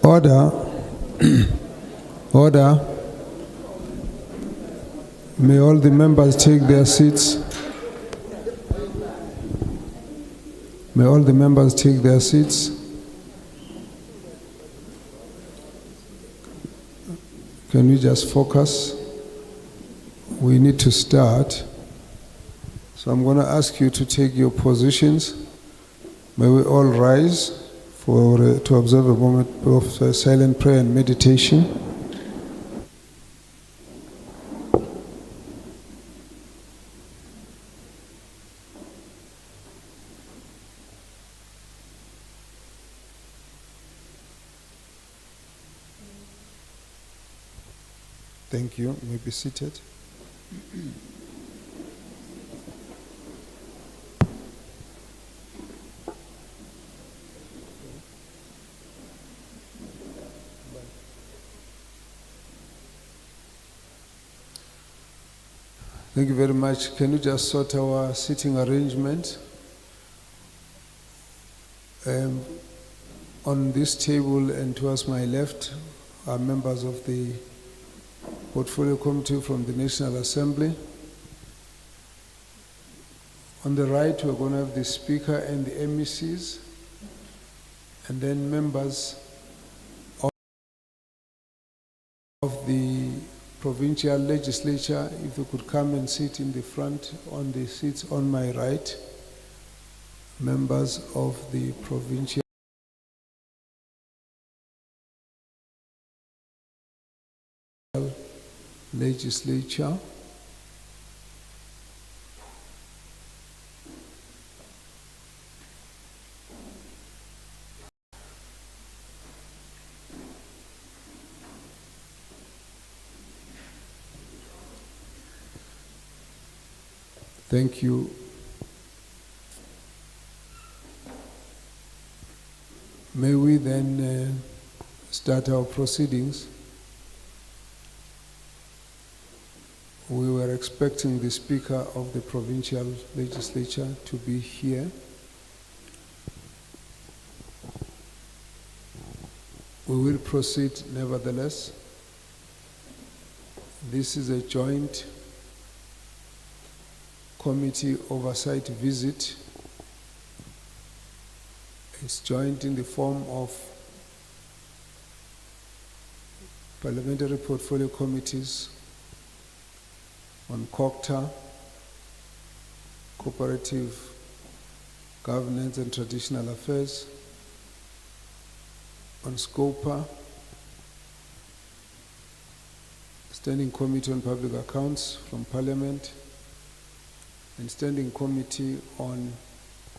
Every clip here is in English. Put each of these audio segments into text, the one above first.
Order. Order. May all the members take their seats. May all the members take their seats. Can we just focus? We need to start. So I'm going to ask you to take your positions. May we all rise to observe a moment of silent prayer and meditation. Thank you. You may be seated. Thank you very much. Can you just sort our seating arrangement? On this table and towards my left are members of the Portfolio Committee from the National Assembly. On the right, we're going to have the Speaker and the MECs, and then members of the Provincial Legislature, if they could come and sit in the front on the seats on my right. Members of the Provincial Legislature. Thank you. May we then start our proceedings. We were expecting the Speaker of the Provincial Legislature to be here. We will proceed nevertheless. This is a joint committee oversight visit. It's joint in the form of parliamentary portfolio committees on Cogta, Cooperative, Governance and Traditional Affairs, on SCOPA, Standing Committee on Public Accounts from Parliament, and Standing Committee on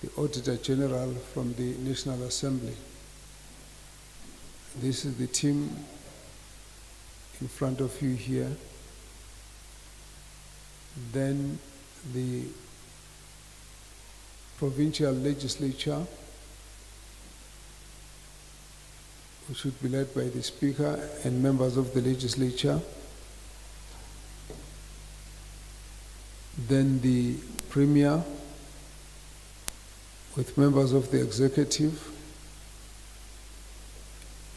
the Auditor General from the National Assembly. This is the team in front of you here. Then the Provincial Legislature, which should be led by the Speaker and members of the Legislature. Then the Premier, with members of the Executive,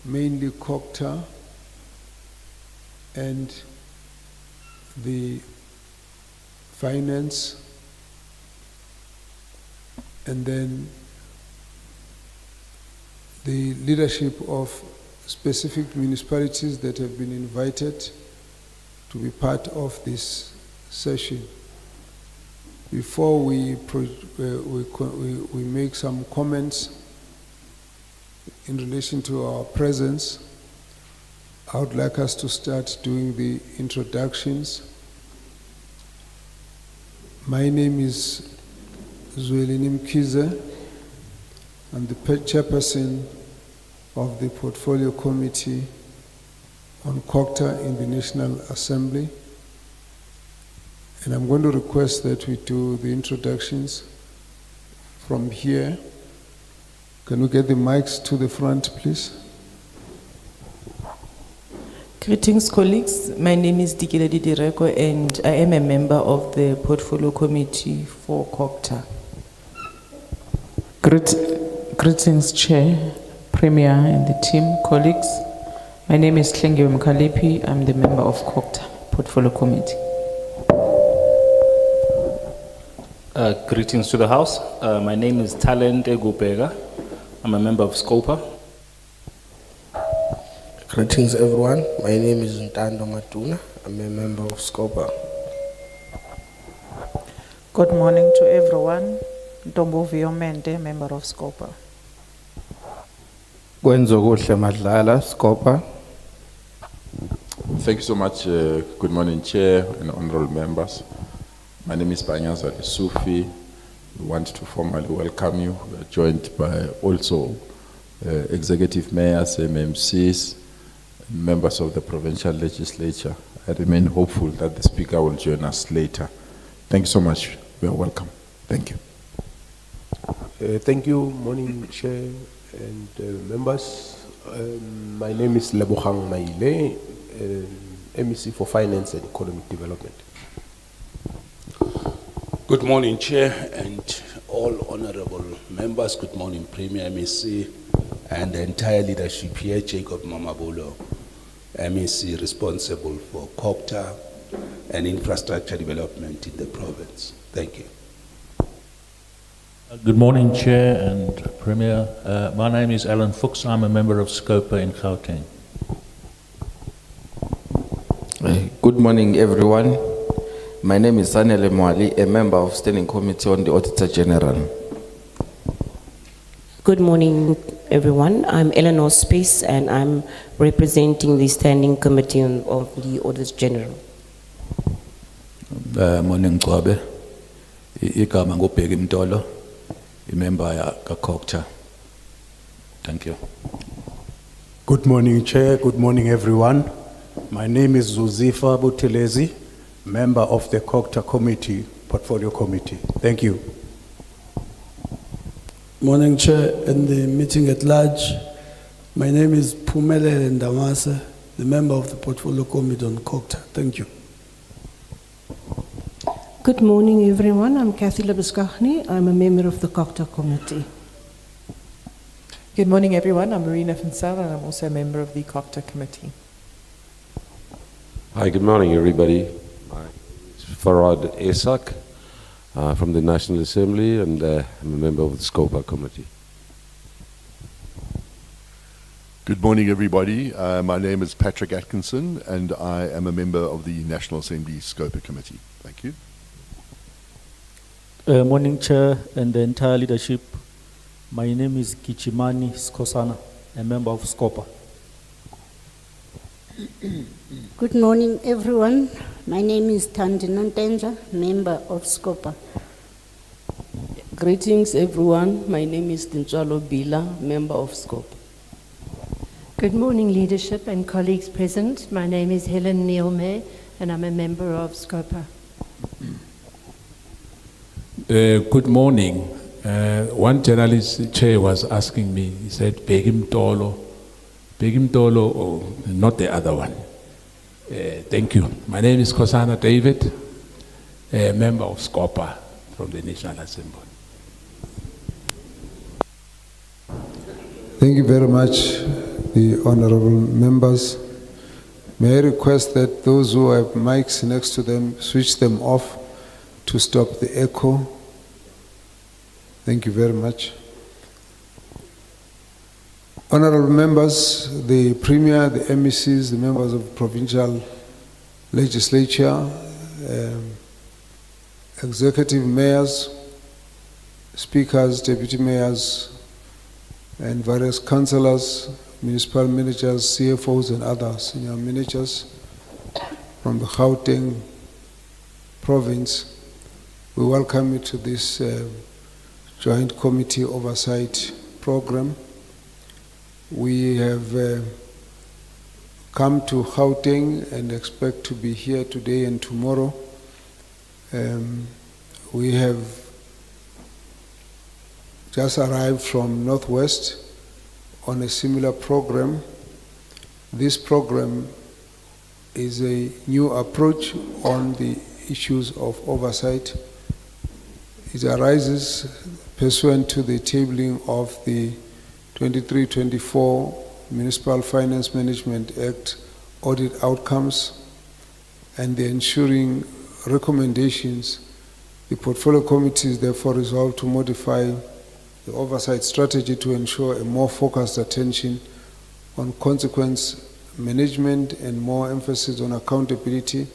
mainly Cogta, and the Finance, and then the leadership of specific municipalities that have been invited to be part of this session. Before we make some comments in relation to our presence, I would like us to start doing the introductions. My name is Zwelini Mkhize. I'm the chairperson of the Portfolio Committee on Cogta in the National Assembly. And I'm going to request that we do the introductions from here. Can we get the mics to the front, please? Greetings, colleagues. My name is Dikiledi Direko, and I am a member of the Portfolio Committee for Cogta. Greetings, Chair, Premier, and the team, colleagues. My name is Klengiwe Mkhalipi. I'm the member of Cogta Portfolio Committee. Greetings to the House. My name is Talent Egubega. I'm a member of SCOPA. Greetings everyone, my name is Ntando Matuna, I'm a member of SCOPA. Good morning to everyone. Ntombo Viomente, member of SCOPA. Kwenzokuhle Madlala, SCOPA. Thank you so much. Good morning, Chair and honorable members. My name is Banyaza Sufi. We want to formally welcome you. We are joined by also executive mayors, MMCs, members of the Provincial Legislature. I remain hopeful that the Speaker will join us later. Thank you so much. We are welcome. Thank you. Thank you, morning Chair and members. My name is Lebogang Maile, MEC for Finance and Economic Development. Good morning, Chair, and all honorable members. Good morning, Premier MEC, and the entire leadership here, Jacob Mamabolo, MEC responsible for Cogta and infrastructure development in the province. Thank you. Good morning, Chair and Premier. My name is Alan Fuchs. I'm a member of SCOPA in Gauteng. Good morning, everyone. My name is Sanele Mwali, a member of Standing Committee on the Auditor General. Good morning, everyone. I'm Eleanor Space, and I'm representing the Standing Committee of the Auditor General. Morning, Kwabe. Igama ngobheka imtolo, member ya Cogta. Thank you. Good morning, Chair. Good morning, everyone. My name is Zuzifa Butelezi, member of the Cogta Committee, Portfolio Committee. Thank you. Morning, Chair, and the meeting at large. My name is Pumele Ndamasa, the member of the Portfolio Committee on Cogta. Thank you. Good morning, everyone. I'm Kathy Labuskachny. I'm a member of the Cogta Committee. Good morning, everyone. I'm Marina Finsala, and I'm also a member of the Cogta Committee. Hi, good morning, everybody. My name is Farad Esak from the National Assembly, and I'm a member of the SCOPA Committee. Good morning, everybody. My name is Patrick Atkinson, and I am a member of the National Assembly SCOPA Committee. Thank you. Morning, Chair, and the entire leadership. My name is Kichimani Skosana, a member of SCOPA. Good morning, everyone. My name is Tandi Nontenja, member of SCOPA. Greetings, everyone. My name is Dintswalo Bila, member of SCOPA. Good morning, leadership and colleagues present. My name is Helen Neilme, and I'm a member of SCOPA. Good morning. One journalist chair was asking me, he said, Begim Tolo, or not the other one. Thank you. My name is Kosana David, a member of SCOPA from the National Assembly. Thank you very much, the honorable members. May I request that those who have mics next to them, switch them off to stop the echo. Thank you very much. Honorable members, the Premier, the MECs, the members of the Provincial Legislature, executive mayors, speakers, deputy mayors, and various councillors, municipal managers, CFOs, and other senior managers from the Gauteng Province. We welcome you to this Joint Committee Oversight Program. We have come to Gauteng and expect to be here today and tomorrow. We have just arrived from Northwest on a similar program. This program is a new approach on the issues of oversight. It arises pursuant to the tabling of the 23-24 Municipal Finance Management Act audit outcomes and the ensuing recommendations, the Portfolio Committee is therefore resolved to modify the oversight strategy to ensure a more focused attention on consequence management and more emphasis on accountability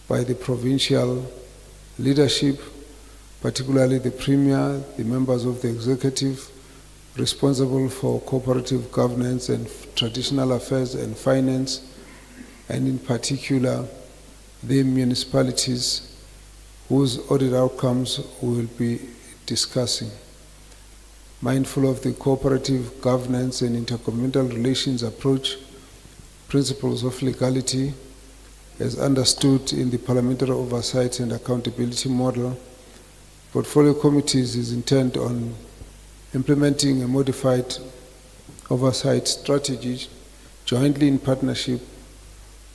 by the provincial leadership, particularly the Premier, the members of the executive responsible for cooperative governance and traditional affairs and finance, and in particular the municipalities whose audit outcomes we will be discussing. Mindful of the cooperative governance and intergovernmental relations approach, principles of legality, as understood in the Parliamentary Oversight and Accountability Model, Portfolio Committees is intent on implementing a modified oversight strategy jointly in partnership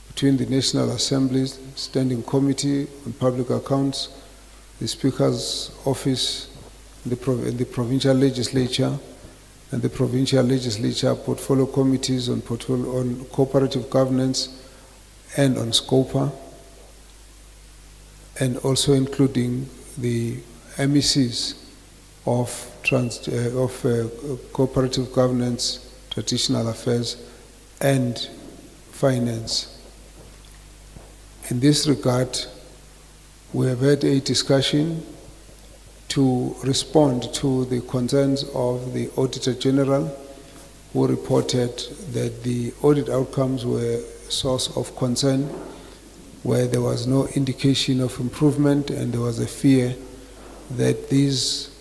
between the National Assembly's Standing Committee on Public Accounts, the Speaker's Office, the Provincial Legislature, and the Provincial Legislature Portfolio Committees on cooperative governance and on SCOPA, and also including the MECs of cooperative governance, traditional affairs, and finance. In this regard, we have had a discussion to respond to the concerns of the Auditor General, who reported that the audit outcomes were a source of concern, where there was no indication of improvement and there was a fear that these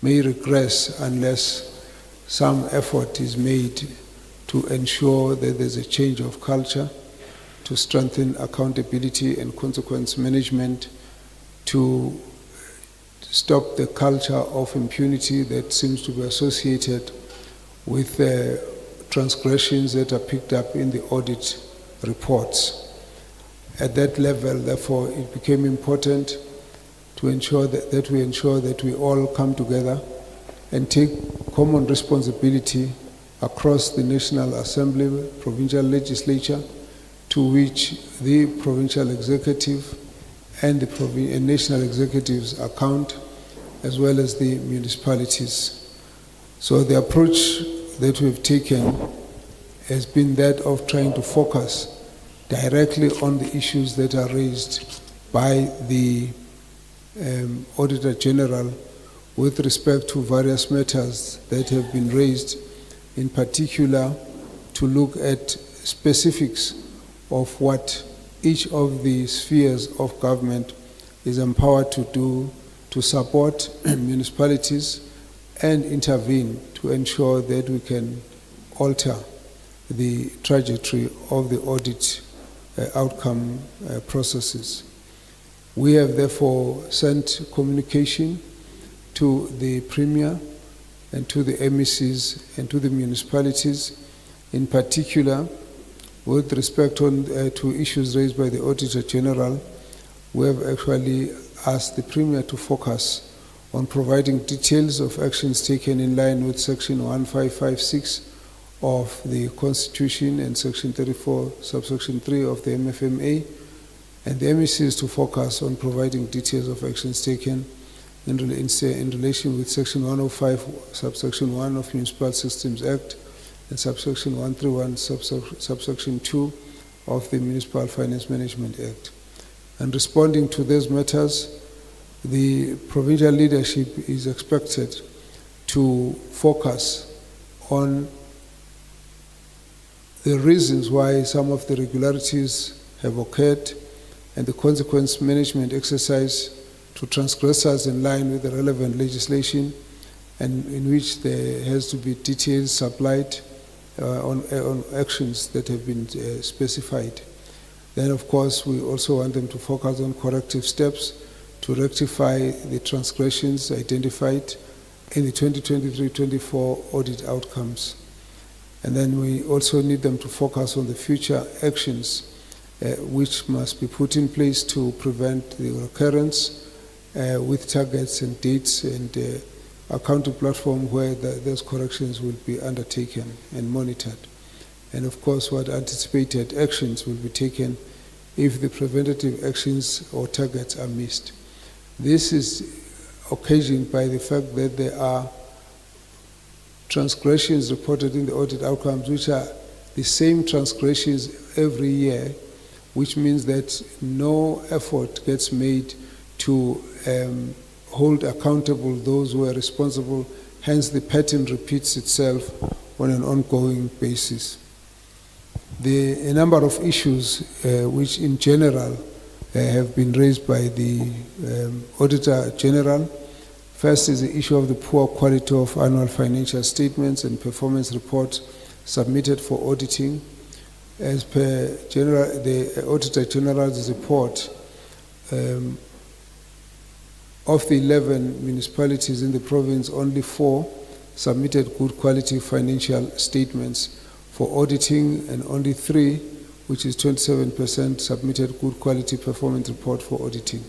may regress unless some effort is made to ensure that there's a change of culture, to strengthen accountability and consequence management, to stop the culture of impunity that seems to be associated with transgressions that are picked up in the audit reports. At that level, therefore, it became important to ensure that we all come together and take common responsibility across the National Assembly, Provincial Legislature, to which the Provincial Executive and the National Executives account, as well as the municipalities. So the approach that we've taken has been that of trying to focus directly on the issues that are raised by the Auditor General with respect to various matters that have been raised, in particular to look at specifics of what each of the spheres of government is empowered to do to support municipalities and intervene to ensure that we can alter the trajectory of the audit outcome processes. We have therefore sent communication to the Premier and to the MECs and to the municipalities, in particular with respect to issues raised by the Auditor General. We have actually asked the Premier to focus on providing details of actions taken in line with Section 1556 of the Constitution and Section 34, subsection 3 of the MFMA, and the MECs to focus on providing details of actions taken in relation with Section 105, subsection 1 of Municipal Systems Act, and subsection 131, subsection 2 of the Municipal Finance Management Act. And responding to those matters, the provincial leadership is expected to focus on the reasons why some of the irregularities have occurred and the consequence management exercise to transgressors in line with the relevant legislation, and in which there has to be details supplied on actions that have been specified. Then, of course, we also want them to focus on corrective steps to rectify the transgressions identified in the 2023-24 audit outcomes. And then we also need them to focus on the future actions which must be put in place to prevent the recurrence with targets and dates and accounting platform where those corrections will be undertaken and monitored. and of course what anticipated actions will be taken if the preventative actions or targets are missed. This is occasioned by the fact that there are transgressions reported in the audit outcomes which are the same transgressions every year, which means that no effort gets made to hold accountable those who are responsible, hence the pattern repeats itself on an ongoing basis. A number of issues which in general have been raised by the Auditor General. First is the issue of the poor quality of annual financial statements and performance reports submitted for auditing. As per the Auditor General's report, of the 11 municipalities in the province, only 4 submitted good quality financial statements for auditing, and only 3, which is 27%, submitted good quality performance report for auditing.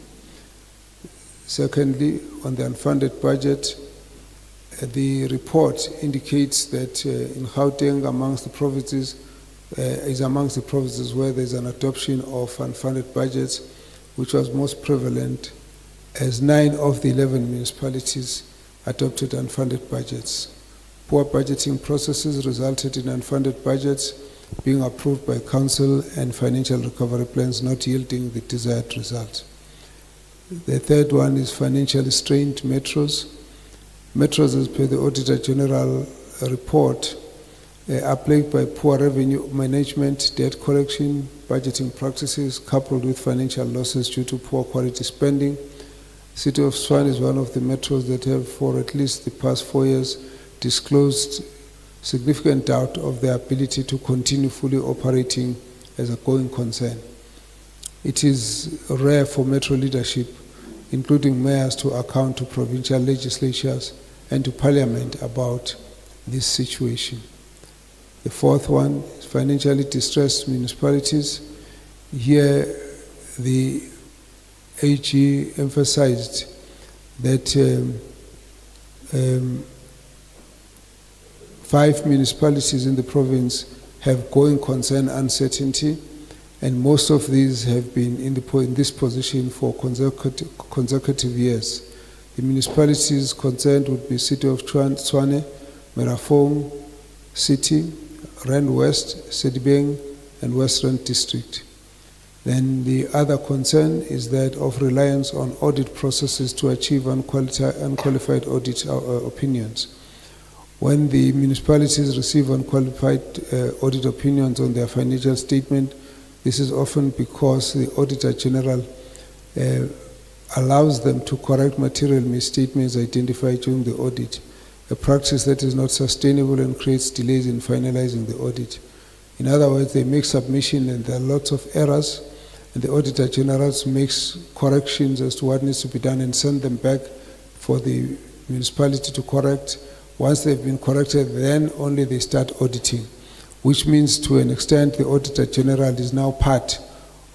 Secondly, on the unfunded budget, the report indicates that in Gauteng, amongst the provinces, is amongst the provinces where there is an adoption of unfunded budgets, which was most prevalent, as 9 of the 11 municipalities adopted unfunded budgets. Poor budgeting processes resulted in unfunded budgets being approved by council and financial recovery plans not yielding the desired result. The third one is financially strained metros. Metros, as per the Auditor General report, are plagued by poor revenue management, debt collection, budgeting practices, coupled with financial losses due to poor quality spending. City of Tshwane is one of the metros that have, for at least the past 4 years, disclosed significant doubt of their ability to continue fully operating as a going concern. It is rare for metro leadership, including mayors, to account to provincial legislatures and to parliament about this situation. The fourth one is financially distressed municipalities. Here, the AG emphasized that 5 municipalities in the province have going concern uncertainty, and most of these have been in this position for consecutive years. The municipalities concerned would be City of Tshwane, Merafong City, Rand West, Sedibeng, and Western District. Then the other concern is that of reliance on audit processes to achieve unqualified audit opinions. When the municipalities receive unqualified audit opinions on their financial statement, this is often because the Auditor General allows them to correct material misstatements identified during the audit, a practice that is not sustainable and creates delays in finalizing the audit. In other words, they make submission and there are lots of errors, and the Auditor General makes corrections as to what needs to be done and send them back for the municipality to correct. Once they've been corrected, then only they start auditing, which means to an extent the Auditor General is now part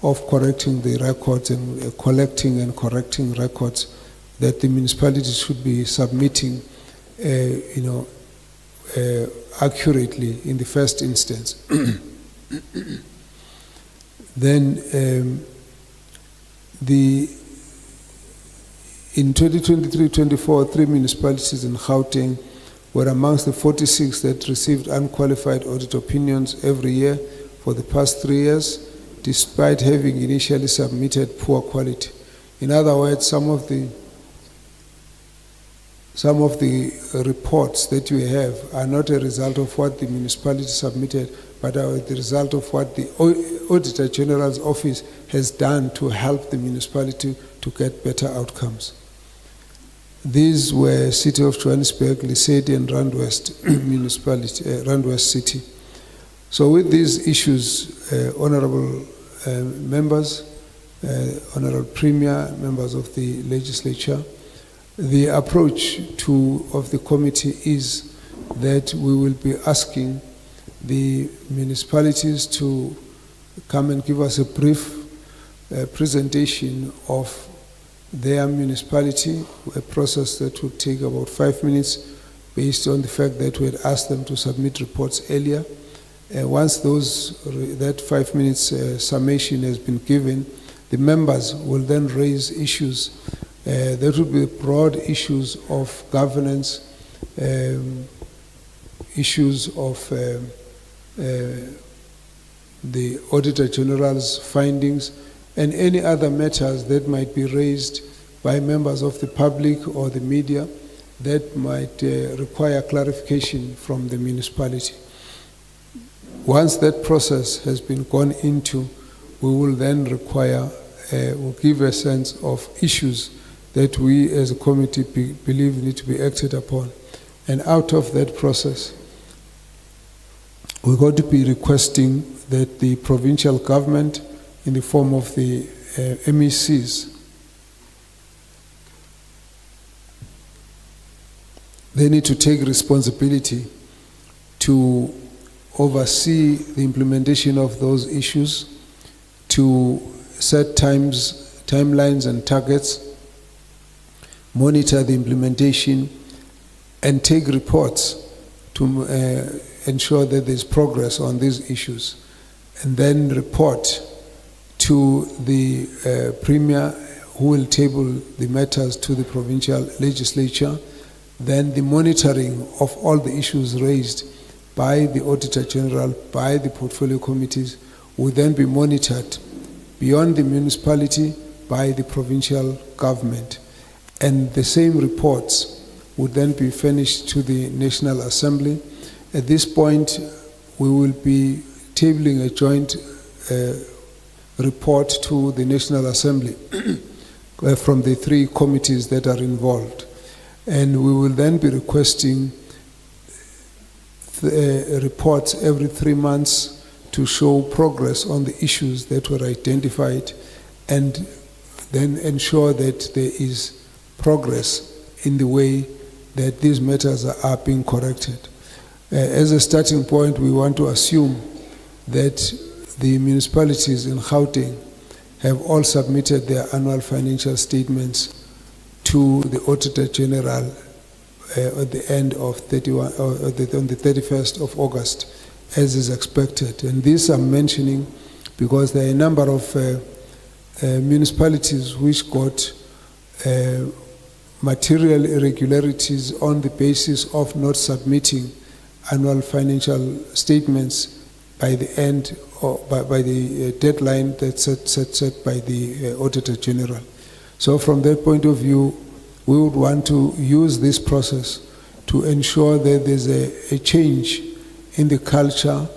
of correcting the records and collecting and correcting records that the municipalities should be submitting accurately in the first instance. Then in 2023-24, 3 municipalities in Gauteng were amongst the 46 that received unqualified audit opinions every year for the past 3 years, despite having initially submitted poor quality. In other words, some of the reports that you have are not a result of what the municipality submitted, but are the result of what the Auditor General's office has done to help the municipality to get better outcomes. These were City of Johannesburg, Lesedi, and Rand West Rand West City. So with these issues, honorable members, honorable Premier, members of the legislature, the approach of the committee is that we will be asking the municipalities to come and give us a brief presentation of their municipality, a process that would take about 5 minutes based on the fact that we had asked them to submit reports earlier. Once that 5 minutes summation has been given, the members will then raise issues. There will be broad issues of governance, issues of the Auditor General's findings, and any other matters that might be raised by members of the public or the media that might require clarification from the municipality. Once that process has been gone into, we will then will give a sense of issues that we as a committee believe need to be acted upon. And out of that process, we're going to be requesting that the provincial government, in the form of the MECs, they need to take responsibility to oversee the implementation of those issues, to set timelines and targets, monitor the implementation, and take reports to ensure that there's progress on these issues, and then report to the Premier, who will table the matters to the Provincial Legislature. Then the monitoring of all the issues raised by the Auditor General, by the portfolio committees, will then be monitored beyond the municipality by the provincial government. And the same reports would then be furnished to the National Assembly. At this point, we will be tabling a joint report to the National Assembly from the 3 committees that are involved. And we will then be requesting reports every 3 months to show progress on the issues that were identified, and then ensure that there is progress in the way that these matters are being corrected. As a starting point, we want to assume that the municipalities in Gauteng have all submitted their annual financial statements to the Auditor General at the end of on the 31st of August, as is expected. And this I'm mentioning because there are a number of municipalities which got material irregularities on the basis of not submitting annual financial statements by the end, or by the deadline that's set by the Auditor General. So from that point of view, we would want to use this process to ensure that there's a change in the culture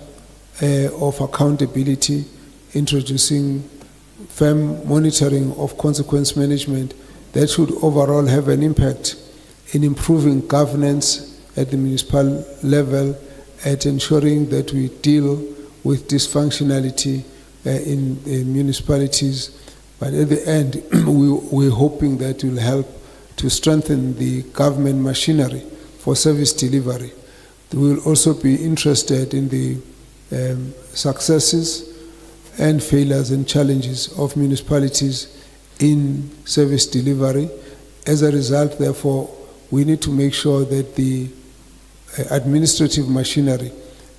of accountability, introducing firm monitoring of consequence management that should overall have an impact in improving governance at the municipal level, at ensuring that we deal with dysfunctionality in municipalities. But at the end, we're hoping that it will help to strengthen the government machinery for service delivery. We will also be interested in the successes and failures and challenges of municipalities in service delivery. As a result, therefore, we need to make sure that the administrative machinery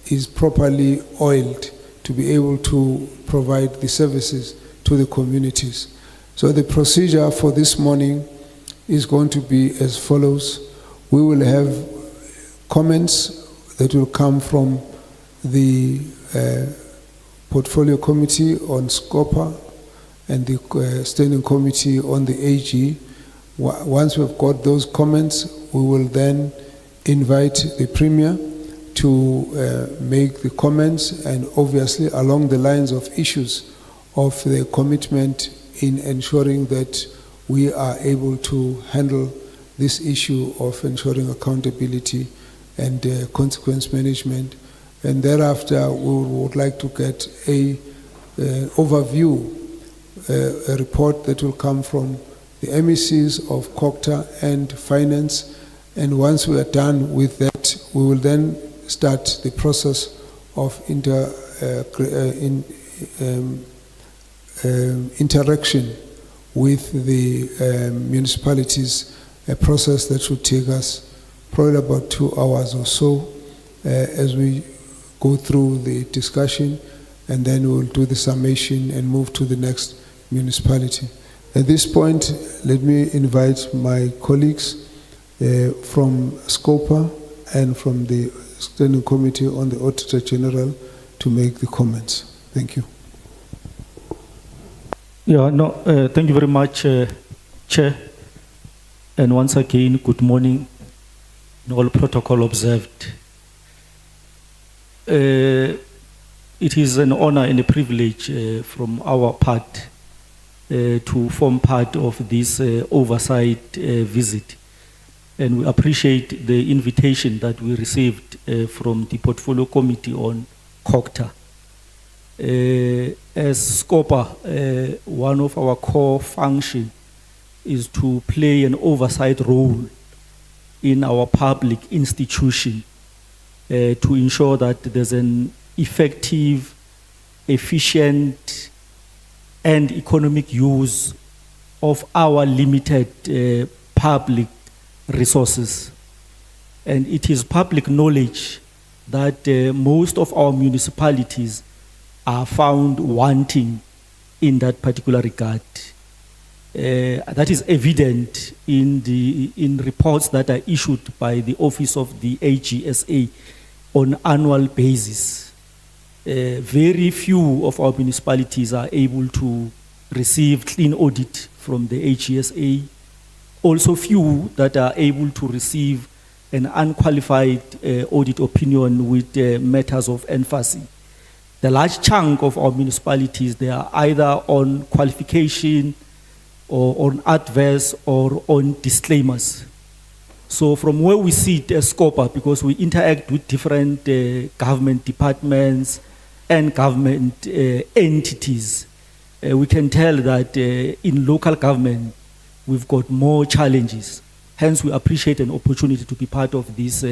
is properly oiled to be able to provide the services to the communities. So the procedure for this morning is going to be as follows. We will have comments that will come from the Portfolio Committee on SCOPA and the Standing Committee on the AG. Once we've got those comments, we will then invite the Premier to make the comments, and obviously along the lines of issues of the commitment in ensuring that we are able to handle this issue of ensuring accountability and consequence management. And thereafter, we would like to get an overview, a report that will come from the MECs of Cogta and Finance. And once we are done with that, we will then start the process of interaction with the municipalities, a process that should take us probably about 2 hours or so, as we go through the discussion, and then we'll do the summation and move to the next municipality. At this point, let me invite my colleagues from SCOPA and from the Standing Committee on the Auditor General to make the comments. Thank you. Thank you very much, Chair. And once again, good morning, all protocol observed. It is an honor and a privilege from our part to form part of this oversight visit. And we appreciate the invitation that we received from the Portfolio Committee on Cogta. As SCOPA, one of our core functions is to play an oversight role in our public institution to ensure that there's an effective, efficient, and economic use of our limited public resources. And it is public knowledge that most of our municipalities are found wanting in that particular regard. That is evident in reports that are issued by the Office of the AGSA on annual basis. Very few of our municipalities are able to receive clean audit from the AGSA. Also few that are able to receive an unqualified audit opinion with matters of emphasis. The large chunk of our municipalities, they are either on qualification or on adverse or on disclaimers. So from where we sit as SCOPA, because we interact with different government departments and government entities, we can tell that in local government, we've got more challenges. Hence, we appreciate an opportunity to be part of this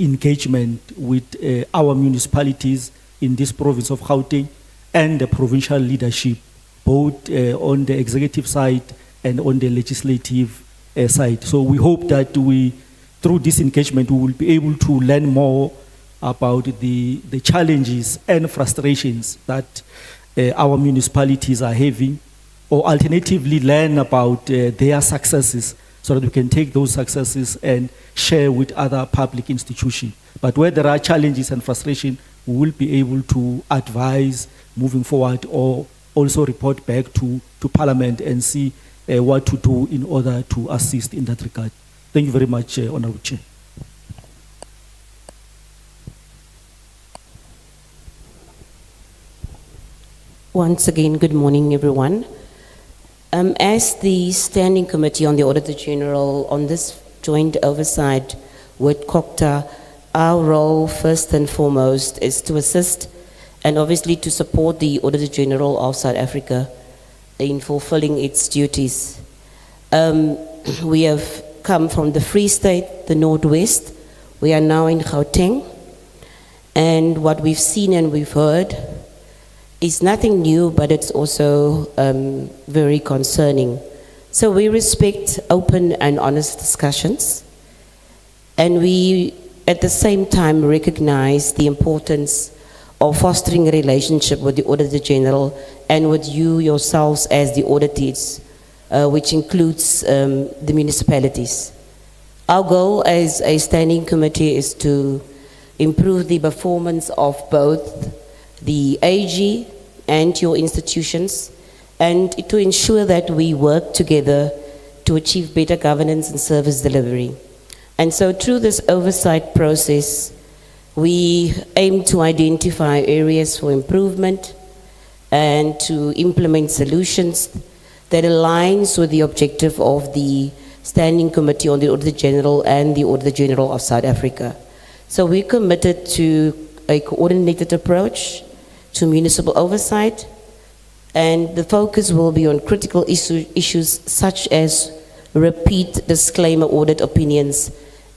engagement with our municipalities in this province of Gauteng and the provincial leadership, both on the executive side and on the legislative side. So we hope that through this engagement, we will be able to learn more about the challenges and frustrations that our municipalities are having, or alternatively learn about their successes so that we can take those successes and share with other public institutions. But where there are challenges and frustration, we will be able to advise moving forward or also report back to Parliament and see what to do in order to assist in that regard. Thank you very much, Honourable Chair. Once again, good morning, everyone. As the Standing Committee on the Auditor General on this joint oversight with Cogta, our role first and foremost is to assist and obviously to support the Auditor General of South Africa in fulfilling its duties. We have come from the Free State, the Northwest. We are now in Gauteng. And what we've seen and we've heard is nothing new, but it's also very concerning. So we respect open and honest discussions. And we, at the same time, recognize the importance of fostering a relationship with the Auditor General and with you yourselves as the auditors, which includes the municipalities. Our goal as a standing committee is to improve the performance of both the AG and your institutions, and to ensure that we work together to achieve better governance and service delivery. And so through this oversight process, we aim to identify areas for improvement and to implement solutions that aligns with the objective of the Standing Committee on the Auditor General and the Auditor General of South Africa. So we're committed to a coordinated approach to municipal oversight, and the focus will be on critical issues such as repeat disclaimer audit opinions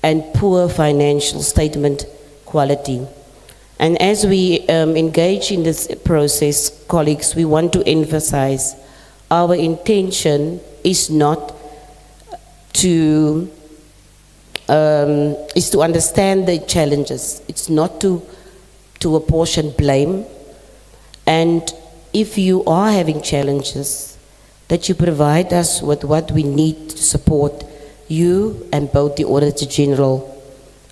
and poor financial statement quality. And as we engage in this process, colleagues, we want to emphasize our intention is not to understand the challenges. It's not to to apportion blame, and if you are having challenges, that you provide us with what we need to support you and both the Auditor General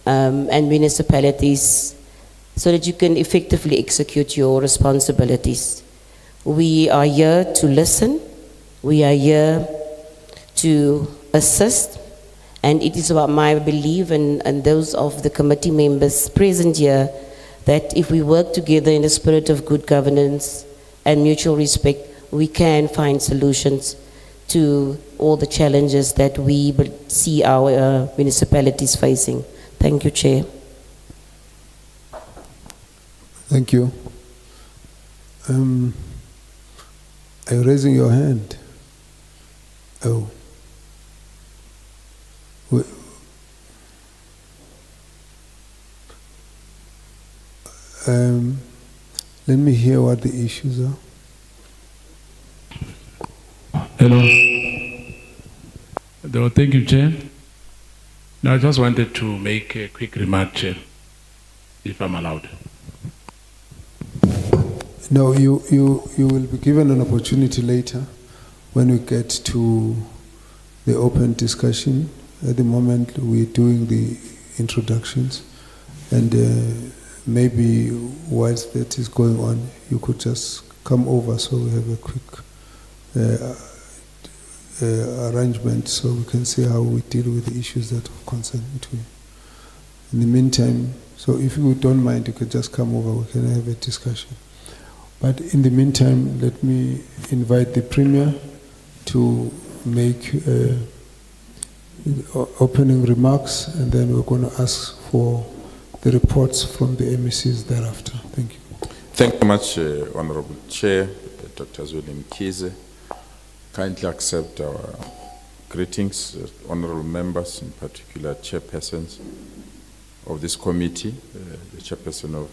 and municipalities so that you can effectively execute your responsibilities. We are here to listen, we are here to assist, and it is about my belief and those of the committee members present here that if we work together in a spirit of good governance and mutual respect, we can find solutions to all the challenges that we see our municipalities facing. Thank you, Chair. Thank you. Are you raising your hand? Oh. Let me hear what the issues are. Hello. Thank you, Chair. Now, I just wanted to make a quick remark, Chair, if I'm allowed. No, you will be given an opportunity later when we get to the open discussion. At the moment, we're doing the introductions, and maybe whilst that is going on, you could just come over so we have a quick arrangement so we can see how we deal with the issues that are concerned to you. In the meantime, so if you don't mind, you could just come over, we can have a discussion. But in the meantime, let me invite the Premier to make opening remarks, and then we're going to ask for the reports from the MECs thereafter. Thank you. Thank you very much, Honorable Chair, Dr. Zweli Mkhize. Kindly accept our greetings, honorable members, in particular chairpersons of this committee, the chairperson of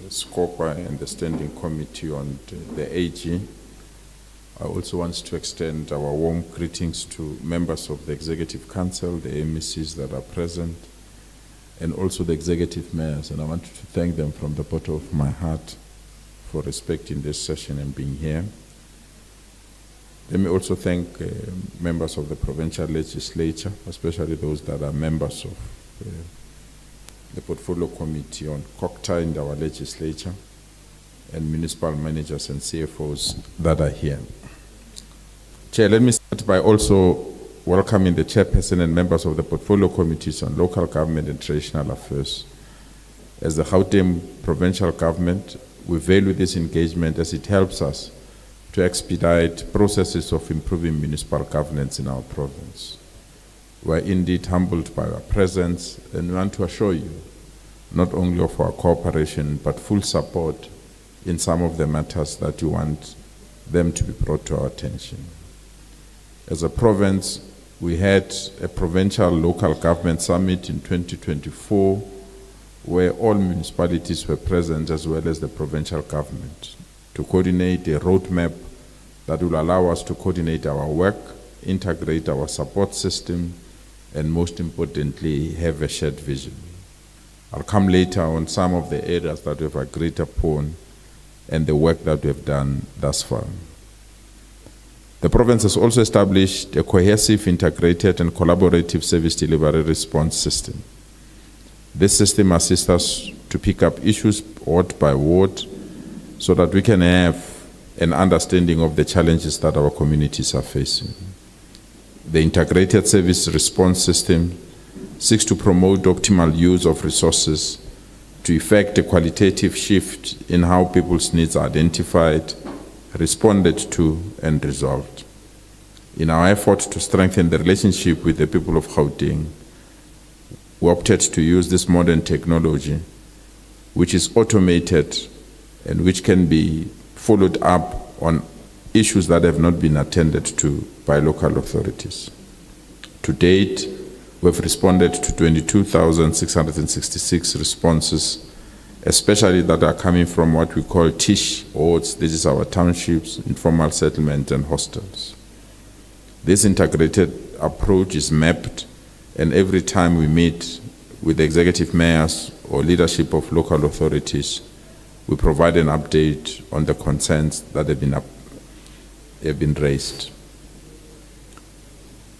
SCOPA and the Standing Committee on the AG. I also want to extend our warm greetings to members of the Executive Council, the MECs that are present, and also the executive mayors. And I want to thank them from the bottom of my heart for respecting this session and being here. Let me also thank members of the Provincial Legislature, especially those that are members of the Portfolio Committee on Cogta in our legislature, and municipal managers and CFOs that are here. Chair, let me start by also welcoming the chairperson and members of the Portfolio Committees on Local Government and Traditional Affairs. As the Gauteng Provincial Government, we value this engagement as it helps us to expedite processes of improving municipal governance in our province. We are indeed humbled by our presence, and we want to assure you not only of our cooperation, but full support in some of the matters that you want them to be brought to our attention. As a province, we had a provincial local government summit in 2024, where all municipalities were present, as well as the provincial government, to coordinate a roadmap that will allow us to coordinate our work, integrate our support system, and most importantly, have a shared vision. I'll come later on some of the areas that we've agreed upon and the work that we've done thus far. The province has also established a cohesive, integrated, and collaborative service delivery response system. This system assists us to pick up issues ward by ward so that we can have an understanding of the challenges that our communities are facing. The integrated service response system seeks to promote optimal use of resources to effect a qualitative shift in how people's needs are identified, responded to, and resolved. In our effort to strengthen the relationship with the people of Gauteng, we opted to use this modern technology, which is automated and which can be followed up on issues that have not been attended to by local authorities. To date, we've responded to 22,666 responses, especially that are coming from what we call TISH wards. This is our townships, informal settlement, and hostels. This integrated approach is mapped, and every time we meet with the executive mayors or leadership of local authorities, we provide an update on the concerns that have been raised.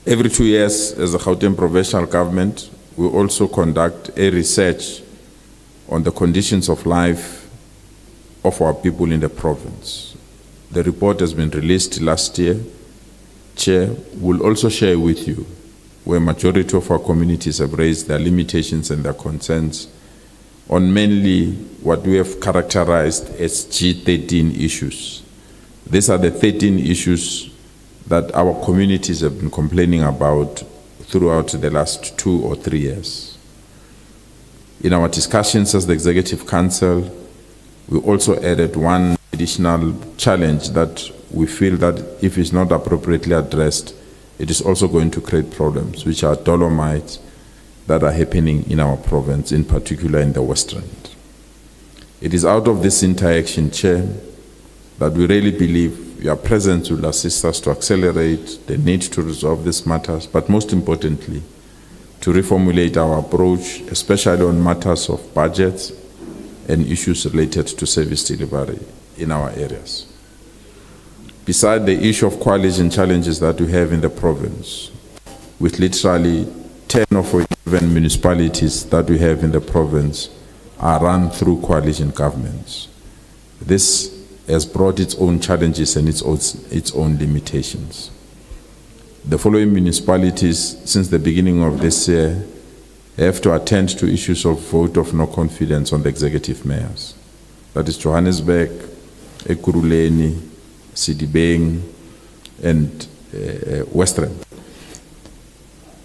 Every 2 years, as a Gauteng Provincial Government, we also conduct a research on the conditions of life of our people in the province. The report has been released last year. Chair, will also share with you where majority of our communities have raised their limitations and their concerns on mainly what we have characterized as G13 issues. These are the 13 issues that our communities have been complaining about throughout the last 2 or 3 years. In our discussions as the Executive Council, we also added one additional challenge that we feel that if it's not appropriately addressed, it is also going to create problems, which are dolomites that are happening in our province, in particular in the West Rand. It is out of this interaction, Chair, that we really believe your presence will assist us to accelerate the need to resolve these matters, but most importantly, to reformulate our approach, especially on matters of budgets and issues related to service delivery in our areas. Beside the issue of coalition challenges that we have in the province, with literally 10 of 11 municipalities that we have in the province are run through coalition governments. This has brought its own challenges and its own limitations. The following municipalities, since the beginning of this year, have to attend to issues of vote of no confidence on the executive mayors. That is Johannesburg, Ekurhuleni, Sidibeng, and Western.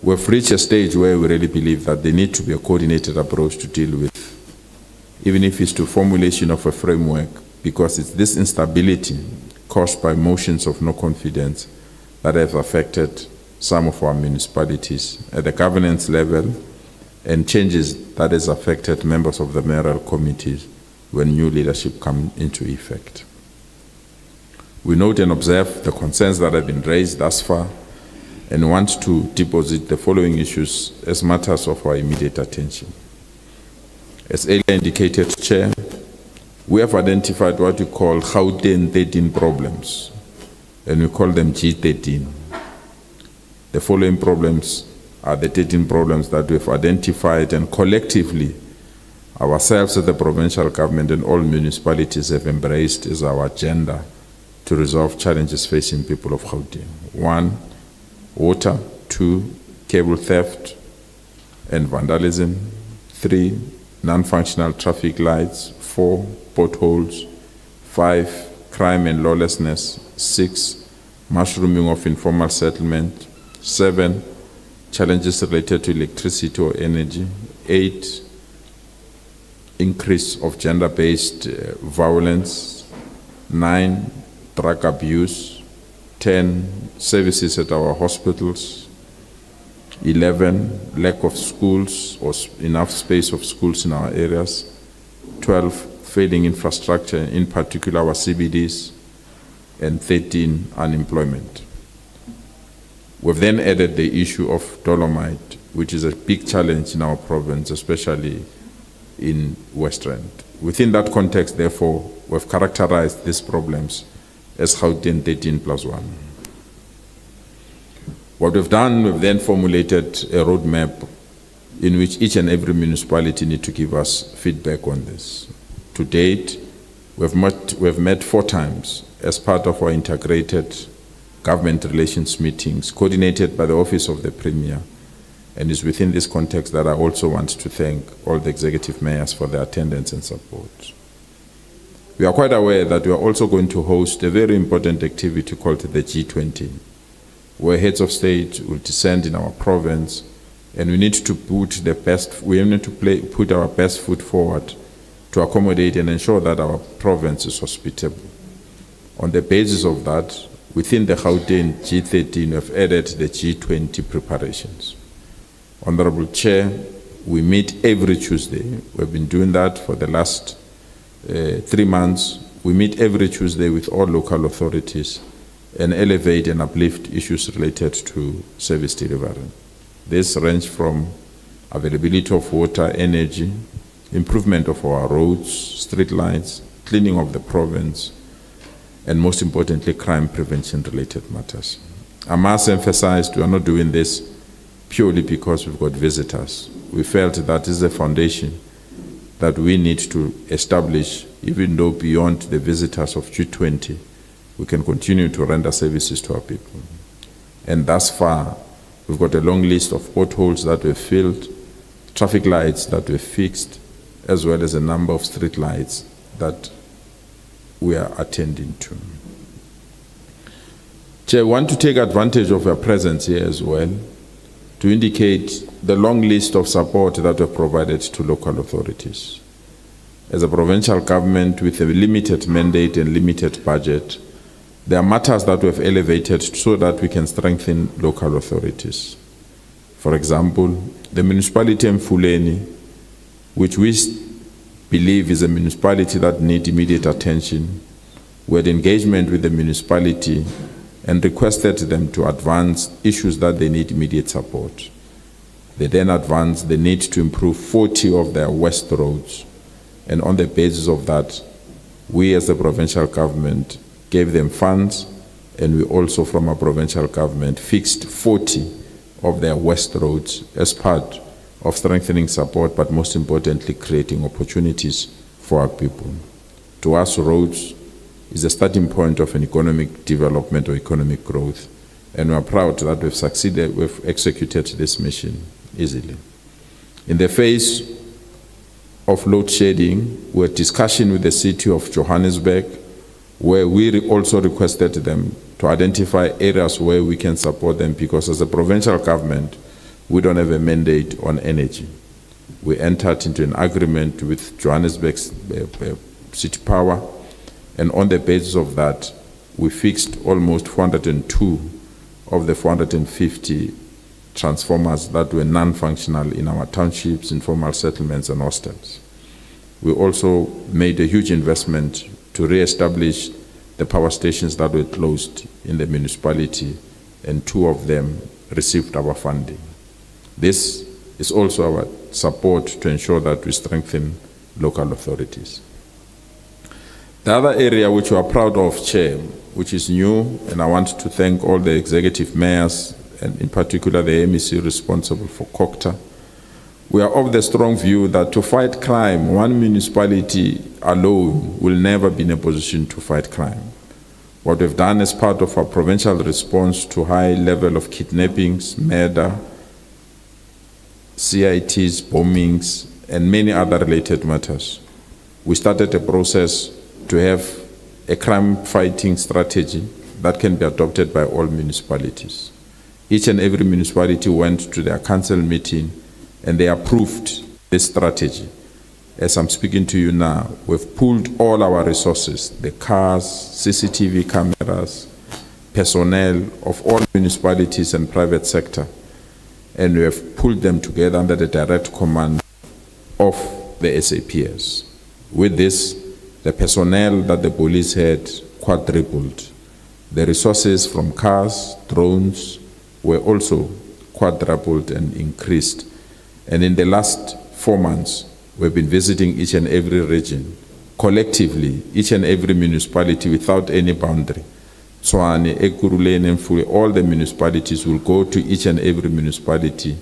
We've reached a stage where we really believe that there needs to be a coordinated approach to deal with, even if it's to formulation of a framework, because it's this instability caused by motions of no confidence that have affected some of our municipalities at the governance level, and changes that has affected members of the mayoral committees when new leadership comes into effect. We note and observe the concerns that have been raised thus far and want to deposit the following issues as matters of our immediate attention. As earlier indicated, Chair, we have identified what we call Gauteng 13 problems, and we call them G13. The following problems are the 13 problems that we've identified, and collectively, ourselves as the provincial government and all municipalities have embraced as our agenda to resolve challenges facing people of Gauteng. 1, water. 2, cable theft and vandalism. 3, non-functional traffic lights. 4, potholes. 5, crime and lawlessness. 6, mushrooming of informal settlement. 7, challenges related to electricity or energy. 8, increase of gender-based violence. 9, drug abuse. 10, services at our hospitals. 11, lack of schools or enough space of schools in our areas. 12, failing infrastructure, in particular our CBDs. And 13, unemployment. We've then added the issue of dolomite, which is a big challenge in our province, especially in West Rand. Within that context, therefore, we've characterized these problems as Gauteng 13+1. What we've done, we've then formulated a roadmap in which each and every municipality need to give us feedback on this. To date, we've met 4 times as part of our integrated government relations meetings coordinated by the Office of the Premier, and it's within this context that I also want to thank all the executive mayors for their attendance and support. We are quite aware that we are also going to host a very important activity called the G20, where heads of state will descend in our province, and we need to put put our best foot forward to accommodate and ensure that our province is hospitable. On the basis of that, within the Gauteng G13, we have added the G20 preparations. Honorable Chair, we meet every Tuesday. We've been doing that for the last 3 months. We meet every Tuesday with all local authorities and elevate and uplift issues related to service delivery. This range from availability of water, energy, improvement of our roads, street lights, cleaning of the province, and most importantly, crime prevention related matters. I must emphasize we are not doing this purely because we've got visitors. We felt that is a foundation that we need to establish, even though beyond the visitors of G20, we can continue to render services to our people. And thus far, we've got a long list of potholes that were filled, traffic lights that were fixed, as well as a number of street lights that we are attending to. Chair, I want to take advantage of your presence here as well to indicate the long list of support that were provided to local authorities. As a provincial government with a limited mandate and limited budget, there are matters that we have elevated so that we can strengthen local authorities. For example, the municipality in Fuleni, which we believe is a municipality that needs immediate attention, we had engagement with the municipality and requested them to advance issues that they need immediate support. They then advanced the need to improve 40 of their west roads. And on the basis of that, we as the provincial government gave them funds, and we also from our provincial government fixed 40 of their west roads as part of strengthening support, but most importantly, creating opportunities for our people. To us, roads is the starting point of an economic development or economic growth, and we are proud that we've succeeded, we've executed this mission easily. In the face of load shedding, we had discussion with the city of Johannesburg, where we also requested them to identify areas where we can support them, because as a provincial government, we don't have a mandate on energy. We entered into an agreement with Johannesburg's City Power, and on the basis of that, we fixed almost 402 of the 450 transformers that were non-functional in our townships, informal settlements, and hostels. We also made a huge investment to re-establish the power stations that were closed in the municipality, and 2 of them received our funding. This is also our support to ensure that we strengthen local authorities. The other area which we are proud of, Chair, which is new, and I want to thank all the executive mayors, and in particular the MEC responsible for Cogta. We are of the strong view that to fight crime, one municipality alone will never be in a position to fight crime. What we've done as part of our provincial response to high level of kidnappings, murder, CITs, bombings, and many other related matters, we started a process to have a crime fighting strategy that can be adopted by all municipalities. Each and every municipality went to their council meeting and they approved this strategy. As I'm speaking to you now, we've pulled all our resources, the cars, CCTV cameras, personnel of all municipalities and private sector, and we have pulled them together under the direct command of the SAPS. With this, the personnel that the police had quadrupled. The resources from cars, drones were also quadrupled and increased. And in the last 4 months, we've been visiting each and every region, collectively, each and every municipality without any boundary. Tshwane, Ekurhuleni, and Mfuleni, all the municipalities will go to each and every municipality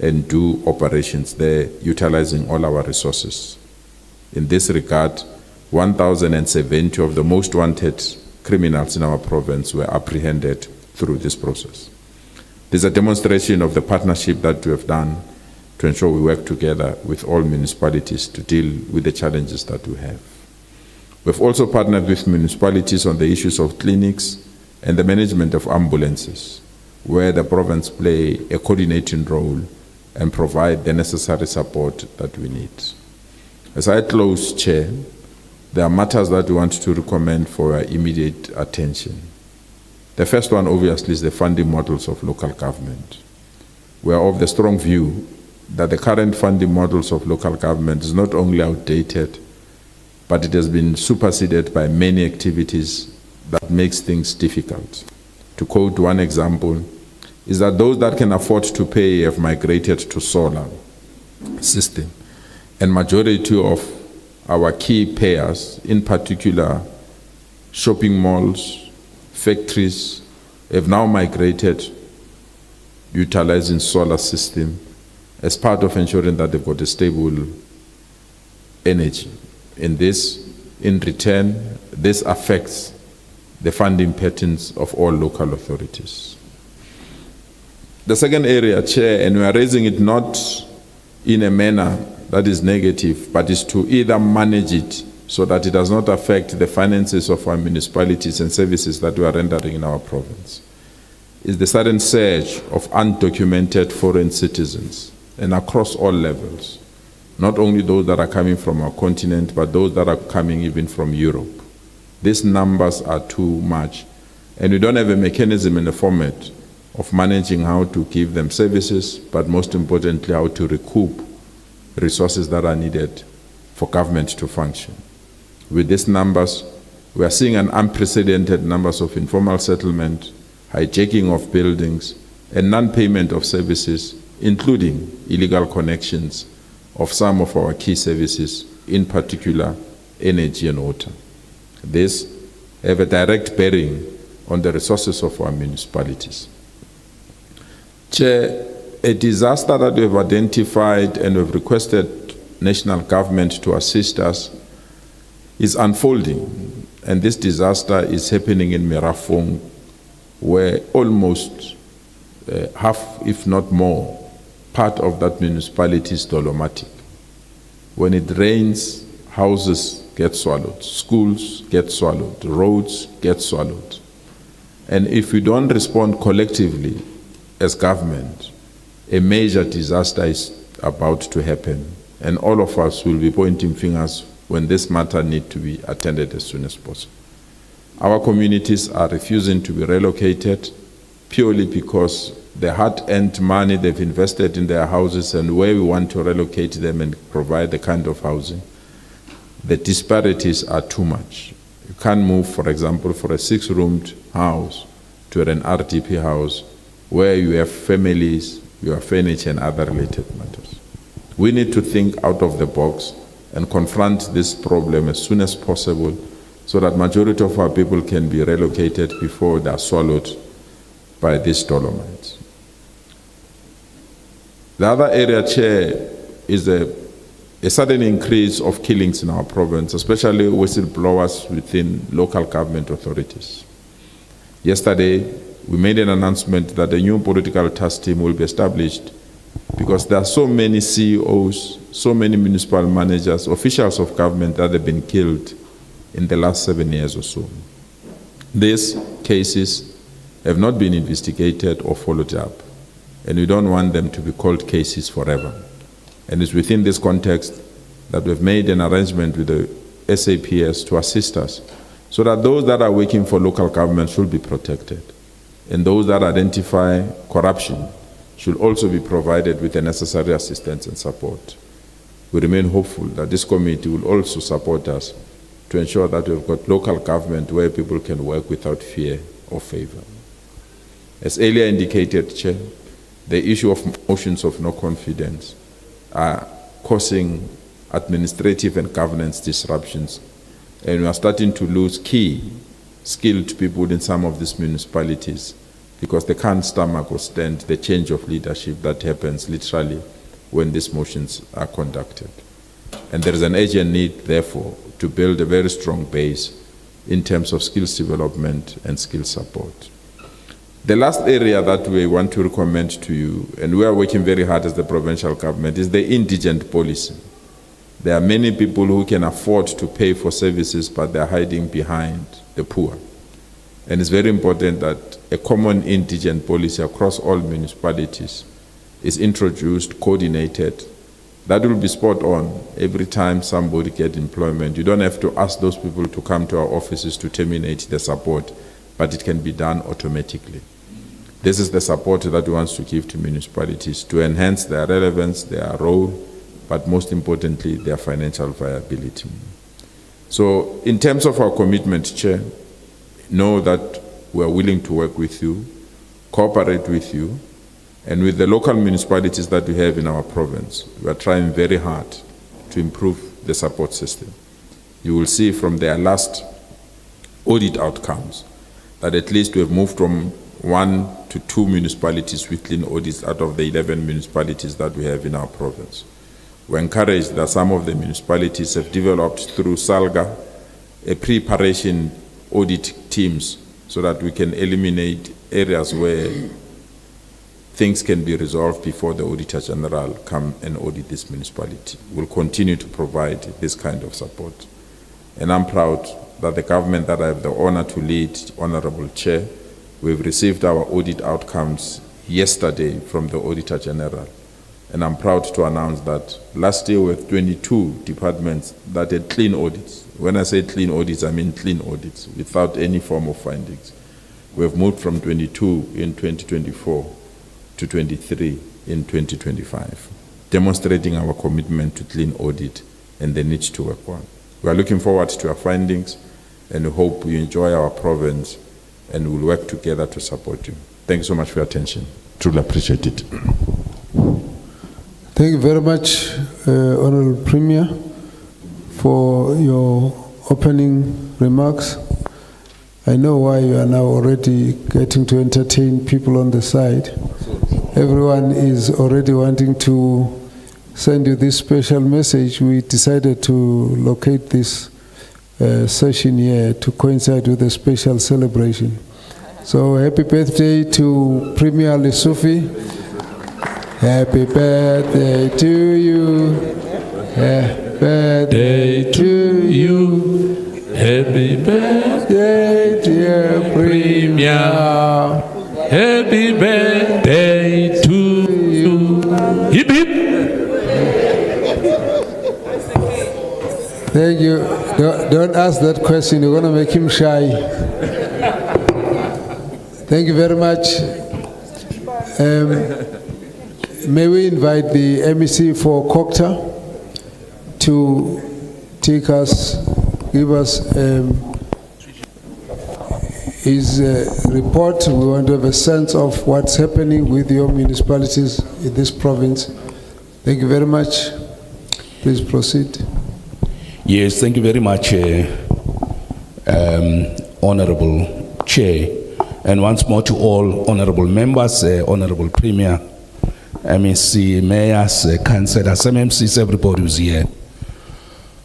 and do operations there, utilizing all our resources. In this regard, 1,070 of the most wanted criminals in our province were apprehended through this process. This is a demonstration of the partnership that we have done to ensure we work together with all municipalities to deal with the challenges that we have. We've also partnered with municipalities on the issues of clinics and the management of ambulances, where the province play a coordinating role and provide the necessary support that we need. As I close, Chair, there are matters that we want to recommend for our immediate attention. The first one, obviously, is the funding models of local government. We are of the strong view that the current funding models of local government is not only outdated, but it has been superseded by many activities that makes things difficult. To quote one example, is that those that can afford to pay have migrated to solar system, and majority of our key payers, in particular shopping malls, factories, have now migrated utilizing solar system as part of ensuring that they've got a stable energy. In this, in return, this affects the funding patterns of all local authorities. The second area, Chair, and we are raising it not in a manner that is negative, but is to either manage it so that it does not affect the finances of our municipalities and services that we are rendering in our province, is the sudden surge of undocumented foreign citizens, and across all levels, not only those that are coming from our continent, but those that are coming even from Europe. These numbers are too much, and we don't have a mechanism in the format of managing how to give them services, but most importantly, how to recoup resources that are needed for government to function. With these numbers, we are seeing an unprecedented numbers of informal settlement, hijacking of buildings, and non-payment of services, including illegal connections of some of our key services, in particular energy and water. This have a direct bearing on the resources of our municipalities. Chair, a disaster that we have identified and we've requested national government to assist us is unfolding, and this disaster is happening in Merafong, where almost half, if not more, part of that municipality is dolomatic. When it rains, houses get swallowed, schools get swallowed, roads get swallowed. And if we don't respond collectively as government, a major disaster is about to happen, and all of us will be pointing fingers when this matter needs to be attended as soon as possible. Our communities are refusing to be relocated purely because the hard-earned money they've invested in their houses and where we want to relocate them and provide the kind of housing, the disparities are too much. You can't move, for example, for a 6-roomed house to an RDP house where you have families, you have furniture and other related matters. We need to think out of the box and confront this problem as soon as possible so that majority of our people can be relocated before they are swallowed by these dolomites. The other area, Chair, is a sudden increase of killings in our province, especially whistleblowers within local government authorities. Yesterday, we made an announcement that a new political task team will be established because there are so many CEOs, so many municipal managers, officials of government that have been killed in the last 7 years or so. These cases have not been investigated or followed up, and we don't want them to be called cases forever. And it's within this context that we've made an arrangement with the SAPS to assist us so that those that are working for local government should be protected, and those that identify corruption should also be provided with the necessary assistance and support. We remain hopeful that this committee will also support us to ensure that we've got local government where people can work without fear or favor. As earlier indicated, Chair, the issue of motions of no confidence are causing administrative and governance disruptions, and we are starting to lose key skilled people in some of these municipalities because they can't stomach or stand the change of leadership that happens literally when these motions are conducted. And there is an urgent need, therefore, to build a very strong base in terms of skills development and skill support. The last area that we want to recommend to you, and we are working very hard as the provincial government, is the indigent policy. There are many people who can afford to pay for services, but they're hiding behind the poor. And it's very important that a common indigent policy across all municipalities is introduced, coordinated. That will be spot on every time somebody gets employment. You don't have to ask those people to come to our offices to terminate the support, but it can be done automatically. This is the support that we want to give to municipalities to enhance their relevance, their role, but most importantly, their financial viability. So in terms of our commitment, Chair, know that we are willing to work with you, cooperate with you, and with the local municipalities that we have in our province. We are trying very hard to improve the support system. You will see from their last audit outcomes that at least we have moved from 1 to 2 municipalities with clean audits out of the 11 municipalities that we have in our province. We're encouraged that some of the municipalities have developed through SALGA a preparation audit teams so that we can eliminate areas where things can be resolved before the Auditor General come and audit this municipality. We'll continue to provide this kind of support. And I'm proud that the government that I have the honor to lead, Honorable Chair, we've received our audit outcomes yesterday from the Auditor General. And I'm proud to announce that last year we had 22 departments that had clean audits. When I say clean audits, I mean clean audits without any form of findings. We have moved from 22 in 2024 to 23 in 2025, demonstrating our commitment to clean audit and the need to work on. We are looking forward to our findings and we hope you enjoy our province and we'll work together to support you. Thank you so much for your attention. Truly appreciate it. Thank you very much, Honorable Premier, for your opening remarks. I know why you are now already getting to entertain people on the side. Everyone is already wanting to send you this special message. We decided to locate this session here to coincide with a special celebration. So happy birthday to Premier Lesufi. Happy birthday to you. Happy birthday to you. Happy birthday, dear Premier. Happy birthday to you. Hip hip. Thank you. Don't ask that question. You're going to make him shy. Thank you very much. May we invite the MEC for Cogta to give us his report. We want to have a sense of what's happening with your municipalities in this province. Thank you very much. Please proceed. Yes, thank you very much, Honorable Chair. And once more to all honorable members, Honorable Premier, MEC, mayors, councillors, MMCs, everybody who's here.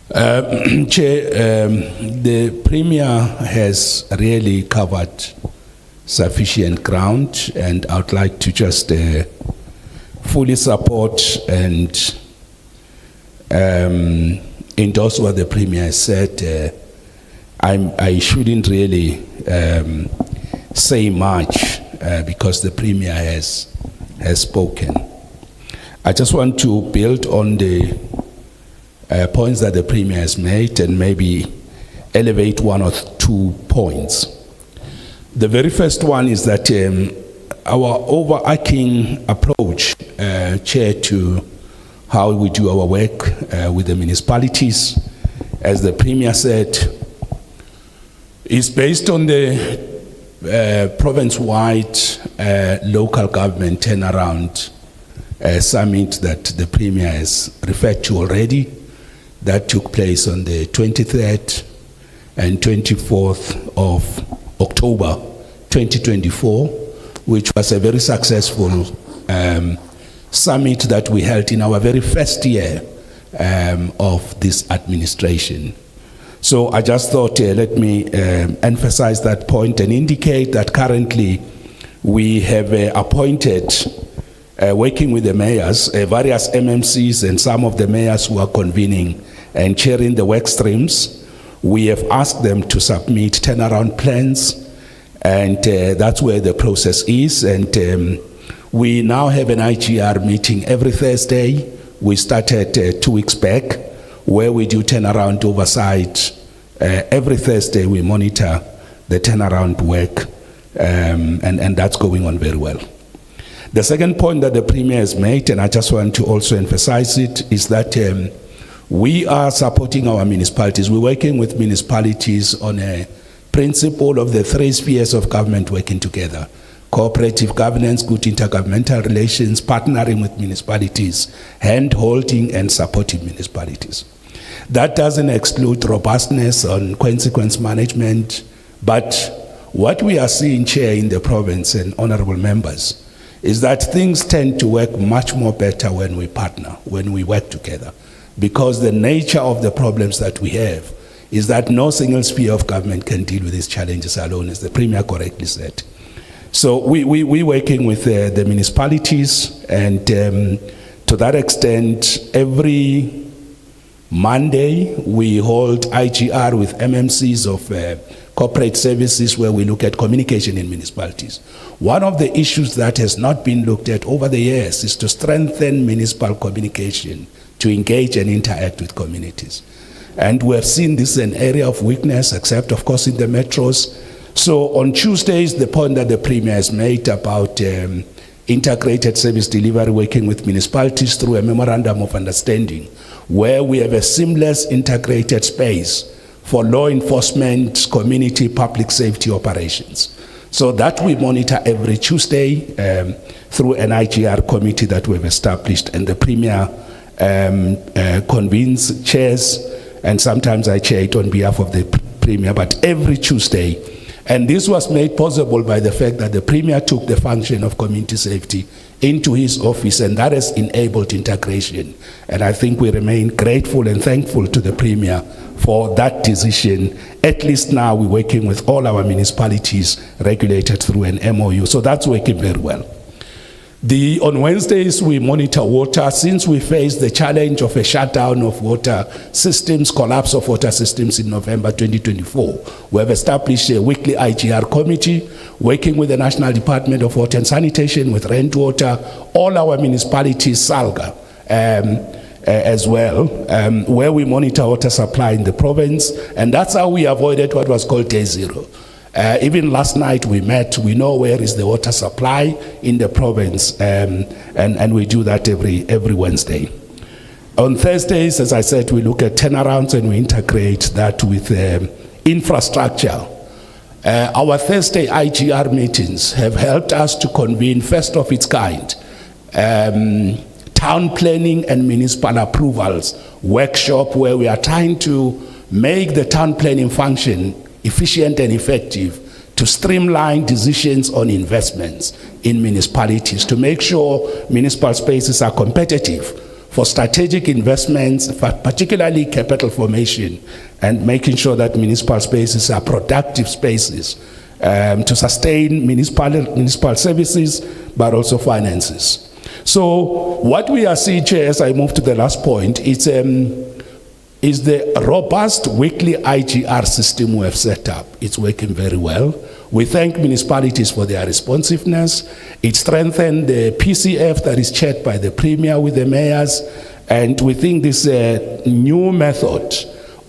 Chair, the Premier has really covered sufficient ground, and I would like to just fully support and endorse what the Premier has said. I shouldn't really say much because the Premier has spoken. I just want to build on the points that the Premier has made and maybe elevate 1 or 2 points. The very first one is that our overarching approach, Chair, to how we do our work with the municipalities, as the Premier said, is based on the province-wide local government turnaround summit that the Premier has referred to already, that took place on the 23rd and 24th of October 2024, which was a very successful summit that we held in our very first year of this administration. So I just thought, let me emphasize that point and indicate that currently we have appointed, working with the mayors, various MMCs and some of the mayors who are convening and chairing the work streams. We have asked them to submit turnaround plans, and that's where the process is. And we now have an IGR meeting every Thursday. We started 2 weeks back, where we do turnaround oversight. Every Thursday we monitor the turnaround work, and that's going on very well. The second point that the Premier has made, and I just want to also emphasize it, is that we are supporting our municipalities. We're working with municipalities on a principle of the 3 spheres of government working together: cooperative governance, good intergovernmental relations, partnering with municipalities, hand-holding and supporting municipalities. That doesn't exclude robustness on consequence management, but what we are seeing, Chair, in the province and honorable members, is that things tend to work much more better when we partner, when we work together. Because the nature of the problems that we have is that no single sphere of government can deal with these challenges alone, as the Premier correctly said. So we're working with the municipalities, and to that extent, every Monday we hold IGR with MMCs of corporate services where we look at communication in municipalities. One of the issues that has not been looked at over the years is to strengthen municipal communication, to engage and interact with communities. And we have seen this as an area of weakness, except of course in the metros. So on Tuesdays, the point that the Premier has made about integrated service delivery, working with municipalities through a memorandum of understanding, where we have a seamless integrated space for law enforcement, community, public safety operations. So that we monitor every Tuesday through an IGR committee that we've established, and the Premier convenes, chairs, and sometimes I chair it on behalf of the Premier, but every Tuesday. And this was made possible by the fact that the Premier took the function of community safety into his office, and that has enabled integration. And I think we remain grateful and thankful to the Premier for that decision. At least now we're working with all our municipalities regulated through an MOU. So that's working very well. On Wednesdays, we monitor water. Since we faced the challenge of a shutdown of water systems, collapse of water systems in November 2024, we have established a weekly IGR committee working with the National Department of Water and Sanitation, with Rent Water, all our municipalities, SALGA, as well, where we monitor water supply in the province. And that's how we avoided what was called day zero. Even last night we met, we know where is the water supply in the province, and we do that every Wednesday. On Thursdays, as I said, we look at turnarounds and we integrate that with infrastructure. Our Thursday IGR meetings have helped us to convene first of its kind, town planning and municipal approvals workshop, where we are trying to make the town planning function efficient and effective, to streamline decisions on investments in municipalities, to make sure municipal spaces are competitive for strategic investments, particularly capital formation, and making sure that municipal spaces are productive spaces to sustain municipal services, but also finances. So what we are seeing, Chair, as I move to the last point, is the robust weekly IGR system we have set up. It's working very well. We thank municipalities for their responsiveness. It strengthened the PCF that is chaired by the Premier with the mayors, and we think this new method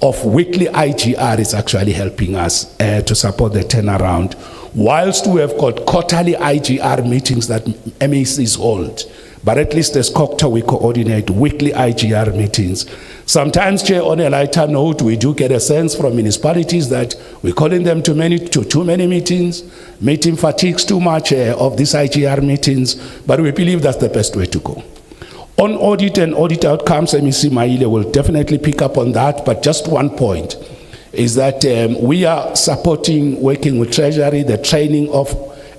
of weekly IGR is actually helping us to support the turnaround. Whilst we have got quarterly IGR meetings that MECs hold, but at least as Cogta we coordinate weekly IGR meetings. Sometimes, Chair, on a lighter note, we do get a sense from municipalities that we're calling them to too many meetings, meeting fatigues too much of these IGR meetings, but we believe that's the best way to go. On audit and audit outcomes, MEC Maile will definitely pick up on that, but just one point is that we are supporting, working with Treasury, the training of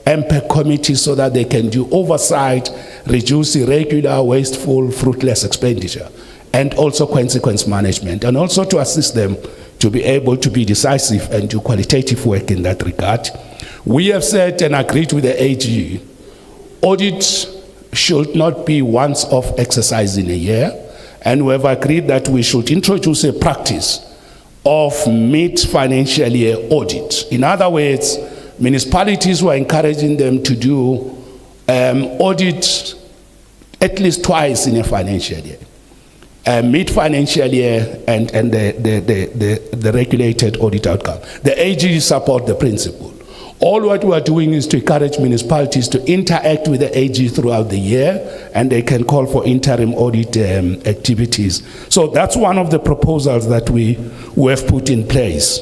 MPEC committees so that they can do oversight, reduce irregular, wasteful, fruitless expenditure, and also consequence management, and also to assist them to be able to be decisive and do qualitative work in that regard. We have said and agreed with the AG, audit should not be once-off exercise in a year, and we have agreed that we should introduce a practice of mid-financial year audit. In other words, municipalities were encouraging them to do audit at least twice in a financial year. Mid-financial year and the regulated audit outcome. The AG support the principle. All what we are doing is to encourage municipalities to interact with the AG throughout the year, and they can call for interim audit activities. So that's one of the proposals that we have put in place.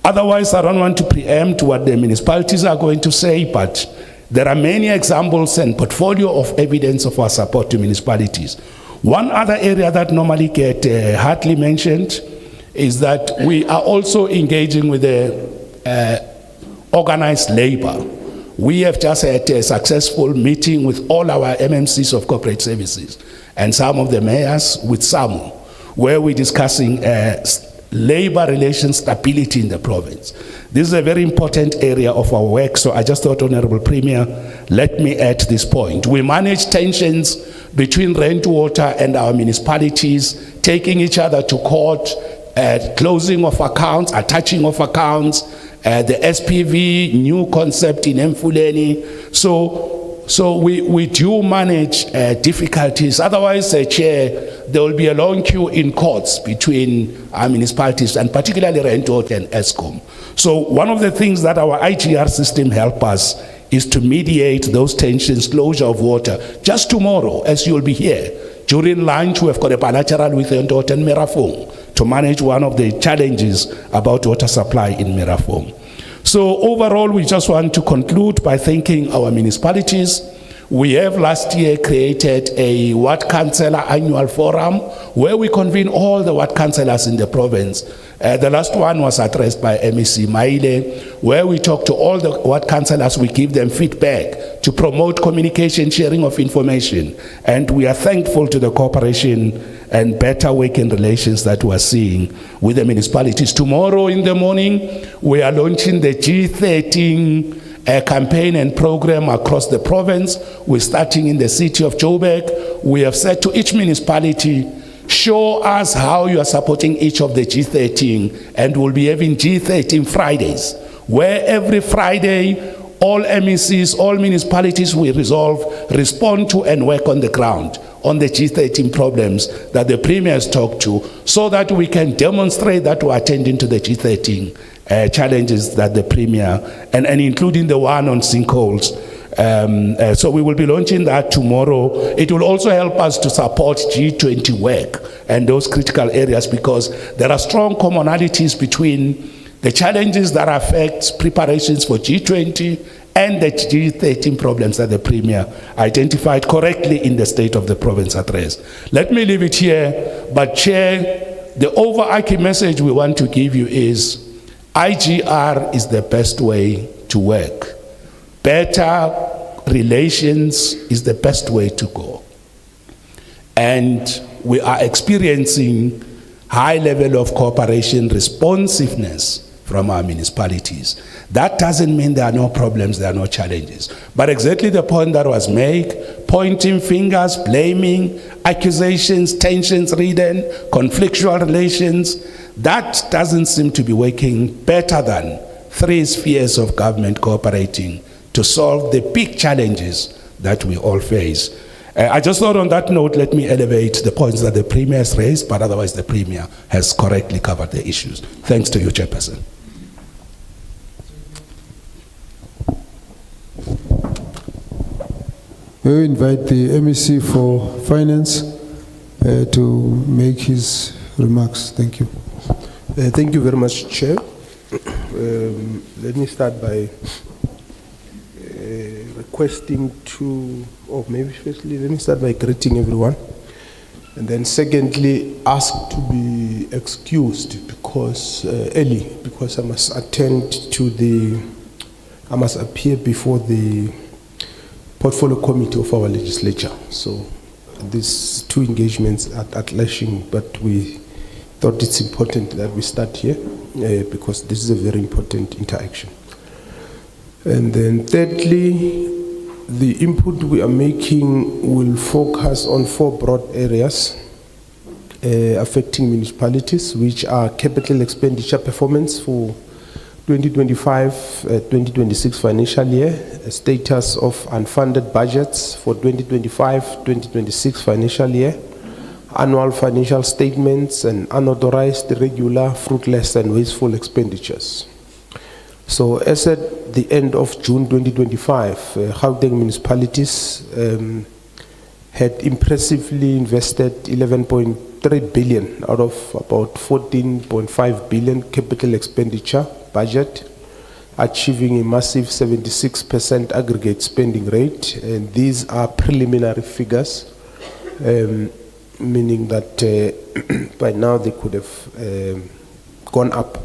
Otherwise, I don't want to preempt what the municipalities are going to say, but there are many examples and portfolio of evidence of our support to municipalities. One other area that normally get hardly mentioned is that we are also engaging with the organized labor. We have just had a successful meeting with all our MMCs of corporate services and some of the mayors with SAMU, where we're discussing labor relations stability in the province. This is a very important area of our work, so I just thought, Honorable Premier, let me add this point. We manage tensions between rent water and our municipalities, taking each other to court, closing of accounts, attaching of accounts, the SPV, new concept in Mfuleni. So we do manage difficulties. Otherwise, Chair, there will be a long queue in courts between our municipalities and particularly Rentort and ESCOM. So one of the things that our IGR system help us is to mediate those tensions, closure of water. Just tomorrow, as you'll be here, during lunch, we've got a bilateral with Rentort and Merafong to manage one of the challenges about water supply in Merafong. So overall, we just want to conclude by thanking our municipalities. We have last year created a ward councillor annual forum where we convene all the ward councillors in the province. The last one was addressed by MEC Maile, where we talk to all the ward councillors, we give them feedback to promote communication, sharing of information. And we are thankful to the cooperation and better working relations that we're seeing with the municipalities. Tomorrow in the morning, we are launching the G13 campaign and program across the province. We're starting in the city of Joburg. We have said to each municipality, show us how you are supporting each of the G13, and we'll be having G13 Fridays, where every Friday, all MECs, all municipalities will respond to and work on the ground on the G13 problems that the Premier has talked to, so that we can demonstrate that we're attending to the G13 challenges that the Premier, and including the one on sinkholes. So we will be launching that tomorrow. It will also help us to support G20 work and those critical areas, because there are strong commonalities between the challenges that affect preparations for G20 and the G13 problems that the Premier identified correctly in the State of the Province address. Let me leave it here, but Chair, the overarching message we want to give you is IGR is the best way to work. Better relations is the best way to go. And we are experiencing high level of cooperation responsiveness from our municipalities. That doesn't mean there are no problems, there are no challenges. But exactly the point that was made, pointing fingers, blaming, accusations, tensions ridden, conflictual relations, that doesn't seem to be working better than three spheres of government cooperating to solve the big challenges that we all face. I just thought on that note, let me elevate the points that the Premier has raised, but otherwise the Premier has correctly covered the issues. Thanks to you, Chairperson. We invite the MEC for Finance to make his remarks. Thank you. Thank you very much, Chair. Let me start by requesting to, or maybe firstly, let me start by greeting everyone. And then secondly, ask to be excused because early, because I must attend to I must appear before the portfolio committee of our legislature. So these two engagements are clashing, but we thought it's important that we start here because this is a very important interaction. And then thirdly, the input we are making will focus on four broad areas affecting municipalities, which are capital expenditure performance for 2025-2026 financial year, status of unfunded budgets for 2025-2026 financial year, annual financial statements, and unauthorized, irregular, fruitless, and wasteful expenditures. So as at the end of June 2025, Gauteng municipalities had impressively invested 11.3 billion out of about 14.5 billion capital expenditure budget, achieving a massive 76% aggregate spending rate. And these are preliminary figures. meaning that by now they could have gone up.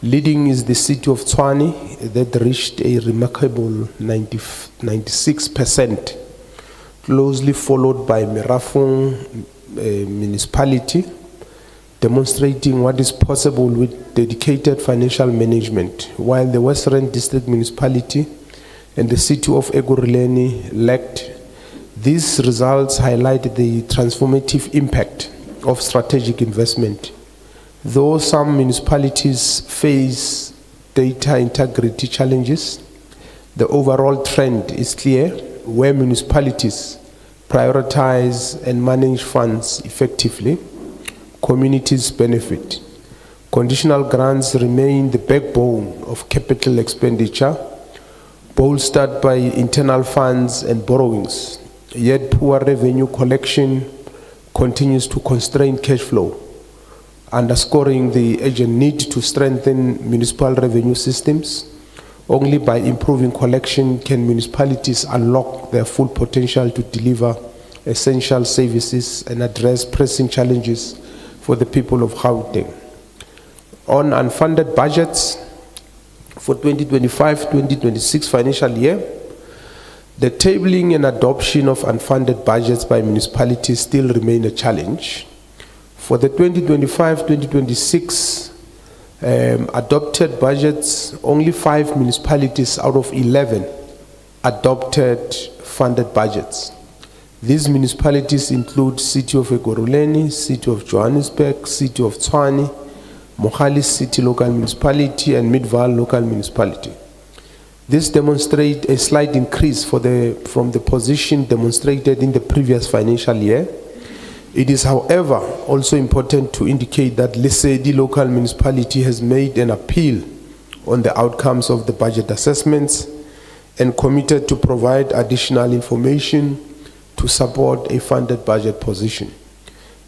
Leading is the city of Tshwane that reached a remarkable 96%, closely followed by Merafong municipality, demonstrating what is possible with dedicated financial management, while the Western District Municipality and the city of Ekurhuleni lacked. These results highlight the transformative impact of strategic investment. Though some municipalities face data integrity challenges, the overall trend is clear where municipalities prioritize and manage funds effectively. Communities benefit. Conditional grants remain the backbone of capital expenditure, bolstered by internal funds and borrowings, yet poor revenue collection continues to constrain cash flow, underscoring the urgent need to strengthen municipal revenue systems. Only by improving collection can municipalities unlock their full potential to deliver essential services and address pressing challenges for the people of Gauteng. On unfunded budgets for 2025-2026 financial year, the tabling and adoption of unfunded budgets by municipalities still remain a challenge. For the 2025-2026 adopted budgets, only 5 municipalities out of 11 adopted funded budgets. These municipalities include City of Ekurhuleni, City of Johannesburg, City of Tshwane, Mohali City Local Municipality, and Midvaal Local Municipality. This demonstrates a slight increase from the position demonstrated in the previous financial year. It is, however, also important to indicate that Lesedi Local Municipality has made an appeal on the outcomes of the budget assessments and committed to provide additional information to support a funded budget position.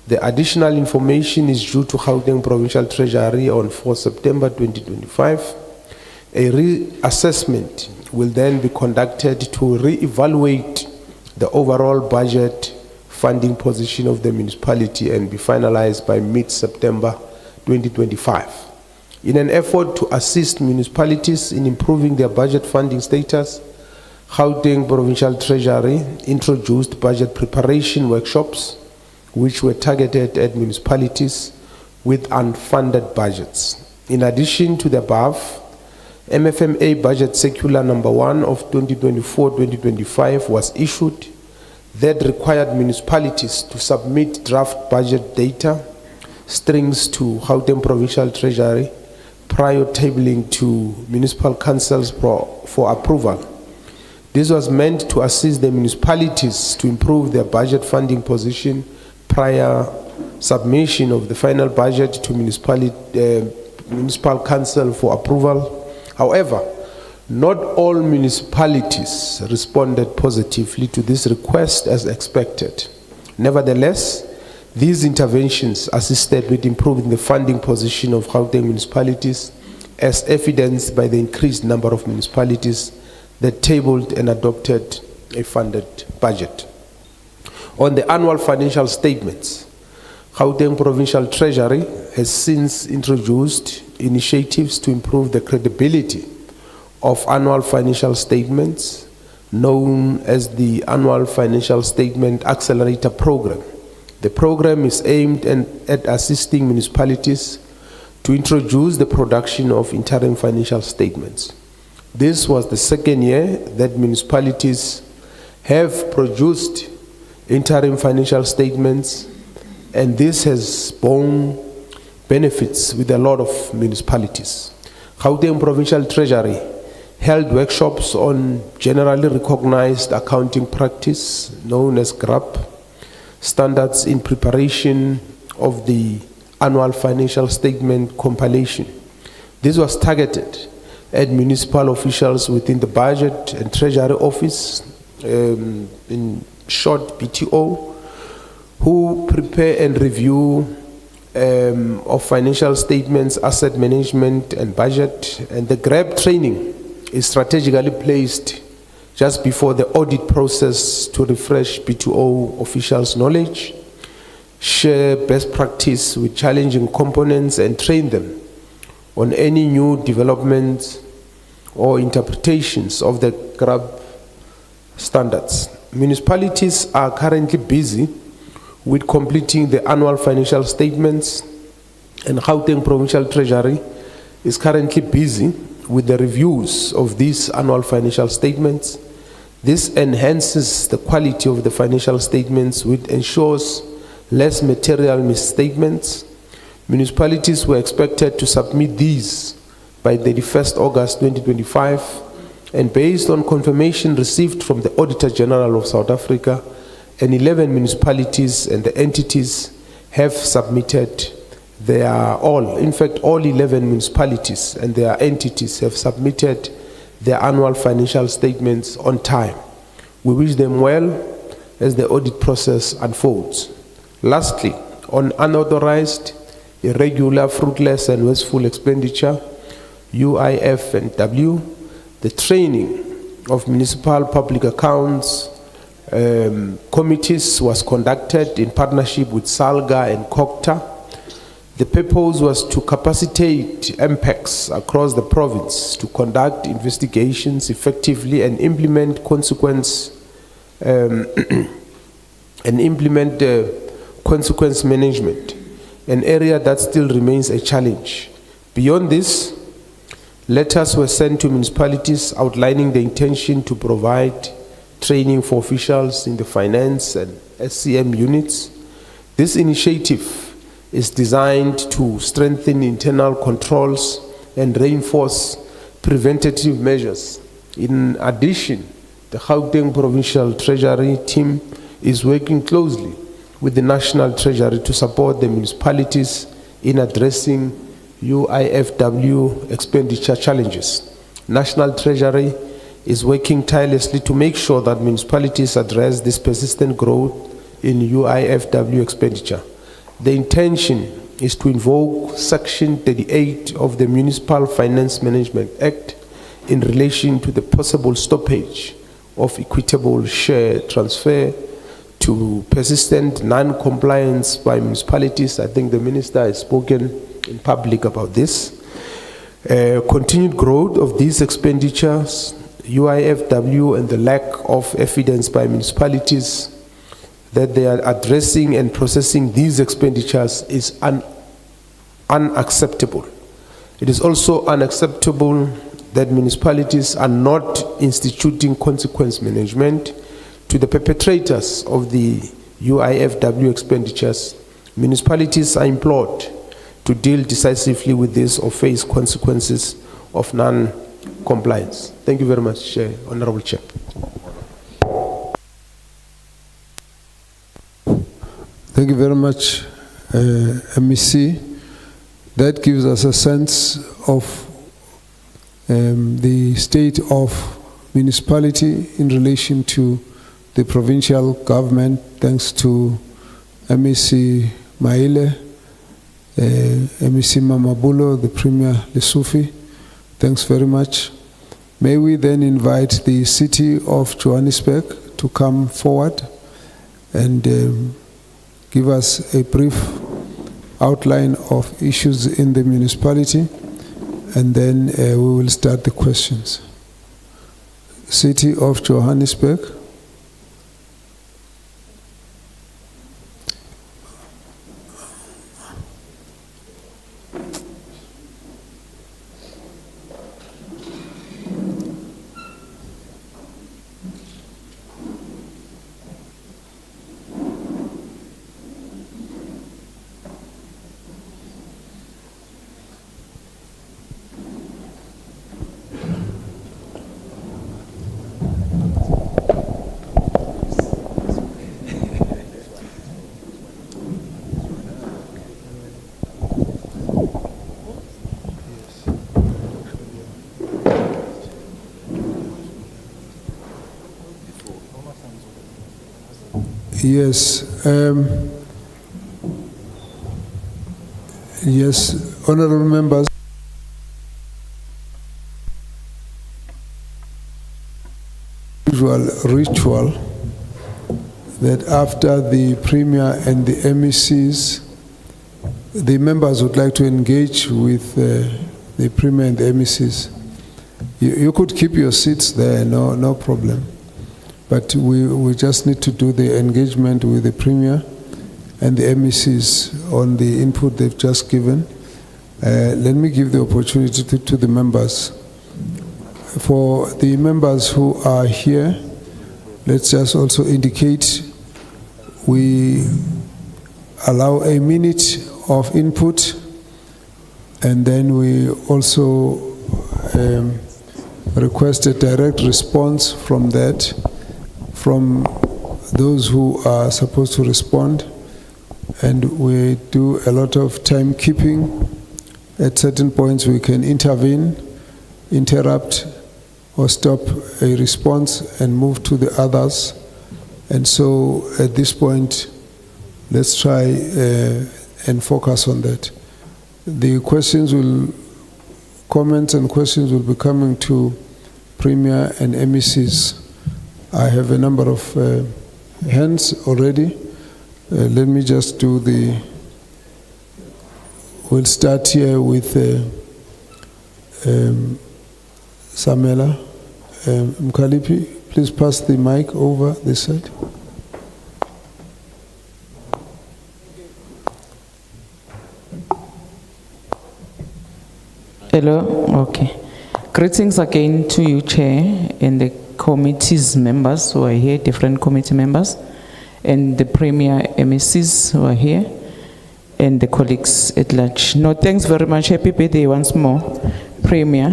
The additional information is due to Gauteng Provincial Treasury on 4 September 2025. A reassessment will then be conducted to re-evaluate the overall budget funding position of the municipality and be finalized by mid-September 2025. In an effort to assist municipalities in improving their budget funding status, Gauteng Provincial Treasury introduced budget preparation workshops which were targeted at municipalities with unfunded budgets. In addition to the above, MFMA Budget Circular number 1 of 2024-2025 was issued that required municipalities to submit draft budget data strings to Gauteng Provincial Treasury prior tabling to municipal councils for approval. This was meant to assist the municipalities to improve their budget funding position prior submission of the final budget to municipal council for approval. However, not all municipalities responded positively to this request as expected. Nevertheless, these interventions assisted with improving the funding position of Gauteng municipalities, as evidenced by the increased number of municipalities that tabled and adopted a funded budget. On the annual financial statements, Gauteng Provincial Treasury has since introduced initiatives to improve the credibility of annual financial statements, known as the Annual Financial Statement Accelerator Program. The program is aimed at assisting municipalities to introduce the production of interim financial statements. This was the second year that municipalities have produced interim financial statements, and this has borne benefits with a lot of municipalities. Gauteng Provincial Treasury held workshops on generally recognized accounting practice known as GRAP, standards in preparation of the annual financial statement compilation. This was targeted at municipal officials within the budget and treasury office, in short BTO, who prepare and review of financial statements, asset management and budget. And the GRAP training is strategically placed just before the audit process to refresh BTO officials' knowledge. share best practice with challenging components, and train them on any new developments or interpretations of the GRAB standards. Municipalities are currently busy with completing the annual financial statements, and Gauteng Provincial Treasury is currently busy with the reviews of these annual financial statements. This enhances the quality of the financial statements, which ensures less material misstatements. Municipalities were expected to submit these by 31st August 2025, and based on confirmation received from the Auditor General of South Africa, and 11 municipalities and the entities have submitted all 11 municipalities and their entities have submitted their annual financial statements on time. We wish them well as the audit process unfolds. Lastly, on unauthorized, irregular, fruitless and wasteful expenditure, UIF and W, the training of municipal public accounts committees was conducted in partnership with SALGA and Cogta. The purpose was to capacitate MPECs across the province to conduct investigations effectively and implement consequence management, an area that still remains a challenge. Beyond this, letters were sent to municipalities outlining the intention to provide training for officials in the finance and SCM units. This initiative is designed to strengthen internal controls and reinforce preventative measures. In addition, the Gauteng Provincial Treasury team is working closely with the National Treasury to support the municipalities in addressing UIFW expenditure challenges. National Treasury is working tirelessly to make sure that municipalities address this persistent growth in UIFW expenditure. The intention is to invoke Section 38 of the Municipal Finance Management Act in relation to the possible stoppage of equitable share transfer to persistent non-compliance by municipalities. I think the Minister has spoken in public about this. Continued growth of these expenditures, UIFW, and the lack of evidence by municipalities that they are addressing and processing these expenditures is unacceptable. It is also unacceptable that municipalities are not instituting consequence management to the perpetrators of the UIFW expenditures. Municipalities are implored to deal decisively with this or face consequences of non-compliance. Thank you very much, Honorable Chair. Thank you very much, MEC. That gives us a sense of the state of municipality in relation to the provincial government, thanks to MEC Maile, MEC Mamabulo, the Premier Lesufi. Thanks very much. May we then invite the City of Johannesburg to come forward and give us a brief outline of issues in the municipality, and then we will start the questions. City of Johannesburg. Yes. Yes, honorable members. Usual ritual that after the Premier and the MECs, the members would like to engage with the Premier and the MECs. You could keep your seats there, no problem. But we just need to do the engagement with the Premier and the MECs on the input they've just given. Let me give the opportunity to the members. For the members who are here, let's just also indicate we allow a minute of input, and then we also request a direct response from that, from those who are supposed to respond, and we do a lot of timekeeping. At certain points we can intervene, interrupt, or stop a response and move to the others. And so at this point, let's try and focus on that. The comments and questions will be coming to Premier and MECs. I have a number of hands already. Let me just do we'll start here with Samela Mkalipi. Please pass the mic over this side. Hello, okay. Greetings again to you, Chair, and the committee's members who are here, different committee members, and the Premier MECs who are here, and the colleagues at large. No, thanks very much. Happy birthday once more, Premier.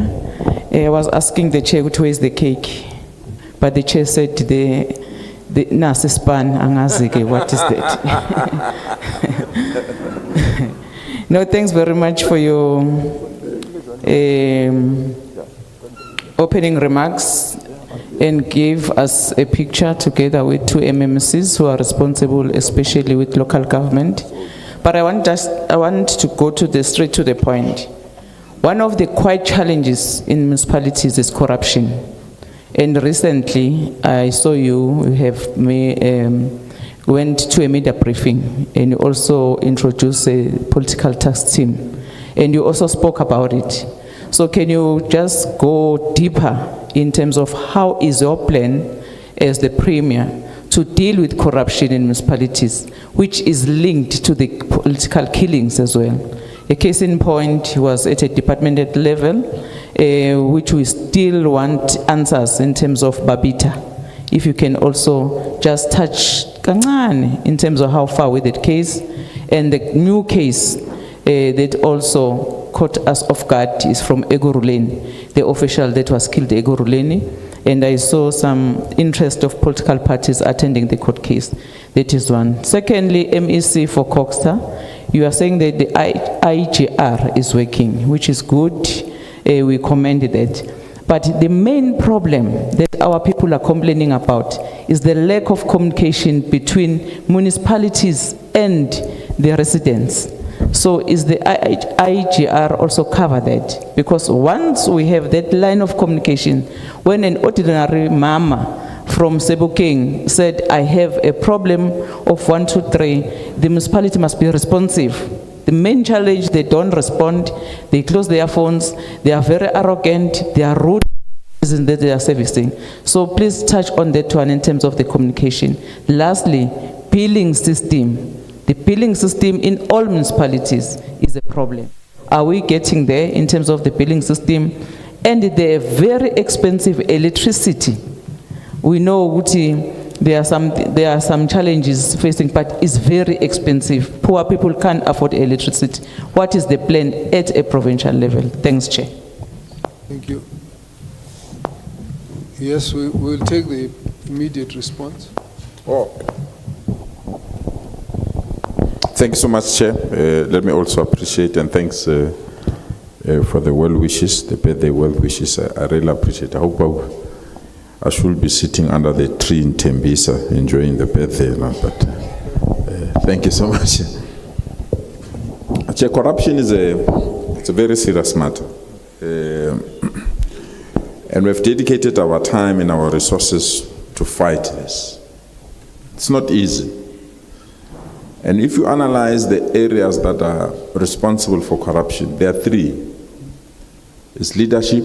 I was asking the Chair to raise the cake, but the Chair said the nasi span angazike. What is that? No, thanks very much for your opening remarks and give us a picture together with two MMCs who are responsible, especially with local government. But I want to go straight to the point. One of the quiet challenges in municipalities is corruption. And recently, I saw you went to a media briefing and you also introduced a political tax team. And you also spoke about it. So can you just go deeper in terms of how is your plan as the Premier to deal with corruption in municipalities, which is linked to the political killings as well? A case in point was at a departmental level, which we still want answers in terms of Babita. If you can also just touch kancane in terms of how far with that case, and the new case that also caught us off guard is from Egoruleni, the official that was killed Egoruleni, and I saw some interest of political parties attending the court case. That is one. Secondly, MEC for Cogta, you are saying that the IGR is working, which is good. We commend that. But the main problem that our people are complaining about is the lack of communication between municipalities and the residents. So is the IGR also cover that? Because once we have that line of communication, when an ordinary mama from Sebokeng said, I have a problem of 1, 2, 3, the municipality must be responsive. The main challenge, they don't respond, they close their phones, they are very arrogant, they are rude that they are servicing. So please touch on that one in terms of the communication. Lastly, billing system. The billing system in all municipalities is a problem. Are we getting there in terms of the billing system? And the very expensive electricity. We know there are some challenges facing, but it's very expensive. Poor people can't afford electricity. What is the plan at a provincial level? Thanks, Chair. Thank you. Yes, we will take the immediate response. Thank you so much, Chair. Let me also appreciate and thanks for the well wishes, the birthday well wishes. I really appreciate it. I hope I should be sitting under the tree in Tembisa enjoying the birthday now, but thank you so much. Chair, corruption is a very serious matter. And we've dedicated our time and our resources to fight this. It's not easy. And if you analyze the areas that are responsible for corruption, there are three. It's leadership,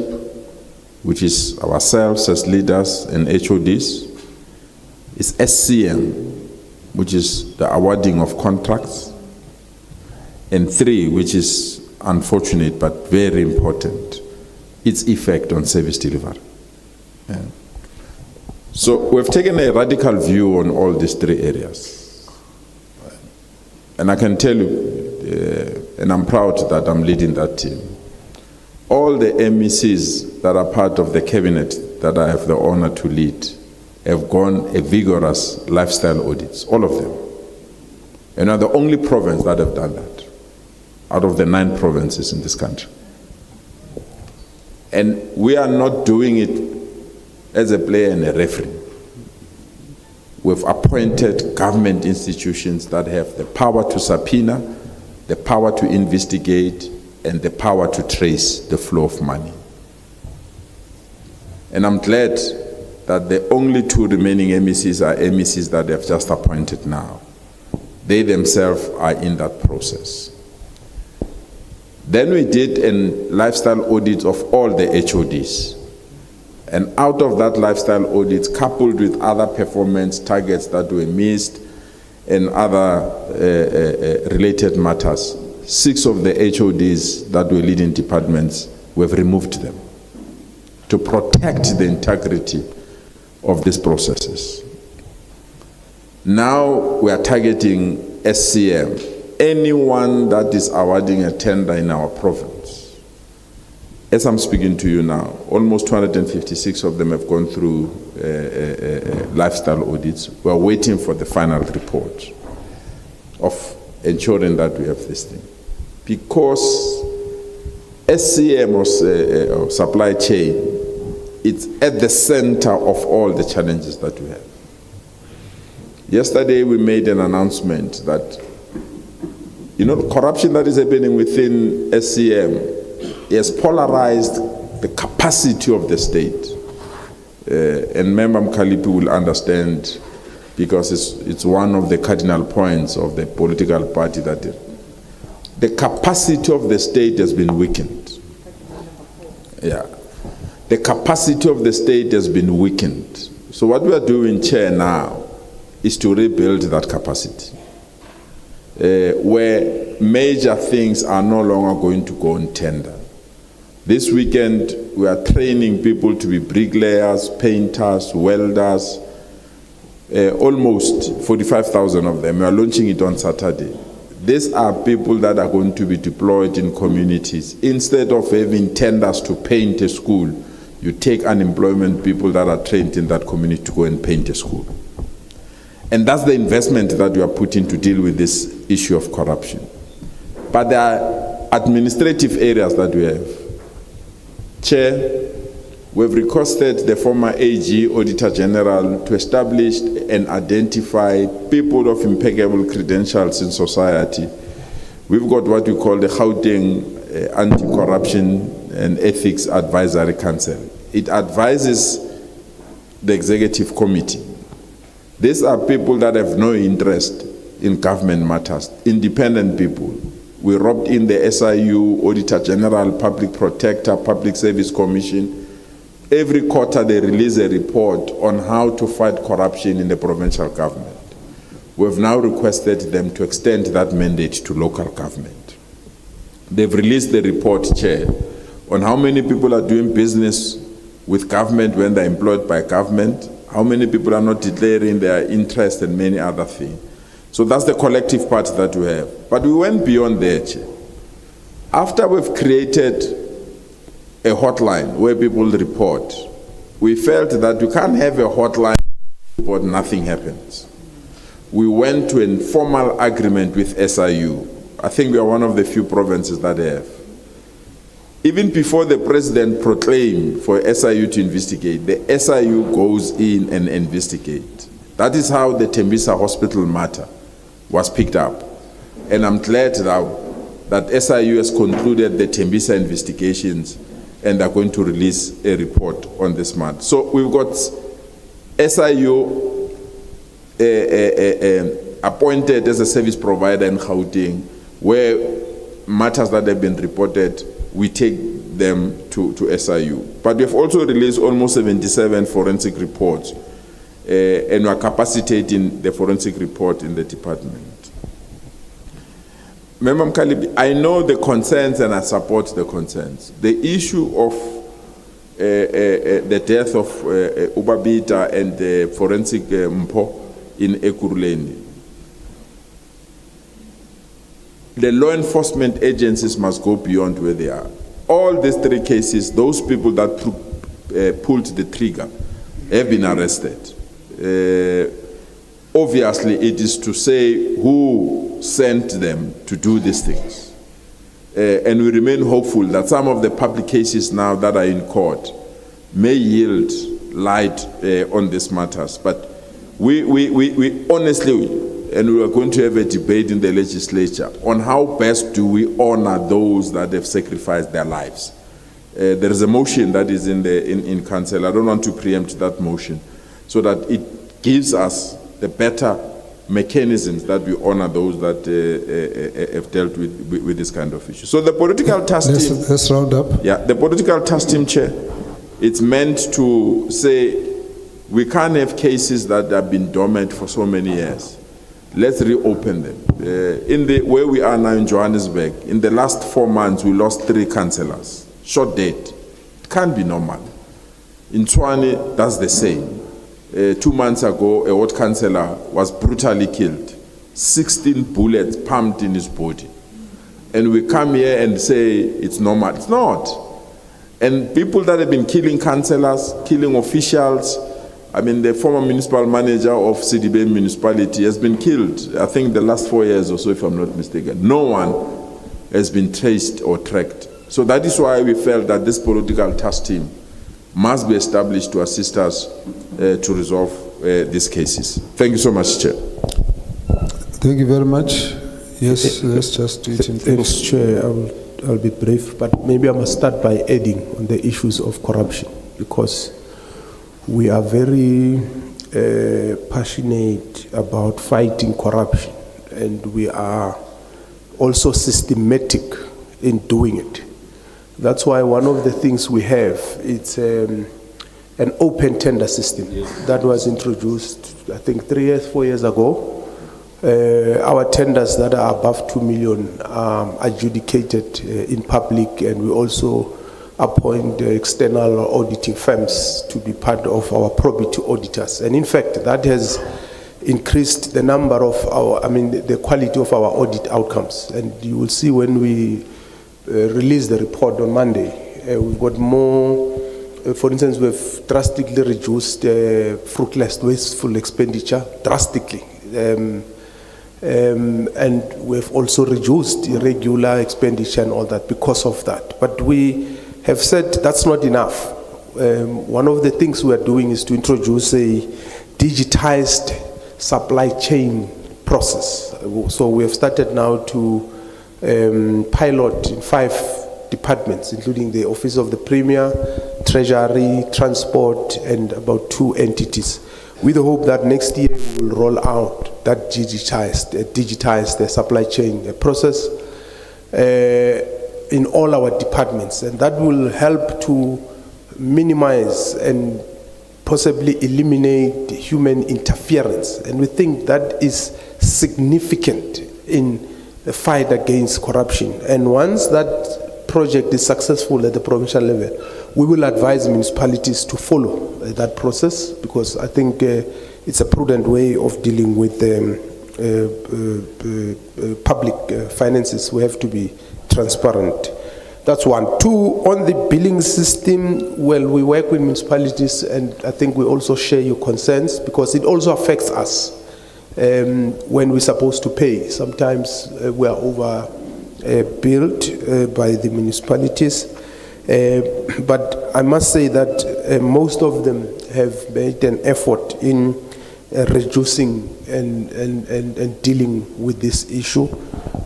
which is ourselves as leaders and HODs. It's SCM, which is the awarding of contracts. And three, which is unfortunate but very important, its effect on service delivery. Yeah. So we've taken a radical view on all these three areas. And I can tell you, and I'm proud that I'm leading that team, all the MECs that are part of the cabinet that I have the honor to lead have gone a vigorous lifestyle audits, all of them. And are the only province that have done that, out of the 9 provinces in this country. And we are not doing it as a player and a referee. We've appointed government institutions that have the power to subpoena, the power to investigate, and the power to trace the flow of money. And I'm glad that the only 2 remaining MECs are MECs that they've just appointed now. They themselves are in that process. Then we did a lifestyle audit of all the HODs. And out of that lifestyle audit, coupled with other performance targets that were missed and other related matters, 6 of the HODs that were leading departments, we've removed them to protect the integrity of these processes. Now we are targeting SCM, anyone that is awarding a tender in our province. As I'm speaking to you now, almost 256 of them have gone through lifestyle audits. We are waiting for the final report of ensuring that we have this thing. Because SCM or supply chain, it's at the center of all the challenges that we have. Yesterday we made an announcement that, corruption that is happening within SCM has polarized the capacity of the state. And Member Mkalipi will understand, because it's one of the cardinal points of the political party, that the capacity of the state has been weakened. Yeah. The capacity of the state has been weakened. So what we are doing, Chair, now is to rebuild that capacity. Where major things are no longer going to go on tender. This weekend, we are training people to be bricklayers, painters, welders, almost 45,000 of them. We are launching it on Saturday. These are people that are going to be deployed in communities. Instead of having tenders to paint a school, you take unemployment people that are trained in that community to go and paint a school. And that's the investment that we are putting to deal with this issue of corruption. But there are administrative areas that we have. Chair, we've requested the former AG Auditor General to establish and identify people of impeccable credentials in society. We've got what we call the Gauteng Anti-Corruption and Ethics Advisory Council. It advises the executive committee. These are people that have no interest in government matters, independent people. We roped in the SIU, Auditor General, Public Protector, Public Service Commission. Every quarter they release a report on how to fight corruption in the provincial government. We've now requested them to extend that mandate to local government. They've released the report, Chair, on how many people are doing business with government when they're employed by government, how many people are not declaring their interest, and many other things. So that's the collective part that we have. But we went beyond that. After we've created a hotline where people report, we felt that you can't have a hotline but nothing happens. We went to an informal agreement with SIU. I think we are one of the few provinces that have. Even before the president proclaimed for SIU to investigate, the SIU goes in and investigates. That is how the Tembisa Hospital matter was picked up. And I'm glad now that SIU has concluded the Tembisa investigations and are going to release a report on this matter. So we've got SIU appointed as a service provider in Gauteng, where matters that have been reported, we take them to SIU. But we've also released almost 77 forensic reports, and we're capacitating the forensic report in the department. Member Mkalibi, I know the concerns and I support the concerns. The issue of the death of Ubabita and the forensic Mpo in Ekurhuleni. The law enforcement agencies must go beyond where they are. All these three cases, those people that pulled the trigger have been arrested. Obviously, it is to say who sent them to do these things. And we remain hopeful that some of the public cases now that are in court may yield light on these matters. But we honestly, and we are going to have a debate in the legislature on how best do we honor those that have sacrificed their lives. There is a motion that is in council. I don't want to preempt that motion, so that it gives us the better mechanisms that we honor those that have dealt with this kind of issue. So the political task team... Let's round up. Yeah, the political task team, Chair, it's meant to say we can't have cases that have been dormant for so many years. Let's reopen them. Where we are now in Johannesburg, in the last 4 months, we lost 3 councillors. Short date. It can't be normal. In Tshwane, that's the same. 2 months ago, a ward councillor was brutally killed. 16 bullets pumped in his body. And we come here and say it's normal. It's not. And people that have been killing councillors, killing officials, I mean, the former municipal manager of CDB municipality has been killed, I think the last 4 years or so, if I'm not mistaken. No one has been traced or tracked. So that is why we felt that this political task team must be established to assist us to resolve these cases. Thank you so much, Chair. Thank you very much. Yes, let's just do it in Thanks, Chair. I'll be brief, but maybe I must start by adding on the issues of corruption, because we are very passionate about fighting corruption, and we are also systematic in doing it. That's why one of the things we have, it's an open tender system that was introduced, I think 3 years, 4 years ago. Our tenders that are above 2 million are adjudicated in public, and we also appoint external auditing firms to be part of our probity auditors. And in fact, that has increased the number of the quality of our audit outcomes. And you will see when we release the report on Monday, we've got more. For instance, we've drastically reduced fruitless, wasteful expenditure, drastically. And we've also reduced irregular expenditure and all that because of that. But we have said that's not enough. One of the things we are doing is to introduce a digitized supply chain process. So we have started now to pilot in 5 departments, including the Office of the Premier, Treasury, Transport, and about 2 entities, with the hope that next year we will roll out that digitized supply chain process in all our departments, and that will help to minimize and possibly eliminate human interference. And we think that is significant in the fight against corruption. And once that project is successful at the provincial level, we will advise municipalities to follow that process, because I think it's a prudent way of dealing with public finances. We have to be transparent. That's 1. 2, on the billing system, well, we work with municipalities, and I think we also share your concerns, because it also affects us when we're supposed to pay. Sometimes we are over billed by the municipalities, but I must say that most of them have made an effort in reducing and dealing with this issue,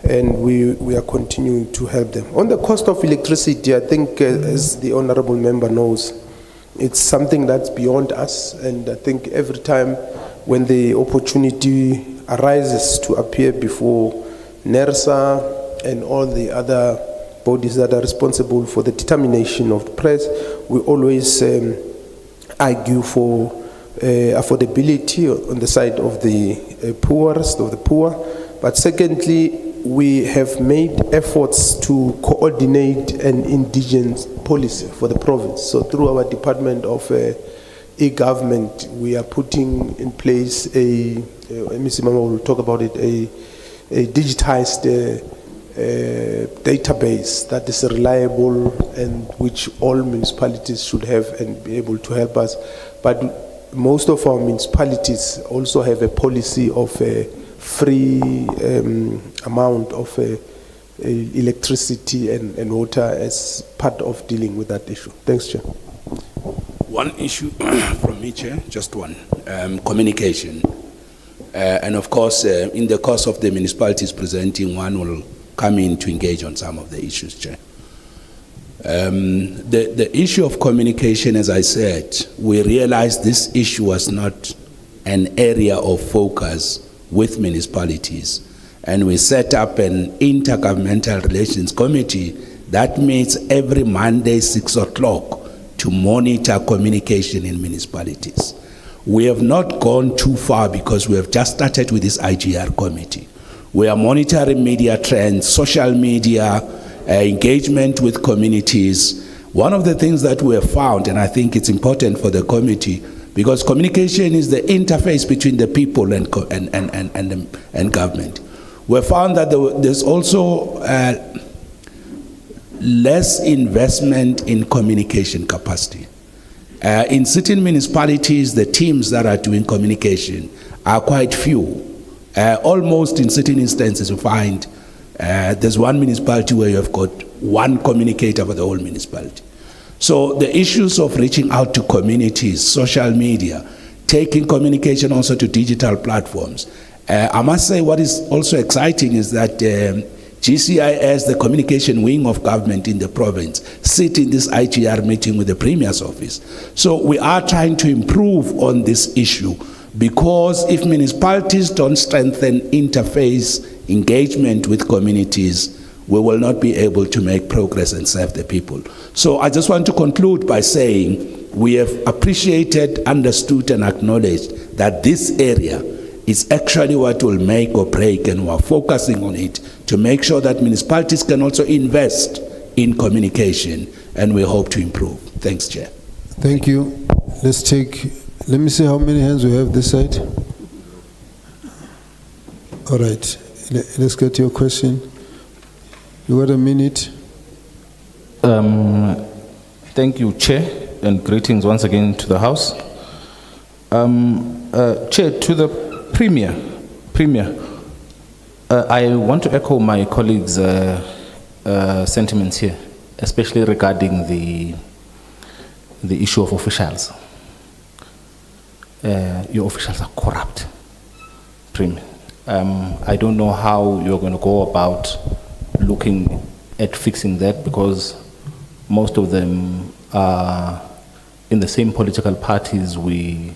and we are continuing to help them. On the cost of electricity, I think as the honorable member knows, it's something that's beyond us, and I think every time when the opportunity arises to appear before NERSA and all the other bodies that are responsible for the determination of the price, we always argue for affordability on the side of the poorest of the poor. But secondly, we have made efforts to coordinate an indigent policy for the province. So through our Department of e-Government, we are putting in place Mr. Mama will talk about it, a digitized database that is reliable and which all municipalities should have and be able to help us. But most of our municipalities also have a policy of a free amount of electricity and water as part of dealing with that issue. Thanks, Chair. One issue from me, Chair, just one, communication. And of course, in the course of the municipalities presenting, one will come in to engage on some of the issues, Chair. The issue of communication, as I said, we realized this issue was not an area of focus with municipalities. And we set up an intergovernmental relations committee that meets every Monday, 6 o'clock, to monitor communication in municipalities. We have not gone too far because we have just started with this IGR committee. We are monitoring media trends, social media, engagement with communities. One of the things that we have found, and I think it's important for the committee, because communication is the interface between the people and government. We found that there's also less investment in communication capacity. In certain municipalities, the teams that are doing communication are quite few. Almost in certain instances, you find there's one municipality where you have got one communicator for the whole municipality. So the issues of reaching out to communities, social media, taking communication also to digital platforms. I must say what is also exciting is that GCIS, the communication wing of government in the province, sit in this IGR meeting with the Premier's office. So we are trying to improve on this issue, because if municipalities don't strengthen interface engagement with communities, we will not be able to make progress and serve the people. So I just want to conclude by saying we have appreciated, understood, and acknowledged that this area is actually what will make or break, and we're focusing on it to make sure that municipalities can also invest in communication, and we hope to improve. Thanks, Chair. Thank you. Let me see how many hands we have this side. All right, let's get your question. You got a minute. Thank you, Chair, and greetings once again to the House. Chair, to the Premier, I want to echo my colleagues' sentiments here, especially regarding the issue of officials. Your officials are corrupt, Premier. I don't know how you're going to go about looking at fixing that, because most of them are in the same political parties we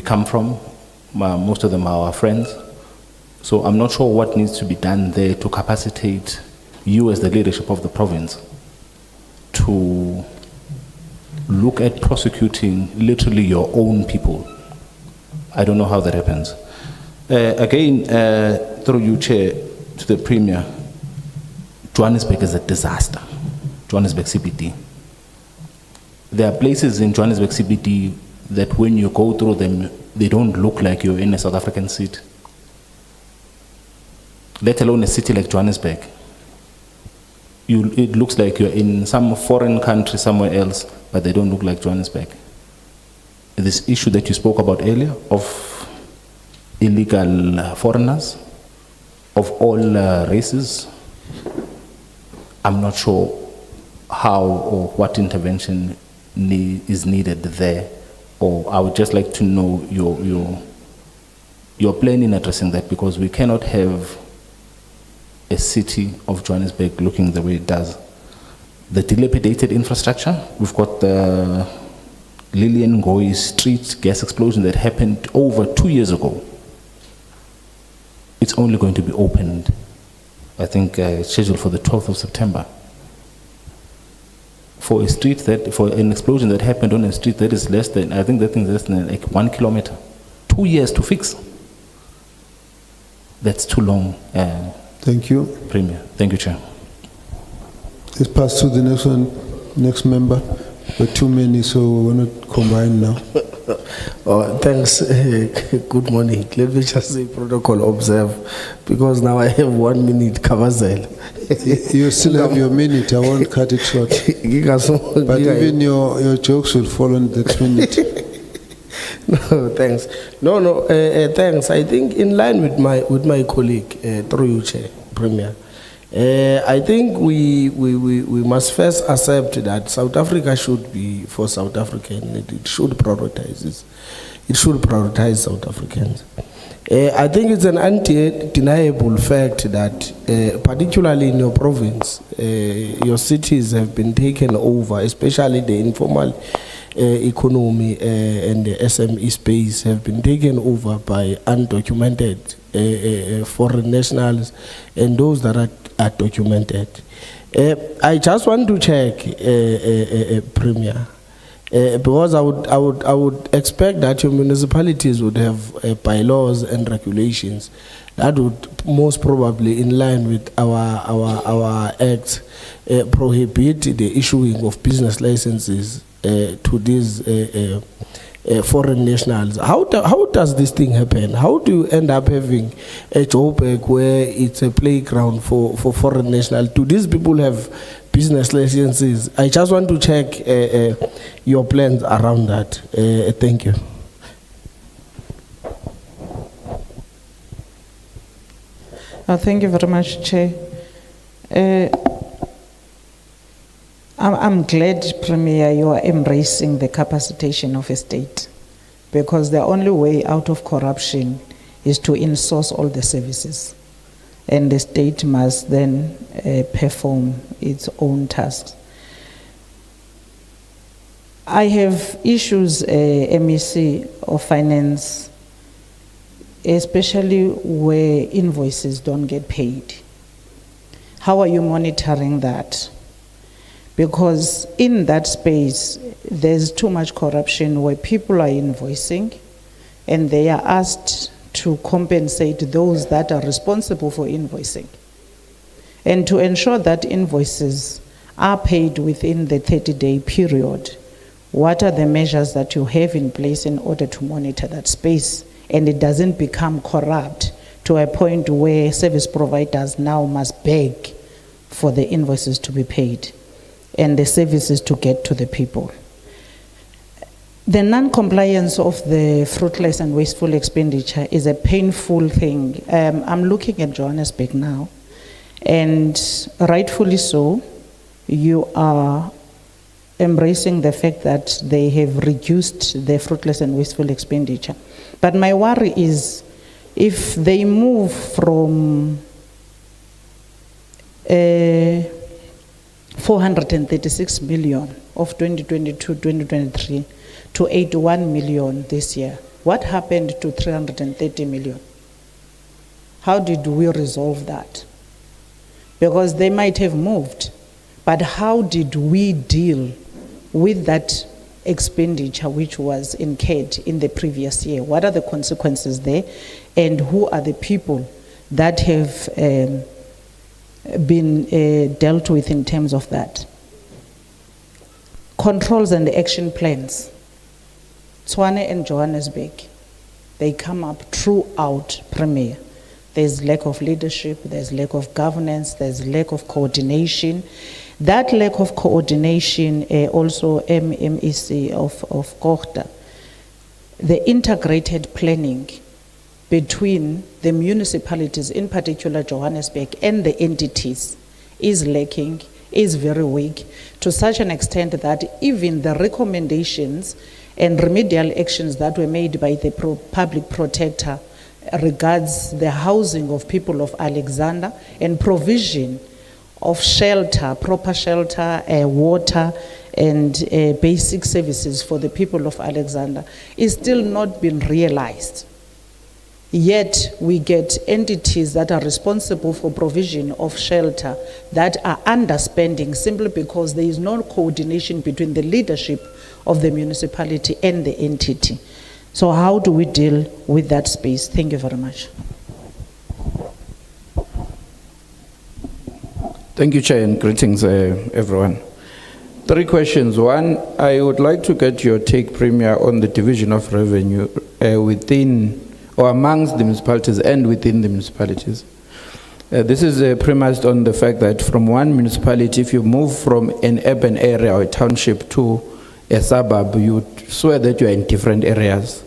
come from. Most of them are our friends. So I'm not sure what needs to be done there to capacitate you as the leadership of the province to look at prosecuting literally your own people. I don't know how that happens. Again, through you, Chair, to the Premier, Johannesburg is a disaster. Johannesburg CBD. There are places in Johannesburg CBD that when you go through them, they don't look like you're in a South African city, let alone a city like Johannesburg. It looks like you're in some foreign country somewhere else, but they don't look like Johannesburg. This issue that you spoke about earlier of illegal foreigners of all races, I'm not sure how or what intervention is needed there, or I would just like to know your plan in addressing that, because we cannot have a city of Johannesburg looking the way it does. The dilapidated infrastructure, we've got the Lillian Ngoyi Street gas explosion that happened over 2 years ago. It's only going to be opened, I think, scheduled for the 12th of September. For a street that, for an explosion that happened on a street that is less than, I think that thing is less than like 1 kilometer, 2 years to fix. That's too long. Thank you. Premier. Thank you, Chair. Let's pass to the next one, next member. But too many, so we're not combined now. Thanks. Good morning. Let me just say protocol observe, because now I have 1 minute Kavazel. You still have your minute, I won't cut it short. But even your jokes will fall on that minute. No, thanks. No, thanks. I think in line with my colleague, through you, Chair, Premier, I think we must first accept that South Africa should be for South African. It should prioritize this. It should prioritize South Africans. I think it's an undeniable fact that, particularly in your province, your cities have been taken over, especially the informal economy and the SME space have been taken over by undocumented foreign nationals and those that are documented. I just want to check, Premier, because I would expect that your municipalities would have bylaws and regulations that would most probably, in line with our act, prohibit the issuing of business licenses to these foreign nationals. How does this thing happen? How do you end up having a Joburg where it's a playground for foreign nationals? Do these people have business licenses? I just want to check your plans around that. Thank you. Thank you very much, Chair. I'm glad, Premier, you are embracing the capacitation of a state, because the only way out of corruption is to insource all the services, and the state must then perform its own tasks. I have issues, MEC of Finance, especially where invoices don't get paid. How are you monitoring that? Because in that space, there's too much corruption where people are invoicing and they are asked to compensate those that are responsible for invoicing. And to ensure that invoices are paid within the 30-day period, what are the measures that you have in place in order to monitor that space and it doesn't become corrupt to a point where service providers now must beg for the invoices to be paid and the services to get to the people? The non-compliance of the fruitless and wasteful expenditure is a painful thing. I'm looking at Johannesburg now, and rightfully so, you are embracing the fact that they have reduced the fruitless and wasteful expenditure. But my worry is if they move from 436 million of 2022-2023 to 81 million this year, what happened to 330 million? How did we resolve that? Because they might have moved, but how did we deal with that expenditure which was incurred in the previous year? What are the consequences there, and who are the people that have been dealt with in terms of that? Controls and action plans. Tshwane and Johannesburg, they come up throughout, Premier. There's lack of leadership, there's lack of governance, there's lack of coordination. That lack of coordination, also MEC of Cogta, the integrated planning between the municipalities, in particular Johannesburg, and the entities is lacking, is very weak, to such an extent that even the recommendations and remedial actions that were made by the public protector regards the housing of people of Alexander and provision of shelter, proper shelter, water, and basic services for the people of Alexandra is still not been realized. Yet we get entities that are responsible for provision of shelter that are underspending simply because there is no coordination between the leadership of the municipality and the entity. So how do we deal with that space? Thank you very much. Thank you, Chair, and greetings, everyone. 3 questions. One, I would like to get your take, Premier, on the division of revenue within or amongst the municipalities and within the municipalities. This is premised on the fact that from one municipality, if you move from an urban area or a township to a suburb, you swear that you are in different areas.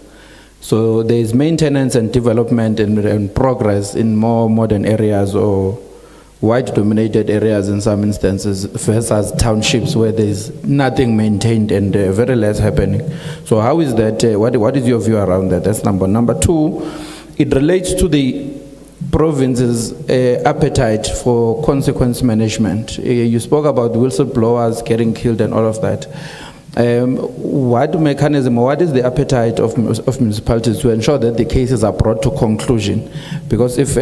So there is maintenance and development and progress in more modern areas or white-dominated areas in some instances versus townships where there is nothing maintained and very less happening. So how is that, what is your view around that? That's number. Number 2, it relates to the province's appetite for consequence management. You spoke about whistleblowers getting killed and all of that. What mechanism, or what is the appetite of municipalities to ensure that the cases are brought to conclusion? Because if,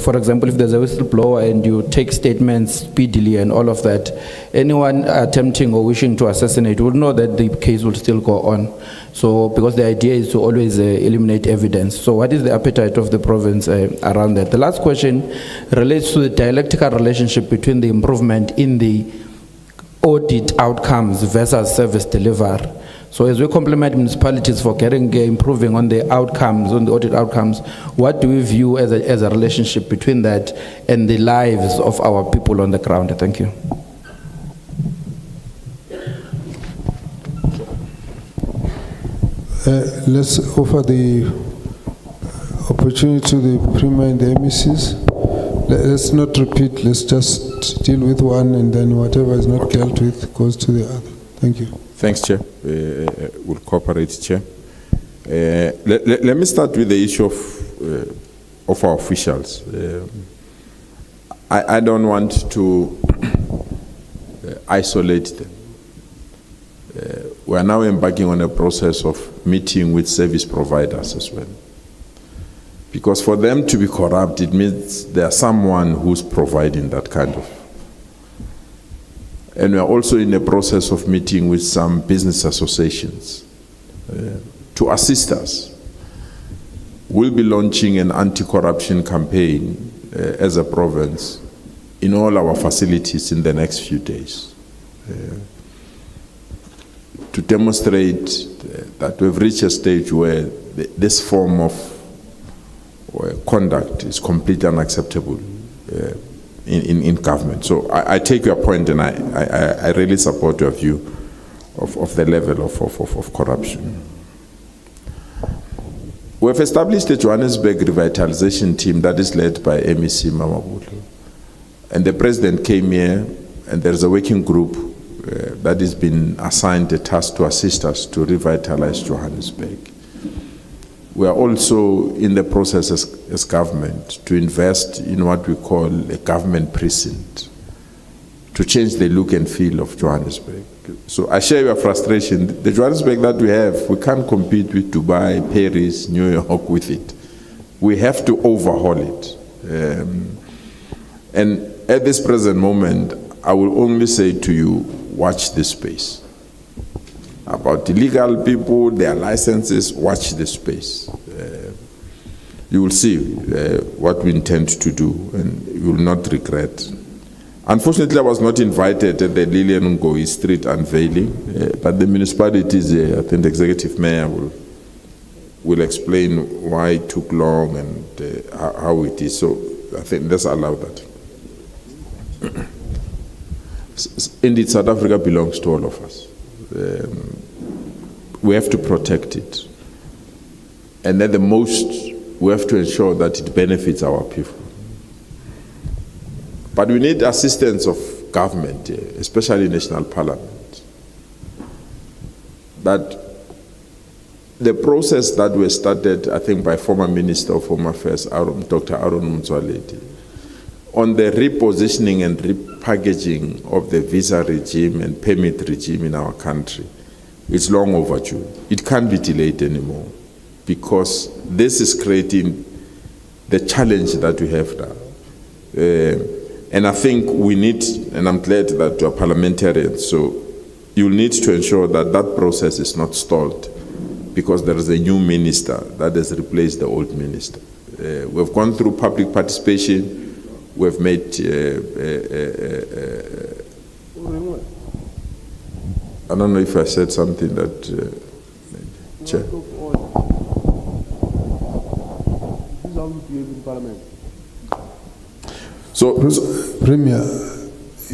for example, if there's a whistleblower and you take statements speedily and all of that, anyone attempting or wishing to assassinate would know that the case will still go on. So, because the idea is to always eliminate evidence. So what is the appetite of the province around that? The last question relates to the dialectical relationship between the improvement in the audit outcomes versus service delivery. So as we compliment municipalities for improving on the outcomes, on the audit outcomes, what do we view as a relationship between that and the lives of our people on the ground? Thank you. Let's offer the opportunity to the Premier and the MECs. Let's not repeat, let's just deal with one and then whatever is not dealt with goes to the other. Thank you. Thanks, Chair. We'll cooperate, Chair. Let me start with the issue of our officials. I don't want to isolate them. We are now embarking on a process of meeting with service providers as well. Because for them to be corrupt, it means there's someone who's providing that kind of. And we are also in the process of meeting with some business associations to assist us. We'll be launching an anti-corruption campaign as a province in all our facilities in the next few days to demonstrate that we've reached a stage where this form of conduct is completely unacceptable in government. So I take your point and I really support your view of the level of corruption. We have established a Johannesburg revitalization team that is led by MEC Mamabolo. And the President came here and there's a working group that has been assigned a task to assist us to revitalize Johannesburg. We are also in the process as government to invest in what we call a government precinct to change the look and feel of Johannesburg. So I share your frustration. The Johannesburg that we have, we can't compete with Dubai, Paris, New York with it. We have to overhaul it. And at this present moment, I will only say to you, watch this space. About illegal people, their licenses, watch this space. You will see what we intend to do, and you will not regret. Unfortunately, I was not invited at the Lilian Ngoyi Street unveiling, but the municipalities, I think the executive mayor will explain why it took long and how it is. So I think let's allow that. Indeed, South Africa belongs to all of us. We have to protect it. And at the most, we have to ensure that it benefits our people. But we need assistance of government, especially National Parliament. But the process that was started, I think, by former Minister of Home Affairs, Dr. Aaron Motsoaledi, on the repositioning and repackaging of the visa regime and permit regime in our country, it's long overdue. It can't be delayed anymore, because this is creating the challenge that we have now. And I think we need, and I'm glad that you are parliamentarians, so you'll need to ensure that that process is not stalled, because there is a new minister that has replaced the old minister. We've gone through public participation. We've made, I don't know if I said something that, Chair. So, Premier,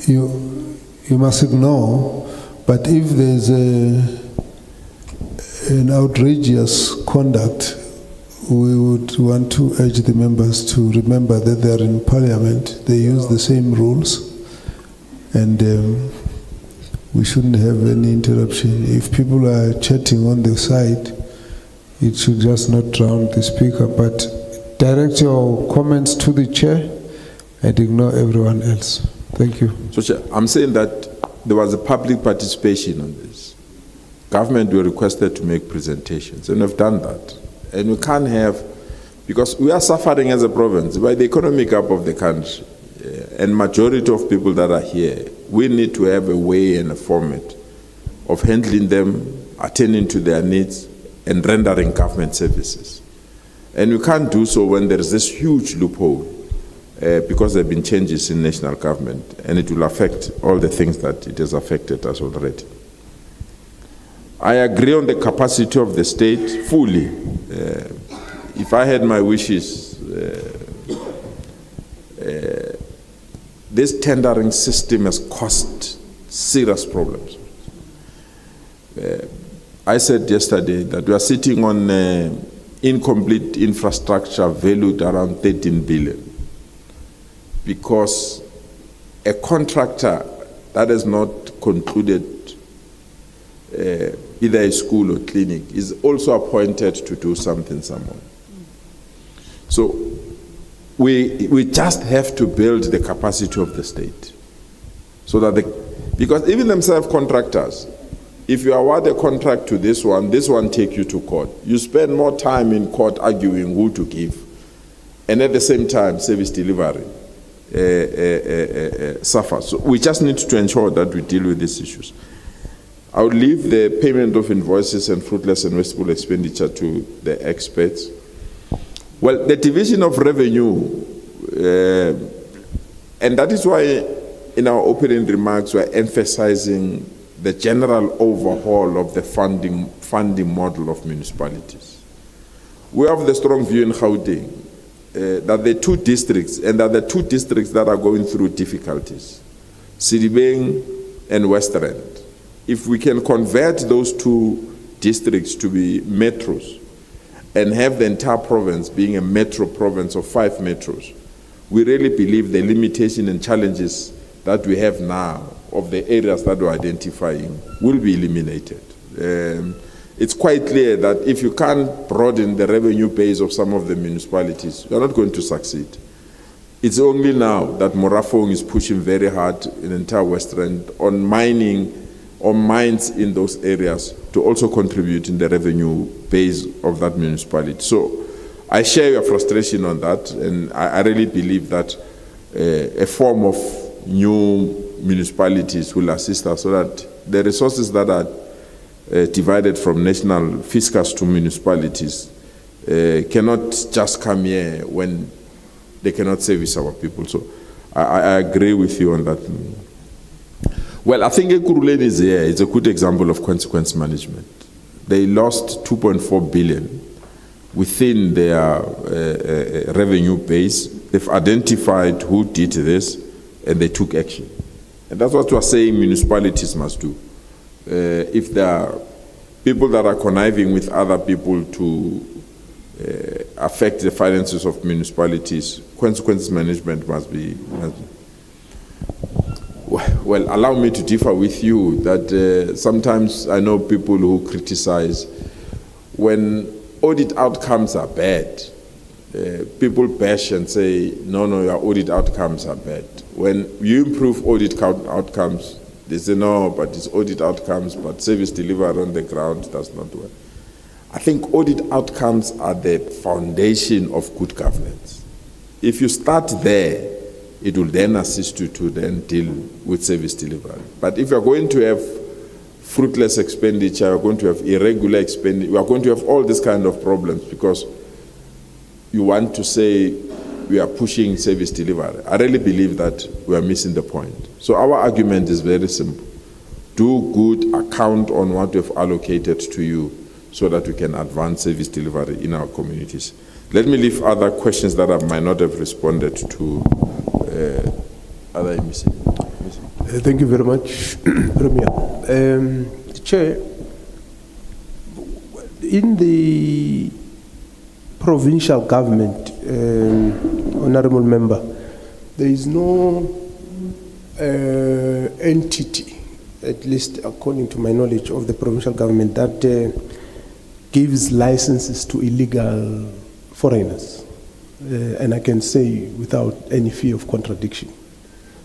you must ignore, but if there's an outrageous conduct, we would want to urge the members to remember that they are in Parliament. They use the same rules, and we shouldn't have any interruption. If people are chatting on the side, it should just not drown the speaker, but direct your comments to the chair and ignore everyone else. Thank you. So, Chair, I'm saying that there was a public participation on this. Government were requested to make presentations, and we've done that. And we can't have, because we are suffering as a province by the economic gap of the country, and majority of people that are here, we need to have a way and a format of handling them, attending to their needs, and rendering government services. And we can't do so when there is this huge loophole, because there have been changes in national government, and it will affect all the things that it has affected us already. I agree on the capacity of the state fully. If I had my wishes, this tendering system has caused serious problems. I said yesterday that we are sitting on incomplete infrastructure valued around 13 billion, because a contractor that has not concluded either a school or clinic is also appointed to do something somewhere. So we just have to build the capacity of the state, so that because even themselves contractors, if you award a contract to this one take you to court. You spend more time in court arguing who to give, and at the same time service delivery suffers. So we just need to ensure that we deal with these issues. I would leave the payment of invoices and fruitless and wasteful expenditure to the experts. Well, the division of revenue, and that is why in our opening remarks we're emphasizing the general overhaul of the funding model of municipalities. We have the strong view in Gauteng that the two districts, and that the two districts that are going through difficulties, Sidibeng and West Rand, if we can convert those two districts to be metros and have the entire province being a metro province of 5 metros, we really believe the limitation and challenges that we have now of the areas that we're identifying will be eliminated. It's quite clear that if you can't broaden the revenue base of some of the municipalities, you're not going to succeed. It's only now that Morafong is pushing very hard in the entire West Rand on mining or mines in those areas to also contribute in the revenue base of that municipality. So I share your frustration on that, and I really believe that a form of new municipalities will assist us so that the resources that are divided from national fiscus to municipalities cannot just come here when they cannot service our people. So I agree with you on that. Well, I think Ekurhuleni is here. It's a good example of consequence management. They lost 2.4 billion within their revenue base. They've identified who did this, and they took action. And that's what we're saying municipalities must do. If there are people that are conniving with other people to affect the finances of municipalities, consequence management must be. Well, allow me to differ with you that sometimes I know people who criticize when audit outcomes are bad, people bash and say, no, your audit outcomes are bad. When you improve audit outcomes, they say, no, but it's audit outcomes, but service delivery on the ground does not work. I think audit outcomes are the foundation of good governance. If you start there, it will then assist you to then deal with service delivery. But if you're going to have fruitless expenditure, you're going to have irregular expenditure, you are going to have all these kind of problems because you want to say we are pushing service delivery. I really believe that we are missing the point. So our argument is very simple. Do good, account on what we have allocated to you so that we can advance service delivery in our communities. Let me leave other questions that I might not have responded to other MEC. Thank you very much, Premier. Chair, in the provincial government, honorable member, there is no entity, at least according to my knowledge of the provincial government, that gives licenses to illegal foreigners. And I can say without any fear of contradiction.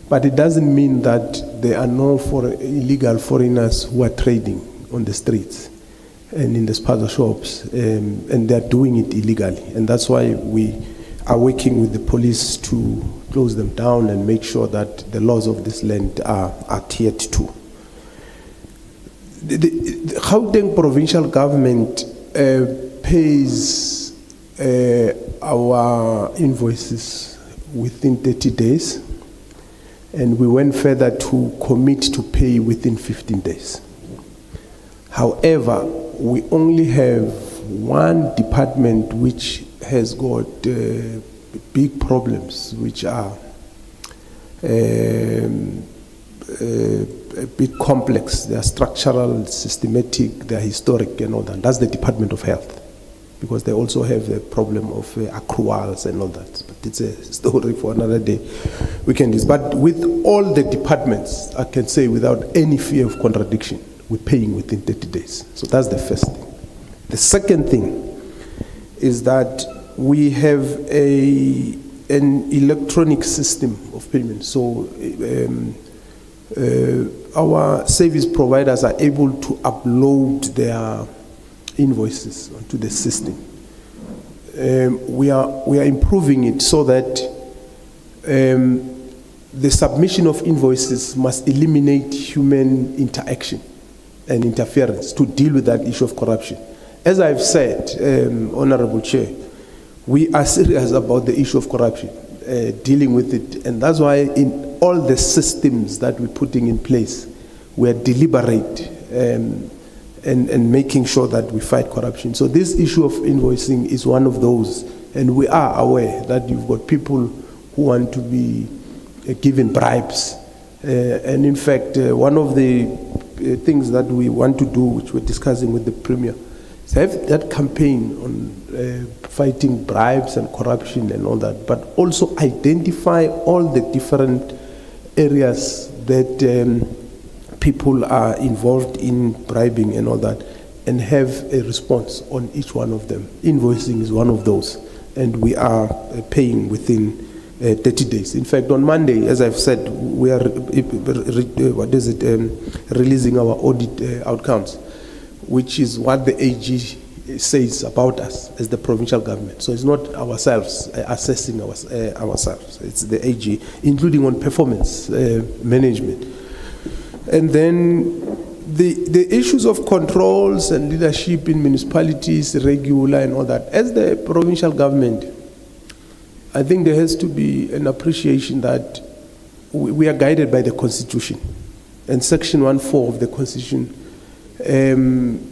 But it doesn't mean that there are no illegal foreigners who are trading on the streets and in the spaza shops, and they're doing it illegally. And that's why we are working with the police to close them down and make sure that the laws of this land are adhered to. The Gauteng provincial government pays our invoices within 30 days, and we went further to commit to pay within 15 days. However, we only have one department which has got big problems, which are a bit complex. They are structural, systematic, they are historic and all that. That's the Department of Health, because they also have the problem of accruals and all that. But it's a story for another day. We can do this. But with all the departments, I can say without any fear of contradiction, we're paying within 30 days. So that's the first thing. The second thing is that we have an electronic system of payment. So our service providers are able to upload their invoices onto the system. We are improving it so that the submission of invoices must eliminate human interaction and interference to deal with that issue of corruption. As I've said, Honorable Chair, we are serious about the issue of corruption, dealing with it, and that's why in all the systems that we're putting in place, we are deliberate and making sure that we fight corruption. So this issue of invoicing is one of those, and we are aware that you've got people who want to be given bribes. And in fact, one of the things that we want to do, which we're discussing with the Premier, is have that campaign on fighting bribes and corruption and all that, but also identify all the different areas that people are involved in bribing and all that, and have a response on each one of them. Invoicing is one of those, and we are paying within 30 days. In fact, on Monday, as I've said, we are releasing our audit outcomes, which is what the AG says about us as the provincial government. So it's not ourselves assessing ourselves, it's the AG, including on performance management. And then the issues of controls and leadership in municipalities, regular and all that. As the provincial government, I think there has to be an appreciation that we are guided by the Constitution. And Section 1(4) of the Constitution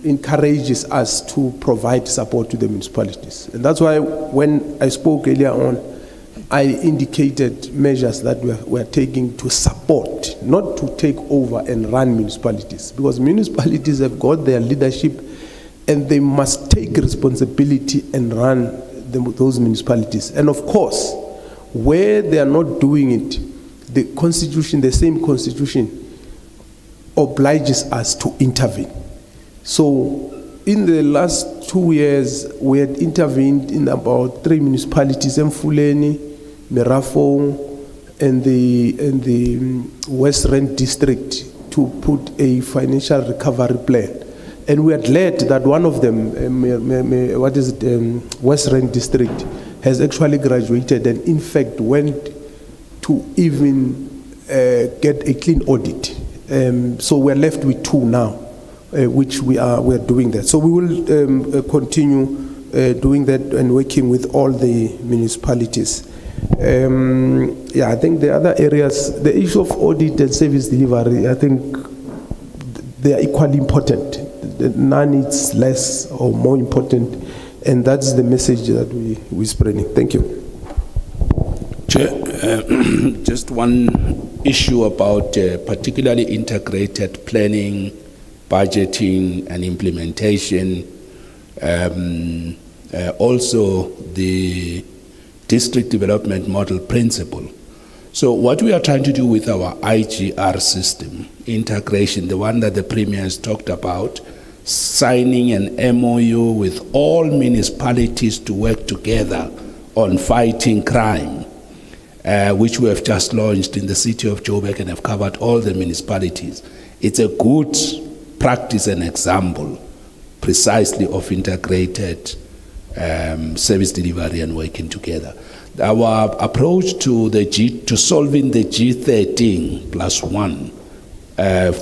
encourages us to provide support to the municipalities. And that's why when I spoke earlier on, I indicated measures that we are taking to support, not to take over and run municipalities, because municipalities have got their leadership and they must take responsibility and run those municipalities. And of course, where they are not doing it, the Constitution, the same Constitution, obliges us to intervene. So in the last 2 years, we had intervened in about 3 municipalities, Mfuleni, Merafong, and the West Rand District, to put a financial recovery plan. And we are glad that one of them, West Rand District, has actually graduated and in fact went to even get a clean audit. So we're left with 2 now, which we are doing that. So we will continue doing that and working with all the municipalities. I think the other areas, the issue of audit and service delivery, I think they are equally important. None is less or more important, and that's the message that we're spreading. Thank you. Chair, just one issue about particularly integrated planning, budgeting and implementation, also the district development model principle. So what we are trying to do with our IGR system, integration, the one that the Premier has talked about, signing an MOU with all municipalities to work together on fighting crime, which we have just launched in the city of Joburg and have covered all the municipalities. It's a good practice and example precisely of integrated service delivery and working together. Our approach to solving the G13+1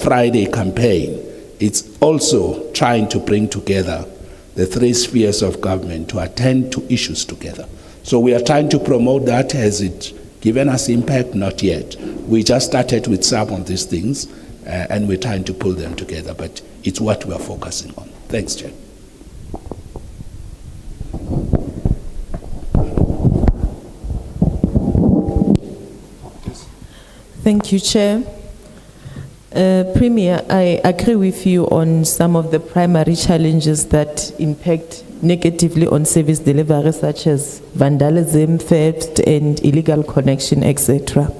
Friday campaign, it's also trying to bring together the 3 spheres of government to attend to issues together. So we are trying to promote that. Has it given us impact? Not yet. We just started with some of these things and we're trying to pull them together, but it's what we are focusing on. Thanks, Chair. Thank you, Chair. Premier, I agree with you on some of the primary challenges that impact negatively on service delivery, such as vandalism, theft, and illegal connection, etc.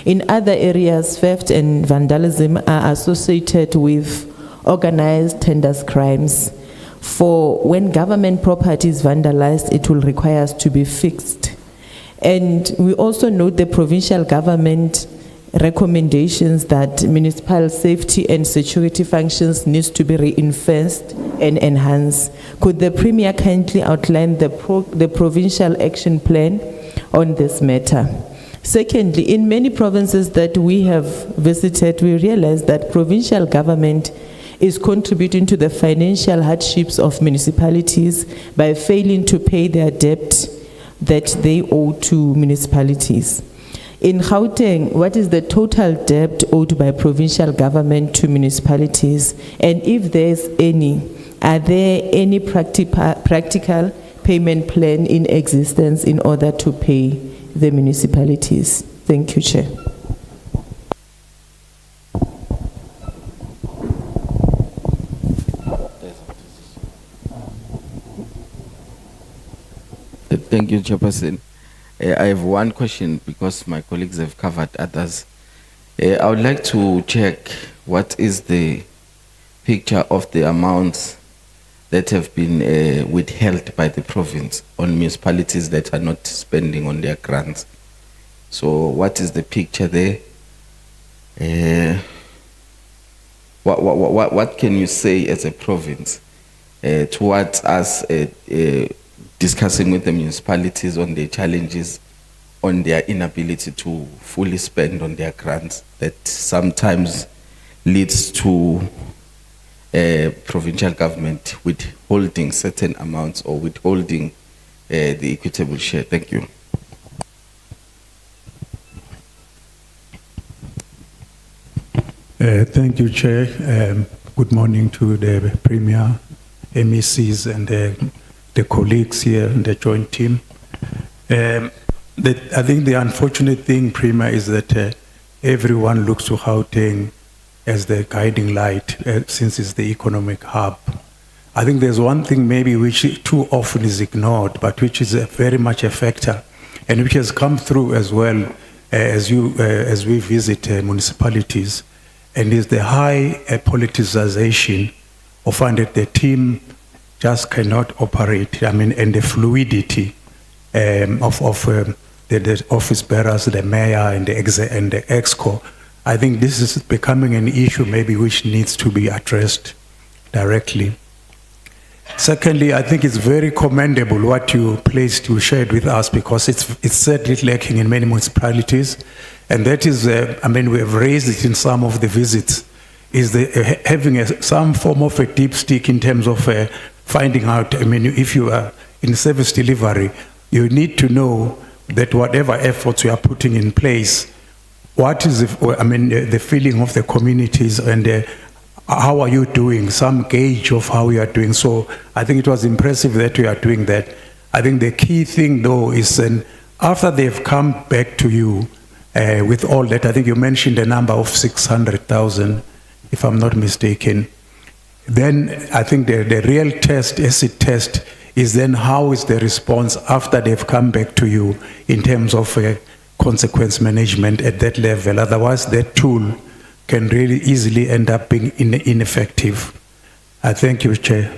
In other areas, theft and vandalism are associated with organized tenders crimes. For when government property is vandalized, it will require us to be fixed. And we also note the provincial government recommendations that municipal safety and security functions needs to be reinforced and enhanced. Could the Premier kindly outline the provincial action plan on this matter? Secondly, in many provinces that we have visited, we realize that provincial government is contributing to the financial hardships of municipalities by failing to pay their debt that they owe to municipalities. In Gauteng, what is the total debt owed by provincial government to municipalities? And if there's any, are there any practical payment plan in existence in order to pay the municipalities? Thank you, Chair. Thank you, Chairperson. I have one question because my colleagues have covered others. I would like to check what is the picture of the amounts that have been withheld by the province on municipalities that are not spending on their grants. So what is the picture there? What can you say as a province towards us discussing with the municipalities on their challenges, on their inability to fully spend on their grants that sometimes leads to provincial government withholding certain amounts or withholding the equitable share? Thank you. Thank you, Chair. Good morning to the Premier, MECs, and the colleagues here in the joint team. I think the unfortunate thing, Premier, is that everyone looks to Gauteng as the guiding light since it's the economic hub. I think there's one thing maybe which too often is ignored, but which is very much a factor and which has come through as well as we visit municipalities, and is the high politicization of under the team just cannot operate. I mean, and the fluidity of the office bearers, the mayor and the exco. I think this is becoming an issue maybe which needs to be addressed directly. Secondly, I think it's very commendable what you shared with us, because it's sadly lacking in many municipalities, and that is, I mean, we have raised it in some of the visits, is having some form of a deep stick in terms of finding out, I mean, if you are in service delivery, you need to know that whatever efforts you are putting in place, what is the feeling of the communities, and how are you doing, some gauge of how you are doing. So I think it was impressive that we are doing that. I think the key thing though is after they've come back to you with all that, I think you mentioned a number of 600,000, if I'm not mistaken, then I think the real test, acid test, is then how is the response after they've come back to you in terms of consequence management at that level. Otherwise that tool can really easily end up being ineffective. I thank you, Chair.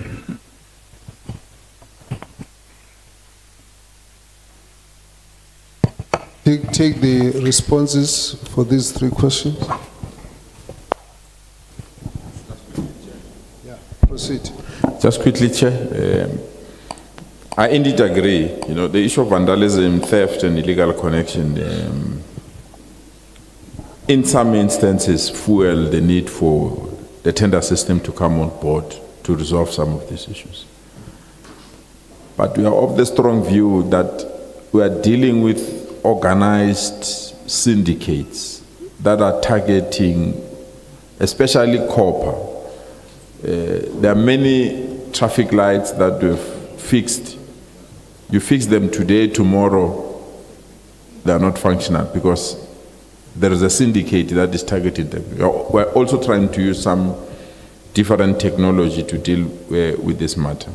Take the responses for these three questions. Yeah, proceed. Just quickly, Chair. I indeed agree. You know, the issue of vandalism, theft, and illegal connection, in some instances, fuel the need for the tender system to come on board to resolve some of these issues. But we are of the strong view that we are dealing with organized syndicates that are targeting, especially copper. There are many traffic lights that we've fixed. You fix them today, tomorrow, they are not functional because there is a syndicate that is targeting them. We're also trying to use some different technology to deal with this matter.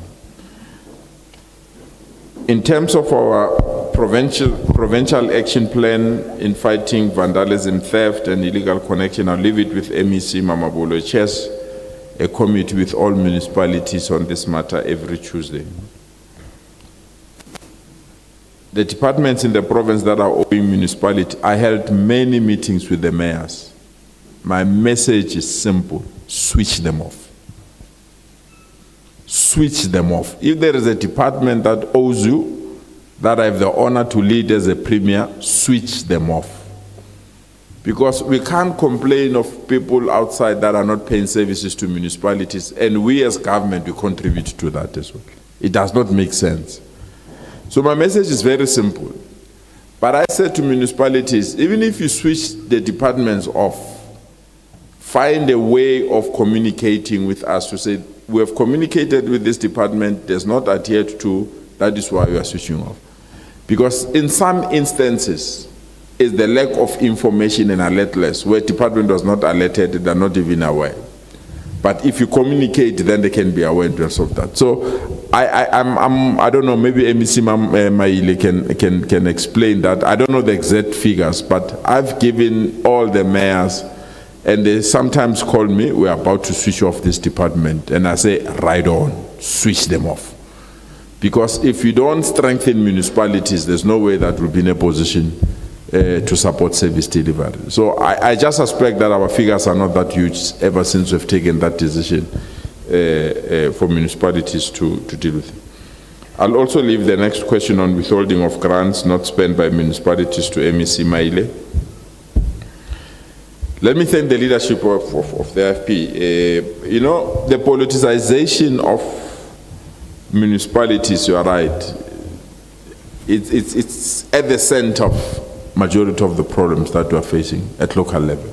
In terms of our provincial action plan in fighting vandalism, theft, and illegal connection, I'll leave it with MEC Mamabolo. Chairs a committee with all municipalities on this matter every Tuesday. The departments in the province that are owing municipality, I held many meetings with the mayors. My message is simple: switch them off. Switch them off. If there is a department that owes you, that I have the honor to lead as a premier, switch them off. Because we can't complain of people outside that are not paying services to municipalities, and we as government, we contribute to that as well. It does not make sense. So my message is very simple. But I said to municipalities, even if you switch the departments off, find a way of communicating with us to say, we have communicated with this department, there's not adhered to, that is why we are switching off. Because in some instances, it's the lack of information and alertness, where department was not alerted, they're not even aware. But if you communicate, then they can be aware in terms of that. So I don't know, maybe MEC Maile can explain that. I don't know the exact figures, but I've given all the mayors, and they sometimes call me, we're about to switch off this department. And I say, right on, switch them off. Because if you don't strengthen municipalities, there's no way that we'll be in a position to support service delivery. So I just suspect that our figures are not that huge ever since we've taken that decision for municipalities to deal with it. I'll also leave the next question on withholding of grants not spent by municipalities to MEC Maile. Let me thank the leadership of the FP. You know, the politicization of municipalities, you are right, it's at the center of majority of the problems that we are facing at local level.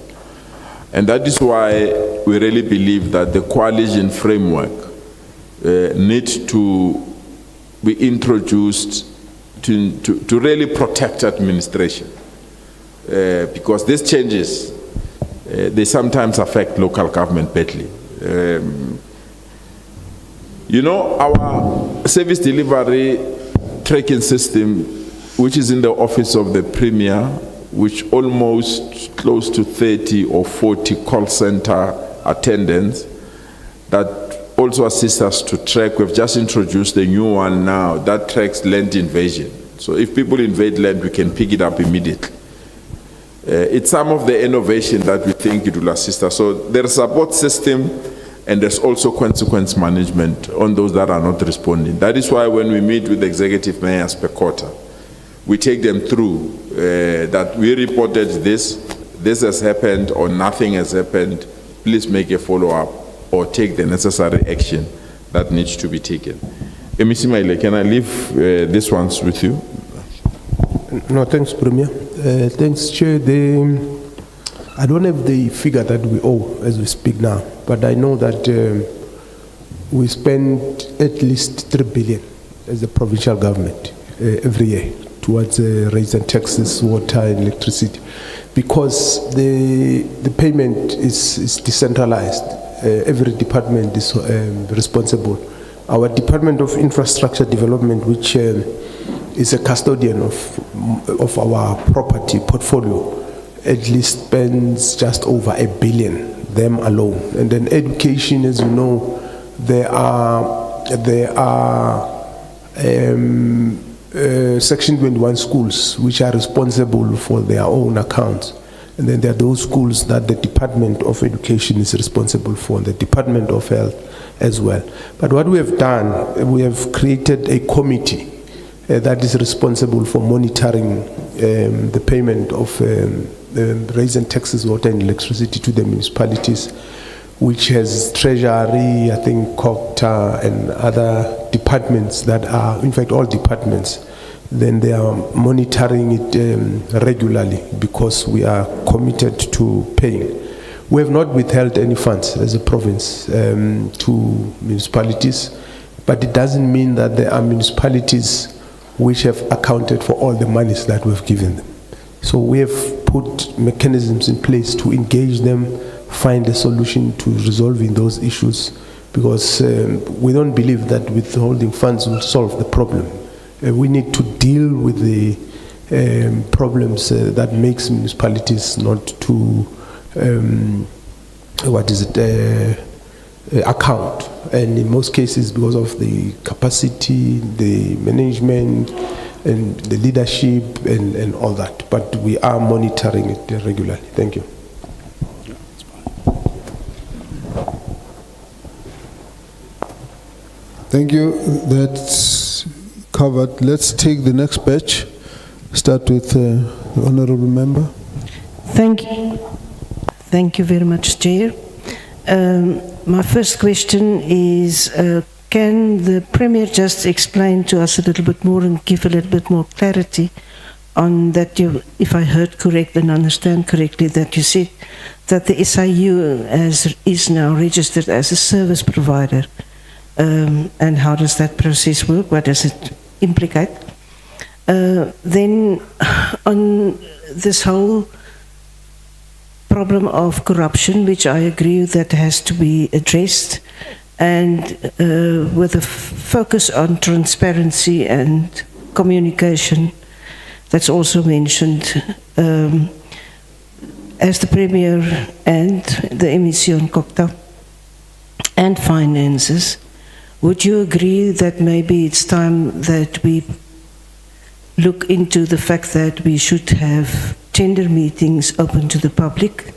And that is why we really believe that the coalition framework needs to be introduced to really protect administration. Because these changes, they sometimes affect local government badly. You know, our service delivery tracking system, which is in the office of the Premier, which almost close to 30 or 40 call center attendants that also assist us to track. We've just introduced a new one now that tracks land invasion. So if people invade land, we can pick it up immediately. It's some of the innovation that we think it will assist us. So there's a support system, and there's also consequence management on those that are not responding. That is why when we meet with executive mayors per quarter, we take them through that we reported this has happened, or nothing has happened. Please make a follow-up or take the necessary action that needs to be taken. MEC Maile, can I leave these ones with you? No, thanks, Premier. Thanks, Chair. I don't have the figure that we owe as we speak now, but I know that we spend at least 3 billion as a provincial government every year towards raising taxes, water, and electricity, because the payment is decentralized. Every department is responsible. Our Department of Infrastructure Development, which is a custodian of our property portfolio, at least spends just over 1 billion, them alone. And then education, as you know, there are Section 21 schools which are responsible for their own accounts. And then there are those schools that the Department of Education is responsible for, and the Department of Health as well. But what we have done, we have created a committee that is responsible for monitoring the payment of raising taxes, water and electricity to the municipalities, which has Treasury, I think Cogta and other departments that are, in fact all departments. Then they are monitoring it regularly because we are committed to paying. We have not withheld any funds as a province to municipalities, but it doesn't mean that there are municipalities which have accounted for all the monies that we've given them. So we have put mechanisms in place to engage them, find a solution to resolving those issues, because we don't believe that withholding funds will solve the problem. We need to deal with the problems that makes municipalities not to account, and in most cases because of the capacity, the management, and the leadership, and all that. But we are monitoring it regularly. Thank you. Thank you. That's covered. Let's take the next batch. Start with the Honourable Member. Thank you. Thank you very much, Chair. My first question is, can the Premier just explain to us a little bit more and give a little bit more clarity on that, if I heard correct and understand correctly, that you said that the SIU is now registered as a service provider, and how does that process work? What does it implicate? Then on this whole problem of corruption, which I agree that has to be addressed, and with a focus on transparency and communication, that's also mentioned. As the Premier and the MEC of Cogta and Finances, would you agree that maybe it's time that we look into the fact that we should have tender meetings open to the public,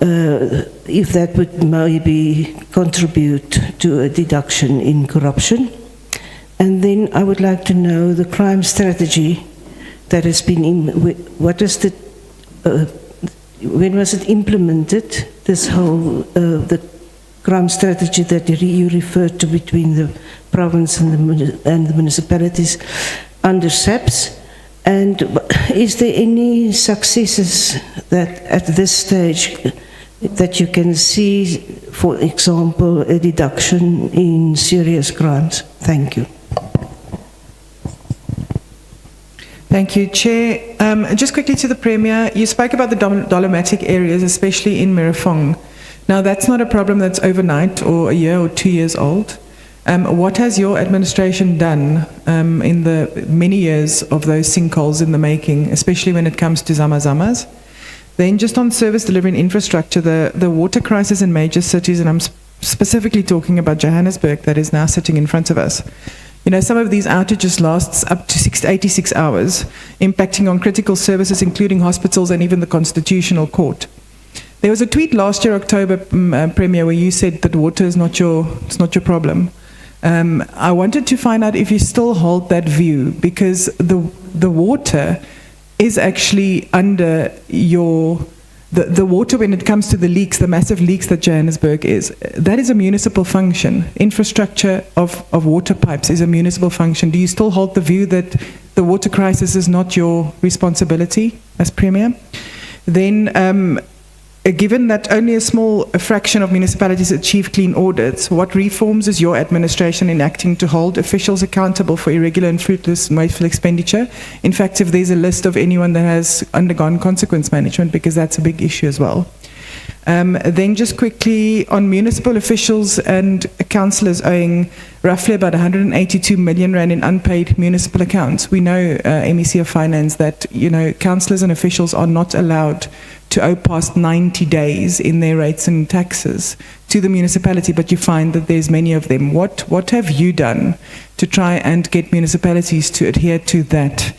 if that would maybe contribute to a deduction in corruption? And then I would like to know the crime strategy that has been, when was it implemented, this whole, the crime strategy that you referred to between the province and the municipalities under SAPS? And is there any successes that at this stage that you can see, for example, a reduction in serious crimes? Thank you. Thank you, Chair. Just quickly to the Premier, you spoke about the dolomitic areas, especially in Merifong. Now, that's not a problem that's overnight or a year or 2 years old. What has your administration done in the many years of those sinkholes in the making, especially when it comes to zamazamas? Then just on service delivery and infrastructure, the water crisis in major cities, and I'm specifically talking about Johannesburg that is now sitting in front of us. You know, some of these outages lasts up to 86 hours, impacting on critical services, including hospitals and even the Constitutional Court. There was a tweet last year, October, Premier, where you said that water is not your problem. I wanted to find out if you still hold that view, because the water is actually under your... The water, when it comes to the leaks, the massive leaks that Johannesburg is, that is a municipal function. Infrastructure of water pipes is a municipal function. Do you still hold the view that the water crisis is not your responsibility as Premier? Then, given that only a small fraction of municipalities achieve clean audits, what reforms is your administration enacting to hold officials accountable for irregular and fruitless and wasteful expenditure? In fact, if there's a list of anyone that has undergone consequence management, because that's a big issue as well. Then just quickly on municipal officials and councillors owing roughly about 182 million rand in unpaid municipal accounts. We know, MEC of Finance, that, you know, councillors and officials are not allowed to owe past 90 days in their rates and taxes to the municipality, but you find that there's many of them. What have you done to try and get municipalities to adhere to that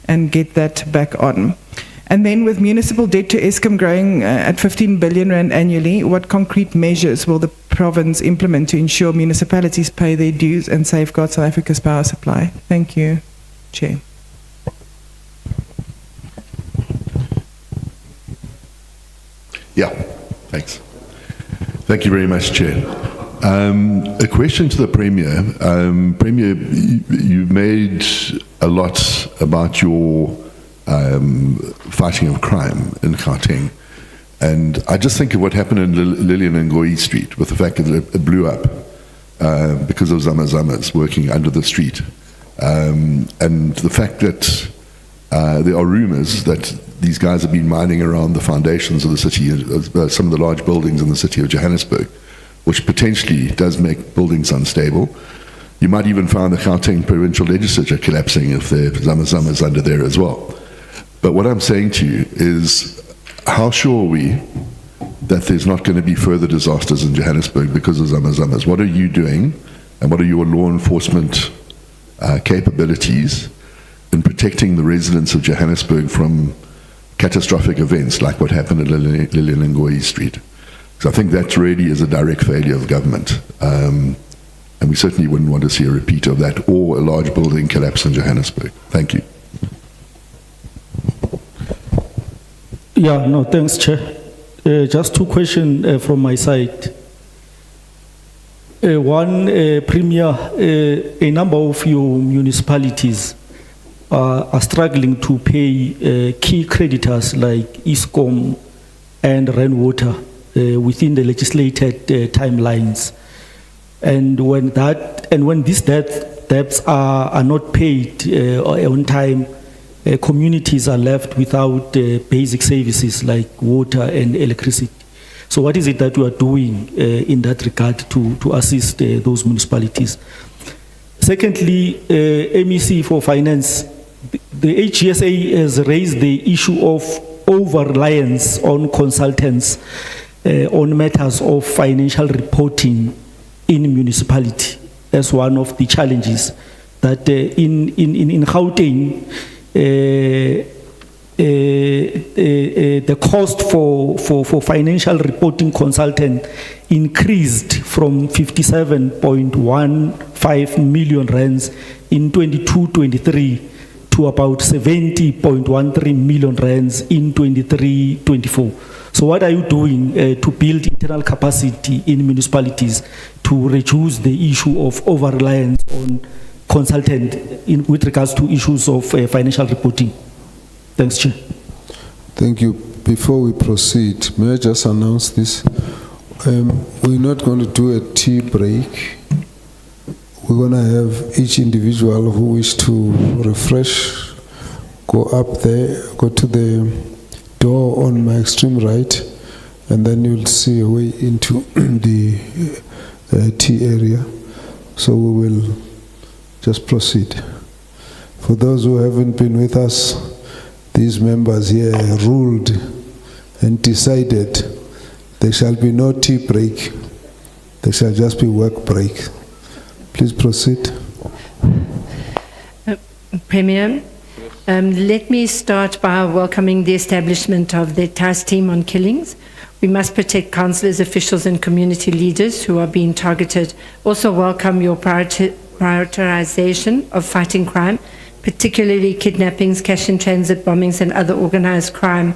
and get that back on? And then with municipal debt to Eskom growing at 15 billion rand annually, what concrete measures will the province implement to ensure municipalities pay their dues and safeguard South Africa's power supply? Thank you, Chair. Yeah, thanks. Thank you very much, Chair. A question to the Premier. Premier, you made a lot about your fighting of crime in Gauteng. And I just think of what happened in Lillian and Ngoyi Street, with the fact that it blew up because of Zamazamas working under the street. And the fact that there are rumors that these guys have been mining around the foundations of the city, some of the large buildings in the city of Johannesburg, which potentially does make buildings unstable. You might even find the Gauteng Provincial Legislature collapsing if the Zamazamas under there as well. But what I'm saying to you is, how sure are we that there's not going to be further disasters in Johannesburg because of Zamazamas? What are you doing, and what are your law enforcement capabilities in protecting the residents of Johannesburg from catastrophic events like what happened at Lillian and Ngoyi Street? So I think that really is a direct failure of government. And we certainly wouldn't want to see a repeat of that or a large building collapse in Johannesburg. Thank you. Yeah, no, thanks, Chair. Just two questions from my side. One, Premier, a number of your municipalities are struggling to pay key creditors like Eskom and Rainwater within the legislated timelines. And when these debts are not paid on time, communities are left without basic services like water and electricity. So what is it that you are doing in that regard to assist those municipalities? Secondly, MEC for Finance, the HGSA has raised the issue of over-reliance on consultants on matters of financial reporting in municipality as one of the challenges that in Gauteng, the cost for financial reporting consultant increased from 57.15 million rands in 22-23 to about 70.13 million rands in 23-24. So what are you doing to build internal capacity in municipalities to reduce the issue of over-reliance on consultant with regards to issues of financial reporting? Thanks, Chair. Thank you. Before we proceed, may I just announce this? We're not going to do a tea break. We're going to have each individual who wish to refresh, go up there, go to the door on my extreme right, and then you'll see a way into the tea area. So we will just proceed. For those who haven't been with us, these members here ruled and decided there shall be no tea break There shall just be work break. Please proceed. Premier, let me start by welcoming the establishment of the task team on killings. We must protect councillors, officials and community leaders who are being targeted. Also welcome your prioritization of fighting crime, particularly kidnappings, cash in transit, bombings and other organized crime.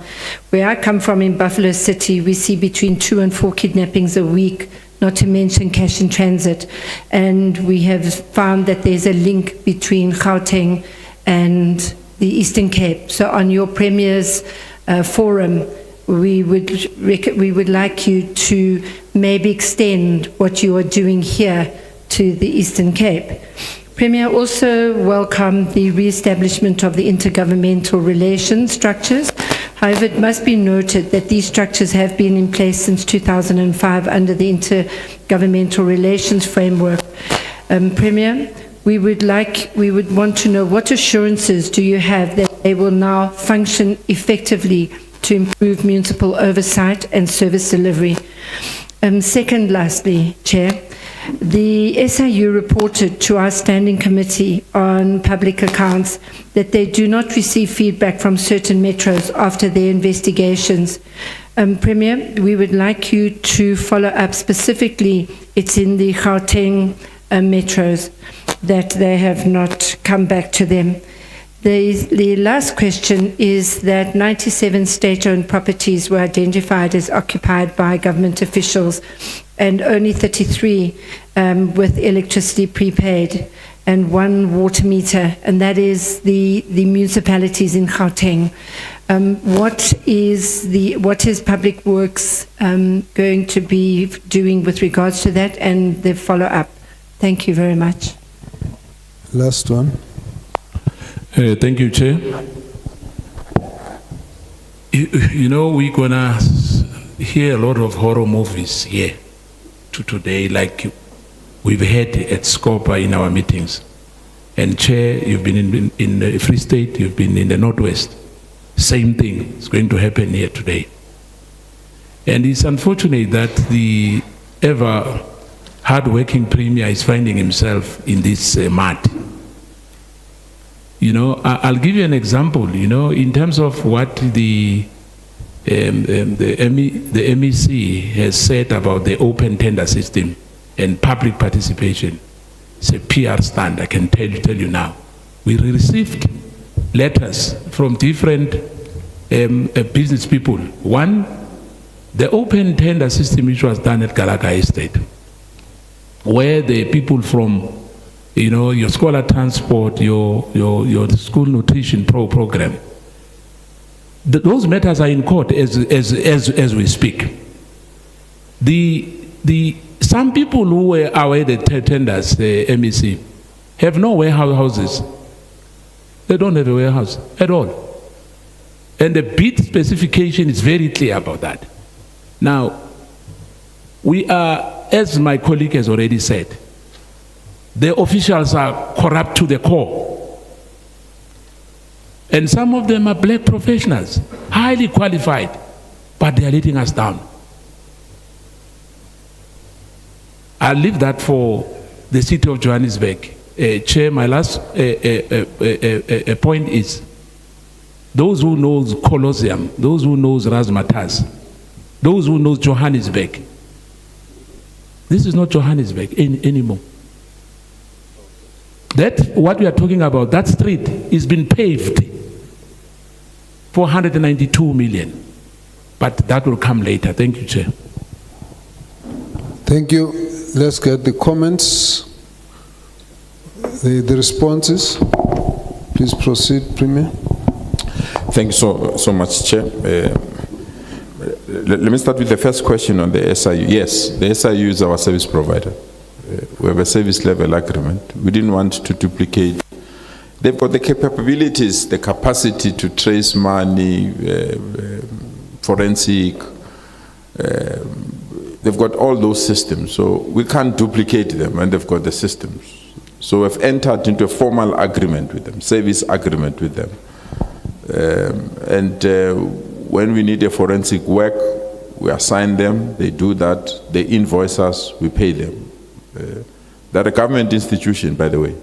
Where I come from in Buffalo City, we see between 2 and 4 kidnappings a week, not to mention cash in transit. And we have found that there's a link between Gauteng and the Eastern Cape. So on your Premier's forum, we would like you to maybe extend what you are doing here to the Eastern Cape. Premier, also welcome the re-establishment of the intergovernmental relations structures. However, it must be noted that these structures have been in place since 2005 under the intergovernmental relations framework. Premier, we would want to know what assurances do you have that they will now function effectively to improve municipal oversight and service delivery. Second, lastly, Chair, the SIU reported to our Standing Committee on Public Accounts that they do not receive feedback from certain metros after their investigations. Premier, we would like you to follow up specifically. It's in the Gauteng metros that they have not come back to them. The last question is that 97 state-owned properties were identified as occupied by government officials and only 33 with electricity prepaid and 1 water meter, and that is the municipalities in Gauteng. What is Public Works going to be doing with regards to that and the follow-up? Thank you very much. Last one. Thank you, Chair. You know, we're gonna hear a lot of horror movies here today, like we've had at SCOPA in our meetings. And Chair, you've been in the Free State, you've been in the Northwest. Same thing is going to happen here today. And it's unfortunate that the ever hard-working Premier is finding himself in this mud. You know, I'll give you an example, you know, in terms of what the MEC has said about the open tender system and public participation. It's a PR stand, I can tell you now. We received letters from different business people. One, the open tender system which was done at Galaga Estate, where the people from, you know, your scholar transport, your school nutrition program, those matters are in court as we speak. Some people who were awarded tenders, the MEC, have no warehouses. They don't have a warehouse at all. And the bid specification is very clear about that. Now, we are, as my colleague has already said, the officials are corrupt to the core. And some of them are black professionals, highly qualified, but they are letting us down. I'll leave that for the city of Johannesburg. Chair, my last point is, those who knows Colosseum, those who knows Razzmatazz, those who knows Johannesburg, this is not Johannesburg anymore. That, what we are talking about, that street is been paved for 192 million. But that will come later. Thank you, Chair. Thank you. Let's get the comments, the responses. Please proceed, Premier. Thank you so much, Chair. Let me start with the first question on the SIU. Yes, the SIU is our service provider. We have a service level agreement. We didn't want to duplicate. They've got the capabilities, the capacity to trace money, forensic. They've got all those systems. So we can't duplicate them, and they've got the systems. So we've entered into a formal agreement with them, service agreement with them. When we need a forensic work, we assign them, they do that, they invoice us, we pay them. They're a government institution, by the way.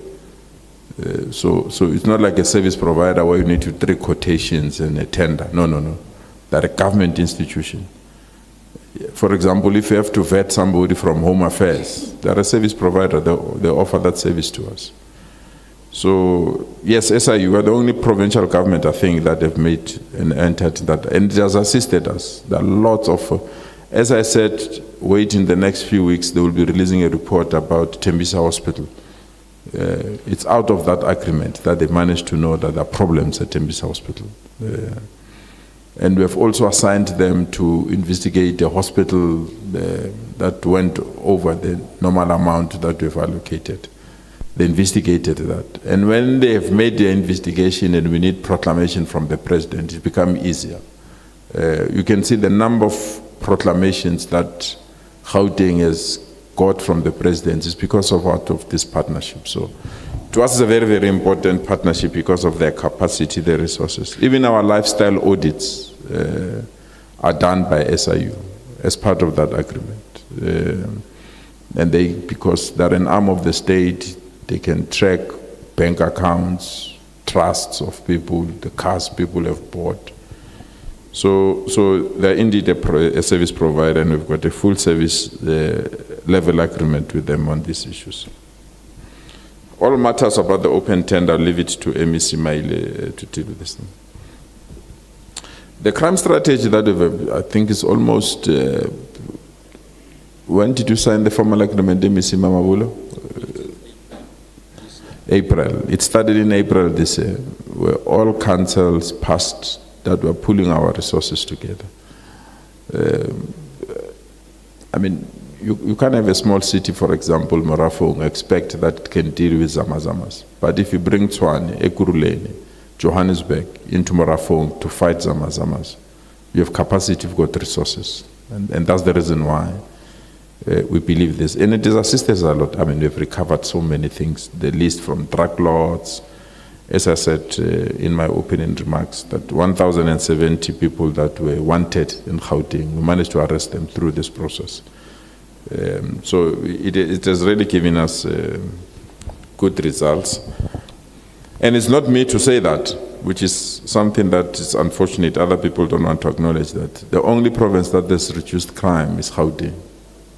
So it's not like a service provider where you need to take quotations and a tender. No. They're a government institution. For example, if you have to vet somebody from Home Affairs, they're a service provider, they offer that service to us. So, yes, SIU are the only provincial government, I think, that have made and entered that, and it has assisted us. There are lots of, as I said, wait in the next few weeks, they will be releasing a report about Tembisa Hospital. It's out of that agreement that they managed to know that there are problems at Tembisa Hospital. And we have also assigned them to investigate a hospital that went over the normal amount that we've allocated. They investigated that. And when they have made their investigation and we need proclamation from the president, it becomes easier. You can see the number of proclamations that Gauteng has got from the president is because of this partnership. So to us, it's a very, very important partnership because of their capacity, their resources. Even our lifestyle audits are done by SIU as part of that agreement. And because they're an arm of the state, they can track bank accounts, trusts of people, the cars people have bought. So they're indeed a service provider, and we've got a full service level agreement with them on these issues. All matters about the open tender, leave it to MEC Maile to deal with this thing. The crime strategy that we've, I think is almost, when did you sign the formal agreement, MEC Mamabulo? April. It started in April this year, where all councils passed that we're pulling our resources together. I mean, you can't have a small city, for example, Morafong, expect that it can deal with Zamazamas. But if you bring Tshwane, Ekurhuleni, Johannesburg into Morafong to fight Zamazamas, you have capacity, you've got resources. And that's the reason why we believe this. And it has assisted us a lot. I mean, we've recovered so many things. The list from drug lords, as I said in my opening remarks, that 1,070 people that were wanted in Gauteng, we managed to arrest them through this process. So it has really given us good results. And it's not me to say that, which is something that is unfortunate. Other people don't want to acknowledge that. The only province that has reduced crime is Gauteng,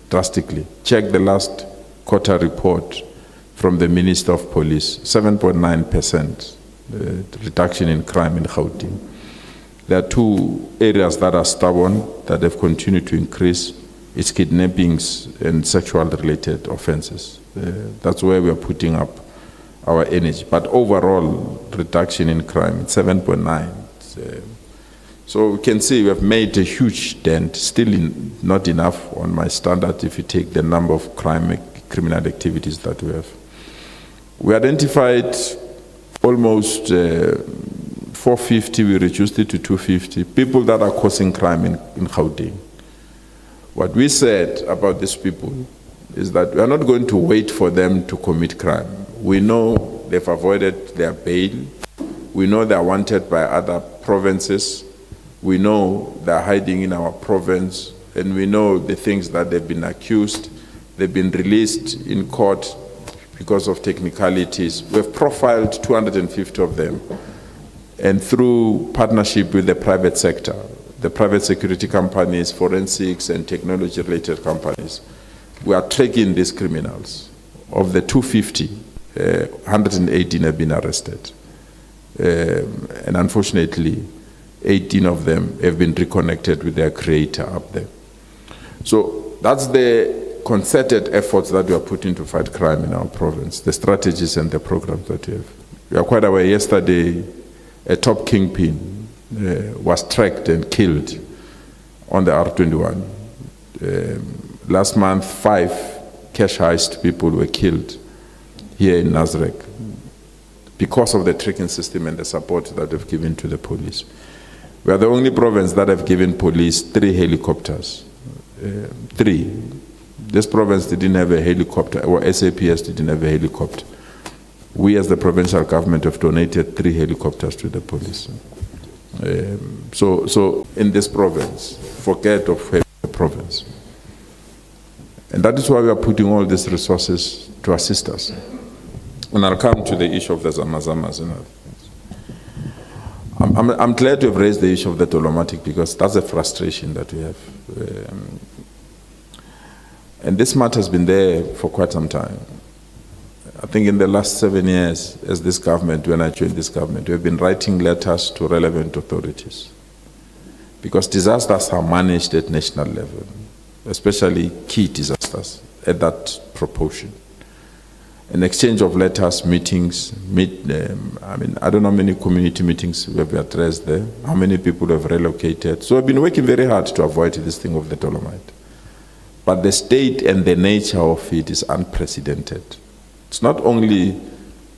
drastically. Check the last quarter report from the Minister of Police, 7.9% reduction in crime in Gauteng. There are two areas that are stubborn, that have continued to increase. It's kidnappings and sexual-related offenses. That's where we are putting up our energy. But overall, reduction in crime, 7.9. So we can see we have made a huge dent, still not enough on my standard if you take the number of criminal activities that we have. We identified almost 450, we reduced it to 250, people that are causing crime in Gauteng. What we said about these people is that we are not going to wait for them to commit crime. We know they've avoided their bail. We know they're wanted by other provinces. We know they're hiding in our province. And we know the things that they've been accused. They've been released in court because of technicalities. We've profiled 250 of them. And through partnership with the private sector, the private security companies, forensics and technology-related companies, we are tracking these criminals. Of the 250, 118 have been arrested. And unfortunately, 18 of them have been reconnected with their creator up there. So that's the concerted efforts that we are putting to fight crime in our province, the strategies and the programs that we have. We are quite aware yesterday, a top kingpin was tracked and killed on the R21. Last month, 5 cash heist people were killed here in Nasrec because of the tracking system and the support that we've given to the police. We are the only province that have given police 3 helicopters. 3. This province didn't have a helicopter, or SAPS didn't have a helicopter. We as the provincial government have donated 3 helicopters to the police. So in this province, forget of province. And that is why we are putting all these resources to assist us. And I'll come to the issue of the Zamazamas. You know. I'm glad to have raised the issue of the Dolomatic because that's a frustration that we have. And this matter has been there for quite some time. I think in the last 7 years, as this government, when I joined this government, we have been writing letters to relevant authorities. Because disasters are managed at national level, especially key disasters at that proportion. An exchange of letters, meetings, I don't know how many community meetings we have addressed there, how many people have relocated. So I've been working very hard to avoid this thing of the Dolomite. But the state and the nature of it is unprecedented. It's not only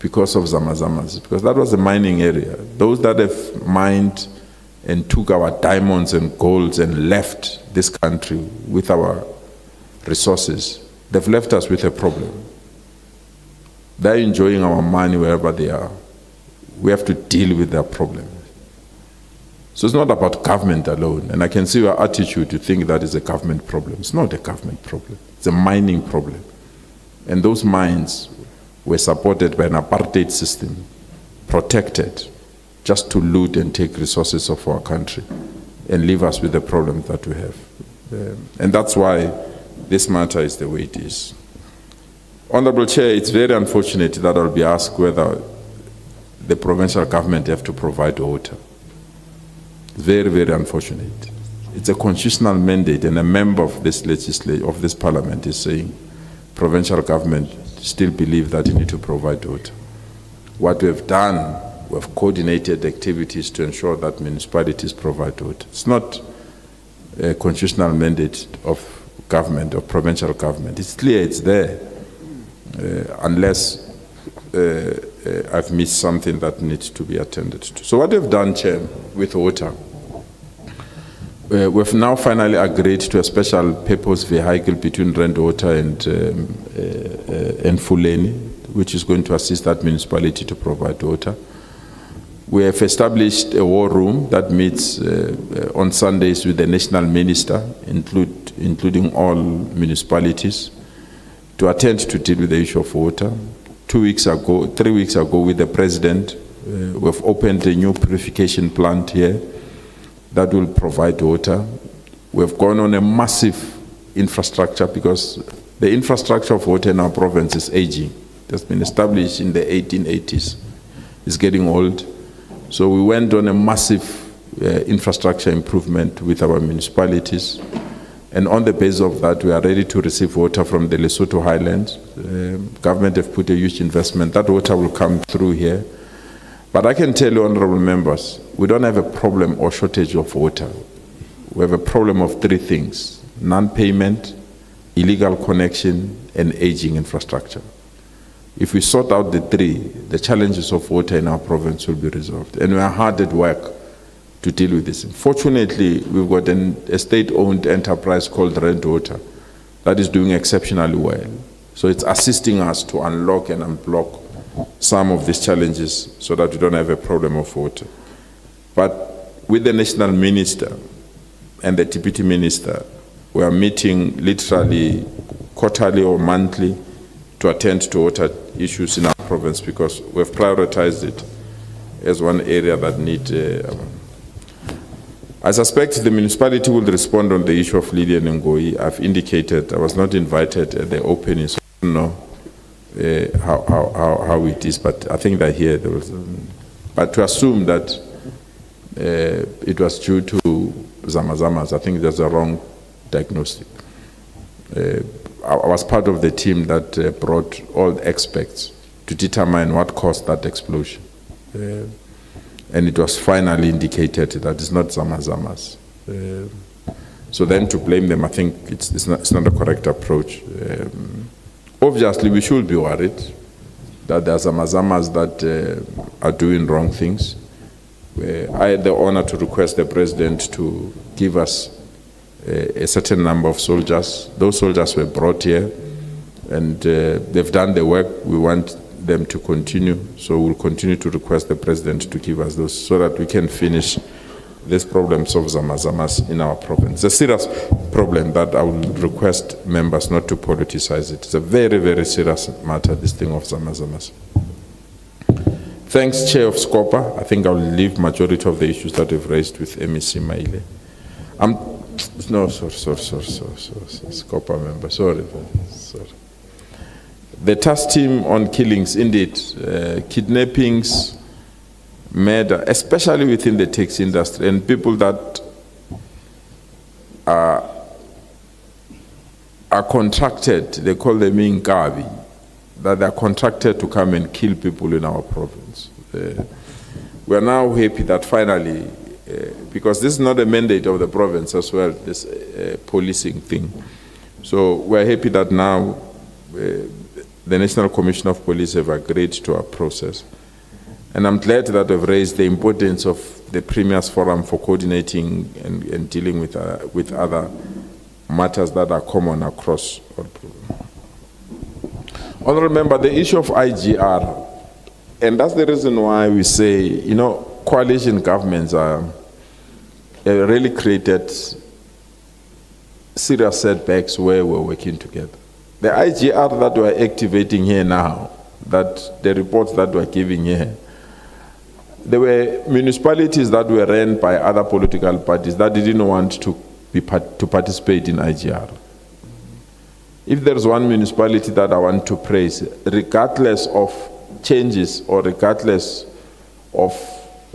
because of Zamazamas, because that was a mining area. Those that have mined and took our diamonds and golds and left this country with our resources, they've left us with a problem. They're enjoying our money wherever they are. We have to deal with their problem. So it's not about government alone. And I can see your attitude to think that is a government problem. It's not a government problem. It's a mining problem. And those mines were supported by an apartheid system, protected, just to loot and take resources of our country and leave us with the problem that we have. And that's why this matter is the way it is. Honorable Chair, it's very unfortunate that I'll be asked whether the provincial government have to provide water. Very, very unfortunate. It's a constitutional mandate, and a member of this legislature, of this parliament, is saying provincial government still believe that you need to provide water. What we have done, we have coordinated activities to ensure that municipalities provide water. It's not a constitutional mandate of government, of provincial government. It's clear, it's there. Unless I've missed something that needs to be attended to. So what we've done, Chair, with water, we've now finally agreed to a special purpose vehicle between Rand Water and Fuleni, which is going to assist that municipality to provide water. We have established a war room that meets on Sundays with the national minister, including all municipalities, to attend to deal with the issue of water. 3 weeks ago with the president, we've opened a new purification plant here that will provide water. We've gone on a massive infrastructure because the infrastructure of water in our province is aging. It has been established in the 1880s. It's getting old. So we went on a massive infrastructure improvement with our municipalities. And on the basis of that, we are ready to receive water from the Lesotho Highlands. Government have put a huge investment. That water will come through here. But I can tell you, honorable members, we don't have a problem or shortage of water. We have a problem of 3 things: non-payment, illegal connection, and aging infrastructure. If we sort out the 3, the challenges of water in our province will be resolved. And we are hard at work to deal with this. Fortunately, we've got a state-owned enterprise called Rand Water that is doing exceptionally well. So it's assisting us to unlock and unblock some of these challenges so that we don't have a problem of water. But with the national minister and the deputy minister, we are meeting literally quarterly or monthly to attend to water issues in our province because we've prioritized it as one area that needs. I suspect the municipality will respond on the issue of Lillian and Ngoi. I've indicated I was not invited at the opening, so I don't know how it is, but I think that here there was. But to assume that it was due to Zamazamas, I think that's a wrong diagnostic. I was part of the team that brought all the experts to determine what caused that explosion. And it was finally indicated that it's not Zamazamas. So then to blame them, I think it's not a correct approach. Obviously, we should be worried that there are Zamazamas that are doing wrong things. I had the honor to request the president to give us a certain number of soldiers. Those soldiers were brought here, and they've done the work. We want them to continue, so we'll continue to request the president to give us those so that we can finish these problems of zamazamas in our province. It's a serious problem that I would request members not to politicize it. It's a very, very serious matter, this thing of zamazamas. Thanks, Chair of SCOPA. I think I'll leave majority of the issues that we've raised with MEC Maile. No, sorry, SCOPA member, sorry. The task team on killings, indeed, kidnappings, murder, especially within the taxi industry, and people that are contracted, they call them inkabi, that they're contracted to come and kill people in our province. We are now happy that finally, because this is not a mandate of the province as well, this policing thing. So we're happy that now the National Commission of Police have agreed to our process. And I'm glad that we've raised the importance of the Premier's Forum for coordinating and dealing with other matters that are common across all programs. Honorable Member, the issue of IGR, and that's the reason why we say, you know, coalition governments are really created serious setbacks where we're working together. The IGR that we're activating here now, that the reports that we're giving here, there were municipalities that were run by other political parties that didn't want to participate in IGR. If there's one municipality that I want to praise, regardless of changes or regardless of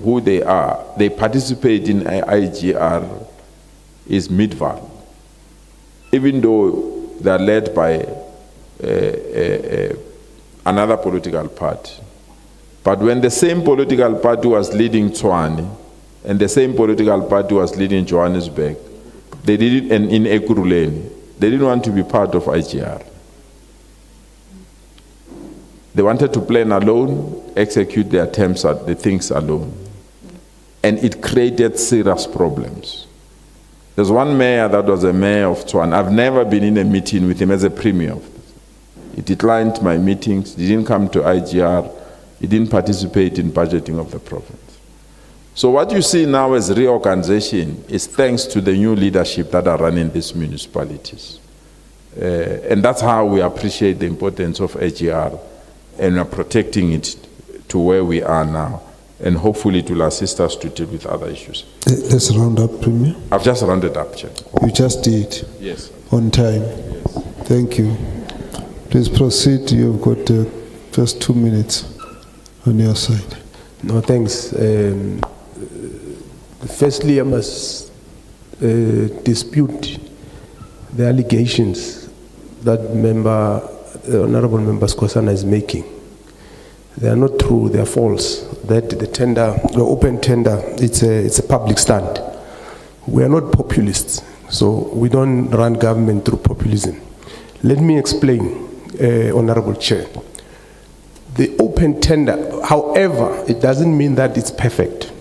who they are, they participate in IGR, is Midval. Even though they are led by another political party. But when the same political party was leading Tshwane and the same political party was leading Johannesburg, they did it in Ekurhuleni, they didn't want to be part of IGR. They wanted to plan alone, execute their attempts at the things alone. And it created serious problems. There's one mayor that was a mayor of Tshwane. I've never been in a meeting with him as a premier. He declined my meetings, he didn't come to IGR, he didn't participate in budgeting of the province. So what you see now as reorganization is thanks to the new leadership that are running these municipalities. And that's how we appreciate the importance of IGR and are protecting it to where we are now. And hopefully it will assist us to deal with other issues. Let's round up, Premier. I've just rounded up, Chair. You just did? Yes. On time? Yes. Thank you. Please proceed. You've got just 2 minutes on your side. No, thanks. Firstly, I must dispute the allegations that Honorable Member Skosana is making. They are not true, they are false. That the open tender, it's a public stand. We are not populists, so we don't run government through populism. Let me explain, Honorable Chair. The open tender, however, it doesn't mean that it's perfect.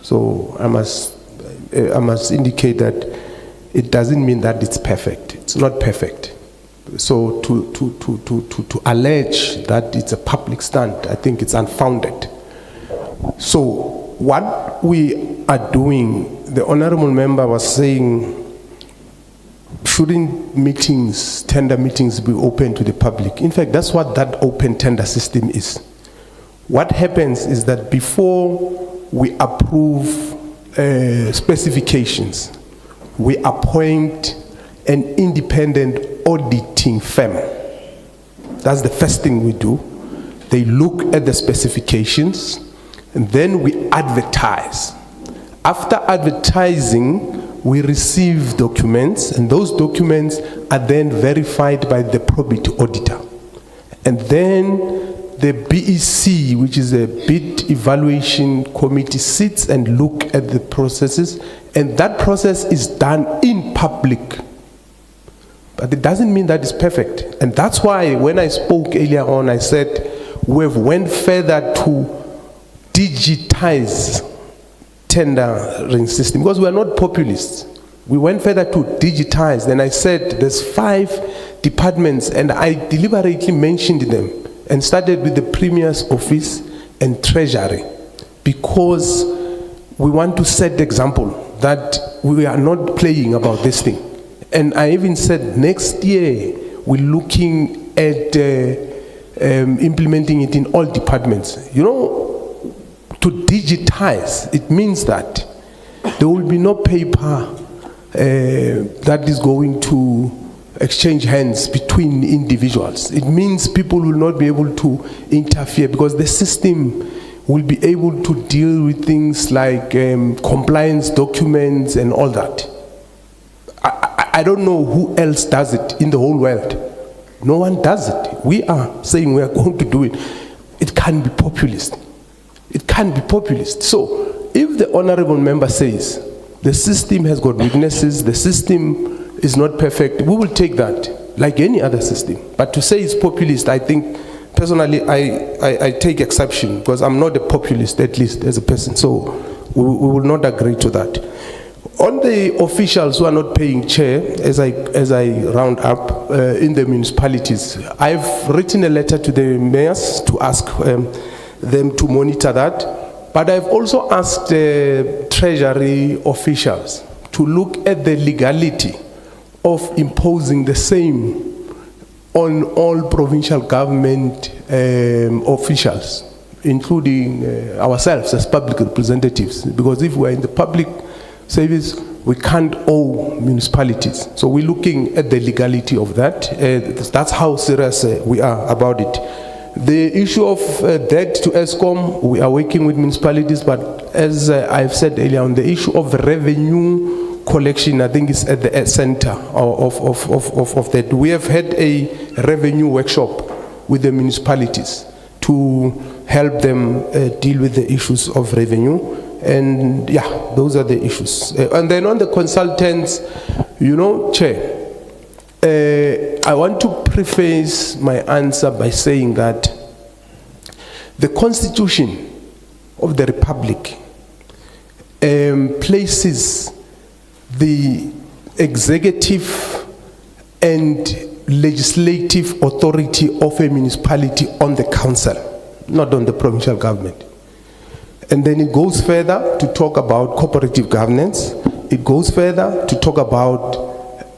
So I must indicate that it doesn't mean that it's perfect. It's not perfect. So to allege that it's a public stand, I think it's unfounded. So what we are doing, the honorable member was saying, shouldn't meetings, tender meetings be open to the public? In fact, that's what that open tender system is. What happens is that before we approve specifications, we appoint an independent auditing firm. That's the first thing we do. They look at the specifications and then we advertise. After advertising, we receive documents and those documents are then verified by the probity auditor. And then the BEC, which is a bid evaluation committee, sits and look at the processes, and that process is done in public. But it doesn't mean that it's perfect. And that's why when I spoke earlier on, I said we've went further to digitize tendering system, because we are not populists. We went further to digitize, and I said there's 5 departments, and I deliberately mentioned them and started with the Premier's office and Treasury, because we want to set the example that we are not playing about this thing. And I even said next year we're looking at implementing it in all departments. You know, to digitize, it means that there will be no paper that is going to exchange hands between individuals. It means people will not be able to interfere because the system will be able to deal with things like compliance documents and all that. I don't know who else does it in the whole world. No one does it. We are saying we are going to do it. It can't be populist. It can't be populist. So if the honorable member says the system has got weaknesses, the system is not perfect, we will take that like any other system. But to say it's populist, I think personally I take exception because I'm not a populist, at least as a person. So we will not agree to that. On the officials who are not paying, Chair, as I round up in the municipalities, I've written a letter to the mayors to ask them to monitor that. But I've also asked treasury officials to look at the legality of imposing the same on all provincial government officials, including ourselves as public representatives. Because if we're in the public service, we can't owe municipalities. So we're looking at the legality of that. That's how serious we are about it. The issue of debt to ESCOM, we are working with municipalities, but as I've said earlier on, the issue of revenue collection, I think is at the center of that. We have had a revenue workshop with the municipalities to help them deal with the issues of revenue. And yeah, those are the issues. And then on the consultants, you know, Chair, I want to preface my answer by saying that the Constitution of the Republic places the executive and legislative authority of a municipality on the council, not on the provincial government. And then it goes further to talk about cooperative governance. It goes further to talk about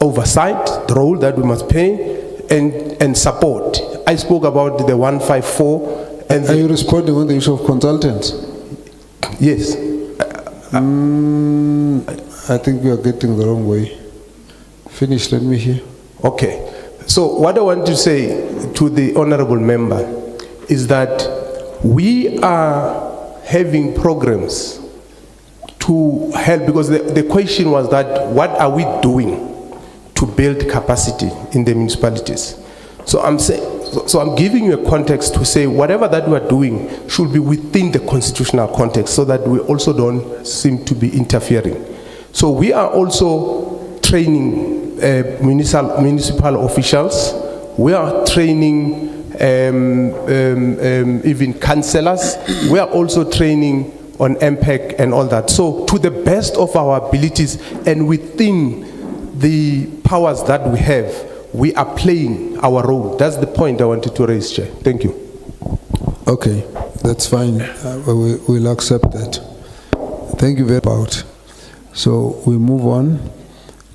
oversight, the role that we must play, and support. I spoke about the 154. And are you responding on the issue of consultants? Yes. I think we are getting the wrong way. Finish, let me hear. Okay. So what I want to say to the honorable member is that we are having programs to help, because the question was that what are we doing to build capacity in the municipalities? So I'm giving you a context to say whatever that we are doing should be within the constitutional context so that we also don't seem to be interfering. So we are also training municipal officials. We are training even councillors. We are also training on MPEC and all that. So to the best of our abilities and within the powers that we have, we are playing our role. That's the point I wanted to raise, Chair. Thank you. Okay, that's fine. We'll accept that. Thank you very much. So we move on.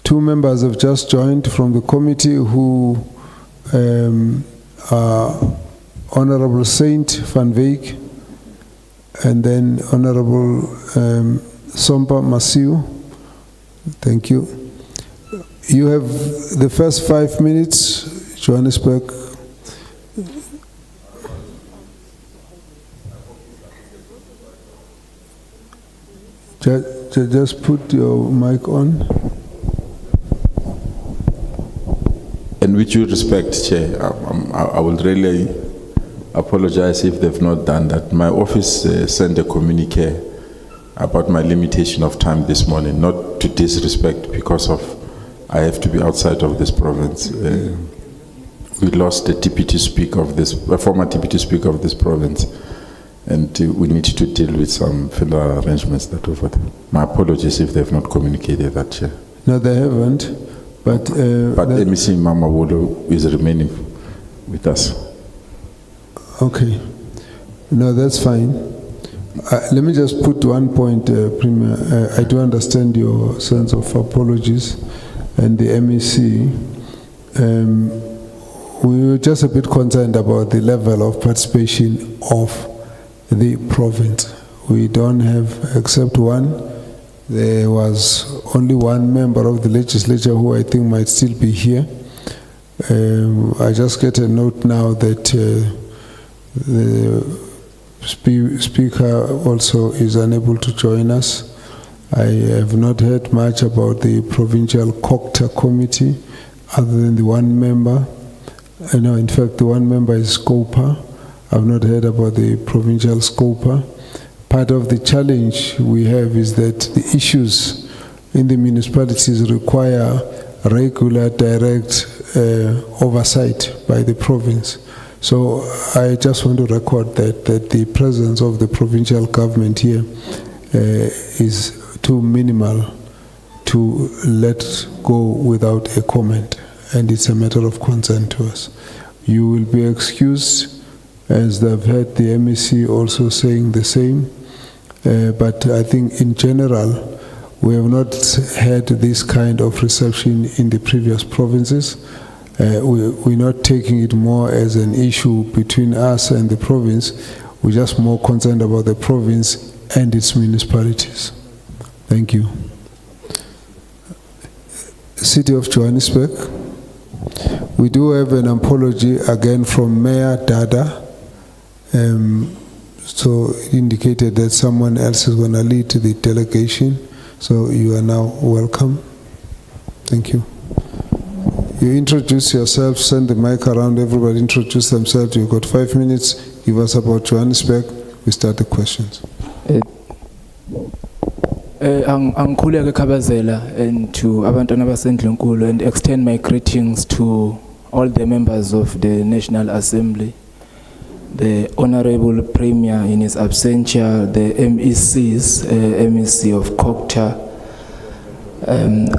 Two members have just joined from the committee who Honorable Saint van Wyk and then Honorable Sompa Masiu. Thank you. You have the first 5 minutes, Johannesburg. Just put your mic on. And with due respect, Chair, I will really apologize if they've not done that. My office sent a communique about my limitation of time this morning, not to disrespect because of I have to be outside of this province. We lost a deputy speaker of this, a former deputy speaker of this province, and we need to deal with some federal arrangements that over there. My apologies if they've not communicated that, Chair. No, they haven't. But MEC Mama Wolo is remaining with us. Okay. No, that's fine. Let me just put one point, Premier. I do understand your sense of apologies and the MEC. We were just a bit concerned about the level of participation of the province. We don't have, except one, there was only one member of the legislature who I think might still be here. I just get a note now that the Speaker also is unable to join us. I have not heard much about the Provincial Cogta Committee, other than the one member. No, in fact, the one member is SCOPA. I've not heard about the Provincial SCOPA. Part of the challenge we have is that the issues in the municipalities require regular, direct oversight by the province. So I just want to record that the presence of the provincial government here is too minimal to let go without a comment, and it's a matter of concern to us. You will be excused, as I've heard the MEC also saying the same, but I think in general we have not had this kind of reception in the previous provinces. We're not taking it more as an issue between us and the province. We're just more concerned about the province and its municipalities. Thank you. City of Johannesburg. We do have an apology again from Mayor Dada. So it indicated that someone else is going to lead the delegation. So you are now welcome. Thank you. You introduce yourself, send the mic around, everybody introduce themselves. You've got 5 minutes. Give us about Johannesburg. We start the questions. Angikhuleke Khabazela and to abantwana basendlunkulu and extend my greetings to all the members of the National Assembly, the Honorable Premier in his absentia, the MECs, MEC of Cogta,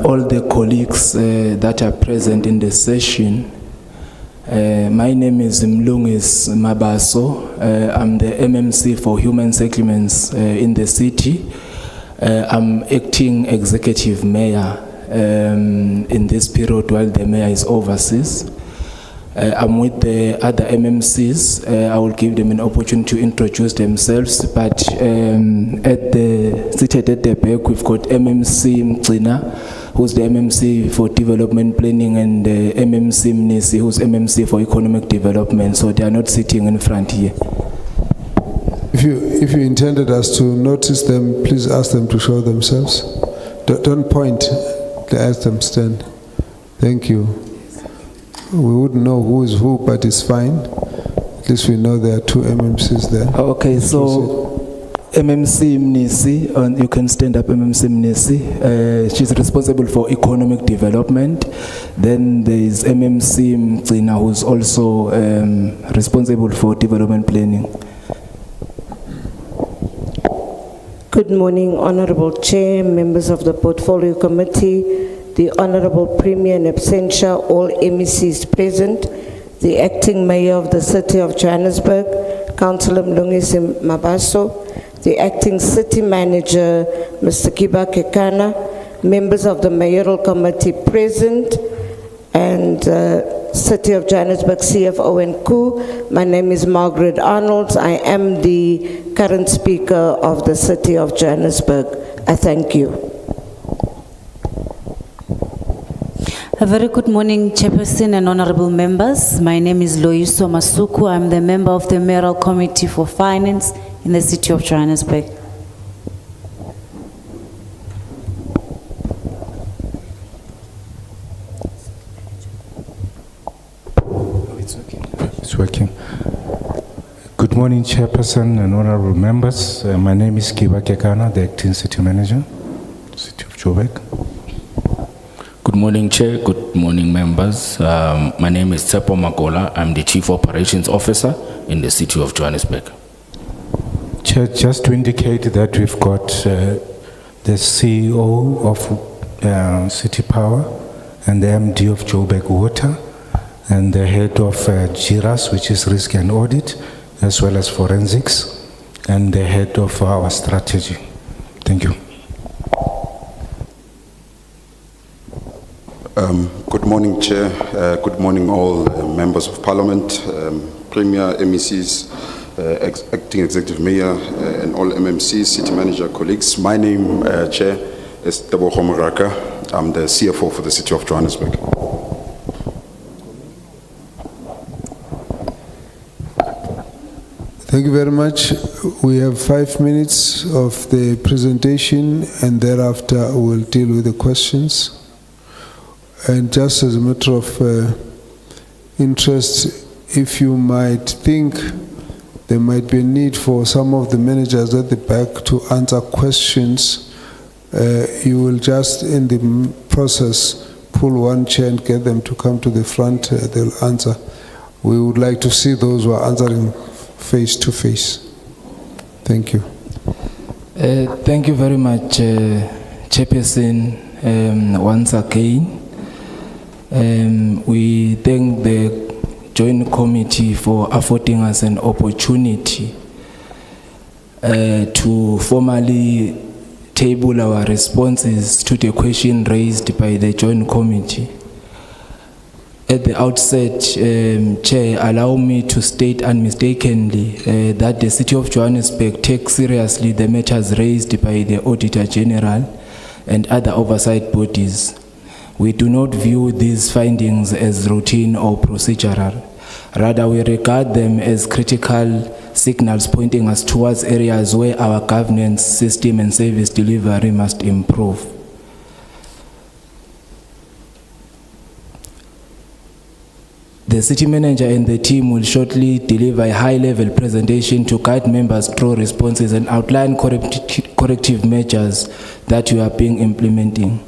all the colleagues that are present in the session. My name is Mlungis Mabaso. I'm the MMC for Human Settlements in the city. I'm acting executive mayor in this period while the mayor is overseas. I'm with the other MMCs. I will give them an opportunity to introduce themselves, but seated at the back, we've got MMC Mcina, who's the MMC for Development Planning, and MMC Mnisi, who's MMC for Economic Development, so they are not sitting in front here. If you intended us to notice them, please ask them to show themselves. Don't point, ask them stand. Thank you. We wouldn't know who is who, but it's fine. At least we know there are two MMCs there. Okay, so MMC Mnisi, and you can stand up, MMC Mnisi. She's responsible for economic development. Then there is MMC Mcina, who's also responsible for development planning. Good morning, Honorable Chair, members of the Portfolio Committee, the Honorable Premier in absentia, all MECs present, the Acting Mayor of the City of Johannesburg, Councillor Mlungisi Mabaso, the Acting City Manager, Mr. Kiba Kekana, members of the Mayoral Committee present, and City of Johannesburg CFO and Co. My name is Margaret Arnolds. I am the current Speaker of the City of Johannesburg. I thank you. A very good morning, Chairperson and honorable members. My name is Loyiso Masuku. I'm the member of the Mayoral Committee for Finance in the City of Johannesburg. It's working. Good morning, Chairperson and honorable members. My name is Kiba Kekana, the Acting City Manager, City of Joburg. Good morning, Chair. Good morning, members. My name is Tsepo Makola. I'm the Chief Operations Officer in the City of Johannesburg. Chair, just to indicate that we've got the CEO of City Power and the MD of Joburg Water and the head of GIRAS, which is Risk and Audit, as well as Forensics. and the head of our strategy. Thank you. Good morning, Chair. Good morning, all members of Parliament, Premier, MECs, Acting Executive Mayor, and all MMCs, City Manager, colleagues. My name, Chair, is Tebo Homaraka. I'm the CFO for the City of Johannesburg. Thank you very much. We have 5 minutes of the presentation, and thereafter we'll deal with the questions. And just as a matter of interest, if you might think there might be a need for some of the managers at the back to answer questions, you will just in the process pull one chair and get them to come to the front, they'll answer. We would like to see those who are answering face to face. Thank you. Thank you very much, Chairperson, once again. We thank the Joint Committee for affording us an opportunity to formally table our responses to the question raised by the Joint Committee. At the outset, Chair, allow me to state unmistakenly that the City of Johannesburg takes seriously the matters raised by the Auditor General and other oversight bodies. We do not view these findings as routine or procedural. Rather, we regard them as critical signals pointing us towards areas where our governance system and service delivery must improve. The City Manager and the team will shortly deliver a high-level presentation to guide members through responses and outline corrective measures that we are implementing.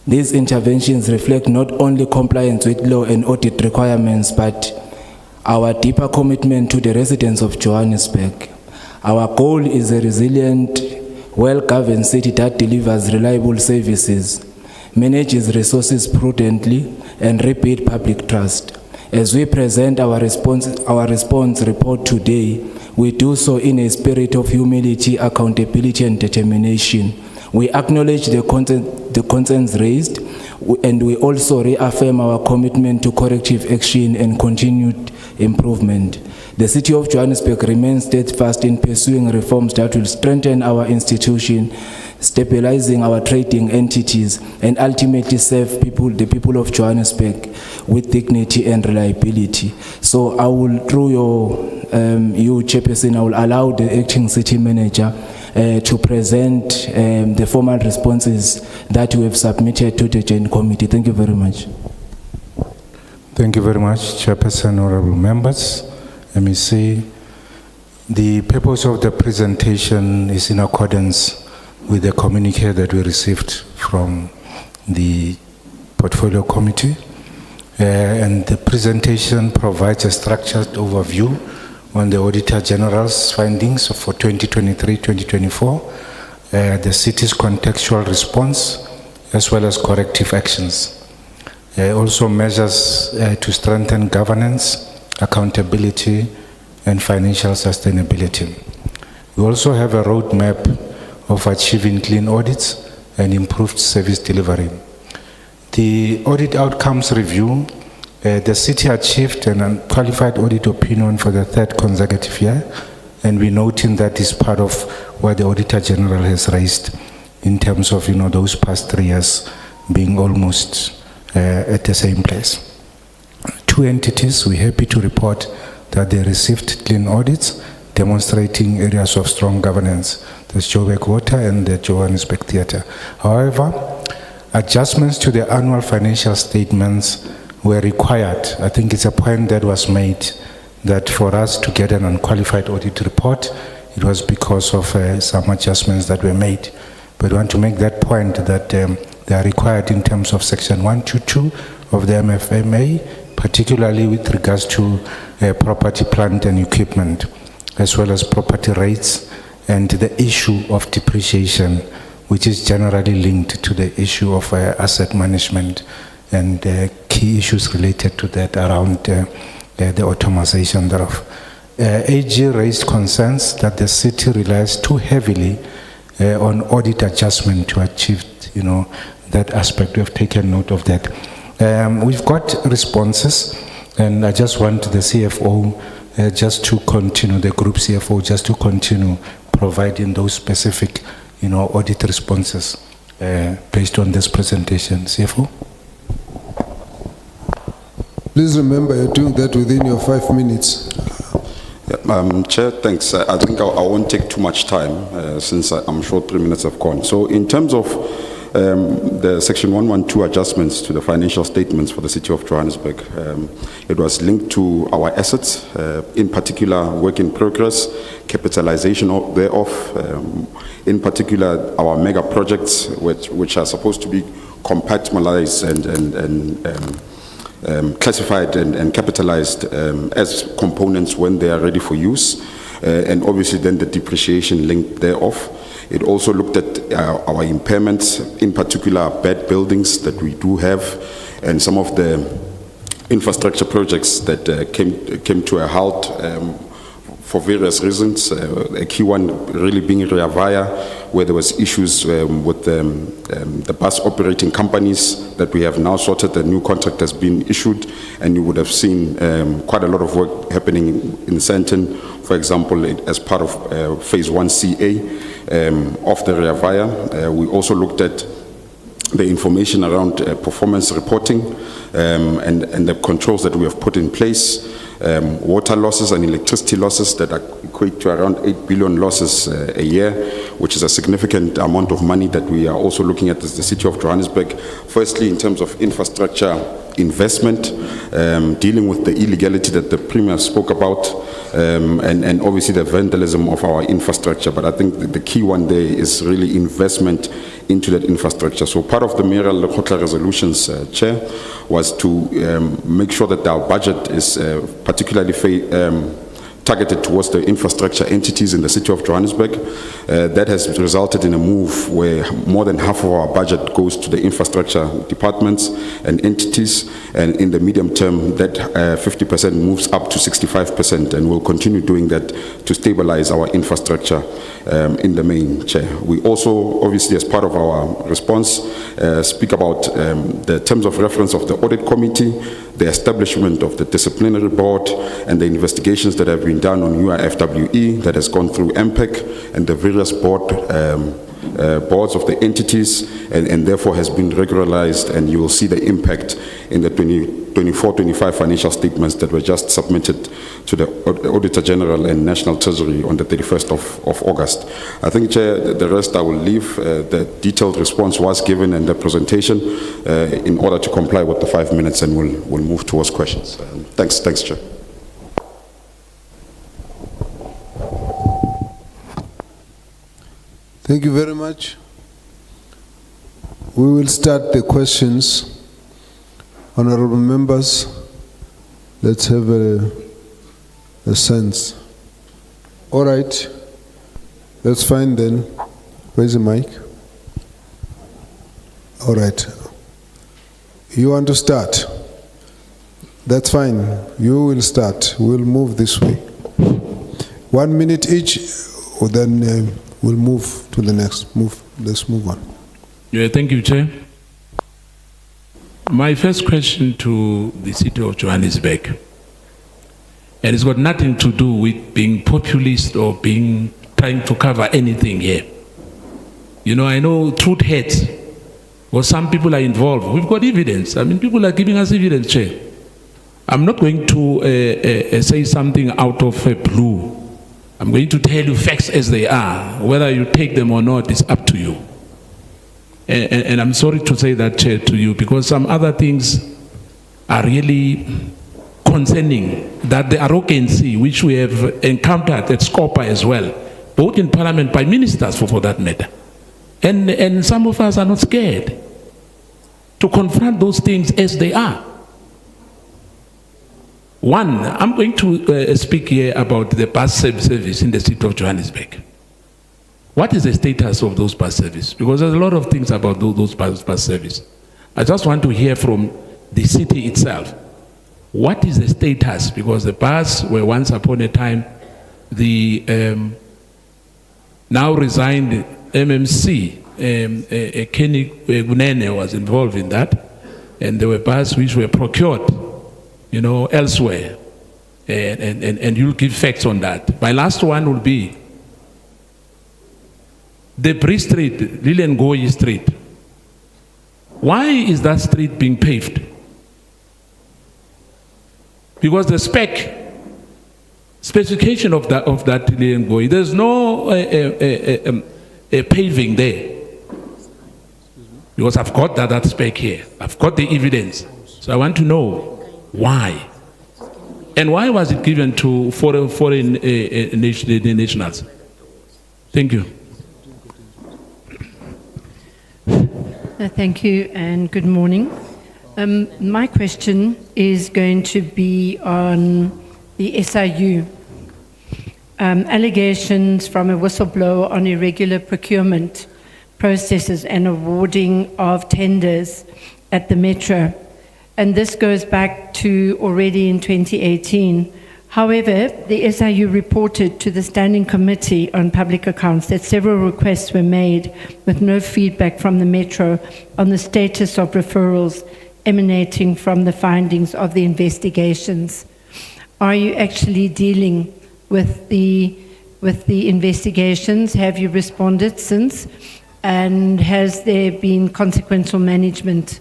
These interventions reflect not only compliance with law and audit requirements, but our deeper commitment to the residents of Johannesburg. Our goal is a resilient, well-governed city that delivers reliable services, manages resources prudently, and rebuilds public trust. As we present our response report today, we do so in a spirit of humility, accountability, and determination. We acknowledge the concerns raised, and we also reaffirm our commitment to corrective action and continued improvement. The City of Johannesburg remains steadfast in pursuing reforms that will strengthen our institution, stabilizing our trading entities, and ultimately serve the people of Johannesburg with dignity and reliability. So I will, through you, Chairperson, I will allow the Acting City Manager to present the formal responses that we have submitted to the Joint Committee. Thank you very much. Thank you very much, Chairperson, honorable members. MEC, the purpose of the presentation is in accordance with the communique that we received from the Portfolio Committee. And the presentation provides a structured overview on the Auditor General's findings for 2023-2024, the city's contextual response, as well as corrective actions. Also measures to strengthen governance, accountability, and financial sustainability. We also have a roadmap of achieving clean audits and improved service delivery. The audit outcomes review, the city achieved an unqualified audit opinion for the 3rd consecutive year, and we noting that is part of what the Auditor General has raised in terms of those past 3 years being almost at the same place. 2 entities, we're happy to report that they received clean audits demonstrating areas of strong governance. There's Joburg Water and the Johannesburg Theatre. However, adjustments to the annual financial statements were required. I think it's a point that was made that for us to get an unqualified audit report, it was because of some adjustments that were made. But I want to make that point that they are required in terms of Section 122 of the MFMA, particularly with regards to property, plant and equipment, as well as property rates and the issue of depreciation, which is generally linked to the issue of asset management and key issues related to that around the automation thereof. AG raised concerns that the city relies too heavily on audit adjustment to achieve, that aspect. We have taken note of that. We've got responses, and I just want the CFO just to continue, the group CFO just to continue providing those specific, audit responses based on this presentation. CFO? Please remember you're doing that within your 5 minutes. Chair, thanks. I think I won't take too much time since I'm sure 3 minutes have gone. So in terms of the Section 112 adjustments to the financial statements for the City of Johannesburg, it was linked to our assets, in particular work in progress, capitalization thereof, in particular our mega projects which are supposed to be compartmentalized and classified and capitalized as components when they are ready for use, and obviously then the depreciation linked thereof. It also looked at our impairments, in particular bad buildings that we do have, and some of the infrastructure projects that came to a halt for various reasons. A key one really being Reavaya, where there was issues with the bus operating companies that we have now sorted. A new contract has been issued, and you would have seen quite a lot of work happening in Sandton, for example, as part of Phase 1CA of the Reavaya. We also looked at the information around performance reporting and the controls that we have put in place. Water losses and electricity losses that equate to around 8 billion losses a year, which is a significant amount of money that we are also looking at as the City of Johannesburg. Firstly, in terms of infrastructure investment, dealing with the illegality that the Premier spoke about, and obviously the vandalism of our infrastructure. But I think the key one there is really investment into that infrastructure. So part of the mayoral Lekgotla resolutions, Chair, was to make sure that our budget is particularly targeted towards the infrastructure entities in the City of Johannesburg. That has resulted in a move where more than half of our budget goes to the infrastructure departments and entities, and in the medium term that 50% moves up to 65%, and we'll continue doing that to stabilize our infrastructure in the main, Chair. We also, obviously, as part of our response, speak about the terms of reference of the audit committee, the establishment of the disciplinary board, and the investigations that have been done on UIFWE that has gone through MPEC and the various boards of the entities, and therefore has been regularized, and you will see the impact in the 24-25 financial statements that were just submitted to the Auditor General and National Treasury on the 31st of August. I think, Chair, the rest I will leave. The detailed response was given in the presentation in order to comply with the 5 minutes, and we'll move towards questions. Thanks, Chair. Thank you very much. We will start the questions. Honorable members, let's have a sense. All right, that's fine then. Where's the mic? All right. You want to start? That's fine. You will start. We'll move this way. 1 minute each, or then we'll move to the next. Let's move on. Yeah, thank you, Chair. My first question to the City of Johannesburg, and it's got nothing to do with being populist or trying to cover anything here. I know truth hurts, or some people are involved. We've got evidence. I mean, people are giving us evidence, Chair. I'm not going to say something out of blue. I'm going to tell you facts as they are. Whether you take them or not is up to you. And I'm sorry to say that, Chair, to you, because some other things are really concerning, that the arrogancy which we have encountered at SCOPA as well, both in Parliament by ministers for that matter. And some of us are not scared to confront those things as they are. One, I'm going to speak here about the bus service in the City of Johannesburg. What is the status of those bus services? Because there's a lot of things about those bus service. I just want to hear from the city itself. What is the status? Because the bus were once upon a time, the now resigned MMC, Kenny Gunene was involved in that, and there were buses which were procured, elsewhere, and you'll give facts on that. My last one will be the Bree Street, Lilian Goyi Street. Why is that street being paved? Because the specification of that Lilian Goyi, there's no paving there. Because I've got that spec here. I've got the evidence. So I want to know why. And why was it given to foreign nationals? Thank you. Thank you and good morning. My question is going to be on the SIU. Allegations from a whistleblower on irregular procurement processes and awarding of tenders at the Metro. And this goes back to already in 2018. However, the SIU reported to the Standing Committee on Public Accounts that several requests were made with no feedback from the Metro on the status of referrals emanating from the findings of the investigations. Are you actually dealing with the investigations? Have you responded since? And has there been consequential management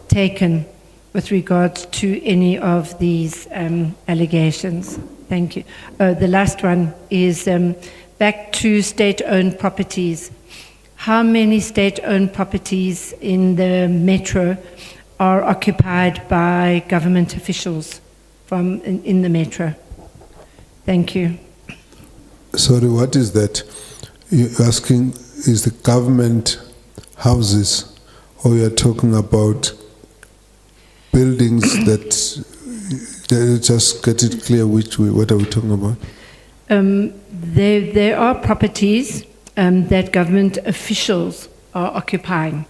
taken with regards to any of these allegations? Thank you. The last one is back to state-owned properties. How many state-owned properties in the Metro are occupied by government officials in the Metro? Thank you. Sorry, what is that? You're asking, is the government houses, or you're talking about buildings that just get it clear what are we talking about? There are properties that government officials are occupying.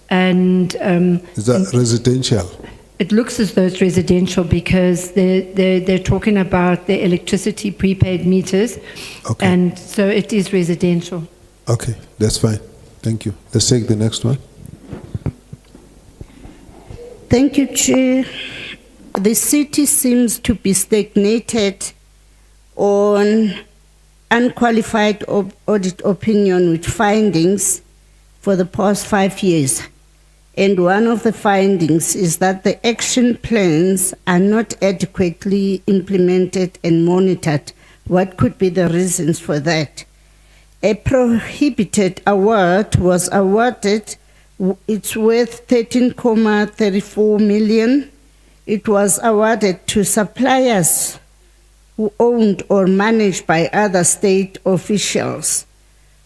And is that residential? It looks as though it's residential because they're talking about the electricity prepaid meters. Okay. And so it is residential. Okay, that's fine. Thank you. Let's take the next one. Thank you, Chair. The city seems to be stagnated on unqualified audit opinion with findings for the past 5 years. And one of the findings is that the action plans are not adequately implemented and monitored. What could be the reasons for that? A prohibited award was awarded. It's worth 13.34 million. It was awarded to suppliers who owned or managed by other state officials.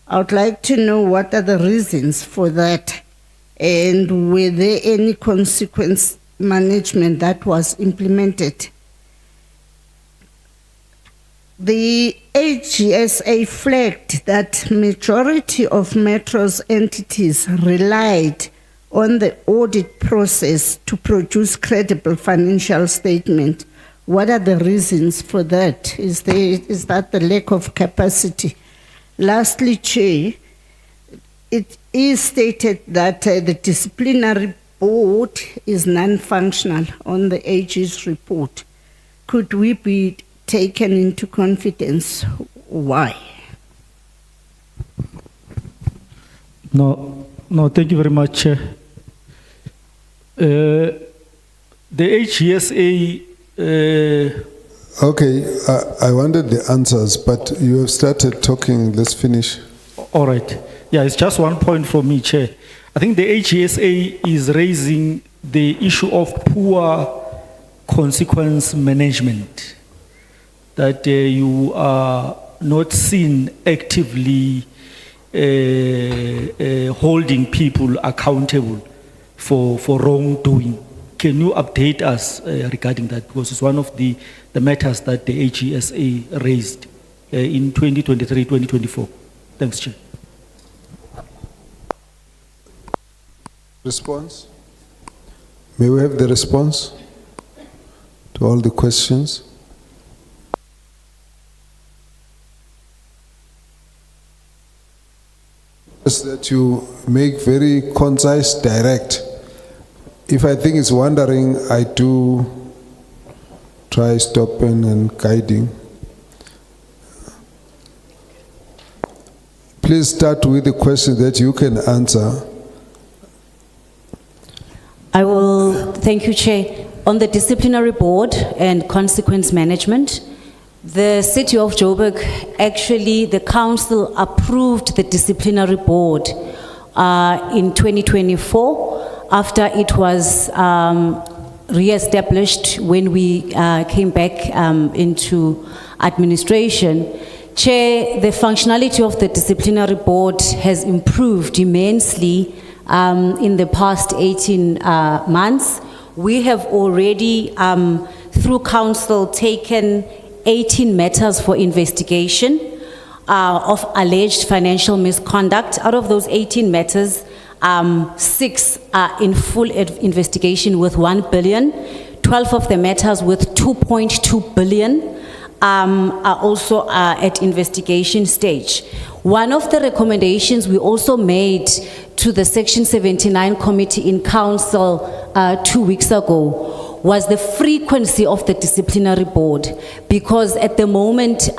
I would like to know what are the reasons for that, and were there any consequence management that was implemented? The AGSA flagged that majority of Metro's entities relied on the audit process to produce credible financial statement. What are the reasons for that? Is that the lack of capacity? Lastly, Chair, it is stated that the disciplinary board is non-functional on the AG's report. Could we be taken into confidence? Why? No, thank you very much, Chair. The HGSA. Okay, I wanted the answers, but you have started talking. Let's finish. All right. Yeah, it's just one point from me, Chair. I think the HGSA is raising the issue of poor consequence management, that you are not seen actively holding people accountable for wrongdoing. Can you update us regarding that? Because it's one of the matters that the HGSA raised in 2023-2024. Thanks, Chair. Response? May we have the response to all the questions? Is that you make very concise, direct. If I think it's wandering, I do try stopping and guiding. Please start with the question that you can answer. I will, thank you, Chair. On the disciplinary board and consequence management, the City of Joburg, actually the council approved the disciplinary board in 2024 after it was re-established when we came back into administration. Chair, the functionality of the disciplinary board has improved immensely in the past 18 months. We have already, through council, taken 18 matters for investigation of alleged financial misconduct. Out of those 18 matters, 6 are in full investigation with 1 billion. 12 of the matters with 2.2 billion are also at investigation stage. One of the recommendations we also made to the Section 79 committee in council 2 weeks ago was the frequency of the disciplinary board, because at the moment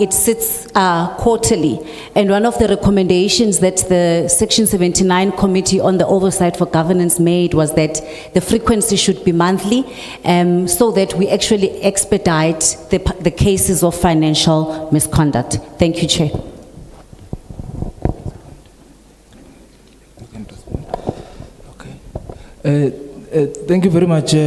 it sits quarterly, and one of the recommendations that the Section 79 committee on the oversight for governance made was that the frequency should be monthly, so that we actually expedite the cases of financial misconduct. Thank you, Chair. Thank you very much. I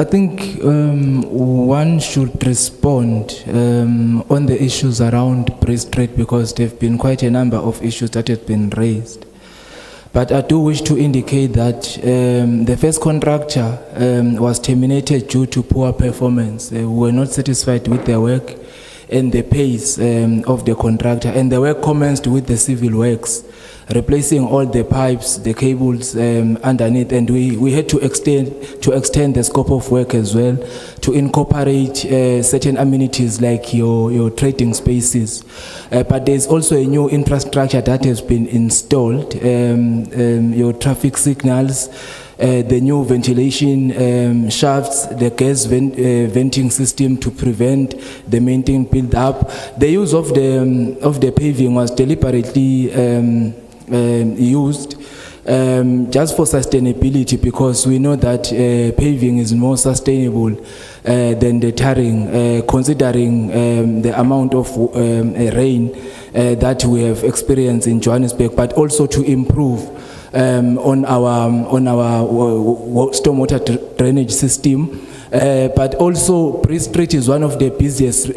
think one should respond on the issues around pre-trade, because there have been quite a number of issues that have been raised. But I do wish to indicate that the first contractor was terminated due to poor performance. We were not satisfied with their work and the pace of the contractor, and the work commenced with the civil works, replacing all the pipes, the cables underneath, and we had to extend the scope of work as well to incorporate certain amenities like your trading spaces. But there's also a new infrastructure that has been installed, your traffic signals, the new ventilation shafts, the gas venting system to prevent the maintenance build-up. The use of the paving was deliberately used just for sustainability, because we know that paving is more sustainable than the tarring, considering the amount of rain that we have experienced in Johannesburg, but also to improve on our stormwater drainage system. But also, Priest Street is one of the busiest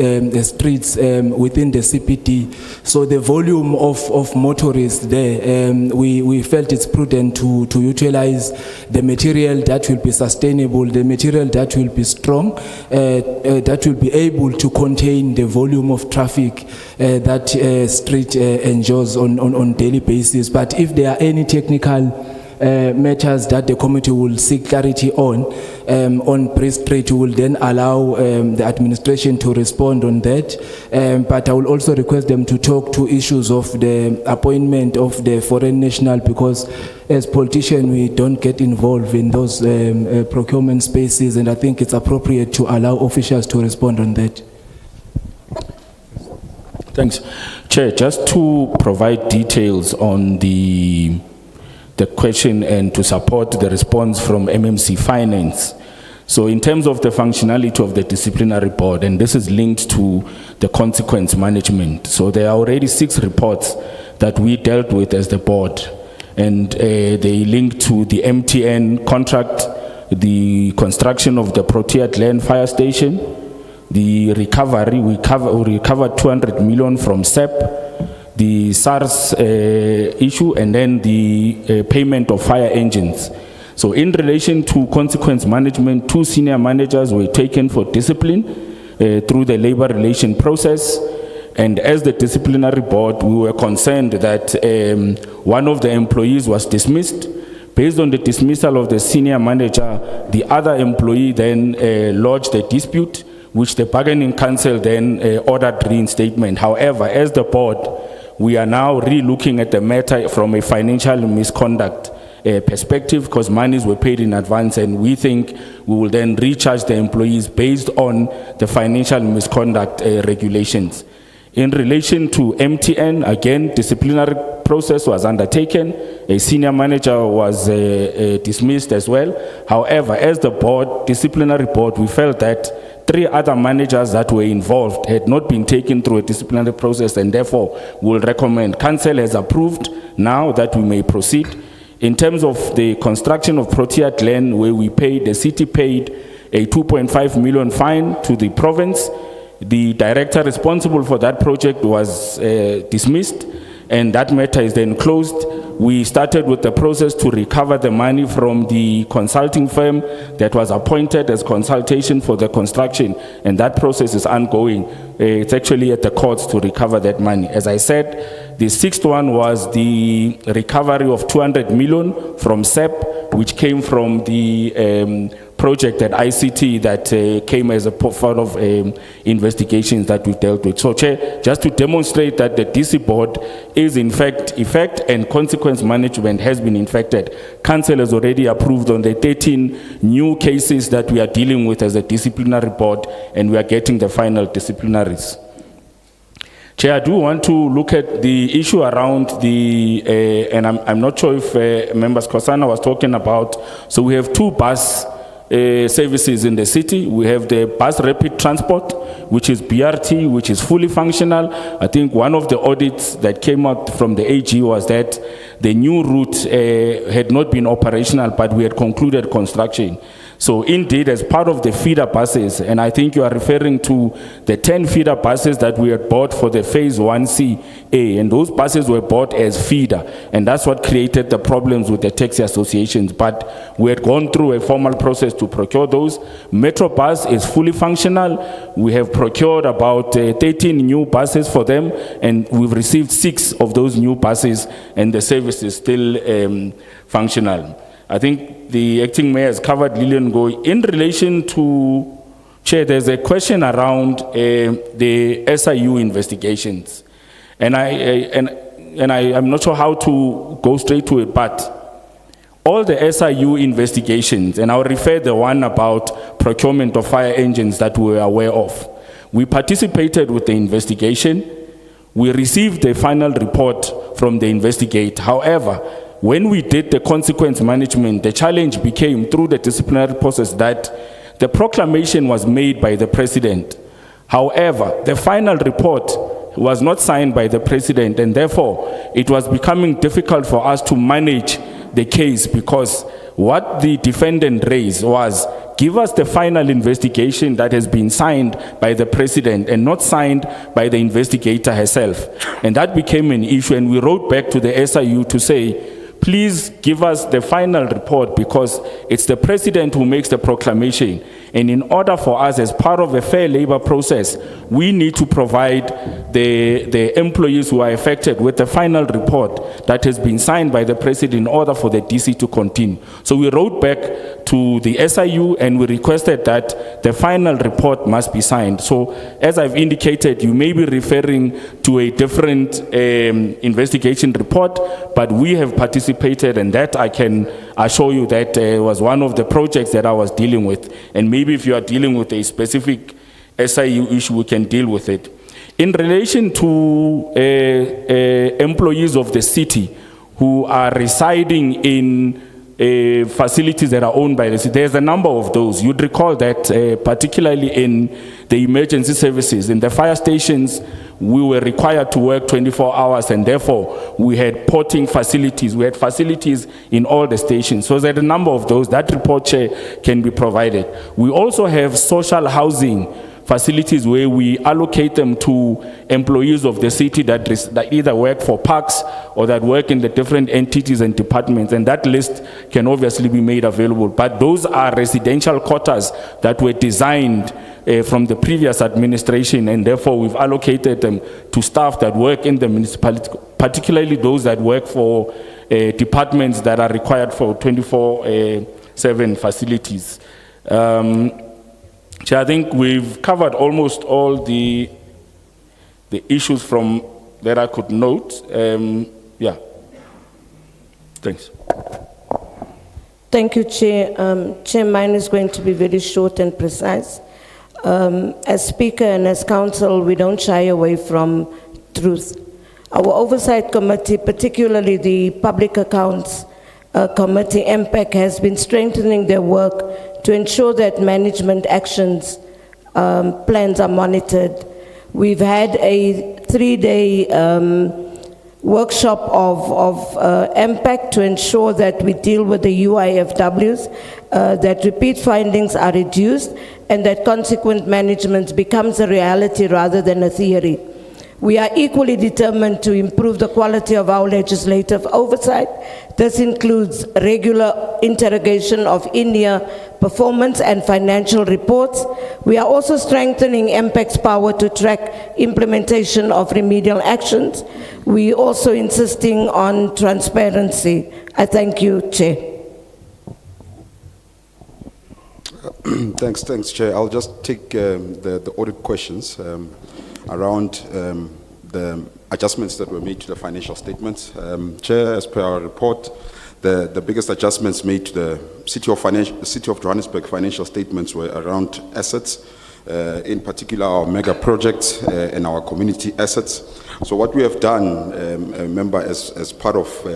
streets within the CPD. So the volume of motorists there, we felt it's prudent to utilize the material that will be sustainable, the material that will be strong, that will be able to contain the volume of traffic that street enjoys on daily basis. But if there are any technical matters that the committee will seek clarity on Priest Street, will then allow the administration to respond on that. But I will also request them to talk to issues of the appointment of the foreign national, because as politicians we don't get involved in those procurement spaces, and I think it's appropriate to allow officials to respond on that. Thanks. Chair, just to provide details on the question and to support the response from MMC Finance. So in terms of the functionality of the disciplinary board, and this is linked to the consequence management. So there are already 6 reports that we dealt with as the board, and they link to the MTN contract, the construction of the Protea Glen fire station, the recovery, we recovered 200 million from SEP, the SARS issue, and then the payment of fire engines. So in relation to consequence management, 2 senior managers were taken for discipline through the labor relation process. And as the disciplinary board, we were concerned that one of the employees was dismissed Based on the dismissal of the senior manager, the other employee then lodged a dispute, which the bargaining council then ordered reinstatement. However, as the board, we are now re-looking at the matter from a financial misconduct perspective, because monies were paid in advance, and we think we will then recharge the employees based on the financial misconduct regulations. In relation to MTN, again, disciplinary process was undertaken. A senior manager was dismissed as well. However, as the board, disciplinary board, we felt that 3 other managers that were involved had not been taken through a disciplinary process, and therefore will recommend. Council has approved now that we may proceed. In terms of the construction of Protea Glen, where the city paid a 2.5 million fine to the province, the director responsible for that project was dismissed, and that matter is then closed. We started with the process to recover the money from the consulting firm that was appointed as consultation for the construction, and that process is ongoing. It's actually at the courts to recover that money. As I said, the 6th one was the recovery of 200 million from SEP, which came from the project at ICT that came as a part of investigations that we dealt with. So, Chair, just to demonstrate that the DC board is in fact effect and consequence management has been infected. Council has already approved on the 13 new cases that we are dealing with as a disciplinary board, and we are getting the final disciplinaries. Chair, I do want to look at the issue around the, and I'm not sure if members Kosana was talking about, so we have 2 bus services in the city. We have the bus rapid transport, which is BRT, which is fully functional. I think one of the audits that came out from the AG was that the new route had not been operational, but we had concluded construction. So indeed, as part of the feeder buses, and I think you are referring to the 10 feeder buses that we had bought for the phase 1CA, and those buses were bought as feeder, and that's what created the problems with the taxi associations. But we had gone through a formal process to procure those. Metro Bus is fully functional. We have procured about 13 new buses for them, and we've received 6 of those new buses, and the service is still functional. I think the acting mayor has covered Lillian Goy. In relation to, Chair, there's a question around the SIU investigations. And I'm not sure how to go straight to it, but all the SIU investigations, and I'll refer the one about procurement of fire engines that we were aware of. We participated with the investigation. We received the final report from the investigator. However, when we did the consequence management, the challenge became through the disciplinary process that the proclamation was made by the president. However, the final report was not signed by the president, and therefore it was becoming difficult for us to manage the case, because what the defendant raised was, give us the final investigation that has been signed by the president and not signed by the investigator herself. And that became an issue, and we wrote back to the SIU to say, please give us the final report, because it's the president who makes the proclamation. And in order for us, as part of a fair labor process, we need to provide the employees who are affected with the final report that has been signed by the president in order for the DC to continue. So we wrote back to the SIU and we requested that the final report must be signed. So as I've indicated, you may be referring to a different investigation report, but we have participated, and that I can assure you that was one of the projects that I was dealing with. And maybe if you are dealing with a specific SIU issue, we can deal with it. In relation to employees of the city who are residing in facilities that are owned by the city, there's a number of those. You'd recall that particularly in the emergency services, in the fire stations, we were required to work 24 hours, and therefore we had porting facilities. We had facilities in all the stations. So there's a number of those. That report, Chair, can be provided. We also have social housing facilities where we allocate them to employees of the city that either work for parks or that work in the different entities and departments, and that list can obviously be made available. But those are residential quarters that were designed from the previous administration, and therefore we've allocated them to staff that work in the municipality, particularly those that work for departments that are required for 24/7 facilities. Chair, I think we've covered almost all the issues from that I could note. Yeah. Thanks. Thank you, Chair. Chair, mine is going to be very short and precise. As Speaker and as Council, we don't shy away from truth. Our Oversight Committee, particularly the Public Accounts Committee, MPEC, has been strengthening their work to ensure that management actions plans are monitored. We've had a 3-day workshop of MPEC to ensure that we deal with the UIFWs, that repeat findings are reduced, and that consequent management becomes a reality rather than a theory. We are equally determined to improve the quality of our legislative oversight. This includes regular interrogation of in-year performance and financial reports. We are also strengthening MPEC's power to track implementation of remedial actions. We are also insisting on transparency. I thank you, Chair. Thanks, Chair. I'll just take the audit questions around the adjustments that were made to the financial statements. Chair, as per our report, the biggest adjustments made to the City of Johannesburg financial statements were around assets, in particular our mega projects and our community assets. So what we have done, member, as part of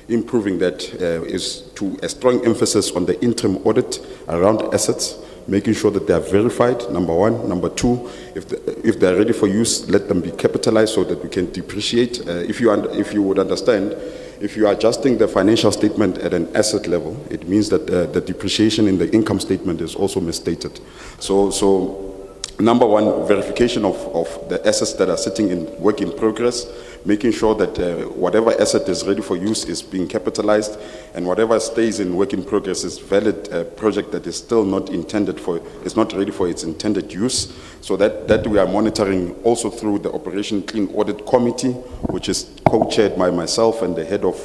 improving that is to a strong emphasis on the interim audit around assets, making sure that they are verified, number one. Number two, if they are ready for use, let them be capitalized so that we can depreciate. If you would understand, if you are adjusting the financial statement at an asset level, it means that the depreciation in the income statement is also misstated. So number one, verification of the assets that are sitting in work in progress, making sure that whatever asset is ready for use is being capitalized, and whatever stays in work in progress is valid project that is still not intended for, is not ready for its intended use. So that we are monitoring also through the Operation Clean Audit Committee, which is co-chaired by myself and the head of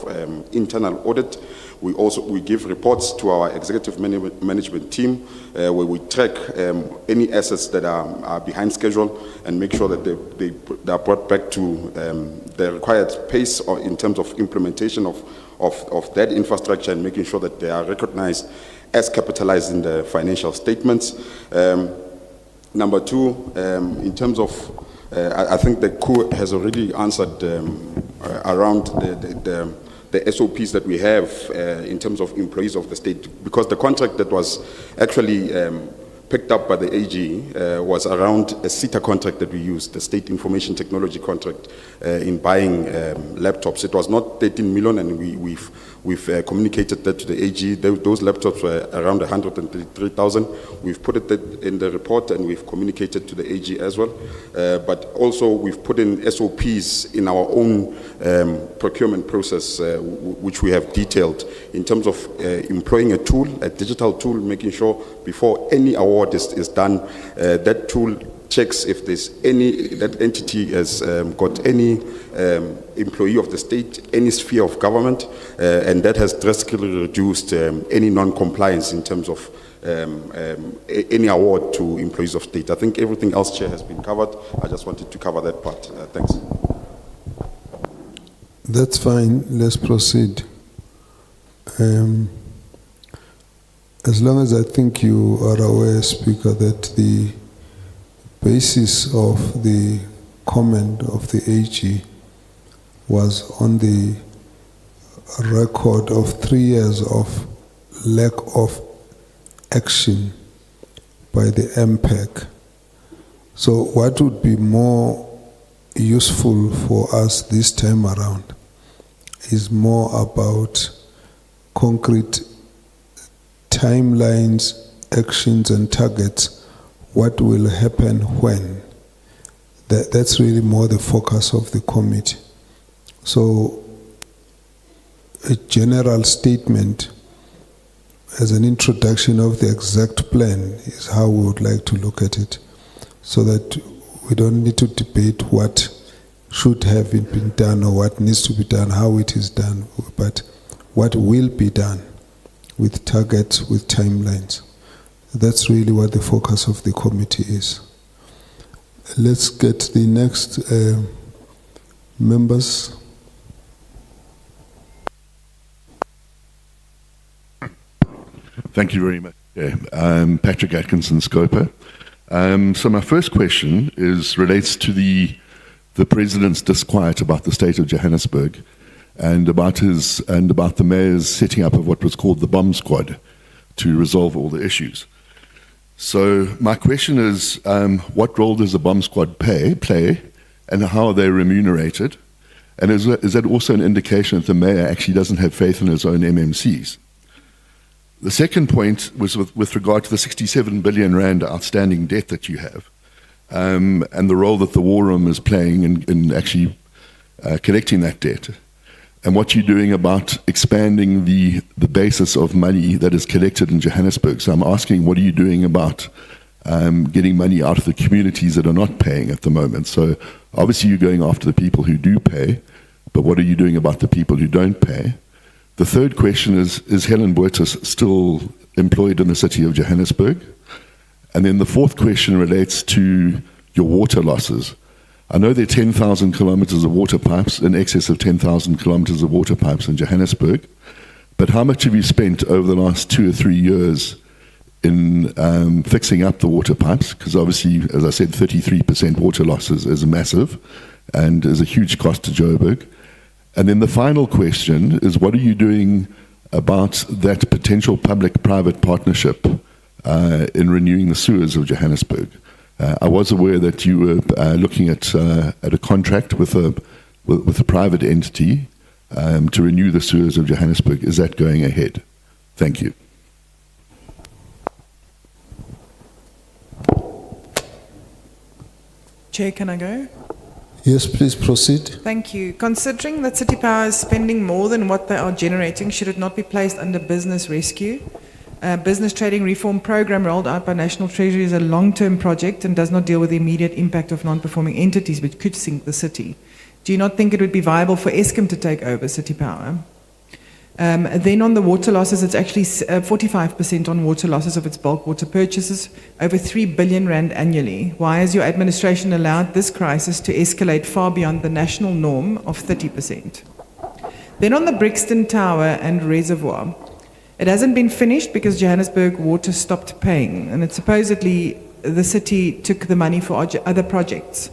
internal audit. We give reports to our executive management team where we track any assets that are behind schedule and make sure that they are brought back to the required pace or in terms of implementation of that infrastructure, and making sure that they are recognized as capitalized in the financial statements. Number two, in terms of, I think the COO has already answered around the SOPs that we have in terms of employees of the state, because the contract that was actually picked up by the AG was around a SITA contract that we used, the State Information Technology contract in buying laptops. It was not 13 million, and we've communicated that to the AG. Those laptops were around 133,000. We've put it in the report, and we've communicated to the AG as well. But also we've put in SOPs in our own procurement process, which we have detailed in terms of employing a tool, a digital tool, making sure before any award is done, that tool checks if there's that entity has got any employee of the state, any sphere of government, and that has drastically reduced any non-compliance in terms of any award to employees of state. I think everything else, Chair, has been covered. I just wanted to cover that part. Thanks. That's fine. Let's proceed. As long as I think you are aware, Speaker, that the basis of the comment of the AG was on the record of 3 years of lack of action by the MPEC. So what would be more useful for us this time around is more about concrete timelines, actions and targets. What will happen when? That's really more the focus of the committee. So a general statement as an introduction of the exact plan is how we would like to look at it, so that we don't need to debate what should have been done or what needs to be done, how it is done, but what will be done with targets, with timelines. That's really what the focus of the committee is. Let's get the next members. Thank you very much. Patrick Atkinson, SCOPA. So my first question relates to the President's disquiet about the state of Johannesburg and about the Mayor's setting up of what was called the bomb squad to resolve all the issues. So my question is, what role does the bomb squad play and how are they remunerated? And is that also an indication that the Mayor actually doesn't have faith in his own MMCs? The second point was with regard to the 67 billion rand outstanding debt that you have, and the role that the War Room is playing in actually collecting that debt, and what you're doing about expanding the basis of money that is collected in Johannesburg. So I'm asking, what are you doing about getting money out of the communities that are not paying at the moment? So obviously you're going after the people who do pay, but what are you doing about the people who don't pay? The third question is Helen Botha still employed in the city of Johannesburg? And then the fourth question relates to your water losses. I know there are 10,000 kilometers of water pipes, in excess of 10,000 kilometers of water pipes in Johannesburg, but how much have you spent over the last 2 or 3 years in fixing up the water pipes? Because obviously, as I said, 33% water losses is massive and is a huge cost to Joburg. And then the final question is, what are you doing about that potential public-private partnership in renewing the sewers of Johannesburg? I was aware that you were looking at a contract with a private entity to renew the sewers of Johannesburg. Is that going ahead? Thank you. Chair, can I go? Yes, please proceed. Thank you. Considering that City Power is spending more than what they are generating, should it not be placed under business rescue? Business trading reform program rolled out by National Treasury is a long-term project and does not deal with the immediate impact of non-performing entities, which could sink the city. Do you not think it would be viable for Eskom to take over City Power? Then on the water losses, it's actually 45% on water losses of its bulk water purchases, over 3 billion rand annually. Why has your administration allowed this crisis to escalate far beyond the national norm of 30%? Then on the Brixton Tower and Reservoir, it hasn't been finished because Johannesburg Water stopped paying, and it's supposedly the city took the money for other projects.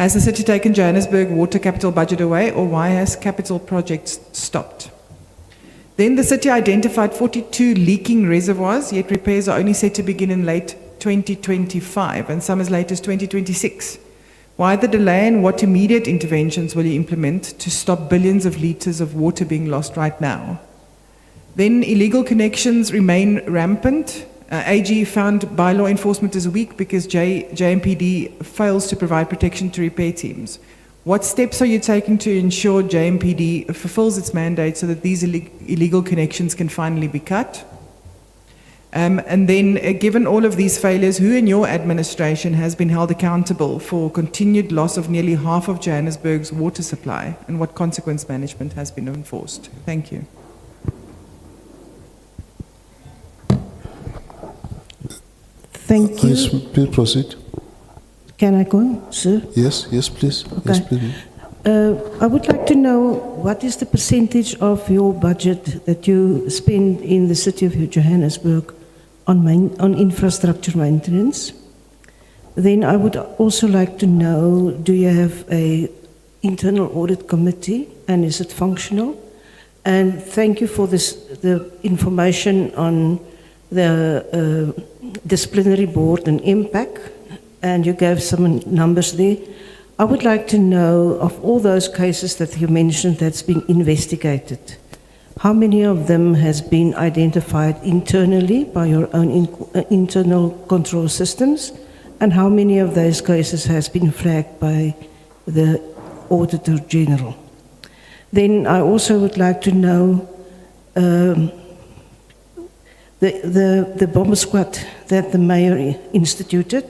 Has the city taken Johannesburg Water capital budget away, or why has capital projects stopped? Then the city identified 42 leaking reservoirs, yet repairs are only set to begin in late 2025 and some as late as 2026. Why the delay, and what immediate interventions will you implement to stop billions of litres of water being lost right now? Then illegal connections remain rampant. AG found bylaw enforcement is weak because JMPD fails to provide protection to repair teams. What steps are you taking to ensure JMPD fulfills its mandate so that these illegal connections can finally be cut? And then, given all of these failures, who in your administration has been held accountable for continued loss of nearly half of Johannesburg's water supply, and what consequence management has been enforced? Thank you. Thank you. Yes, please proceed. Can I go, sir? Yes, yes, please. Okay. Yes, please. I would like to know what is the percentage of your budget that you spend in the city of Johannesburg on infrastructure maintenance? Then I would also like to know, do you have an internal audit committee and is it functional? And thank you for the information on the disciplinary board and impact, and you gave some numbers there. I would like to know, of all those cases that you mentioned that's been investigated, how many of them has been identified internally by your own internal control systems, and how many of those cases has been flagged by the Auditor General? Then I also would like to know the bomb squad that the mayor instituted,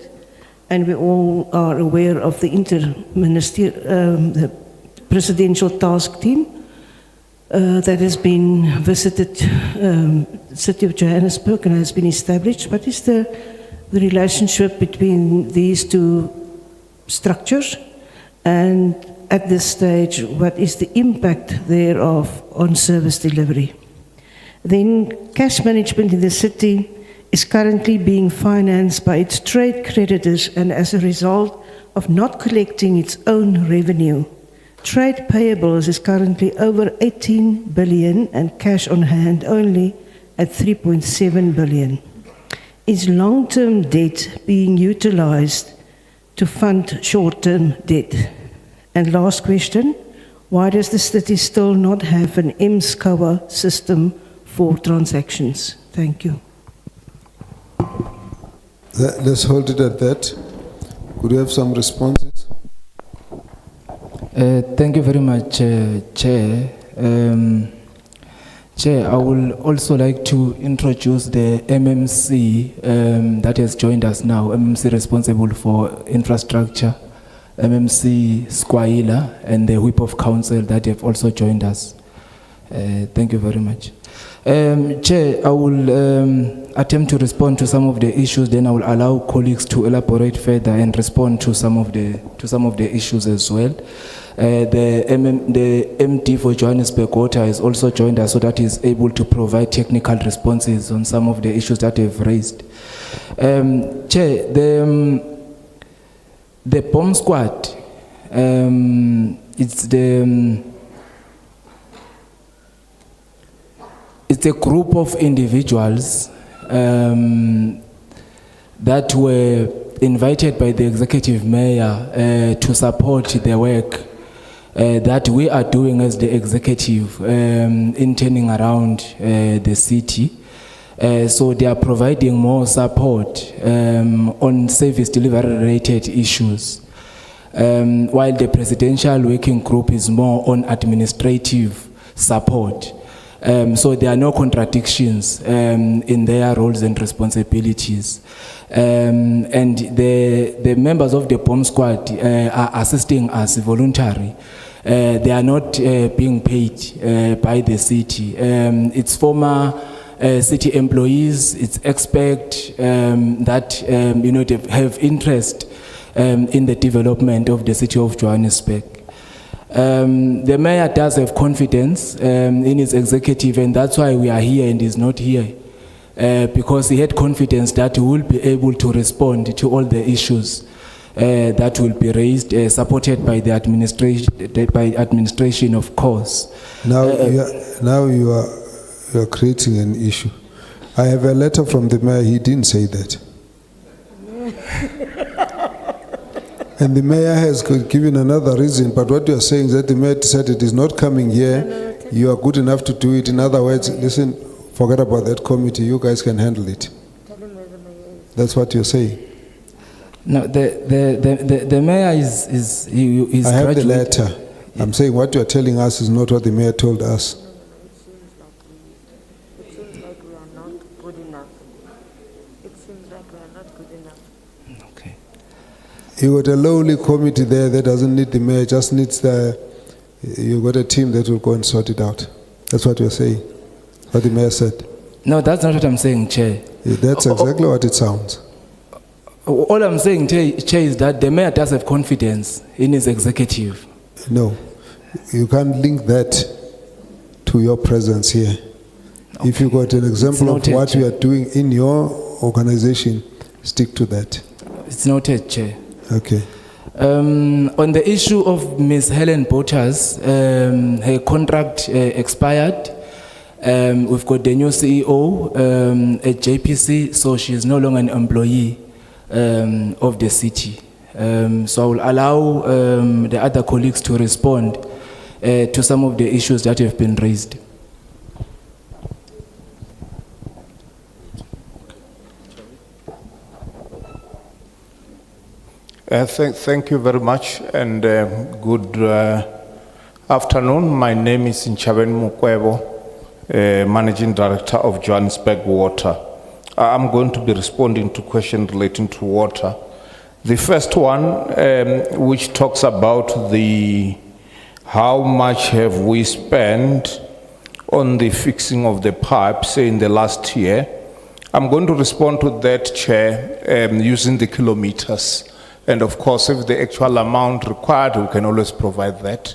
and we all are aware of the the presidential task team that has been visited the city of Johannesburg and has been established. What is the relationship between these two structures, and at this stage, what is the impact thereof on service delivery? Then cash management in the city is currently being financed by its trade creditors, and as a result of not collecting its own revenue, trade payables is currently over 18 billion and cash on hand only at 3.7 billion. Is long-term debt being utilized to fund short-term debt? And last question, why does the city still not have an SCOA system for transactions? Thank you. Let's hold it at that. Could we have some responses? Thank you very much, Chair. Chair, I would also like to introduce the MMC that has joined us now, MMC responsible for infrastructure, MMC SCOAG, and the Whip of Council that have also joined us. Thank you very much. Chair, I will attempt to respond to some of the issues, then I will allow colleagues to elaborate further and respond to some of the issues as well. The MD for Johannesburg Water has also joined us so that he is able to provide technical responses on some of the issues that they've raised. Chair, the bomb squad, it's a group of individuals that were invited by the executive mayor to support the work that we are doing as the executive in turning around the city. So they are providing more support on service delivery related issues, while the presidential working group is more on administrative support. So there are no contradictions in their roles and responsibilities. And the members of the bomb squad are assisting us voluntary. They are not being paid by the city. It's former city employees, it's expect that they have interest in the development of the city of Johannesburg. The mayor does have confidence in his executive, and that's why we are here and he's not here, because he had confidence that he will be able to respond to all the issues that will be raised, supported by the administration, of course. Now you are creating an issue. I have a letter from the mayor. He didn't say that. And the mayor has given another reason, but what you are saying is that the mayor decided is not coming here. You are good enough to do it. In other words, listen, forget about that committee. You guys can handle it. That's what you're saying. No, the mayor is I have the letter. I'm saying what you are telling us is not what the mayor told us. It seems like we are not good enough. It seems like we are not good enough. Okay. You got a lowly committee there that doesn't need the mayor, just needs you got a team that will go and sort it out. That's what you're saying. What the mayor said. No, that's not what I'm saying, Chair. Yeah, that's exactly what it sounds. All I'm saying, Chair, is that the mayor does have confidence in his executive. No, you can't link that to your presence here. Okay. If you got an example of what you are doing in your organization, stick to that. It's noted, Chair. Okay. On the issue of Ms. Helen Bottas, her contract expired. We've got the new CEO at JPC, so she is no longer an employee of the city. So I will allow the other colleagues to respond to some of the issues that have been raised. Thank you very much, and good afternoon. My name is Nchaben Mukwebo, Managing Director of Johannesburg Water. I'm going to be responding to questions relating to water. The first one, which talks about the how much have we spent on the fixing of the pipes in the last year. I'm going to respond to that, Chair, using the kilometers. And of course, if the actual amount required, we can always provide that.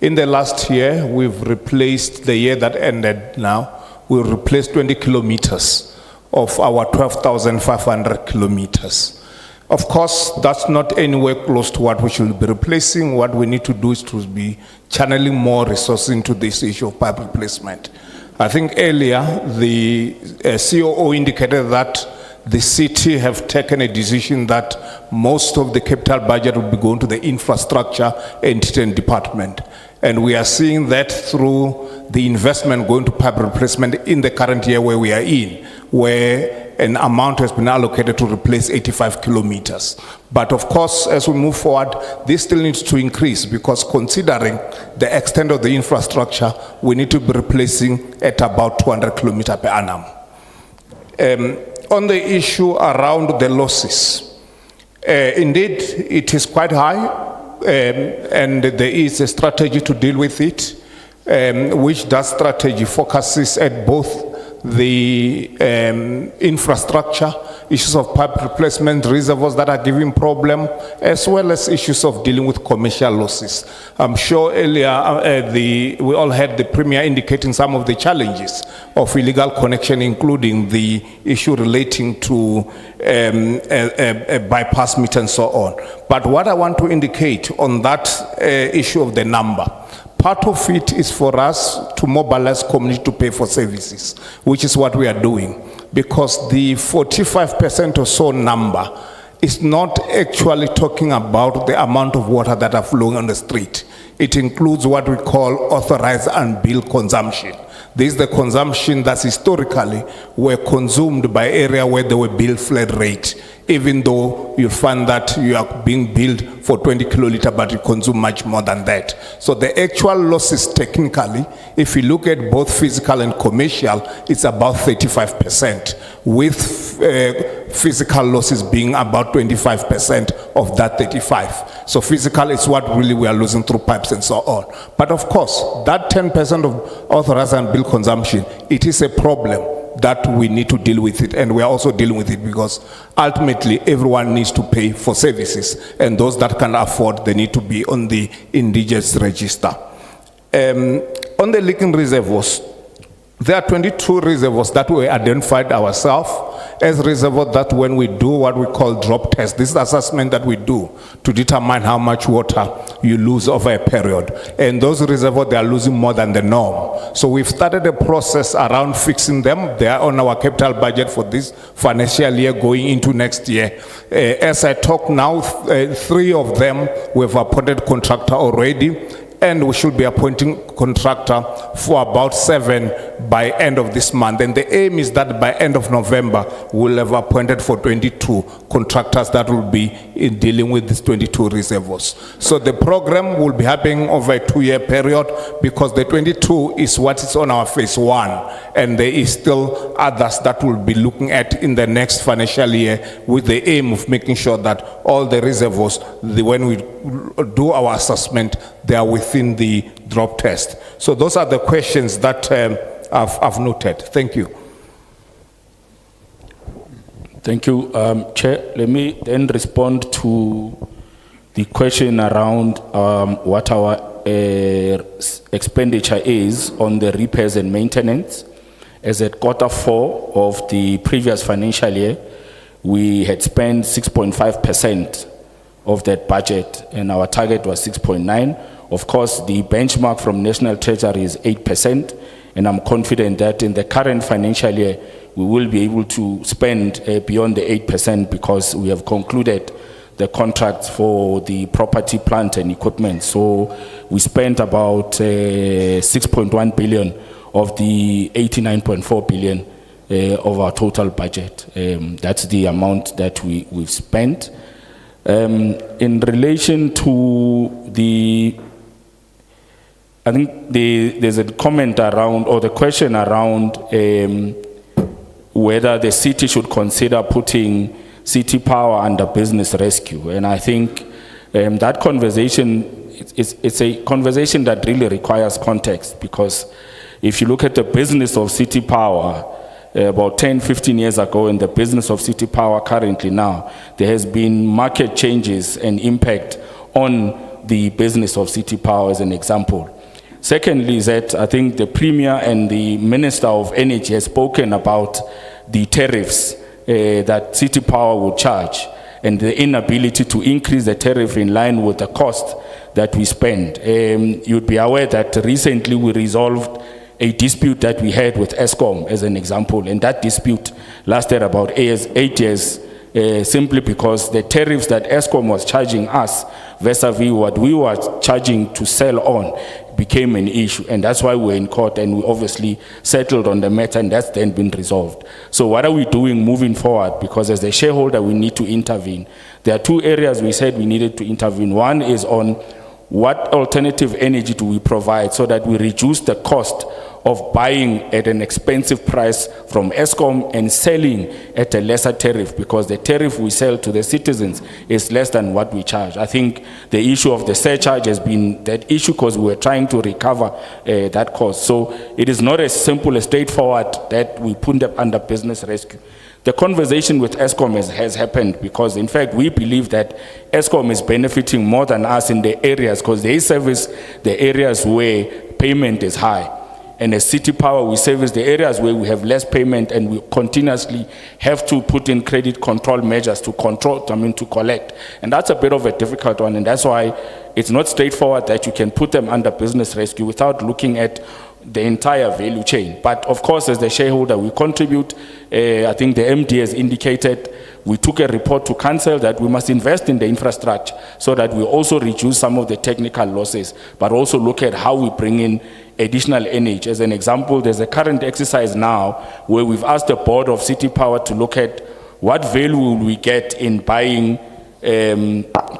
In the last year, we've replaced, the year that ended now, we've replaced 20 kilometers of our 12,500 kilometers. Of course, that's not anywhere close to what we should be replacing. What we need to do is to be channeling more resources into this issue of pipe replacement. I think earlier, the COO indicated that the city have taken a decision that most of the capital budget will be going to the infrastructure entity and department. And we are seeing that through the investment going to pipe replacement in the current year where we are in, where an amount has been allocated to replace 85 kilometers. But of course, as we move forward, this still needs to increase because considering the extent of the infrastructure, we need to be replacing at about 200 kilometers per annum. On the issue around the losses, indeed, it is quite high, and there is a strategy to deal with it, which that strategy focuses at both the infrastructure, issues of pipe replacement, reservoirs that are giving problem, as well as issues of dealing with commercial losses. I'm sure earlier we all had the Premier indicating some of the challenges of illegal connection, including the issue relating to a bypass meter and so on. But what I want to indicate on that issue of the number, part of it is for us to mobilize community to pay for services, which is what we are doing. Because the 45% or so number is not actually talking about the amount of water that are flowing on the street. It includes what we call authorized and billed consumption. This is the consumption that's historically were consumed by area where they were billed flat rate, even though you find that you are being billed for 20 kiloliter, but you consume much more than that. So the actual losses technically, if you look at both physical and commercial, it's about 35%, with physical losses being about 25% of that 35. So physical is what really we are losing through pipes and so on. But of course, that 10% of authorized and billed consumption, it is a problem that we need to deal with it, and we are also dealing with it because ultimately everyone needs to pay for services, and those that can afford, they need to be on the indigenous register. On the leaking reservoirs, there are 22 reservoirs that we identified ourselves as reservoirs that when we do what we call drop test, this is assessment that we do to determine how much water you lose over a period. And those reservoirs, they are losing more than the norm. So we've started a process around fixing them. They are on our capital budget for this financial year going into next year. As I talk now, 3 of them we've appointed contractor already, and we should be appointing contractor for about 7 by end of this month. And the aim is that by end of November, we'll have appointed for 22 contractors that will be in dealing with these 22 reservoirs. So the program will be happening over a 2-year period because the 22 is what is on our phase 1. And there is still others that we'll be looking at in the next financial year with the aim of making sure that all the reservoirs, when we do our assessment, they are within the drop test. So those are the questions that I've noted. Thank you. Thank you, Chair. Let me then respond to the question around what our expenditure is on the repairs and maintenance. As at Q4 of the previous financial year, we had spent 6.5% of that budget, and our target was 6.9%. Of course, the benchmark from National Treasury is 8%, and I'm confident that in the current financial year, we will be able to spend beyond the 8% because we have concluded the contracts for the property, plant, and equipment. So we spent about 6.1 billion of the 89.4 billion of our total budget. That's the amount that we've spent. In relation to the, I think there's a comment around, or the question around whether the city should consider putting City Power under business rescue. And I think that conversation, it's a conversation that really requires context, because if you look at the business of City Power, about 10, 15 years ago, and the business of City Power currently now, there has been market changes and impact on the business of City Power as an example. Secondly is that I think the Premier and the Minister of Energy has spoken about the tariffs that City Power will charge, and the inability to increase the tariff in line with the cost that we spend. You'd be aware that recently we resolved a dispute that we had with ESCOM as an example, and that dispute lasted about 8 years, simply because the tariffs that ESCOM was charging us vis-a-vis what we were charging to sell on became an issue, and that's why we're in court, and we obviously settled on the matter, and that's then been resolved. So what are we doing moving forward? Because as the shareholder, we need to intervene. There are two areas we said we needed to intervene. One is on what alternative energy do we provide so that we reduce the cost of buying at an expensive price from ESCOM and selling at a lesser tariff, because the tariff we sell to the citizens is less than what we charge. I think the issue of the surcharge has been that issue because we were trying to recover that cost. So it is not as simple, as straightforward that we put them under business rescue. The conversation with ESCOM has happened because, in fact, we believe that ESCOM is benefiting more than us in the areas, because they service the areas where payment is high. And as City Power, we service the areas where we have less payment, and we continuously have to put in credit control measures to to collect. And that's a bit of a difficult one, and that's why it's not straightforward that you can put them under business rescue without looking at the entire value chain. But of course, as the shareholder, we contribute. I think the MD has indicated, we took a report to council that we must invest in the infrastructure so that we also reduce some of the technical losses, but also look at how we bring in additional energy. As an example, there's a current exercise now where we've asked the board of City Power to look at what value will we get in buying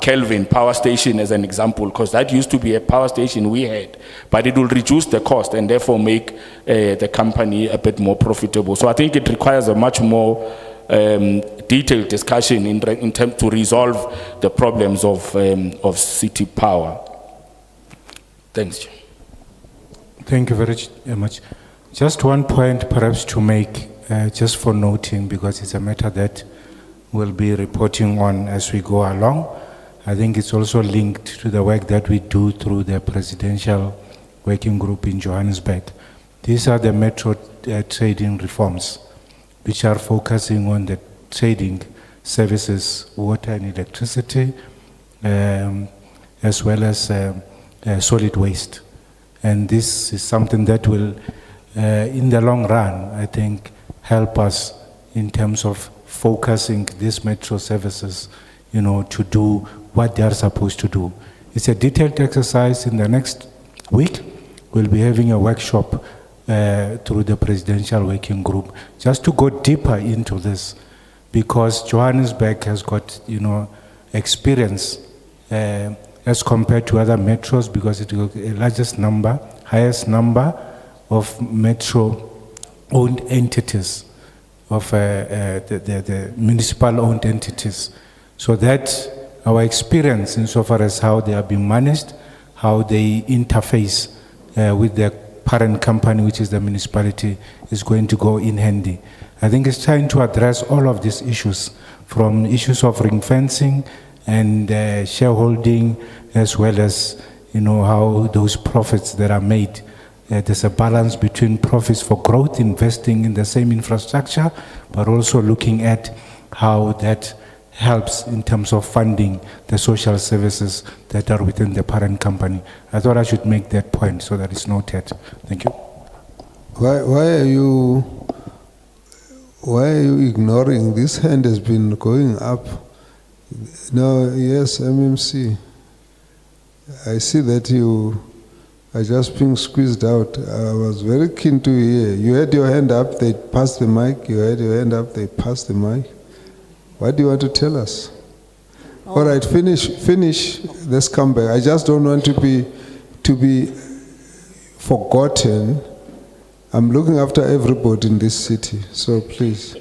Kelvin power station as an example, because that used to be a power station we had, but it will reduce the cost and therefore make the company a bit more profitable. So I think it requires a much more detailed discussion in terms to resolve the problems of City Power. Thanks. Thank you very much. Just one point perhaps to make, just for noting, because it's a matter that we'll be reporting on as we go along. I think it's also linked to the work that we do through the Presidential Working Group in Johannesburg. These are the metro trading reforms, which are focusing on the trading services, water and electricity, as well as solid waste. And this is something that will, in the long run, I think, help us in terms of focusing these metro services, to do what they are supposed to do. It's a detailed exercise. In the next week, we'll be having a workshop through the Presidential Working Group, just to go deeper into this, because Johannesburg has got, experience as compared to other metros, because it has the highest number of metro-owned entities, of the municipal-owned entities. So that our experience insofar as how they are being managed, how they interface with the parent company, which is the municipality, is going to go in handy. I think it's trying to address all of these issues, from issues of ring fencing and shareholding, as well as how those profits that are made, there's a balance between profits for growth, investing in the same infrastructure, but also looking at how that helps in terms of funding the social services that are within the parent company. I thought I should make that point so that it's noted. Thank you. Why are you ignoring? This hand has been going up. No, yes, MMC. I see that you are just being squeezed out. I was very keen to hear. You had your hand up, they passed the mic. You had your hand up, they passed the mic. What do you want to tell us? All right, finish. Let's come back. I just don't want to be forgotten. I'm looking after everybody in this city, so please.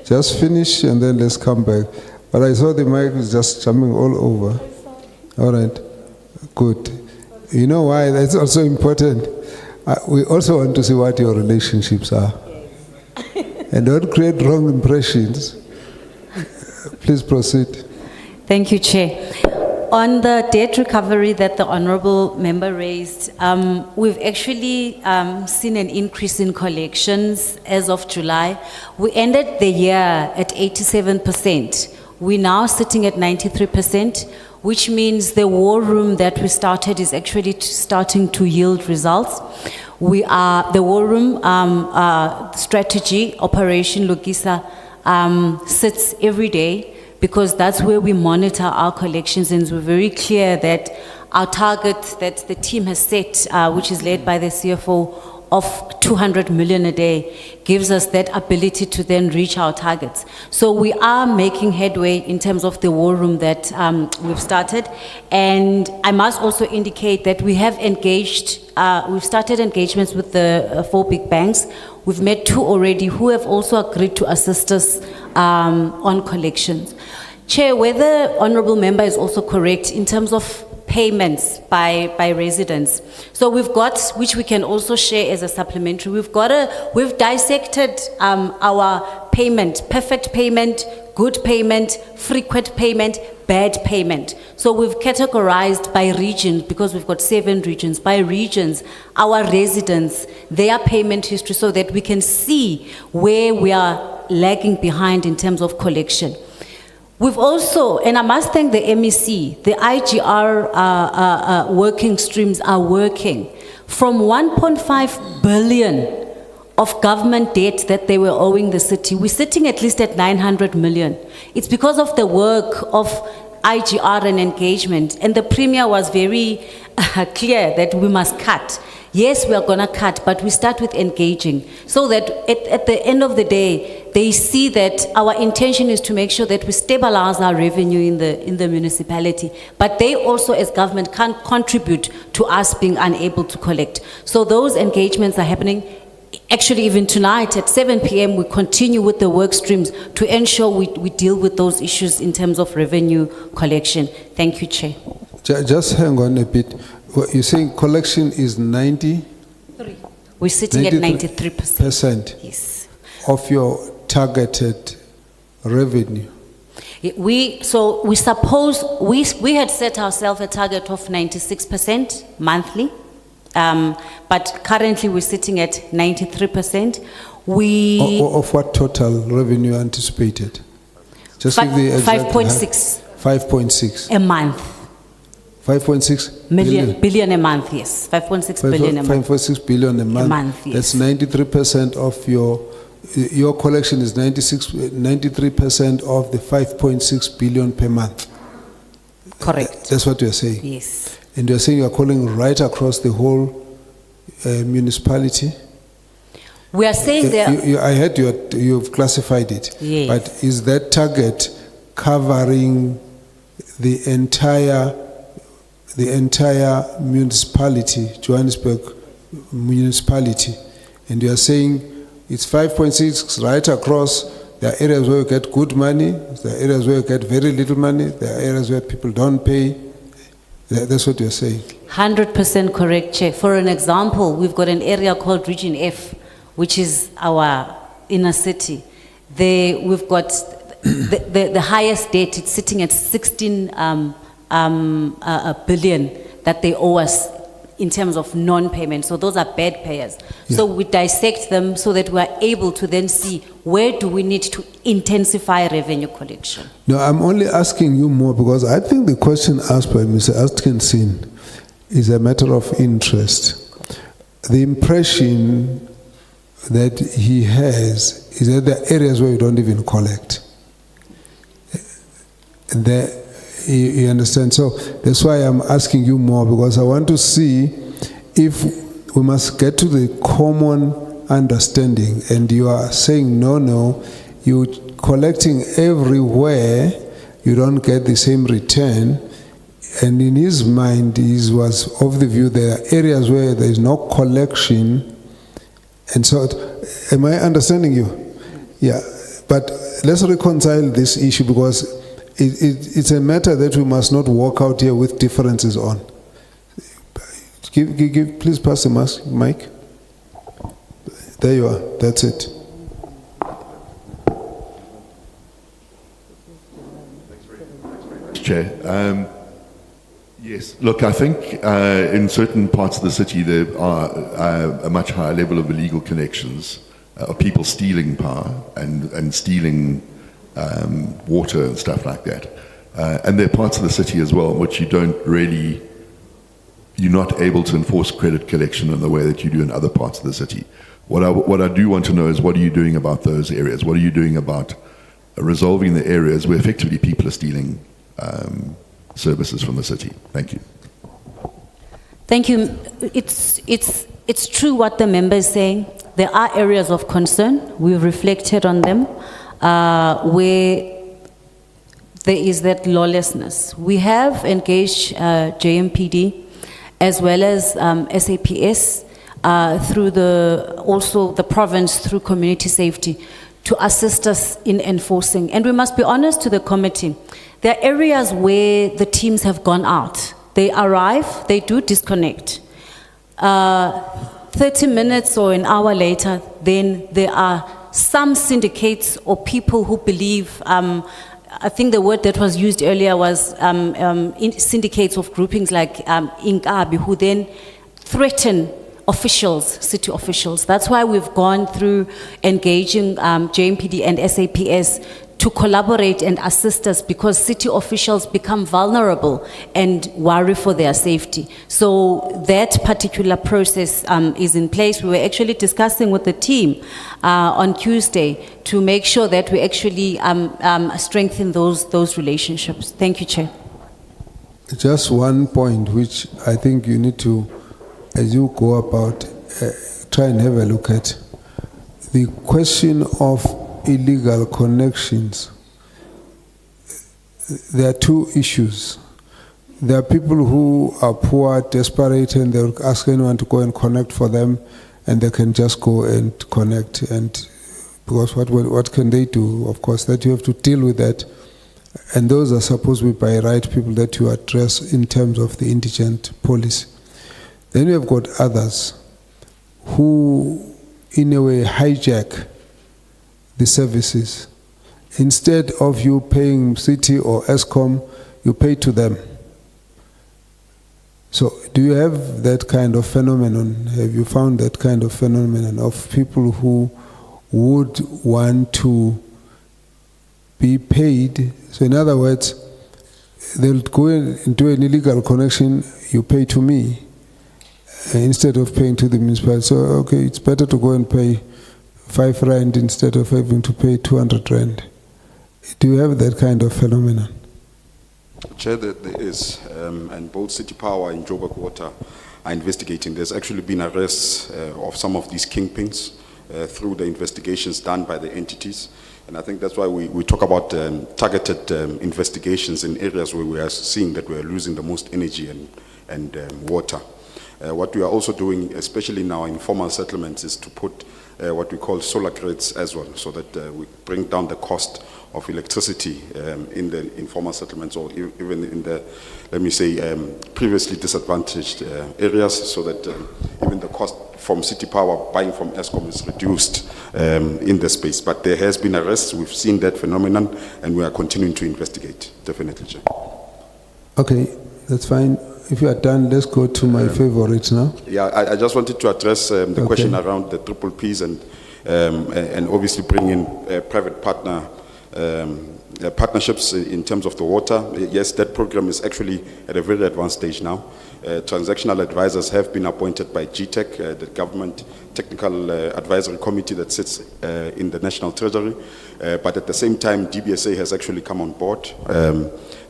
Just finish and then let's come back. But I saw the mic was just jumping all over. All right, good. You know why? That's also important. We also want to see what your relationships are. And don't create wrong impressions. Please proceed. Thank you, Chair. On the debt recovery that the Honourable Member raised, we've actually seen an increase in collections as of July. We ended the year at 87%. We're now sitting at 93%, which means the war room that we started is actually starting to yield results. We are, the war room strategy, Operation Logisa, sits every day, because that's where we monitor our collections, and we're very clear that our target that the team has set, which is led by the CFO, of 200 million a day, gives us that ability to then reach our targets. So we are making headway in terms of the war room that we've started. And I must also indicate that we have engaged, we've started engagements with the 4 big banks. We've met 2 already who have also agreed to assist us on collections. Chair, whether Honourable Member is also correct in terms of payments by residents. So we've got, which we can also share as a supplementary, we've dissected our payment, perfect payment, good payment, frequent payment, bad payment. So we've categorized by region, because we've got 7 regions, by regions, our residents, their payment history, so that we can see where we are lagging behind in terms of collection. We've also, and I must thank the MEC, the IGR working streams are working. From 1.5 billion of government debt that they were owing the city, we're sitting at least at 900 million. It's because of the work of IGR and engagement, and the Premier was very clear that we must cut. Yes, we are going to cut, but we start with engaging, so that at the end of the day, they see that our intention is to make sure that we stabilize our revenue in the municipality, but they also as government can contribute to us being unable to collect. So those engagements are happening. Actually, even tonight at 7 p.m, we continue with the work streams to ensure we deal with those issues in terms of revenue collection. Thank you, Chair. Just hang on a bit. You're saying collection is 93? We're sitting at 93%. Yes. Of your targeted revenue. We had set ourselves a target of 96% monthly, but currently we're sitting at 93%. Of what total revenue anticipated? Just give the exact 5.6. 5.6. A month. 5.6 billion a month, yes. 5.6 billion a month. 5.6 billion a month. A month, yes. That's 93% of your collection is 93% of the 5.6 billion per month. Correct. That's what you're saying? Yes. And you're saying you're calling right across the whole municipality? We are saying that... I heard you've classified it. Yes. But is that target covering the entire municipality, Johannesburg municipality? And you are saying it's 5.6 right across. There are areas where you get good money, there are areas where you get very little money, there are areas where people don't pay. That's what you're saying. 100% correct, Chair. For an example, we've got an area called Region F, which is our inner city. We've got the highest debt. It's sitting at 16 billion that they owe us in terms of non-payment. So those are bad payers. Yeah. So we dissect them so that we are able to then see where do we need to intensify revenue collection. No, I'm only asking you more because I think the question asked by Mr. Atkinson is a matter of interest. The impression that he has is that there are areas where you don't even collect. You understand? So that's why I'm asking you more, because I want to see if we must get to the common understanding. And you are saying, no, you're collecting everywhere, you don't get the same return. And in his mind, he was of the view there are areas where there is no collection. And so, am I understanding you? Yeah. But let's reconcile this issue, because it's a matter that we must not walk out here with differences on. Please pass the mic. There you are. That's it. Chair. Yes, look, I think in certain parts of the city there are a much higher level of illegal connections, of people stealing power and stealing water and stuff like that. And there are parts of the city as well in which you're not able to enforce credit collection in the way that you do in other parts of the city. What I do want to know is, what are you doing about those areas? What are you doing about resolving the areas where effectively people are stealing services from the city? Thank you. Thank you. It's true what the member is saying. There are areas of concern. We've reflected on them where there is that lawlessness. We have engaged JMPD as well as SAPS through also the province through community safety to assist us in enforcing. And we must be honest to the committee. There are areas where the teams have gone out. They arrive, they do disconnect. 30 minutes or an hour later, then there are some syndicates or people who believe, I think the word that was used earlier was syndicates of groupings like Inkabi, who then threaten officials, city officials. That's why we've gone through engaging JMPD and SAPS to collaborate and assist us, because city officials become vulnerable and worry for their safety. So that particular process is in place. We were actually discussing with the team on Tuesday to make sure that we actually strengthen those relationships. Thank you, Chair. Just one point which I think you need to, as you go about, try and have a look at. The question of illegal connections. There are two issues. There are people who are poor, desperate, and they'll ask anyone to go and connect for them, and they can just go and connect. And because what can they do? Of course, that you have to deal with that. And those are supposed to be by right people that you address in terms of the indigent policy. Then you have got others who, in a way, hijack the services. Instead of you paying city or ESCOM, you pay to them. So do you have that kind of phenomenon? Have you found that kind of phenomenon of people who would want to be paid? So in other words, they'll go and do an illegal connection, you pay to me, instead of paying to the municipality. So, okay, it's better to go and pay 5 rand instead of having to pay 200 rand. Do you have that kind of phenomenon? Chair, there is, and both City Power and Joburg Water are investigating. There's actually been arrests of some of these kingpins through the investigations done by the entities. And I think that's why we talk about targeted investigations in areas where we are seeing that we are losing the most energy and water. What we are also doing, especially in our informal settlements, is to put what we call solar grids as well, so that we bring down the cost of electricity in the informal settlements, or even in the, let me say, previously disadvantaged areas, so that even the cost from City Power buying from ESCOM is reduced in the space. But there has been arrests, we've seen that phenomenon, and we are continuing to investigate, definitely, Chair. Okay, that's fine. If you are done, let's go to my favorite now. Yeah, I just wanted to address the question around the triple Ps and obviously bring in private partnerships in terms of the water. Yes, that program is actually at a very advanced stage now. Transactional advisors have been appointed by GTEC, the government technical advisory committee that sits in the National Treasury. But at the same time, DBSA has actually come on board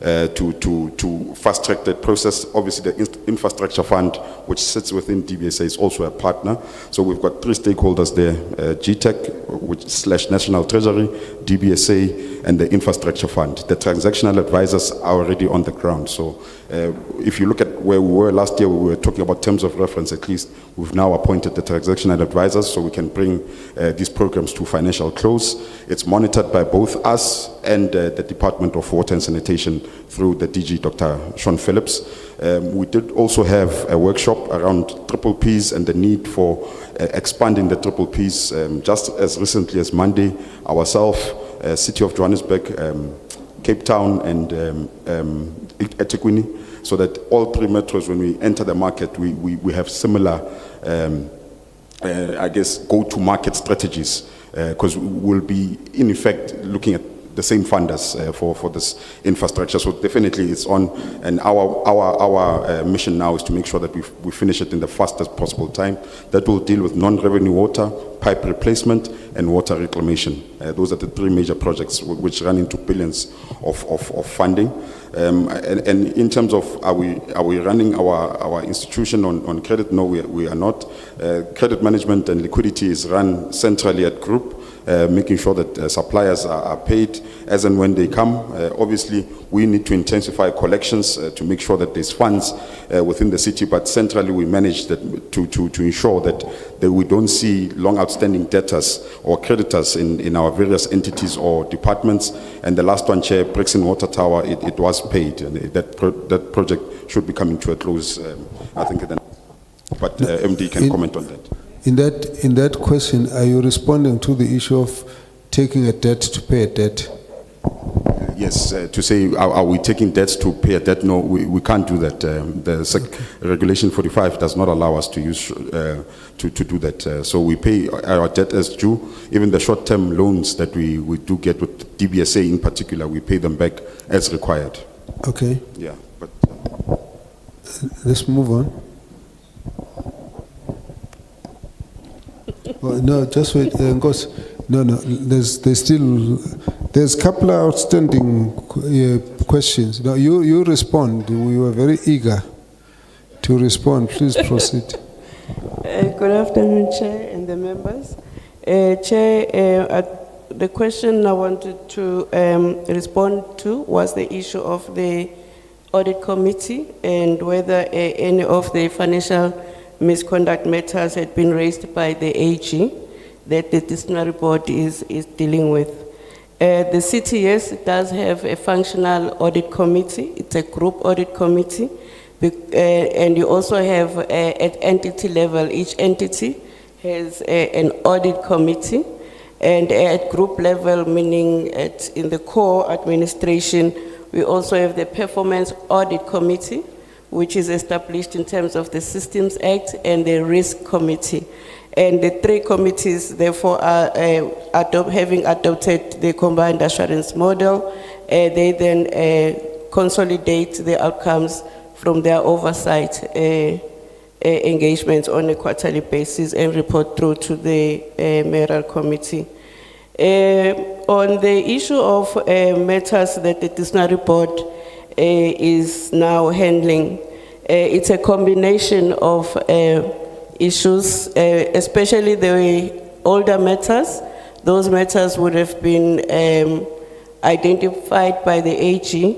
to fast track that process. Obviously, the infrastructure fund, which sits within DBSA, is also a partner. So we've got 3 stakeholders there: GTEC, / National Treasury, DBSA, and the infrastructure fund. The transactional advisors are already on the ground. So if you look at where we were last year, we were talking about terms of reference at least. We've now appointed the transactional advisors so we can bring these programs to financial close. It's monitored by both us and the Department of Water and Sanitation through the DG, Dr. Sean Phillips. We did also have a workshop around triple Ps and the need for expanding the triple Ps. Just as recently as Monday, ourselves, City of Johannesburg, Cape Town and eThekwini, so that all three metros, when we enter the market, we have similar, I guess, go-to-market strategies, because we'll be, in effect, looking at the same funders for this infrastructure. So definitely it's on, and our mission now is to make sure that we finish it in the fastest possible time. That will deal with non-revenue water, pipe replacement, and water reclamation. Those are the three major projects which run into billions of funding. And in terms of are we running our institution on credit? No, we are not. Credit management and liquidity is run centrally at group, making sure that suppliers are paid as and when they come. Obviously, we need to intensify collections to make sure that there's funds within the city, but centrally we manage that to ensure that we don't see long outstanding debtors or creditors in our various entities or departments. And the last one, Chair, Brixton Water Tower, it was paid, and that project should be coming to a close, I think. But MD can comment on that. In that question, are you responding to the issue of taking a debt to pay a debt? Yes, to say, are we taking debts to pay a debt? No, we can't do that. Regulation 45 does not allow us to use to do that. So we pay our debt as due. Even the short-term loans that we do get with DBSA in particular, we pay them back as required. Okay. Yeah, but let's move on. Oh, no, just wait. Because there's a couple of outstanding questions. Now you respond. We were very eager to respond. Please proceed. Good afternoon, Chair and the members. Chair, the question I wanted to respond to was the issue of the audit committee and whether any of the financial misconduct matters had been raised by the AG that the disciplinary board is dealing with. The city, yes, it does have a functional audit committee. It's a group audit committee. And you also have at entity level, each entity has an audit committee. And at group level, meaning in the core administration, we also have the performance audit committee, which is established in terms of the Systems Act, and the Risk Committee. And the three committees, therefore, are having adopted the combined assurance model. They then consolidate the outcomes from their oversight engagements on a quarterly basis and report through to the mayoral committee. On the issue of matters that the disciplinary board is now handling, it's a combination of issues, especially the older matters. Those matters would have been identified by the AG,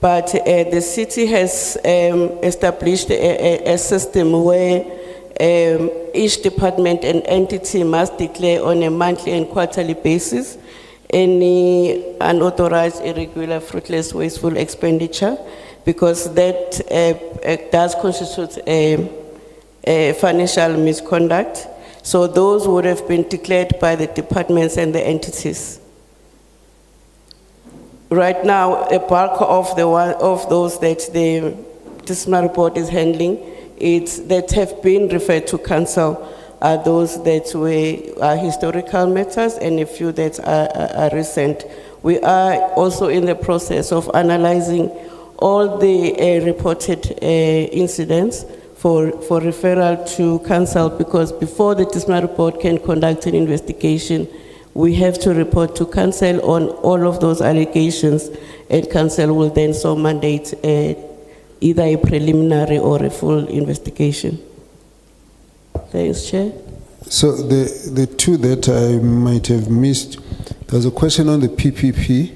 but the city has established a system where each department and entity must declare on a monthly and quarterly basis any unauthorized, irregular, fruitless, wasteful expenditure, because that does constitute a financial misconduct. So those would have been declared by the departments and the entities. Right now, a bulk of those that the disciplinary board is handling, that have been referred to council, are those that are historical matters and a few that are recent. We are also in the process of analyzing all the reported incidents for referral to council, because before the disciplinary board can conduct an investigation, we have to report to council on all of those allegations, and council will then so mandate either a preliminary or a full investigation. Thanks, Chair. So the two that I might have missed, there's a question on the PPP.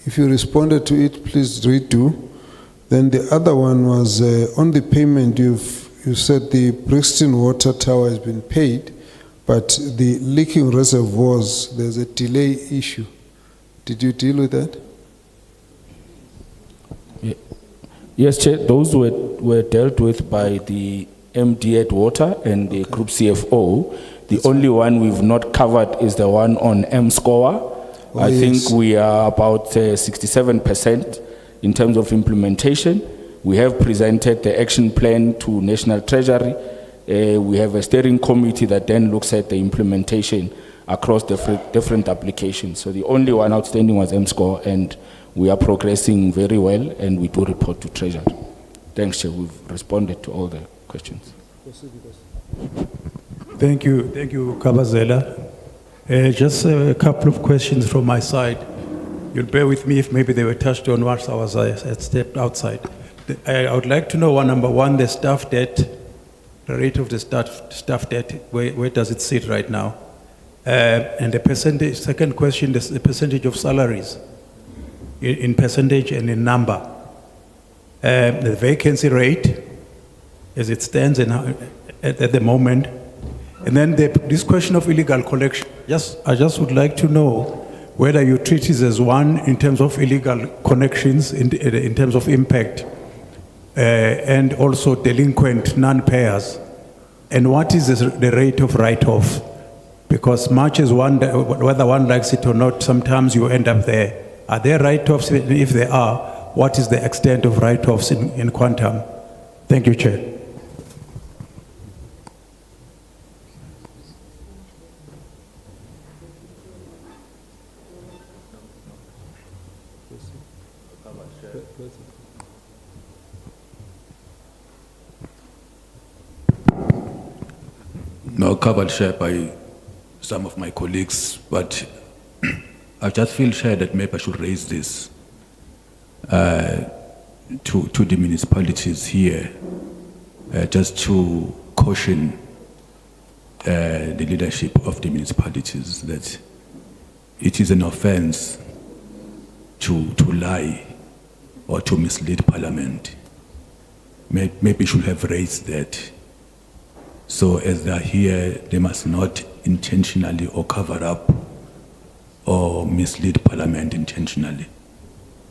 If you responded to it, please redo. Then the other one was on the payment, you said the Brixton water tower has been paid, but the leaking reservoirs, there's a delay issue. Did you deal with that? Yes, Chair, those were dealt with by the MD at Water and the Group CFO. The only one we've not covered is the one on SCOA. I think we are about 67% in terms of implementation. We have presented the action plan to National Treasury. We have a steering committee that then looks at the implementation across different applications. So the only one outstanding was MSCOR, and we are progressing very well, and we do report to Treasury. Thanks, Chair. We've responded to all the questions. Thank you, Kabazela. Just a couple of questions from my side. You'll bear with me if maybe they were touched on once I had stepped outside. I would like to know, number one, the staff debt, the rate of the staff debt, where does it sit right now? And the percentage, second question, the percentage of salaries, in percentage and in number. The vacancy rate, as it stands at the moment. And then this question of illegal collection, I just would like to know whether you treat it as one in terms of illegal connections, in terms of impact, and also delinquent non-payers. And what is the rate of write-off? Because much as whether one likes it or not, sometimes you end up there. Are there write-offs? If there are, what is the extent of write-offs in quantum? Thank you, Chair. Now covered, Chair, by some of my colleagues, but I just feel, Chair, that maybe I should raise this to the municipalities here, just to caution the leadership of the municipalities that it is an offense to lie or to mislead Parliament. Maybe should have raised that. So as they are here, they must not intentionally or cover up or mislead Parliament intentionally.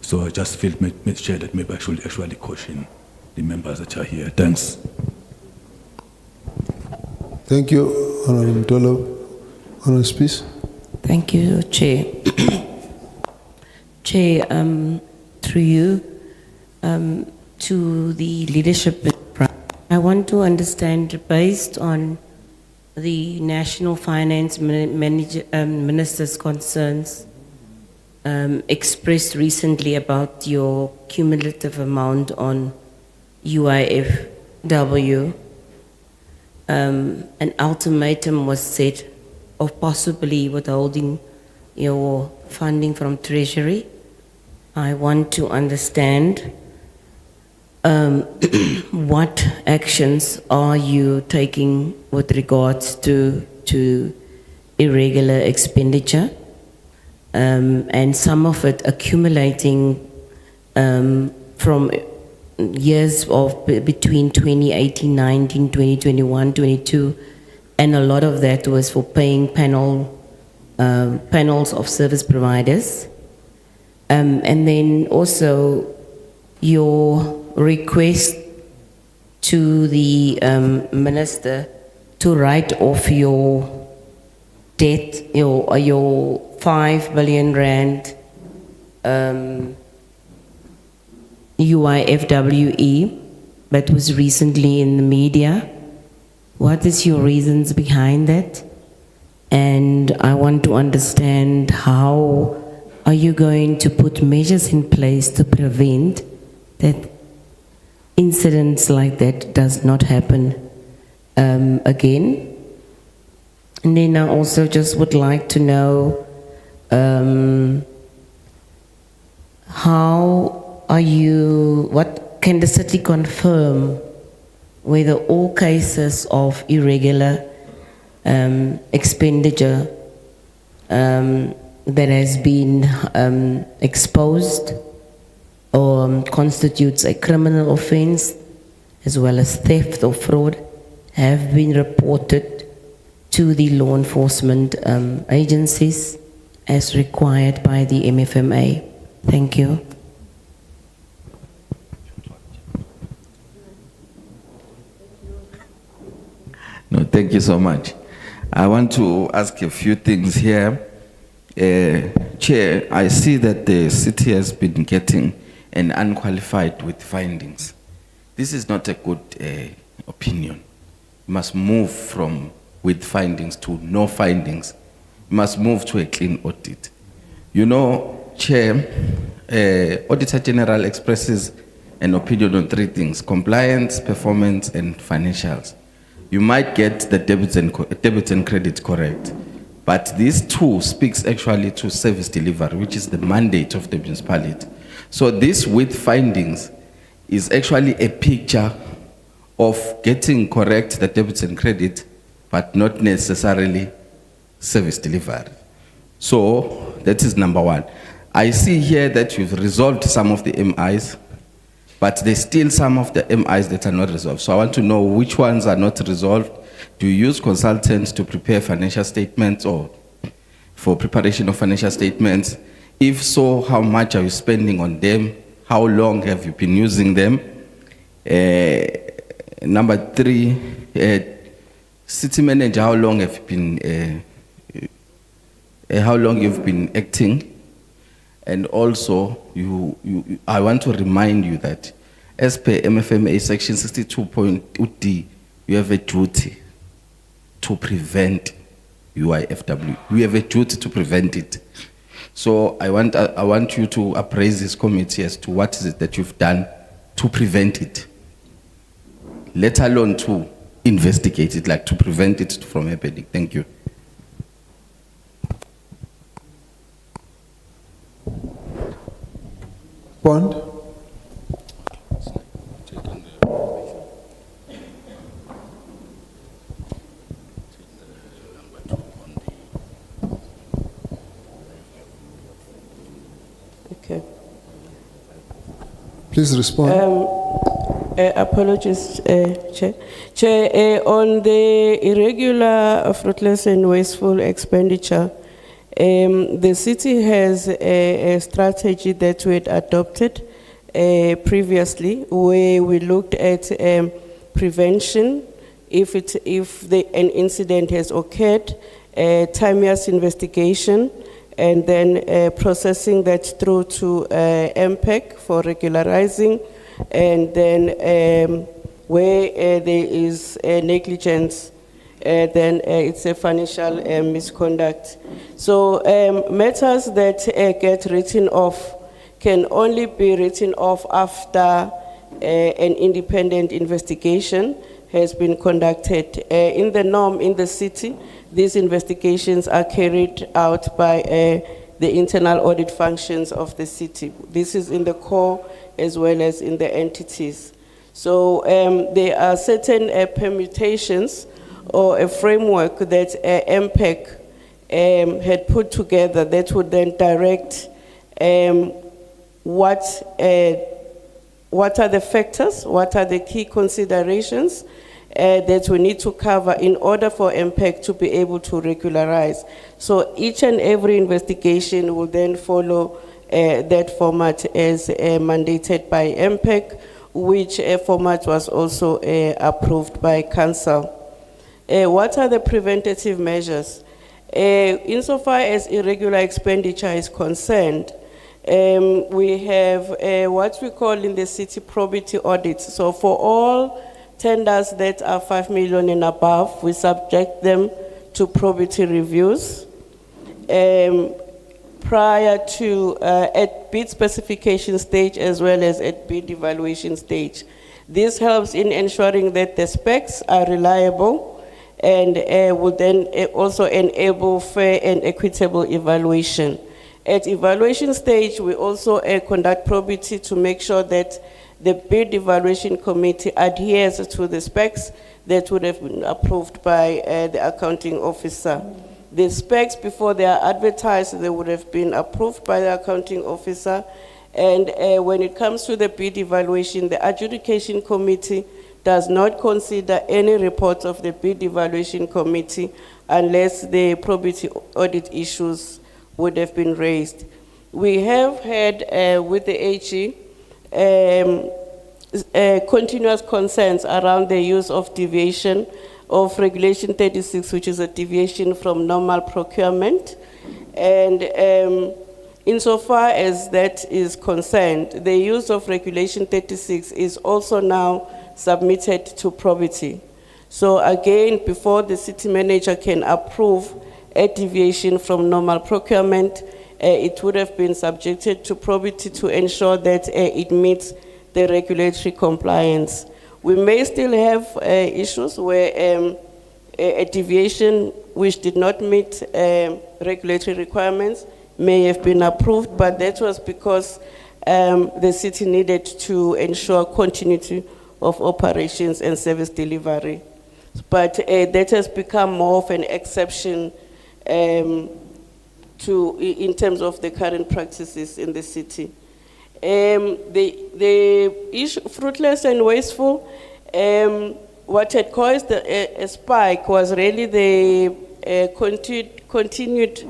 So I just feel, Chair, that maybe I should actually caution the members that are here. Thanks. Thank you, Honourable Mtolo. Honourable Speaker. Thank you, Chair. Chair, through you, to the leadership, I want to understand, based on the National Finance Minister's concerns expressed recently about your cumulative amount on UIFW, an ultimatum was set of possibly withholding your funding from Treasury. I want to understand what actions are you taking with regards to irregular expenditure, and some of it accumulating from years of between 2018-19, 2021-22, and a lot of that was for paying panels of service providers, and then also your request to the minister to write off your debt, your 5 billion rand UIFWE that was recently in the media. What is your reasons behind that? And I want to understand, how are you going to put measures in place to prevent that incidents like that does not happen again? And then I also just would like to know, what can the city confirm whether all cases of irregular expenditure that has been exposed constitutes a criminal offense, as well as theft or fraud, have been reported to the law enforcement agencies as required by the MFMA. Thank you. No, thank you so much. I want to ask a few things here. Chair, I see that the city has been getting an unqualified with findings. This is not a good opinion. You must move from with findings to no findings. You must move to a clean audit. You know, Chair, Auditor General expresses an opinion on three things: compliance, performance, and financials. You might get the debits and credits correct, but these two speaks actually to service delivery, which is the mandate of the municipality. So this with findings is actually a picture of getting correct the debits and credit, but not necessarily service delivery. So that is number one. I see here that you've resolved some of the MIs, but there's still some of the MIs that are not resolved. So I want to know which ones are not resolved. Do you use consultants to prepare financial statements or for preparation of financial statements? If so, how much are you spending on them? How long have you been using them? Number three, city manager, how long have you been acting? And also, I want to remind you that as per MFMA section 62.d, you have a duty to prevent UIFW. You have a duty to prevent it. So I want you to appraise this committee as to what is it that you've done to prevent it, let alone to investigate it, like to prevent it from happening. Thank you. Bond? Okay. Please respond. Apologies, Chair. Chair, on the irregular, fruitless and wasteful expenditure, the city has a strategy that we had adopted previously, where we looked at prevention, if an incident has occurred, timeous investigation, and then processing that through to MPEC for regularizing, and then where there is negligence, then it's a financial misconduct. So matters that get written off can only be written off after an independent investigation has been conducted. In the norm in the city, these investigations are carried out by the internal audit functions of the city. This is in the core as well as in the entities. So there are certain permutations or a framework that MPEC had put together that would then direct what are the factors, what are the key considerations that we need to cover in order for MPEC to be able to regularize. So each and every investigation will then follow that format as mandated by MPEC, which format was also approved by Council. What are the preventative measures? Insofar as irregular expenditure is concerned, we have what we call in the city probity audits. So for all tenders that are 5 million and above, we subject them to probity reviews prior to at bid specification stage as well as at bid evaluation stage. This helps in ensuring that the specs are reliable and will then also enable fair and equitable evaluation. At evaluation stage, we also conduct probity to make sure that the bid evaluation committee adheres to the specs that would have been approved by the accounting officer. The specs, before they are advertised, they would have been approved by the accounting officer, And when it comes to the bid evaluation, the adjudication committee does not consider any reports of the bid evaluation committee unless the probity audit issues would have been raised. We have had with the AG continuous concerns around the use of deviation of Regulation 36, which is a deviation from normal procurement. And insofar as that is concerned, the use of Regulation 36 is also now submitted to probity. So again, before the city manager can approve a deviation from normal procurement, it would have been subjected to probity to ensure that it meets the regulatory compliance. We may still have issues where a deviation which did not meet regulatory requirements may have been approved, but that was because the city needed to ensure continuity of operations and service delivery. But that has become more of an exception in terms of the current practices in the city. The issue, fruitless and wasteful, what had caused a spike was really the continued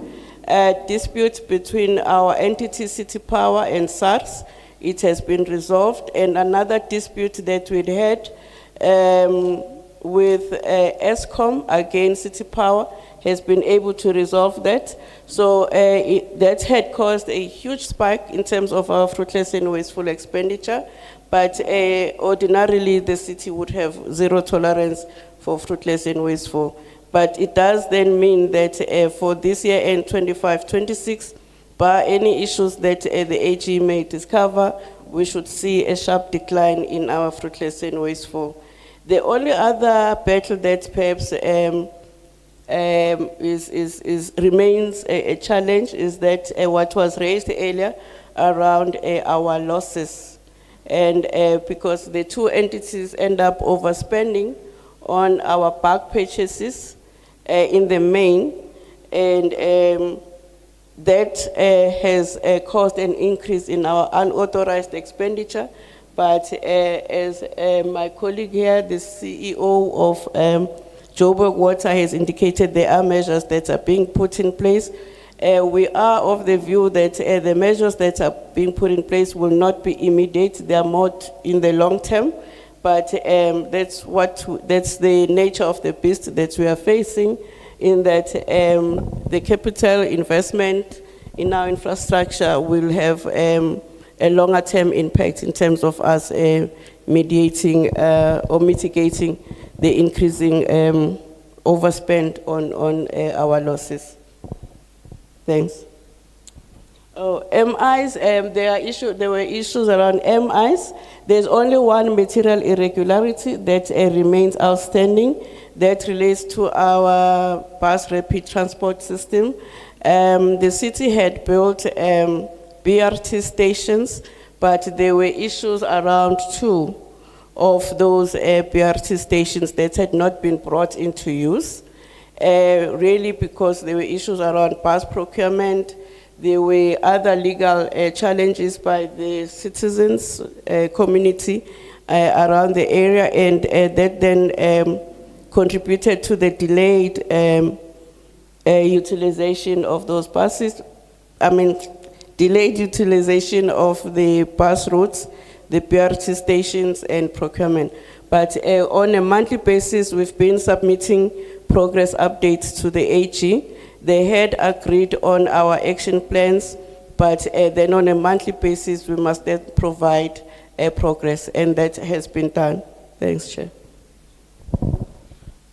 dispute between our entity City Power and SARS. It has been resolved, and another dispute that we'd had with ESCOM against City Power has been able to resolve that. So that had caused a huge spike in terms of our fruitless and wasteful expenditure, but ordinarily the city would have zero tolerance for fruitless and wasteful. But it does then mean that for this year and 25-26, bar any issues that the AG may discover, we should see a sharp decline in our fruitless and wasteful. The only other battle that perhaps remains a challenge is that what was raised earlier around our losses. And because the two entities end up overspending on our bulk purchases in the main, and that has caused an increase in our unauthorized expenditure. But as my colleague here, the CEO of Joburg Water has indicated, there are measures that are being put in place. We are of the view that the measures that are being put in place will not be immediate, they are more in the long term. But that's the nature of the beast that we are facing, in that the capital investment in our infrastructure will have a longer term impact in terms of us mediating or mitigating the increasing overspend on our losses. Thanks. Oh, MIs, there were issues around MIs. There's only one material irregularity that remains outstanding that relates to our bus rapid transport system. The city had built BRT stations, but there were issues around 2 of those BRT stations that had not been brought into use, really because there were issues around bus procurement. There were other legal challenges by the citizens community around the area, and that then contributed to the delayed utilization of those buses. Delayed utilization of the bus routes, the BRT stations, and procurement. But on a monthly basis, we've been submitting progress updates to the AG. They had agreed on our action plans, but then on a monthly basis, we must then provide progress, and that has been done. Thanks, Chair.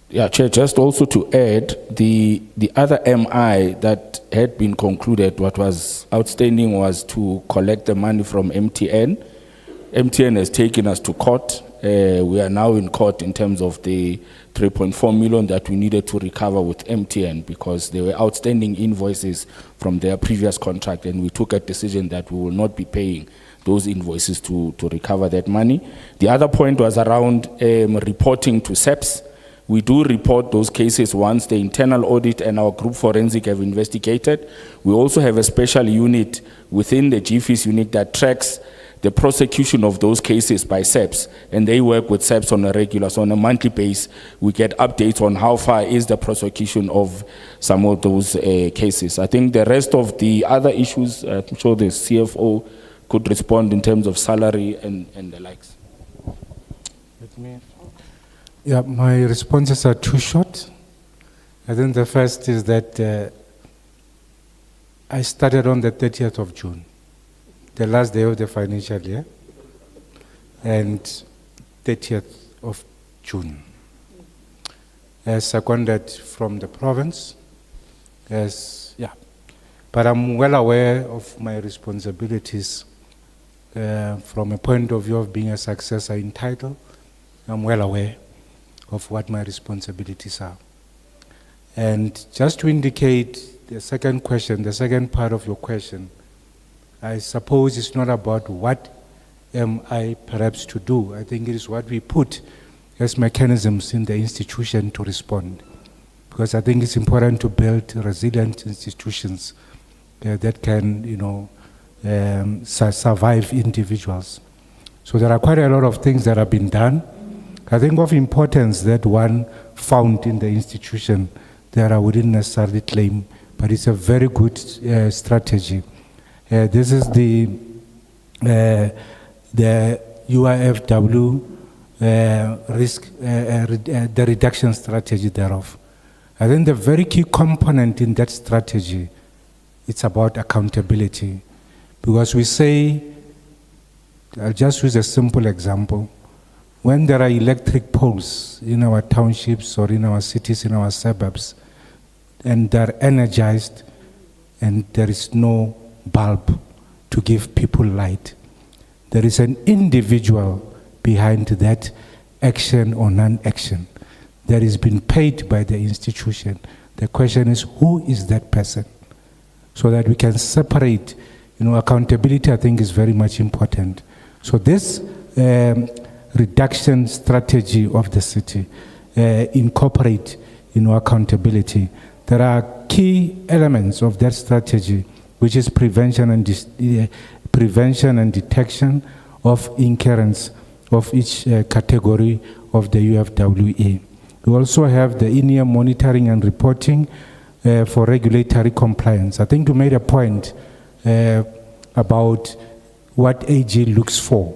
Yeah, Chair, just also to add, the other MI that had been concluded, what was outstanding was to collect the money from MTN. MTN has taken us to court. We are now in court in terms of the 3.4 million that we needed to recover with MTN, because there were outstanding invoices from their previous contract, and we took a decision that we will not be paying those invoices to recover that money. The other point was around reporting to SEPS. We do report those cases once the internal audit and our group forensic have investigated. We also have a special unit within the GFIS unit that tracks the prosecution of those cases by SEPs, and they work with SEPs on a regular, so on a monthly basis, we get updates on how far is the prosecution of some of those cases. I think the rest of the other issues, I'm sure the CFO could respond in terms of salary and the likes. Yeah, my responses are too short. I think the first is that I started on the 30th of June. The last day of the financial year, and 30th of June. Seconded from the province, but I'm well aware of my responsibilities from a point of view of being a successor in title. I'm well aware of what my responsibilities are. And just to indicate the second question, the second part of your question, I suppose it's not about what am I perhaps to do. I think it is what we put as mechanisms in the institution to respond. Because I think it's important to build resilient institutions that can, survive individuals. So there are quite a lot of things that have been done. I think of importance that one found in the institution that I wouldn't necessarily claim, but it's a very good strategy. This is the UIFW risk, the reduction strategy thereof. I think the very key component in that strategy, it's about accountability. Because we say, I'll just use a simple example. When there are electric poles in our townships or in our cities, in our suburbs, and they're energized and there is no bulb to give people light, there is an individual behind that action or non-action that is being paid by the institution. The question is, who is that person? So that we can separate, accountability I think is very much important. So this reduction strategy of the city incorporate, accountability. There are key elements of that strategy, which is prevention and detection of incurrence of each category of the UFWA. We also have the in-year monitoring and reporting for regulatory compliance. I think you made a point about what AG looks for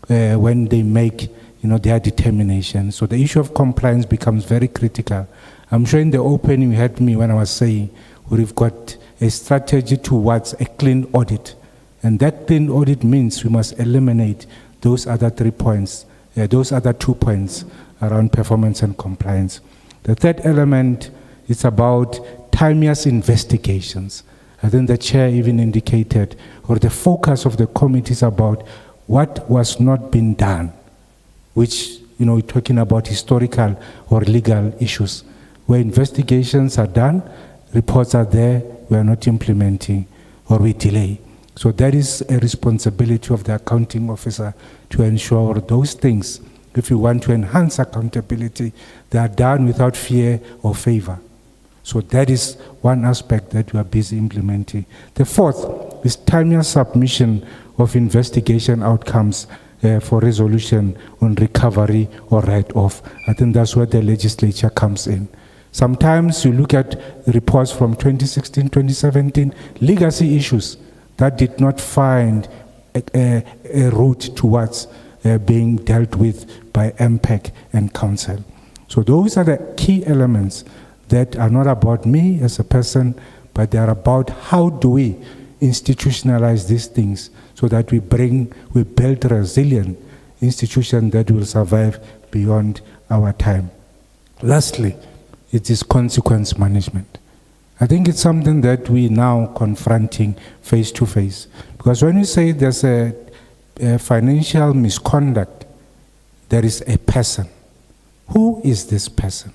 when they make their determination. So the issue of compliance becomes very critical. I'm sure in the opening you heard me when I was saying we've got a strategy towards a clean audit. And that clean audit means we must eliminate those other 3 points, those other 2 points around performance and compliance. The third element is about timeous investigations. I think the chair even indicated, or the focus of the committee is about what was not being done, which, we're talking about historical or legal issues. Where investigations are done, reports are there, we are not implementing or we delay. So that is a responsibility of the accounting officer to ensure those things, if you want to enhance accountability, they are done without fear or favor. So that is one aspect that we are busy implementing. The fourth is timely submission of investigation outcomes for resolution on recovery or write-off. I think that's where the legislature comes in. Sometimes you look at reports from 2016, 2017, legacy issues that did not find a route towards being dealt with by MPEC and Council. So those are the key elements that are not about me as a person, but they are about how do we institutionalize these things so that we build a resilient institution that will survive beyond our time. Lastly, it is consequence management. I think it's something that we now confronting face to face. Because when you say there's a financial misconduct, there is a person. Who is this person?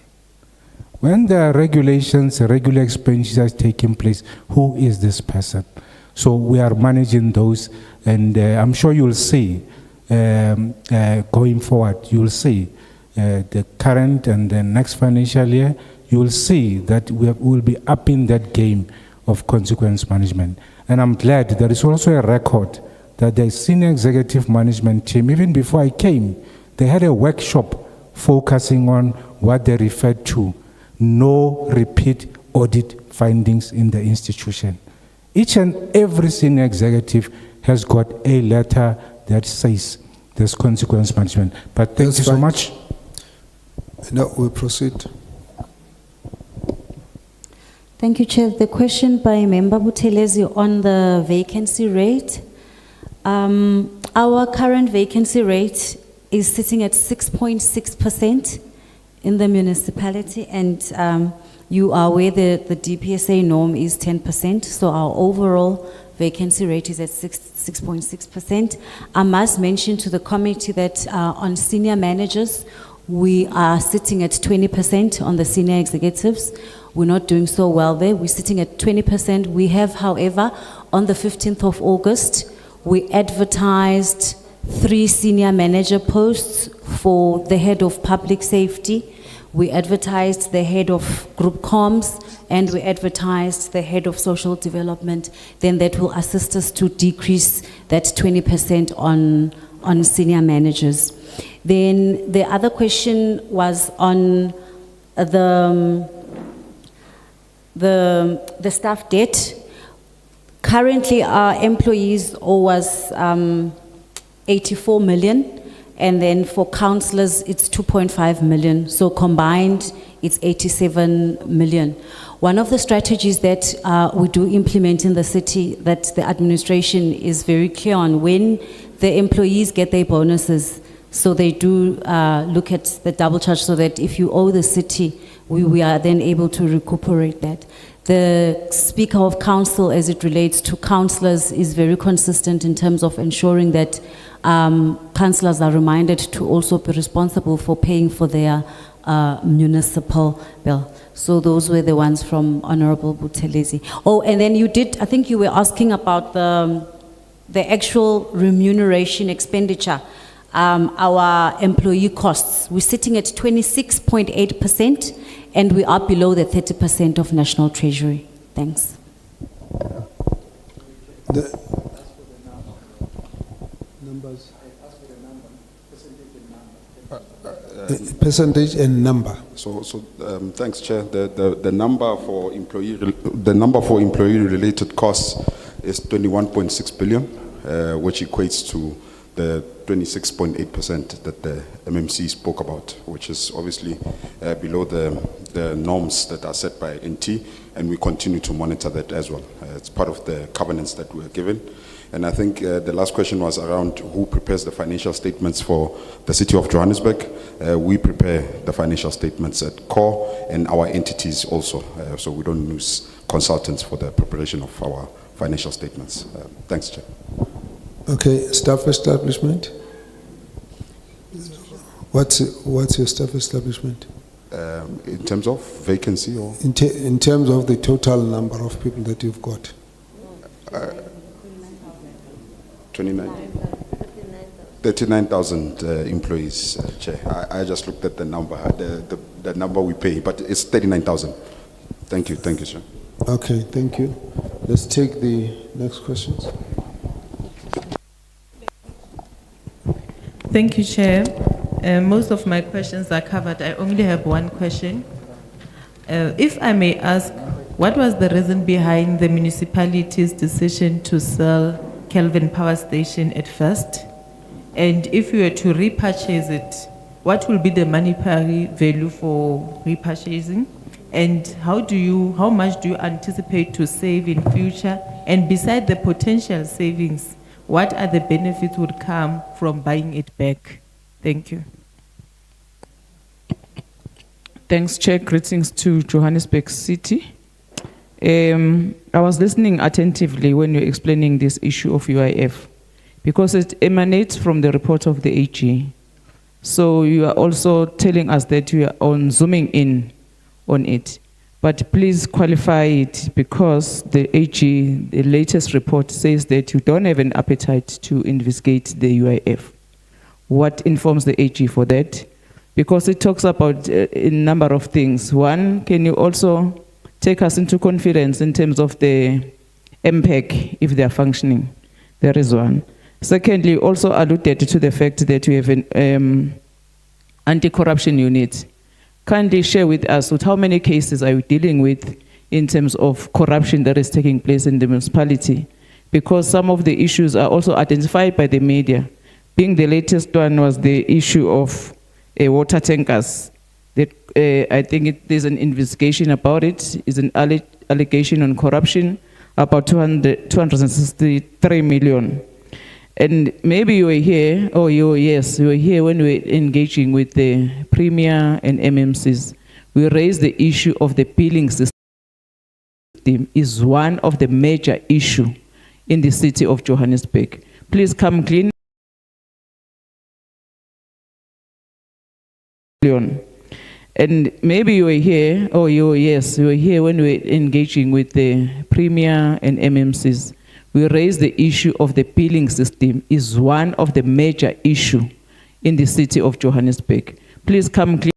When there are regulations, regular expenditures taking place, who is this person? So we are managing those, and I'm sure you'll see, going forward, you'll see the current and the next financial year, you will see that we will be up in that game of consequence management. And I'm glad there is also a record that the senior executive management team, even before I came, they had a workshop focusing on what they referred to, no repeat audit findings in the institution. Each and every senior executive has got a letter that says there's consequence management. But thank you so much. Now we proceed. Thank you, Chair. The question by Member Buthelezi on the vacancy rate. Our current vacancy rate is sitting at 6.6% in the municipality, and you are aware that the DPSA norm is 10%, so our overall vacancy rate is at 6.6%. I must mention to the committee that on senior managers, we are sitting at 20% on the senior executives. We're not doing so well there. We're sitting at 20%. We have, however, on the 15th of August, we advertised 3 senior manager posts for the head of public safety. We advertised the head of group comms, and we advertised the head of social development. Then that will assist us to decrease that 20% on senior managers. Then the other question was on the staff debt. Currently, our employees owe us 84 million, and then for councillors, it's 2.5 million. So combined, it's 87 million. One of the strategies that we do implement in the city, that the administration is very clear on, when the employees get their bonuses, so they do look at the double charge, so that if you owe the city, we are then able to recuperate that. The Speaker of Council, as it relates to councillors, is very consistent in terms of ensuring that councillors are reminded to also be responsible for paying for their municipal bill. So those were the ones from Honorable Buthelezi. Oh, and then you did, I think you were asking about the actual remuneration expenditure, our employee costs. We're sitting at 26.8%, and we are below the 30% of National Treasury. Thanks. The numbers. Percentage and number. So thanks, Chair. The number for employee related costs is 21.6 billion, which equates to the 26.8% that the MMC spoke about, which is obviously below the norms that are set by NT, and we continue to monitor that as well. It's part of the covenants that we are given. And I think the last question was around who prepares the financial statements for the City of Johannesburg. We prepare the financial statements at core and our entities also, so we don't use consultants for the preparation of our financial statements. Thanks, Chair. Okay, staff establishment. What's your staff establishment? In terms of vacancy, or in terms of the total number of people that you've got. 39,000 employees, Chair. I just looked at the number, the number we pay, but it's 39,000. Thank you, Chair. Okay, thank you. Let's take the next questions. Thank you, Chair. Most of my questions are covered. I only have one question. If I may ask, what was the reason behind the municipality's decision to sell Kelvin Power Station at first? And if you were to repurchase it, what will be the monetary value for repurchasing? And how much do you anticipate to save in future? And beside the potential savings, what are the benefits would come from buying it back? Thank you. Thanks, Chair. Greetings to Johannesburg City. I was listening attentively when you're explaining this issue of UIF, because it emanates from the report of the AG. So you are also telling us that you are zooming in on it. But please qualify it, because the AG, the latest report says that you don't have an appetite to investigate the UIF. What informs the AG for that? because it talks about a number of things. One, can you also take us into confidence in terms of the MPEC, if they are functioning? There is one. Secondly, also alluded to the fact that we have an anti-corruption unit. Kindly share with us with how many cases are you dealing with in terms of corruption that is taking place in the municipality? Because some of the issues are also identified by the media. Being the latest one was the issue of water tankers. That, I think there's an investigation about it. It's an allegation on corruption, about 263 million. And maybe you were here, or you were here when we were engaging with the Premier and MMCs. We raised the issue of the billing system is one of the major issues in the city of Johannesburg. Please come clean. And maybe you were here, or you were here when we were engaging with the Premier and MMCs. We raised the issue of the billing system is one of the major issues in the city of Johannesburg. Please come clean.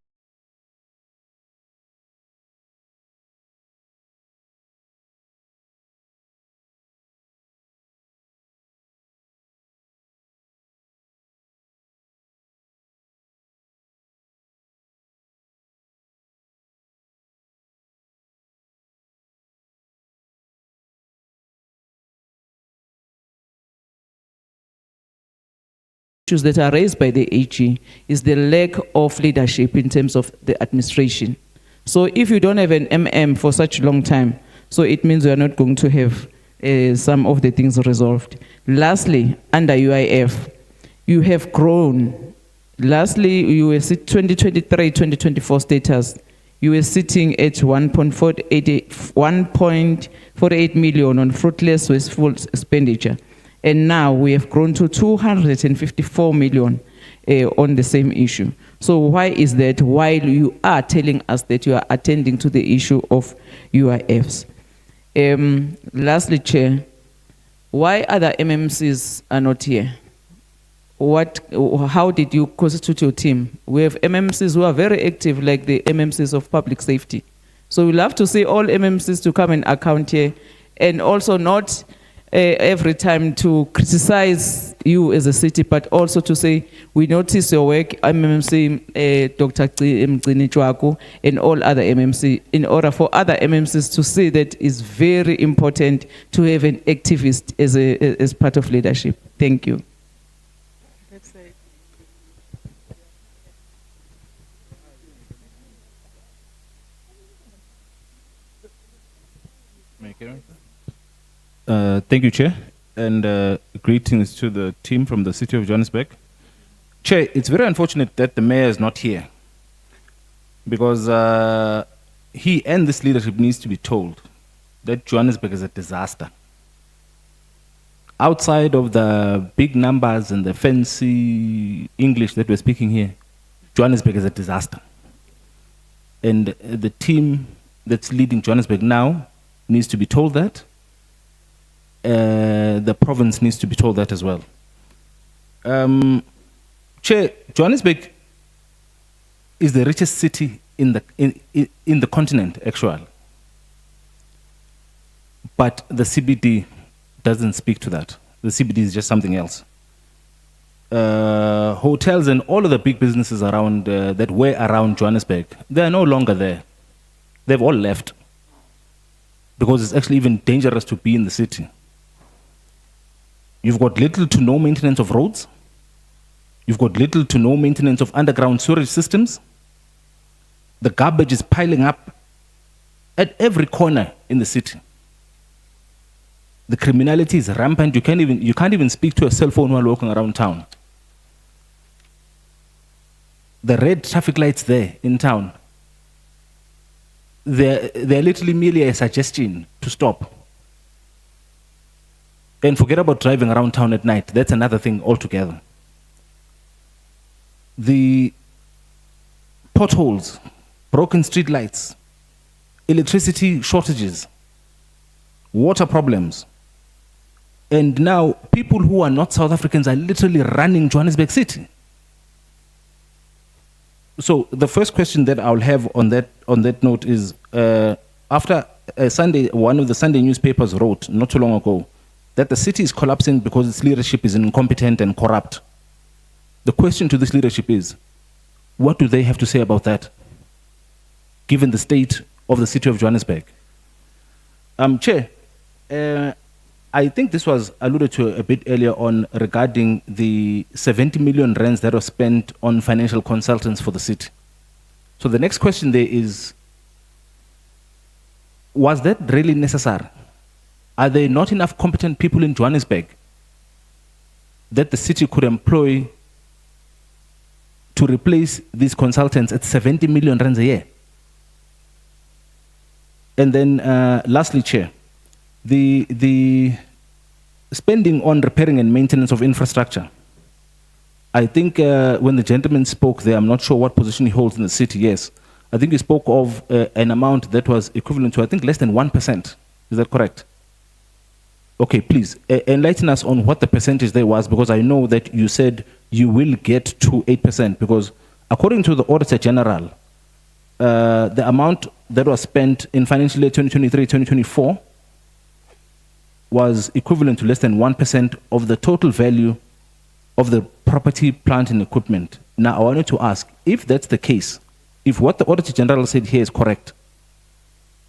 Issues that are raised by the AG is the lack of leadership in terms of the administration. So if you don't have an MM for such a long time, so it means we are not going to have some of the things resolved. Lastly, under UIF, you have grown. Lastly, you were 2023-2024 status. You were sitting at 1.48 million on fruitless wasteful expenditure. And now we have grown to 254 million on the same issue. So why is that, while you are telling us that you are attending to the issue of UIFs? Lastly, Chair, why other MMCs are not here? How did you constitute your team? We have MMCs who are very active, like the MMCs of public safety. So we love to see all MMCs to come and account here, and also not every time to criticize you as a city, but also to say, we notice your work, MMC, Dr. Mgcini Chwaku, and all other MMC, in order for other MMCs to see that it's very important to have an activist as part of leadership. Thank you. Thank you, Chair, and greetings to the team from the City of Johannesburg. Chair, it's very unfortunate that the mayor is not here, because he and this leadership needs to be told that Johannesburg is a disaster. Outside of the big numbers and the fancy English that we're speaking here, Johannesburg is a disaster. And the team that's leading Johannesburg now needs to be told that. The province needs to be told that as well. Chair, Johannesburg is the richest city in the continent, actually. But the CBD doesn't speak to that. The CBD is just something else. Hotels and all of the big businesses around that were around Johannesburg, they are no longer there. They've all left, because it's actually even dangerous to be in the city. You've got little to no maintenance of roads. You've got little to no maintenance of underground sewerage systems. The garbage is piling up at every corner in the city. The criminality is rampant. You can't even speak to a cell phone while walking around town. The red traffic lights there in town, they're literally merely a suggestion to stop. And forget about driving around town at night. That's another thing altogether. The potholes, broken street lights, electricity shortages, water problems. And now people who are not South Africans are literally running Johannesburg City. So the first question that I'll have on that note is, after one of the Sunday newspapers wrote not too long ago that the city is collapsing because its leadership is incompetent and corrupt. The question to this leadership is, what do they have to say about that, given the state of the city of Johannesburg? Chair, I think this was alluded to a bit earlier on regarding the 70 million rands that were spent on financial consultants for the city. So the next question there is, was that really necessary? Are there not enough competent people in Johannesburg that the city could employ to replace these consultants at 70 million rands a year? And then lastly, Chair, the spending on repairing and maintenance of infrastructure. I think when the gentleman spoke there, I'm not sure what position he holds in the city, yes. I think he spoke of an amount that was equivalent to, I think, less than 1%. Is that correct? Okay, please, enlighten us on what the percentage there was, because I know that you said you will get to 8%, because according to the Auditor General, the amount that was spent in financial year 2023-2024 was equivalent to less than 1% of the total value of the property, plant, and equipment. Now, I wanted to ask, if that's the case, if what the Auditor General said here is correct,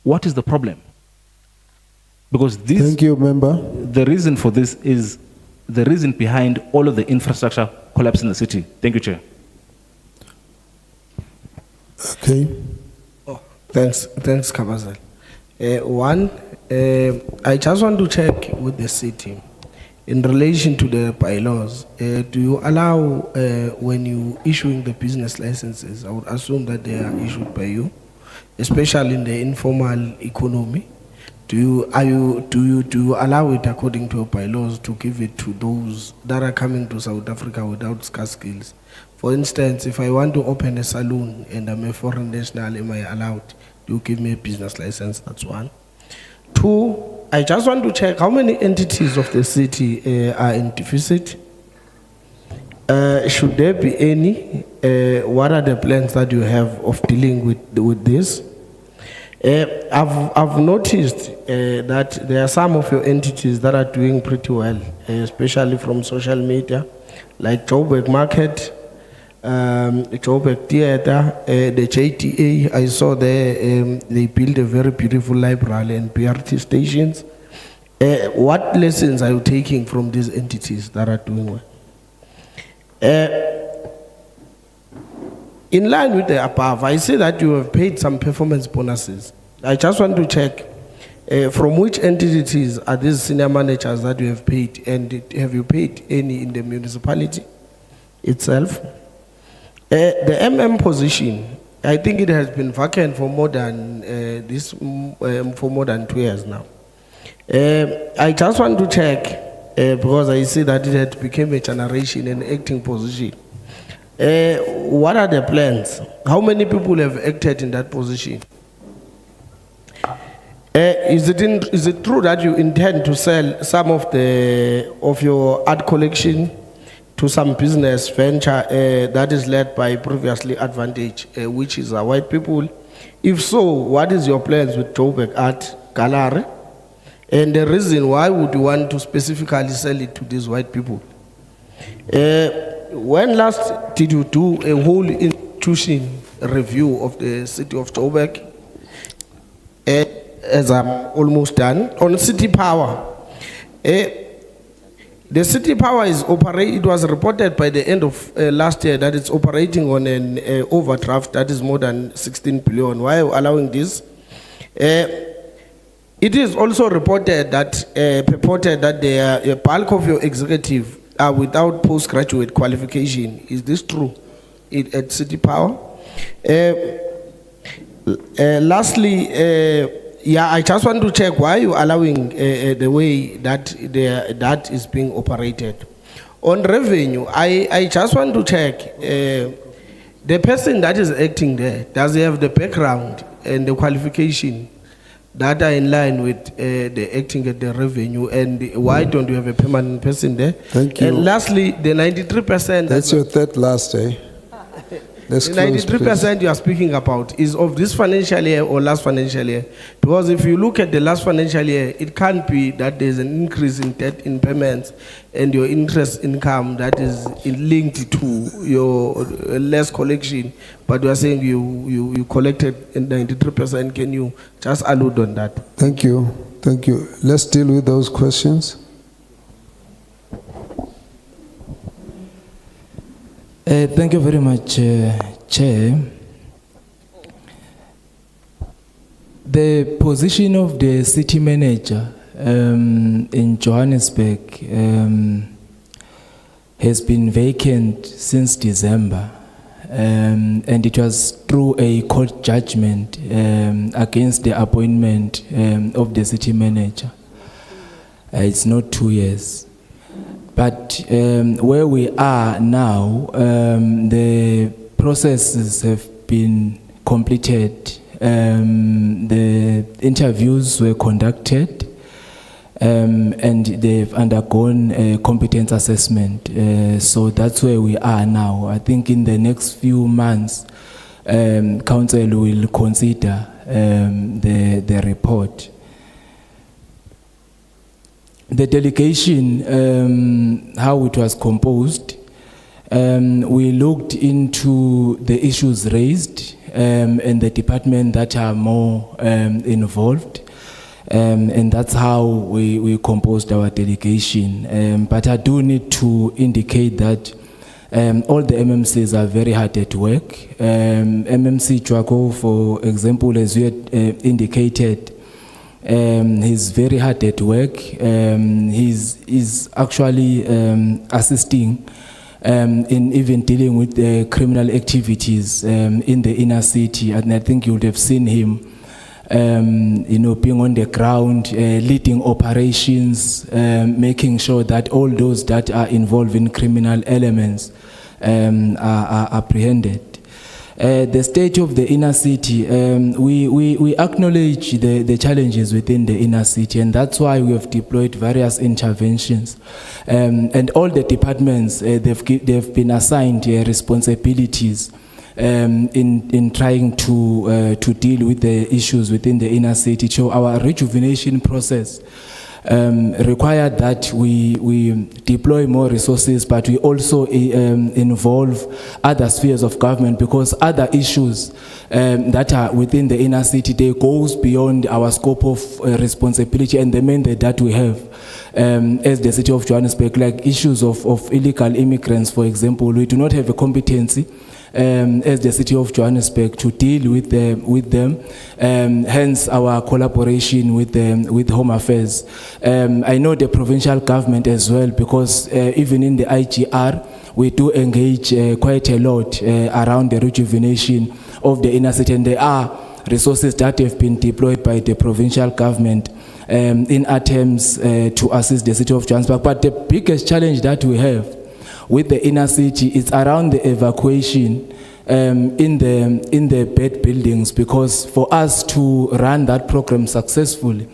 what is the problem? Because this, thank you, member. The reason for this is the reason behind all of the infrastructure collapse in the city. Thank you, Chair. Okay. Oh, thanks, Kabazal. I just want to check with the city in relation to the bylaws. Do you allow, when you issuing the business licenses, I would assume that they are issued by you, especially in the informal economy? Do you allow it according to your bylaws to give it to those that are coming to South Africa without scarce skills? For instance, if I want to open a salon and I'm a foreign national, am I allowed? Do you give me a business license? That's one. Two, I just want to check how many entities of the city are in deficit. Should there be any? What are the plans that you have of dealing with this? I've noticed that there are some of your entities that are doing pretty well, especially from social media, like Joburg Market, Joburg Theatre, the JTA. I saw there they built a very beautiful library and BRT stations. What lessons are you taking from these entities that are doing well? In line with the above, I see that you have paid some performance bonuses. I just want to check from which entities are these senior managers that you have paid, and have you paid any in the municipality itself? The MM position, I think it has been vacant for more than 2 years now. I just want to check because I see that it had become a generation and acting position. What are the plans? How many people have acted in that position? Is it true that you intend to sell some of your art collection to some business venture that is led by Previously Advantage, which is white people? If so, what is your plans with Joburg Art Gallery? And the reason why would you want to specifically sell it to these white people? When last did you do a whole institution review of the city of Joburg? As I'm almost done, on city power. The city power is operating, it was reported by the end of last year that it's operating on an overdraft that is more than 16 billion. Why are you allowing this? It is also reported that, purported that the bulk of your executive are without postgraduate qualification. Is this true at city power? Lastly, I just want to check why you are allowing the way that that is being operated. On revenue, I just want to check the person that is acting there, does he have the background and the qualification that are in line with the acting at the revenue, and why don't you have a permanent person there? Thank you. And lastly, the 93%. That's your third last, eh? Let's The close, 93% you are speaking about is of this financial year or last financial year? Because if you look at the last financial year, it can't be that there's an increase in debt in payments and your interest income that is linked to your less collection. But you are saying you collected 93%. Can you just allude on that? Thank you. Thank you. Let's deal with those questions. Thank you very much, Chair. The position of the city manager in Johannesburg has been vacant since December, and it was through a court judgment against the appointment of the city manager. It's not 2 years. But where we are now, the processes have been completed. The interviews were conducted, and they've undergone a competence assessment. So that's where we are now. I think in the next few months, council will consider the report. The delegation, how it was composed, we looked into the issues raised and the department that are more involved, and that's how we composed our delegation. But I do need to indicate that all the MMCs are very hard at work. MMC Chwako, for example, as you had indicated, he's very hard at work. He's actually assisting in even dealing with the criminal activities in the inner city. And I think you would have seen him, being on the ground, leading operations, making sure that all those that are involved in criminal elements are apprehended. The state of the inner city, we acknowledge the challenges within the inner city, and that's why we have deployed various interventions. And all the departments, they've been assigned responsibilities in trying to deal with the issues within the inner city. So our rejuvenation process required that we deploy more resources, but we also involve other spheres of government, because other issues that are within the inner city, they goes beyond our scope of responsibility and the mandate that we have as the city of Johannesburg, like issues of illegal immigrants, for example. We do not have a competency as the city of Johannesburg to deal with them, hence our collaboration with Home Affairs. I know the provincial government as well, because even in the IGR, we do engage quite a lot around the rejuvenation of the inner city, and there are resources that have been deployed by the provincial government in attempts to assist the city of Johannesburg. But the biggest challenge that we have with the inner city is around the evacuation in the bed buildings, because for us to run that program successfully,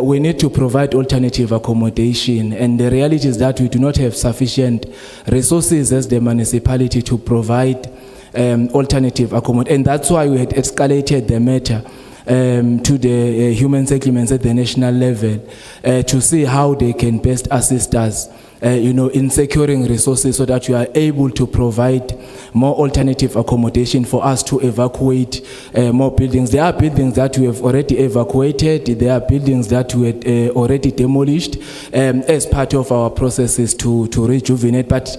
we need to provide alternative accommodation, and the reality is that we do not have sufficient resources as the municipality to provide alternative accommodation, and that's why we had escalated the matter to the human settlements at the national level to see how they can best assist us in securing resources so that we are able to provide more alternative accommodation for us to evacuate more buildings. There are buildings that we have already evacuated. There are buildings that we had already demolished as part of our processes to rejuvenate. But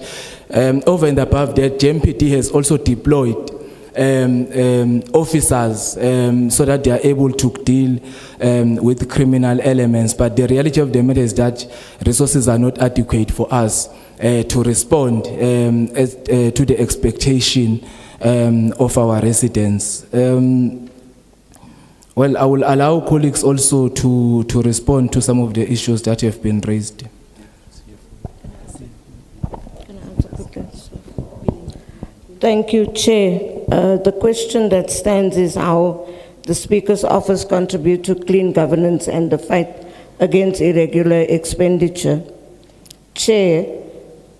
over and above that, JMPD has also deployed officers so that they are able to deal with criminal elements. But the reality of the matter is that resources are not adequate for us to respond to the expectation of our residents. Well, I will allow colleagues also to respond to some of the issues that have been raised. Thank you, Chair. The question that stands is how the Speaker's office contribute to clean governance and the fight against irregular expenditure. Chair,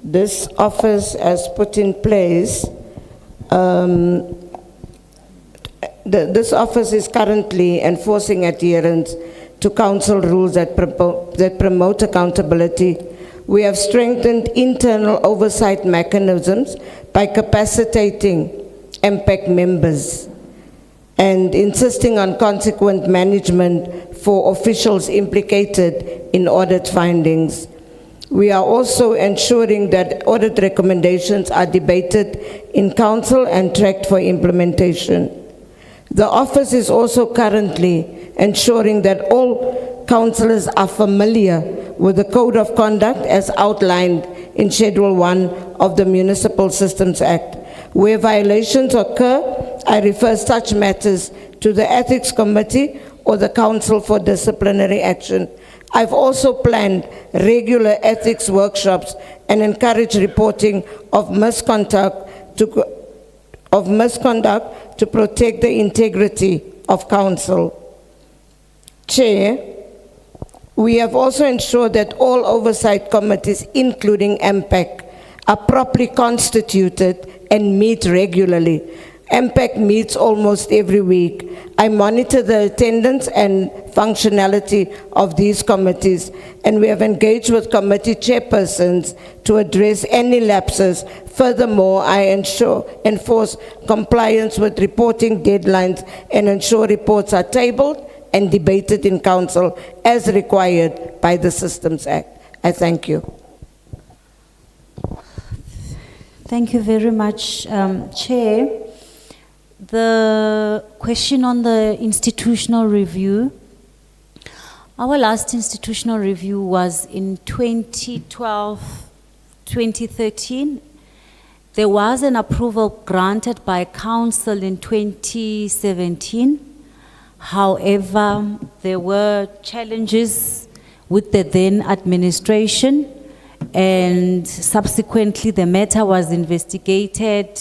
this office has put in place This office is currently enforcing adherence to council rules that promote accountability. We have strengthened internal oversight mechanisms by capacitating MPEC members and insisting on consequent management for officials implicated in audit findings. We are also ensuring that audit recommendations are debated in council and tracked for implementation. The office is also currently ensuring that all councillors are familiar with the Code of Conduct as outlined in Schedule 1 of the Municipal Systems Act. Where violations occur, I refer such matters to the Ethics Committee or the Council for Disciplinary Action. I've also planned regular ethics workshops and encourage reporting of misconduct to protect the integrity of council. Chair, we have also ensured that all oversight committees, including MPEC, are properly constituted and meet regularly. MPEC meets almost every week. I monitor the attendance and functionality of these committees, and we have engaged with committee chairpersons to address any lapses. Furthermore, I enforce compliance with reporting deadlines and ensure reports are tabled and debated in council as required by the Systems Act. I thank you. Thank you very much, Chair. The question on the institutional review. Our last institutional review was in 2012, 2013. There was an approval granted by council in 2017. However, there were challenges with the then administration, and subsequently the matter was investigated,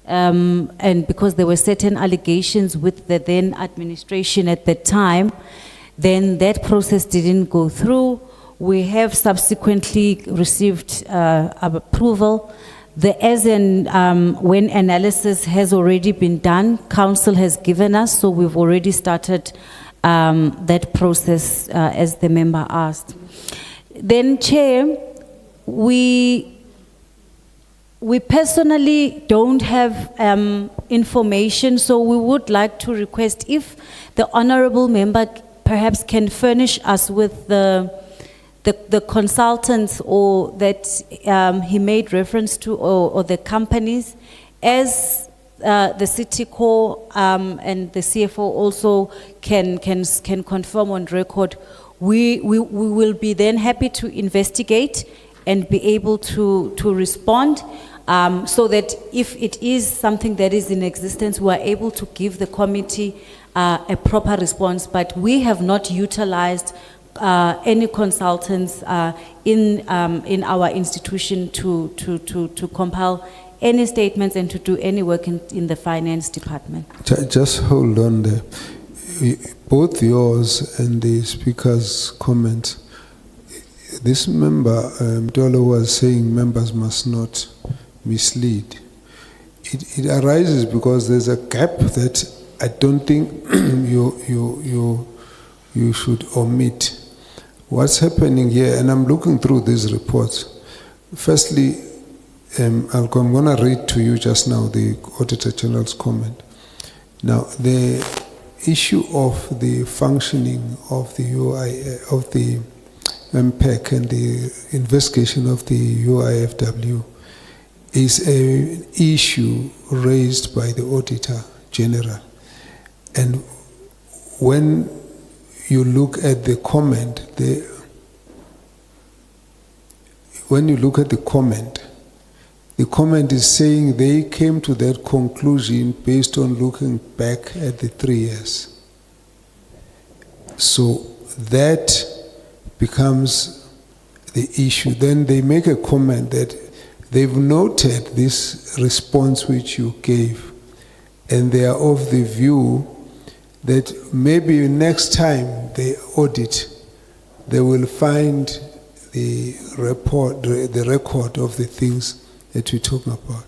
and because there were certain allegations with the then administration at the time, then that process didn't go through. We have subsequently received approval. When analysis has already been done, council has given us, so we've already started that process as the member asked. Then, Chair, we personally don't have information, so we would like to request if the honorable member perhaps can furnish us with the consultants or that he made reference to, or the companies, as the city core and the CFO also can confirm on record. We will be then happy to investigate and be able to respond, so that if it is something that is in existence, we are able to give the committee a proper response. But we have not utilized any consultants in our institution to compile any statements and to do any work in the finance department. Just hold on there. Both yours and the speaker's comment. This member, Dolo, was saying members must not mislead. It arises because there's a gap that I don't think you should omit. What's happening here, and I'm looking through these reports. Firstly, I'm going to read to you just now the Auditor General's comment. Now, the issue of the functioning of the UIF, of the MPEC and the investigation of the UIFW is an issue raised by the Auditor General. And when you look at the comment, the comment is saying they came to that conclusion based on looking back at the 3 years. So that becomes the issue. Then they make a comment that they've noted this response which you gave, and they are of the view that maybe next time they audit, they will find the report, the record of the things that we're talking about.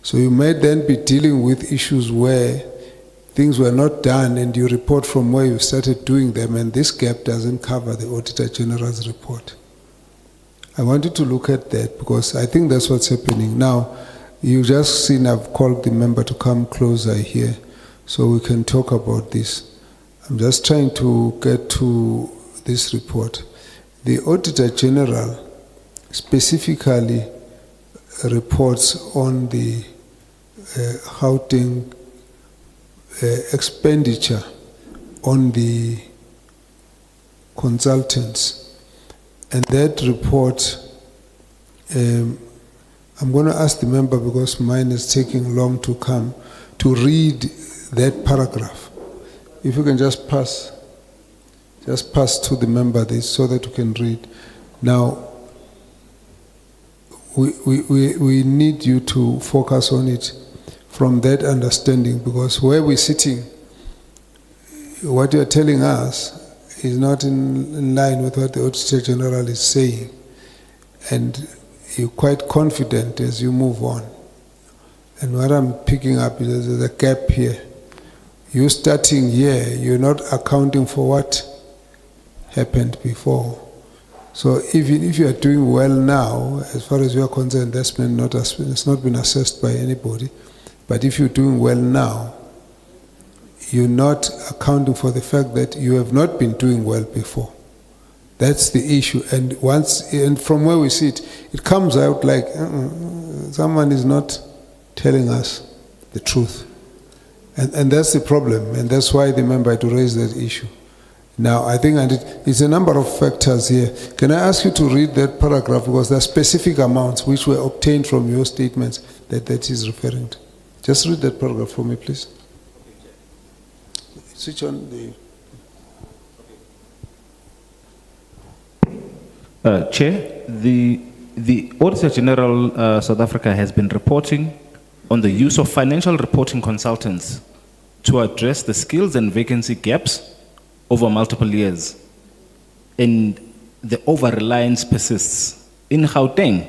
So you may then be dealing with issues where things were not done and you report from where you started doing them, and this gap doesn't cover the Auditor General's report. I wanted to look at that because I think that's what's happening. Now, you just seen I've called the member to come closer here so we can talk about this. I'm just trying to get to this report. The Auditor General specifically reports on the Gauteng expenditure on the consultants. And that report, I'm going to ask the member, because mine is taking long to come, to read that paragraph. If you can just pass to the member this so that you can read. Now, we need you to focus on it from that understanding, because where we're sitting, what you're telling us is not in line with what the Auditor General is saying. And you're quite confident as you move on. And what I'm picking up is there's a gap here. You starting here, you're not accounting for what happened before. So even if you are doing well now, as far as you are concerned, it's not been assessed by anybody. But if you're doing well now, you're not accounting for the fact that you have not been doing well before. That's the issue. And from where we sit, it comes out like someone is not telling us the truth. And that's the problem. And that's why the member had to raise that issue. Now, I think it's a number of factors here. Can I ask you to read that paragraph, because there are specific amounts which were obtained from your statements that is referring to. Just read that paragraph for me, please. Switch on the... Chair, the Auditor General South Africa has been reporting on the use of financial reporting consultants to address the skills and vacancy gaps over multiple years. And the over-reliance persists. In Gauteng,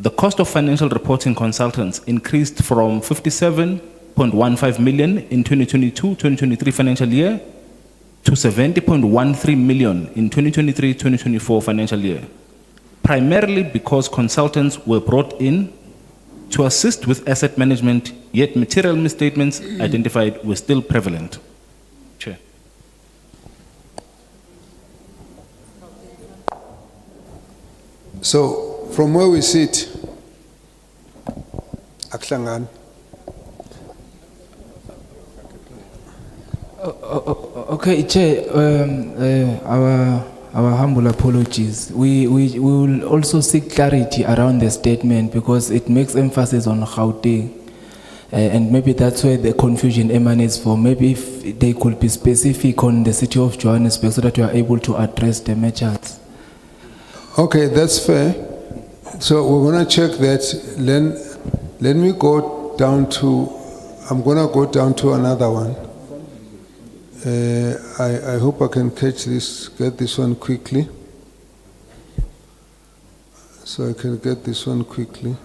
the cost of financial reporting consultants increased from 57.15 million in 2022-2023 financial year to 70.13 million in 2023-2024 financial year, primarily because consultants were brought in to assist with asset management, yet material misstatements identified were still prevalent. Chair. So, from where we sit, Aklangan. Okay, Chair, our humble apologies. We will also seek clarity around the statement because it makes emphasis on Gauteng. And maybe that's where the confusion emanates from. Maybe if they could be specific on the city of Johannesburg so that we are able to address the matches. Okay, that's fair. So we're going to check that. Let me go down to, I'm going to go down to another one. I hope I can get this one quickly. So I can get this one quickly.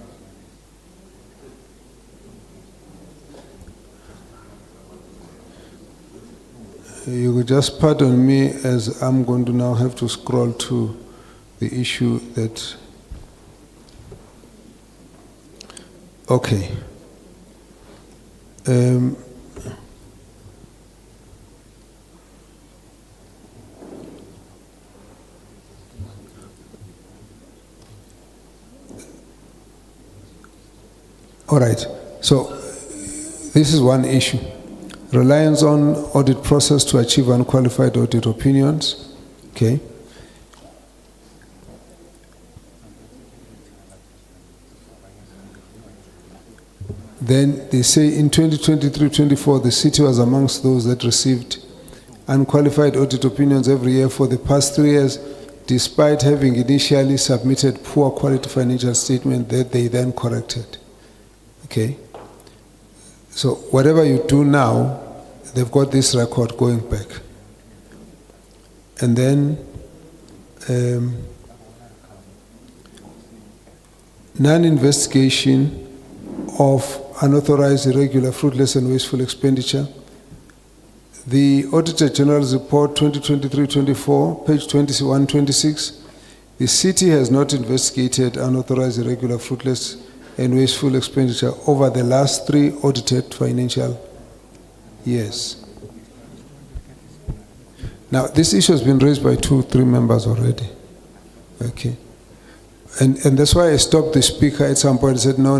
You could just pardon me as I'm going to now have to scroll to the issue that... Okay. All right, so this is one issue. Reliance on audit process to achieve unqualified audit opinions. Okay. Then they say in 2023-24, the city was amongst those that received unqualified audit opinions every year for the past 3 years, despite having initially submitted poor quality financial statement that they then corrected. Okay. So whatever you do now, they've got this record going back. And then non-investigation of unauthorized, irregular, fruitless and wasteful expenditure. The Auditor General's Report 2023-24, page 21-26, the city has not investigated unauthorized, irregular, fruitless and wasteful expenditure over the last 3 audited financial years. Now, this issue has been raised by 2-3 members already. Okay. And that's why I stopped the speaker at some point and said, no.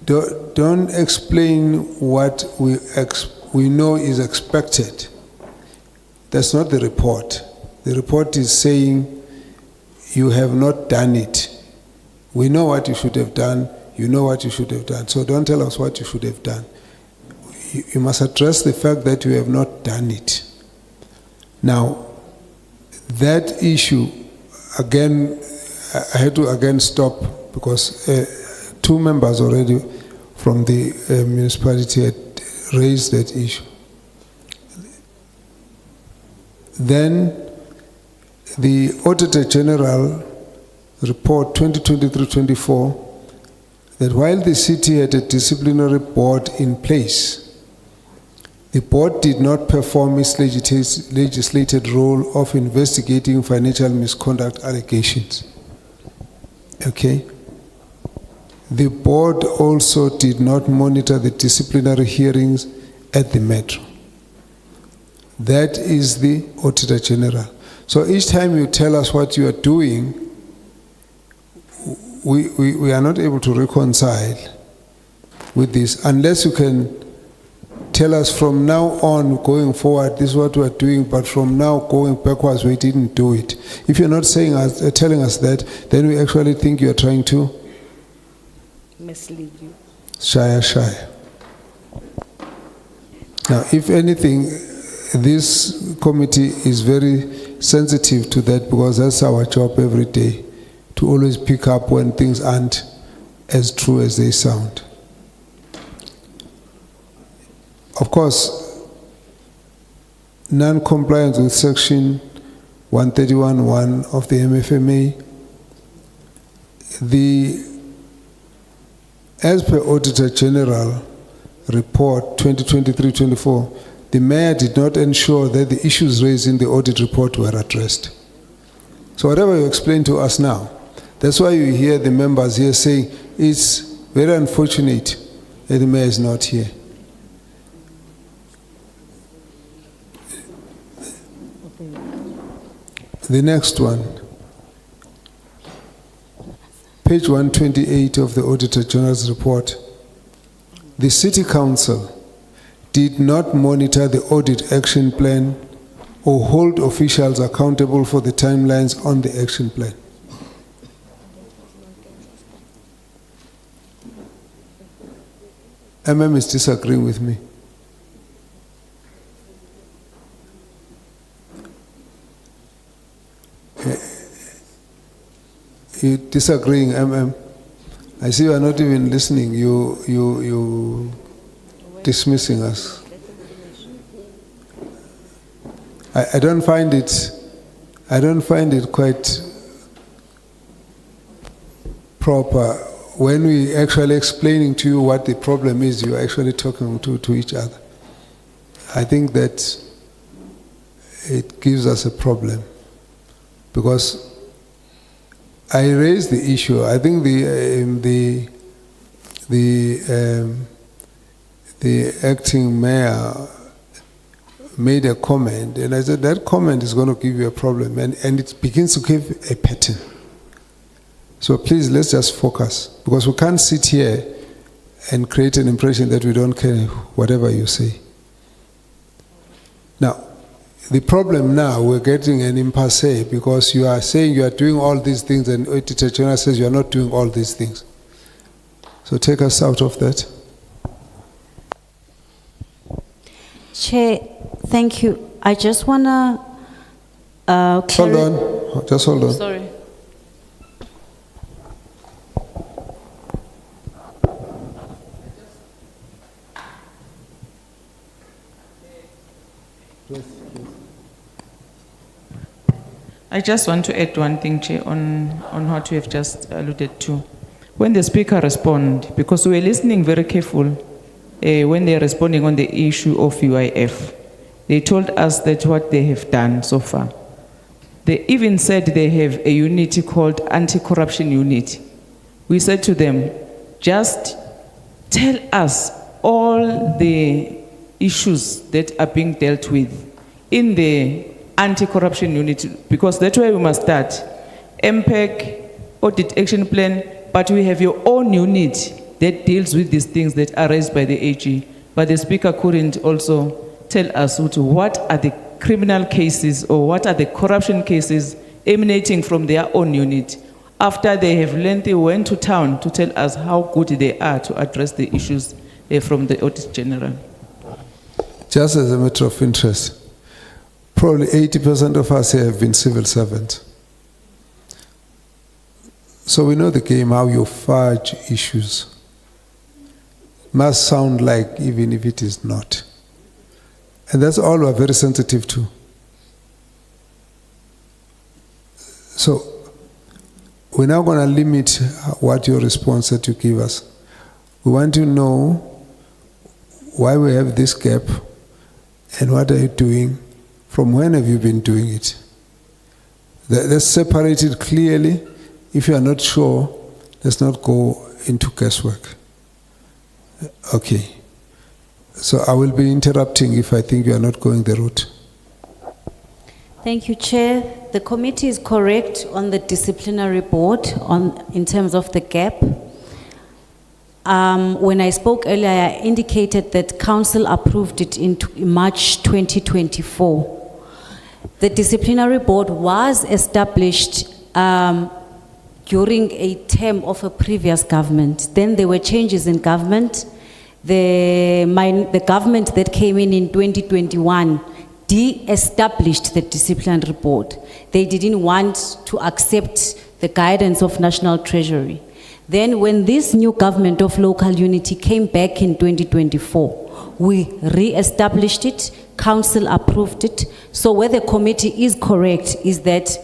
Don't explain what we know is expected. That's not the report. The report is saying you have not done it. We know what you should have done. You know what you should have done. So don't tell us what you should have done. You must address the fact that you have not done it. Now, that issue, again, I had to again stop because 2 members already from the municipality had raised that issue. Then the Auditor General Report 2023-24, that while the city had a disciplinary board in place, the board did not perform its legislated role of investigating financial misconduct allegations. Okay? The board also did not monitor the disciplinary hearings at the Metro. That is the Auditor General. So each time you tell us what you are doing, we are not able to reconcile with this unless you can tell us from now on going forward, this is what we are doing, but from now going backwards, we didn't do it. If you're not telling us that, then we actually think you're trying to mislead you. Shy. Now, if anything, this committee is very sensitive to that because that's our job every day, to always pick up when things aren't as true as they sound. Of course, non-compliance with Section 131(1) of the MFMA, as per Auditor General Report 2023-24, the mayor did not ensure that the issues raised in the audit report were addressed. So whatever you explain to us now, that's why you hear the members here saying it's very unfortunate that the mayor is not here. The next one, page 128 of the Auditor General's report. The City Council did not monitor the audit action plan or hold officials accountable for the timelines on the action plan. MM is disagreeing with me. You're disagreeing, MM. I see you are not even listening. You dismissing us. I don't find it quite proper when we actually explaining to you what the problem is. You're actually talking to each other. I think that it gives us a problem because I raised the issue. I think the acting mayor made a comment, and I said that comment is going to give you a problem, and it begins to give a pattern. So please, let's just focus, because we can't sit here and create an impression that we don't care whatever you say. Now, the problem now, we're getting an impasse because you are saying you are doing all these things and Auditor General says you are not doing all these things. So take us out of that. Chair, thank you. I just want to... hold on. Just hold on. Sorry. I just want to add one thing, Chair, on what you have just alluded to. when the speaker respond, because we were listening very careful when they are responding on the issue of UIF, they told us that what they have done so far. They even said they have a unit called anti-corruption unit. We said to them, just tell us all the issues that are being dealt with in the anti-corruption unit, because that's where we must start. MEC, audit action plan, but we have your own unit that deals with these things that are raised by the AG. But the speaker couldn't also tell us what are the criminal cases or what are the corruption cases emanating from their own unit. After they have learned, they went to town to tell us how good they are to address the issues from the Audit General. Just as a matter of interest, probably 80% of us here have been civil servants. So we know the game, how you fudge issues. Must sound like, even if it is not. And that's all we're very sensitive to. So we're now going to limit what your response that you give us. We want to know why we have this gap and what are you doing, from when have you been doing it. Let's separate it clearly. If you are not sure, let's not go into guesswork. Okay. So I will be interrupting if I think you are not going the route. Thank you, Chair. The committee is correct on the disciplinary board in terms of the gap. When I spoke earlier, I indicated that Council approved it in March 2024. The disciplinary board was established during a term of a previous government. Then there were changes in government. The government that came in 2021 de-established the disciplinary board. They didn't want to accept the guidance of National Treasury. Then when this new government of local unity came back in 2024, we re-established it, Council approved it. So where the committee is correct is that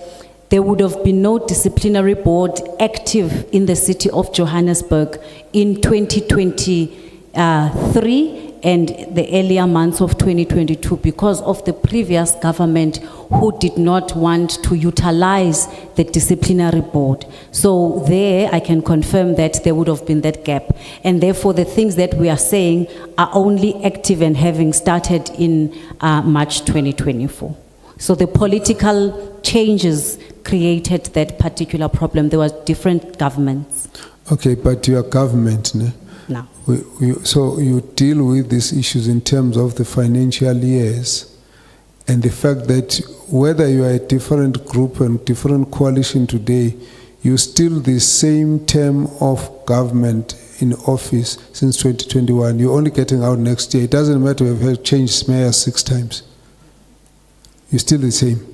there would have been no disciplinary board active in the city of Johannesburg in 2023 and the earlier months of 2022 because of the previous government who did not want to utilize the disciplinary board. So there I can confirm that there would have been that gap. And therefore the things that we are saying are only active and having started in March 2024. So the political changes created that particular problem. There were different governments. Okay, but your government, ne? No. So you deal with these issues in terms of the financial years and the fact that whether you are a different group and different coalition today, you still the same term of government in office since 2021. You're only getting out next year. It doesn't matter if you have changed mayor 6 times. You're still the same.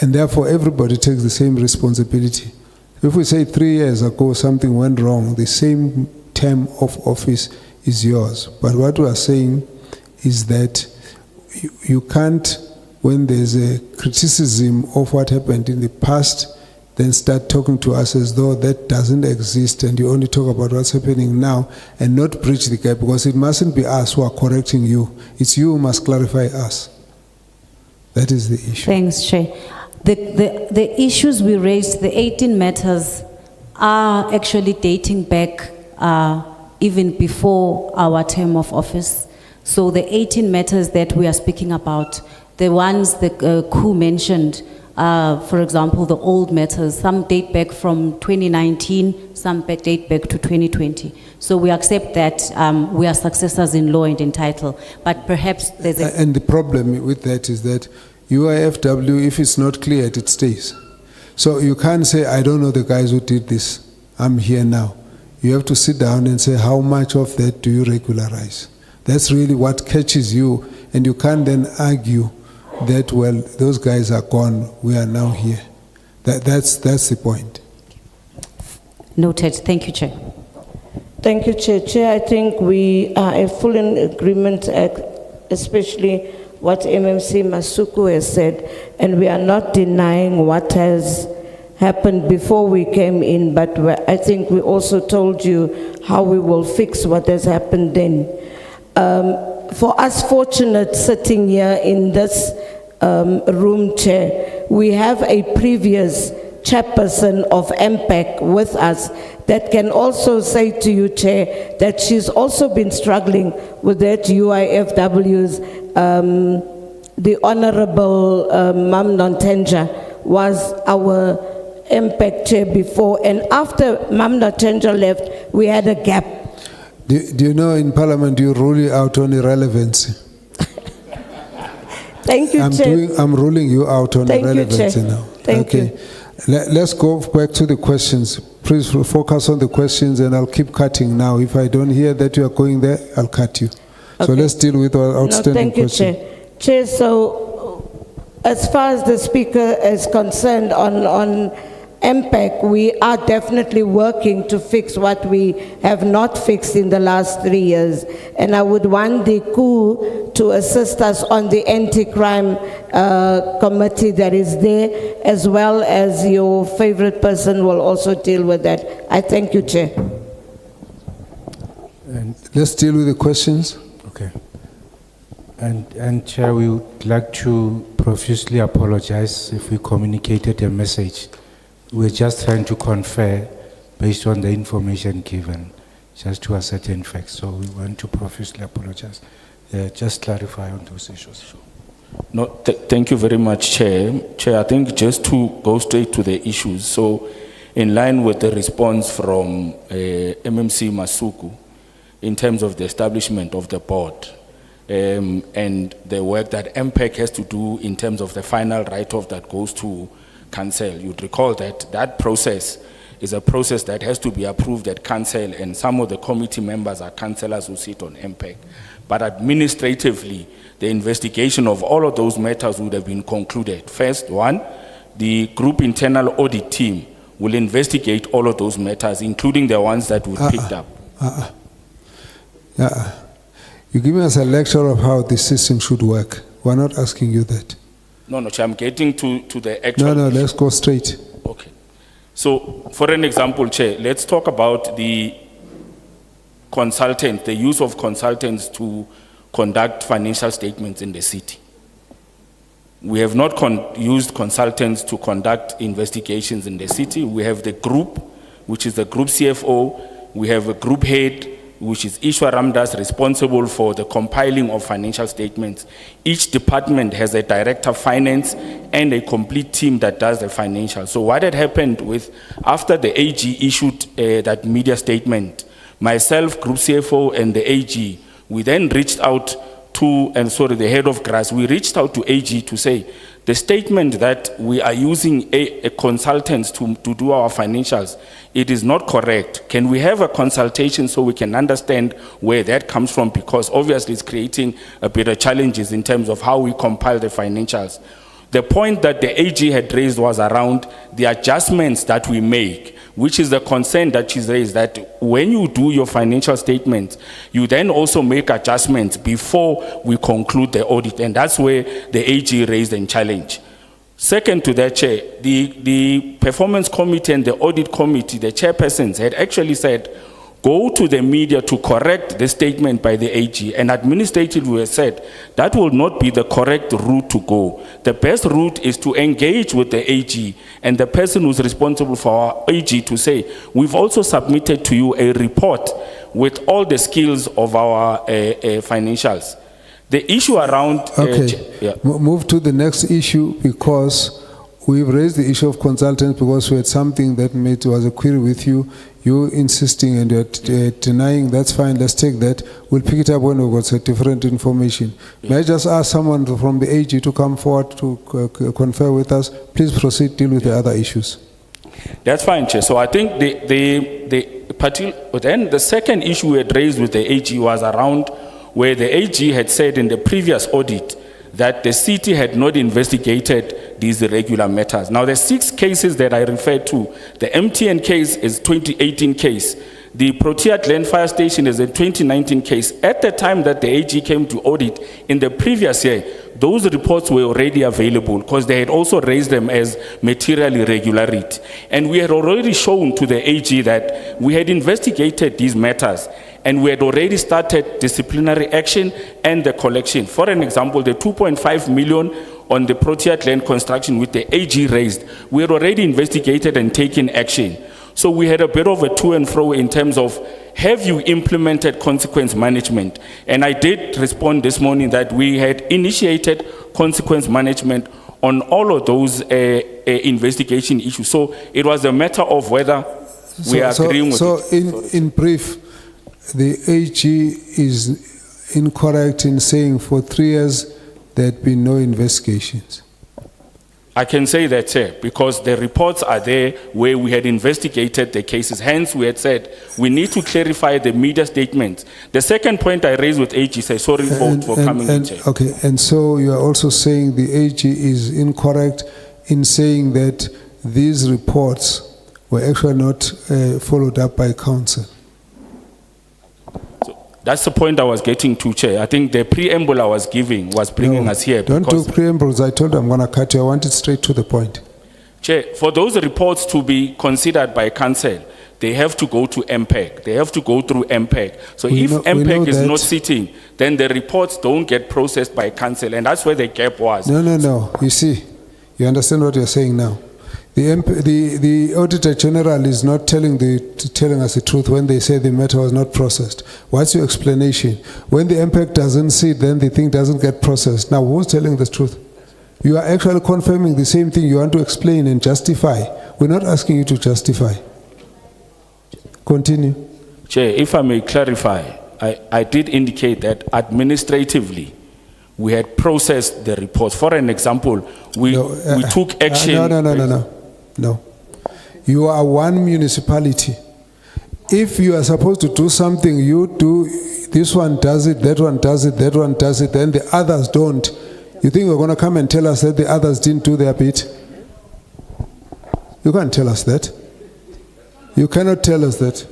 And therefore everybody takes the same responsibility. If we say 3 years ago something went wrong, the same term of office is yours. But what we are saying is that you can't, when there's a criticism of what happened in the past, then start talking to us as though that doesn't exist and you only talk about what's happening now and not bridge the gap, because it mustn't be us who are correcting you. It's you who must clarify us. That is the issue. Thanks, Chair. The issues we raised, the 18 matters, are actually dating back even before our term of office. So the 18 matters that we are speaking about, the ones that Koo mentioned, for example, the old matters, some date back from 2019, some date back to 2020. So we accept that we are successors in law and in title, but perhaps there's a... And the problem with that is that UIFW, if it's not cleared, it stays. So you can't say, I don't know the guys who did this, I'm here now. You have to sit down and say, how much of that do you regularize? That's really what catches you, and you can't then argue that, well, those guys are gone, we are now here. That's the point. Noted. Thank you, Chair. Thank you, Chair. Chair, I think we are full in agreement, especially what MMC Masuku has said, and we are not denying what has happened before we came in, but I think we also told you how we will fix what has happened then. For us fortunate sitting here in this room, Chair, we have a previous chairperson of MPEC with us that can also say to you, Chair, that she's also been struggling with that UIFW's. The Honorable Mam Nontenja was our MPEC Chair before, and after Mam Nontenja left, we had a gap. Do you know in Parliament you rule it out on irrelevancy? Thank you, Chair. I'm ruling you out on Thank you, irrelevancy Chair. now. Thank okay. Let's go back to the questions. Please focus on the questions, and I'll keep cutting now. If I don't hear that you are going there, I'll cut you. So let's deal with our outstanding questions. Thank you, Chair. Chair, so as far as the Speaker is concerned on MPEC, we are definitely working to fix what we have not fixed in the last 3 years. And I would want the COO to assist us on the anti-crime committee that is there, as well as your favorite person will also deal with that. I thank you, Chair. And let's deal with the questions. Okay. And Chair, we would like to profusely apologize if we communicated a message. We're just trying to confer based on the information given, just to ascertain facts. So we want to profusely apologize. Just clarify on those issues. No, thank you very much, Chair. Chair, I think just to go straight to the issues. So, in line with the response from MMC Masuku, in terms of the establishment of the board, and the work that MPEC has to do in terms of the final write-off that goes to Council. You'd recall that that process is a process that has to be approved at Council, and some of the committee members are councillors who sit on MPEC. But administratively, the investigation of all of those matters would have been concluded. First one, the group internal audit team will investigate all of those matters, including the ones that we picked up. You're giving us a lecture of how the system should work. We're not asking you that. No, Chair, I'm getting to the actual... No, let's go straight. Okay. So, for an example, Chair, let's talk about the consultants, the use of consultants to conduct financial statements in the city. We have not used consultants to conduct investigations in the city. We have the group, which is the group CFO. We have a group head, which is Ishwar Ramdas, responsible for the compiling of financial statements. Each department has a director of finance and a complete team that does the financial. So what had happened with, after the AG issued that media statement, myself, group CFO, and the AG, we then reached out to, the head of GRAS, we reached out to AG to say, the statement that we are using a consultant to do our financials, it is not correct. Can we have a consultation so we can understand where that comes from? Because obviously it's creating a bit of challenges in terms of how we compile the financials. The point that the AG had raised was around the adjustments that we make, which is the concern that she's raised, that when you do your financial statements, you then also make adjustments before we conclude the audit, and that's where the AG raised a challenge. Second to that, Chair, the performance committee and the audit committee, the chairpersons had actually said, go to the media to correct the statement by the AG, and administratively we said that will not be the correct route to go. The best route is to engage with the AG and the person who's responsible for our AG to say, we've also submitted to you a report with all the skills of our financials. The issue around... Move to the next issue, because we've raised the issue of consultants because we had something that was a query with you. You're insisting and you're denying. That's fine, let's take that. We'll pick it up when we've got different information. May I just ask someone from the AG to come forward to confer with us? Please proceed, deal with the other issues. That's fine, Chair. So I think then the second issue we had raised with the AG was around where the AG had said in the previous audit that the city had not investigated these irregular matters. Now, the 6 cases that I referred to, the MTN case is 2018 case. The Protea Glen Fire Station is a 2019 case. At the time that the AG came to audit in the previous year, those reports were already available because they had also raised them as material irregularity. And we had already shown to the AG that we had investigated these matters and we had already started disciplinary action and the collection. For an example, the 2.5 million on the Protea Glen construction with the AG raised, we had already investigated and taken action. So we had a bit of a to and fro in terms of, have you implemented consequence management? And I did respond this morning that we had initiated consequence management on all of those investigation issues. So it was a matter of whether we are agreeing with it. In brief, the AG is incorrect in saying for 3 years there had been no investigations. I can say that, sir, because the reports are there where we had investigated the cases. Hence, we had said we need to clarify the media statements. The second point I raised with AG, say sorry for coming in, Chair. Okay, and so you are also saying the AG is incorrect in saying that these reports were actually not followed up by council. That's the point I was getting to, Chair. I think the preamble I was giving was bringing us here. Don't do preambles. I told you I'm going to cut you. I want it straight to the point. Chair, for those reports to be considered by council, they have to go to MPEG. They have to go through MPEG. So if MPEG is not sitting, then the reports don't get processed by council, and that's where the gap was. No. You see, you understand what you're saying now. The Auditor General is not telling us the truth when they say the matter was not processed. What's your explanation? When the MPEG doesn't sit, then the thing doesn't get processed. Now, who's telling the truth? You are actually confirming the same thing you want to explain and justify. We're not asking you to justify. Continue. Chair, if I may clarify, I did indicate that administratively, we had processed the reports. For an example, we took action. No. You are one municipality. If you are supposed to do something, you do, this one does it, that one does it, that one does it, then the others don't. You think we're going to come and tell us that the others didn't do their bit? You can't tell us that. You cannot tell us that.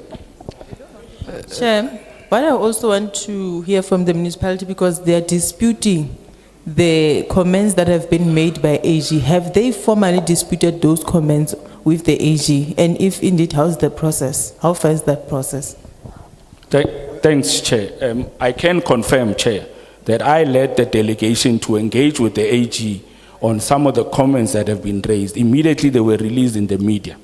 Chair, but I also want to hear from the municipality because they are disputing the comments that have been made by AG. Have they formally disputed those comments with the AG? And if indeed, how's the process? How far is that process? Thanks, Chair. I can confirm, Chair, that I led the delegation to engage with the AG on some of the comments that have been raised. Immediately they were released in the media.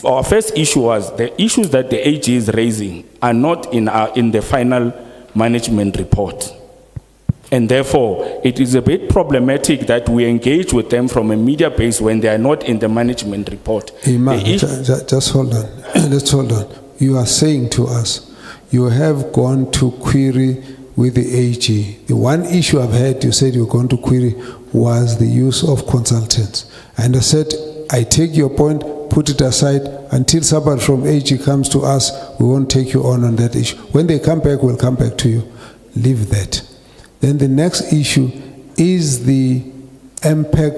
Our first issue was the issues that the AG is raising are not in the final management report. And therefore, it is a bit problematic that we engage with them from a media base when they are not in the management report. Just hold on. Let's hold on. You are saying to us, you have gone to query with the AG. The one issue I've heard you said you're going to query was the use of consultants. And I said, I take your point, put it aside, until somebody from AG comes to us, we won't take you on that issue. When they come back, we'll come back to you. Leave that. Then the next issue is the MPEG.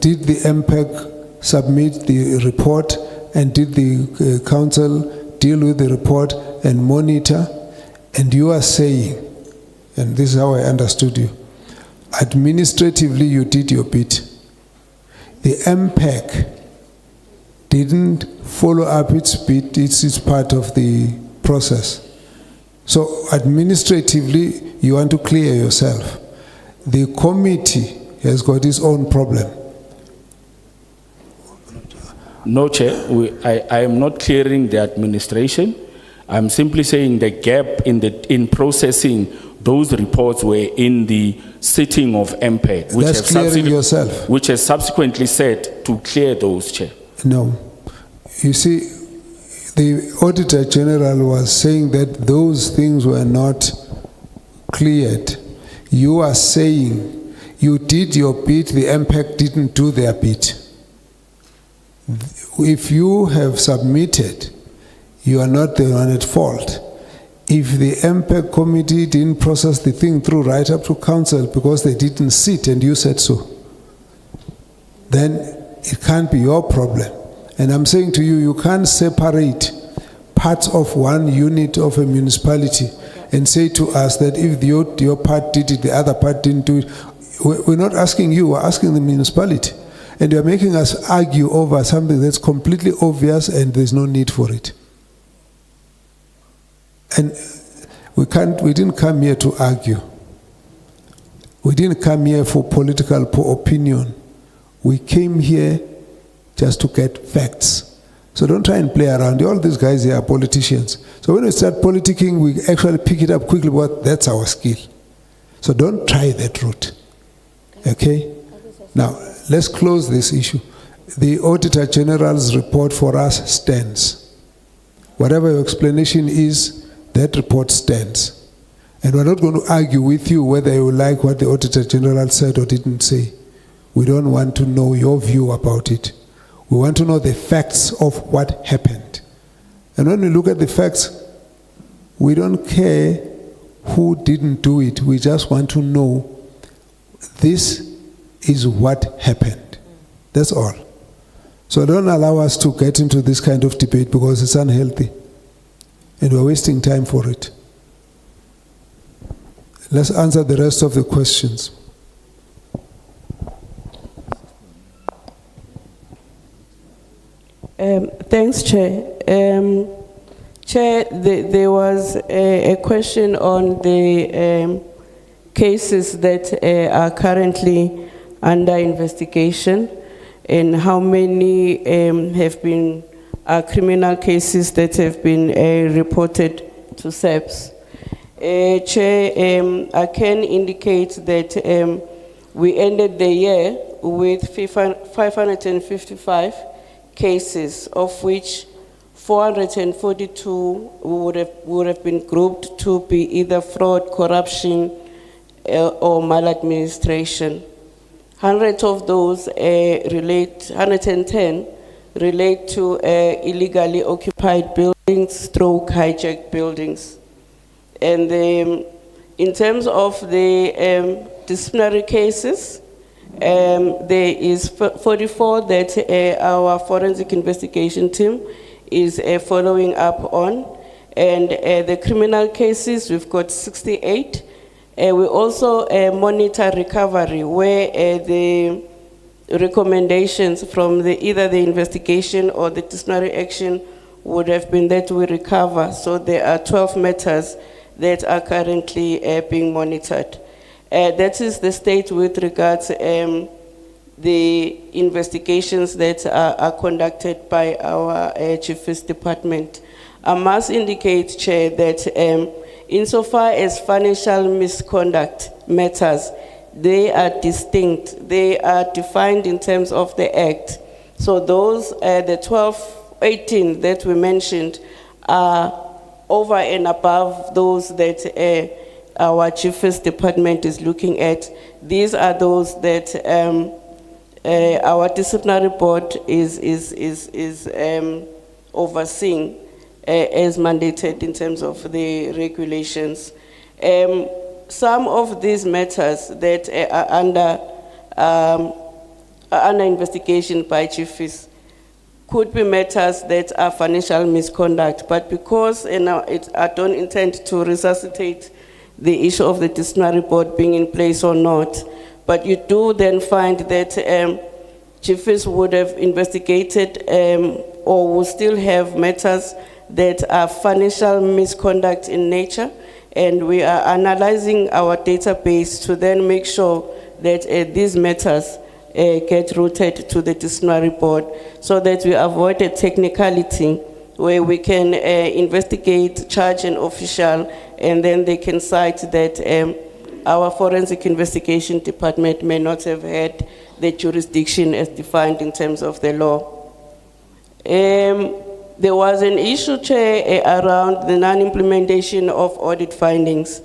Did the MPEG submit the report, and did the council deal with the report and monitor? And you are saying, and this is how I understood you, administratively you did your bit. The MPEG didn't follow up its bit, it's part of the process. So administratively, you want to clear yourself. The committee has got its own problem. No, Chair, I am not clearing the administration. I'm simply saying the gap in processing those reports were in the sitting of MPEG, which has subsequently said to clear those, Chair. No. You see, the Auditor General was saying that those things were not cleared. You are saying you did your bit, the MPEG didn't do their bit. If you have submitted, you are not the one at fault. If the MPEG committee didn't process the thing through right up to council because they didn't sit and you said so, then it can't be your problem. And I'm saying to you, you can't separate parts of one unit of a municipality and say to us that if your part did it, the other part didn't do it. We're not asking you, we're asking the municipality. And you're making us argue over something that's completely obvious and there's no need for it. And we didn't come here to argue. We didn't come here for political opinion. We came here just to get facts. So don't try and play around. All these guys here are politicians. So when we start politicking, we actually pick it up quickly, but that's our skill. So don't try that route. Okay? Now, let's close this issue. The Auditor General's report for us stands. Whatever your explanation is, that report stands. And we're not going to argue with you whether you like what the Auditor General said or didn't say. We don't want to know your view about it. We want to know the facts of what happened. And when we look at the facts, we don't care who didn't do it. We just want to know this is what happened. That's all. So don't allow us to get into this kind of debate because it's unhealthy. And we're wasting time for it. Let's answer the rest of the questions. Thanks, Chair. Chair, there was a question on the cases that are currently under investigation and how many have been criminal cases that have been reported to SAPS. Chair, I can indicate that we ended the year with 555 cases, of which 442 would have been grouped to be either fraud, corruption, or maladministration. 100 of those 110 relate to illegally occupied buildings, stroke hijacked buildings. And in terms of the disciplinary cases, there is 44 that our forensic investigation team is following up on. And the criminal cases, we've got 68. We also monitor recovery, where the recommendations from either the investigation or the disciplinary action would have been that we recover. So there are 12 matters that are currently being monitored. That is the state with regards the investigations that are conducted by our Chief's Department. I must indicate, Chair, that insofar as financial misconduct matters, they are distinct. They are defined in terms of the Act. So those, the 18 that we mentioned, are over and above those that our Chief's Department is looking at. These are those that our disciplinary board is overseeing as mandated in terms of the regulations. Some of these matters that are under investigation by Chiefs could be matters that are financial misconduct, but because I don't intend to resuscitate the issue of the disciplinary board being in place or not, but you do then find that Chiefs would have investigated or will still have matters that are financial misconduct in nature, and we are analyzing our database to then make sure that these matters get routed to the disciplinary board so that we avoid a technicality where we can investigate, charge an official, and then they can cite that our forensic investigation department may not have had the jurisdiction as defined in terms of the law. There was an issue, Chair, around the non-implementation of audit findings.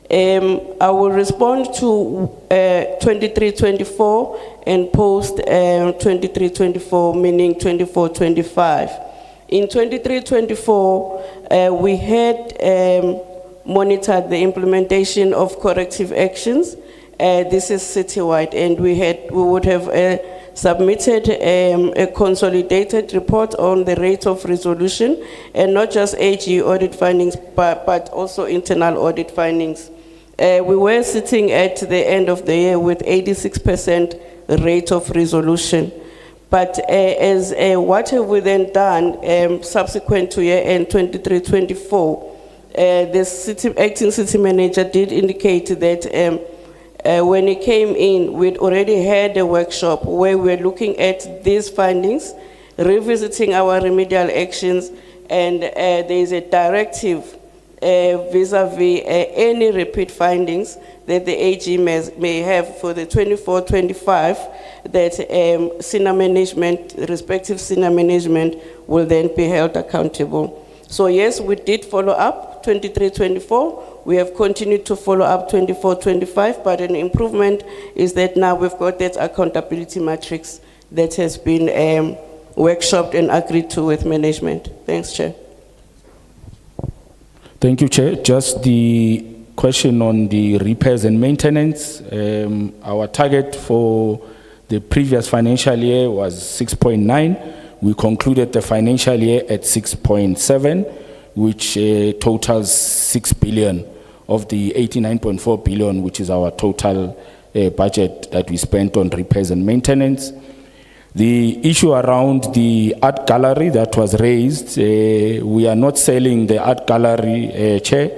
I will respond to 23-24 and post 23-24, meaning 24-25. In 23-24, we had monitored the implementation of corrective actions. This is citywide, and we would have submitted a consolidated report on the rate of resolution, and not just AG audit findings, but also internal audit findings. We were sitting at the end of the year with 86% rate of resolution. But what have we then done subsequent to year end 23-24? The acting city manager did indicate that when he came in, we'd already had a workshop where we were looking at these findings, revisiting our remedial actions, and there is a directive vis-a-vis any repeat findings that the AG may have for the 24-25, that senior management, respective senior management will then be held accountable. So yes, we did follow up 23-24. We have continued to follow up 24-25, but an improvement is that now we've got that accountability matrix that has been workshopped and agreed to with management. Thanks, Chair. Thank you, Chair. Just the question on the repairs and maintenance. Our target for the previous financial year was 6.9. We concluded the financial year at 6.7, which totals 6 billion of the 89.4 billion, which is our total budget that we spent on repairs and maintenance. The issue around the art gallery that was raised, we are not selling the art gallery, Chair.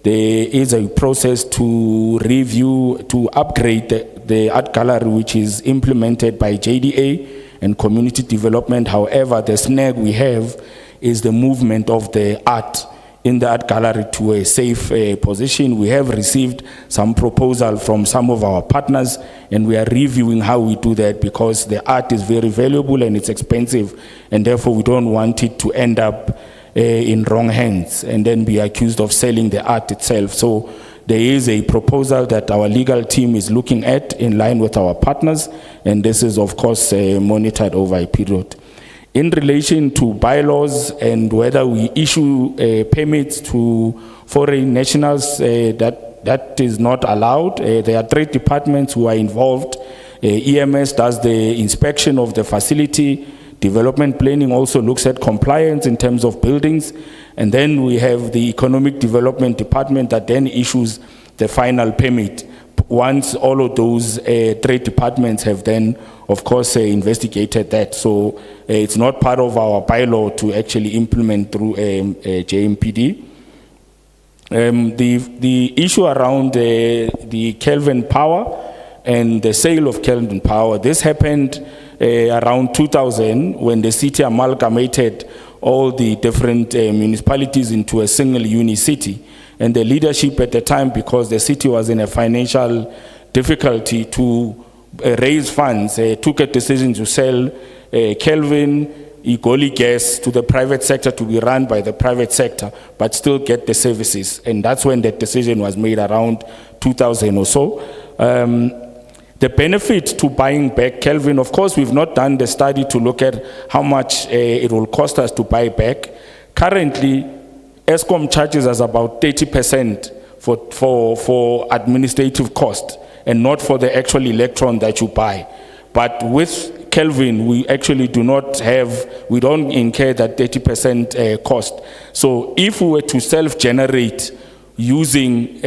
There is a process to review, to upgrade the art gallery, which is implemented by JDA and community development. However, the snag we have is the movement of the art in the art gallery to a safe position. We have received some proposal from some of our partners, and we are reviewing how we do that, because the art is very valuable and it's expensive, and therefore we don't want it to end up in wrong hands and then be accused of selling the art itself. So there is a proposal that our legal team is looking at in line with our partners, and this is of course monitored over a period. In relation to bylaws and whether we issue permits to foreign nationals, that is not allowed. There are 3 departments who are involved. EMS does the inspection of the facility. Development planning also looks at compliance in terms of buildings. And then we have the economic development department that then issues the final permit. Once all of those 3 departments have then, of course, investigated that. So it's not part of our bylaw to actually implement through JMPD. The issue around the Kelvin Power and the sale of Kelvin Power, this happened around 2000 when the city amalgamated all the different municipalities into a single uni-city. And the leadership at the time, because the city was in a financial difficulty to raise funds, took a decision to sell Kelvin, Igoli Gas to the private sector, to be run by the private sector, but still get the services. And that's when that decision was made, around 2000 or so. The benefit to buying back Kelvin, of course, we've not done the study to look at how much it will cost us to buy back. Currently, ESCOM charges us about 30% for administrative cost, and not for the actual electron that you buy. But with Kelvin, we actually do not have, we don't incur that 30% cost. So if we were to self-generate using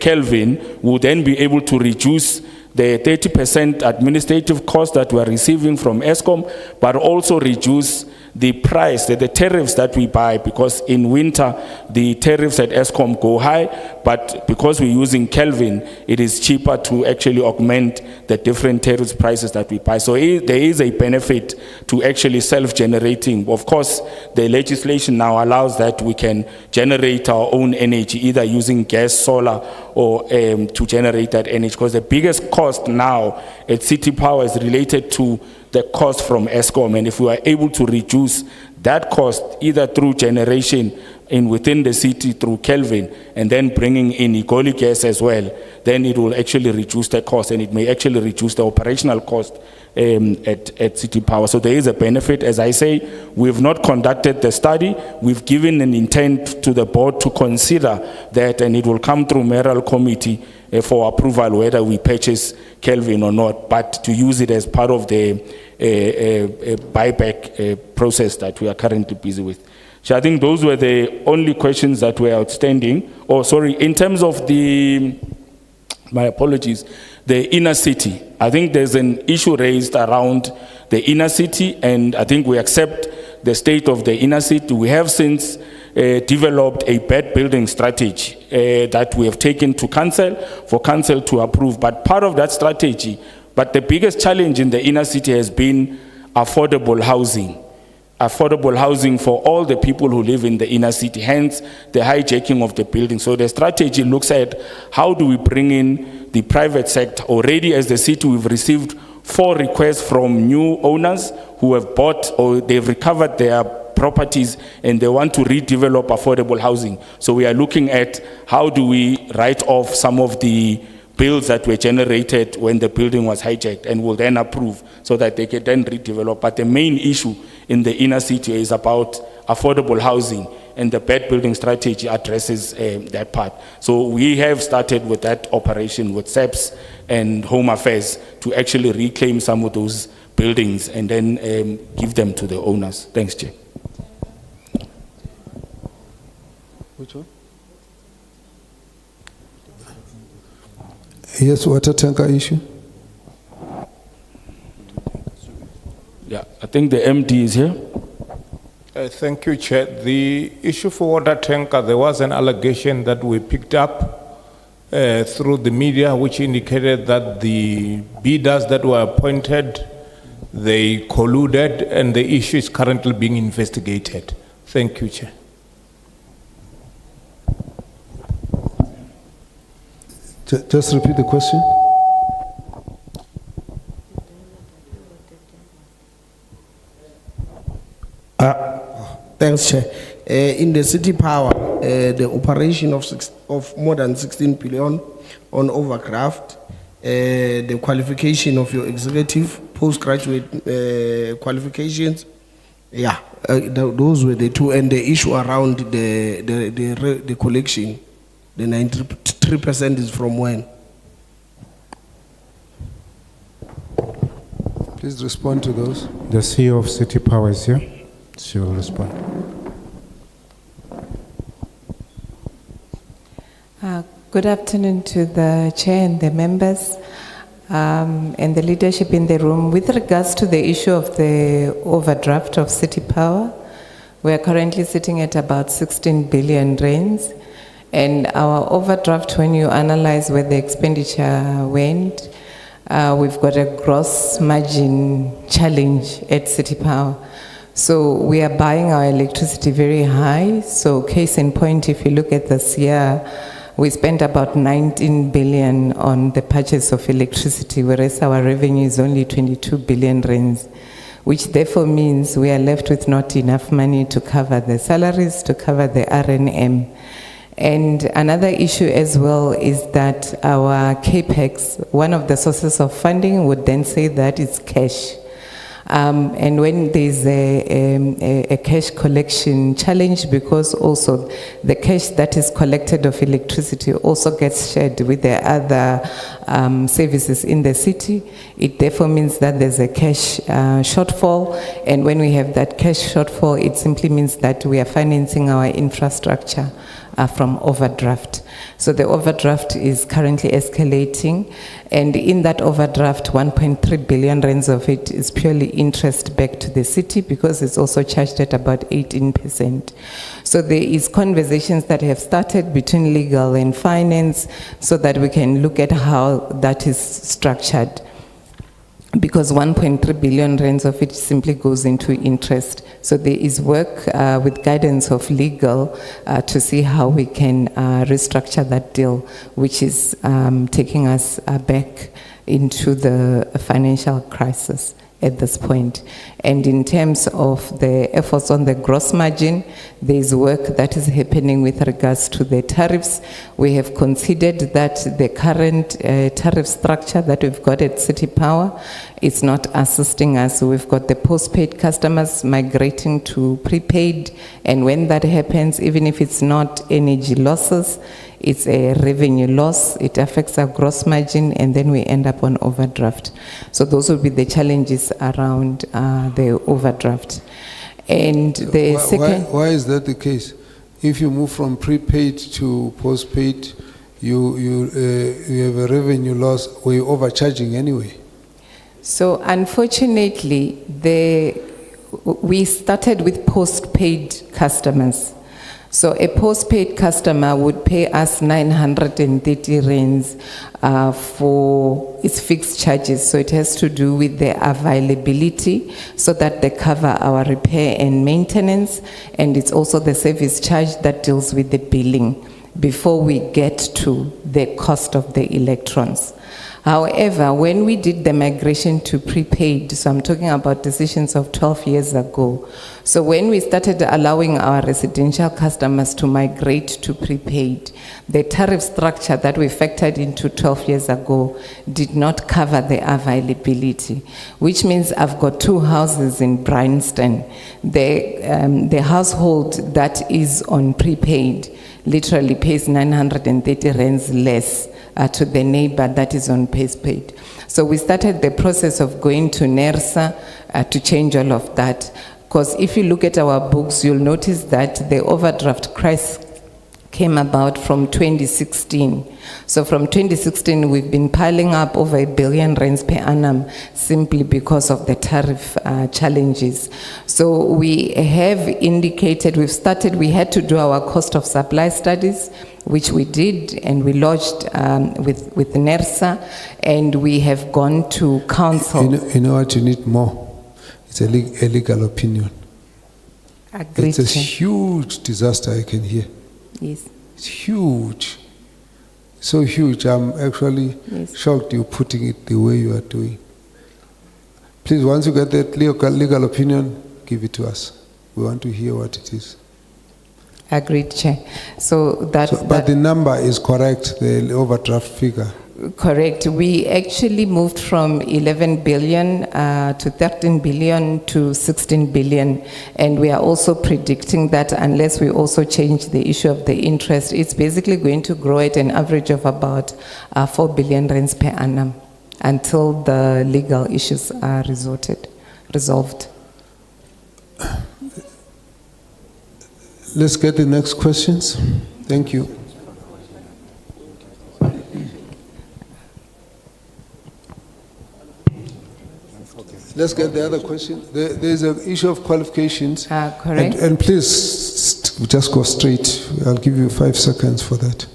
Kelvin, we'll then be able to reduce the 30% administrative cost that we're receiving from ESCOM, but also reduce the price, the tariffs that we buy, because in winter the tariffs at ESCOM go high, but because we're using Kelvin, it is cheaper to actually augment the different tariff prices that we buy. So there is a benefit to actually self-generating. Of course, the legislation now allows that we can generate our own energy, either using gas, solar, or to generate that energy, because the biggest cost now at City Power is related to the cost from ESCOM, and if we are able to reduce that cost either through generation within the city through Kelvin, and then bringing in Igoli Gas as well, then it will actually reduce the cost, and it may actually reduce the operational cost at City Power. So there is a benefit. As I say, we've not conducted the study. We've given an intent to the board to consider that, and it will come through mayoral committee for approval whether we purchase Kelvin or not, but to use it as part of the buyback process that we are currently busy with. So I think those were the only questions that were outstanding. Oh, sorry, in terms of my apologies, the inner city. I think there's an issue raised around the inner city, and I think we accept the state of the inner city. We have since developed a bad building strategy that we have taken to council, for council to approve. But part of that strategy, but the biggest challenge in the inner city has been affordable housing. Affordable housing for all the people who live in the inner city, hence the hijacking of the building. So the strategy looks at how do we bring in the private sector. Already as the city, we've received 4 requests from new owners who have bought or they've recovered their properties and they want to redevelop affordable housing. So we are looking at how do we write off some of the bills that were generated when the building was hijacked, and will then approve so that they can then redevelop. But the main issue in the inner city is about affordable housing, and the bad building strategy addresses that part. So we have started with that operation with SEPS and Home Affairs to actually reclaim some of those buildings and then give them to the owners. Thanks, Chair. Which one? Yes, water tanker issue. Yeah, I think the MD is here. Thank you, Chair. The issue for water tanker, there was an allegation that we picked up through the media, which indicated that the bidders that were appointed, they colluded, and the issue is currently being investigated. Thank you, Chair. Just repeat the question. Thanks, Chair. In the City Power, the operation of more than 16 billion on overdraft, the qualification of your executive, postgraduate qualifications, those were the 2, and the issue around the collection, the 93% is from when? Please respond to those. The CEO of City Power is here. She will respond. Good afternoon to the Chair and the members and the leadership in the room. With regards to the issue of the overdraft of City Power, we are currently sitting at about 16 billion rands. And our overdraft, when you analyze where the expenditure went, we've got a gross margin challenge at City Power. So we are buying our electricity very high. So case in point, if you look at this year, we spent about 19 billion on the purchase of electricity, whereas our revenue is only 22 billion rands, which therefore means we are left with not enough money to cover the salaries, to cover the R&M. And another issue as well is that our CAPEX, one of the sources of funding would then say that it's cash. And when there's a cash collection challenge, because also the cash that is collected of electricity also gets shared with the other services in the city, it therefore means that there's a cash shortfall. And when we have that cash shortfall, it simply means that we are financing our infrastructure from overdraft. So the overdraft is currently escalating, and in that overdraft, 1.3 billion rands of it is purely interest back to the city, because it's also charged at about 18%. So there is conversations that have started between legal and finance so that we can look at how that is structured, because 1.3 billion rands of it simply goes into interest. So there is work with guidance of legal to see how we can restructure that deal, which is taking us back into the financial crisis. at this point. And in terms of the efforts on the gross margin, there is work that is happening with regards to the tariffs. We have considered that the current tariff structure that we've got at City Power is not assisting us. We've got the postpaid customers migrating to prepaid, and when that happens, even if it's not energy losses, it's a revenue loss, it affects our gross margin, and then we end up on overdraft. So those will be the challenges around the overdraft. And the second... Why is that the case? If you move from prepaid to postpaid, you have a revenue loss, or you're overcharging anyway. So unfortunately, we started with postpaid customers. So a postpaid customer would pay us 930 rands for its fixed charges. So it has to do with the availability so that they cover our repair and maintenance. And it's also the service charge that deals with the billing before we get to the cost of the electrons. However, when we did the migration to prepaid, so I'm talking about decisions of 12 years ago. So when we started allowing our residential customers to migrate to prepaid, the tariff structure that we factored into 12 years ago did not cover the availability, which means I've got 2 houses in Bryanston. The household that is on prepaid literally pays 930 rands less to the neighbor that is on postpaid. So we started the process of going to NERSA to change all of that. Because if you look at our books, you'll notice that the overdraft crisis came about from 2016. So from 2016, we've been piling up over R1 billion per annum simply because of the tariff challenges. So we have indicated, we had to do our cost of supply studies, which we did, and we lodged with NERSA, and we have gone to council. You know what you need more? It's a legal opinion. Agreed. It's a huge disaster I can hear. Yes. It's huge. So huge, I'm actually shocked you're putting it the way you are doing. Please, once you get that legal opinion, give it to us. We want to hear what it is. Agreed, Chair. But the number is correct, the overdraft figure. Correct. We actually moved from 11 billion to 13 billion to 16 billion. And we are also predicting that unless we also change the issue of the interest, it's basically going to grow at an average of about 4 billion rands per annum until the legal issues are resolved. Let's get the next questions. Thank you. Let's get the other question. There's an issue of qualifications. Correct. And please just go straight. I'll give you 5 seconds for that.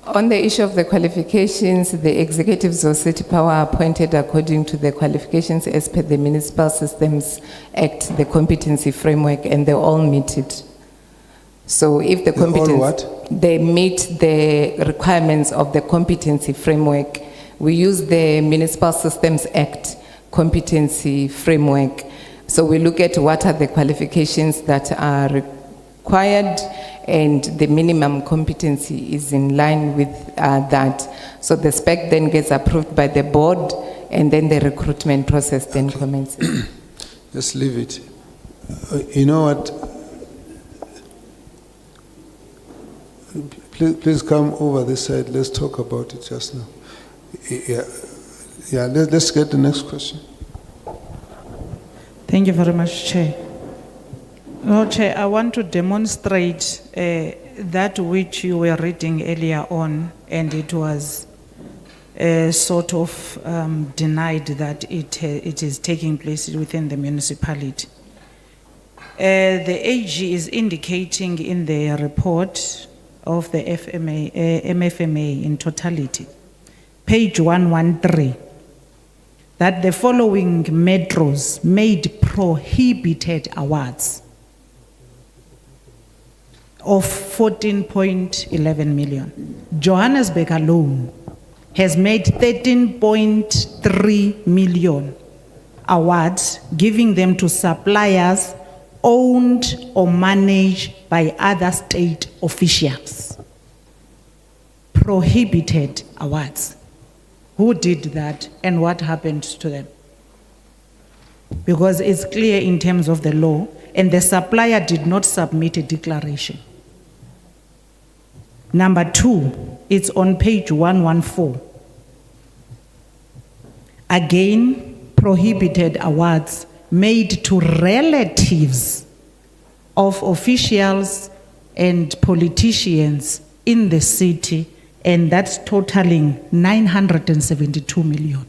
On the issue of the qualifications, the executives of City Power are appointed according to the qualifications as per the Municipal Systems Act, the competency framework, and they all meet it. So if the competence, they meet the requirements of the competency framework. We use the Municipal Systems Act competency framework. So we look at what are the qualifications that are required, and the minimum competency is in line with that. So the spec then gets approved by the board, and then the recruitment process then commences. Just leave it. You know what? Please come over this side. Let's talk about it just now. Yeah. Let's get the next question. Thank you very much, Chair. Well, Chair, I want to demonstrate that which you were reading earlier on, and it was sort of denied that it is taking place within the municipality. The AG is indicating in the report of the MFMA in totality, page 113, that the following metros made prohibited awards of 14.11 million. Johannesburg alone has made 13.3 million awards, giving them to suppliers owned or managed by other state officials. Prohibited awards. Who did that and what happened to them? Because it's clear in terms of the law, and the supplier did not submit a declaration. Number 2, it's on page 114. Again, prohibited awards made to relatives of officials and politicians in the city, and that's totaling 972 million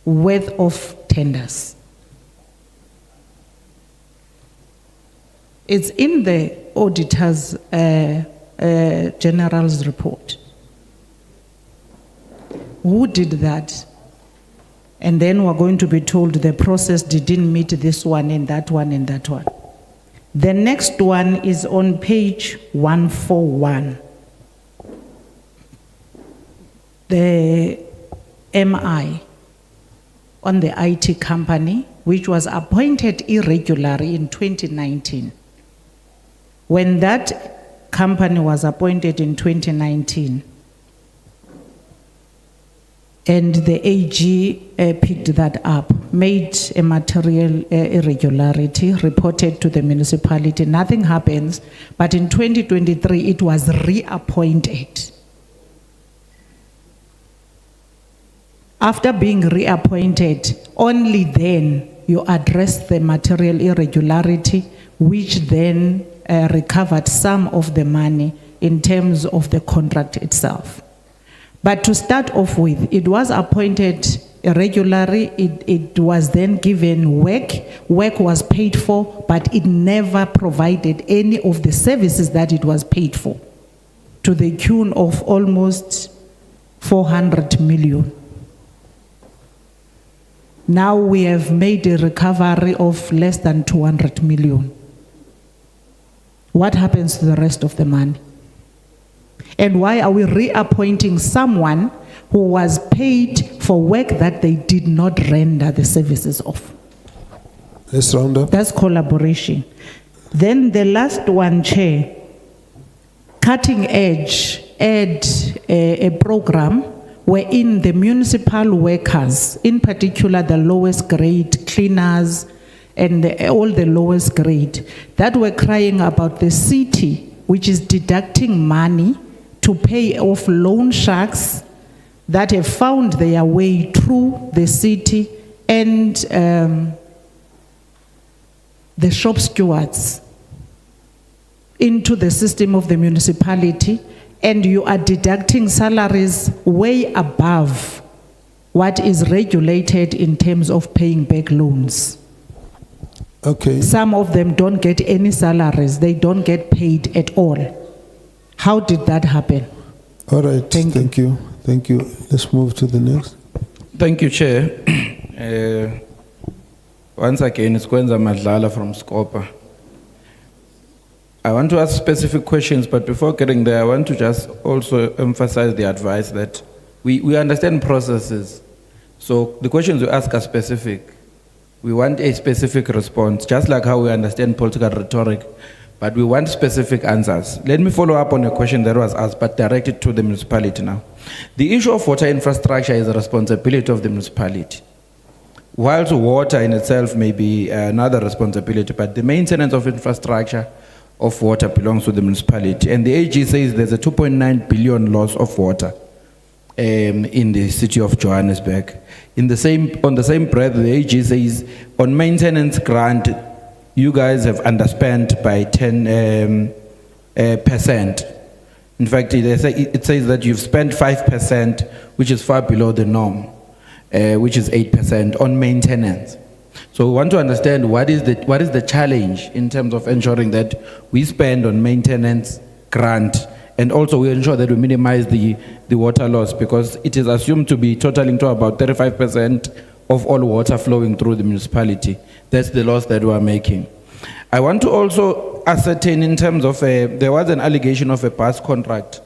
worth of tenders. It's in the auditor's general's report. Who did that? And then we're going to be told the process didn't meet this one and that one and that one. The next one is on page 141. The MI on the IT company, which was appointed irregularly in 2019. When that company was appointed in 2019, and the AG picked that up, made a material irregularity, reported to the municipality, nothing happens, but in 2023 it was reappointed. After being reappointed, only then you address the material irregularity, which then recovered some of the money in terms of the contract itself. But to start off with, it was appointed irregularly, it was then given work was paid for, but it never provided any of the services that it was paid for, to the tune of almost 400 million. Now we have made a recovery of less than 200 million. What happens to the rest of the money? And why are we reappointing someone who was paid for work that they did not render the services of? Let's round up. That's collaboration. Then the last one, Chair, Cutting Edge, a program wherein the municipal workers, in particular the lowest grade cleaners and all the lowest grade, that were crying about the city, which is deducting money to pay off loan sharks that have found their way through the city and the shop stewards into the system of the municipality, and you are deducting salaries way above what is regulated in terms of paying back loans. Okay. Some of them don't get any salaries, they don't get paid at all. How did that happen? All right, thank you. Thank you. Let's move to the next. Thank you, Chair. Once again, it's Kwenza Madlala from SCOPA. I want to ask specific questions, but before getting there, I want to just also emphasize the advice that we understand processes. So the questions we ask are specific. We want a specific response, just like how we understand political rhetoric, but we want specific answers. Let me follow up on a question that was asked, but directed to the municipality now. The issue of water infrastructure is a responsibility of the municipality. Whilst water in itself may be another responsibility, but the maintenance of infrastructure of water belongs to the municipality. And the AG says there's a 2.9 billion loss of water in the city of Johannesburg. On the same breath, the AG says on maintenance grant, you guys have underspent by 10%. In fact, it says that you've spent 5%, which is far below the norm, which is 8% on maintenance. So we want to understand what is the challenge in terms of ensuring that we spend on maintenance grant, and also we ensure that we minimize the water loss, because it is assumed to be totaling to about 35% of all water flowing through the municipality. That's the loss that we are making. I want to also ascertain in terms of, there was an allegation of a bus contract.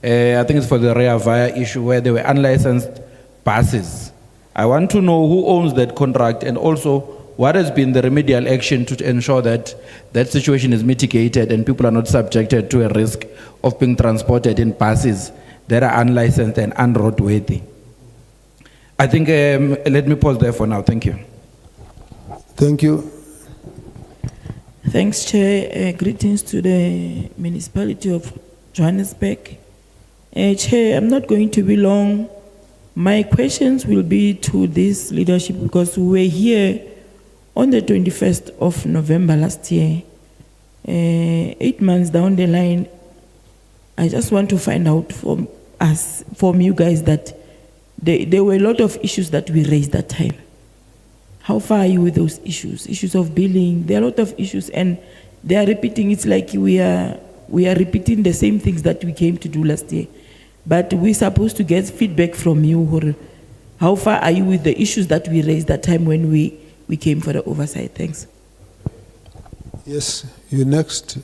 I think it's for the Rea Vaya issue, where there were unlicensed buses I want to know who owns that contract and also what has been the remedial action to ensure that that situation is mitigated and people are not subjected to a risk of being transported in buses that are unlicensed and unroadworthy. I think, let me pause there for now. Thank you. Thank you. Thanks, Chair. Greetings to the municipality of Johannesburg. Chair, I'm not going to be long. My questions will be to this leadership because we were here on the 21st of November last year. 8 months down the line, I just want to find out from you guys that there were a lot of issues that we raised that time. How far are you with those issues? Issues of billing, there are a lot of issues and they are repeating. It's like we are repeating the same things that we came to do last year. But we're supposed to get feedback from you. How far are you with the issues that we raised that time when we came for the oversight? Thanks. Yes, you next.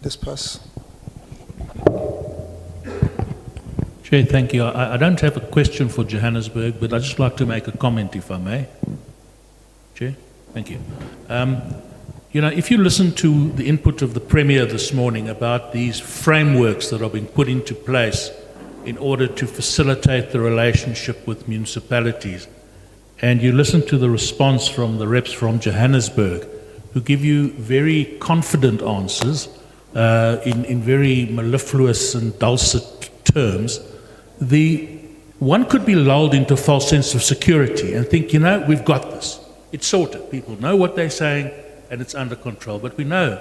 This pass. Chair, thank you. I don't have a question for Johannesburg, but I'd just like to make a comment, if I may. Chair, thank you. You know, if you listen to the input of the Premier this morning about these frameworks that are being put into place in order to facilitate the relationship with municipalities, and you listen to the response from the reps from Johannesburg, who give you very confident answers in very mellifluous and dulcet terms, one could be lulled into a false sense of security and think, you know, we've got this. It's sorted. People know what they're saying and it's under control. But we know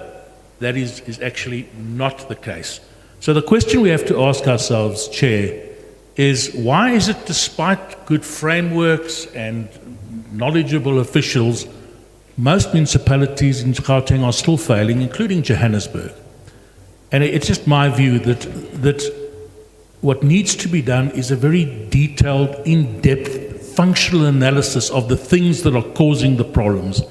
that is actually not the case. So the question we have to ask ourselves, Chair, is why is it despite good frameworks and knowledgeable officials, most municipalities in Gauteng are still failing, including Johannesburg? And it's just my view that what needs to be done is a very detailed, in-depth, functional analysis of the things that are causing the problems.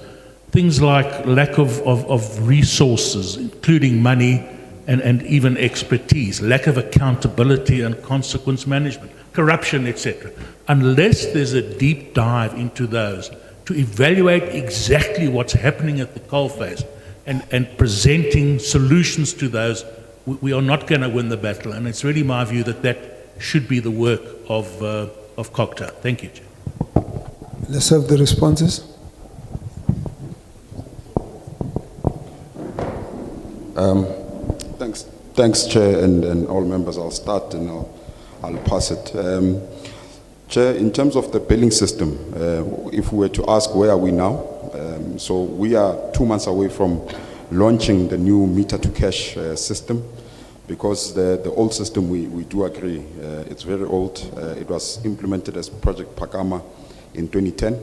Things like lack of resources, including money and even expertise, lack of accountability and consequence management, corruption, etc. Unless there's a deep dive into those to evaluate exactly what's happening at the coalface and presenting solutions to those, we are not going to win the battle. And it's really my view that should be the work of Cogta. Thank you, Chair. Let's have the responses. Thanks, Chair, and all members. I'll start and I'll pass it. Chair, in terms of the billing system, if we were to ask where are we now, so we are 2 months away from launching the new meter-to-cash system, because the old system, we do agree, it's very old. It was implemented as Project Pakama in 2010.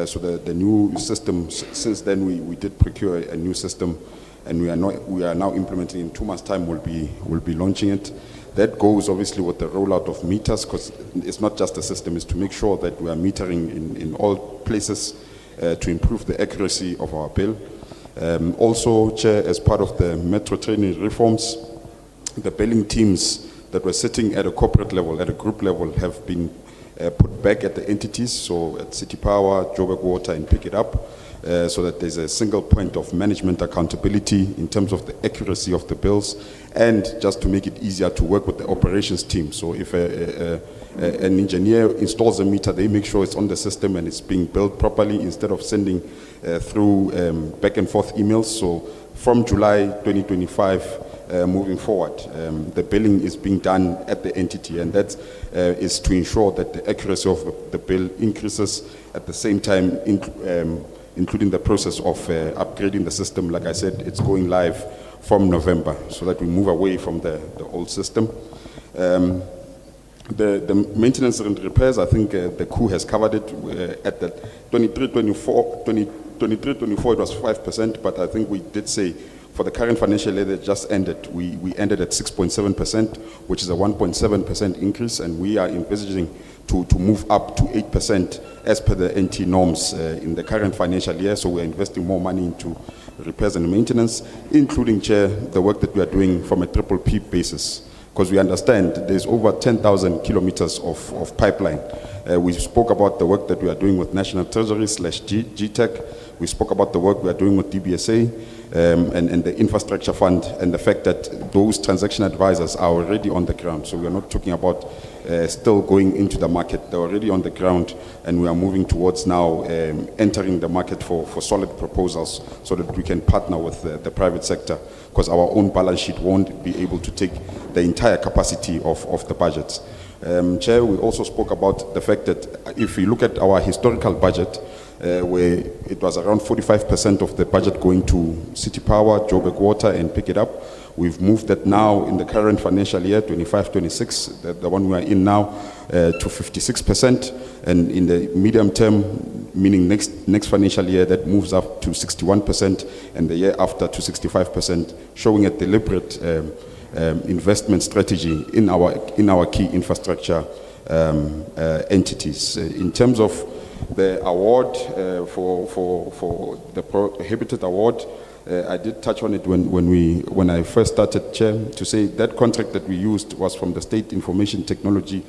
So the new system, since then we did procure a new system, and we are now implementing. In 2 months' time we'll be launching it. That goes obviously with the rollout of meters, because it's not just a system, it's to make sure that we are metering in all places to improve the accuracy of our bill. Also, Chair, as part of the metro training reforms, the billing teams that were sitting at a corporate level, at a group level, have been put back at the entities, so at City Power, Joburg Water, and Pick It Up, so that there's a single point of management accountability in terms of the accuracy of the bills, and just to make it easier to work with the operations team. So if an engineer installs a meter, they make sure it's on the system and it's being billed properly instead of sending through back and forth emails. So from July 2025, moving forward, the billing is being done at the entity, and that is to ensure that the accuracy of the bill increases, at the same time including the process of upgrading the system. Like I said, it's going live from November, so that we move away from the old system. The maintenance and repairs, I think the COO has covered it. At the 23-24 it was 5%, but I think we did say for the current financial year that just ended, we ended at 6.7%, which is a 1.7% increase, and we are envisaging to move up to 8% as per the NT norms in the current financial year. So we're investing more money into repairs and maintenance, including, Chair, the work that we are doing from a triple P basis, because we understand there's over 10,000 kilometers of pipeline We spoke about the work that we are doing with National Treasury / GTech. We spoke about the work we are doing with DBSA and the infrastructure fund, and the fact that those transaction advisors are already on the ground. So we are not talking about still going into the market. They're already on the ground, and we are moving towards now entering the market for solid proposals so that we can partner with the private sector, because our own balance sheet won't be able to take the entire capacity of the budgets. Chair, we also spoke about the fact that if you look at our historical budget, where it was around 45% of the budget going to City Power, Joburg Water, and Pick It Up. We've moved that now in the current financial year, 25-26, the one we are in now, to 56%. And in the medium term, meaning next financial year, that moves up to 61%, and the year after to 65%, showing a deliberate investment strategy in our key infrastructure entities. In terms of the award for the prohibited award, I did touch on it when I first started, Chair, to say that contract that we used was from the State Information Technology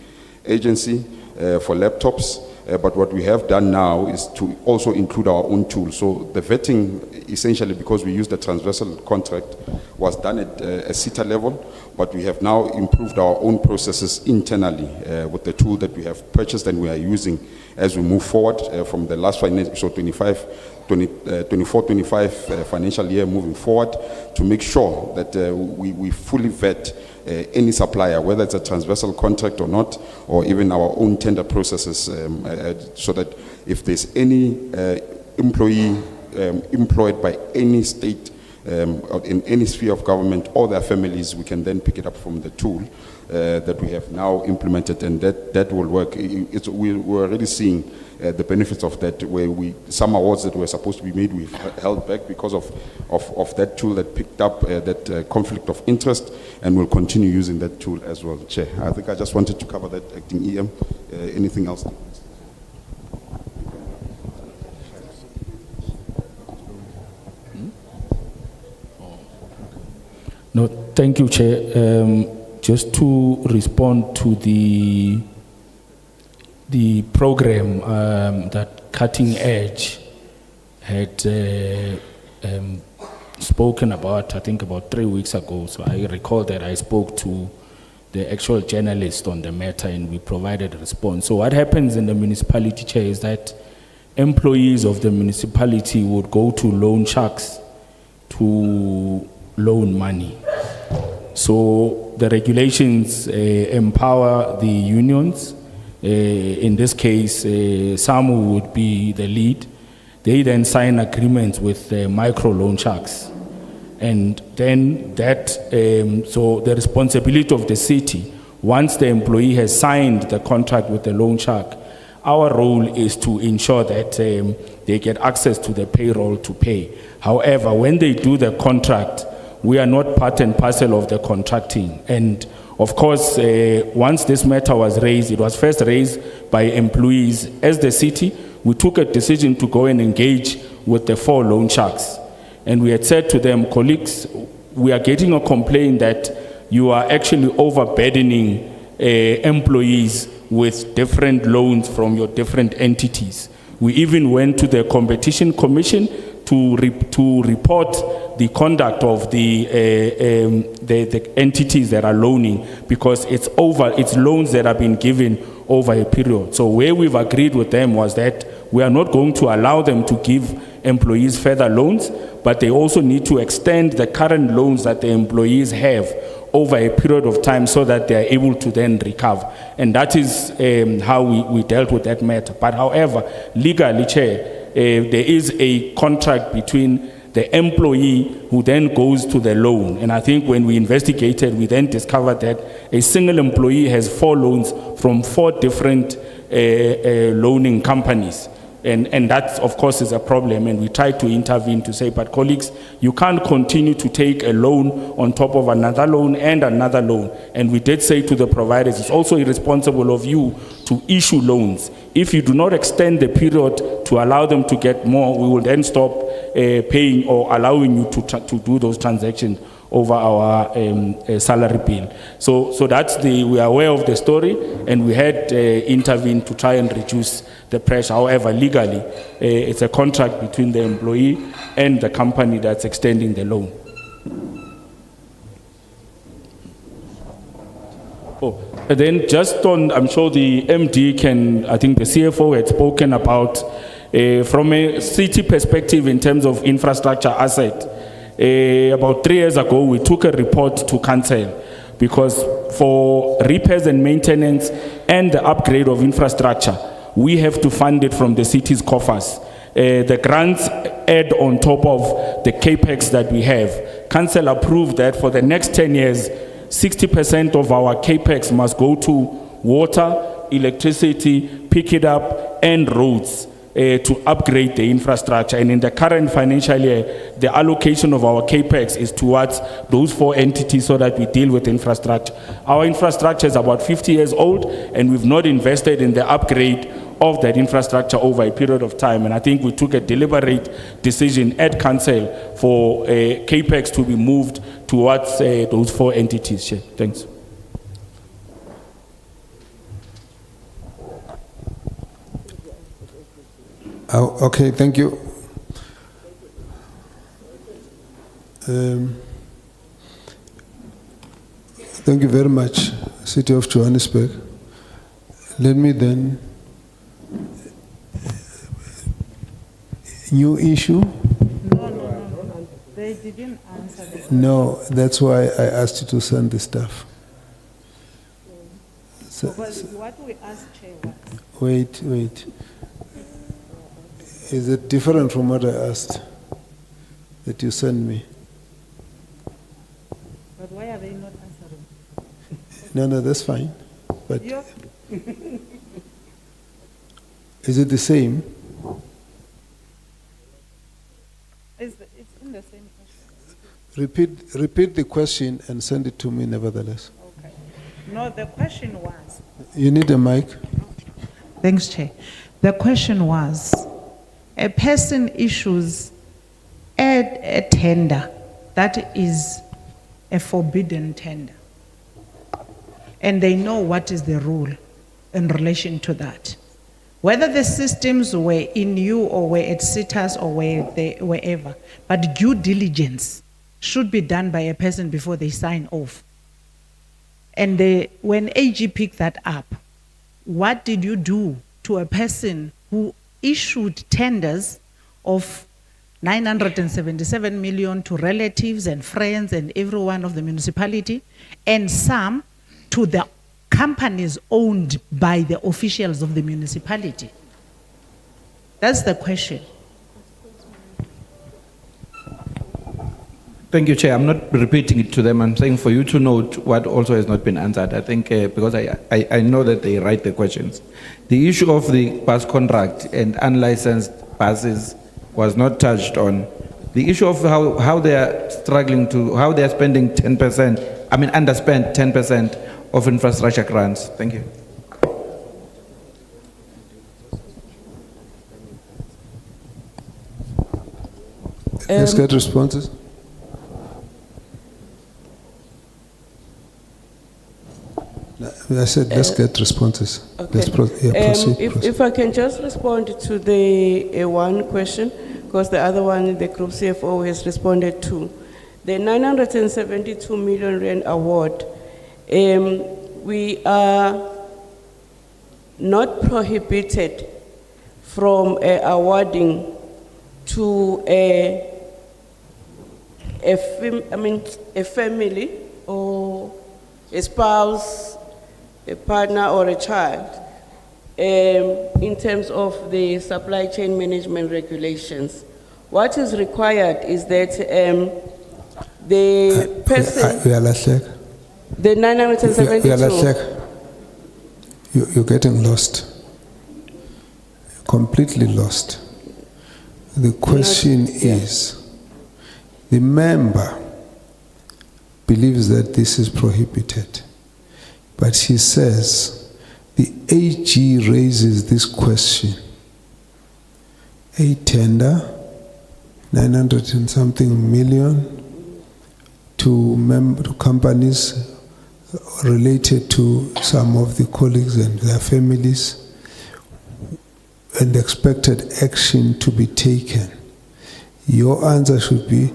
Agency for laptops. But what we have done now is to also include our own tools. So the vetting, essentially, because we used a transversal contract, was done at a SITA level, but we have now improved our own processes internally with the tool that we have purchased and we are using as we move forward from the last financial, so 24-25 financial year moving forward, to make sure that we fully vet any supplier, whether it's a transversal contract or not, or even our own tender processes, so that if there's any employee employed by any state or in any sphere of government or their families, we can then pick it up from the tool that we have now implemented, and that will work. We're already seeing the benefits of that, where some awards that were supposed to be made, we've held back because of that tool that picked up that conflict of interest, and we'll continue using that tool as well. Chair, I think I just wanted to cover that, Acting EM. Anything else? No, thank you, Chair. Just to respond to the program that Cutting Edge had spoken about, I think about 3 weeks ago. So I recall that I spoke to the actual journalist on the matter, and we provided a response. So what happens in the municipality, Chair, is that employees of the municipality would go to loan sharks to loan money. So the regulations empower the unions. In this case, SAMU would be the lead. They then sign agreements with the micro loan sharks. And then so the responsibility of the city, once the employee has signed the contract with the loan shark, our role is to ensure that they get access to the payroll to pay. However, when they do the contract, we are not part and parcel of the contracting. And of course, once this matter was raised, it was first raised by employees. As the city, we took a decision to go and engage with the 4 loan sharks. And we had said to them, colleagues, we are getting a complaint that you are actually overburdening employees with different loans from your different entities. We even went to the Competition Commission to report the conduct of the entities that are loaning, because it's loans that have been given over a period. So where we've agreed with them was that we are not going to allow them to give employees further loans, but they also need to extend the current loans that the employees have over a period of time so that they are able to then recover. And that is how we dealt with that matter. But however, legally, Chair, there is a contract between the employee who then goes to the loan. And I think when we investigated, we then discovered that a single employee has 4 loans from 4 different loaning companies. And that, of course, is a problem, and we tried to intervene to say, but colleagues, you can't continue to take a loan on top of another loan and another loan. And we did say to the providers, it's also irresponsible of you to issue loans. If you do not extend the period to allow them to get more, we will then stop paying or allowing you to do those transactions over our salary bill. So that's we are aware of the story, and we had intervened to try and reduce the pressure. However, legally, it's a contract between the employee and the company that's extending the loan. And then just on, I'm sure the MD can, I think the CFO had spoken about, from a city perspective in terms of infrastructure asset. About 3 years ago, we took a report to council because for repairs and maintenance and the upgrade of infrastructure, we have to fund it from the city's coffers. The grants add on top of the capex that we have. Council approved that for the next 10 years, 60% of our capex must go to water, electricity, pick it up, and roads to upgrade the infrastructure. And in the current financial year, the allocation of our capex is towards those 4 entities so that we deal with infrastructure. Our infrastructure is about 50 years old, and we've not invested in the upgrade of that infrastructure over a period of time. And I think we took a deliberate decision at council for capex to be moved towards those 4 entities. Yeah. Thanks. Okay, thank you. Thank you very much, City of Johannesburg. Let me then, new issue? No. They didn't answer the No, that's why I asked you to send the stuff. Because what we asked Chair was... Wait. Is it different from what I asked that you sent me? But why are they not answering? No, that's fine. But You- is it the same? It's in the same question. Repeat the question and send it to me nevertheless. Okay. No, the question was... You need a mic? Thanks, Chair. The question was, a person issues a tender that is a forbidden tender, and they know what is the rule in relation to that. Whether the systems were in you or were at CITAS or wherever, but due diligence should be done by a person before they sign off. And when AG picked that up, what did you do to a person who issued tenders of 977 million to relatives and friends and everyone of the municipality, and some to the companies owned by the officials of the municipality? That's the question. Thank you, Chair. I'm not repeating it to them. I'm saying for you to note what also has not been answered. I think because I know that they write the questions. The issue of the bus contract and unlicensed buses was not touched on. The issue of how they are struggling to, how they are spending 10%, underspent 10% of infrastructure grants. Thank you. Let's get responses. I said, let's get responses. Okay. Let's proceed. If I can just respond to the one question, because the other one the Group CFO has responded to. The 972 million rand award, we are not prohibited from awarding to a family or a spouse, a partner or a child, in terms of the supply chain management regulations. What is required is that the person, the 972, you're getting lost, completely lost. The question is, the member believes that this is prohibited, but he says the AG raises this question. A tender, 900 and something million, to companies related to some of the colleagues and their families, and expected action to be taken. Your answer should be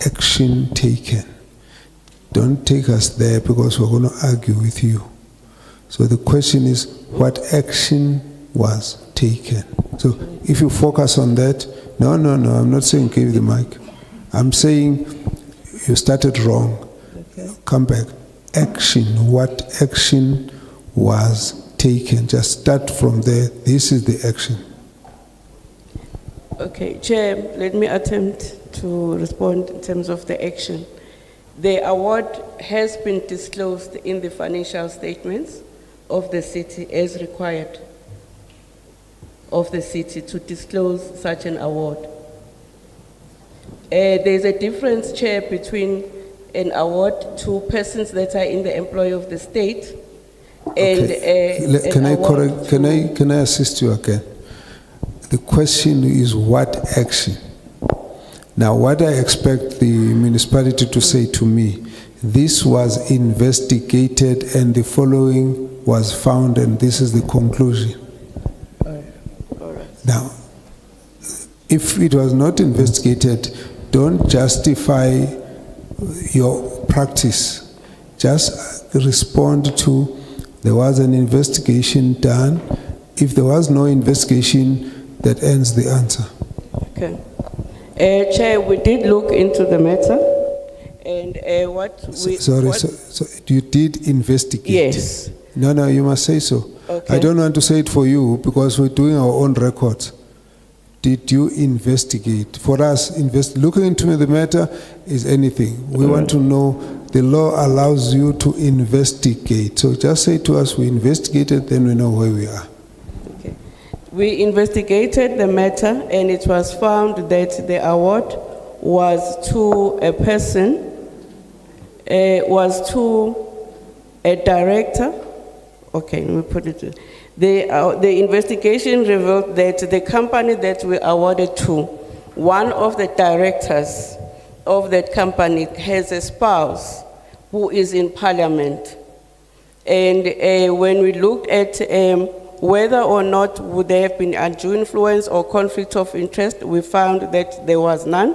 action taken. Don't take us there because we're going to argue with you. So the question is, what action was taken? So if you focus on that, no, I'm not saying give the mic. I'm saying you started wrong. Okay. Come back. Action. What action was taken? Just start from there. This is the action. Okay, Chair, let me attempt to respond in terms of the action. The award has been disclosed in the financial statements of the city as required of the city to disclose such an award. There's a difference, Chair, between an award to persons that are in the employ of the state and Can I assist you again? The question is what action? Now, what I expect the municipality to say to me, this was investigated and the following was found and this is the conclusion. All right. Now, if it was not investigated, don't justify your practice. Just respond to, there was an investigation done. If there was no investigation, that ends the answer. Okay. Chair, we did look into the matter, and So you did investigate? Yes. No, you must say so. Okay. I don't want to say it for you because we're doing our own records. Did you investigate? For us, looking into the matter is anything. We want to know, the law allows you to investigate. So just say to us, we investigated, then we know where we are. We investigated the matter, and it was found that the award was to a person, was to a director. Okay, let me put it. The investigation revealed that the company that we awarded to, one of the directors of that company has a spouse who is in parliament. And when we looked at whether or not would there have been undue influence or conflict of interest, we found that there was none.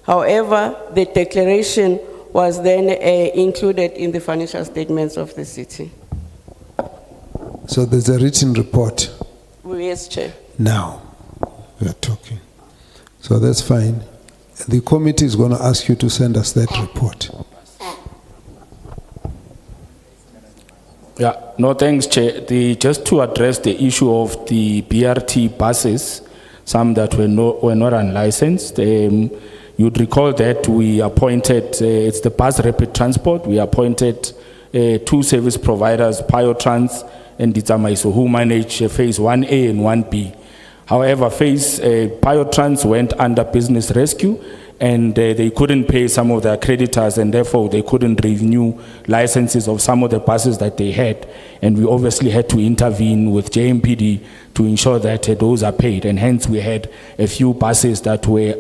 However, the declaration was then included in the financial statements of the city. So there's a written report. Yes, Chair. Now, we are talking. So that's fine. The committee is going to ask you to send us that report. Yeah, no thanks, Chair. Just to address the issue of the BRT buses, some that were not unlicensed, you'd recall that we appointed, it's the bus rapid transport, we appointed 2 service providers, Piotrans and Ditsamaiso, who manage phase 1A and 1B. However, Piotrans went under business rescue, and they couldn't pay some of their creditors, and therefore they couldn't renew licenses of some of the buses that they had. And we obviously had to intervene with JMPD to ensure that those are paid, and hence we had a few buses that were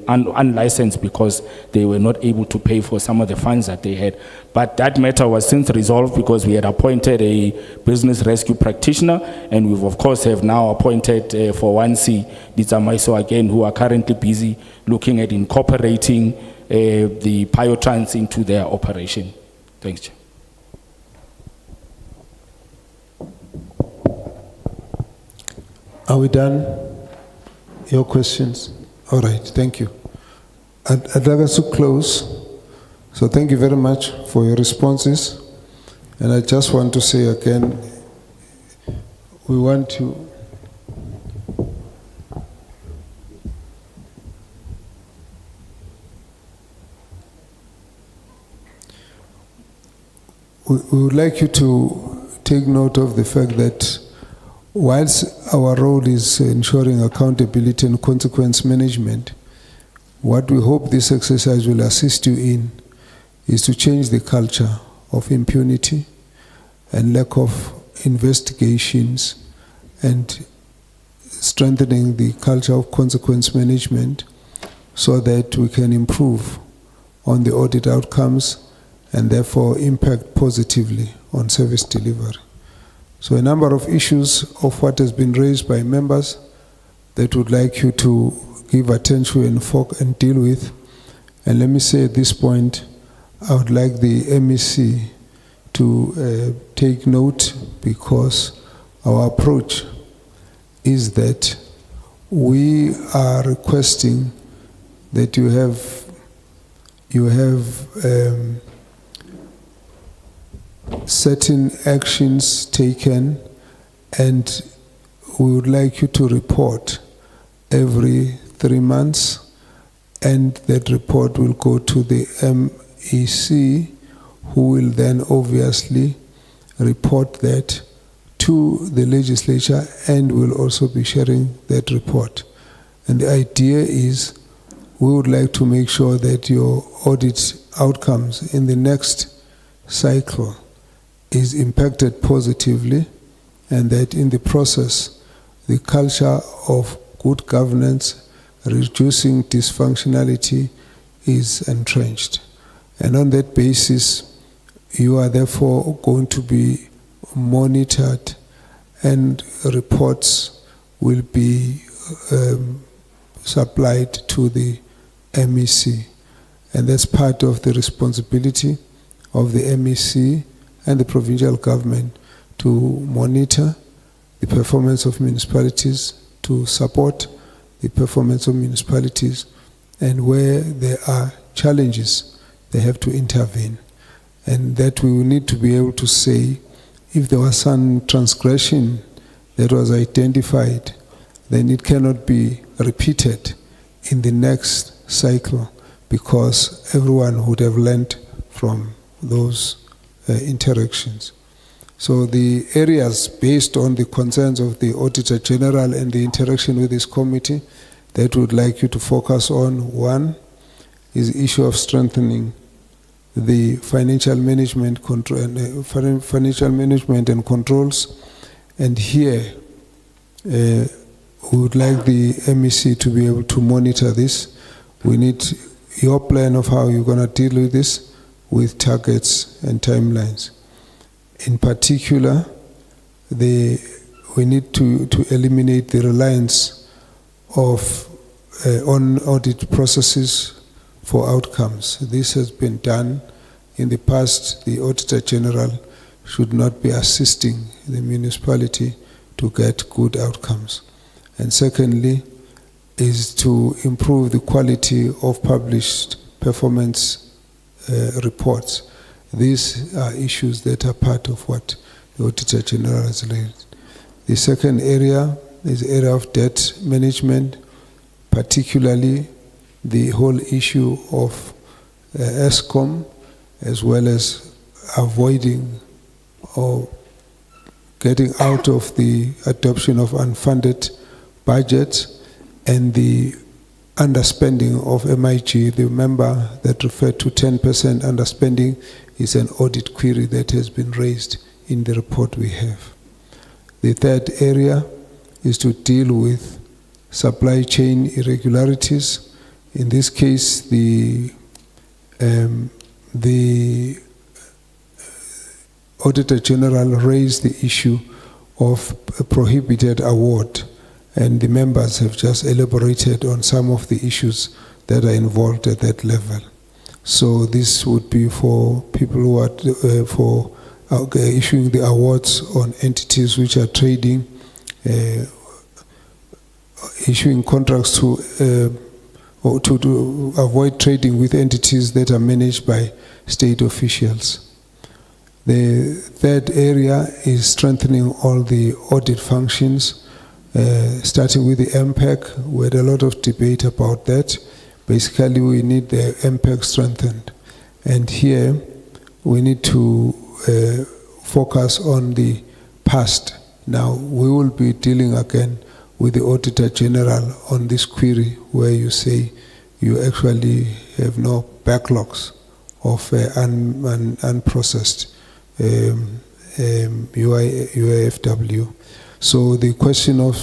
unlicensed because they were not able to pay for some of the funds that they had. But that matter was since resolved because we had appointed a business rescue practitioner, and we've of course have now appointed for 1C, Ditsamaiso again, who are currently busy looking at incorporating the Piotrans into their operation. Thanks, Chair. Are we done? Your questions? All right, thank you. I'd like us to close. So thank you very much for your responses. And I just want to say again, we want to we would like you to take note of the fact that whilst our role is ensuring accountability and consequence management, what we hope this exercise will assist you in is to change the culture of impunity and lack of investigations and strengthening the culture of consequence management so that we can improve on the audit outcomes and therefore impact positively on service delivery. So a number of issues of what has been raised by members that would like you to give attention and deal with. And let me say at this point, I would like the MEC to take note, because our approach is that we are requesting that you have certain actions taken, and we would like you to report every 3 months, and that report will go to the MEC, who will then obviously report that to the legislature and will also be sharing that report. And the idea is we would like to make sure that your audit outcomes in the next cycle is impacted positively, and that in the process the culture of good governance, reducing dysfunctionality, is entrenched. And on that basis, you are therefore going to be monitored, and reports will be supplied to the MEC. And that's part of the responsibility of the MEC and the provincial government, to monitor the performance of municipalities, to support the performance of municipalities, and where there are challenges, they have to intervene. And that we will need to be able to say, if there was some transgression that was identified, then it cannot be repeated in the next cycle, because everyone would have learned from those interactions. So the areas based on the concerns of the Auditor General and the interaction with this committee that we would like you to focus on: one is the issue of strengthening the financial management and controls. And here we would like the MEC to be able to monitor this. We need your plan of how you're going to deal with this, with targets and timelines. In particular, we need to eliminate the reliance on audit processes for outcomes. This has been done in the past. The Auditor General should not be assisting the municipality to get good outcomes. And secondly, is to improve the quality of published performance reports. These are issues that are part of what the Auditor General has raised. The second area is the area of debt management, particularly the whole issue of ESCOM, as well as avoiding or getting out of the adoption of unfunded budgets and the underspending of MIG. The member that referred to 10% underspending is an audit query that has been raised in the report we have. The third area is to deal with supply chain irregularities. In this case, the Auditor General raised the issue of a prohibited award, and the members have just elaborated on some of the issues that are involved at that level. So this would be for people who are for issuing the awards on entities which are trading, issuing contracts to avoid trading with entities that are managed by state officials. The third area is strengthening all the audit functions, starting with the MPEC. We had a lot of debate about that. Basically, we need the MPEC strengthened. And here, we need to focus on the past. Now, we will be dealing again with the Auditor General on this query, where you say you actually have no backlogs of unprocessed UIFW. So the question of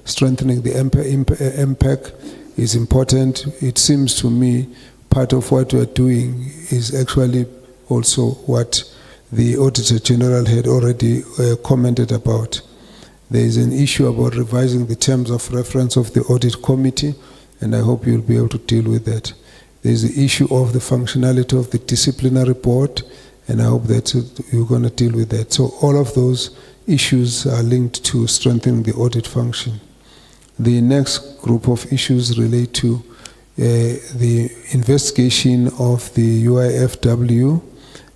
strengthening the MPEC is important. It seems to me part of what we are doing is actually also what the Auditor General had already commented about. There is an issue about revising the terms of reference of the audit committee, and I hope you'll be able to deal with that. There is the issue of the functionality of the disciplinary board, and I hope that you're going to deal with that. So all of those issues are linked to strengthening the audit function. The next group of issues relate to the investigation of the UIFW,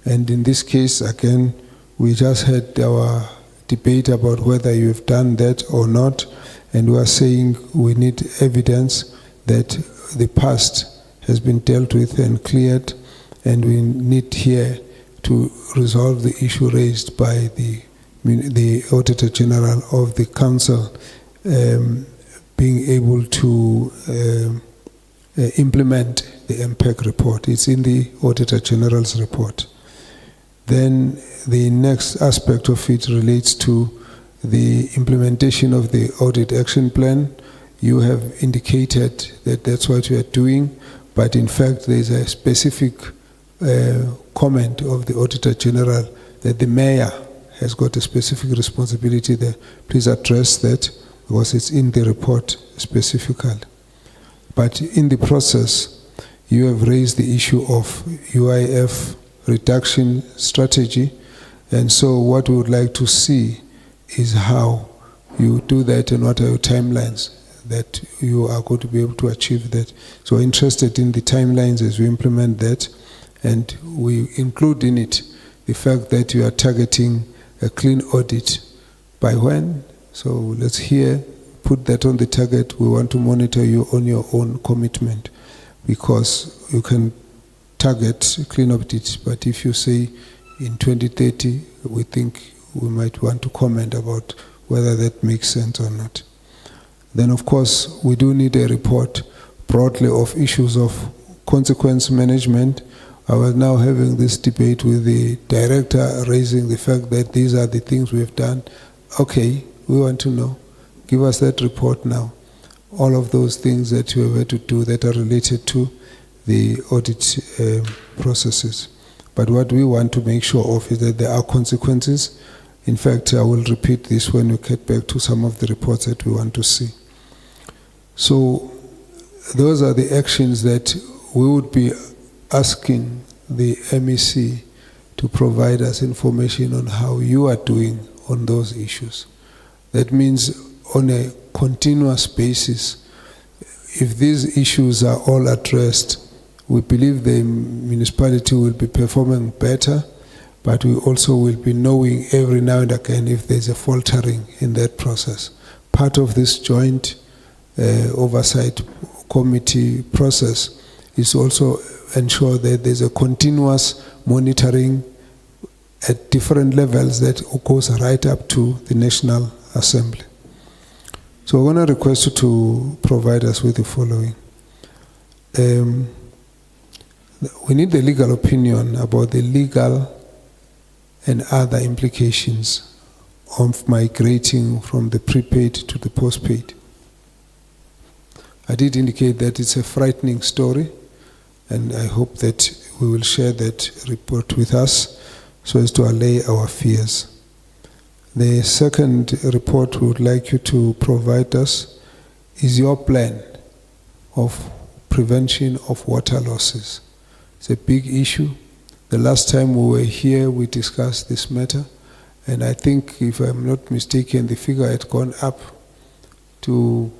and in this case, again, we just had our debate about whether you have done that or not, and we are saying we need evidence that the past has been dealt with and cleared, and we need here to resolve the issue raised by the Auditor General of the Council being able to implement the MPEC report. It's in the Auditor General's report. Then the next aspect of it relates to the implementation of the audit action plan. You have indicated that that's what you are doing, but in fact there is a specific comment of the Auditor General that the mayor has got a specific responsibility there. Please address that, because it's in the report specifically. But in the process, you have raised the issue of UIF reduction strategy, and so what we would like to see is how you do that and what are your timelines that you are going to be able to achieve that. So we're interested in the timelines as we implement that, and we include in it the fact that you are targeting a clean audit by when. So let's put that on the target. We want to monitor you on your own commitment, because you can target clean audit, but if you say in 2030, we think we might want to comment about whether that makes sense or not. Then of course, we do need a report broadly of issues of consequence management. I was now having this debate with the director, raising the fact that these are the things we have done. Okay, we want to know. Give us that report now. All of those things that you have had to do that are related to the audit processes. But what we want to make sure of is that there are consequences. In fact, I will repeat this when we get back to some of the reports that we want to see. So those are the actions that we would be asking the MEC to provide us information on how you are doing on those issues. That means on a continuous basis, if these issues are all addressed, we believe the municipality will be performing better, but we also will be knowing every now and again if there's a faltering in that process. Part of this joint oversight committee process is also ensure that there's a continuous monitoring at different levels that goes right up to the National Assembly. So we're going to request you to provide us with the following. We need the legal opinion about the legal and other implications of migrating from the prepaid to the postpaid. I did indicate that it's a frightening story, and I hope that we will share that report with us so as to allay our fears. The second report we would like you to provide us is your plan of prevention of water losses. It's a big issue. The last time we were here, we discussed this matter, and I think, if I'm not mistaken, the figure had gone up to,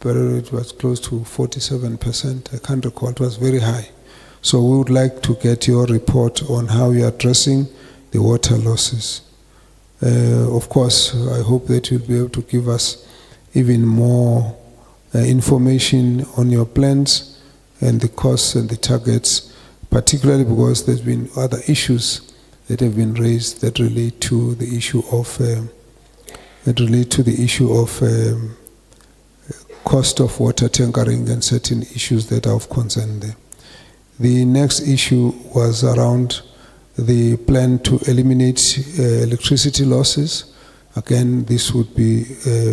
it was close to 47%. I can't recall, it was very high. So we would like to get your report on how you're addressing the water losses. Of course, I hope that you'll be able to give us even more information on your plans and the costs and the targets, particularly because there's been other issues that have been raised that relate to the issue of cost of water tankering and certain issues that are of concern there. The next issue was around the plan to eliminate electricity losses. Again, this would be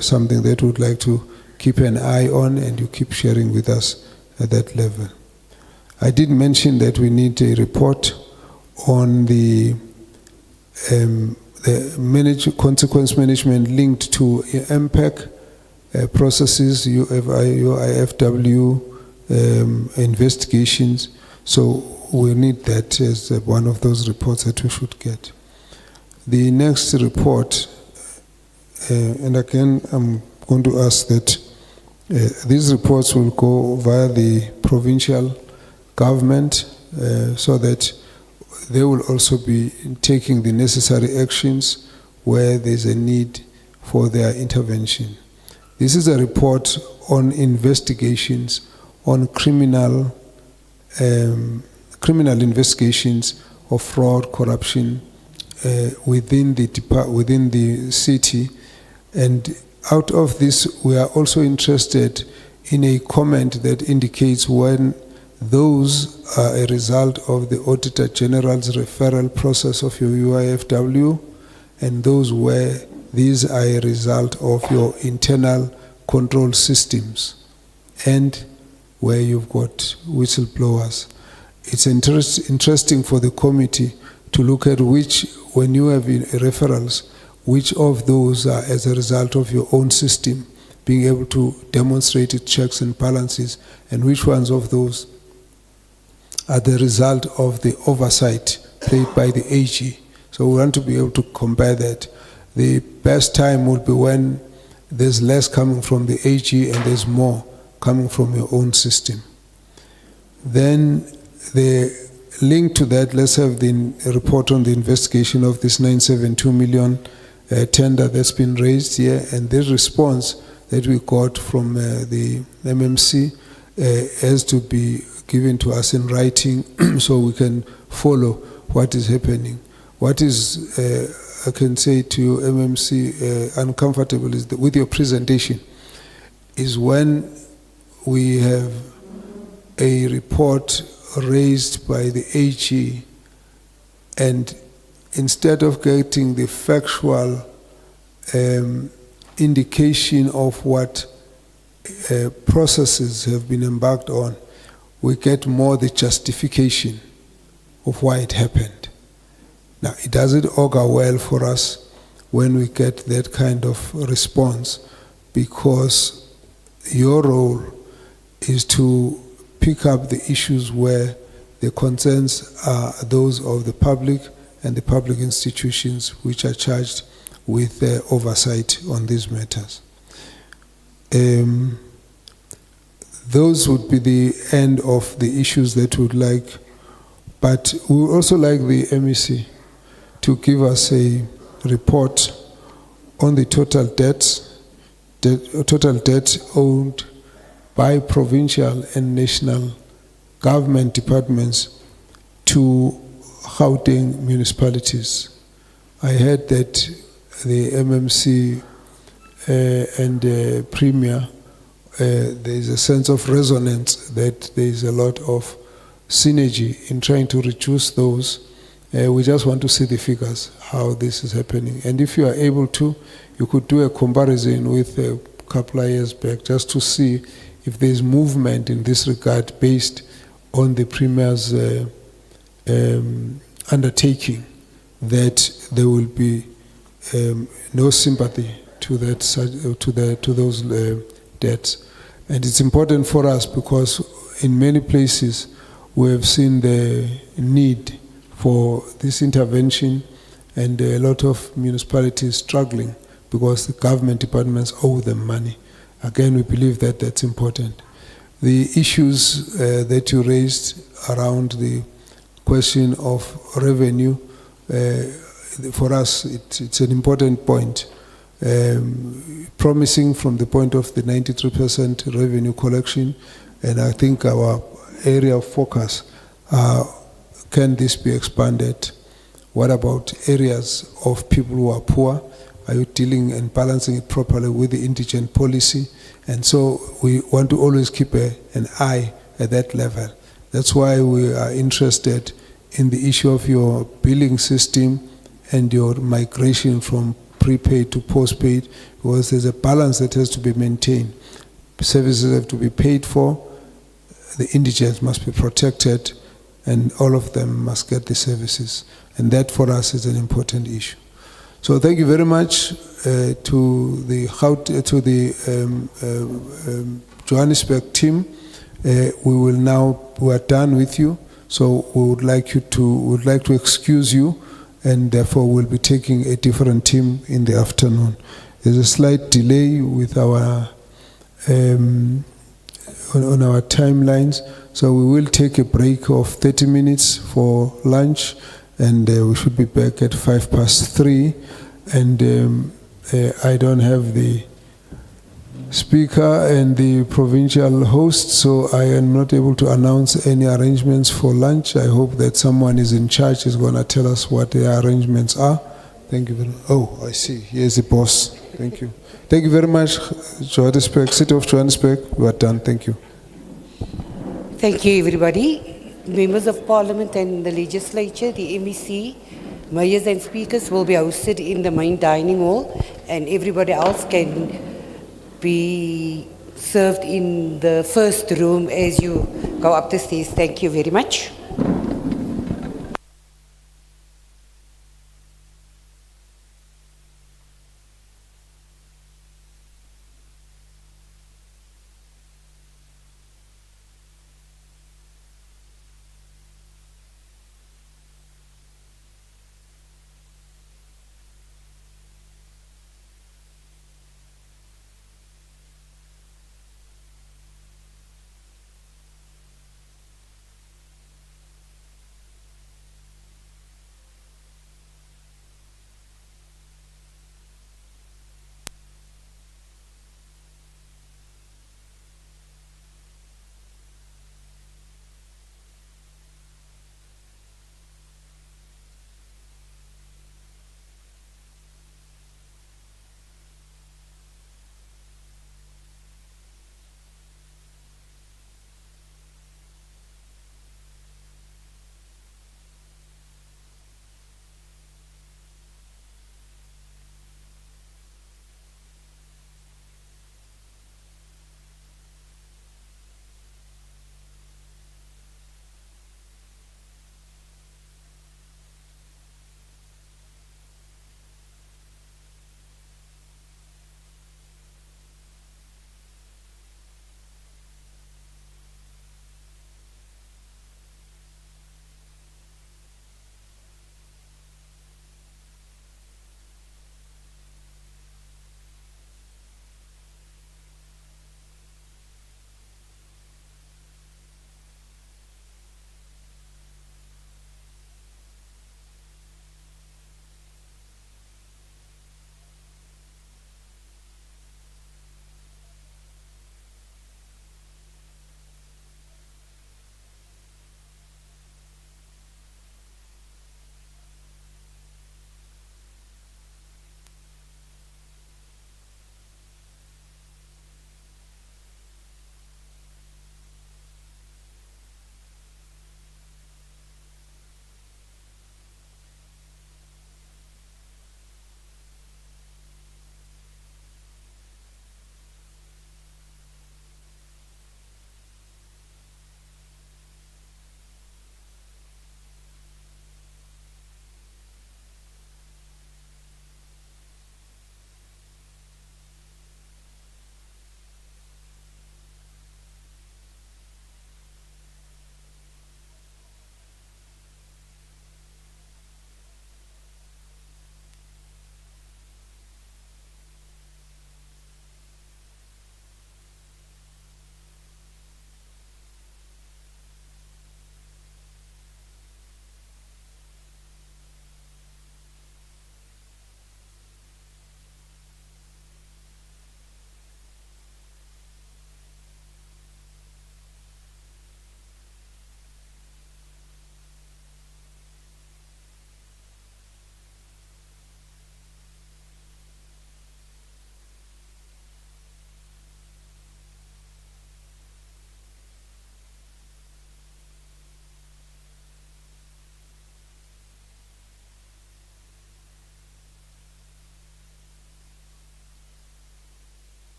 something that we would like to keep an eye on, and you keep sharing with us at that level. I did mention that we need a report on the consequence management linked to MPEC processes, UIFW investigations. So we need that as one of those reports that we should get. The next report, and again, I'm going to ask that these reports will go via the provincial government so that they will also be taking the necessary actions where there's a need for their intervention. This is a report on investigations on criminal investigations of fraud, corruption within the city, and out of this we are also interested in a comment that indicates when those are a result of the Auditor General's referral process of your UIFW, and those where these are a result of your internal control systems, and where you've got whistleblowers. It's interesting for the committee to look at which, when you have referrals, which of those are as a result of your own system being able to demonstrate its checks and balances, and which ones of those are the result of the oversight played by the AG. So we want to be able to compare that. The best time would be when there's less coming from the AG and there's more coming from your own system. Then the link to that, let's have the report on the investigation of this 972 million tender that's been raised here, and the response that we got from the MMC has to be given to us in writing so we can follow what is happening. What is, I can say to you, MMC, uncomfortable is with your presentation, is when we have a report raised by the AG, and instead of getting the factual indication of what processes have been embarked on, we get more the justification of why it happened. Now, it doesn't augur well for us when we get that kind of response, because your role is to pick up the issues where the concerns are those of the public and the public institutions which are charged with oversight on these matters. Those would be the end of the issues that we would like, but we would also like the MEC to give us a report on the total debt owed by provincial and national government departments to Gauteng municipalities. I heard that the MMC and the Premier, there is a sense of resonance that there is a lot of synergy in trying to reduce those. We just want to see the figures, how this is happening. And if you are able to, you could do a comparison with a couple of years back just to see if there is movement in this regard based on the Premier's undertaking that there will be no sympathy to that to those debts. And it's important for us because in many places we have seen the need for this intervention, and a lot of municipalities struggling because the government departments owe them money. Again, we believe that that's important. The issues that you raised around the question of revenue, for us, it's an important point. Promising from the point of the 93% revenue collection, and I think our area of focus, can this be expanded? What about areas of people who are poor? Are you dealing and balancing it properly with the indigent policy? And so we want to always keep an eye at that level. That's why we are interested in the issue of your billing system and your migration from prepaid to postpaid, because there's a balance that has to be maintained. Services have to be paid for, the indigents must be protected, and all of them must get the services. And that for us is an important issue. So thank you very much to the Johannesburg team. We are done with you. So we would like to excuse you, and therefore we'll be taking a different team in the afternoon. There's a slight delay with our on our timelines, so we will take a break of 30 minutes for lunch, and we should be back at 3:05. And I don't have the speaker and the provincial host, so I am not able to announce any arrangements for lunch. I hope that someone is in charge is going to tell us what the arrangements are. Thank you very much. Oh, I see. Here's the boss. Thank you. Thank you very much, Johannesburg, City of Johannesburg. We are done. Thank you. Thank you, everybody. Members of Parliament and the Legislature, the MEC, mayors and speakers will be hosted in the main dining hall, and everybody else can be served in the first room as you go up the stairs. Thank you very much.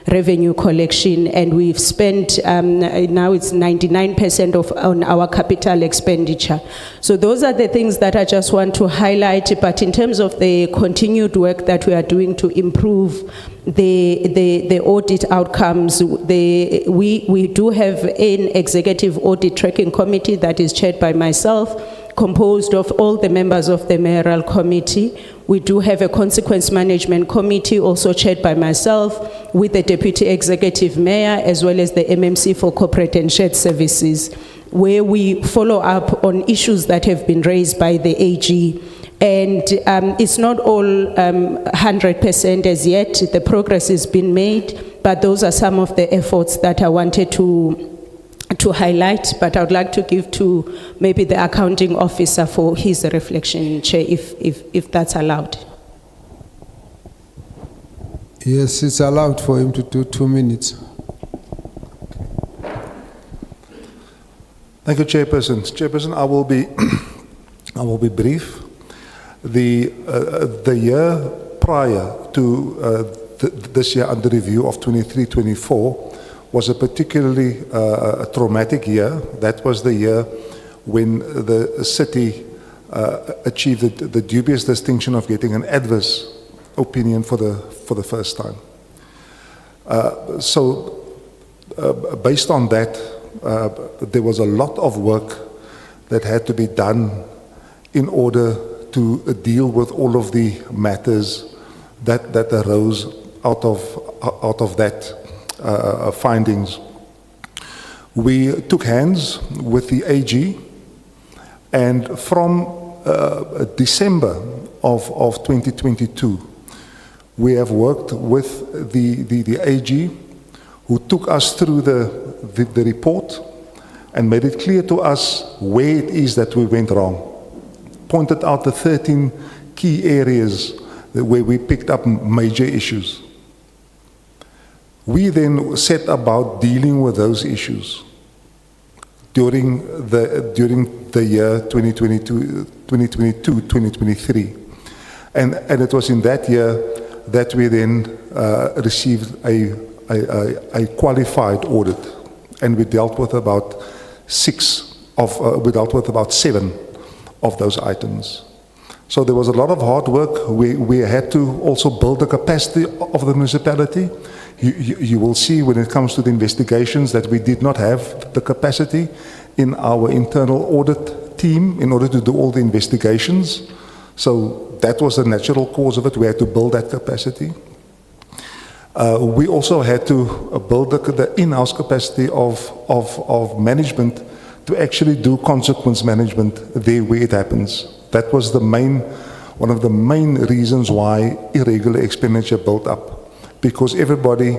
revenue collection, and we've spent, now it's 99% on our capital expenditure. So those are the things that I just want to highlight, but in terms of the continued work that we are doing to improve the audit outcomes, we do have an executive audit tracking committee that is chaired by myself, composed of all the members of the mayoral committee. We do have a consequence management committee also chaired by myself with the deputy executive mayor as well as the MMC for corporate and shared services, where we follow up on issues that have been raised by the AG. And it's not all 100% as yet. The progress has been made, but those are some of the efforts that I wanted to highlight, but I would like to give to maybe the accounting officer for his reflection, Chair, if that's allowed. Yes, it's allowed for him to do 2 minutes. Thank you, Chairperson. Chairperson, I will be brief. The year prior to this year under review of 23-24 was a particularly traumatic year. That was the year when the city achieved the dubious distinction of getting an adverse opinion for the first time. Based on that, there was a lot of work that had to be done in order to deal with all of the matters that arose out of that findings. We took hands with the AG, and from December of 2022, we have worked with the AG, who took us through the report and made it clear to us where it is that we went wrong. Pointed out the 13 key areas where we picked up major issues. We then set about dealing with those issues during the year 2022-2023. And it was in that year that we then received a qualified audit, and we dealt with about 7 of those items. So there was a lot of hard work. We had to also build the capacity of the municipality. You will see when it comes to the investigations that we did not have the capacity in our internal audit team in order to do all the investigations. So that was the natural cause of it. We had to build that capacity. We also had to build the in-house capacity of management to actually do consequence management there where it happens. That was one of the main reasons why irregular expenditure built up. Because everybody,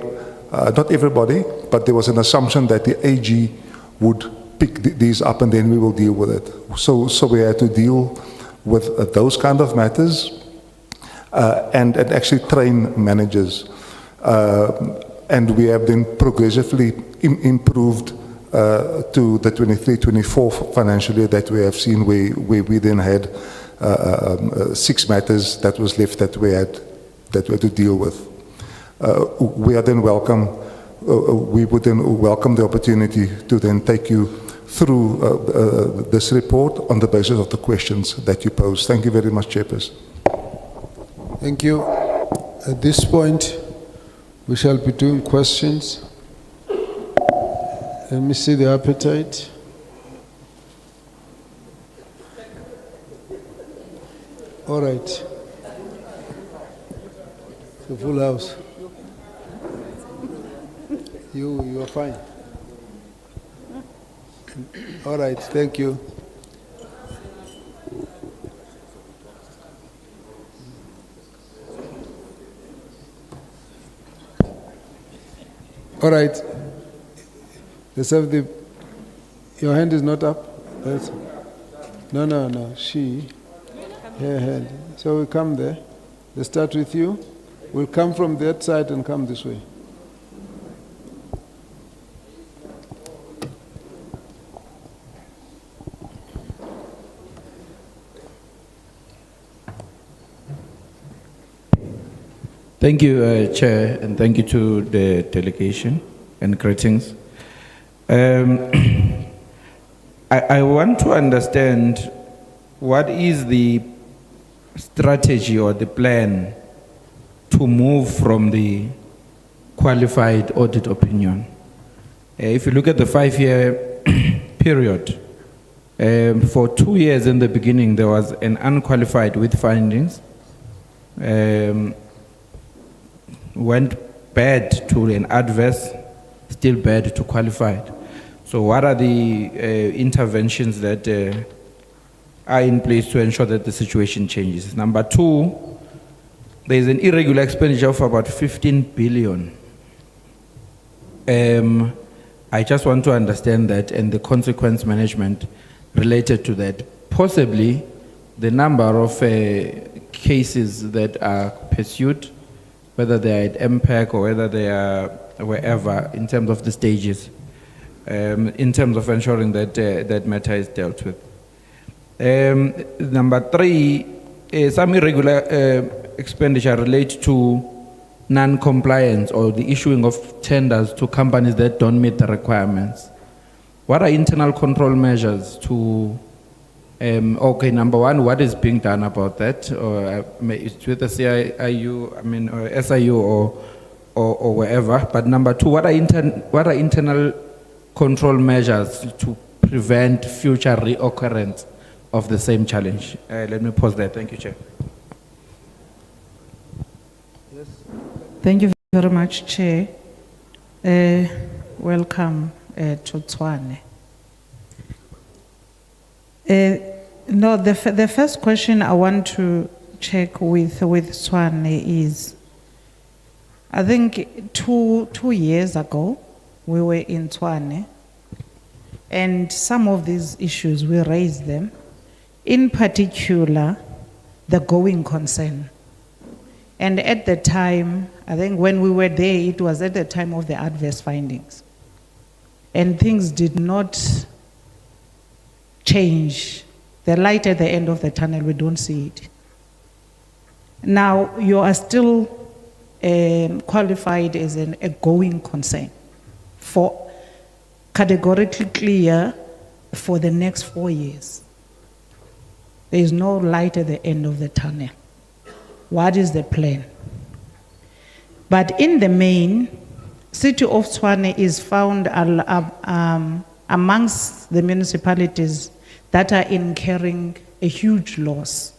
not everybody, but there was an assumption that the AG would pick these up and then we will deal with it. So we had to deal with those kind of matters and actually train managers. And we have then progressively improved to the 23-24 financial year that we have seen, where we then had 6 matters that was left that we had to deal with. We would then welcome the opportunity to then take you through this report on the basis of the questions that you posed. Thank you very much, Chairperson. Thank you. At this point, we shall be doing questions. Let me see the appetite. All right. The full house. You are fine. All right, thank you. All right. Let's have your hand is not up? No. She, her hand. So we come there. Let's start with you. We'll come from that side and come this way. Thank you, Chair, and thank you to the delegation, and greetings. I want to understand what is the strategy or the plan to move from the qualified audit opinion. If you look at the 5-year period, for 2 years in the beginning, there was an unqualified with findings, went bad to an adverse, still bad to qualified. So what are the interventions that are in place to ensure that the situation changes? Number 2, there is an irregular expenditure of about 15 billion. I just want to understand that and the consequence management related to that. Possibly the number of cases that are pursued, whether they are at MPEC or whether they are wherever, in terms of the stages, in terms of ensuring that that matter is dealt with. Number 3, some irregular expenditure relates to non-compliance or the issuing of tenders to companies that don't meet the requirements. What are internal control measures to, okay, number 1, what is being done about that? Or it's with the CIU, or SIU or wherever. But number 2, what are internal control measures to prevent future reoccurrence of the same challenge? Let me pause there. Thank you, Chair. Thank you very much, Chair. Welcome to Tshwane. No, the first question I want to check with Tshwane is, I think two years ago, we were in Tshwane, and some of these issues, we raised them, in particular, the going concern. And at the time, I think when we were there, it was at the time of the adverse findings. And things did not change. The light at the end of the tunnel, we don't see it. Now, you are still qualified as a going concern for categorically clear for the next 4 years. There is no light at the end of the tunnel. What is the plan? But in the main, City of Tshwane is found amongst the municipalities that are incurring a huge loss.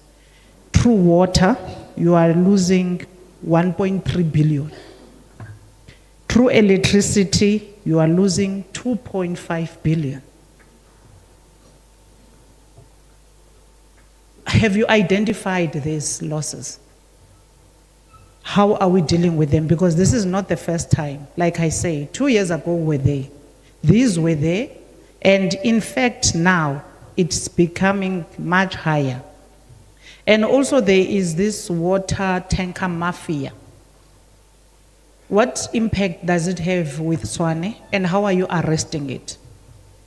Through water, you are losing 1.3 billion. Through electricity, you are losing 2.5 billion. Have you identified these losses? How are we dealing with them? Because this is not the first time. Like I say, 2 years ago were there. These were there. And in fact, now it's becoming much higher. And also there is this water tanker mafia. What impact does it have with Tshwane, and how are you arresting it?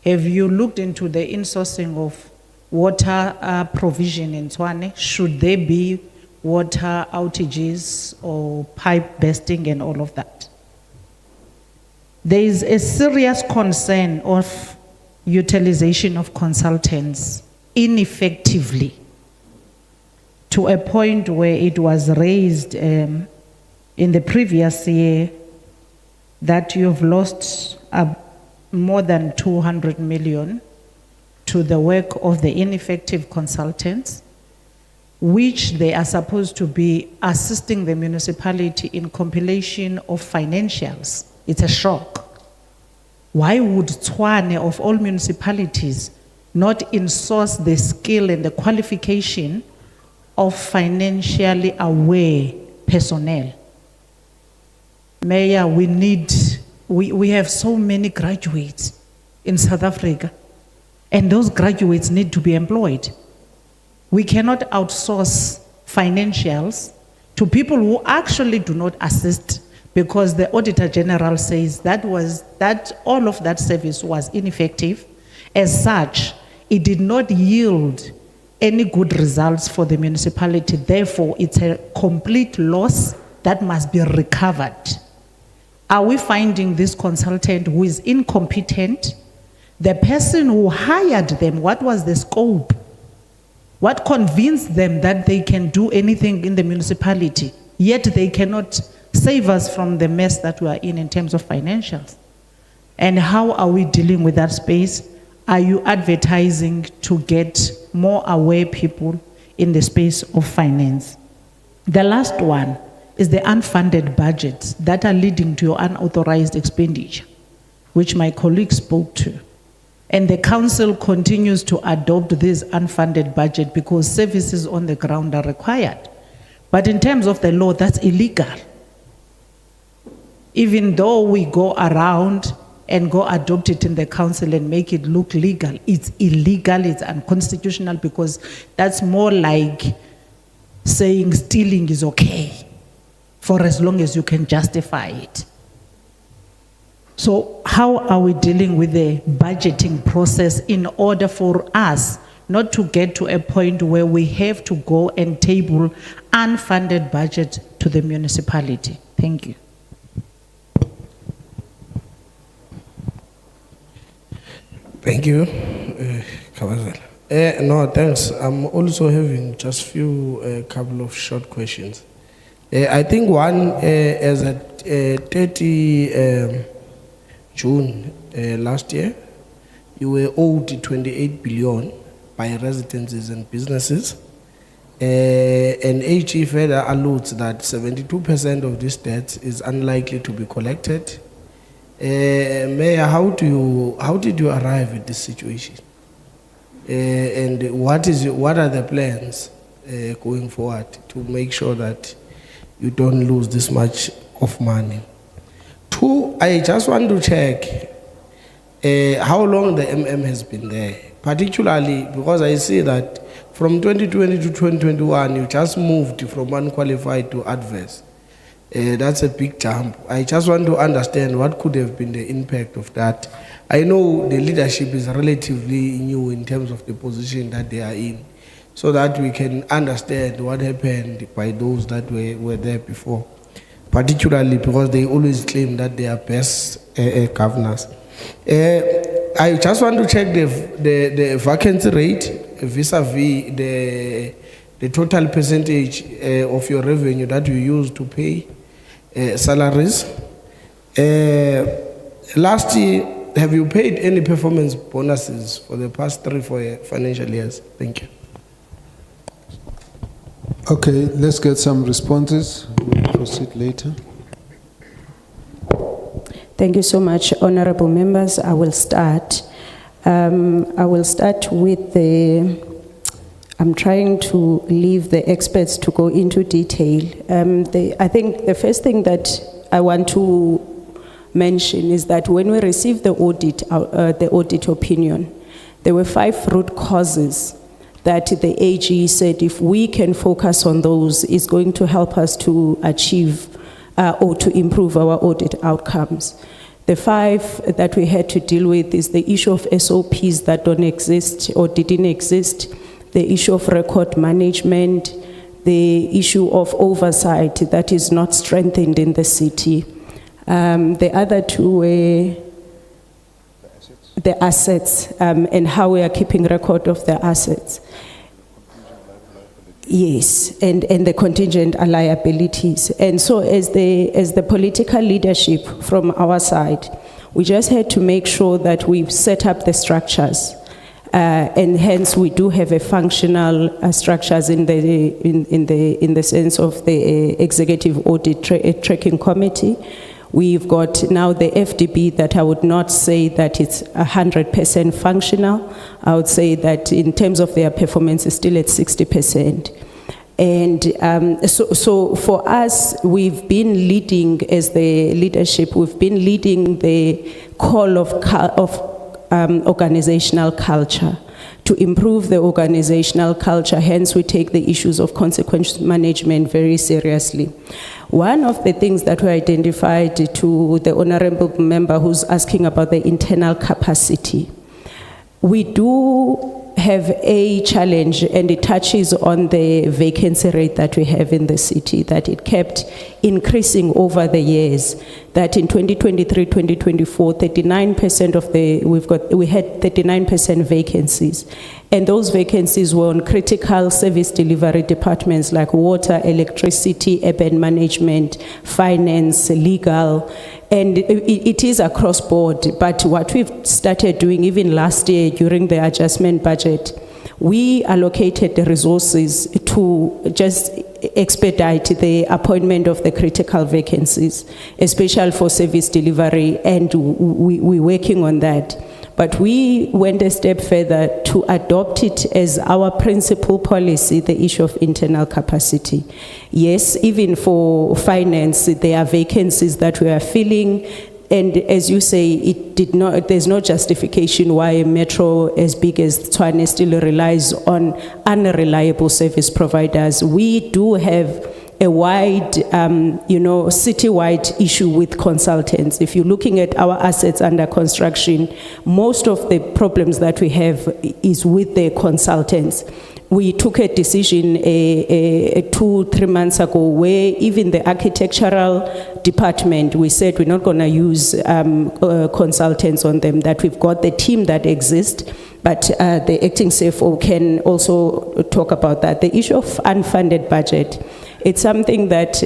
Have you looked into the insourcing of water provision in Tshwane? Should there be water outages or pipe bursting and all of that? There is a serious concern of utilization of consultants ineffectively, to a point where it was raised in the previous year that you've lost more than 200 million to the work of the ineffective consultants, which they are supposed to be assisting the municipality in compilation of financials. It's a shock. Why would Tshwane, of all municipalities, not insource the skill and the qualification of financially aware personnel? Mayor, we have so many graduates in South Africa, and those graduates need to be employed. We cannot outsource financials to people who actually do not assist, because the Auditor General says that all of that service was ineffective. As such, it did not yield any good results for the municipality. Therefore, it's a complete loss that must be recovered. Are we finding this consultant who is incompetent? The person who hired them, what was the scope? What convinced them that they can do anything in the municipality, yet they cannot save us from the mess that we are in terms of financials? And how are we dealing with that space? Are you advertising to get more aware people in the space of finance? The last one is the unfunded budgets that are leading to your unauthorized expenditure, which my colleague spoke to. And the council continues to adopt this unfunded budget because services on the ground are required. But in terms of the law, that's illegal. Even though we go around and go adopt it in the council and make it look legal, it's illegal, it's unconstitutional, because that's more like saying stealing is okay for as long as you can justify it. So how are we dealing with the budgeting process in order for us not to get to a point where we have to go and table unfunded budget to the municipality? Thank you. Thank you, Kabazela. No, thanks. I'm also having just few couple of short questions. I think one, as at 30 June last year, you were owed 28 billion by residences and businesses. And HE further alludes that 72% of this debt is unlikely to be collected. Mayor, how did you arrive at this situation? And what are the plans going forward to make sure that you don't lose this much of money? Two, I just want to check how long the has been there, particularly because I see that from 2020 to 2021, you just moved from unqualified to adverse. That's a big jump. I just want to understand what could have been the impact of that. I know the leadership is relatively new in terms of the position that they are in, so that we can understand what happened by those that were there before, particularly because they always claim that they are best governors. I just want to check the vacancy rate vis-a-vis the total percentage of your revenue that you use to pay salaries. Last year, have you paid any performance bonuses for the past 3-4 financial years? Thank you. Okay, let's get some responses. We'll proceed later. Thank you so much, honorable members. I will start. With the, I'm trying to leave the experts to go into detail. I think the first thing that I want to mention is that when we received the audit opinion, there were 5 root causes that the AG said if we can focus on those, it's going to help us to achieve or to improve our audit outcomes. The 5 that we had to deal with is the issue of SOPs that don't exist or didn't exist, the issue of record management, the issue of oversight that is not strengthened in the city. The other 2 were the assets and how we are keeping record of the assets. Yes, and the contingent liabilities. And so as the political leadership from our side, we just had to make sure that we've set up the structures. And hence we do have a functional structures in the sense of the executive audit tracking committee. We've got now the FDB that I would not say that it's 100% functional. I would say that in terms of their performance it's still at 60%. And so for us, we've been leading as the leadership, we've been leading the call of organizational culture, to improve the organizational culture. Hence, we take the issues of consequence management very seriously. One of the things that we identified to the honorable member who's asking about the internal capacity, we do have a challenge, and it touches on the vacancy rate that we have in the city, that it kept increasing over the years. That in 2023, 2024, 39% of we had 39% vacancies. And those vacancies were on critical service delivery departments like water, electricity, urban management, finance, legal, and it is across board. But what we've started doing even last year during the adjustment budget, we allocated the resources to just expedite the appointment of the critical vacancies, especially for service delivery, and we're working on that. But we went a step further to adopt it as our principal policy, the issue of internal capacity. Yes, even for finance, there are vacancies that we are filling. And as you say, there's no justification why a metro as big as Tshwane still relies on unreliable service providers. We do have a wide, citywide issue with consultants. If you're looking at our assets under construction, most of the problems that we have is with the consultants. We took a decision 2-3 months ago where even the architectural department, we said we're not going to use consultants on them, that we've got the team that exists, but the acting CFO can also talk about that. The issue of unfunded budget, it's something that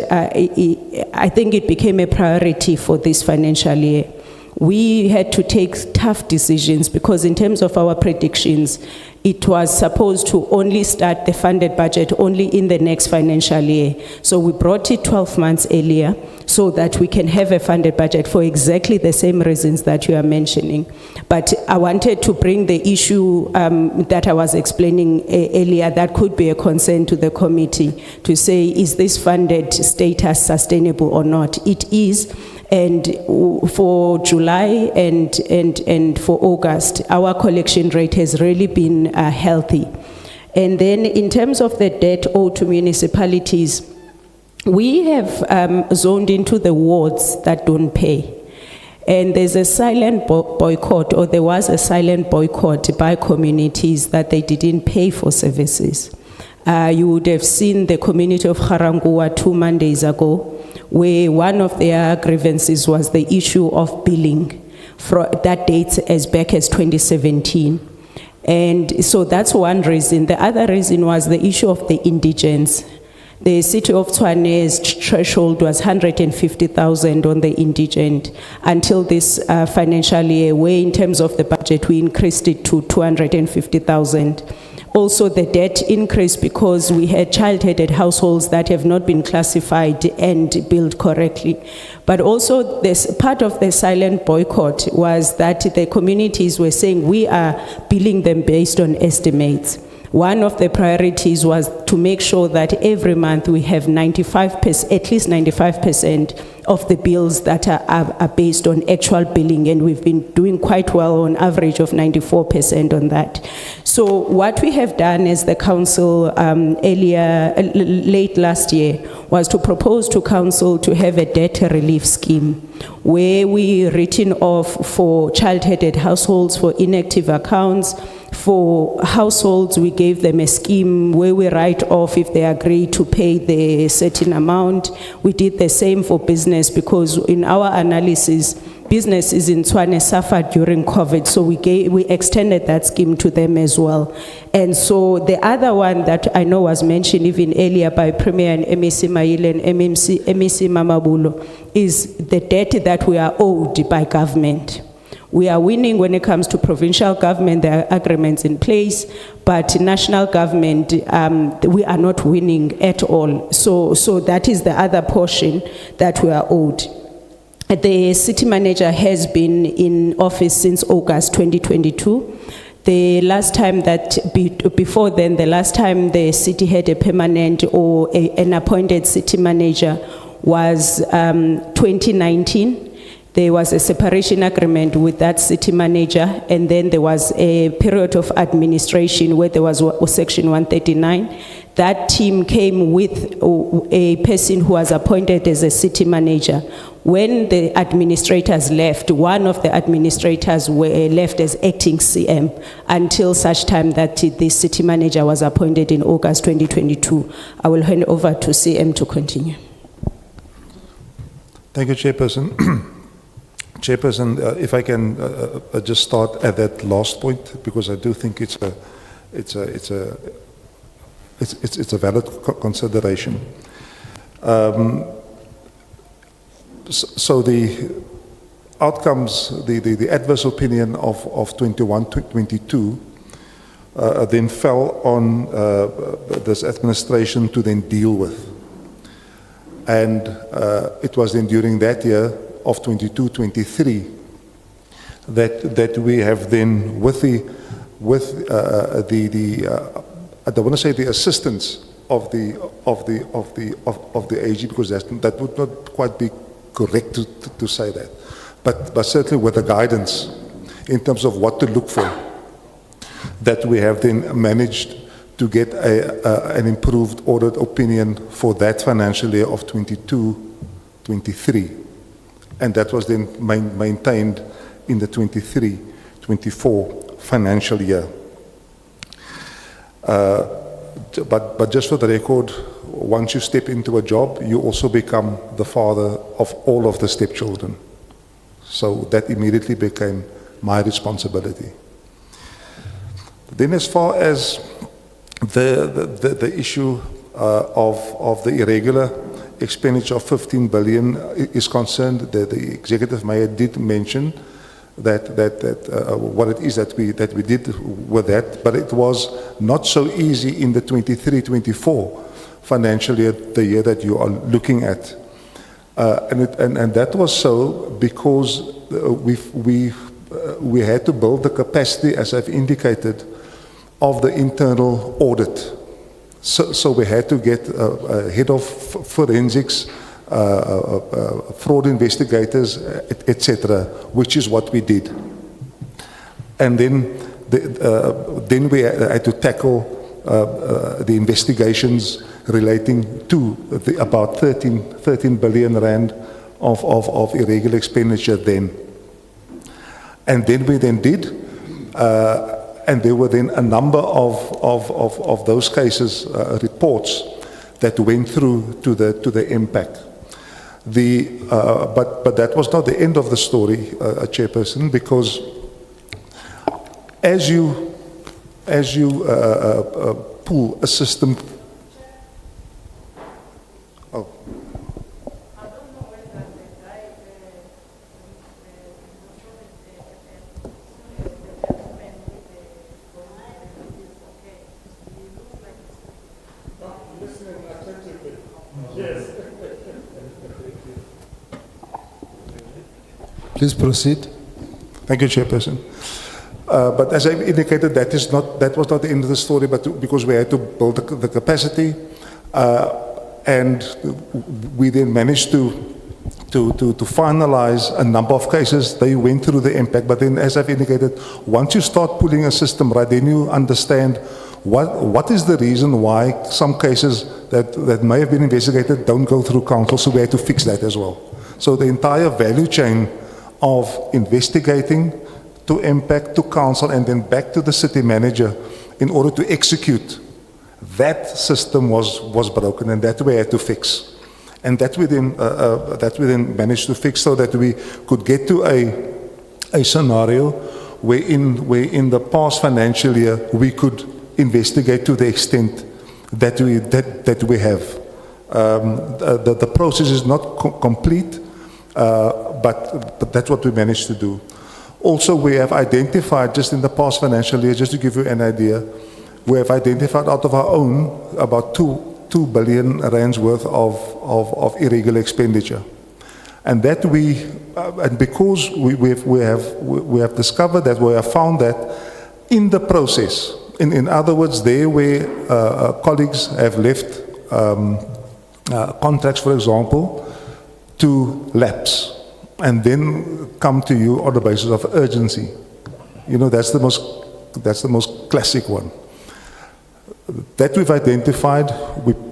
I think it became a priority for this financial year. We had to take tough decisions because in terms of our predictions, it was supposed to only start the funded budget only in the next financial year. So we brought it 12 months earlier so that we can have a funded budget for exactly the same reasons that you are mentioning. But I wanted to bring the issue that I was explaining earlier that could be a concern to the committee to say, is this funded status sustainable or not? It is. And for July and for August, our collection rate has really been healthy. And then in terms of the debt owed to municipalities, we have zoned into the wards that don't pay. And there's a silent boycott, or there was a silent boycott by communities that they didn't pay for services. You would have seen the community of Garangua 2 Mondays ago, where one of their grievances was the issue of billing that dates as back as 2017. And so that's one reason. The other reason was the issue of the indigents. The city of Tshwane's threshold was 150,000 on the indigent until this financial year, where in terms of the budget, we increased it to 250,000. Also, the debt increased because we had child-headed households that have not been classified and billed correctly. But also, this part of the silent boycott was that the communities were saying we are billing them based on estimates. One of the priorities was to make sure that every month we have 95%, at least 95% of the bills that are based on actual billing, and we've been doing quite well on average of 94% on that. So what we have done as the council late last year was to propose to council to have a debt relief scheme where we written off for child-headed households, for inactive accounts. For households, we gave them a scheme where we write off if they agree to pay the certain amount. We did the same for business because in our analysis, businesses in Tshwane suffered during COVID, so we extended that scheme to them as well. And so the other one that I know was mentioned even earlier by Premier and MEC Maile and MEC Mamabulo is the debt that we are owed by government. We are winning when it comes to provincial government, there are agreements in place, but national government, we are not winning at all. So that is the other portion that we are owed. The city manager has been in office since August 2022. The last time before then, the last time the city had a permanent or an appointed city manager was 2019. There was a separation agreement with that city manager, and then there was a period of administration where there was Section 139. that team came with a person who was appointed as a city manager. When the administrators left, one of the administrators were left as acting CM until such time that the city manager was appointed in August 2022. I will hand over to CM to continue. Thank you, Chairperson. Chairperson, if I can just start at that last point, because I do think it's a valid consideration. So the outcomes, the adverse opinion of 21-22 then fell on this administration to then deal with. And it was then during that year of 22-23 that we have then I don't want to say the assistance of the AG, because that would not quite be correct to say that, but certainly with the guidance in terms of what to look for, that we have then managed to get an improved audit opinion for that financial year of 22-23, and that was then maintained in the 23-24 financial year. But just for the record, once you step into a job, you also become the father of all of the stepchildren. So that immediately became my responsibility. Then as far as the issue of the irregular expenditure of 15 billion is concerned, the executive mayor did mention that what it is that we did with that, but it was not so easy in the 23-24 financial year, the year that you are looking at, and that was so because we had to build the capacity, as I've indicated, of the internal audit. So we had to get a head of forensics, fraud investigators, etc., which is what we did. And then we had to tackle the investigations relating to about 13 billion rand of irregular expenditure then. And then we then did, and there were then a number of those cases, reports that went through to the impact. But that was not the end of the story, Chairperson, because as you pull a system. Oh. Please proceed. Thank you, Chairperson. But as I indicated, that was not the end of the story, but because we had to build the capacity, and we then managed to finalize a number of cases. They went through the impact, but then, as I've indicated, once you start pulling a system right, then you understand what is the reason why some cases that may have been investigated don't go through council, so we had to fix that as well. So the entire value chain of investigating to impact to council and then back to the city manager in order to execute, that system was broken, and that we had to fix. And that we then managed to fix so that we could get to a scenario where in the past financial year we could investigate to the extent that we have. The process is not complete, but that's what we managed to do. Also, we have identified, just in the past financial year, just to give you an idea, we have identified out of our own about 2 billion rands worth of irregular expenditure. And that and because we have discovered that, we have found that in the process, in other words, there where colleagues have left contracts, for example, to lapse, and then come to you on the basis of urgency. You know, that's the most classic one. that we've identified,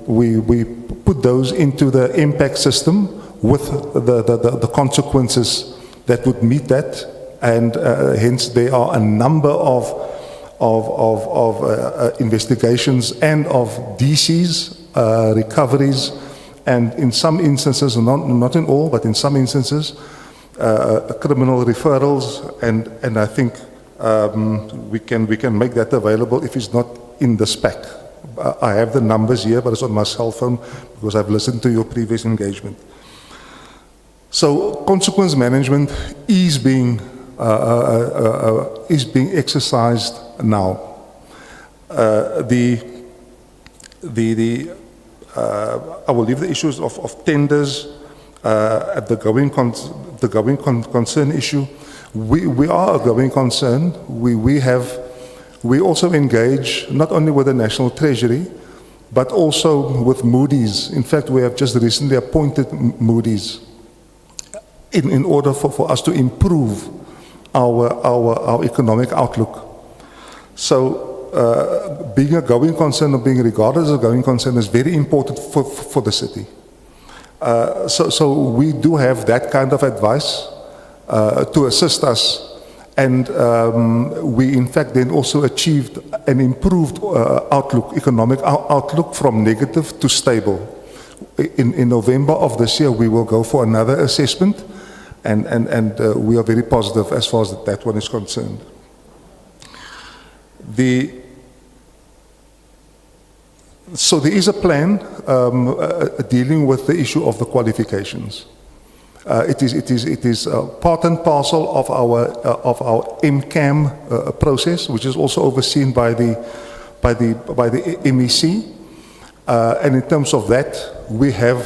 we put those into the impact system with the consequences that would meet that, and hence there are a number of investigations and of DCs, recoveries, and in some instances, not in all, but in some instances, criminal referrals, and I think we can make that available if it's not in the spec. I have the numbers here, but it's on my cell phone because I've listened to your previous engagement. So consequence management is being exercised now. I will leave the issues of tenders at the going concern issue. We are a going concern. We also engage not only with the National Treasury, but also with Moody's. In fact, we have just recently appointed Moody's in order for us to improve our economic outlook. So being a going concern or being regarded as a going concern is very important for the city. So we do have that kind of advice to assist us, and we in fact then also achieved an improved outlook, economic outlook, from negative to stable. In November of this year we will go for another assessment, and we are very positive as far as that one is concerned. So there is a plan dealing with the issue of the qualifications. It is part and parcel of our MCAM process, which is also overseen by the MEC. And in terms of that, we have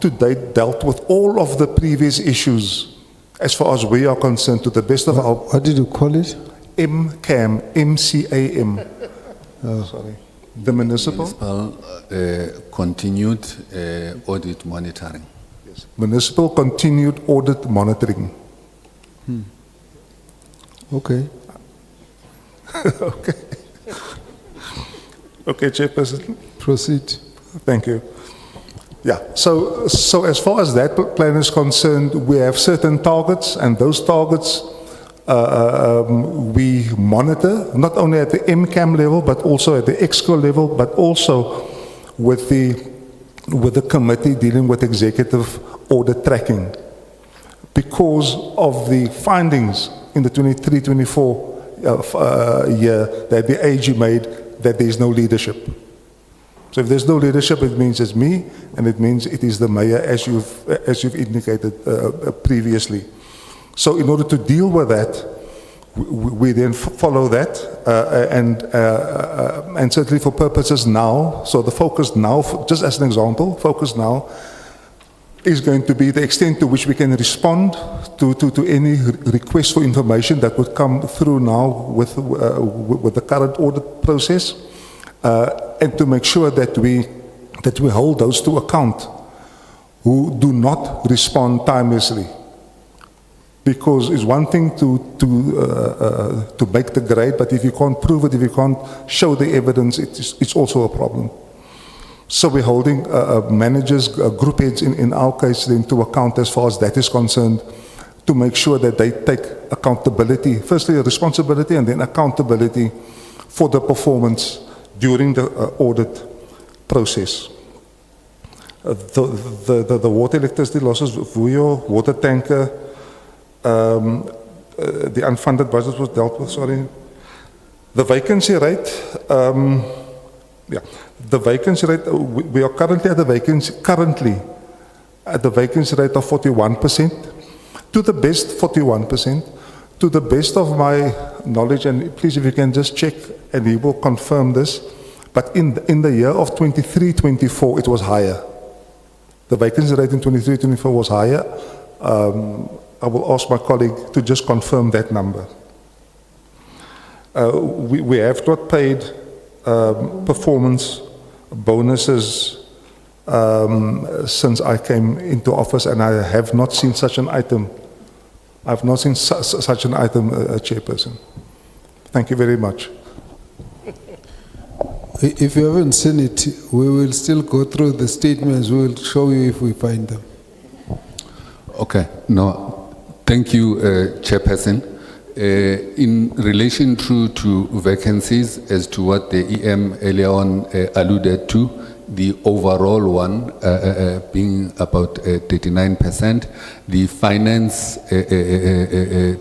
to date dealt with all of the previous issues as far as we are concerned, to the best of our... What did you call it? MCAM, M-C-A-M. Sorry. The municipal continued audit monitoring. Yes. Municipal continued audit monitoring. Okay. Okay. Okay, Chairperson. Proceed. Thank you. Yeah, so as far as that plan is concerned, we have certain targets, and those targets we monitor, not only at the MCAM level, but also at the EXCO level, but also with the committee dealing with executive audit tracking. Because of the findings in the 23-24 year that the AG made, that there is no leadership. So if there's no leadership, it means it's me, and it means it is the mayor, as you've indicated previously. So in order to deal with that, we then follow that, and certainly for purposes now, so the focus now, just as an example, focus now is going to be the extent to which we can respond to any request for information that would come through now with the current audit process, and to make sure that we hold those to account who do not respond timelessly. Because it's one thing to make the grade, but if you can't prove it, if you can't show the evidence, it's also a problem. So we're holding managers, group heads in our case, then to account as far as that is concerned, to make sure that they take accountability, firstly responsibility and then accountability for the performance during the audit process. The water electricity losses, Vuyo, water tanker, the unfunded budget was dealt with, sorry. The vacancy rate, the vacancy rate, we are currently at the vacancy rate of 41%. To the best, 41%. To the best of my knowledge, and please if you can just check, and he will confirm this, but in the year of 23-24, it was higher. The vacancy rate in 23-24 was higher. I will ask my colleague to just confirm that number. We have not paid performance bonuses since I came into office, and I have not seen such an item. I've not seen such an item, Chairperson. Thank you very much. If you haven't seen it, we will still go through the statements. We will show you if we find them. Okay, no, thank you, Chairperson. In relation to vacancies, as to what the EM earlier on alluded to, the overall one being about 39%, the finance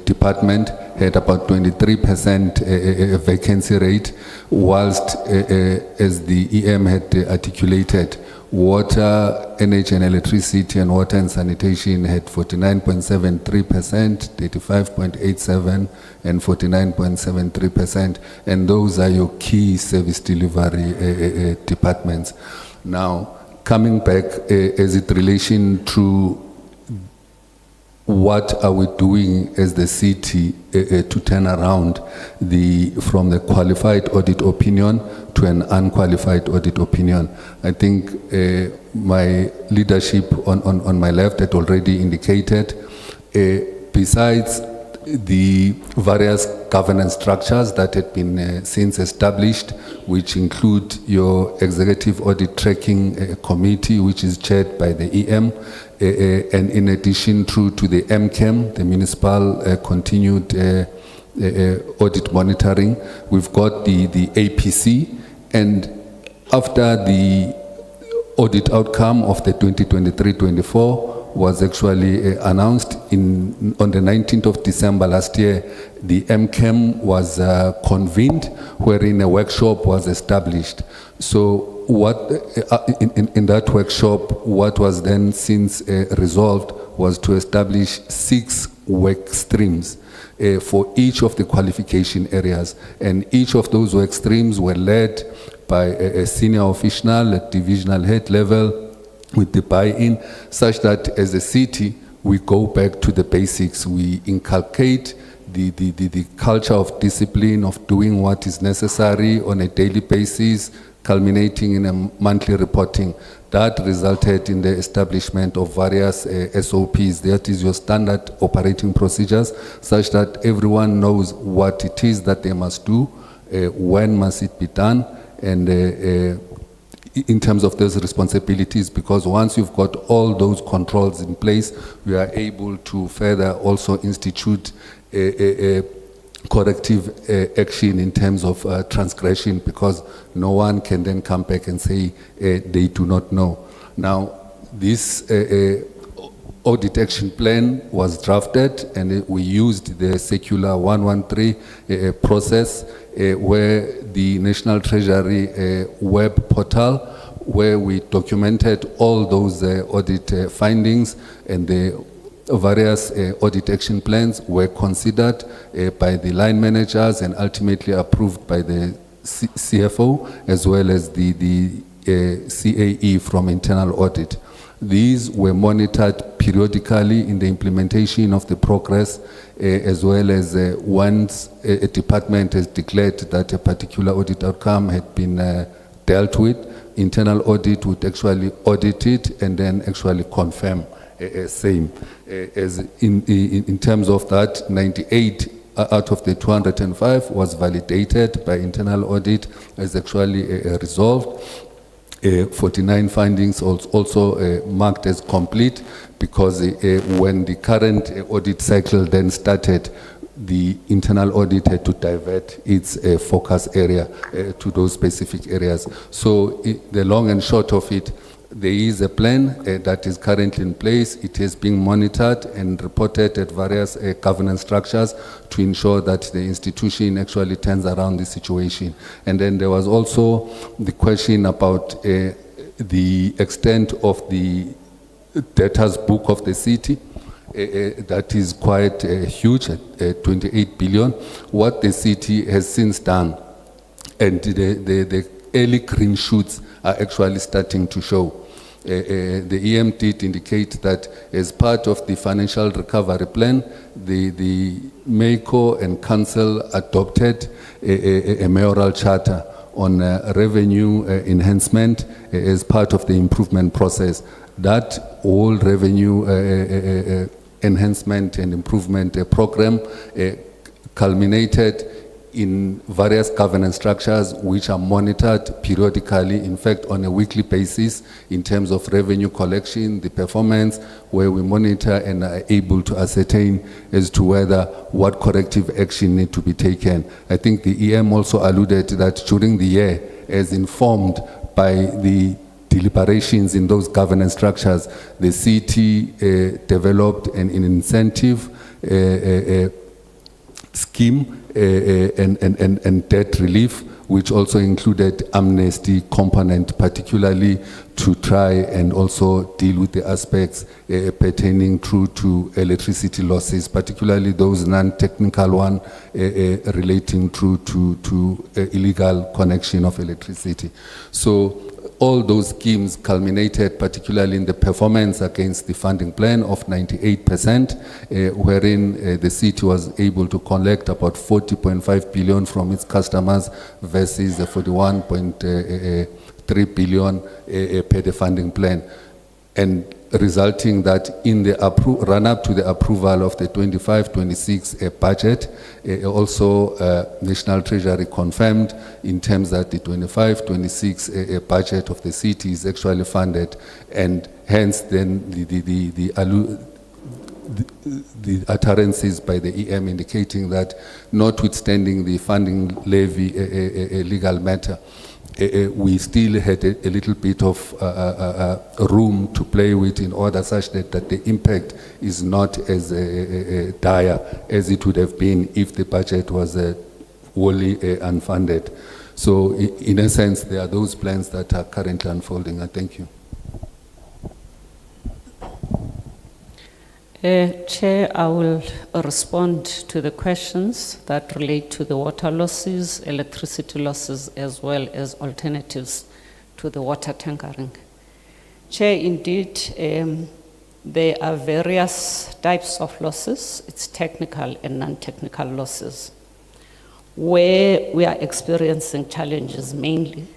department had about 23% vacancy rate, whilst as the EM had articulated, water, energy and electricity, and water and sanitation had 49.73%, 35.87%, and 49.73%. And those are your key service delivery departments. Now, coming back as it relation to what are we doing as the city to turn around from the qualified audit opinion to an unqualified audit opinion. I think my leadership on my left had already indicated, besides the various governance structures that had been since established, which include your executive audit tracking committee, which is chaired by the EM, and in addition to the MCAM, the municipal continued audit monitoring, we've got the APC, and after the audit outcome of the 2023-24 was actually announced on the 19th of December last year, the MCAM was convened, wherein a workshop was established. So what in that workshop, what was then since resolved was to establish 6 work streams for each of the qualification areas, and each of those work streams were led by a senior official at divisional head level, with the buy-in, such that as a city, we go back to the basics. We inculcate the culture of discipline, of doing what is necessary on a daily basis, culminating in a monthly reporting. That resulted in the establishment of various SOPs. That is your standard operating procedures, such that everyone knows what it is that they must do, when must it be done, and in terms of those responsibilities, because once you've got all those controls in place, we are able to further also institute a corrective action in terms of transgression, because no one can then come back and say they do not know. Now, this audit action plan was drafted, and we used the Circular 113 process, where the National Treasury web portal, where we documented all those audit findings, and the various audit action plans were considered by the line managers and ultimately approved by the CFO, as well as the CAE from internal audit. These were monitored periodically in the implementation of the progress, as well as once a department has declared that a particular audit outcome had been dealt with, internal audit would actually audit it and then actually confirm same. As in terms of that, 98 out of the 205 was validated by internal audit as actually resolved. 49 findings also marked as complete, because when the current audit cycle then started, the internal audit had to divert its focus area to those specific areas. So the long and short of it, there is a plan that is currently in place. It is being monitored and reported at various governance structures to ensure that the institution actually turns around the situation. And then there was also the question about the extent of the debtors book of the city. That is quite huge, at 28 billion. What the city has since done, and the early green shoots are actually starting to show. The EM did indicate that as part of the financial recovery plan, the MEC and council adopted a mayoral charter on revenue enhancement as part of the improvement process. That whole revenue enhancement and improvement program culminated in various governance structures which are monitored periodically, in fact on a weekly basis, in terms of revenue collection, the performance, where we monitor and are able to ascertain as to whether what corrective action need to be taken. I think the EM also alluded that during the year, as informed by the deliberations in those governance structures, the city developed an incentive scheme and debt relief, which also included amnesty component, particularly to try and also deal with the aspects pertaining through to electricity losses, particularly those non-technical one relating through to illegal connection of electricity. So all those schemes culminated particularly in the performance against the funding plan of 98%, wherein the city was able to collect about 40.5 billion from its customers versus the 41.3 billion per the funding plan. And resulting that in the run-up to the approval of the 25-26 budget, also National Treasury confirmed in terms that the 25-26 budget of the city is actually funded, and hence then the utterances by the EM indicating that notwithstanding the funding levy legal matter, we still had a little bit of room to play with in order such that the impact is not as dire as it would have been if the budget was wholly unfunded. So in a sense, there are those plans that are currently unfolding. I thank you. Chair, I will respond to the questions that relate to the water losses, electricity losses, as well as alternatives to the water tankering. Chair, indeed, there are various types of losses. It's technical and non-technical losses. Where we are experiencing challenges mainly,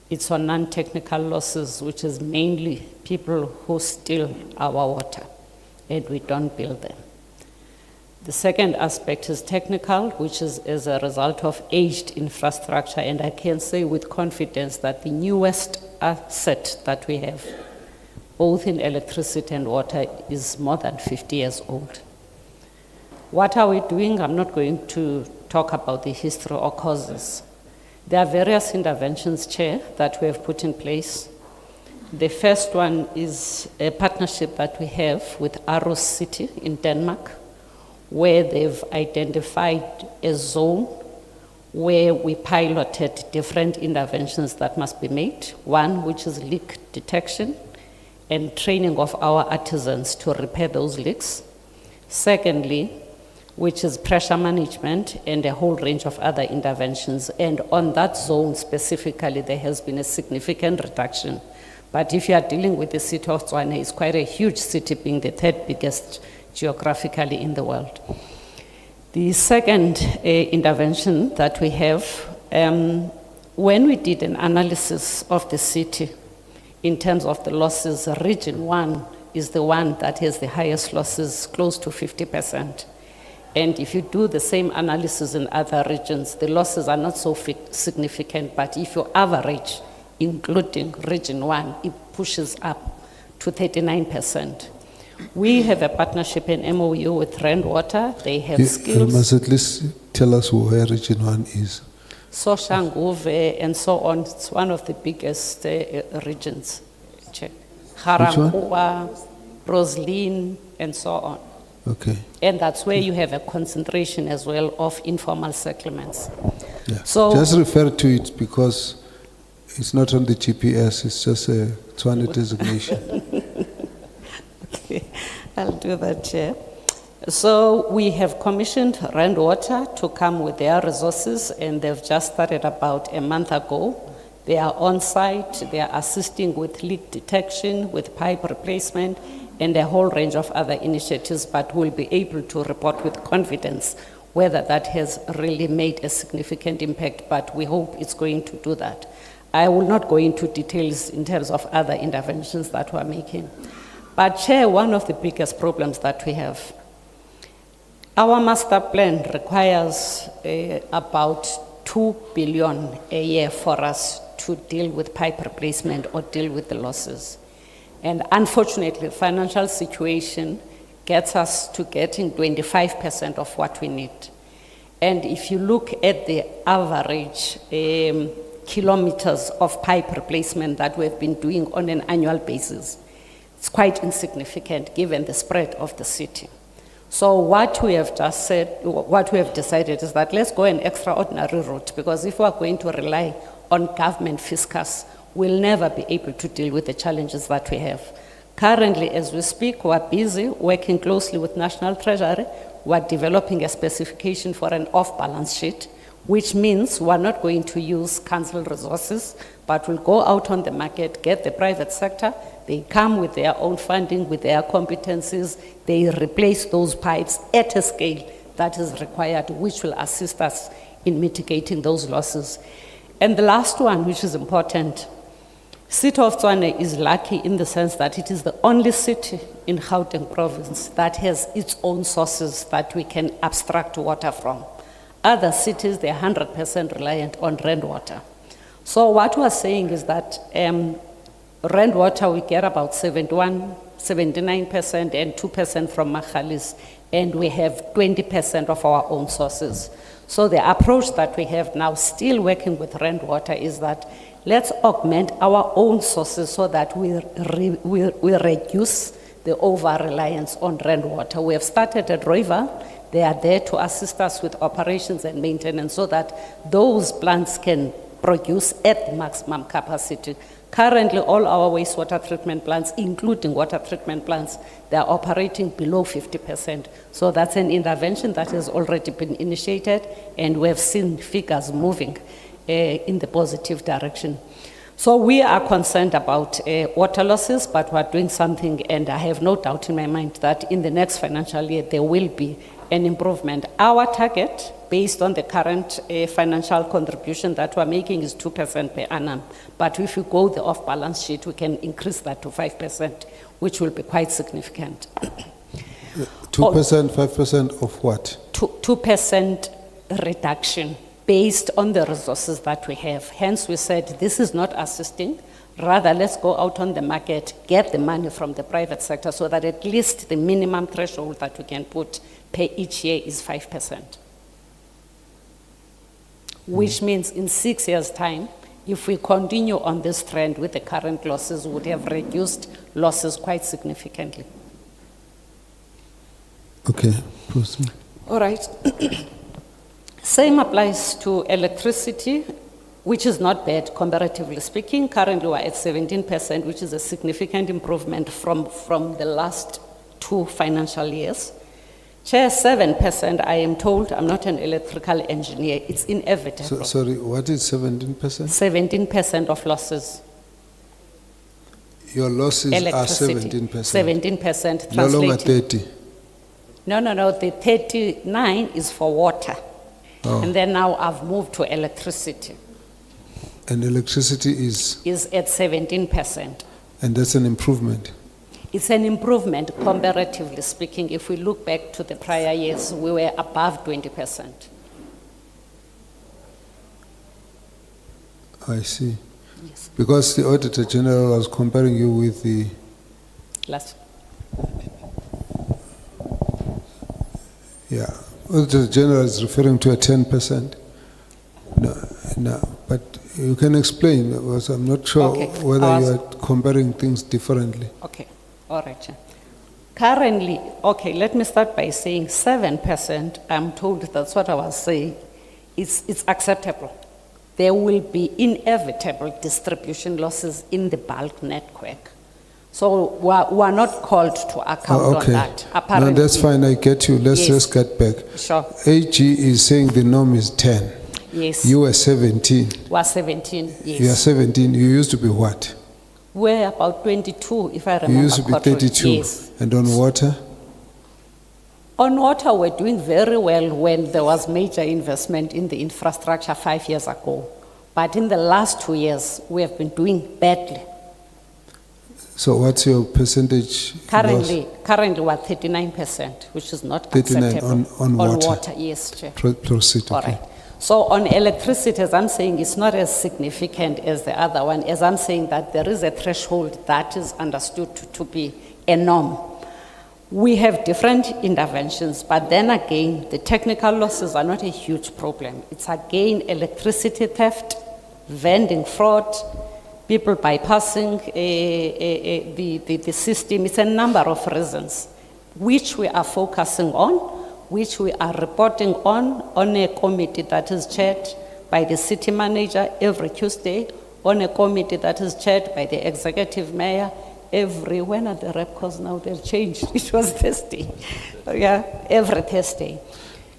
it's on non-technical losses, which is mainly people who steal our water and we don't bill them. The second aspect is technical, which is as a result of aged infrastructure, and I can say with confidence that the newest asset that we have, both in electricity and water, is more than 50 years old. What are we doing? I'm not going to talk about the history or causes. There are various interventions, Chair, that we have put in place. The first one is a partnership that we have with Aarhus City in Denmark, where they've identified a zone where we piloted different interventions that must be made. One, which is leak detection and training of our artisans to repair those leaks. Secondly, which is pressure management and a whole range of other interventions. And on that zone specifically, there has been a significant reduction. But if you are dealing with the city of Tshwane, it's quite a huge city, being the third biggest geographically in the world. The second intervention that we have, when we did an analysis of the city in terms of the losses, Region 1 is the one that has the highest losses, close to 50%. And if you do the same analysis in other regions, the losses are not so significant, but if you average, including Region 1, it pushes up to 39%. We have a partnership in MOU with Rainwater. They have skills. You must at least tell us where Region 1 is. Soshanguve and so on. It's one of the biggest regions. Which one? Haramkuwa, Roslyn, and so on. Okay. And that's where you have a concentration as well of informal settlements. Yeah. So just refer to it because it's not on the GPS, it's just a Tshwane designation. Okay, I'll do that, Chair. So we have commissioned Rainwater to come with their resources, and they've just started about a month ago. They are on site, they are assisting with leak detection, with pipe replacement, and a whole range of other initiatives, but we'll be able to report with confidence whether that has really made a significant impact, but we hope it's going to do that. I will not go into details in terms of other interventions that we're making. But Chair, one of the biggest problems that we have, Our master plan requires about 2 billion a year for us to deal with pipe replacement or deal with the losses. And unfortunately, financial situation gets us to getting 25% of what we need. And if you look at the average kilometers of pipe replacement that we've been doing on an annual basis, it's quite insignificant given the spread of the city. So what we have just said, what we have decided is that let's go an extraordinary route, because if we're going to rely on government fiscus, we'll never be able to deal with the challenges that we have. Currently, as we speak, we're busy working closely with National Treasury. We're developing a specification for an off-balance sheet, which means we're not going to use council resources, but we'll go out on the market, get the private sector. They come with their own funding, with their competencies. They replace those pipes at a scale that is required, which will assist us in mitigating those losses. And the last one, which is important, City of Tshwane is lucky in the sense that it is the only city in Gauteng Province that has its own sources that we can abstract water from. Other cities, they're 100% reliant on rainwater. So what we're saying is that rainwater, we get about 79% and 2% from Machalis, and we have 20% of our own sources. So the approach that we have now, still working with rainwater, is that let's augment our own sources so that we reduce the over-reliance on rainwater. We have started at River. They are there to assist us with operations and maintenance so that those plants can produce at the maximum capacity. Currently, all our wastewater treatment plants, including water treatment plants, they are operating below 50%. So that's an intervention that has already been initiated, and we have seen figures moving in the positive direction. So we are concerned about water losses, but we're doing something, and I have no doubt in my mind that in the next financial year, there will be an improvement. Our target, based on the current financial contribution that we're making, is 2% per annum. But if we go the off-balance sheet, we can increase that to 5%, which will be quite significant. 2%, 5% of what? 2% reduction based on the resources that we have. Hence, we said this is not assisting. Rather, let's go out on the market, get the money from the private sector so that at least the minimum threshold that we can put per each year is 5%. Which means in 6 years' time, if we continue on this trend with the current losses, we would have reduced losses quite significantly. Okay, proceed. All right. Same applies to electricity, which is not bad comparatively speaking. Currently, we're at 17%, which is a significant improvement from the last 2 financial years. Chair, 7%, I am told, I'm not an electrical engineer, it's inevitable. Sorry, what is 17%? 17% of losses. Your losses are Electricity. 17%. 17% No longer translated. 30. No, the 39 is for water. Oh. And then now I've moved to electricity. And electricity is, At 17%. and that's an improvement. It's an improvement comparatively speaking. If we look back to the prior years, we were above 20%. I see. Yes. Because the Auditor General was comparing you with the... Last. Yeah. Auditor General is referring to a 10%. No, but you can explain, because I'm not sure whether you are comparing things differently. Okay, all right. Chair. Currently, okay, let me start by saying 7%, I'm told that's what I was saying, it's acceptable. There will be inevitable distribution losses in the bulk network. So we're not called to account on that. Apparently. No, that's fine, I get you. Let's just get back. Sure. AG is saying the norm is 10. Yes. You were 17. We're 17, yes. You are 17. You used to be what? We're about 22, if I remember You used to be correctly. 32. Yes. And on water? On water, we're doing very well when there was major investment in the infrastructure 5 years ago. But in the last 2 years, we have been doing badly. So what's your percentage? loss? Currently we're 39%, which is not 39 acceptable. on water. Yes, Chair. Proceed, All okay. right. So on electricity, as I'm saying, it's not as significant as the other one, as I'm saying that there is a threshold that is understood to be a norm. We have different interventions, but then again, the technical losses are not a huge problem. It's again electricity theft, vending fraud, people bypassing the system. It's a number of reasons, which we are focusing on, which we are reporting on a committee that is chaired by the city manager every Tuesday, on a committee that is chaired by the executive mayor when are the repcos now? They've changed. It was Thursday. Yeah, every Thursday.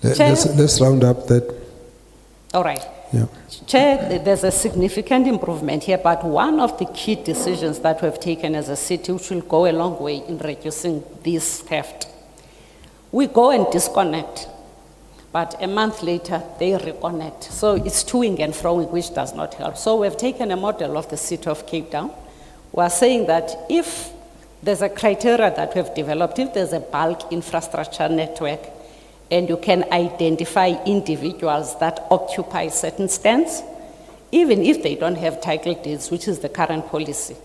Let's round up that. All right. Yeah. Chair, there's a significant improvement here, but one of the key decisions that we've taken as a city, which will go a long way in reducing this theft. We go and disconnect, but a month later, they reconnect. So it's toing and froing, which does not help. So we've taken a model of the city of Cape Town. We're saying that if there's a criteria that we've developed, if there's a bulk infrastructure network, and you can identify individuals that occupy certain stands, even if they don't have title deeds, which is the current policy.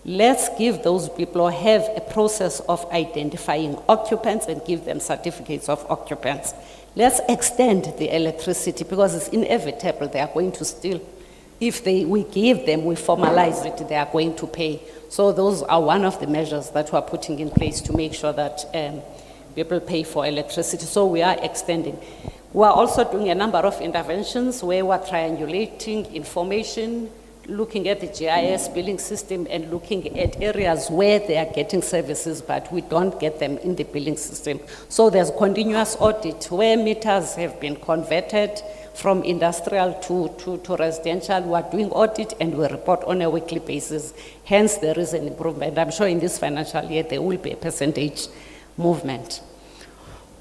Let's give those people, or have a process of identifying occupants and give them certificates of occupants. Let's extend the electricity, because it's inevitable they are going to steal. If we give them, we formalize it, they are going to pay. So those are one of the measures that we're putting in place to make sure that people pay for electricity. So we are extending. We're also doing a number of interventions where we're triangulating information, looking at the GIS billing system and looking at areas where they are getting services, but we don't get them in the billing system. So there's continuous audit where meters have been converted from industrial to residential. We are doing audit and we report on a weekly basis. Hence, there is an improvement. I'm sure in this financial year, there will be a percentage movement.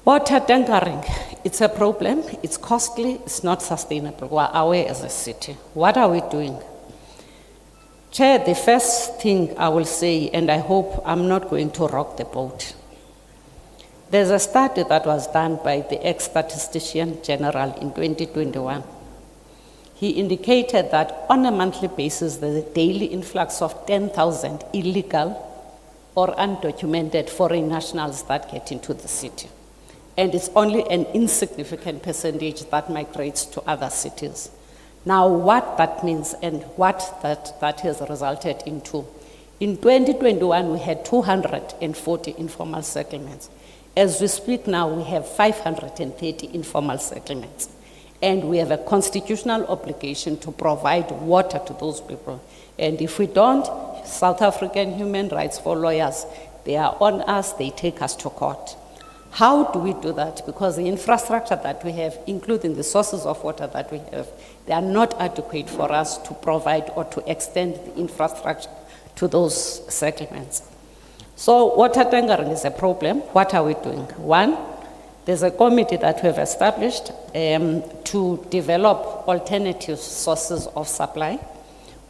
Water tankering, it's a problem, it's costly, it's not sustainable. We're aware as a city. What are we doing? Chair, the first thing I will say, and I hope I'm not going to rock the boat. There's a study that was done by the ex-statistician general in 2021. He indicated that on a monthly basis, there's a daily influx of 10,000 illegal or undocumented foreign nationals that get into the city. And it's only an insignificant percentage that migrates to other cities. Now, what that means and what that has resulted into. In 2021, we had 240 informal settlements. As we speak now, we have 530 informal settlements. And we have a constitutional obligation to provide water to those people. And if we don't, South African human rights for lawyers, they are on us, they take us to court. How do we do that? Because the infrastructure that we have, including the sources of water that we have, they are not adequate for us to provide or to extend the infrastructure to those settlements. So water tankering is a problem. What are we doing? One, there's a committee that we have established to develop alternative sources of supply.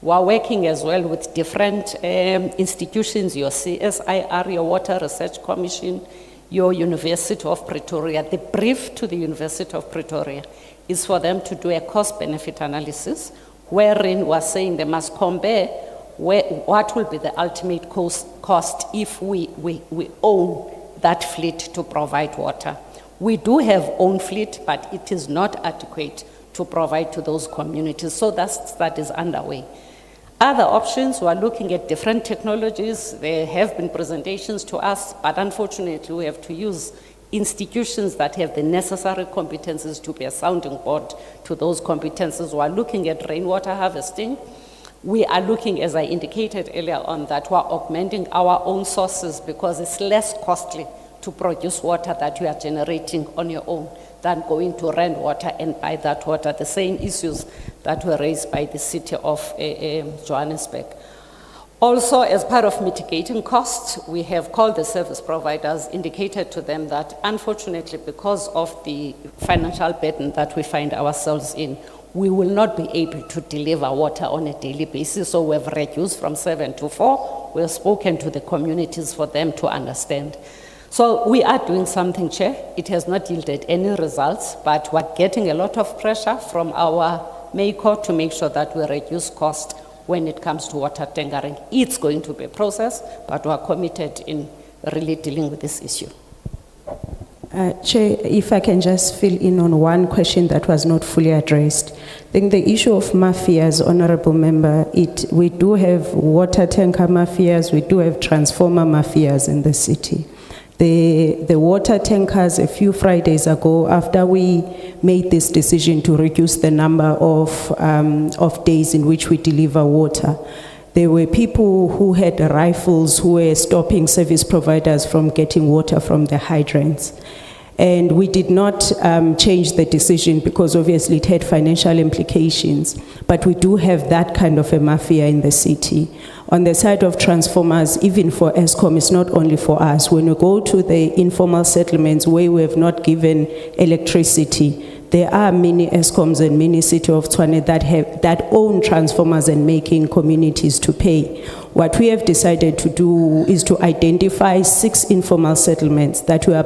We're working as well with different institutions, your CSIR, your Water Research Commission, your University of Pretoria. The brief to the University of Pretoria is for them to do a cost-benefit analysis, wherein we're saying they must compare what will be the ultimate cost if we own that fleet to provide water. We do have own fleet, but it is not adequate to provide to those communities. So that is underway. Other options, we are looking at different technologies. There have been presentations to us, but unfortunately we have to use institutions that have the necessary competencies to be a sounding board to those competencies. We are looking at rainwater harvesting. We are looking, as I indicated earlier on, that we are augmenting our own sources because it's less costly to produce water that you are generating on your own than going to rent water and buy that water. The same issues that were raised by the city of Johannesburg. Also, as part of mitigating costs, we have called the service providers, indicated to them that unfortunately, because of the financial burden that we find ourselves in, we will not be able to deliver water on a daily basis. So we've reduced from 7 to 4, We have spoken to the communities for them to understand. So we are doing something, Chair. It has not yielded any results, but we're getting a lot of pressure from our MEC to make sure that we reduce cost when it comes to water tankering. It's going to be a process, but we're committed in really dealing with this issue. Chair, if I can just fill in on one question that was not fully addressed. I think the issue of mafias, Honorable Member, we do have water tanker mafias, we do have transformer mafias in the city. The water tankers, a few Fridays ago, after we made this decision to reduce the number of days in which we deliver water, there were people who had rifles who were stopping service providers from getting water from the hydrants. And we did not change the decision because obviously it had financial implications. But we do have that kind of a mafia in the city. On the side of transformers, even for ESCOM, it's not only for us. When we go to the informal settlements where we have not given electricity, there are many ESCOMs and many City of Tshwane that own transformers and making communities to pay. What we have decided to do is to identify 6 informal settlements that we are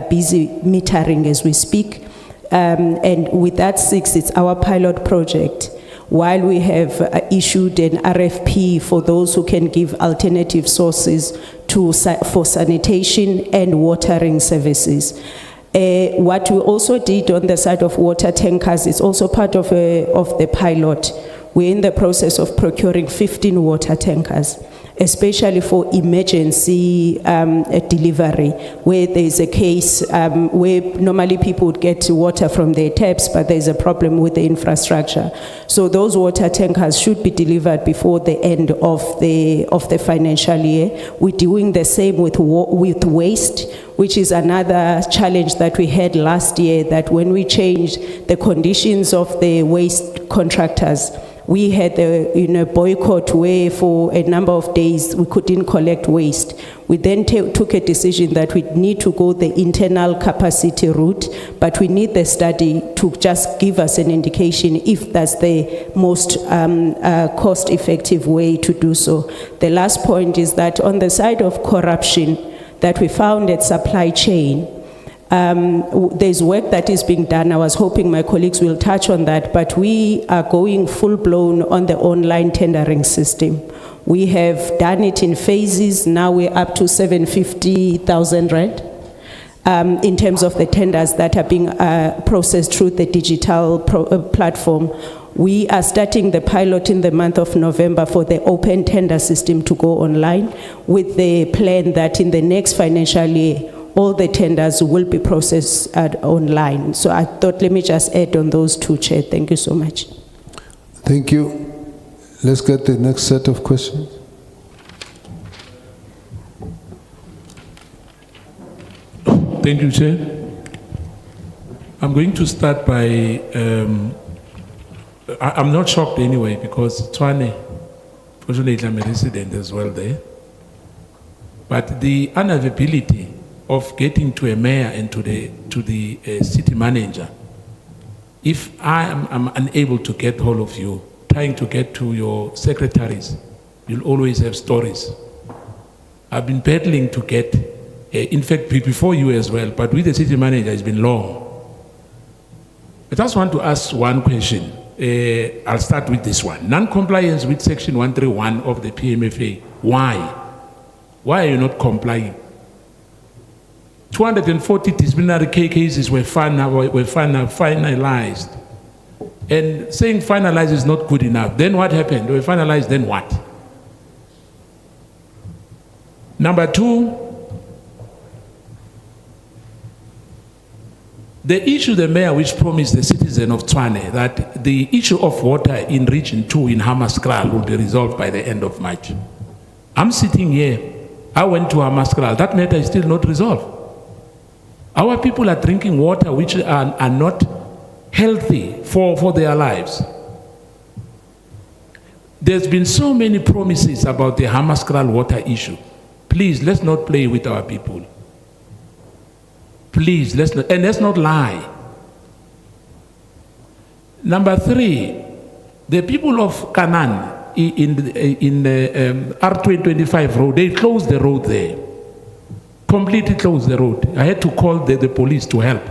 busy metering as we speak. And with that 6, it's our pilot project. While we have issued an RFP for those who can give alternative sources for sanitation and watering services. What we also did on the side of water tankers is also part of the pilot. We're in the process of procuring 15 water tankers, especially for emergency delivery, where there's a case where normally people would get water from their taps, but there's a problem with the infrastructure. So those water tankers should be delivered before the end of the financial year. We're doing the same with waste, which is another challenge that we had last year, that when we changed the conditions of the waste contractors, we had a boycott where for a number of days we couldn't collect waste. We then took a decision that we need to go the internal capacity route, but we need the study to just give us an indication if that's the most cost-effective way to do so. The last point is that on the side of corruption that we found at supply chain, there's work that is being done. I was hoping my colleagues will touch on that, but we are going full-blown on the online tendering system. We have done it in phases. Now we're up to 750,000 rand in terms of the tenders that are being processed through the digital platform. We are starting the pilot in the month of November for the open tender system to go online, with the plan that in the next financial year, all the tenders will be processed online. So I thought, let me just add on those 2, Chair. Thank you so much. Thank you. Let's get the next set of questions. Thank you, Chair. I'm going to start by, I'm not shocked anyway, because Tshwane, fortunately I'm a resident as well there, but the unavailability of getting to a mayor and to the city manager, if I am unable to get hold of you, trying to get to your secretaries, you'll always have stories. I've been battling to get, in fact, before you as well, but with the city manager, it's been long. I just want to ask one question. I'll start with this one. Non-compliance with Section 131 of the PMFA. Why? Why are you not complying? 240 disciplinary cases were finalized. And saying finalized is not good enough. Then what happened? They were finalized, then what? Number 2, the issue the mayor which promised the citizen of Tshwane that the issue of water in Region 2 in Hammanskraal will be resolved by the end of March. I'm sitting here. I went to Hammanskraal. That matter is still not resolved. Our people are drinking water which are not healthy for their lives. There's been so many promises about the Hammanskraal water issue. Please, let's not play with our people. Please, let's not lie. Number 3, the people of Canaan in the R225 road, they closed the road there. Completely closed the road. I had to call the police to help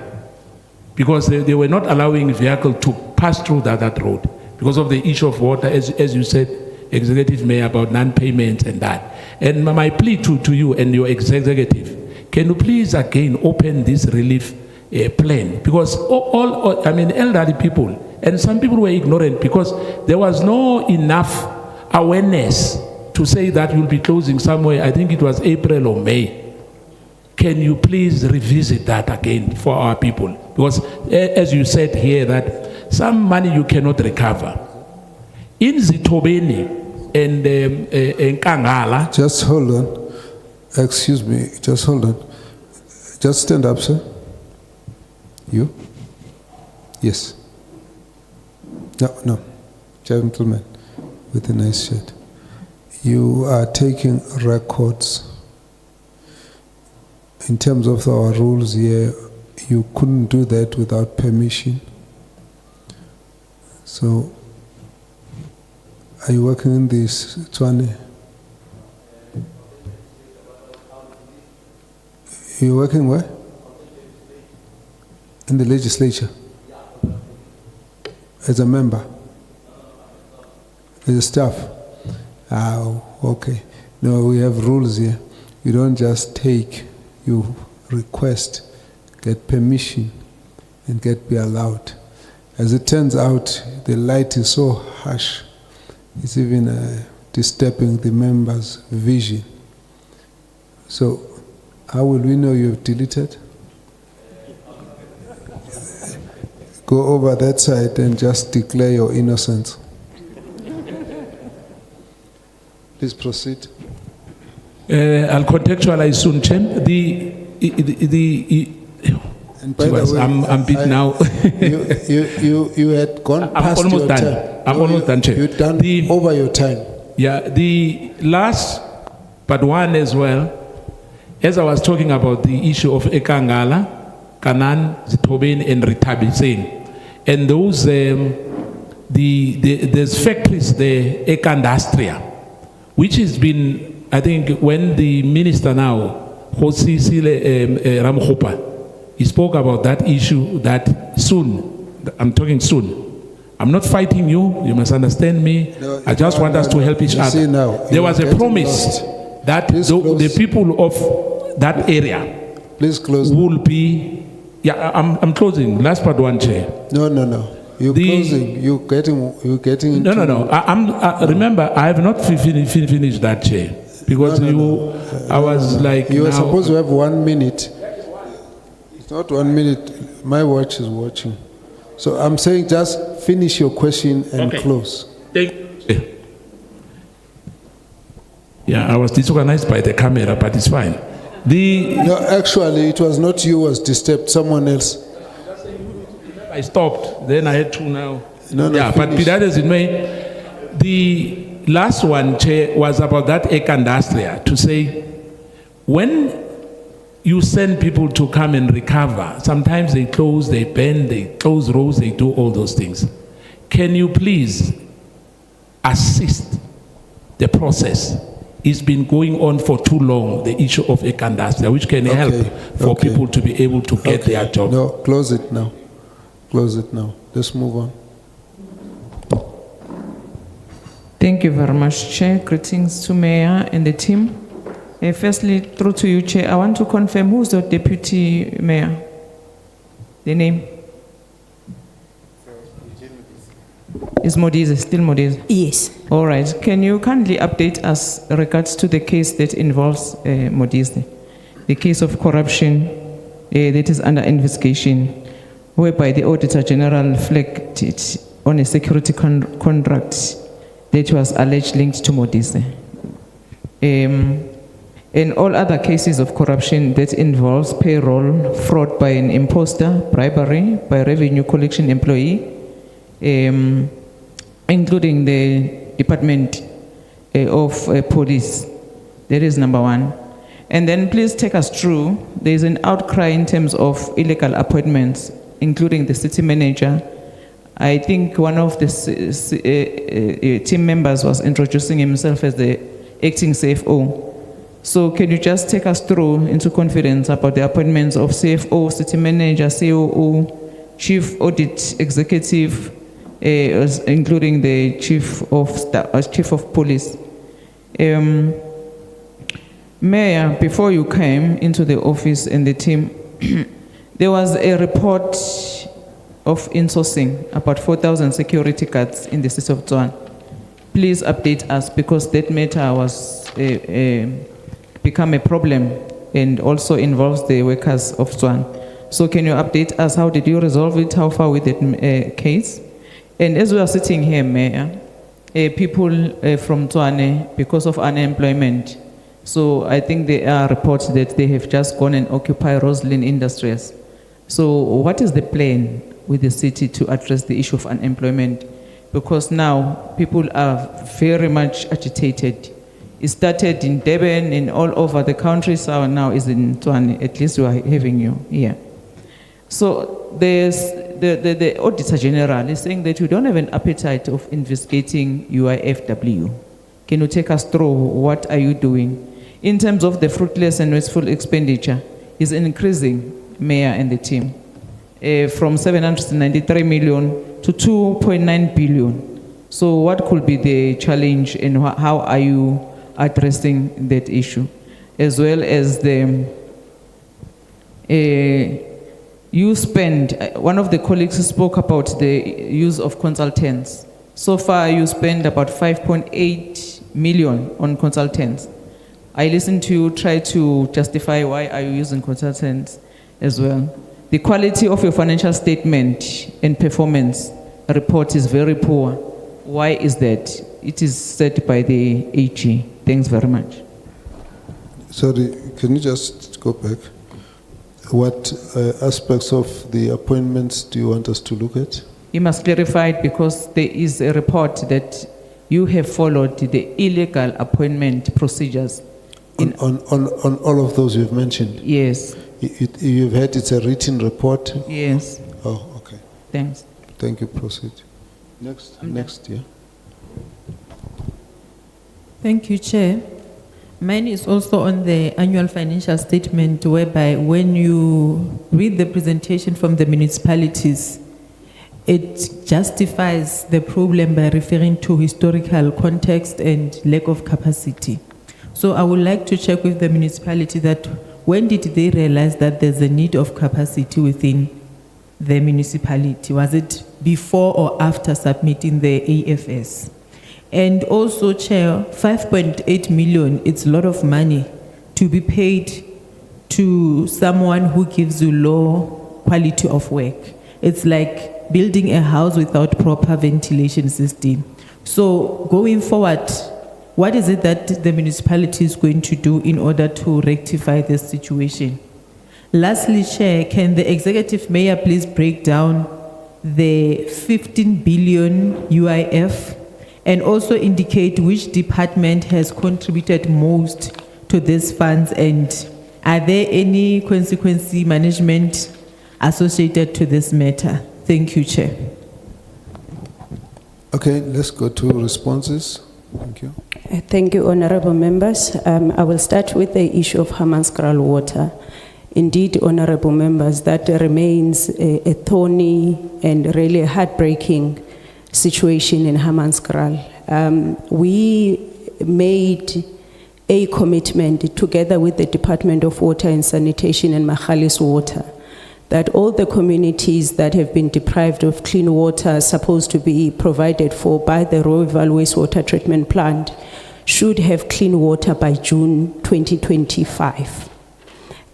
because they were not allowing vehicle to pass through that road because of the issue of water, as you said, Executive Mayor, about non-payments and that. And my plea to you and your executive, can you please again open this relief plan? Because elderly people, and some people were ignorant because there was no enough awareness to say that you'll be closing somewhere. I think it was April or May. Can you please revisit that again for our people? Because as you said here, that some money you cannot recover. In Zitobeni and Kangala. Just hold on. Excuse me, just hold on. Just stand up, sir. You? Yes. No. Gentleman with a nice shirt. You are taking records. In terms of our rules here, you couldn't do that without permission. So, are you working in this, Tshwane? You're working where? In the legislature? As a member? As a staff? Okay. No, we have rules here. You don't just take. You request, get permission, and be allowed. As it turns out, the light is so harsh, it's even disturbing the members' vision. So, how will we know you've deleted? Go over that side and just declare your innocence. Please proceed. I'll contextualize soon, Chen. And by the way, I'm beat now. you had gone past almost your done. time. I'm almost done, Chen. You've done over your time. Yeah, the last but one as well, as I was talking about the issue of Ekangala, Kanan, Zitobeni, and Ritabiseng, and those, there's factories there, Ekandastria, which has been, I think, when the minister now, Hosi Sile Ramkhopa, he spoke about that issue that soon, I'm talking soon. I'm not fighting you, you must understand me. No, I just want us to help each other. Now, there was a promise that the people of that area will be. Yeah, I'm closing. Last part one, Chair. No. You're closing. You're getting into. No. Remember, I have not finished that, Chair. Because I was like. You were supposed to have 1 minute. It's not 1 minute. My watch is watching. So I'm saying just finish your question and close. Yeah, I was disorganized by the camera, but it's fine. No, actually, it was not you who was disturbed, someone else. I stopped, then I had to now. No, but that is in May. The last one, Chair, was about that Ekandastria, to say, when you send people to come and recover, sometimes they close, they bend, they close roads, they do all those things. Can you please assist the process? It's been going on for too long, the issue of Ekandastria, which can help for people to be able to get their job. No, close it now. Close it now. Let's move on. Thank you very much, Chair. Greetings to Mayor and the team. Firstly, through to you, Chair, I want to confirm who's the Deputy Mayor? The name? Is Modize, still Modize? Yes. All right. Can you kindly update us regards to the case that involves Modize? The case of corruption that is under investigation, whereby the Auditor General flagged it on a security contract that was alleged linked to Modize. And all other cases of corruption that involves payroll, fraud by an imposter, bribery by a revenue collection employee, including the Department of Police. That is number one. And then please take us through, there is an outcry in terms of illegal appointments, including the city manager, I think one of the team members was introducing himself as the acting CFO. So can you just take us through into confidence about the appointments of CFO, city manager, COO, chief audit executive, including the chief of police? Mayor, before you came into the office and the team, there was a report of insourcing about 4,000 security guards in the city of Tshwane. Please update us, because that matter was become a problem and also involves the workers of Tshwane. So can you update us? How did you resolve it? How far with that case? And as we are sitting here, Mayor, people from Tshwane, because of unemployment, so I think there are reports that they have just gone and occupied Roslyn Industries. So what is the plan with the city to address the issue of unemployment? Because now people are very much agitated. It started in Durban and all over the country, so now is in Tshwane. At least we are having you here. So there's the Auditor General is saying that you don't have an appetite of investigating UIFW. Can you take us through what are you doing? In terms of the fruitless and wasteful expenditure is increasing, Mayor and the team, from 793 million to 2.9 billion. So what could be the challenge and how are you addressing that issue? As well as the, you spend, one of the colleagues spoke about the use of consultants. So far you spend about 5.8 million on consultants. I listened to you try to justify why are you using consultants as well. The quality of your financial statement and performance report is very poor. Why is that? It is said by the AG. Thanks very much. Sorry, can you just go back? What aspects of the appointments do you want us to look at? You must clarify it, because there is a report that you have followed the illegal appointment procedures. On all of those you've mentioned? Yes. You've had it's a written report? Yes. Oh, okay. Thanks. Thank you, proceed. Next, yeah. Thank you, Chair. Mine is also on the annual financial statement, whereby when you read the presentation from the municipalities, it justifies the problem by referring to historical context and lack of capacity. So I would like to check with the municipality that when did they realize that there's a need of capacity within the municipality? Was it before or after submitting the AFS? And also, Chair, 5.8 million, it's a lot of money to be paid to someone who gives you low quality of work. It's like building a house without proper ventilation system. So going forward, what is it that the municipality is going to do in order to rectify this situation? Lastly, Chair, can the executive mayor please break down the 15 billion UIF and also indicate which department has contributed most to these funds, and are there any consequence management associated to this matter? Thank you, Chair. Okay, let's go to responses. Thank you. Thank you, honorable members. I will start with the issue of Hammanskraal water. Indeed, honorable members, that remains a thorny and really heartbreaking situation in Hammanskraal. We made a commitment together with the Department of Water and Sanitation and Magalies Water that all the communities that have been deprived of clean water are supposed to be provided for by the Royal Wastewater Treatment Plant should have clean water by June 2025.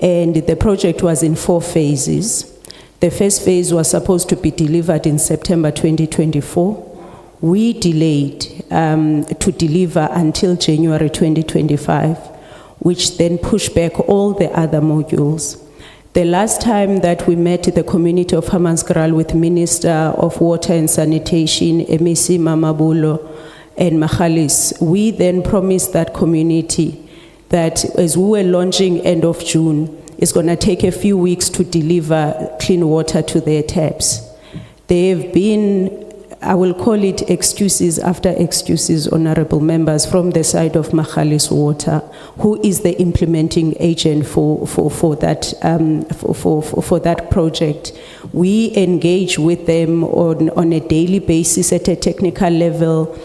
And the project was in 4 phases. The first phase was supposed to be delivered in September 2024. We delayed to deliver until January 2025, which then pushed back all the other modules. The last time that we met the community of Hammanskraal with Minister of Water and Sanitation, MEC Mamabulo, and Magalies, we then promised that community that as we were launching end of June, it's going to take a few weeks to deliver clean water to their taps. There have been, I will call it excuses after excuses, honorable members, from the side of Magalies Water, who is the implementing agent for that project. We engage with them on a daily basis at a technical level,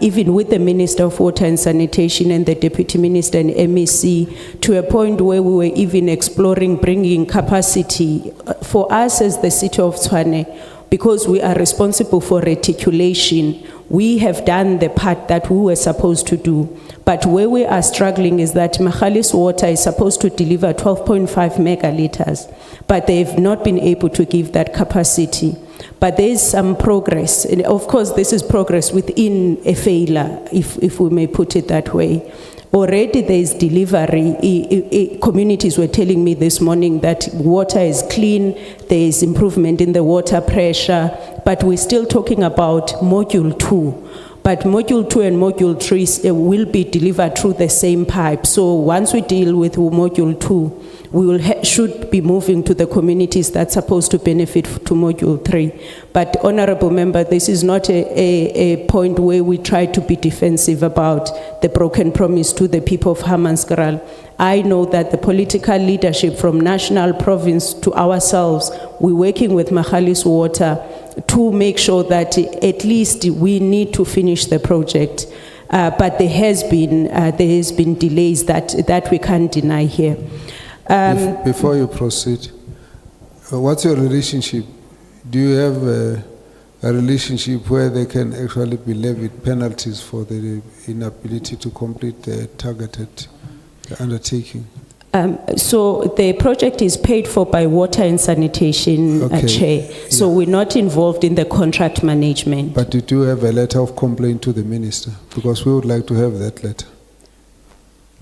even with the Minister of Water and Sanitation and the Deputy Minister and MEC, to a point where we were even exploring bringing capacity for us as the city of Tshwane. Because we are responsible for reticulation, we have done the part that we were supposed to do. But where we are struggling is that Magalies Water is supposed to deliver 12.5 megaliters, but they've not been able to give that capacity. But there is some progress, and of course this is progress within a failure, if we may put it that way. Already there is delivery. Communities were telling me this morning that water is clean, there is improvement in the water pressure, but we're still talking about module 2. But module 2 and module 3 will be delivered through the same pipe. So once we deal with module 2, we will should be moving to the communities that's supposed to benefit to module 3. But honorable member, this is not a point where we try to be defensive about the broken promise to the people of Hammanskraal. I know that the political leadership from national, province to ourselves, we're working with Magalies Water to make sure that at least we need to finish the project. But there has been delays that we can't deny here. Before you proceed, what's your relationship? Do you have a relationship where they can actually be levied penalties for the inability to complete the targeted undertaking? So the project is paid for by Water and Sanitation Chair. So we're not involved in the contract management. But you do have a letter of complaint to the minister, because we would like to have that letter.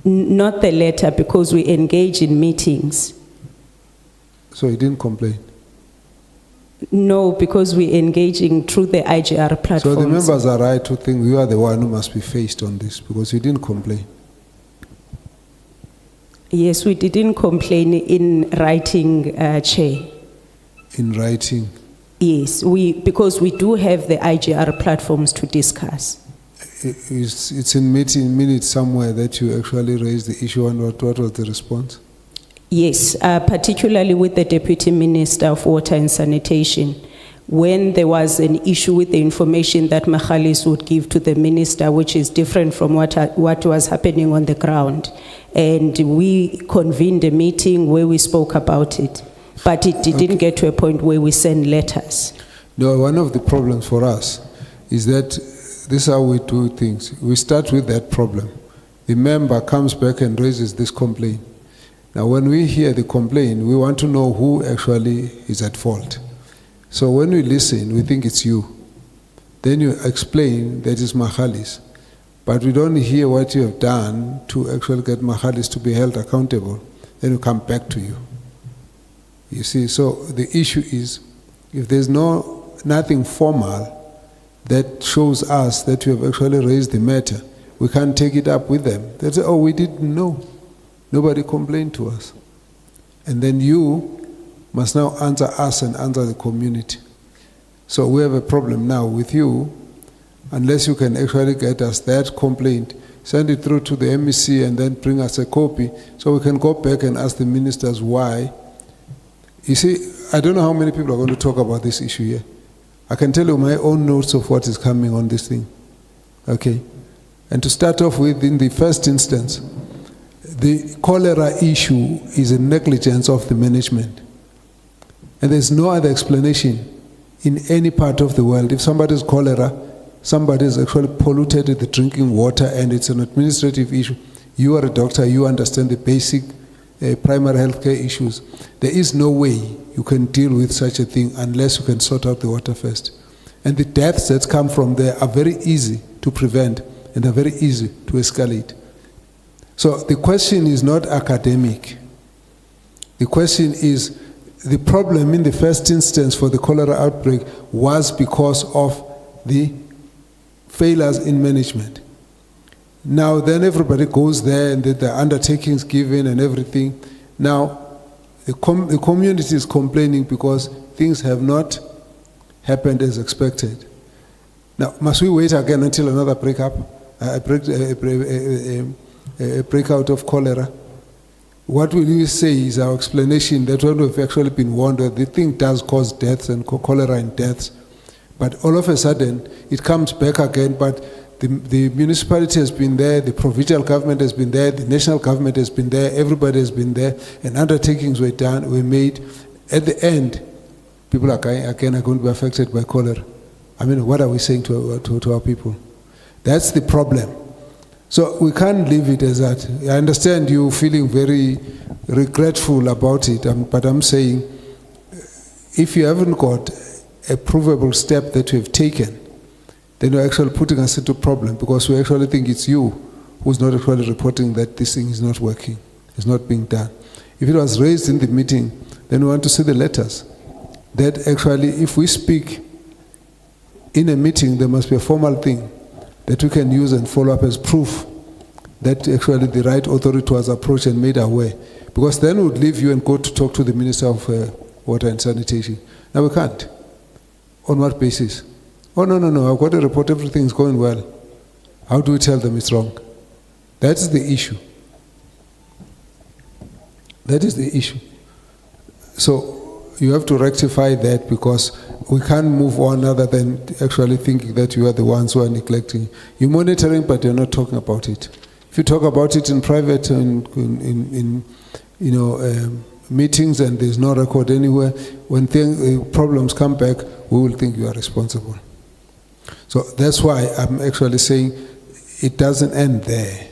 Not the letter, because we engage in meetings. So he didn't complain? No, because we're engaging through the IGR platforms. So the members are right to think you are the one who must be faced on this, because you didn't complain. Yes, we didn't complain in writing, Chair. In writing? Yes, because we do have the IGR platforms to discuss. It's in minutes somewhere that you actually raised the issue, and what was the response? Yes, particularly with the Deputy Minister of Water and Sanitation. When there was an issue with the information that Magalies would give to the minister, which is different from what was happening on the ground. And we convened a meeting where we spoke about it. But it didn't get to a point where we send letters. No, one of the problems for us is that this is how we do things. We start with that problem. The member comes back and raises this complaint. Now, when we hear the complaint, we want to know who actually is at fault. So when we listen, we think it's you. Then you explain that it's Magalies. But we don't hear what you have done to actually get Magalies to be held accountable. Then we come back to you. You see, so the issue is, if there's nothing formal that shows us that you have actually raised the matter, we can't take it up with them. They say, oh, we didn't know. Nobody complained to us. And then you must now answer us and answer the community. So we have a problem now with you. Unless you can actually get us that complaint, send it through to the MEC and then bring us a copy so we can go back and ask the ministers why. You see, I don't know how many people are going to talk about this issue here. I can tell you my own notes of what is coming on this thing. Okay? And to start off with, in the first instance, the cholera issue is a negligence of the management. And there's no other explanation in any part of the world. If somebody's cholera, somebody has actually polluted the drinking water and it's an administrative issue. You are a doctor, you understand the basic primary healthcare issues. There is no way you can deal with such a thing unless you can sort out the water first. And the deaths that come from there are very easy to prevent and are very easy to escalate. So the question is not academic. The question is, the problem in the first instance for the cholera outbreak was because of the failures in management. Now then everybody goes there and the undertakings given and everything. Now the community is complaining because things have not happened as expected. Now, must we wait again until another breakout of cholera? What will you say is our explanation that when we've actually been warned that the thing does cause deaths and cholera and deaths, but all of a sudden it comes back again, but the municipality has been there, the provincial government has been there, the national government has been there, everybody has been there, and undertakings were made. At the end, people are going to be affected by cholera. I mean, what are we saying to our people? That's the problem. So we can't leave it as that. I understand you feeling very regretful about it, but I'm saying, if you haven't got a provable step that you have taken, then you're actually putting us into a problem, because we actually think it's you who's not actually reporting that this thing is not working, it's not being done. If it was raised in the meeting, then we want to see the letters. That actually, if we speak in a meeting, there must be a formal thing that we can use and follow up as proof that actually the right authority was approached and made aware. Because then we would leave you and go to talk to the Minister of Water and Sanitation. Now we can't. On what basis? Oh, no, I've got a report, everything's going well. How do we tell them it's wrong? That's the issue. That is the issue. So you have to rectify that, because we can't move on other than actually thinking that you are the ones who are neglecting. You're monitoring, but you're not talking about it. If you talk about it in private, in meetings, and there's no record anywhere, when problems come back, we will think you are responsible. So that's why I'm actually saying it doesn't end there.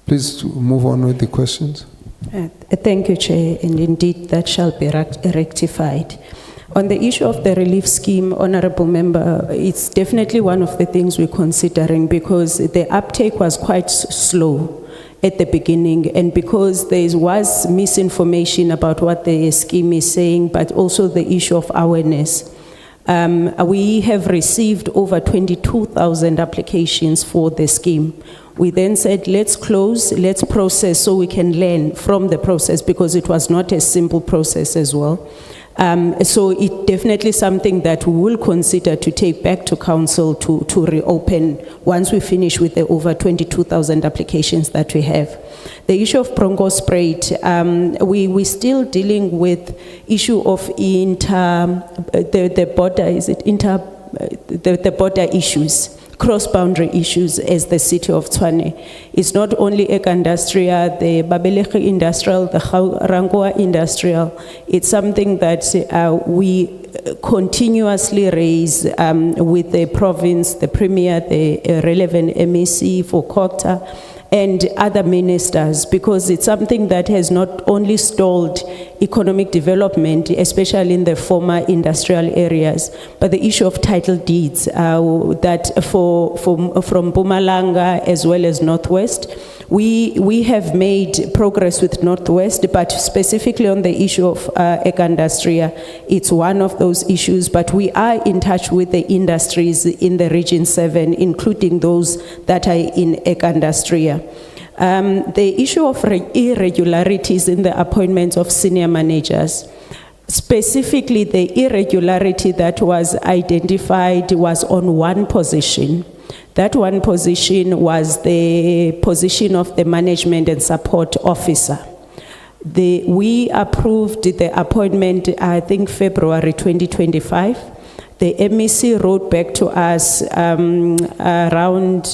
Please move on with the questions. Thank you, Chair, and indeed that shall be rectified. On the issue of the relief scheme, Honourable Member, it's definitely one of the things we're considering, because the uptake was quite slow at the beginning, and because there was misinformation about what the scheme is saying, but also the issue of awareness. We have received over 22,000 applications for the scheme. We then said, let's close, let's process so we can learn from the process, because it was not a simple process as well. So it's definitely something that we will consider to take back to council to reopen once we finish with the over 22,000 applications that we have. The issue of bronchospray, we're still dealing with issue of the border issues, cross-boundary issues as the city of Tshwane. It's not only Eka Industrial, the Babelegi Industrial, the Rangoa Industrial. It's something that we continuously raise with the province, the premier, the relevant MEC for Cogta, and other ministers, because it's something that has not only stalled economic development, especially in the former industrial areas, but the issue of title deeds that from Mpumalanga as well as Northwest. We have made progress with Northwest, but specifically on the issue of Eka Industria, it's one of those issues, but we are in touch with the industries in the Region 7, including those that are in Eka Industria. The issue of irregularities in the appointments of senior managers, specifically the irregularity that was identified was on one position. That one position was the position of the management and support officer. We approved the appointment, I think, February 2025. The MEC wrote back to us around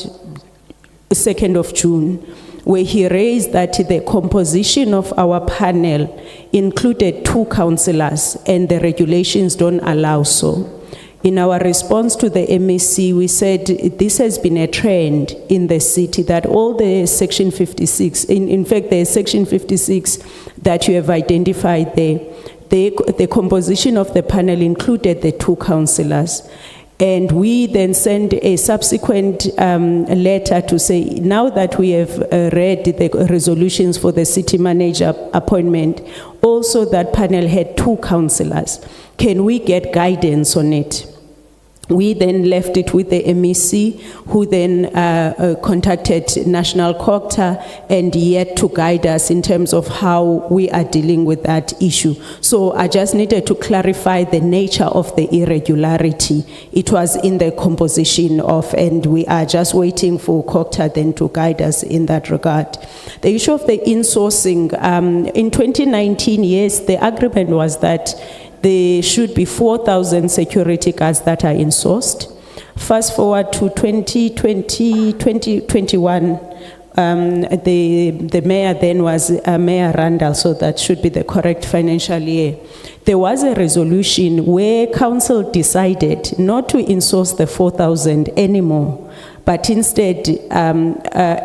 2nd of June, where he raised that the composition of our panel included 2 councillors, and the regulations don't allow so. In our response to the MEC, we said this has been a trend in the city, that all the Section 56, in fact, the Section 56 that you have identified there, the composition of the panel included the 2 councillors. And we then sent a subsequent letter to say, now that we have read the resolutions for the city manager appointment, also that panel had 2 councillors. Can we get guidance on it? We then left it with the MEC, who then contacted National Cogta and yet to guide us in terms of how we are dealing with that issue. So I just needed to clarify the nature of the irregularity. It was in the composition of, and we are just waiting for Cogta then to guide us in that regard. The issue of the insourcing, in 2019, yes, the agreement was that there should be 4,000 security guards that are insourced. Fast forward to 2021, the mayor then was Mayor Randall, so that should be the correct financial year. There was a resolution where council decided not to insource the 4,000 anymore, but instead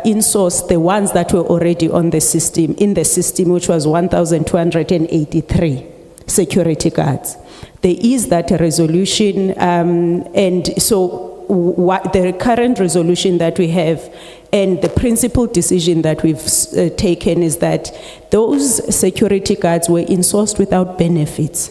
insource the ones that were already on the system, which was 1,283. Security guards. There is that resolution, and so what the current resolution that we have and the principal decision that we've taken is that those security guards were insourced without benefits.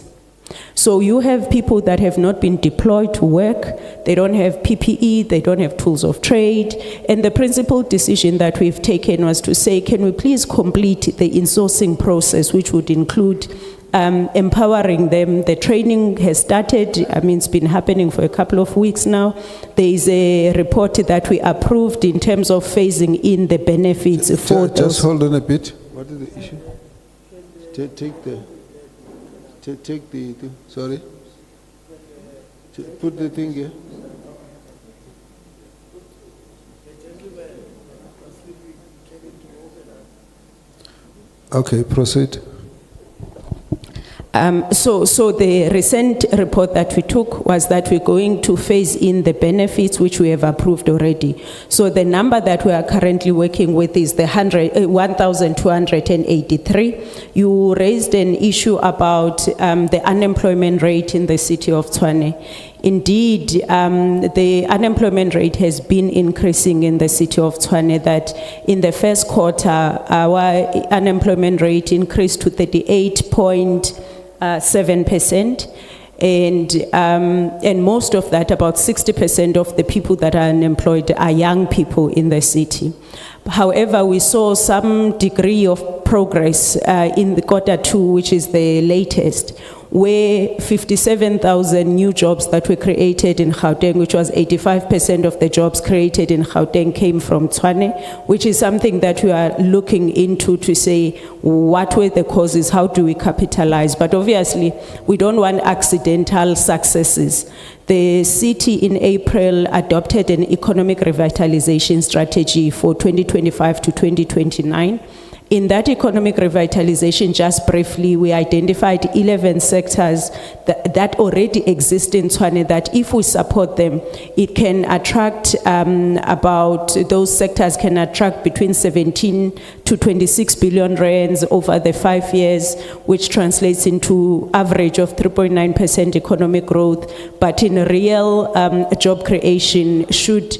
So you have people that have not been deployed to work, they don't have PPE, they don't have tools of trade, and the principal decision that we've taken was to say, can we please complete the insourcing process, which would include empowering them. The training has started. I mean, it's been happening for a couple of weeks now. There is a report that we approved in terms of phasing in the benefits for those. Just hold on a bit. What is the issue? Take the thing. Sorry. Put the thing here. Okay, proceed. So the recent report that we took was that we're going to phase in the benefits which we have approved already. So the number that we are currently working with is the 1,283. You raised an issue about the unemployment rate in the city of Tshwane. Indeed, the unemployment rate has been increasing in the city of Tshwane, that in the first quarter, our unemployment rate increased to 38.7%. And most of that, about 60% of the people that are unemployed are young people in the city. However, we saw some degree of progress in the quarter 2, which is the latest, where 57,000 new jobs that were created in Gauteng, which was 85% of the jobs created in Gauteng came from Tshwane, which is something that we are looking into to say what were the causes, how do we capitalize. But obviously, we don't want accidental successes. The city in April adopted an economic revitalization strategy for 2025 to 2029. In that economic revitalization, just briefly, we identified 11 sectors that already exist in Tshwane, that if we support them, it can attract those sectors can attract between 17 to 26 billion rands over the 5 years, which translates into average of 3.9% economic growth. But in real job creation should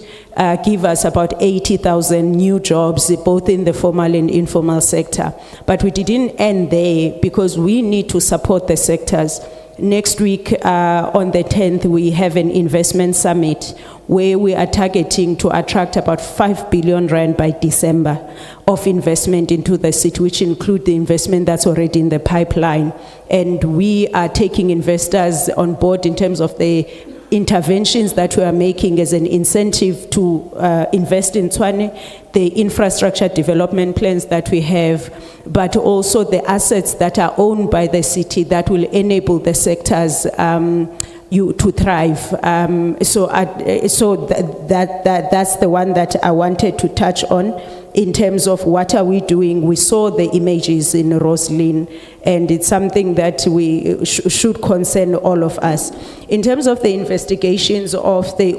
give us about 80,000 new jobs, both in the formal and informal sector. But we didn't end there, because we need to support the sectors. Next week, on the 10th, we have an investment summit where we are targeting to attract about 5 billion rand by December of investment into the city, which include the investment that's already in the pipeline. And we are taking investors on board in terms of the interventions that we are making as an incentive to invest in Tshwane, the infrastructure development plans that we have, but also the assets that are owned by the city that will enable the sectors to thrive. So that's the one that I wanted to touch on. In terms of what are we doing, we saw the images in Roslyn, and it's something that we should concern all of us. In terms of the investigations of the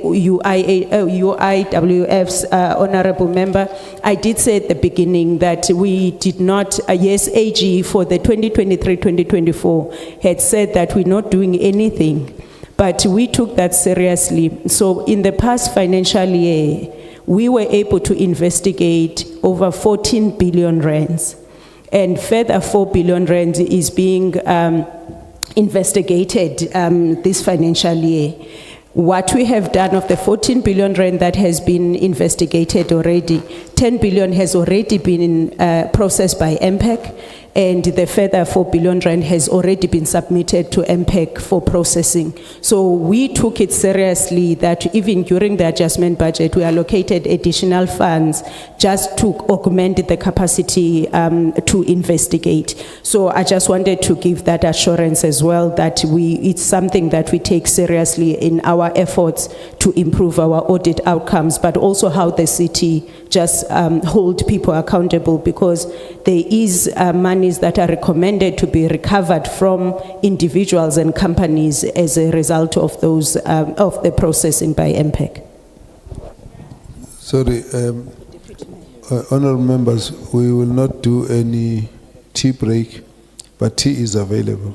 UIWF's honorable member, I did say at the beginning that we did not, yes, AG for the 2023-2024 had said that we're not doing anything, but we took that seriously. So in the past financial year, we were able to investigate over 14 billion rands, and further 4 billion rands is being investigated this financial year. What we have done of the 14 billion rand that has been investigated already, 10 billion has already been processed by MPEC, and the further 4 billion rand has already been submitted to MPEC for processing. So we took it seriously that even during the adjustment budget, we allocated additional funds just to augment the capacity to investigate. So I just wanted to give that assurance as well that it's something that we take seriously in our efforts to improve our audit outcomes, but also how the city just hold people accountable, because there is monies that are recommended to be recovered from individuals and companies as a result of those of the processing by MPEC. Sorry, honourable members, we will not do any tea break, but tea is available.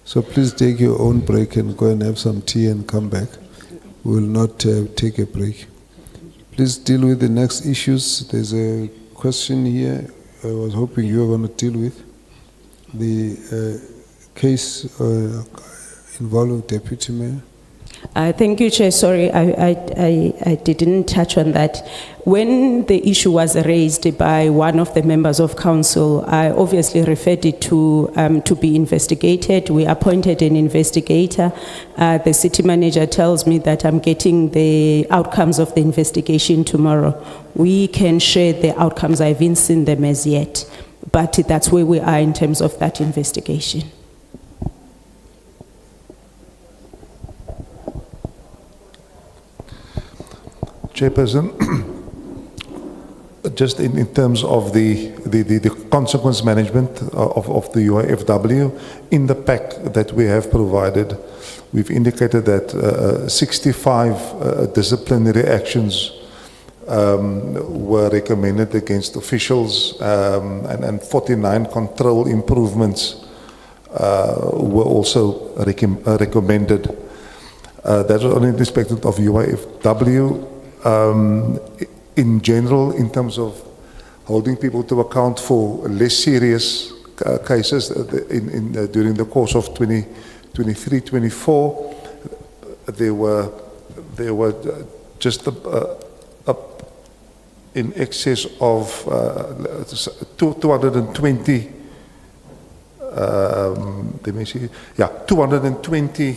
So please take your own break and go and have some tea and come back. We will not take a break. Please deal with the next issues. There's a question here I was hoping you were going to deal with. The case involving Deputy Mayor. Thank you, Chair. Sorry, I didn't touch on that. When the issue was raised by one of the members of council, I obviously referred it to be investigated. We appointed an investigator. The city manager tells me that I'm getting the outcomes of the investigation tomorrow. We can share the outcomes. I haven't seen them as yet, but that's where we are in terms of that investigation. Chairperson, just in terms of the consequence management of the UIFW, in the pack that we have provided, we've indicated that 65 disciplinary actions were recommended against officials, and 49 control improvements were also recommended. That was only in respect of UIFW. In general, in terms of holding people to account for less serious cases during the course of 2023-24, there were just in excess of 220. Let me see. Yeah, 220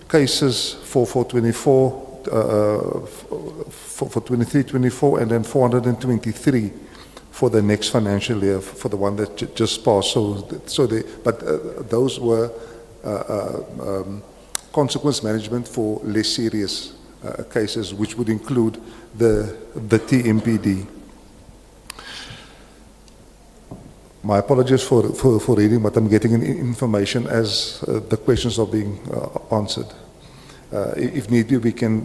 cases for 24. For 23-24, and then 423 for the next financial year, for the one that just passed. Those were consequence management for less serious cases, which would include the TMPD. My apologies for reading, but I'm getting information as the questions are being answered. If need be, we can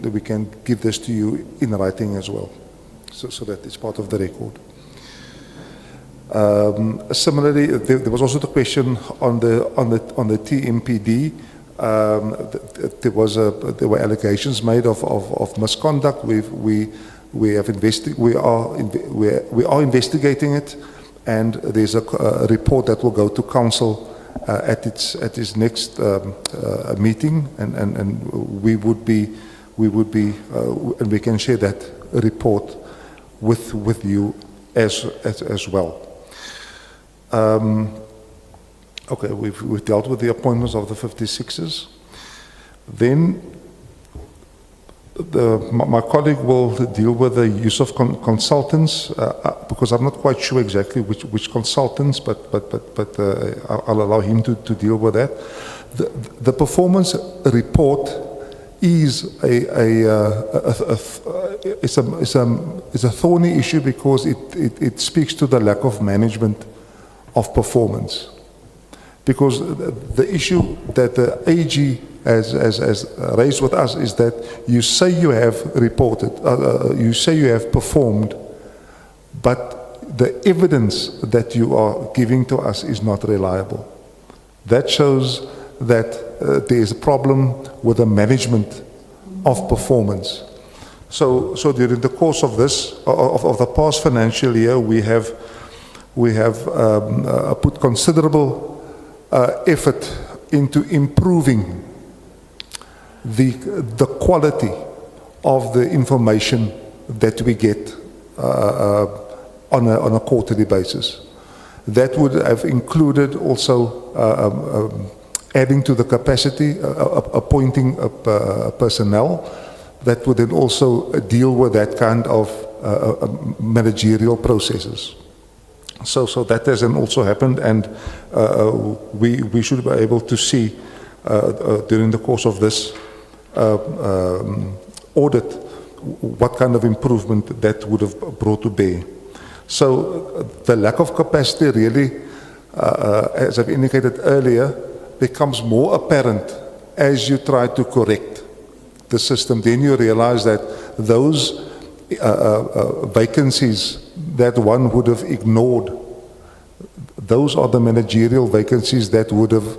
give this to you in writing as well, so that it's part of the record. Similarly, there was also the question on the TMPD. There were allegations made of misconduct. We are investigating it, and there's a report that will go to council at its next meeting, and we would be and we can share that report with you as well. Okay, we've dealt with the appointments of the 56s. Then my colleague will deal with the use of consultants, because I'm not quite sure exactly which consultants, but I'll allow him to deal with that. The performance report is it's a thorny issue, because it speaks to the lack of management of performance. Because the issue that the AG has raised with us is that you say you have reported, you say you have performed, but the evidence that you are giving to us is not reliable. That shows that there is a problem with the management of performance. So during the course of this, of the past financial year, we have put considerable effort into improving the quality of the information that we get on a quarterly basis. That would have included also adding to the capacity, appointing personnel that would then also deal with that kind of managerial processes. So that has then also happened, and we should be able to see during the course of this audit what kind of improvement that would have brought to bear. So the lack of capacity really, as I've indicated earlier, becomes more apparent as you try to correct the system. Then you realize that those vacancies that one would have ignored, those are the managerial vacancies that would have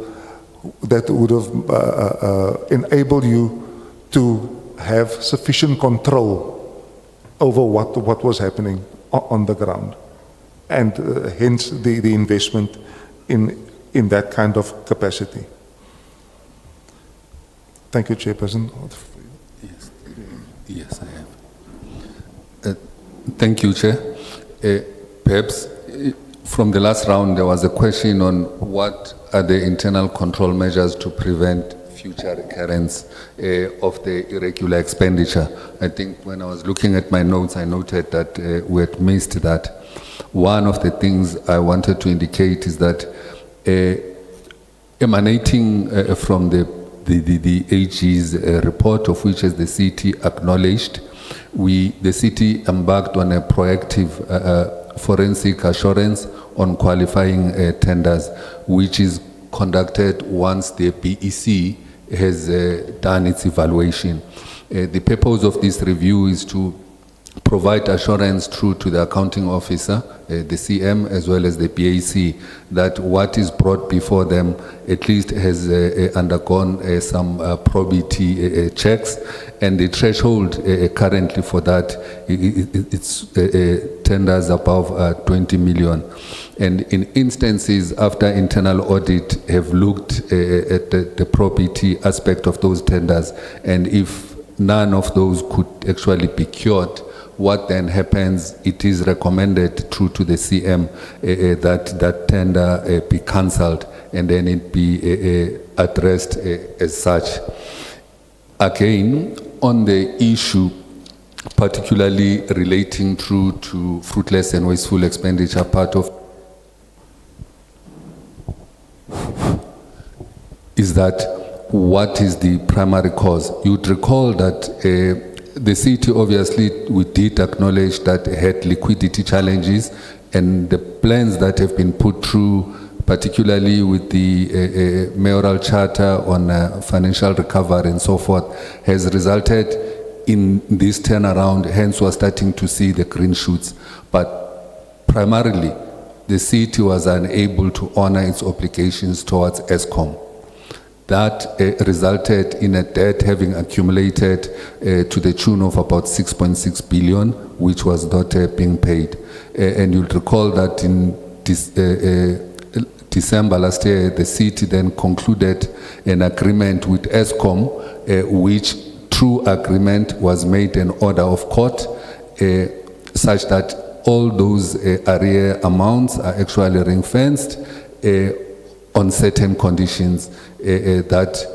enabled you to have sufficient control over what was happening on the ground, and hence the investment in that kind of capacity. Thank you, Chairperson. Yes, I have. Thank you, Chair. Perhaps from the last round, there was a question on what are the internal control measures to prevent future recurrence of the irregular expenditure. I think when I was looking at my notes, I noted that we had missed that. One of the things I wanted to indicate is that emanating from the AG's report, of which as the city acknowledged, the city embarked on a proactive forensic assurance on qualifying tenders, which is conducted once the BEC has done its evaluation. The purpose of this review is to provide assurance through to the accounting officer, the CM, as well as the BAC, that what is brought before them at least has undergone some probity checks, and the threshold currently for that, it's tenders above 20 million. And in instances after internal audit have looked at the probity aspect of those tenders, and if none of those could actually be cured, what then happens, it is recommended through to the CM that tender be cancelled, and then it be addressed as such. Again, on the issue particularly relating through to fruitless and wasteful expenditure, part of is that what is the primary cause? You'd recall that the city, obviously, we did acknowledge that it had liquidity challenges, and the plans that have been put through, particularly with the mayoral charter on financial recovery and so forth, has resulted in this turnaround. Hence, we're starting to see the green shoots. But primarily, the city was unable to honor its obligations towards ESCOM. That resulted in a debt having accumulated to the tune of about 6.6 billion, which was not being paid. And you'll recall that in December last year, the city then concluded an agreement with ESCOM, which through agreement was made an order of court, such that all those arrear amounts are actually ring-fenced on certain conditions, that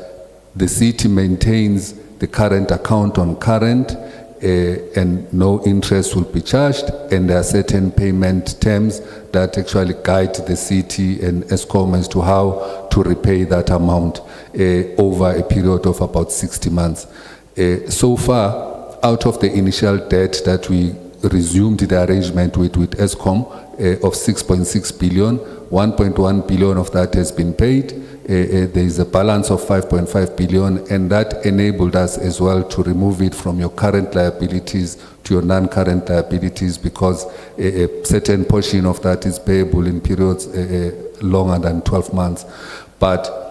the city maintains the current account on current, and no interest will be charged, and there are certain payment terms that actually guide the city and ESCOM as to how to repay that amount over a period of about 60 months. So far, out of the initial debt that we resumed the arrangement with ESCOM of 6.6 billion, 1.1 billion of that has been paid. There is a balance of 5.5 billion, and that enabled us as well to remove it from your current liabilities to your non-current liabilities, because a certain portion of that is payable in periods longer than 12 months. But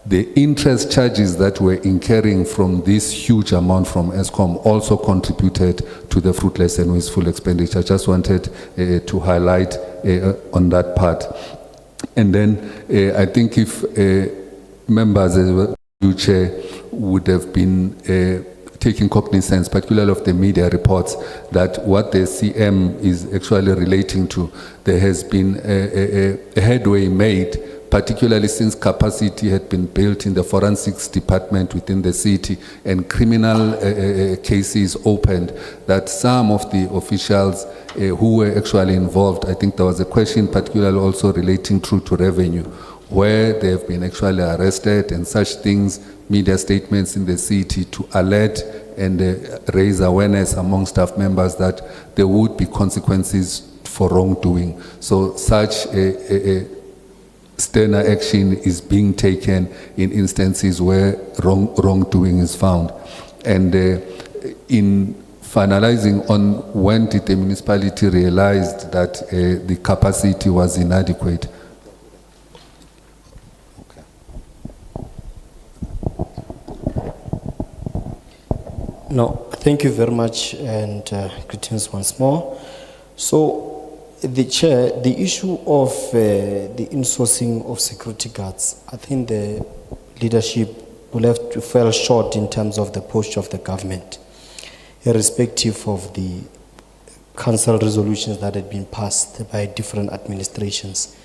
the interest charges that we're incurring from this huge amount from ESCOM also contributed to the fruitless and wasteful expenditure. Just wanted to highlight on that part. And then I think if members, you Chair, would have been taking cognizance, particularly of the media reports, that what the CM is actually relating to, there has been a headway made, particularly since capacity had been built in the forensics department within the city and criminal cases opened, that some of the officials who were actually involved, I think there was a question particularly also relating to revenue, where they have been actually arrested and such things, media statements in the city to alert and raise awareness among staff members that there would be consequences for wrongdoing. So such a sterner action is being taken in instances where wrongdoing is found. And in finalizing on when did the municipality realize that the capacity was inadequate? No, thank you very much, and greetings once more. So, the chair, the issue of the insourcing of security guards, I think the leadership will have to fall short in terms of the posture of the government, irrespective of the council resolutions that had been passed by different administrations,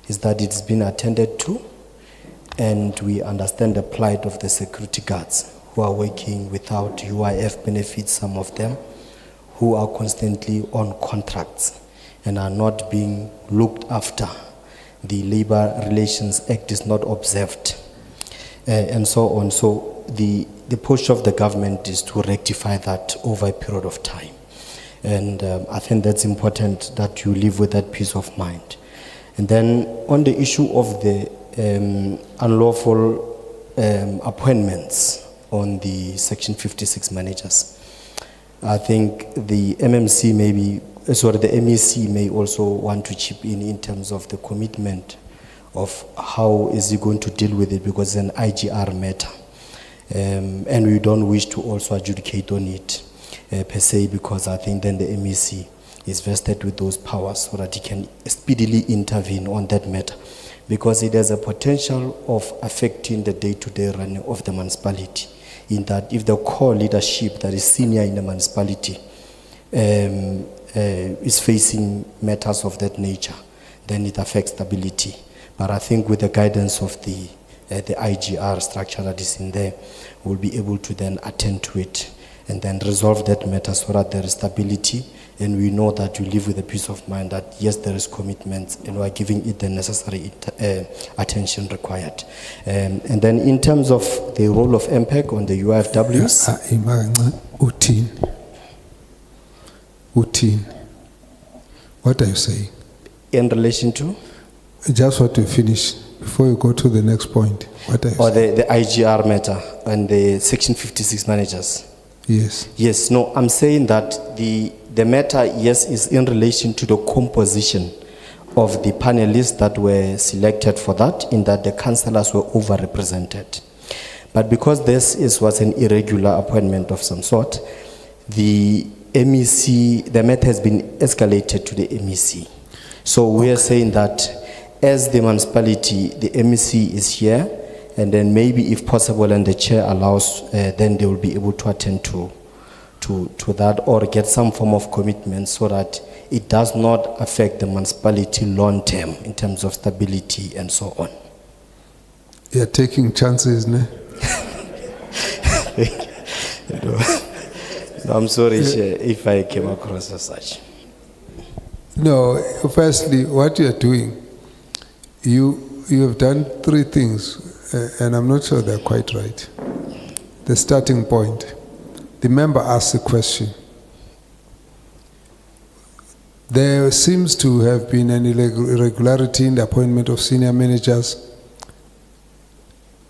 is that it's been attended to, and we understand the plight of the security guards who are working without UIF benefits, some of them, who are constantly on contracts and are not being looked after. The Labor Relations Act is not observed, and so on. So the push of the government is to rectify that over a period of time. And I think that's important that you live with that peace of mind. And then on the issue of the unlawful appointments on the Section 56 managers, I think the MMC the MEC may also want to chip in terms of the commitment of how is he going to deal with it, because it's an IGR matter. And we don't wish to also adjudicate on it per se, because I think then the MEC is vested with those powers so that he can speedily intervene on that matter, because it has a potential of affecting the day-to-day running of the municipality, in that if the core leadership that is senior in the municipality is facing matters of that nature, then it affects stability. But I think with the guidance of the IGR structure that is in there, we'll be able to then attend to it and then resolve that matter so that there is stability, and we know that you live with a peace of mind that yes, there is commitment and we are giving it the necessary attention required. And then in terms of the role of MPEC on the UIFWs, Utin. What are you saying? in relation to? Just what you finish before you go to the next point. What are you saying? The IGR matter and the Section 56 managers. Yes. Yes, no, I'm saying that the matter, yes, is in relation to the composition of the panelists that were selected for that, in that the councillors were overrepresented. But because this was an irregular appointment of some sort, the MEC, the matter has been escalated to the MEC. So we are saying that as the municipality, the MEC is here, and then maybe if possible and the chair allows, then they will be able to attend to that or get some form of commitment so that it does not affect the municipality long term in terms of stability and so on. You're taking chances, ne? No, I'm sorry, Chair, if I came across as such. No, firstly, what you're doing, you have done three things, and I'm not sure they're quite right. The starting point, the member asks a question. There seems to have been an irregularity in the appointment of senior managers.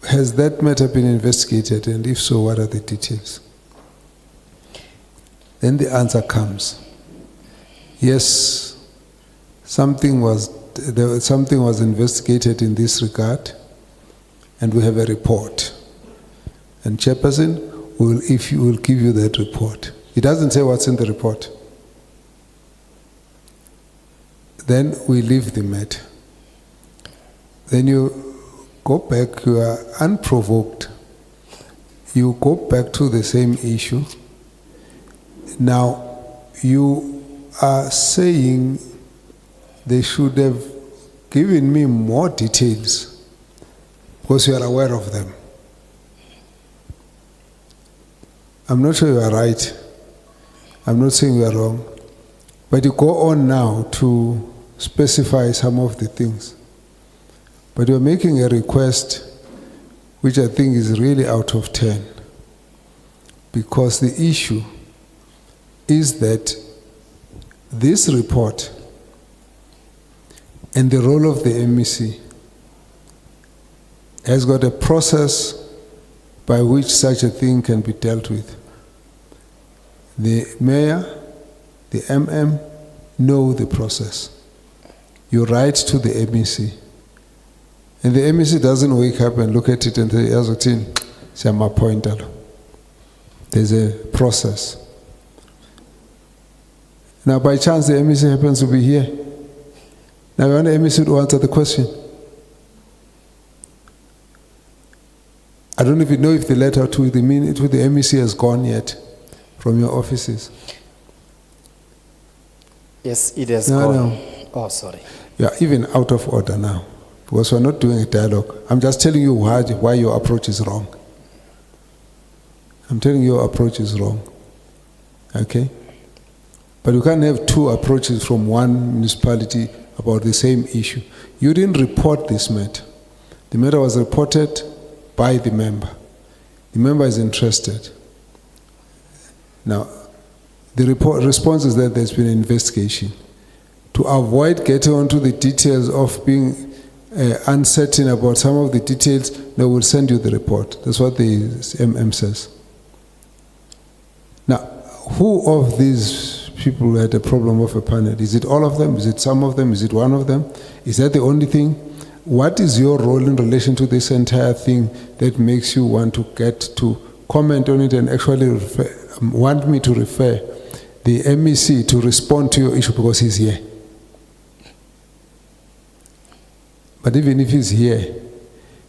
Has that matter been investigated, and if so, what are the details? Then the answer comes. Yes, something was investigated in this regard, and we have a report. And Chairperson will give you that report. He doesn't say what's in the report. Then we leave the matter. Then you go back, you are unprovoked. you go back to the same issue. Now, you are saying they should have given me more details because you are aware of them. I'm not sure you are right. I'm not saying you are wrong. But you go on now to specify some of the things. But you're making a request which I think is really out of 10. Because the issue is that this report and the role of the MEC has got a process by which such a thing can be dealt with. The mayor, the MM, know the process. You write to the MEC. And the MEC doesn't wake up and look at it and say, there's a process. Now, by chance, the MEC happens to be here. Now, I want the MEC to answer the question. I don't even know if the letter to the MEC has gone yet from your offices. Yes, it has No, gone. no. Oh, sorry. You are even out of order now, because we're not doing a dialogue. I'm just telling you why your approach is wrong. I'm telling you your approach is wrong. Okay? But you can't have two approaches from one municipality about the same issue. You didn't report this matter. The matter was reported by the member. The member is interested. Now, the response is that there's been an investigation. To avoid getting onto the details of being uncertain about some of the details, they will send you the report. That's what the MM says. Now, who of these people had a problem of a panel? Is it all of them? Is it some of them? Is it one of them? Is that the only thing? What is your role in relation to this entire thing that makes you want to get to comment on it and actually want me to refer the MEC to respond to your issue because he's here? But even if he's here,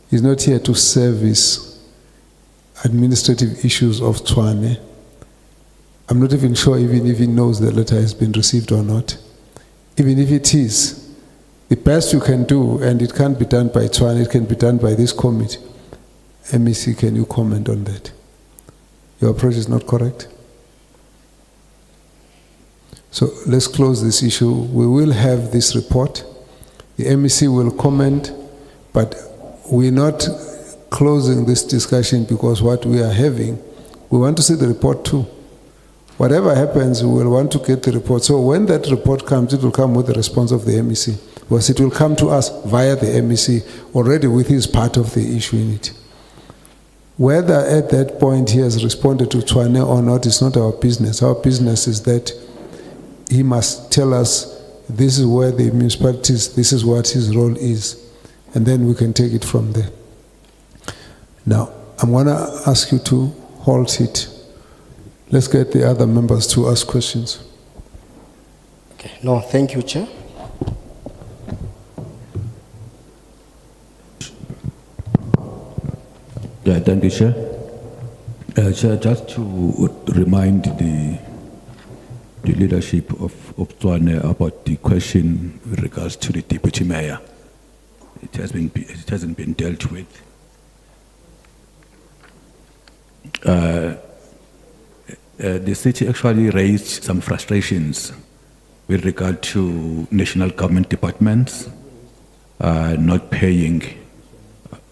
he's not here to service administrative issues of Tshwane. I'm not even sure even if he knows the letter has been received or not. Even if it is, the best you can do, and it can't be done by Tshwane, it can be done by this committee. MEC, can you comment on that? Your approach is not correct? So let's close this issue. We will have this report. The MEC will comment, but we're not closing this discussion because what we are having, we want to see the report too. Whatever happens, we will want to get the report. So when that report comes, it will come with the response of the MEC, because it will come to us via the MEC already with his part of the issue in it. Whether at that point he has responded to Tshwane or not is not our business. Our business is that he must tell us this is where the municipalities, this is what his role is, and then we can take it from there. Now, I'm going to ask you to halt it. Let's get the other members to ask questions. Okay. No, thank you, Chair. Yeah, thank you, Chair. Chair, just to remind the leadership of Tshwane about the question with regards to the deputy mayor. It hasn't been dealt with. The city actually raised some frustrations with regard to national government departments not paying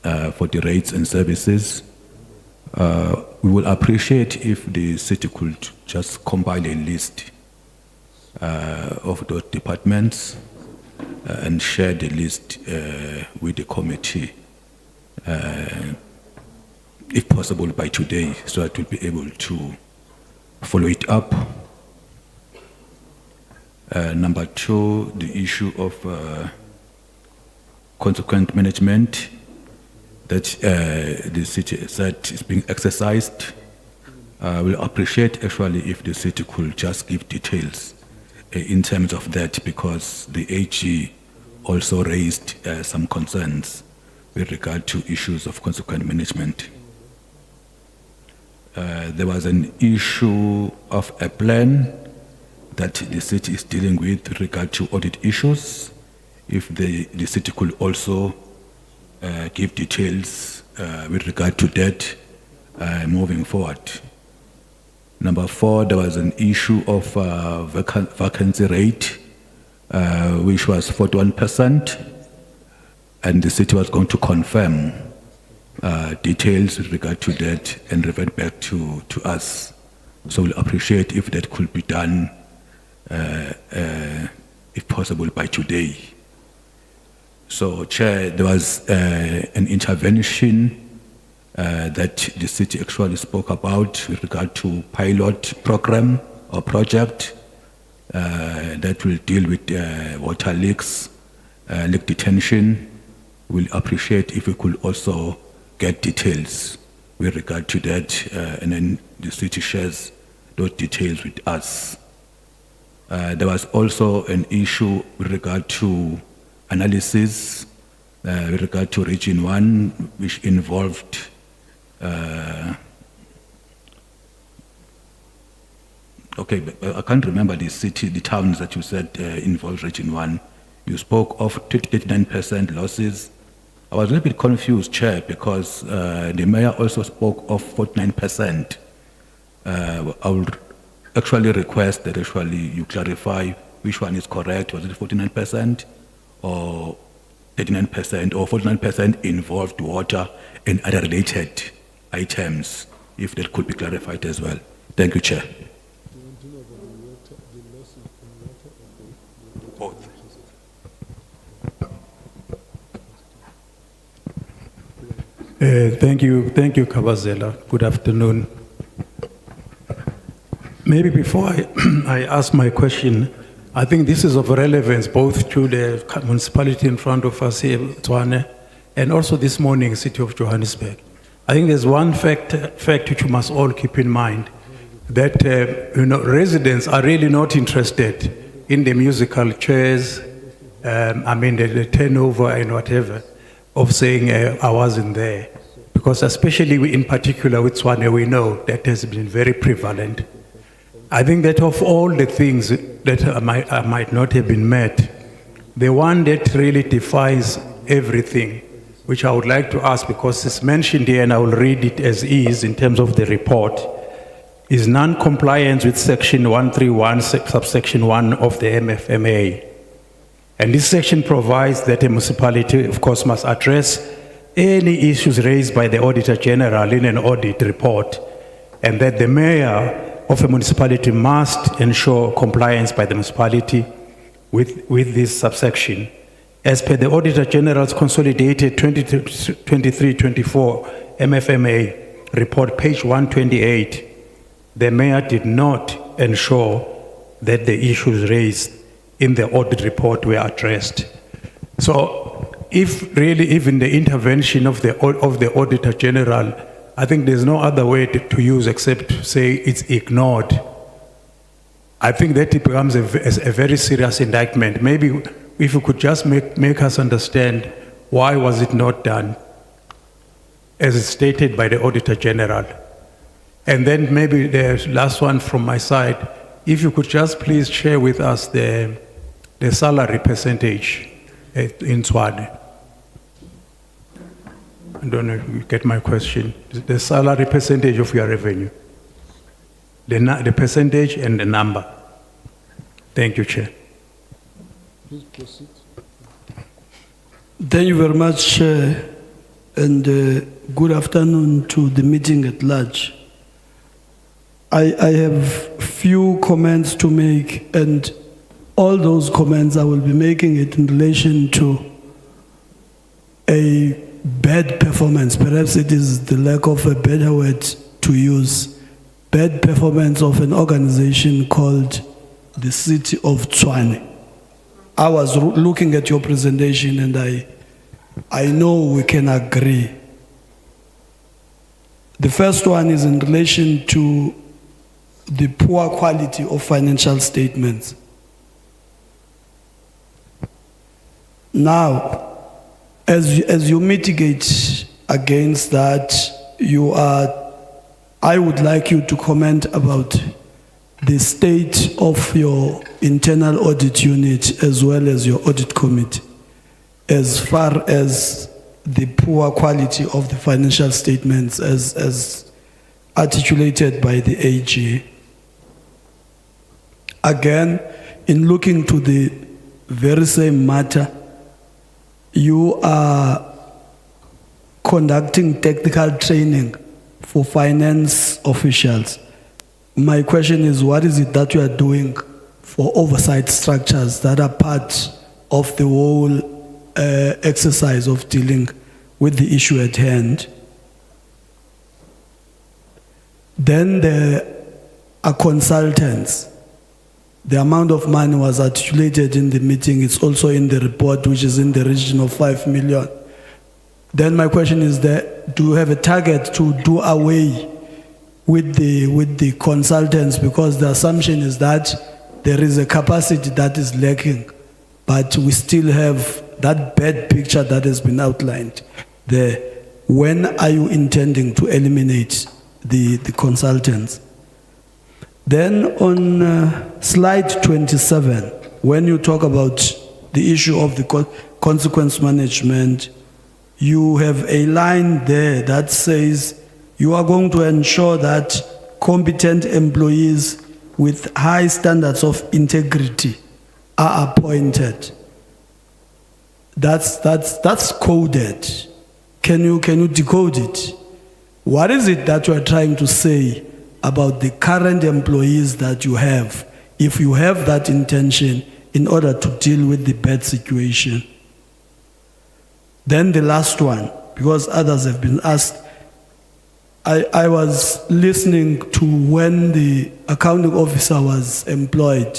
for the rates and services. We will appreciate if the city could just compile a list of those departments and share the list with the committee, if possible by today, so that we'll be able to follow it up. Number two, the issue of consequent management that the city said is being exercised. We'll appreciate actually if the city could just give details in terms of that, because the AG also raised some concerns with regard to issues of consequent management. there was an issue of a plan that the city is dealing with regard to audit issues. If the city could also give details with regard to that moving forward. Number 4, there was an issue of vacancy rate, which was 41%, and the city was going to confirm details with regard to that and revert back to us. So we'll appreciate if that could be done, if possible, by today. So, Chair, there was an intervention that the city actually spoke about with regard to pilot program or project that will deal with water leaks, leak detention. We'll appreciate if we could also get details with regard to that, and then the city shares those details with us. There was also an issue with regard to analysis with regard to Region 1, which involved okay, I can't remember the city, the towns that you said involved Region 1. You spoke of 39% losses. I was a little bit confused, Chair, because the mayor also spoke of 49%. I would actually request that actually you clarify which one is correct. Was it 49% or 39% or 49% involved water and other related items, if that could be clarified as well. Thank you, Chair. Both. Thank you, Kabazela. Good afternoon. Maybe before I ask my question, I think this is of relevance both to the municipality in front of us here, Tshwane, and also this morning, City of Johannesburg. I think there's one fact which you must all keep in mind, that residents are really not interested in the musical chairs, the turnover and whatever, of saying I wasn't there. Because especially in particular with Tshwane, we know that has been very prevalent. I think that of all the things that might not have been met, the one that really defines everything, which I would like to ask because it's mentioned here and I will read it as is in terms of the report, is non-compliance with section 131, subsection 1 of the MFMA. And this section provides that a municipality, of course, must address any issues raised by the Auditor General in an audit report, and that the mayor of a municipality must ensure compliance by the municipality with this subsection. As per the Auditor General's consolidated 23-24 MFMA report, page 128, the mayor did not ensure that the issues raised in the audit report were addressed. So if really even the intervention of the Auditor General, I think there's no other way to use except to say it's ignored. I think that it becomes a very serious indictment. Maybe if you could just make us understand why was it not done as stated by the Auditor General. And then maybe the last one from my side, if you could just please share with us the salary percentage in Tshwane. I don't know if you get my question. The salary percentage of your revenue. The percentage and the number. Thank you, Chair. Please proceed. Thank you very much, Chair, and good afternoon to the meeting at large. I have few comments to make, and all those comments I will be making it in relation to a bad performance. Perhaps it is the lack of a better word to use. Bad performance of an organization called the City of Tshwane. I was looking at your presentation and I know we can agree. The first one is in relation to the poor quality of financial statements. Now, as you mitigate against that, you are I would like you to comment about the state of your internal audit unit as well as your audit committee, as far as the poor quality of the financial statements as articulated by the AG. Again, in looking to the very same matter, you are conducting technical training for finance officials. My question is, what is it that you are doing for oversight structures that are part of the whole exercise of dealing with the issue at hand? Then there are consultants. The amount of money was articulated in the meeting. It's also in the report, which is in the region of 5 million. Then my question is that, do you have a target to do away with the consultants? Because the assumption is that there is a capacity that is lacking, but we still have that bad picture that has been outlined there. When are you intending to eliminate the consultants? Then on slide 27, when you talk about the issue of the consequence management, you have a line there that says you are going to ensure that competent employees with high standards of integrity are appointed. That's coded. Can you decode it? What is it that you are trying to say about the current employees that you have, if you have that intention in order to deal with the bad situation? Then the last one, because others have been asked, I was listening to when the accounting officer was employed.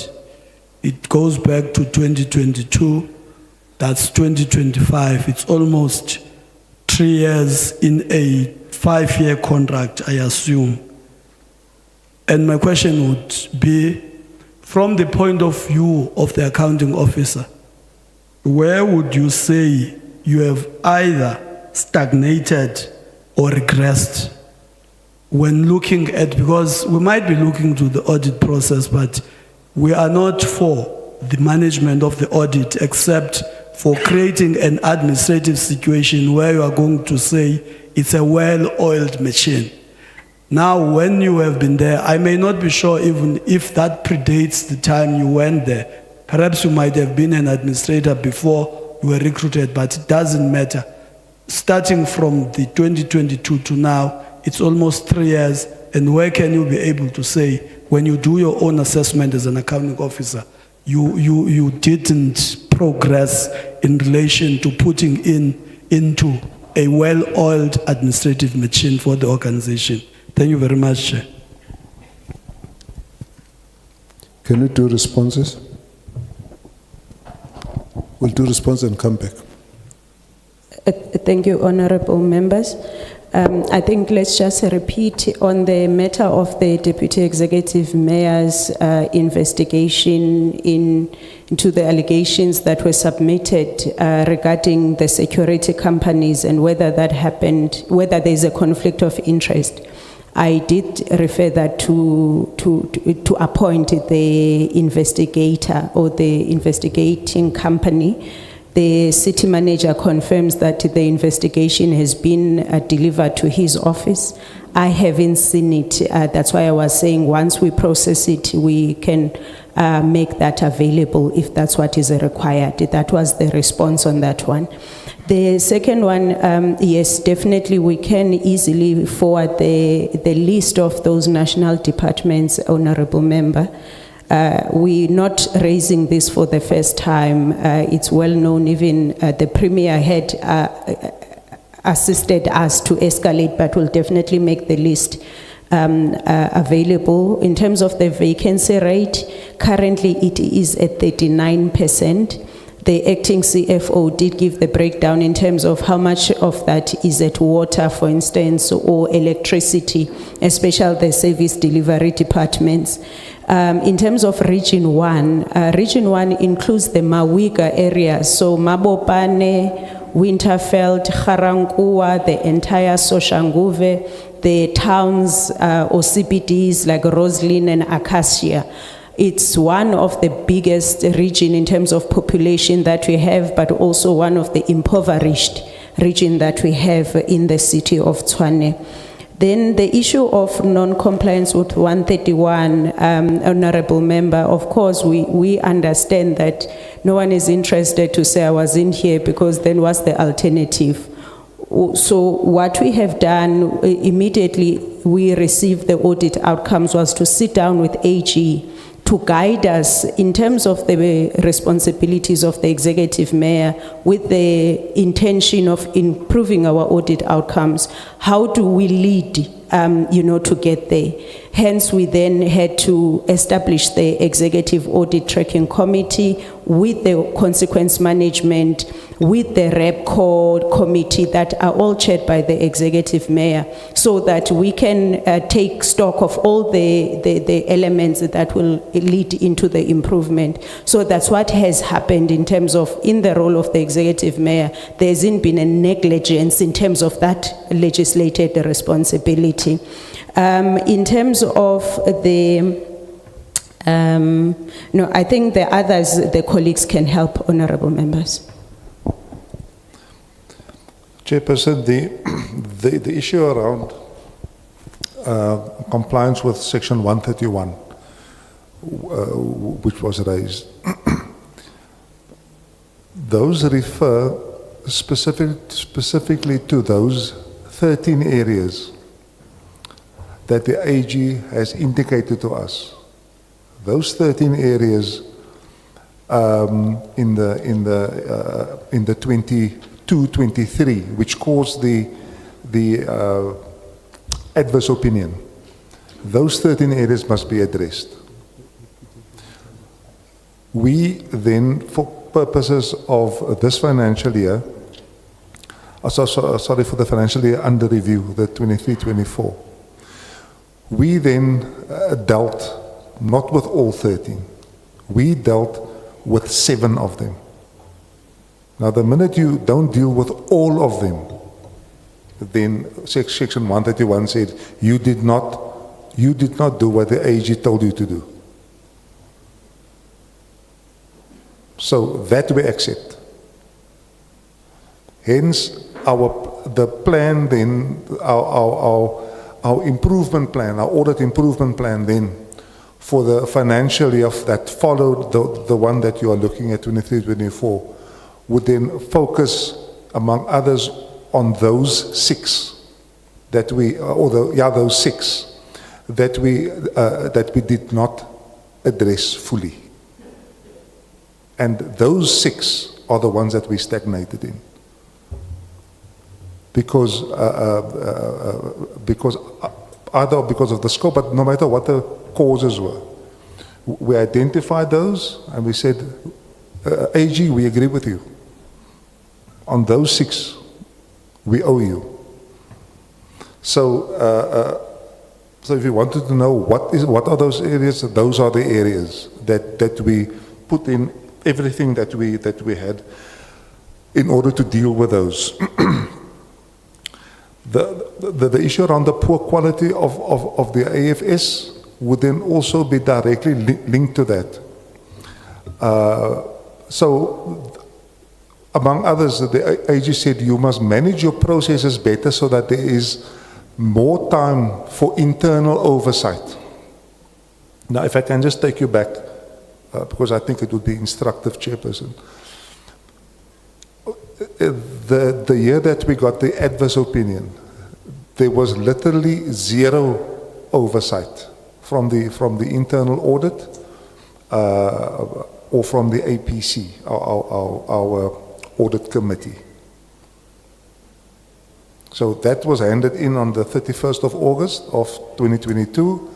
It goes back to 2022, that's 2025. It's almost 3 years in a 5-year contract, I assume. And my question would be, from the point of view of the accounting officer, where would you say you have either stagnated or regressed when looking at, because we might be looking to the audit process, but we are not for the management of the audit except for creating an administrative situation where you are going to say it's a well-oiled machine. Now, when you have been there, I may not be sure even if that predates the time you went there. Perhaps you might have been an administrator before you were recruited, but it doesn't matter. Starting from the 2022 to now, it's almost 3 years, and where can you be able to say, when you do your own assessment as an accounting officer, you didn't progress in relation to putting into a well-oiled administrative machine for the organization? Thank you very much, Chair. Can we do responses? We'll do response and come back. Thank you, honorable members. I think let's just repeat on the matter of the Deputy Executive Mayor's investigation into the allegations that were submitted regarding the security companies and whether that happened, whether there's a conflict of interest. I did refer that to appoint the investigator or the investigating company. The city manager confirms that the investigation has been delivered to his office. I haven't seen it. That's why I was saying once we process it, we can make that available if that's what is required. That was the response on that one. The second one, yes, definitely we can easily forward the list of those national departments, honorable member. We're not raising this for the first time. It's well known, even the Premier had assisted us to escalate, but we'll definitely make the list available. In terms of the vacancy rate, currently it is at 39%. The acting CFO did give the breakdown in terms of how much of that is at water, for instance, or electricity, especially the service delivery departments. In terms of Region 1, Region 1 includes the Mawiga area, so Mabopane, Winterfeld, Garankuwa, the entire Soshanguve, the towns or CBDs like Roslyn and Acacia. It's one of the biggest region in terms of population that we have, but also one of the impoverished region that we have in the city of Tshwane. Then the issue of non-compliance with 131, Honorable Member, of course, we understand that no one is interested to say I was in here because then what's the alternative? So what we have done immediately we received the audit outcomes was to sit down with AG to guide us in terms of the responsibilities of the executive mayor with the intention of improving our audit outcomes. How do we lead, to get there? Hence, we then had to establish the Executive Audit Tracking Committee with the consequence management, with the REPCO committee that are all chaired by the executive mayor, so that we can take stock of all the elements that will lead into the improvement. So that's what has happened in terms of, in the role of the executive mayor, there hasn't been a negligence in terms of that legislated responsibility. In terms of the, no, I think the others, the colleagues can help, honorable members. Chairperson, the issue around compliance with Section 131, which was raised, those refer specifically to those 13 areas that the AG has indicated to us. Those 13 areas in the 22-23, which caused the adverse opinion. Those 13 areas must be addressed. We then, for purposes of this financial year, sorry, for the financial year under review, the 23-24, we then dealt not with all 13. We dealt with 7 of them. Now, the minute you don't deal with all of them, then Section 131 said you did not do what the AG told you to do. So that we accept. Hence, the plan then, our improvement plan, our audit improvement plan then, for the financial year that followed the one that you are looking at, 23-24, would then focus, among others, on those 6 that those 6 that we did not address fully. And those 6 are the ones that we stagnated in. Because either because of the scope, but no matter what the causes were. We identified those and we said, AG, we agree with you. On those 6, we owe you. So, so if you wanted to know what are those areas, those are the areas that we put in everything that we had in order to deal with those. The issue around the poor quality of the AFS would then also be directly linked to that. So, among others, the AG said you must manage your processes better so that there is more time for internal oversight. Now, if I can just take you back, because I think it would be instructive, Chairperson. The year that we got the adverse opinion, there was literally 0 oversight from the internal audit or from the APC, our audit committee. So that was handed in on the 31st of August of 2022.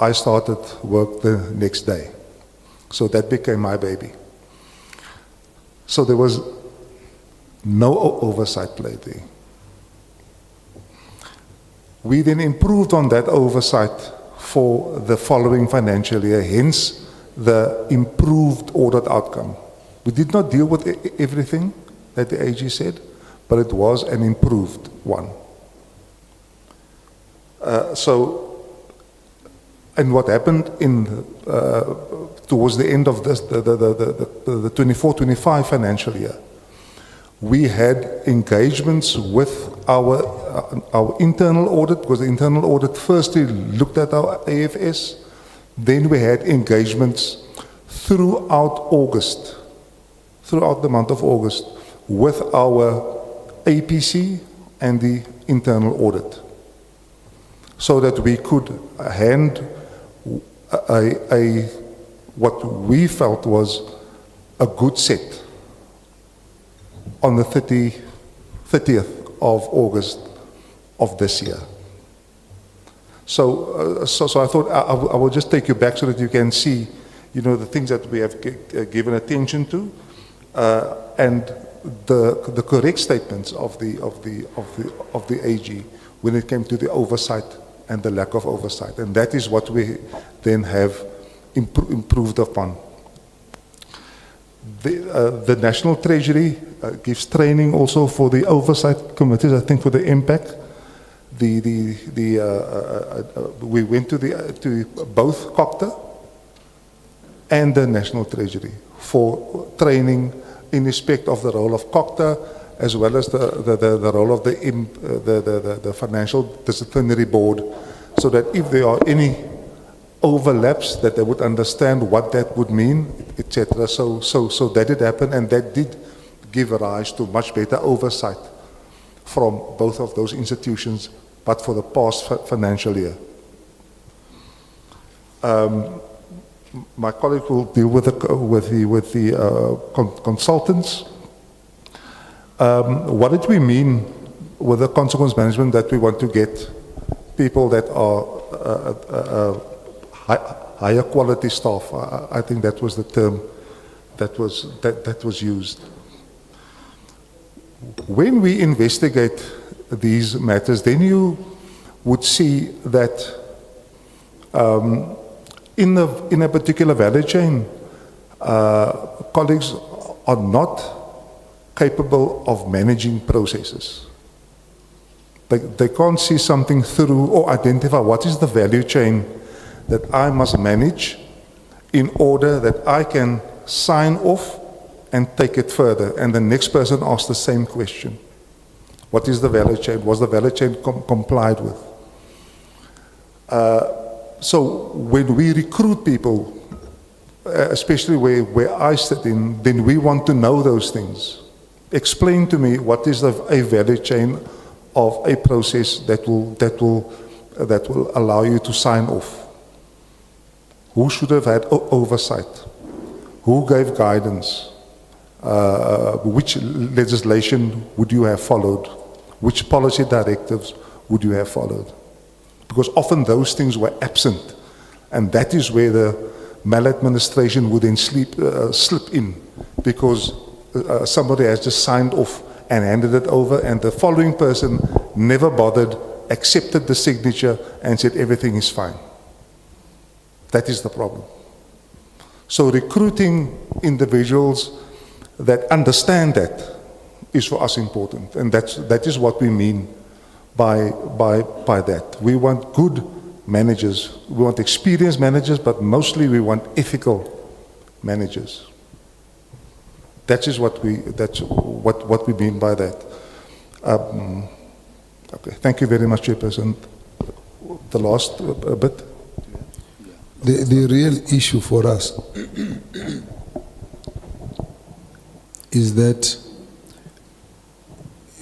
I started work the next day. So that became my baby. So there was no oversight played there. We then improved on that oversight for the following financial year, hence the improved audit outcome. We did not deal with everything that the AG said, but it was an improved one. And what happened towards the end of this, the 24-25 financial year, we had engagements with our internal audit, because the internal audit firstly looked at our AFS, then we had engagements throughout August, throughout the month of August, with our APC and the internal audit, so that we could hand what we felt was a good set on the 30th of August of this year. So I thought I will just take you back so that you can see, you know, the things that we have given attention to, and the correct statements of the AG when it came to the oversight and the lack of oversight, and that is what we then have improved upon. The National Treasury gives training also for the oversight committees. I think for the impact, we went to both Cogta and the National Treasury for training in respect of the role of Cogta, as well as the role of the Financial Disciplinary Board, so that if there are any overlaps, that they would understand what that would mean, etc. So that did happen, and that did give rise to much better oversight from both of those institutions, but for the past financial year. My colleague will deal with the consultants. What did we mean with the consequence management, that we want to get people that are higher quality staff? I think that was the term that was used. When we investigate these matters, then you would see that in a particular value chain, colleagues are not capable of managing processes. They can't see something through or identify what is the value chain that I must manage in order that I can sign off and take it further. And the next person asks the same question. What is the value chain? Was the value chain complied with? So when we recruit people, especially where I sit in, then we want to know those things. Explain to me what is a value chain of a process that will allow you to sign off. Who should have had oversight? Who gave guidance? Which legislation would you have followed? Which policy directives would you have followed? Because often those things were absent, and that is where the maladministration would then slip in, because somebody has just signed off and handed it over, and the following person never bothered, accepted the signature and said everything is fine. That is the problem. So recruiting individuals that understand that is for us important, and that is what we mean by that. We want good managers, we want experienced managers, but mostly we want ethical managers. That's what we mean by that. Okay, thank you very much, Chairperson. The last bit. The real issue for us is that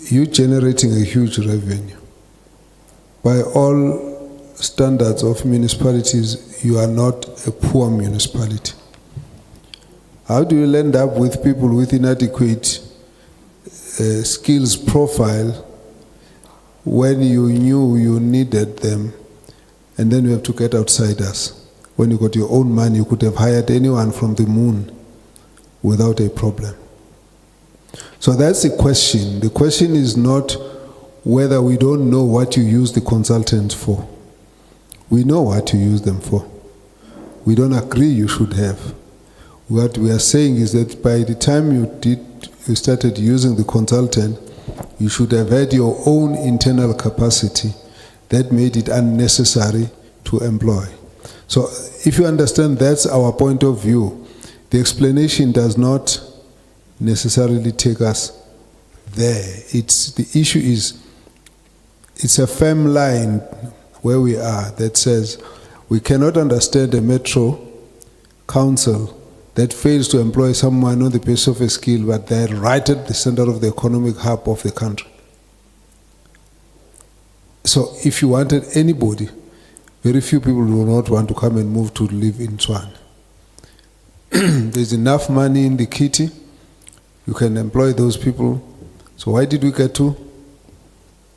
you're generating a huge revenue. By all standards of municipalities, you are not a poor municipality. How do you end up with people with inadequate skills profile when you knew you needed them, and then you have to get outsiders? When you got your own money, you could have hired anyone from the moon without a problem. So that's the question. The question is not whether we don't know what you use the consultants for. We know what you use them for. We don't agree you should have. What we are saying is that by the time you started using the consultant, you should have had your own internal capacity that made it unnecessary to employ. So if you understand that's our point of view, the explanation does not necessarily take us there. The issue is, it's a firm line where we are that says we cannot understand a metro council that fails to employ someone on the basis of a skill, but they're right at the center of the economic hub of the country. So if you wanted anybody, very few people will not want to come and move to live in Tshwane. There's enough money in the kitty, you can employ those people. So why did we get to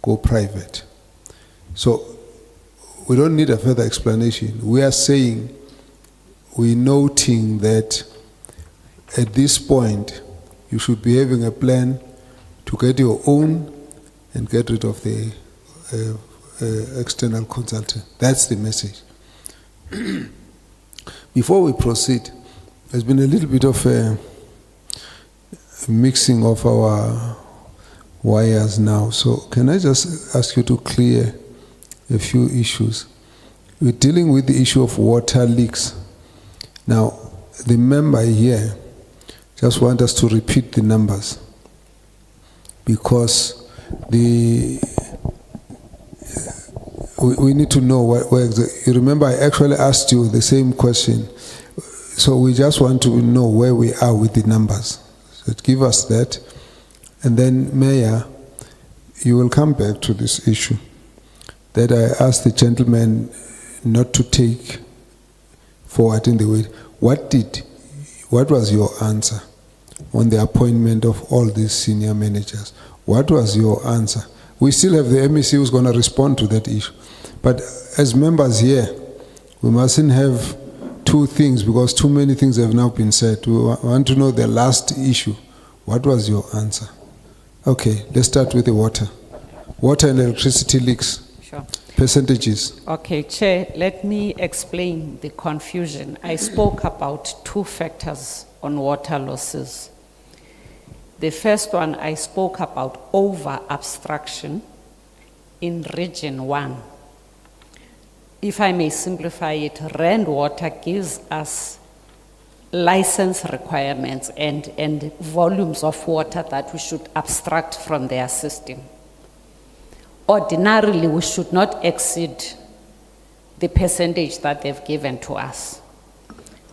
go private? So we don't need a further explanation. We are saying, we're noting that at this point, you should be having a plan to get your own and get rid of the external consultant. That's the message. Before we proceed, there's been a little bit of a mixing of our wires now. So can I just ask you to clear a few issues? We're dealing with the issue of water leaks. Now, the member here just want us to repeat the numbers because we need to know where exactly. You remember I actually asked you the same question. So we just want to know where we are with the numbers. So give us that. And then, Mayor, you will come back to this issue that I asked the gentleman not to take forward in the way. What was your answer on the appointment of all these senior managers? What was your answer? We still have the MEC who's going to respond to that issue. But as members here, we mustn't have two things because too many things have now been said. We want to know the last issue. What was your answer? Okay, let's start with the water. Water and electricity leaks. Sure. Percentages. Okay, Chair, let me explain the confusion. I spoke about two factors on water losses. The first one, I spoke about over-abstraction in Region 1. If I may simplify it, Rand Water gives us license requirements and volumes of water that we should abstract from their system. Ordinarily, we should not exceed the percentage that they've given to us.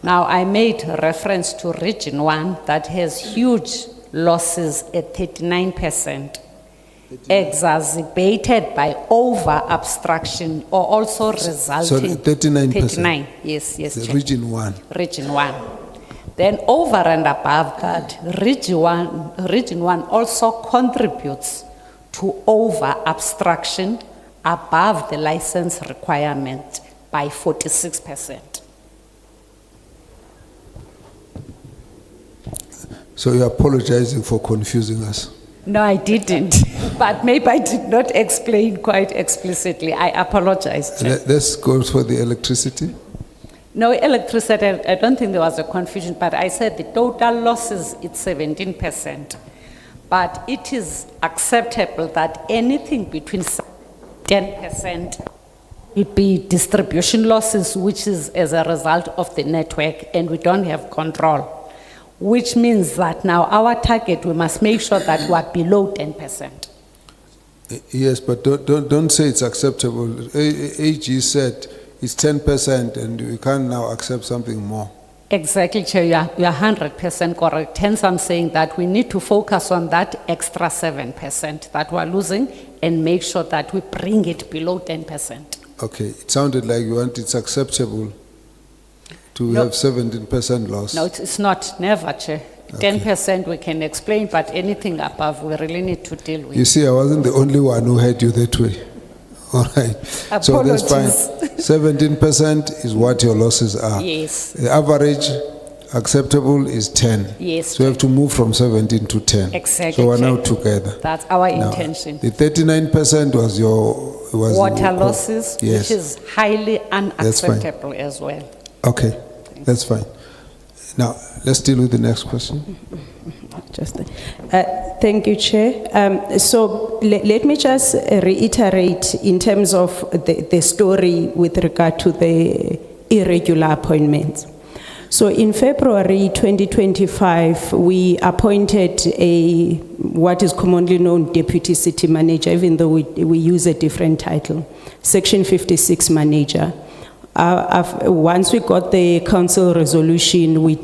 Now, I made reference to Region 1 that has huge losses at 39%, exacerbated by over-abstraction or also resulting... Sorry, 39%? 39, yes, The Chair. Region 1. Region 1. Then over and above that, Region 1 also contributes to over-abstraction above the license requirement by 46%. So you're apologizing for confusing us. No, I didn't, but maybe I did not explain quite explicitly. I apologize, Chair. Let's go for the electricity. No, electricity, I don't think there was a confusion, but I said the total losses, it's 17%. But it is acceptable that anything between 10% will be distribution losses, which is as a result of the network, and we don't have control. Which means that now our target, we must make sure that we are below 10%. Yes, but don't say it's acceptable. AG said it's 10% and we can't now accept something more. Exactly, Chair, you are 100% correct. Hence, I'm saying that we need to focus on that extra 7% that we're losing and make sure that we bring it below 10%. Okay, it sounded like you want it's acceptable to have 17% loss. No, it's not, never, Chair. 10% we can explain, but anything above we really need to deal with. You see, I wasn't the only one who had you that way. All right. So that's fine. 17% is what your losses are. Yes. The average acceptable is 10. Yes. So you have to move from 17 to 10. Exactly. So we're now together. That's our Now, intention. The 39% was Water losses, yes. which is highly unacceptable as well. Okay, that's fine. Now, let's deal with the next question. Thank you, Chair. So let me just reiterate in terms of the story with regard to the irregular appointments. So in February 2025, we appointed what is commonly known deputy city manager, even though we use a different title, Section 56 manager. Once we got the council resolution, we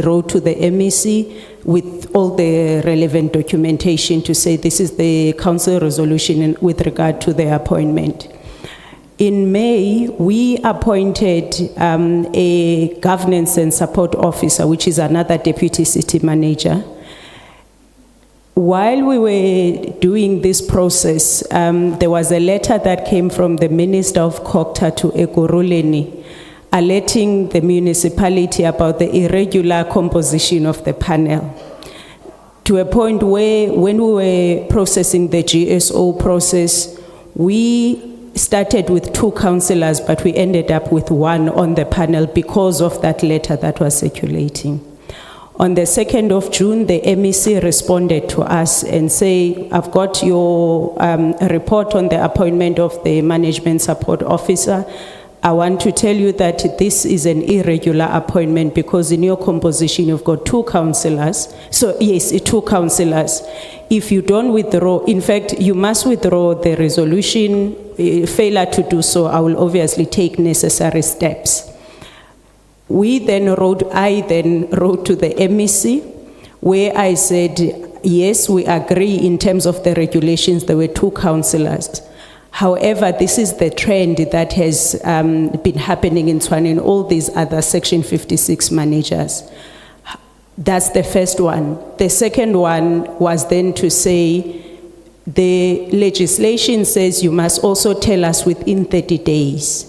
wrote to the MEC with all the relevant documentation to say this is the council resolution with regard to the appointment. In May, we appointed a governance and support officer, which is another deputy city manager. While we were doing this process, there was a letter that came from the Minister of Cogta to Ekurhuleni, alerting the municipality about the irregular composition of the panel, to a point where when we were processing the GSO process, we started with 2 councillors, but we ended up with 1 on the panel because of that letter that was circulating. On the 2nd of June, the MEC responded to us and say, I've got your report on the appointment of the management support officer. I want to tell you that this is an irregular appointment because in your composition, you've got 2 councillors. So yes, 2 councillors. If you don't withdraw, in fact, you must withdraw the resolution. Failure to do so, I will obviously take necessary steps. I then wrote to the MEC where I said, yes, we agree in terms of the regulations, there were 2 councillors. However, this is the trend that has been happening in Tshwane and all these other Section 56 managers. That's the first one. The second one was then to say, the legislation says you must also tell us within 30 days,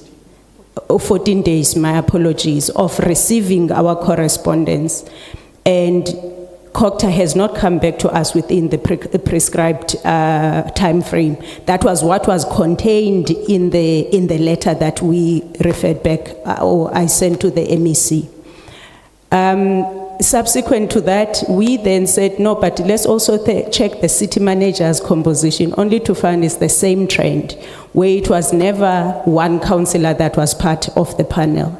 or 14 days, my apologies, of receiving our correspondence. And Cogta has not come back to us within the prescribed time frame. That was what was contained in the letter that we referred back, or I sent to the MEC. Subsequent to that, we then said, no, but let's also check the city manager's composition, only to find it's the same trend, where it was never 1 councillor that was part of the panel.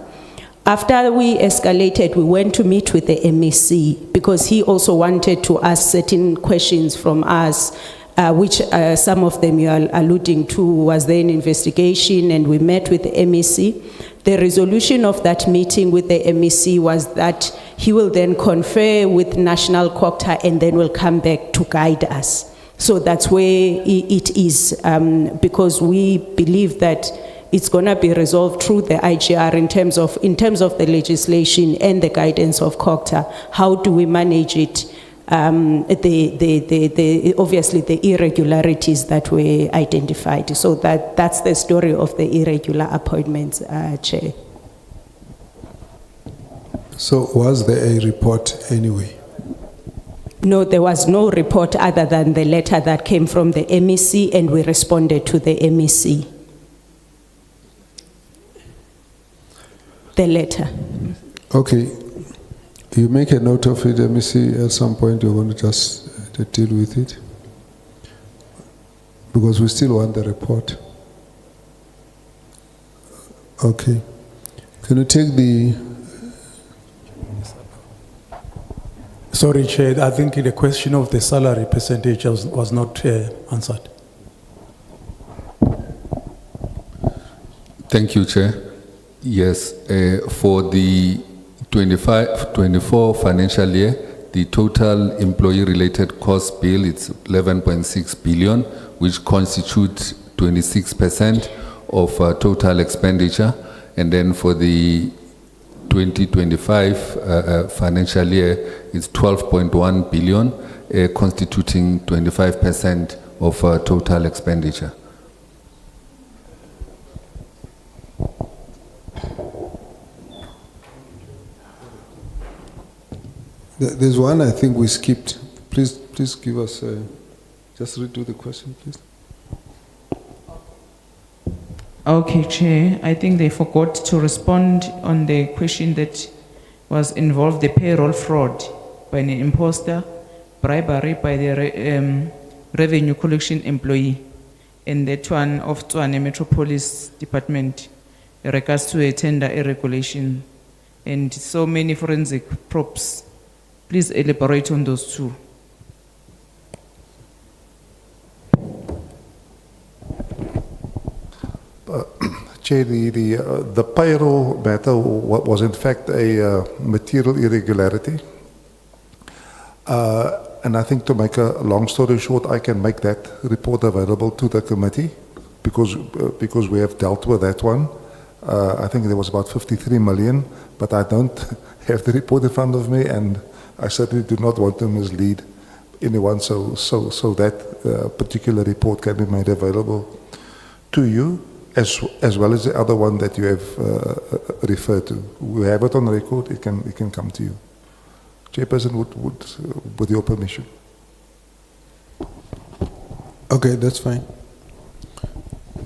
After we escalated, we went to meet with the MEC because he also wanted to ask certain questions from us, which some of them you are alluding to was there an investigation, and we met with the MEC. The resolution of that meeting with the MEC was that he will then confer with National Cogta and then will come back to guide us. So that's where it is, because we believe that it's going to be resolved through the IGR in terms of the legislation and the guidance of Cogta. How do we manage it? Obviously the irregularities that were identified. So that's the story of the irregular appointments, Chair. So was there a report anyway? No, there was no report other than the letter that came from the MEC, and we responded to the MEC. The letter. Okay. You make a note of it, MEC, at some point you're going to just deal with it. Because we still want the report. Okay. Can you take the... Sorry, Chair, I think the question of the salary percentage was not answered. Thank you, Chair. Yes, for the 25-24 financial year, the total employee-related cost bill is 11.6 billion, which constitutes 26% of total expenditure. And then for the 2025 financial year, it's 12.1 billion, constituting 25% of total expenditure. There's one I think we skipped. Please give us, just redo the question, please. Okay, Chair. I think they forgot to respond on the question that was involved the payroll fraud by an imposter, bribery by the revenue collection employee, and that one of Tshwane Metropolis Department in regards to a tender irregulation, and so many forensic props. Please elaborate on those two. Chair, the payroll matter was in fact a material irregularity. And I think, to make a long story short, I can make that report available to the committee because we have dealt with that one. I think there was about 53 million, but I don't have the report in front of me, and I certainly do not want to mislead anyone. So that particular report can be made available to you, as well as the other one that you have referred to. We have it on record. It can come to you. Chairperson, with your permission. Okay, that's fine.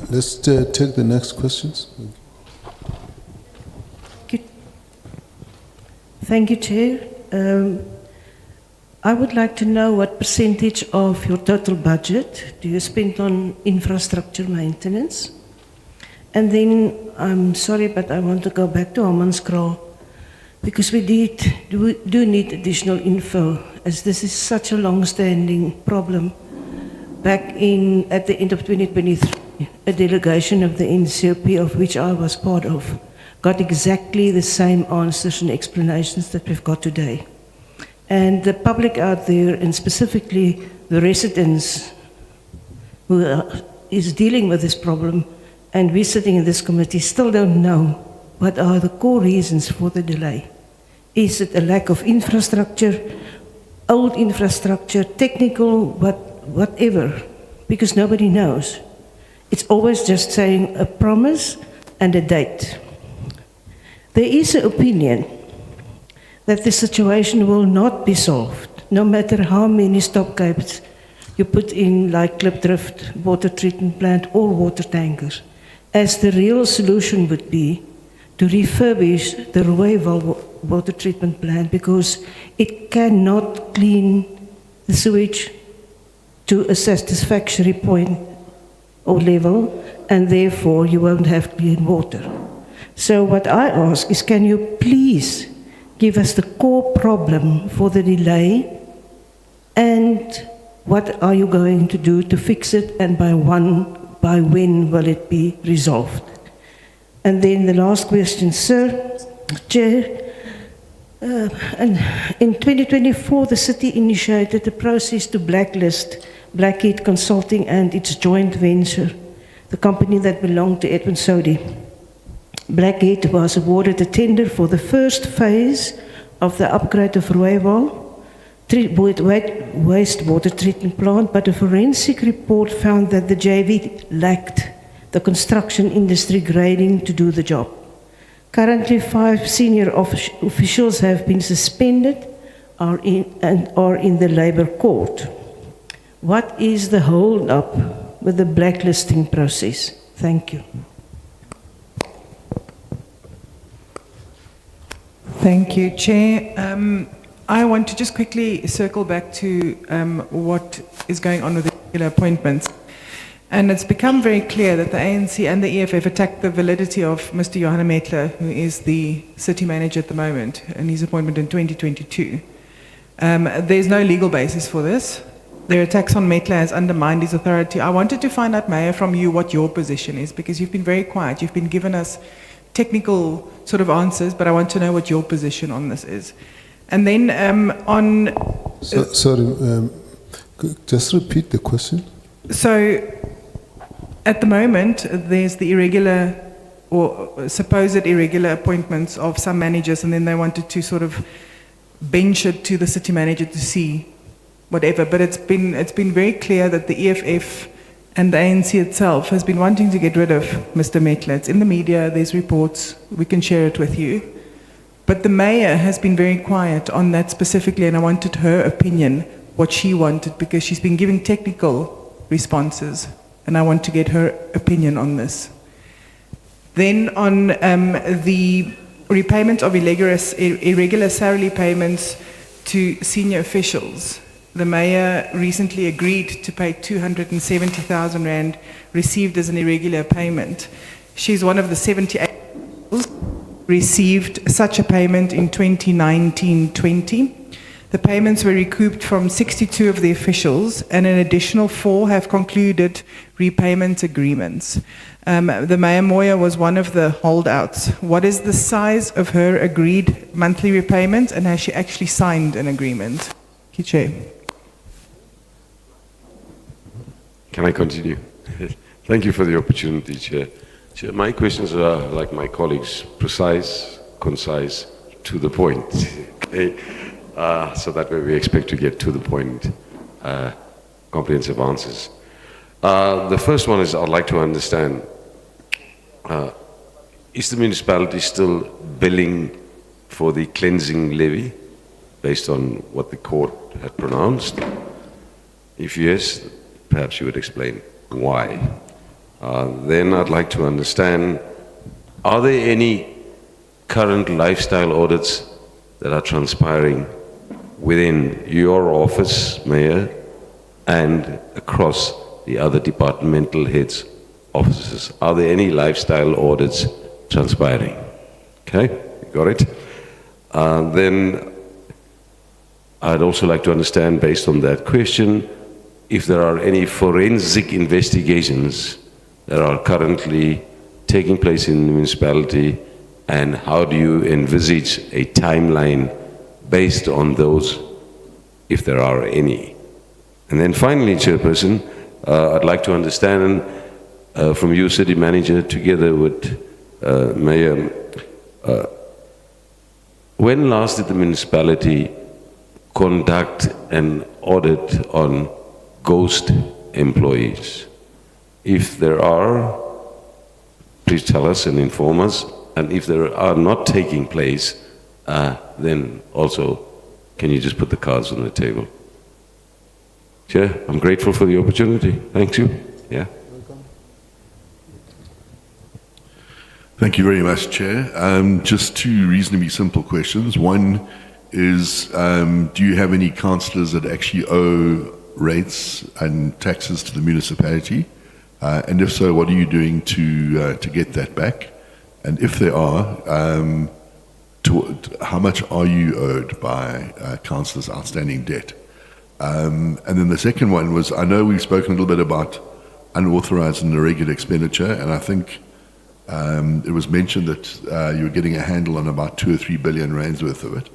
Let's take the next questions. Thank you, Chair. I would like to know what percentage of your total budget do you spend on infrastructure maintenance? And then, I'm sorry, but I want to go back to Hammanskraal, because we do need additional info, as this is such a long-standing problem. Back at the end of 2023, a delegation of the NCOP, of which I was part of, got exactly the same answers and explanations that we've got today. And the public out there, and specifically the residents who is dealing with this problem, and we sitting in this committee, still don't know what are the core reasons for the delay. Is it a lack of infrastructure, old infrastructure, technical, whatever? Because nobody knows. It's always just saying a promise and a date. There is an opinion that the situation will not be solved, no matter how many stopgates you put in, like Klipdrift, water treatment plant, or water tankers, as the real solution would be to refurbish the Rooiwal water treatment plant, because it cannot clean the sewage to a satisfactory point or level, and therefore you won't have clean water. So what I ask is, can you please give us the core problem for the delay, and what are you going to do to fix it, and by when will it be resolved? And then the last question, sir, Chair. And in 2024, the city initiated a process to blacklist Blackheat Consulting and its joint venture, the company that belonged to Edwin Sodi. Blackheat was awarded a tender for the first phase of the upgrade of Rooiwal wastewater treatment plant, but a forensic report found that the JV lacked the construction industry grading to do the job. Currently, 5 senior officials have been suspended and are in the Labour Court. What is the hold up with the blacklisting process? Thank you. Thank you, Chair. I want to just quickly circle back to what is going on with the regular appointments. And it's become very clear that the ANC and the EFF attacked the validity of Mr. Johanna Metler, who is the city manager at the moment, and his appointment in 2022. There's no legal basis for this. Their attacks on Metler has undermined his authority. I wanted to find out, Mayor, from you what your position is, because you've been very quiet. You've been giving us technical sort of answers, but I want to know what your position on this is. And then on... Sorry, just repeat the question. So, at the moment, there's the irregular or supposed irregular appointments of some managers, and then they wanted to sort of bench it to the city manager to see whatever. But it's been very clear that the EFF and the ANC itself has been wanting to get rid of Mr. Metler. It's in the media, there's reports, we can share it with you. But the mayor has been very quiet on that specifically, and I wanted her opinion, what she wanted, because she's been giving technical responses, and I want to get her opinion on this. Then on the repayment of irregular salary payments to senior officials. The mayor recently agreed to pay 270,000 rand received as an irregular payment. She's one of the 78 officials who received such a payment in 2019-20. The payments were recouped from 62 of the officials, and an additional 4 have concluded repayment agreements. The Mayor Moya was one of the holdouts. What is the size of her agreed monthly repayment, and has she actually signed an agreement? Thank you, Chair. Can I continue? Thank you for the opportunity, Chair. Chair, my questions are, like my colleagues, precise, concise, to the point. Okay? So that way we expect to get to the point, comprehensive answers. The first one is I'd like to understand, is the municipality still billing for the cleansing levy based on what the court had pronounced? If yes, perhaps you would explain why. Then I'd like to understand, are there any current lifestyle audits that are transpiring within your office, Mayor, and across the other departmental heads' offices? Are there any lifestyle audits transpiring? Okay, you got it? Then I'd also like to understand, based on that question, if there are any forensic investigations that are currently taking place in the municipality, and how do you envisage a timeline based on those, if there are any? And then finally, Chairperson, I'd like to understand from you, City Manager, together with Mayor, when last did the municipality conduct an audit on ghost employees? If there are, please tell us and inform us. And if there are not taking place, then also, can you just put the cards on the table? Chair, I'm grateful for the opportunity. Thank you. Yeah. Thank you very much, Chair. Just two reasonably simple questions. One is, do you have any councillors that actually owe rates and taxes to the municipality? And if so, what are you doing to get that back? And if there are, how much are you owed by councillors' outstanding debt? And then the second one was, I know we've spoken a little bit about unauthorized and irregular expenditure, and I think it was mentioned that you were getting a handle on about 2 or 3 billion rands worth of it.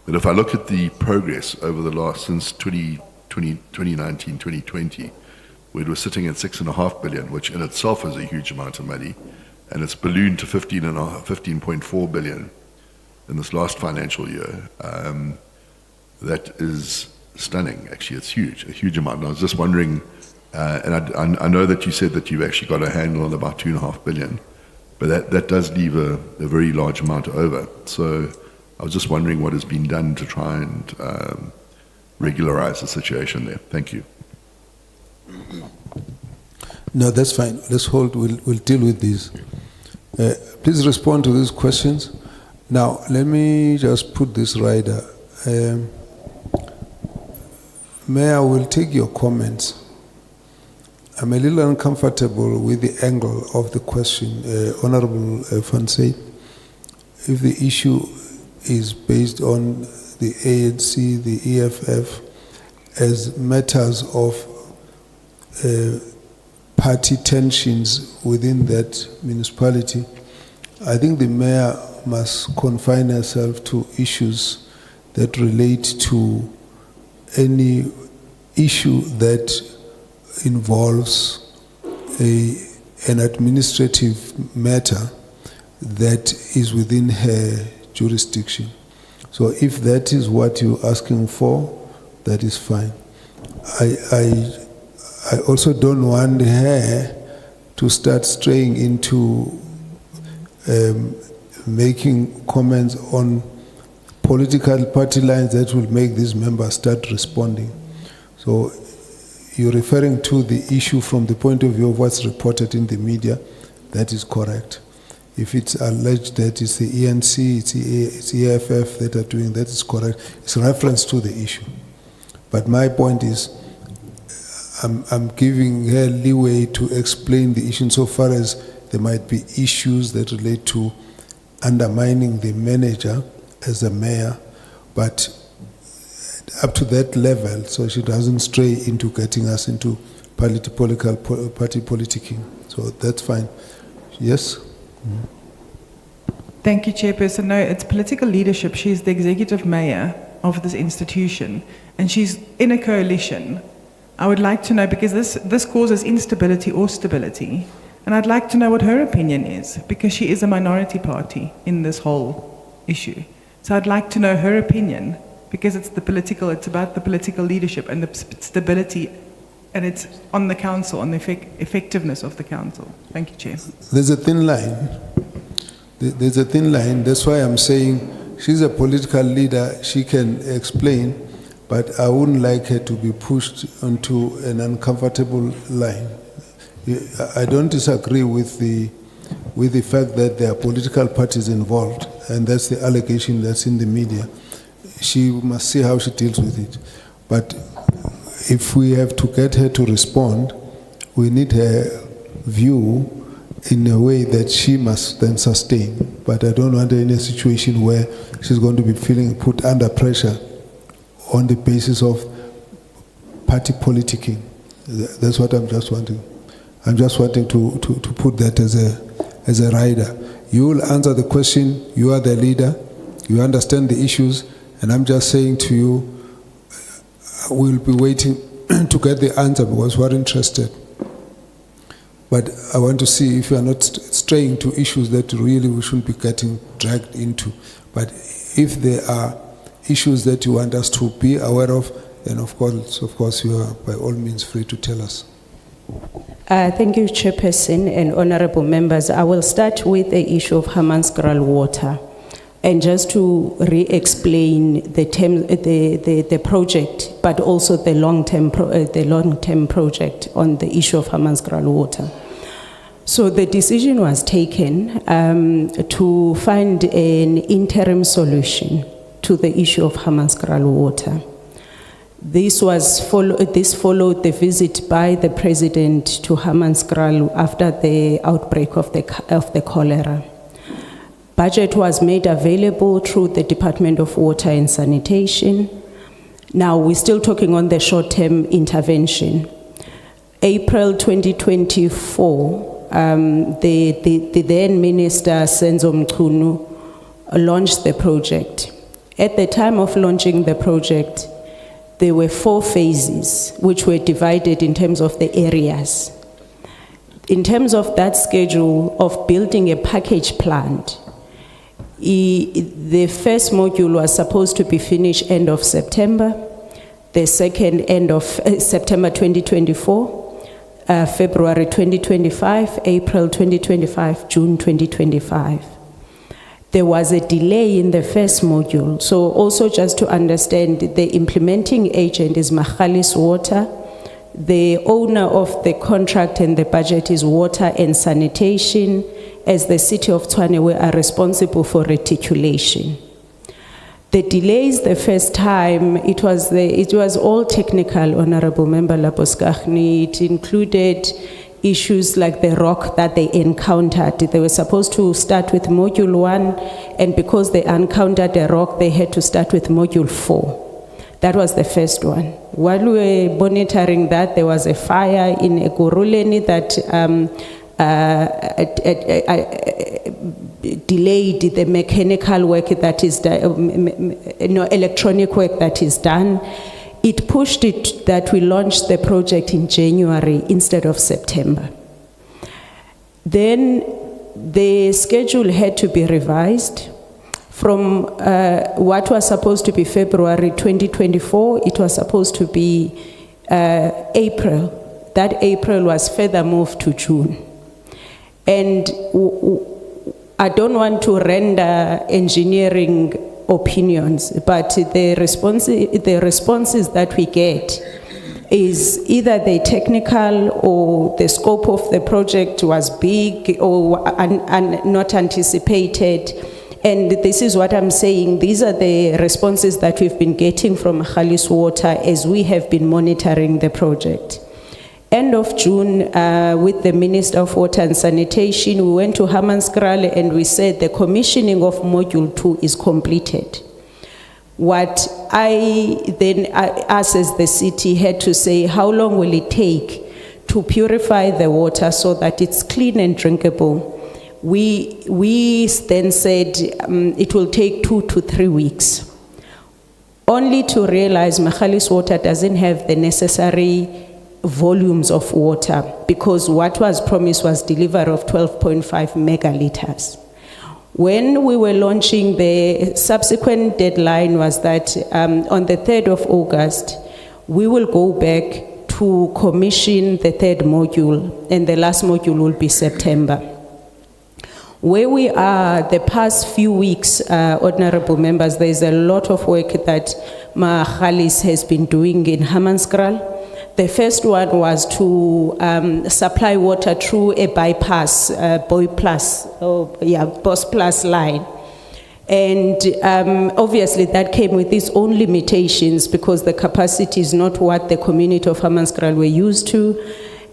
But if I look at the progress over the last, since 2019, 2020, where it was sitting at 6.5 billion, which in itself is a huge amount of money, and it's ballooned to 15.4 billion in this last financial year. That is stunning, actually. It's huge, a huge amount. And I was just wondering, and I know that you said that you've actually got a handle on about 2.5 billion, but that does leave a very large amount over. So I was just wondering what has been done to try and regularize the situation there. Thank you. No, that's fine. Let's hold. We'll deal with these. Please respond to these questions. Now, let me just put this right. Mayor, will take your comments. I'm a little uncomfortable with the angle of the question, Honorable Fonse. If the issue is based on the ANC, the EFF, as matters of party tensions within that municipality, I think the mayor must confine herself to issues that relate to any issue that involves an administrative matter that is within her jurisdiction. So if that is what you're asking for, that is fine. I also don't want her to start straying into making comments on political party lines that will make these members start responding. So you're referring to the issue from the point of view of what's reported in the media. That is correct. If it's alleged that it's the ENC, it's EFF that are doing that, is correct. It's reference to the issue. But my point is, I'm giving her leeway to explain the issue so far as there might be issues that relate to undermining the manager as a mayor, but up to that level, so she doesn't stray into getting us into party politicking. So that's fine. Yes? Thank you, Chairperson. No, it's political leadership. She's the executive mayor of this institution, and she's in a coalition. I would like to know, because this causes instability or stability, and I'd like to know what her opinion is, because she is a minority party in this whole issue. So I'd like to know her opinion, because it's about the political leadership and the stability, and it's on the council, on the effectiveness of the council. Thank you, Chair. There's a thin line. There's a thin line. That's why I'm saying she's a political leader. She can explain, but I wouldn't like her to be pushed onto an uncomfortable line. I don't disagree with the fact that there are political parties involved, and that's the allegation that's in the media. She must see how she deals with it. But if we have to get her to respond, we need her view in a way that she must then sustain. But I don't want her in a situation where she's going to be feeling put under pressure on the basis of party politicking. That's what I'm just wanting. I'm just wanting to put that as a rider. You will answer the question, you are the leader, you understand the issues, and I'm just saying to you, we'll be waiting to get the answer because we're interested. But I want to see if you are not straying to issues that really we shouldn't be getting dragged into. But if there are issues that you want us to be aware of, then of course you are by all means free to tell us. Thank you, Chairperson and honorable members. I will start with the issue of Hammanskraal water. And just to re-explain the project, but also the long-term project on the issue of Hammanskraal water. So the decision was taken to find an interim solution to the issue of Hammanskraal water. This followed the visit by the president to Hammanskraal after the outbreak of the cholera. Budget was made available through the Department of Water and Sanitation. Now we're still talking on the short-term intervention. April 2024, the then Minister Senzo Mchunu launched the project. At the time of launching the project, there were 4 phases which were divided in terms of the areas. In terms of that schedule of building a package plant, the first module was supposed to be finished end of September, the second end of September 2024, February 2025, April 2025, June 2025. There was a delay in the first module. So also just to understand, the implementing agent is Magalies Water. The owner of the contract and the budget is Water and Sanitation. As the City of Tshwane, we are responsible for reticulation. The delays the first time, it was all technical, Honorable Member Laboskachni. It included issues like the rock that they encountered. They were supposed to start with module 1, and because they encountered the rock, they had to start with module 4. That was the first one. While we were monitoring that, there was a fire in Ekurhuleni that delayed the mechanical work that is electronic work that is done. It pushed it that we launched the project in January instead of September. Then the schedule had to be revised. From what was supposed to be February 2024, it was supposed to be April. That April was further moved to June. And I don't want to render engineering opinions, but the responses that we get is either the technical or the scope of the project was big or not anticipated. And this is what I'm saying. These are the responses that we've been getting from Khalis Water as we have been monitoring the project. End of June, with the Minister of Water and Sanitation, we went to Hammanskraal and we said the commissioning of Module 2 is completed. What us as the city had to say, how long will it take to purify the water so that it's clean and drinkable? We then said it will take 2 to 3 weeks. Only to realize Khalis Water doesn't have the necessary volumes of water, because what was promised was delivery of 12.5 megaliters. When we were launching, the subsequent deadline was that on the 3rd of August, we will go back to commission the 3rd module, and the last module will be September. Where we are the past few weeks, honorable members, there's a lot of work that Khalis has been doing in Hammanskraal. The first one was to supply water through a bypass, Boss Plus line. And obviously that came with its own limitations because the capacity is not what the community of Hammanskraal were used to.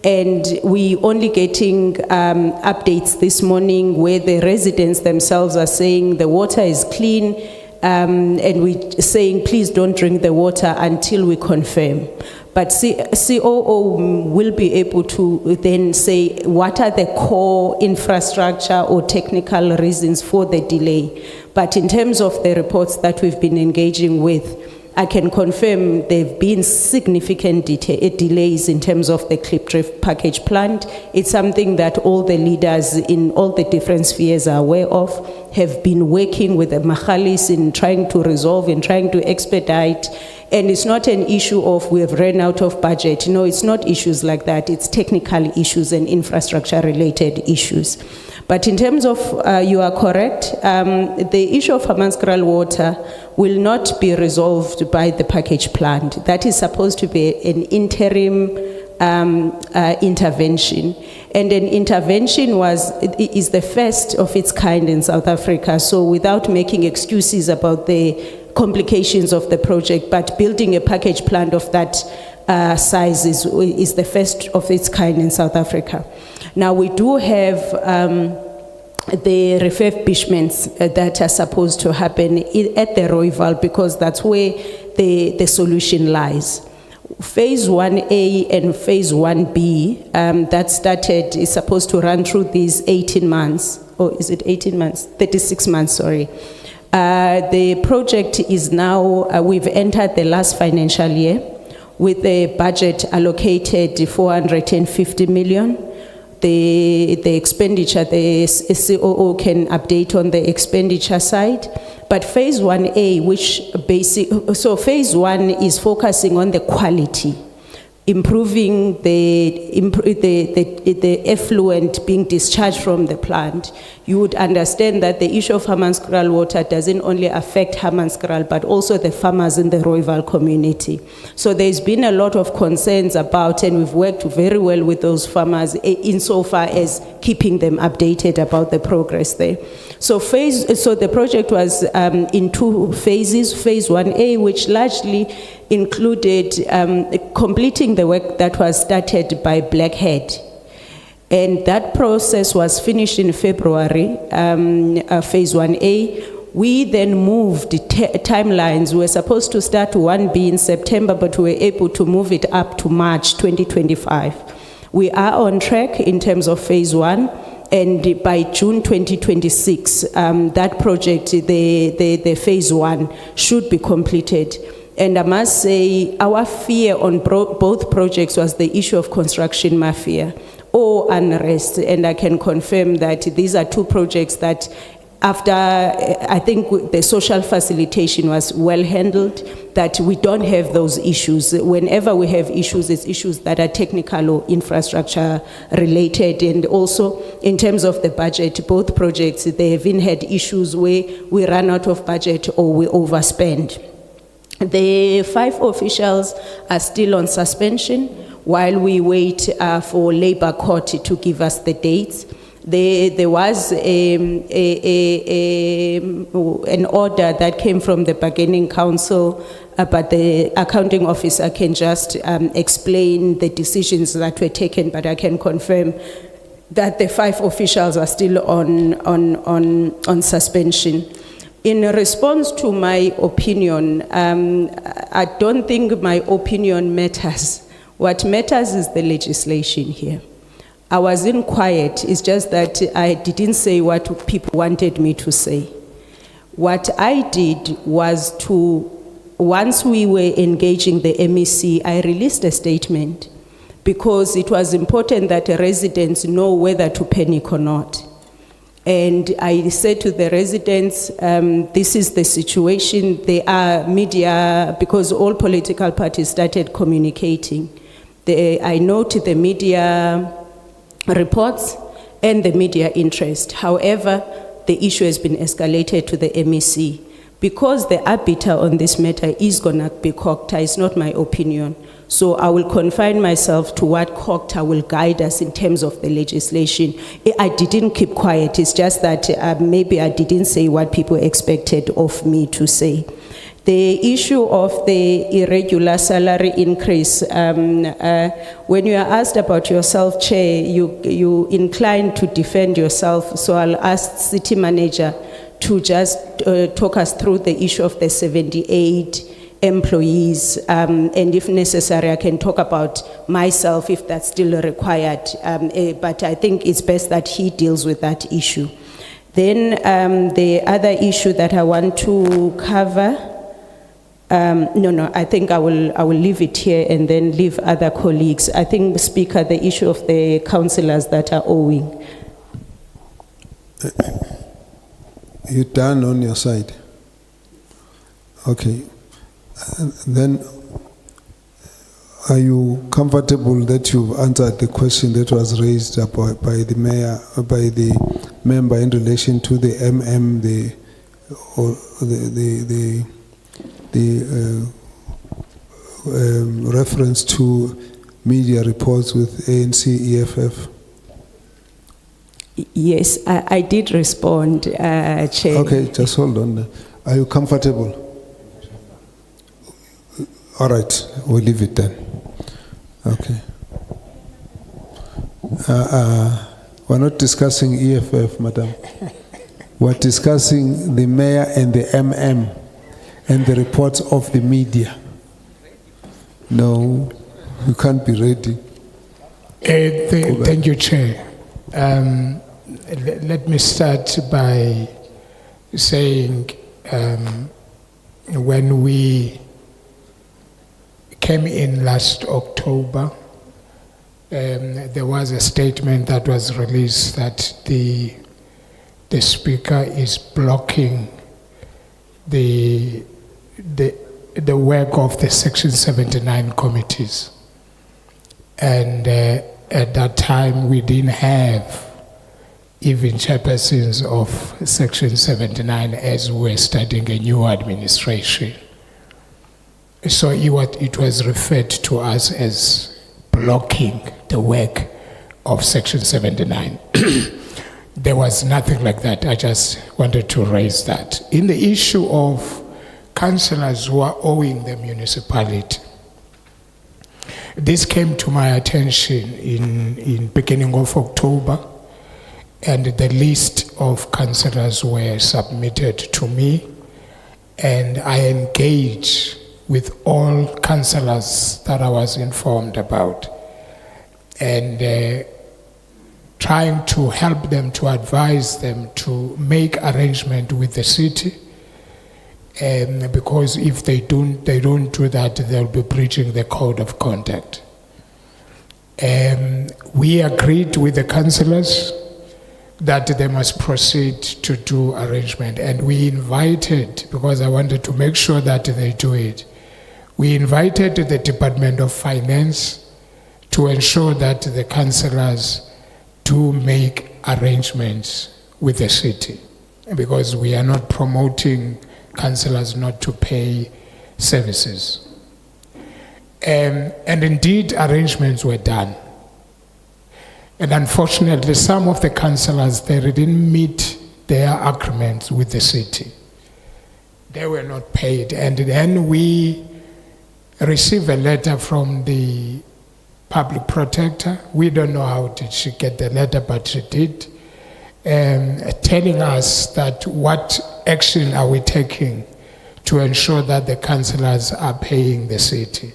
And we only getting updates this morning where the residents themselves are saying the water is clean, and we saying please don't drink the water until we confirm. But COO will be able to then say what are the core infrastructure or technical reasons for the delay. But in terms of the reports that we've been engaging with, I can confirm there have been significant delays in terms of the Clipdrift package plant. It's something that all the leaders in all the different spheres are aware of, have been working with the Khalis in trying to resolve and trying to expedite. And it's not an issue of we have run out of budget. No, it's not issues like that. It's technical issues and infrastructure related issues. But in terms of, you are correct, the issue of Hammanskraal water will not be resolved by the package plant. That is supposed to be an interim intervention. And an intervention is the first of its kind in South Africa. So without making excuses about the complications of the project, but building a package plant of that size is the first of its kind in South Africa. Now we do have the refurbishments that are supposed to happen at the Rooiwal because that's where the solution lies. Phase 1A and Phase 1B that started is supposed to run through these 18 months, or is it 18 months? 36 months, sorry. The project is now, we've entered the last financial year with a budget allocated 450 million. The expenditure, the COO can update on the expenditure side. But Phase 1A, so Phase 1 is focusing on the quality, improving the effluent being discharged from the plant. You would understand that the issue of Hammanskraal water doesn't only affect Hammanskraal, but also the farmers in the Rooiwal community. So there's been a lot of concerns about, and we've worked very well with those farmers insofar as keeping them updated about the progress there. So the project was in 2 phases. Phase 1A, which largely included completing the work that was started by Blackhead. And that process was finished in February, Phase 1A. We then moved timelines. We were supposed to start 1B in September, but we were able to move it up to March 2025. We are on track in terms of Phase 1. And by June 2026, that project, the Phase 1, should be completed. And I must say, our fear on both projects was the issue of construction mafia or unrest. And I can confirm that these are 2 projects that after, I think the social facilitation was well handled, that we don't have those issues. Whenever we have issues, it's issues that are technical or infrastructure related. And also in terms of the budget, both projects, they have had issues where we run out of budget or we overspend. The 5 officials are still on suspension while we wait for Labour Court to give us the dates. There was an order that came from the bargaining council, but the accounting officer can just explain the decisions that were taken, but I can confirm that the 5 officials are still on suspension. In response to my opinion, I don't think my opinion matters. What matters is the legislation here. I wasn't quiet, it's just that I didn't say what people wanted me to say. What I did was once we were engaging the MEC, I released a statement because it was important that residents know whether to panic or not. And I said to the residents, this is the situation. There are media, because all political parties started communicating. I noted the media reports and the media interest. However, the issue has been escalated to the MEC. Because the arbiter on this matter is going to be Cogta, it's not my opinion. So I will confine myself to what Cogta will guide us in terms of the legislation. I didn't keep quiet, it's just that maybe I didn't say what people expected of me to say. The issue of the irregular salary increase, when you are asked about yourself, Chair, you incline to defend yourself, so I'll ask City Manager to just talk us through the issue of the 78 employees, and if necessary, I can talk about myself if that's still required, but I think it's best that he deals with that issue. Then the other issue that I want to cover, no, I think I will leave it here and then leave other colleagues. I think, Speaker, the issue of the councillors that are owing. You done on your side? Okay. And then, are you comfortable that you've answered the question that was raised by the mayor, by the member in relation to the reference to media reports with ANC EFF? Yes, I did respond, Chair. Okay, just hold on. Are you comfortable? All right, we'll leave it then. Okay. We're not discussing EFF, Madam. We're discussing the mayor and the MM and the reports of the media. No, you can't be ready. Thank you, Chair. Let me start by saying when we came in last October, there was a statement that was released that the Speaker is blocking the work of the Section 79 committees. And at that time, we didn't have even chairpersons of Section 79 as we were starting a new administration. So it was referred to us as blocking the work of Section 79. There was nothing like that. I just wanted to raise that. In the issue of councillors who are owing the municipality, this came to my attention in beginning of October, and the list of councillors were submitted to me, and I engaged with all councillors that I was informed about, and trying to help them, to advise them to make arrangement with the city, because if they don't do that, they'll be breaching the code of conduct. We agreed with the councillors that they must proceed to do arrangement, and we invited, because I wanted to make sure that they do it, we invited the Department of Finance to ensure that the councillors do make arrangements with the city, because we are not promoting councillors not to pay services. And indeed, arrangements were done. And unfortunately, some of the councillors, they didn't meet their agreements with the city. They were not paid. And then we received a letter from the public protector. We don't know how did she get the letter, but she did, telling us that what action are we taking to ensure that the councillors are paying the city.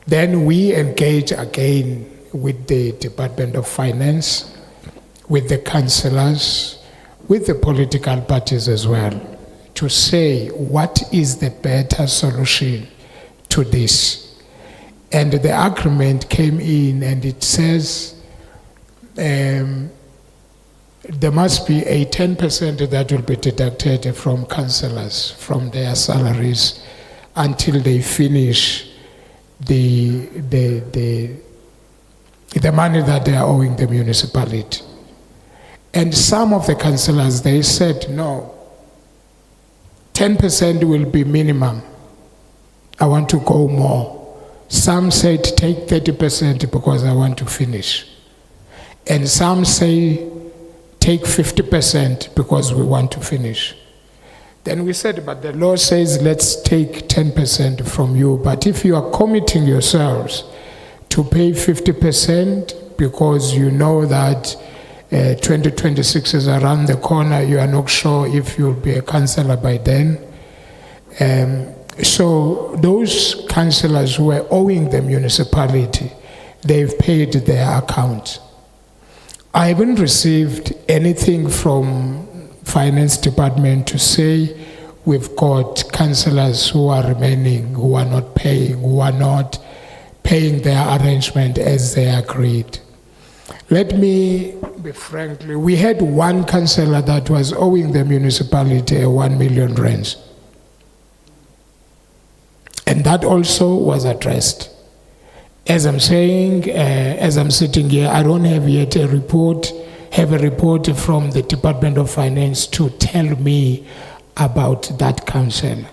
Then we engage again with the Department of Finance, with the councillors, with the political parties as well, to say what is the better solution to this. And the agreement came in and it says there must be a 10% that will be deducted from councillors, from their salaries, until they finish the money that they are owing the municipality. And some of the councillors, they said, no, 10% will be minimum. I want to go more. Some said take 30% because I want to finish. And some say take 50% because we want to finish. Then we said, but the law says let's take 10% from you. But if you are committing yourselves to pay 50% because you know that 2026 is around the corner, you are not sure if you'll be a councillor by then. So those councillors who were owing the municipality, they've paid their account. I haven't received anything from Finance Department to say we've got councillors who are remaining, who are not paying, who are not paying their arrangement as they agreed. Let me be frankly, we had one councillor that was owing the municipality 1 million rands. And that also was addressed. As I'm saying, as I'm sitting here, I don't have yet a report from the Department of Finance to tell me about that councillor.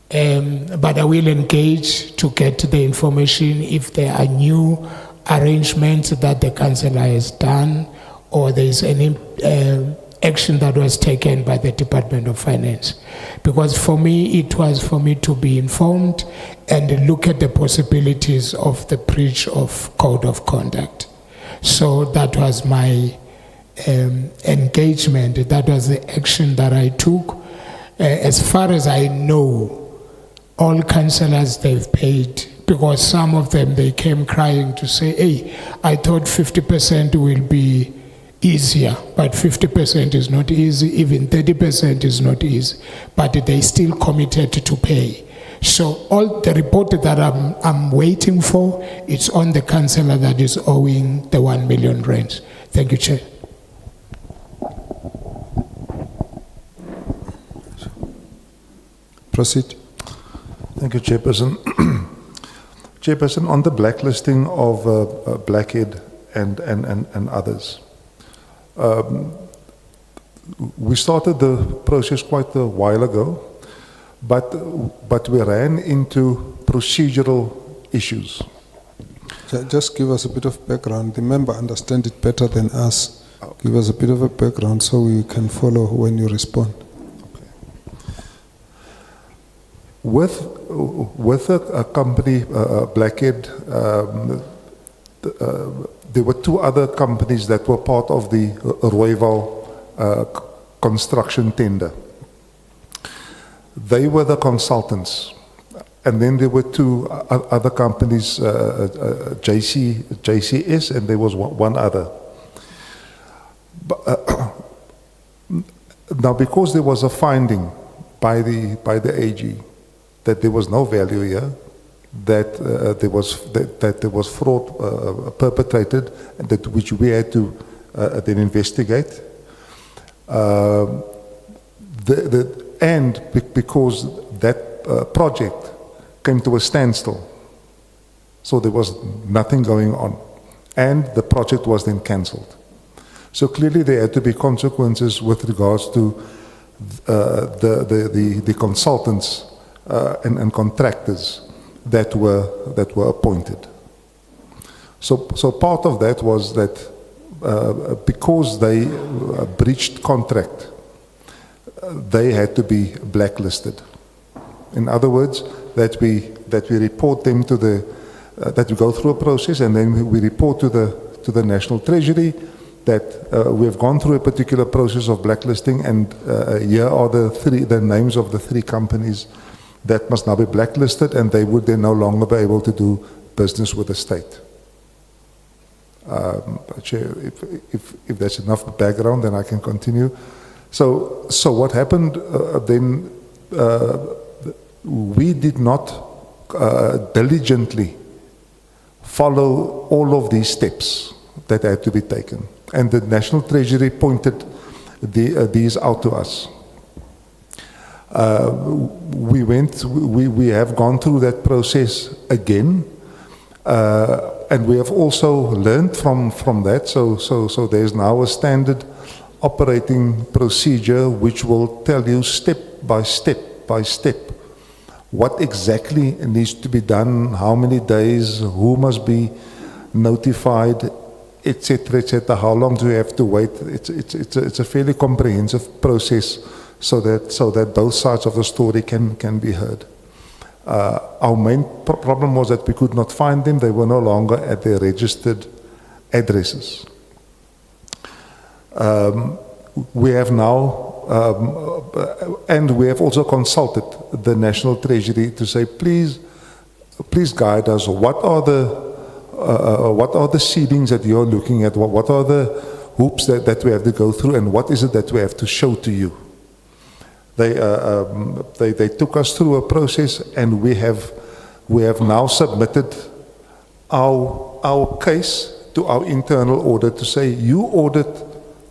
But I will engage to get the information if there are new arrangements that the councillor has done or there is any action that was taken by the Department of Finance. Because for me, it was for me to be informed and look at the possibilities of the breach of code of conduct. So that was my engagement, that was the action that I took. As far as I know, all councillors, they've paid, because some of them, they came crying to say, hey, I thought 50% will be easier, but 50% is not easy, even 30% is not easy, but they still committed to pay. So all the report that I'm waiting for, it's on the councillor that is owing the 1 million rands. Thank you, Chair. Proceed. Thank you, Chairperson. Chairperson, on the blacklisting of Blackhead and others, we started the process quite a while ago, but we ran into procedural issues. Just give us a bit of background. The member understands it better than us. Give us a bit of a background so we can follow when you respond. With a company, Blackhead, there were two other companies that were part of the Rooiwal construction tender. They were the consultants. And then there were two other companies, JCS, and there was one other. Now, because there was a finding by the AG that there was no value here, that there was fraud perpetrated, and that which we had to then investigate. Because that project came to a standstill, so there was nothing going on, and the project was then cancelled. So clearly there had to be consequences with regards to the consultants and contractors that were appointed. So part of that was that because they breached contract, they had to be blacklisted. In other words, that we report them to that we go through a process, and then we report to the National Treasury that we have gone through a particular process of blacklisting, and here are the names of the 3 companies that must now be blacklisted, and they would then no longer be able to do business with the state. Chair, if that's enough background, then I can continue. So what happened then? We did not diligently follow all of these steps that had to be taken, and the National Treasury pointed these out to us. We have gone through that process again, and we have also learned from that. So there's now a standard operating procedure which will tell you step by step what exactly needs to be done, how many days, who must be notified, etc., how long do you have to wait. It's a fairly comprehensive process so that both sides of the story can be heard. Our main problem was that we could not find them. They were no longer at their registered addresses. We have now, and we have also consulted the National Treasury to say, please guide us. What are the ceilings that you're looking at? What are the hoops that we have to go through, and what is it that we have to show to you? They took us through a process, and we have now submitted our case to our internal audit to say, you audit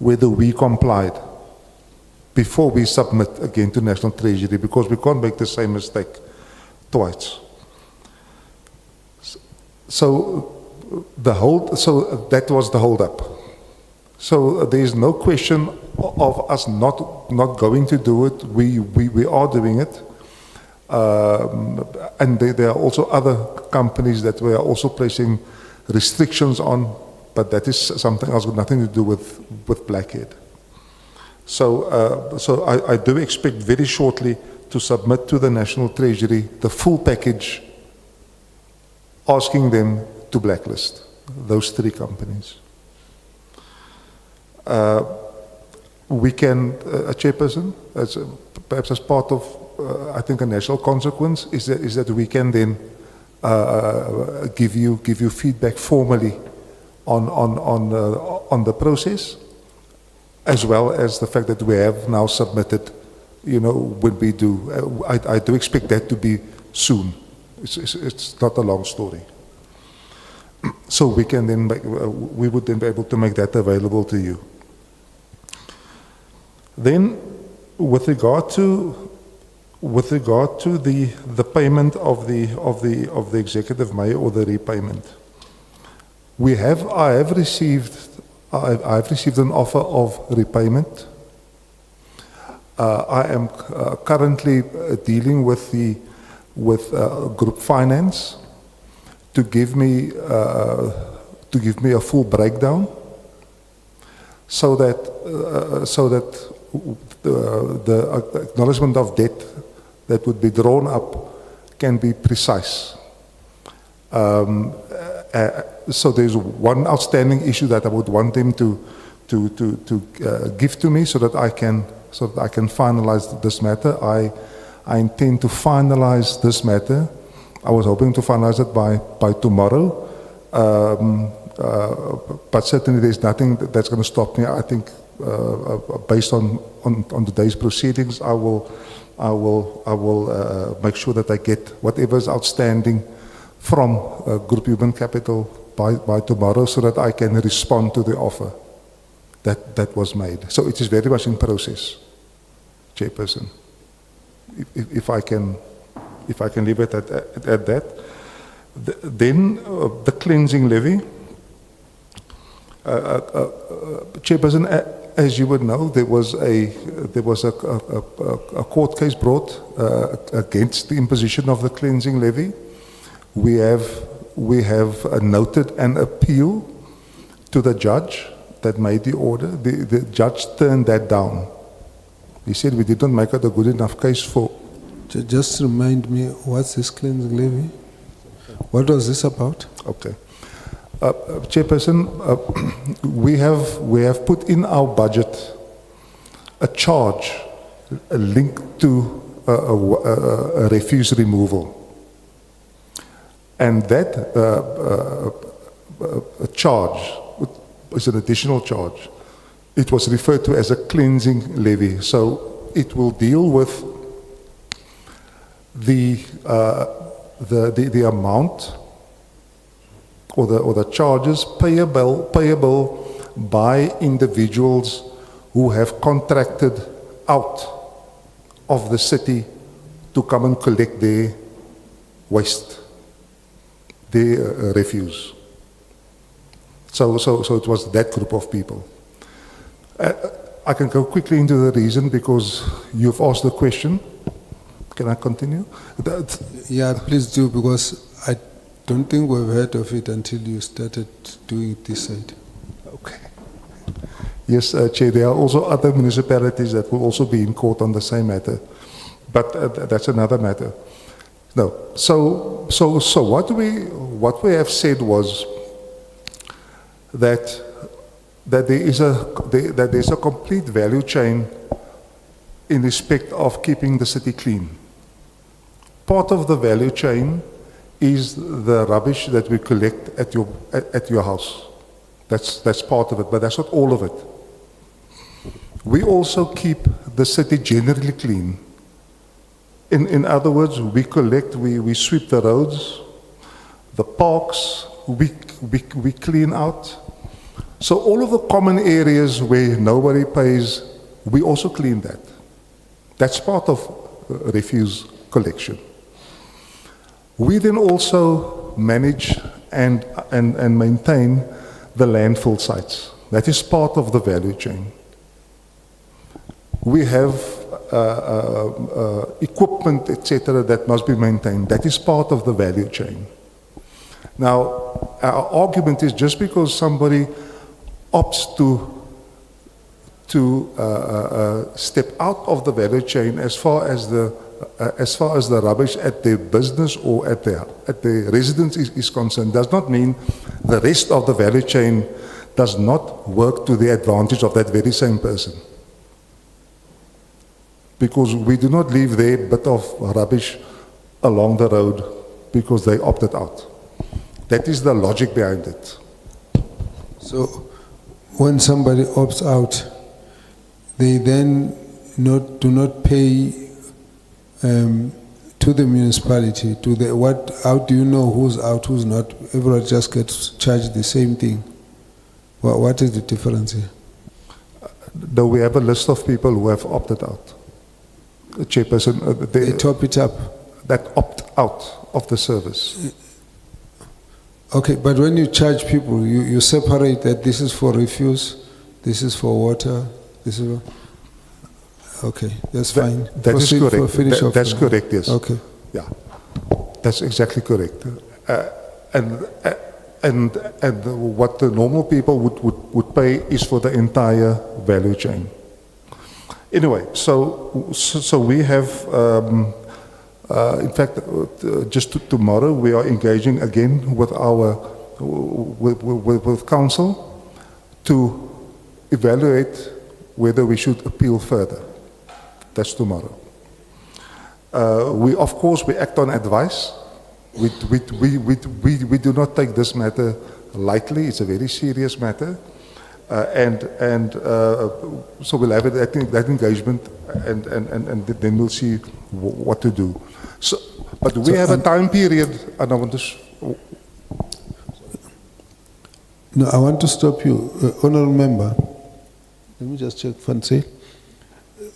whether we complied before we submit again to National Treasury, because we can't make the same mistake twice. So that was the hold up. So there is no question of us not going to do it. We are doing it. And there are also other companies that we are also placing restrictions on, but that is something else with nothing to do with Blackhead. So I do expect very shortly to submit to the National Treasury the full package, asking them to blacklist those 3 companies. We can, Chairperson, perhaps as part of, I think, a national consequence, is that we can then give you feedback formally on the process, as well as the fact that we have now submitted, when we do. I do expect that to be soon. It's not a long story. So we can then we would then be able to make that available to you. Then, with regard to the payment of the executive mayor, or the repayment, I have received an offer of repayment. I am currently dealing with Group Finance to give me a full breakdown, so that the acknowledgement of debt that would be drawn up can be precise. So there's one outstanding issue that I would want them to give to me, so that I can finalize this matter. I intend to finalize this matter. I was hoping to finalize it by tomorrow, but certainly there's nothing that's going to stop me. I think, based on today's proceedings, I will make sure that I get whatever is outstanding from Group Human Capital by tomorrow, so that I can respond to the offer that was made. So it is very much in process, Chairperson. If I can leave it at that. Then the cleansing levy. Chairperson, as you would know, there was a court case brought against the imposition of the cleansing levy. We have noted an appeal to the judge that made the order. The judge turned that down. He said we did not make it a good enough case for. Just remind me, what's this cleansing levy? What was this about? Okay. Chairperson, we have put in our budget a charge linked to a refuse removal. And that charge is an additional charge. It was referred to as a cleansing levy. So it will deal with the amount or the charges payable by individuals who have contracted out of the city to come and collect their waste, their refuse. So it was that group of people. I can go quickly into the reason because you've asked the question. Can I continue? Yeah, please do, because I don't think we've heard of it until you started doing it this side. Okay. Yes, Chair, there are also other municipalities that will also be in court on the same matter, but that's another matter. No. So what we have said was that there is a complete value chain in respect of keeping the city clean. Part of the value chain is the rubbish that we collect at your house. That's part of it, but that's not all of it. We also keep the city generally clean. In other words, we collect, we sweep the roads, the parks, we clean out. So all of the common areas where nobody pays, we also clean that. That's part of refuse collection. We then also manage and maintain the landfill sites. That is part of the value chain. We have equipment, etc., that must be maintained. That is part of the value chain. Now, our argument is just because somebody opts to step out of the value chain as far as the rubbish at their business or at their residence is concerned, does not mean the rest of the value chain does not work to the advantage of that very same person. Because we do not leave their bit of rubbish along the road because they opted out. That is the logic behind it. So when somebody opts out, they then do not pay to the municipality. How do you know who's out, who's not? Everyone just gets charged the same thing. What is the difference here? Though we have a list of people who have opted out. Chairperson, they top it up. That opt out of the service. Okay, but when you charge people, you separate that this is for refuse, this is for water, this is for... Okay, that's fine. That is correct. That's correct, yes. Okay. Yeah, that's exactly correct. And what the normal people would pay is for the entire value chain. Anyway, so we have, in fact, just tomorrow we are engaging again with with council to evaluate whether we should appeal further. That's tomorrow. We of course we act on advice. We do not take this matter lightly. It's a very serious matter. So we'll have that engagement and then we'll see what to do. So, but we have a time period, and I want to... No, I want to stop you. Honourable Member, let me just check, Fancy.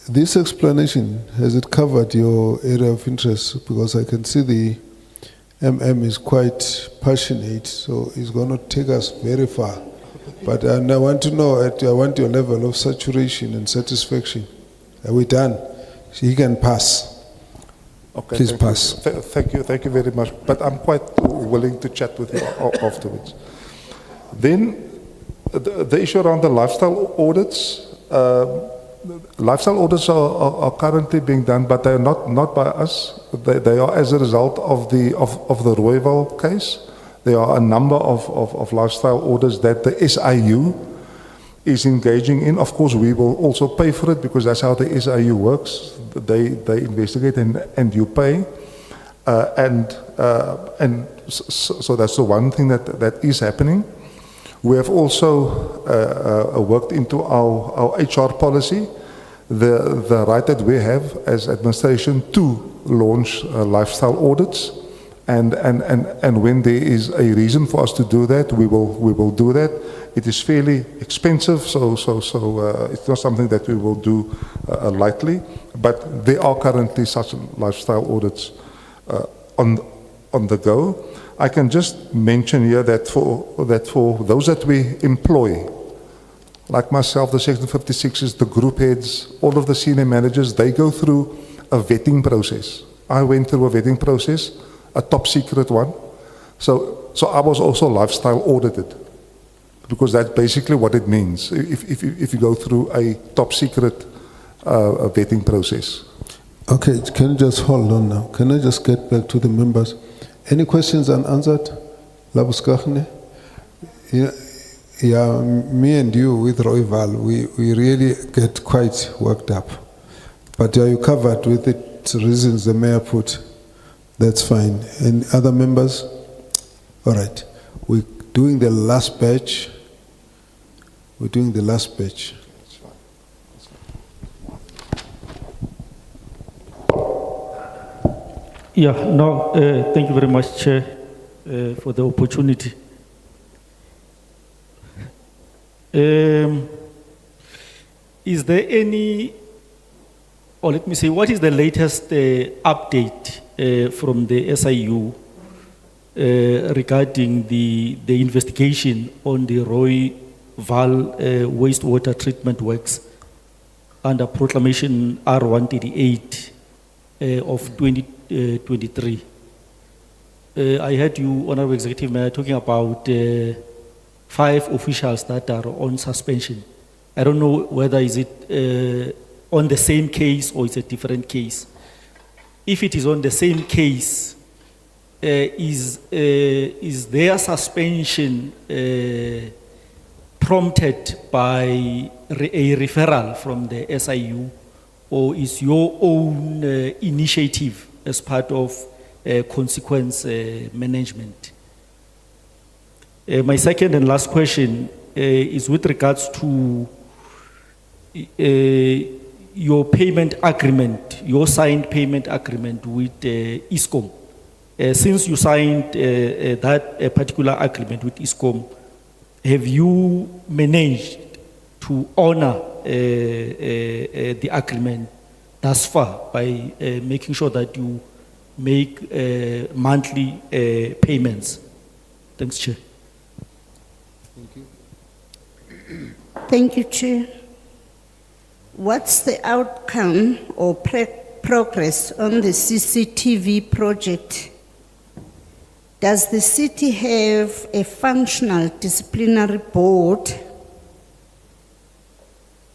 This explanation, has it covered your area of interest? Because I can see the MM is quite passionate, so it's going to take us very far. But I want to know, I want your level of saturation and satisfaction. Are we done? He can pass. Okay, Please thank you. pass. Thank you very much. But I'm quite willing to chat with you afterwards. Then, the issue around the lifestyle audits. Lifestyle audits are currently being done, but they are not by us. They are as a result of the Rooiwal case. There are a number of lifestyle audits that the SIU is engaging in. Of course, we will also pay for it because that's how the SIU works. They investigate and you pay. So that's the one thing that is happening. We have also worked into our HR policy, the right that we have as administration to launch lifestyle audits. And when there is a reason for us to do that, we will do that. It is fairly expensive, so it's not something that we will do lightly. But there are currently such lifestyle audits on the go. I can just mention here that for those that we employ, like myself, the Section 56s, the group heads, all of the senior managers, they go through a vetting process. I went through a vetting process, a top secret one. So I was also lifestyle audited, because that's basically what it means if you go through a top secret vetting process. Okay, can you just hold on now? Can I just get back to the members? Any questions unanswered? Labuskachne? Yeah, me and you with Rooiwal, we really get quite worked up. But are you covered with the reasons the mayor put? That's fine. And other members? All right. We're doing the last batch. We're doing the last batch. Yeah, no, thank you very much, Chair, for the opportunity. Is there any, or let me say, what is the latest update from the SIU regarding the investigation on the Rooiwal wastewater treatment works under Proclamation R138 of 2023? I heard you, Honorable Executive Mayor, talking about 5 officials that are on suspension. I don't know whether is it on the same case or it's a different case. If it is on the same case, is their suspension prompted by a referral from the SIU, or is your own initiative as part of consequence management? My second and last question is with regards to your payment agreement, your signed payment agreement with ESCOM. Since you signed that particular agreement with ESCOM, have you managed to honor the agreement thus far by making sure that you make monthly payments? Thanks, Chair. Thank you. Thank you, Chair. What's the outcome or progress on the CCTV project? Does the city have a functional disciplinary board?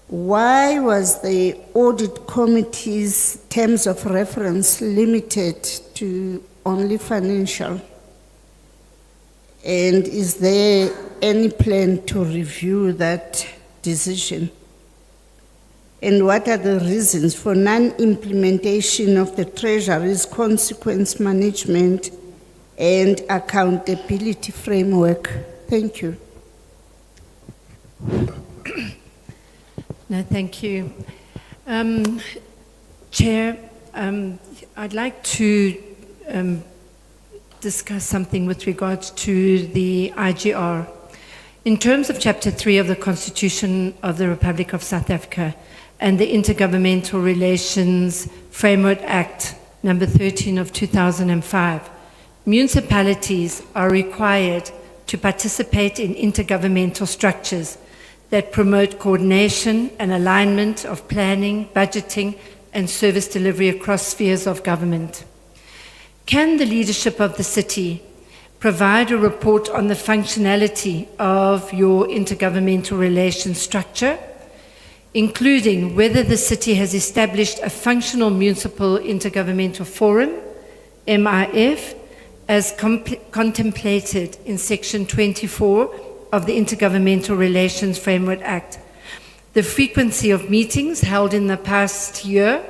Why was the audit committee's terms of reference limited to only financial? And is there any plan to review that decision? And what are the reasons for non-implementation of the Treasury's consequence management and accountability framework? Thank you. No, thank you. Chair, I'd like to discuss something with regards to the IGR. In terms of Chapter 3 of the Constitution of the Republic of South Africa and the Intergovernmental Relations Framework Act number 13 of 2005, municipalities are required to participate in intergovernmental structures that promote coordination and alignment of planning, budgeting, and service delivery across spheres of government. Can the leadership of the city provide a report on the functionality of your intergovernmental relations structure, including whether the city has established a functional municipal intergovernmental forum, MIF, as contemplated in Section 24 of the Intergovernmental Relations Framework Act, the frequency of meetings held in the past year,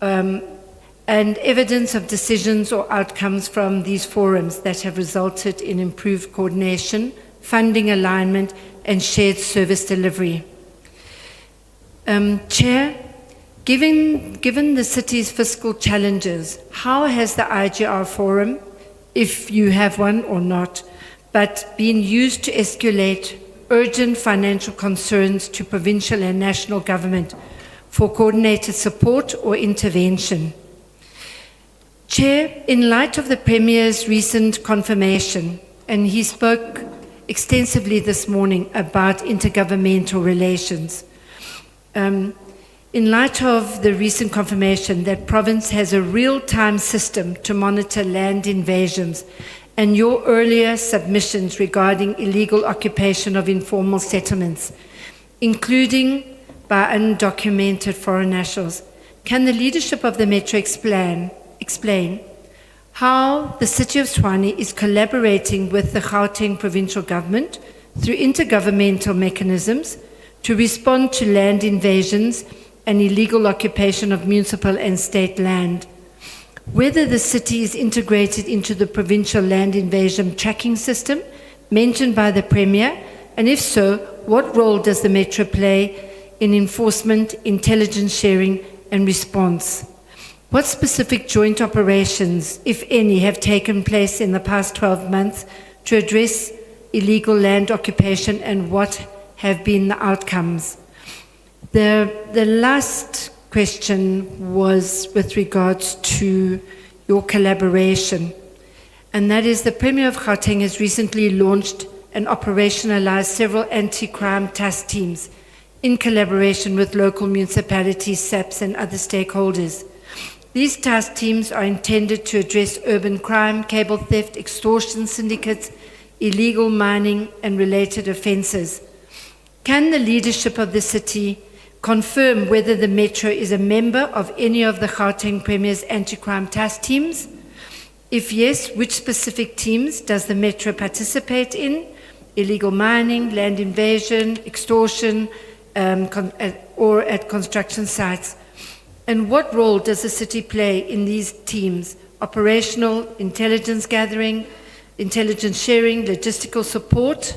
and evidence of decisions or outcomes from these forums that have resulted in improved coordination, funding alignment, and shared service delivery. Chair, given the city's fiscal challenges, how has the IGR forum, if you have one or not, but been used to escalate urgent financial concerns to provincial and national government for coordinated support or intervention? Chair, in light of the Premier's recent confirmation, and he spoke extensively this morning about intergovernmental relations, in light of the recent confirmation that province has a real-time system to monitor land invasions, and your earlier submissions regarding illegal occupation of informal settlements, including by undocumented foreign nationals, can the leadership of the Metro explain how the City of Tshwane is collaborating with the Gauteng Provincial Government through intergovernmental mechanisms to respond to land invasions and illegal occupation of municipal and state land? Whether the city is integrated into the provincial land invasion tracking system mentioned by the Premier, and if so, what role does the Metro play in enforcement, intelligence sharing, and response? What specific joint operations, if any, have taken place in the past 12 months to address illegal land occupation, and what have been the outcomes? The last question was with regards to your collaboration, and that is the Premier of Gauteng has recently launched and operationalized several anti-crime task teams in collaboration with local municipalities, SAPs, and other stakeholders. These task teams are intended to address urban crime, cable theft, extortion syndicates, illegal mining, and related offences. Can the leadership of the city confirm whether the Metro is a member of any of the Gauteng Premier's anti-crime task teams? If yes, which specific teams does the Metro participate in? Illegal mining, land invasion, extortion, or at construction sites? And what role does the city play in these teams? Operational, intelligence gathering, intelligence sharing, logistical support?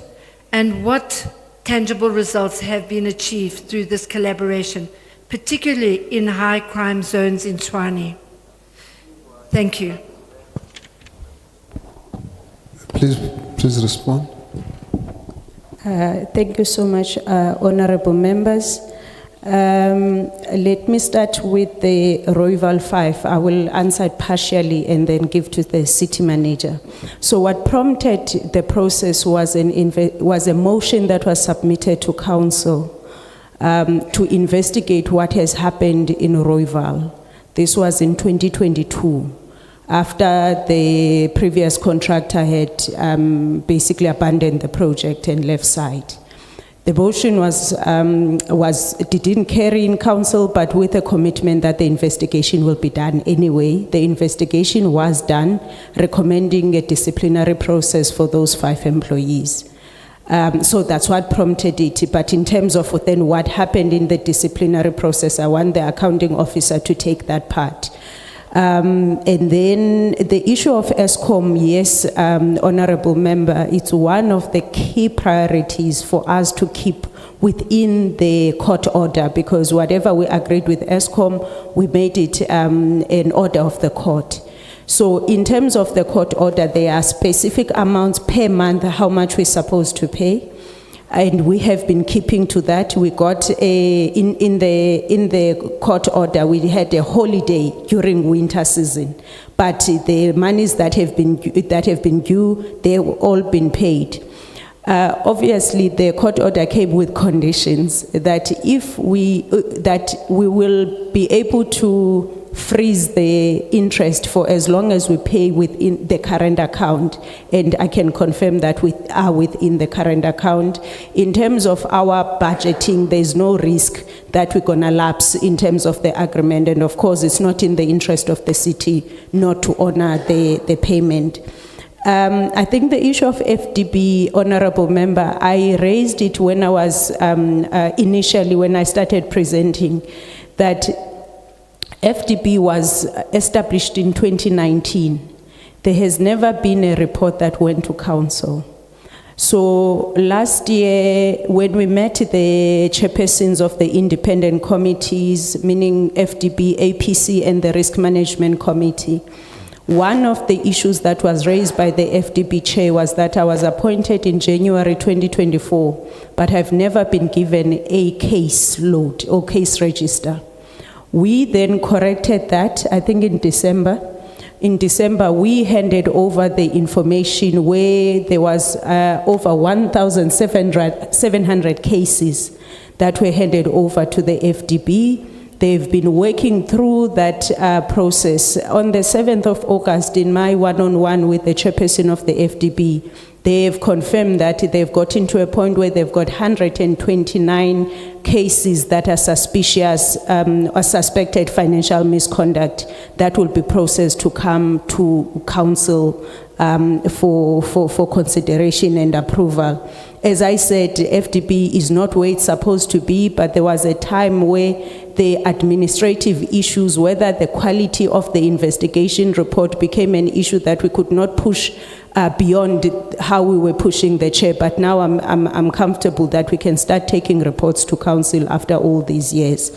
And what tangible results have been achieved through this collaboration, particularly in high crime zones in Tshwane? Thank you. Please respond. Thank you so much, honorable members. Let me start with the Royval 5. I will answer it partially and then give to the city manager. So what prompted the process was a motion that was submitted to council to investigate what has happened in Royval. This was in 2022, after the previous contractor had basically abandoned the project and left site. The motion didn't carry in council, but with a commitment that the investigation will be done anyway. The investigation was done, recommending a disciplinary process for those 5 employees. So that's what prompted it. But in terms of then what happened in the disciplinary process, I want the accounting officer to take that part. And then the issue of ESCOM, yes, honorable member, it's one of the key priorities for us to keep within the court order, because whatever we agreed with ESCOM, we made it an order of the court. So in terms of the court order, there are specific amounts per month, how much we're supposed to pay. And we have been keeping to that. We got in the court order, we had a holiday during winter season, but the monies that have been due, they've all been paid. Obviously, the court order came with conditions that if we will be able to freeze the interest for as long as we pay within the current account, and I can confirm that we are within the current account. In terms of our budgeting, there's no risk that we're gonna lapse in terms of the agreement, and of course it's not in the interest of the city not to honor the payment. I think the issue of FDB, Honorable Member, I raised it when I was initially, when I started presenting, that FDB was established in 2019. There has never been a report that went to council. So last year, when we met the chairpersons of the independent committees, meaning FDB, APC, and the Risk Management Committee, one of the issues that was raised by the FDB chair was that I was appointed in January 2024, but have never been given a case load or case register. We then corrected that, I think in December. In December, we handed over the information where there was over 1,700 cases that were handed over to the FDB. They've been working through that process. On the 7th of August, in my one-on-one with the chairperson of the FDB, they've confirmed that they've gotten to a point where they've got 129 cases that are suspicious or suspected financial misconduct that will be processed to come to council for consideration and approval. As I said, FDB is not where it's supposed to be, but there was a time where the administrative issues, whether the quality of the investigation report became an issue that we could not push beyond how we were pushing the chair. But now I'm comfortable that we can start taking reports to council after all these years.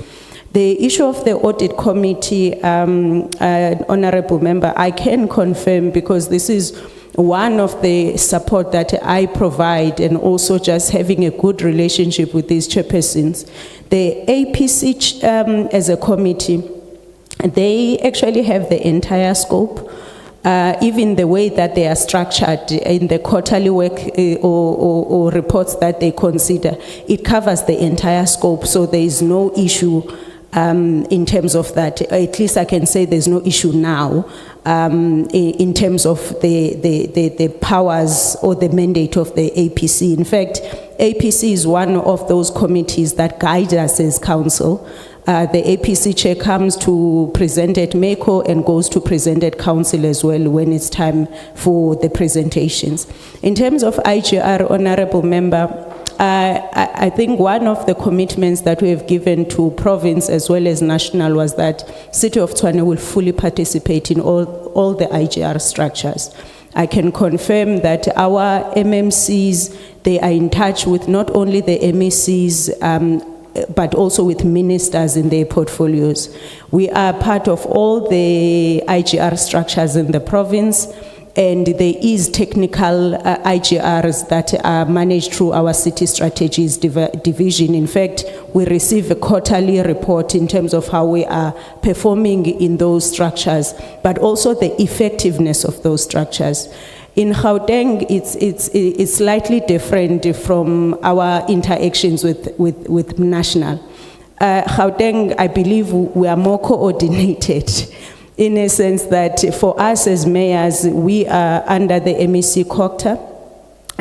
The issue of the audit committee, Honorable Member, I can confirm, because this is one of the support that I provide, and also just having a good relationship with these chairpersons. The APC as a committee, they actually have the entire scope. Even the way that they are structured in the quarterly work or reports that they consider, it covers the entire scope, so there is no issue in terms of that. At least I can say there's no issue now in terms of the powers or the mandate of the APC. In fact, APC is one of those committees that guide us as council. The APC chair comes to present at MECO and goes to present at council as well when it's time for the presentations. In terms of IGR, Honorable Member, I think one of the commitments that we have given to province as well as national was that City of Tshwane will fully participate in all the IGR structures. I can confirm that our MMCs, they are in touch with not only the MECs, but also with ministers in their portfolios. We are part of all the IGR structures in the province, and there is technical IGRs that are managed through our city strategies division. In fact, we receive a quarterly report in terms of how we are performing in those structures, but also the effectiveness of those structures. In Gauteng, it's slightly different from our interactions with national. Gauteng, I believe we are more coordinated in a sense that for us as mayors, we are under the MEC of Cogta,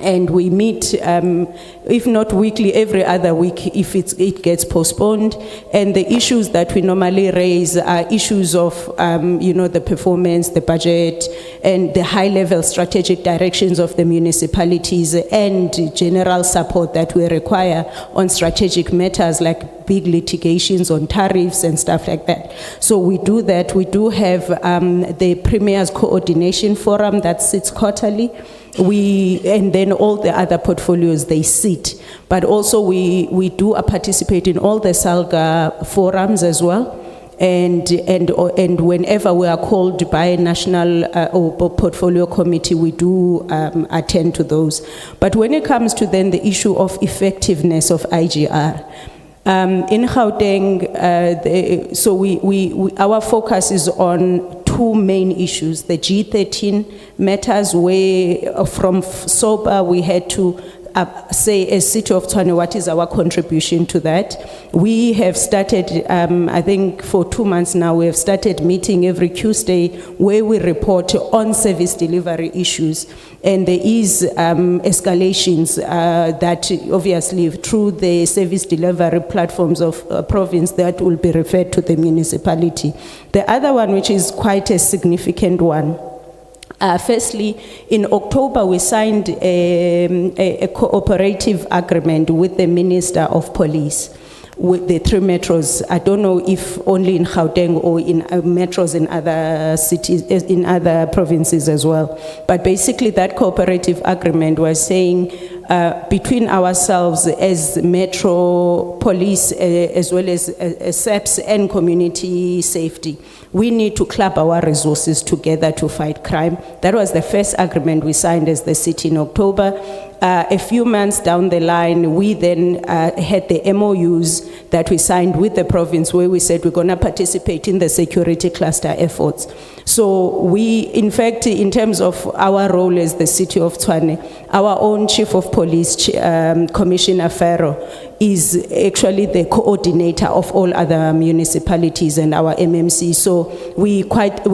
and we meet, if not weekly, every other week if it gets postponed. And the issues that we normally raise are issues of, the performance, the budget, and the high-level strategic directions of the municipalities, and general support that we require on strategic matters like big litigations on tariffs and stuff like that. So we do that. We do have the Premier's Coordination Forum that sits quarterly. And then all the other portfolios, they sit. But also we do participate in all the SALGA forums as well. and whenever we are called by a national or portfolio committee, we do attend to those. But when it comes to then the issue of effectiveness of IGR, in Gauteng, our focus is on two main issues: the G13 matters, where from SCOPA we had to say, as City of Tshwane, what is our contribution to that? We have started, I think for 2 months now, we have started meeting every Tuesday where we report on service delivery issues. And there is escalations that obviously through the service delivery platforms of province that will be referred to the municipality. The other one, which is quite a significant one, firstly, in October, we signed a cooperative agreement with the Minister of Police with the 3 metros. I don't know if only in Gauteng or in metros in other cities, in other provinces as well. But basically, that cooperative agreement was saying between ourselves as metro police, as well as SAPS and community safety, we need to club our resources together to fight crime. That was the first agreement we signed as the city in October. A few months down the line, we then had the MOUs that we signed with the province, where we said we're going to participate in the security cluster efforts. So we, in fact, in terms of our role as the City of Tshwane, our own Chief of Police, Commissioner Ferro, is actually the coordinator of all other municipalities and our MMC. So we're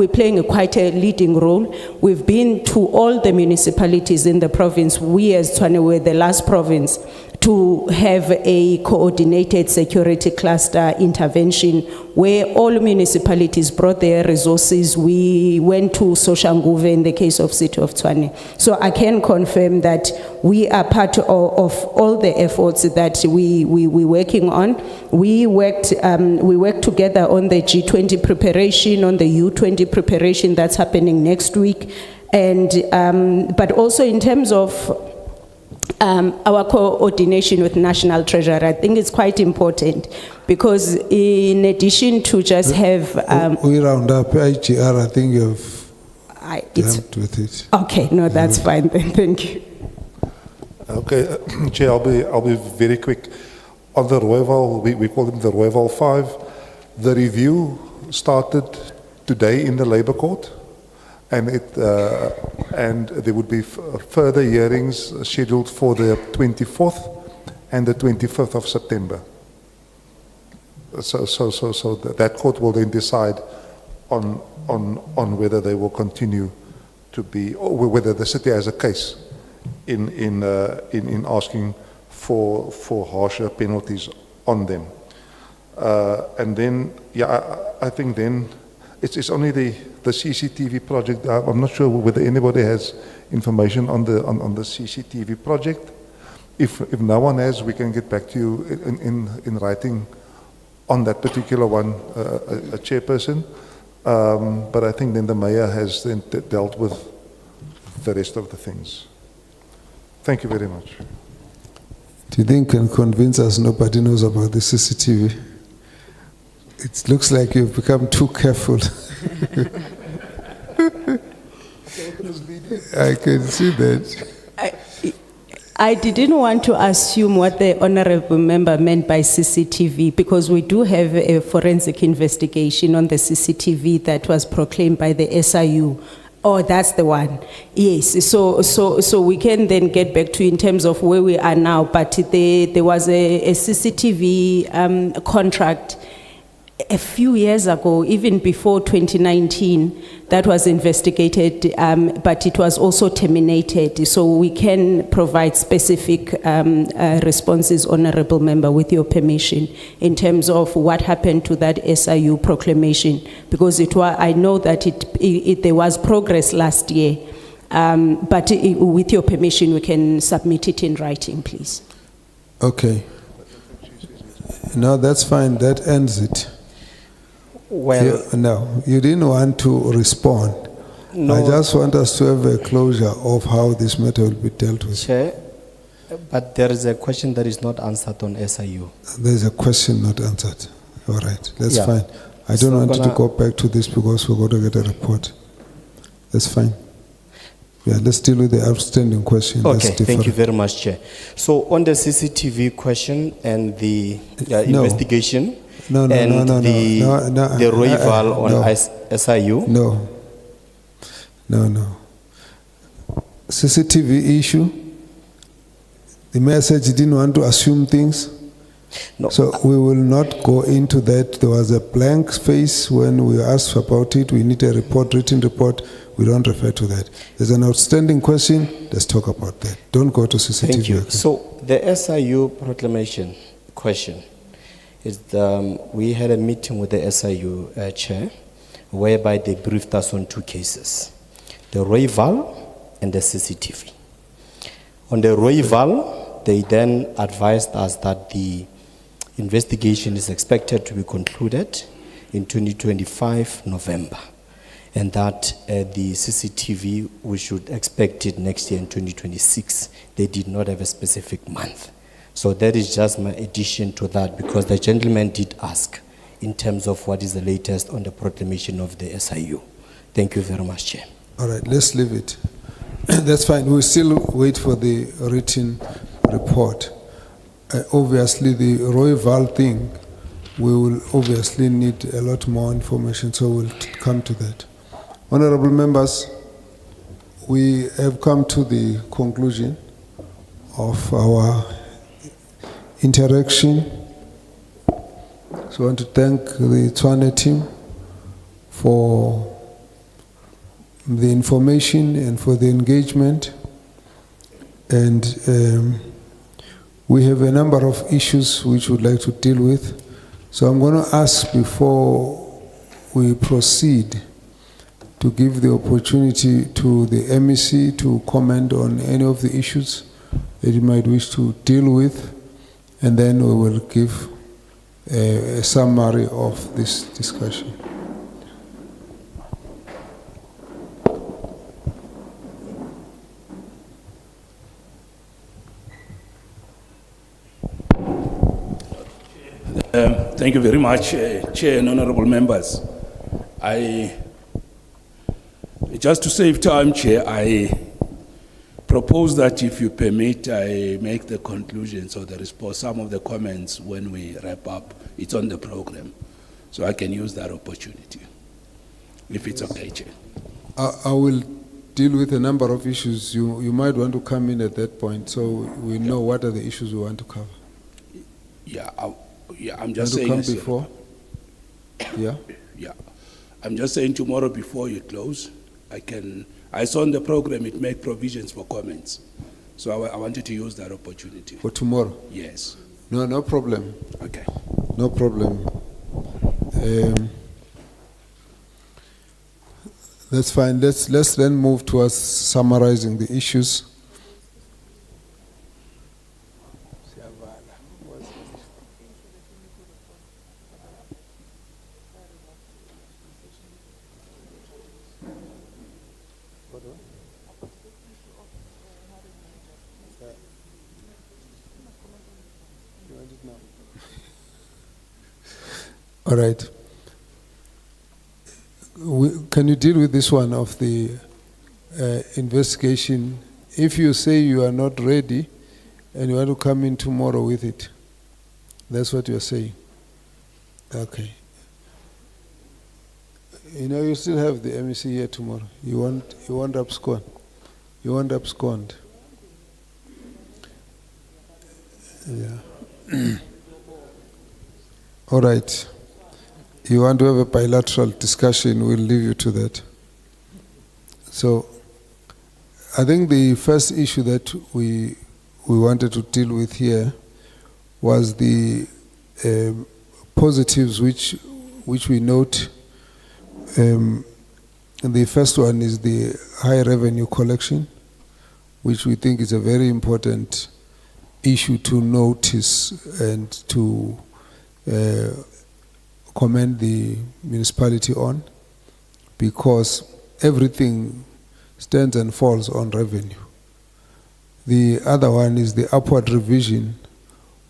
playing quite a leading role. We've been to all the municipalities in the province. We as Tshwane were the last province to have a coordinated security cluster intervention where all municipalities brought their resources. We went to Soshanguve in the case of City of Tshwane. So I can confirm that we are part of all the efforts that we're working on. We worked together on the G20 preparation, on the U20 preparation that's happening next week. And, but also in terms of our coordination with National Treasury, I think it's quite important, because in addition to just have... we round up IGR, I think you've dealt with it. Okay, no, that's fine then, thank you. Okay, Chair, I'll be very quick. On the Royval, we call them the Royval 5, the review started today in the Labour Court. And there would be further hearings scheduled for the 24th and the 25th of September. So that court will then decide on whether they will continue to be, or whether the city has a case in asking for harsher penalties on them. And then, yeah, I think then it's only the CCTV project. I'm not sure whether anybody has information on the CCTV project. If no one has, we can get back to you in writing on that particular one, a chairperson. But I think then the mayor has then dealt with the rest of the things. Thank you very much. Do you think you can convince us nobody knows about the CCTV? It looks like you've become too careful. I can see that. I didn't want to assume what the honorable member meant by CCTV, because we do have a forensic investigation on the CCTV that was proclaimed by the SIU. Oh, that's the one. Yes. So we can then get back to in terms of where we are now. But there was a CCTV contract a few years ago, even before 2019, that was investigated, but it was also terminated. So we can provide specific responses, honorable member, with your permission, in terms of what happened to that SIU proclamation, because I know that there was progress last year, but with your permission, we can submit it in writing, please. Okay. No, that's fine. That ends it. Well, no, you didn't want to respond. No, I just want us to have a closure of how this matter will be dealt with. Chair, but there is a question that is not answered on SIU. There's a question not answered. All right, that's fine. I don't So want you to gonna- go back to this because we're going to get a report. That's fine. Yeah, let's deal with the outstanding question. That's Okay, thank you different. very much, Chair. So on the CCTV question and the No. investigation No, no, and no, no, the, no, no, the Royval on no. SIU. No. No. CCTV issue. The mayor said he didn't want to assume things. No. So we will not go into that. There was a blank space when we asked about it. We need a report, written report. We don't refer to that. There's an outstanding question. Let's talk about that. Don't go to CCTV. Thank you. again. So the SIU proclamation question is we had a meeting with the SIU chair whereby they briefed us on two cases, the Royval and the CCTV. On the Royval, they then advised us that the investigation is expected to be concluded in 2025 November, and that the CCTV, we should expect it next year in 2026. They did not have a specific month. So that is just my addition to that, because the gentleman did ask in terms of what is the latest on the proclamation of the SIU. Thank you very much, Chair. All right, let's leave it. That's fine. We'll still wait for the written report. Obviously, the Royval thing, we will obviously need a lot more information, so we'll come to that. Honorable members, we have come to the conclusion of our interaction. So I want to thank the Tshwane team for the information and for the engagement. And we have a number of issues which we'd like to deal with. So I'm going to ask, before we proceed, to give the opportunity to the MEC to comment on any of the issues that you might wish to deal with, and then we will give a summary of this discussion. Thank you very much, Chair and honorable members. Just to save time, Chair, I propose that if you permit, I make the conclusions or the response, some of the comments when we wrap up. It's on the program, so I can use that opportunity, if it's okay, Chair. I will deal with a number of issues. You might want to come in at that point, so we know what are the issues we want to cover. I'm just saying. Want to come before? Yeah. Yeah, I'm just saying tomorrow before you close, I saw on the program it made provisions for comments. So I wanted to use that opportunity. For tomorrow? Yes. No problem. Okay. No problem. That's fine. Let's then move towards summarizing the issues. All right. Can you deal with this one of the investigation? If you say you are not ready and you want to come in tomorrow with it, that's what you're saying. Okay. You know, you still have the MEC here tomorrow. You won't abscond. You won't abscond. Yeah. All right. You want to have a bilateral discussion, we'll leave you to that. So, I think the first issue that we wanted to deal with here was the positives which we note. The first one is the high revenue collection, which we think is a very important issue to notice and to commend the municipality on, because everything stands and falls on revenue. The other one is the upward revision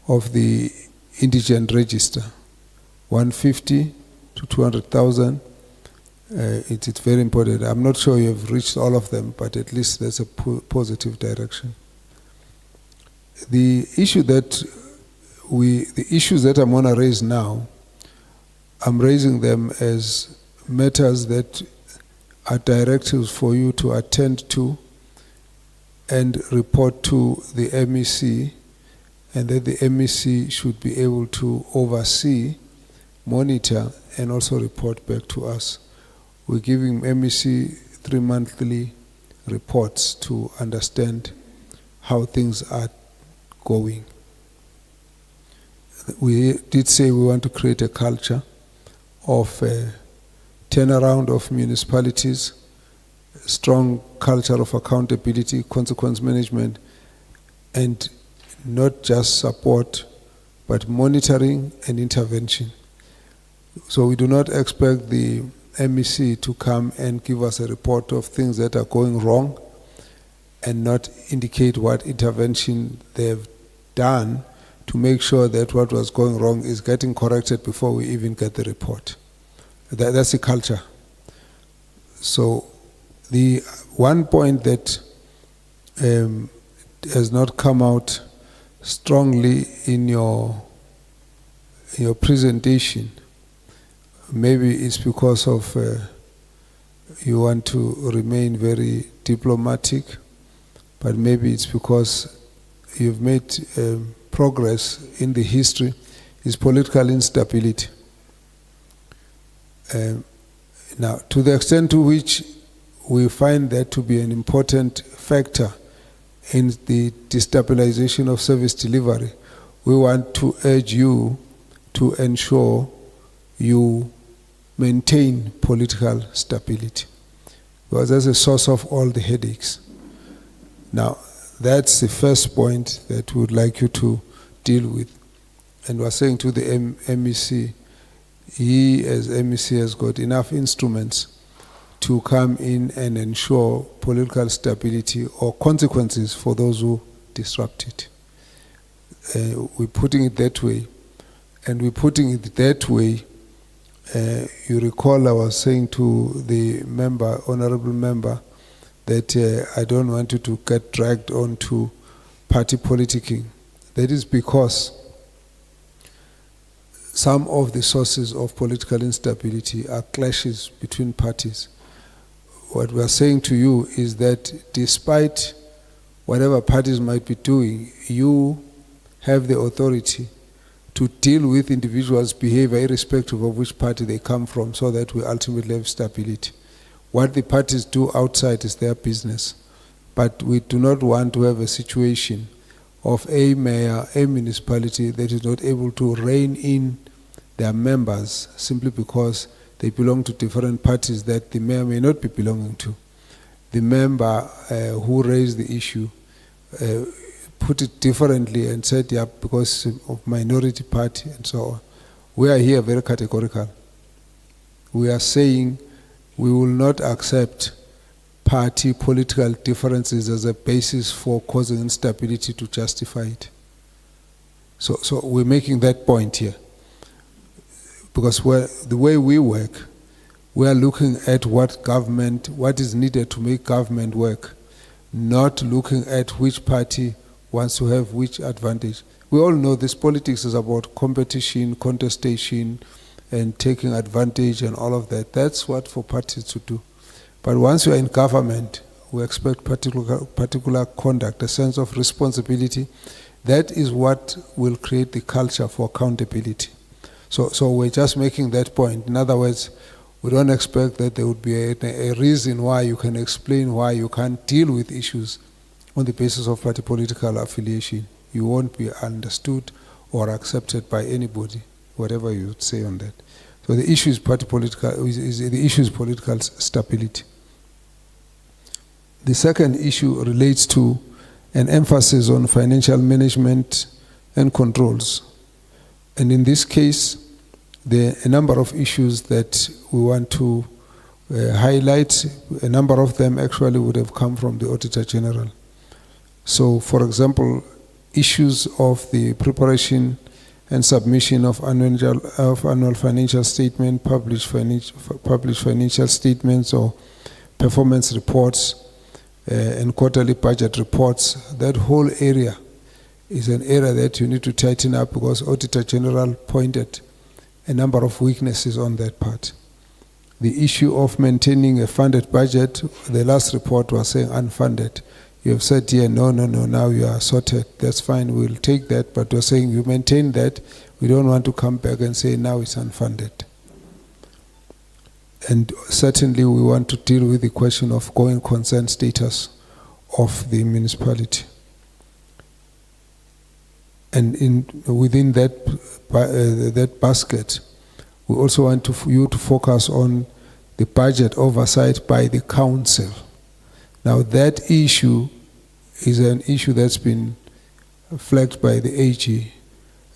of the indigent register, 150 to 200,000. It's very important. I'm not sure you have reached all of them, but at least there's a positive direction. The issues that I'm going to raise now, I'm raising them as matters that are directives for you to attend to and report to the MEC, and that the MEC should be able to oversee, monitor, and also report back to us. We're giving MEC 3 monthly reports to understand how things are going. We did say we want to create a culture of turnaround of municipalities, strong culture of accountability, consequence management, and not just support, but monitoring and intervention. So we do not expect the MEC to come and give us a report of things that are going wrong and not indicate what intervention they have done to make sure that what was going wrong is getting corrected before we even get the report. That's the culture. So the one point that has not come out strongly in your presentation, maybe it's because of you want to remain very diplomatic, but maybe it's because you've made progress in the history, is political instability. Now, to the extent to which we find that to be an important factor in the destabilization of service delivery, we want to urge you to ensure you maintain political stability, because that's the source of all the headaches. Now, that's the first point that we would like you to deal with. And we're saying to the MEC, he as MEC has got enough instruments to come in and ensure political stability or consequences for those who disrupt it. We're putting it that way. And we're putting it that way. You recall I was saying to the member, honorable member, that I don't want you to get dragged onto party politicking. That is because some of the sources of political instability are clashes between parties. What we are saying to you is that despite whatever parties might be doing, you have the authority to deal with individuals' behavior irrespective of which party they come from, so that we ultimately have stability. What the parties do outside is their business. But we do not want to have a situation of a mayor, a municipality that is not able to rein in their members simply because they belong to different parties that the mayor may not be belonging to. The member who raised the issue put it differently and said, yeah, because of minority party and so on. We are here very categorical. We are saying we will not accept party political differences as a basis for causing instability to justify it. So we're making that point here. Because the way we work, we are looking at what is needed to make government work, not looking at which party wants to have which advantage. We all know this politics is about competition, contestation, and taking advantage and all of that. That's what for parties to do. But once you're in government, we expect particular conduct, a sense of responsibility. That is what will create the culture for accountability. So we're just making that point. In other words, we don't expect that there would be a reason why you can explain why you can't deal with issues on the basis of party political affiliation. You won't be understood or accepted by anybody, whatever you would say on that. So the issue is political stability. The second issue relates to an emphasis on financial management and controls. And in this case, there are a number of issues that we want to highlight. A number of them actually would have come from the Auditor General. So, for example, issues of the preparation and submission of annual financial statement, published financial statements or performance reports, and quarterly budget reports. That whole area is an area that you need to tighten up, because Auditor General pointed a number of weaknesses on that part. The issue of maintaining a funded budget, the last report was saying unfunded. You have said here, no, now you are sorted. That's fine, we'll take that, but we're saying you maintain that. We don't want to come back and say now it's unfunded. And certainly we want to deal with the question of going concern status of the municipality. And within that basket, we also want you to focus on the budget oversight by the council. Now that issue is an issue that's been flagged by the AG.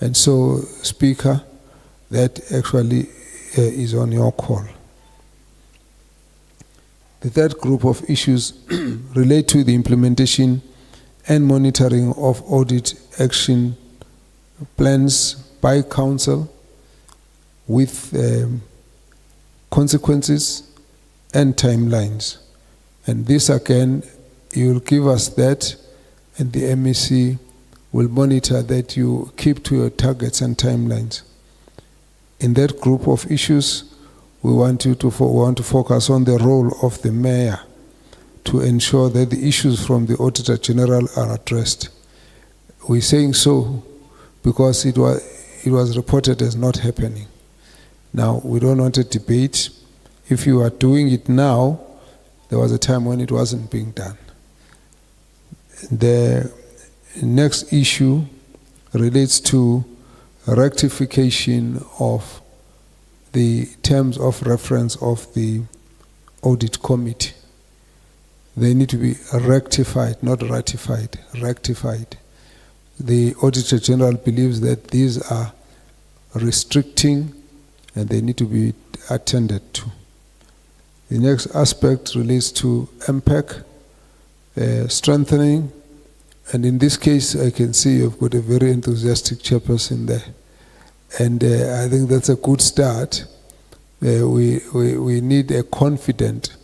And so, Speaker, that actually is on your call. The third group of issues relate to the implementation and monitoring of audit action plans by council with consequences and timelines. And this again, you will give us that, and the MEC will monitor that you keep to your targets and timelines. In that group of issues, we want to focus on the role of the mayor to ensure that the issues from the Auditor General are addressed. We're saying so because it was reported as not happening. Now, we don't want a debate. If you are doing it now, there was a time when it wasn't being done. The next issue relates to rectification of the terms of reference of the audit committee. They need to be rectified, not ratified, rectified. The Auditor General believes that these are restricting and they need to be attended to. The next aspect relates to MPEC, strengthening, and in this case I can see you've got a very enthusiastic chairperson there. And I think that's a good start. We need a confident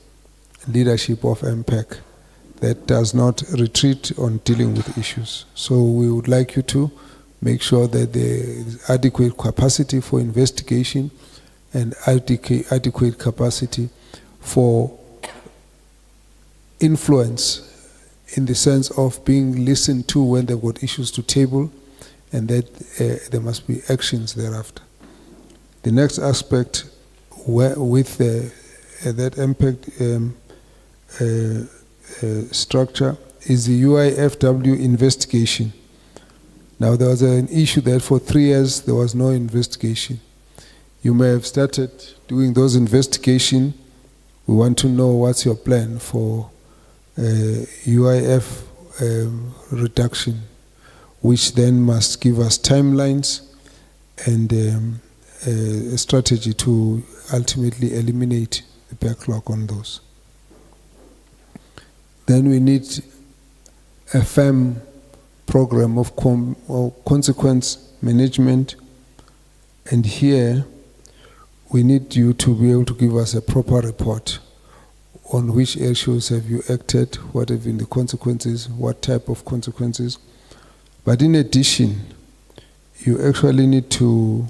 leadership of MPEC that does not retreat on dealing with issues. So we would like you to make sure that there is adequate capacity for investigation and adequate capacity for influence, in the sense of being listened to when they've got issues to table, and that there must be actions thereafter. The next aspect with that impact structure is the UIFW investigation. Now, there was an issue that for 3 years there was no investigation. You may have started doing those investigations. We want to know what's your plan for UIF reduction, which then must give us timelines and a strategy to ultimately eliminate the backlog on those. Then we need a firm program of consequence management, and here we need you to be able to give us a proper report on which issues have you acted, what have been the consequences, what type of consequences. But in addition, you actually need to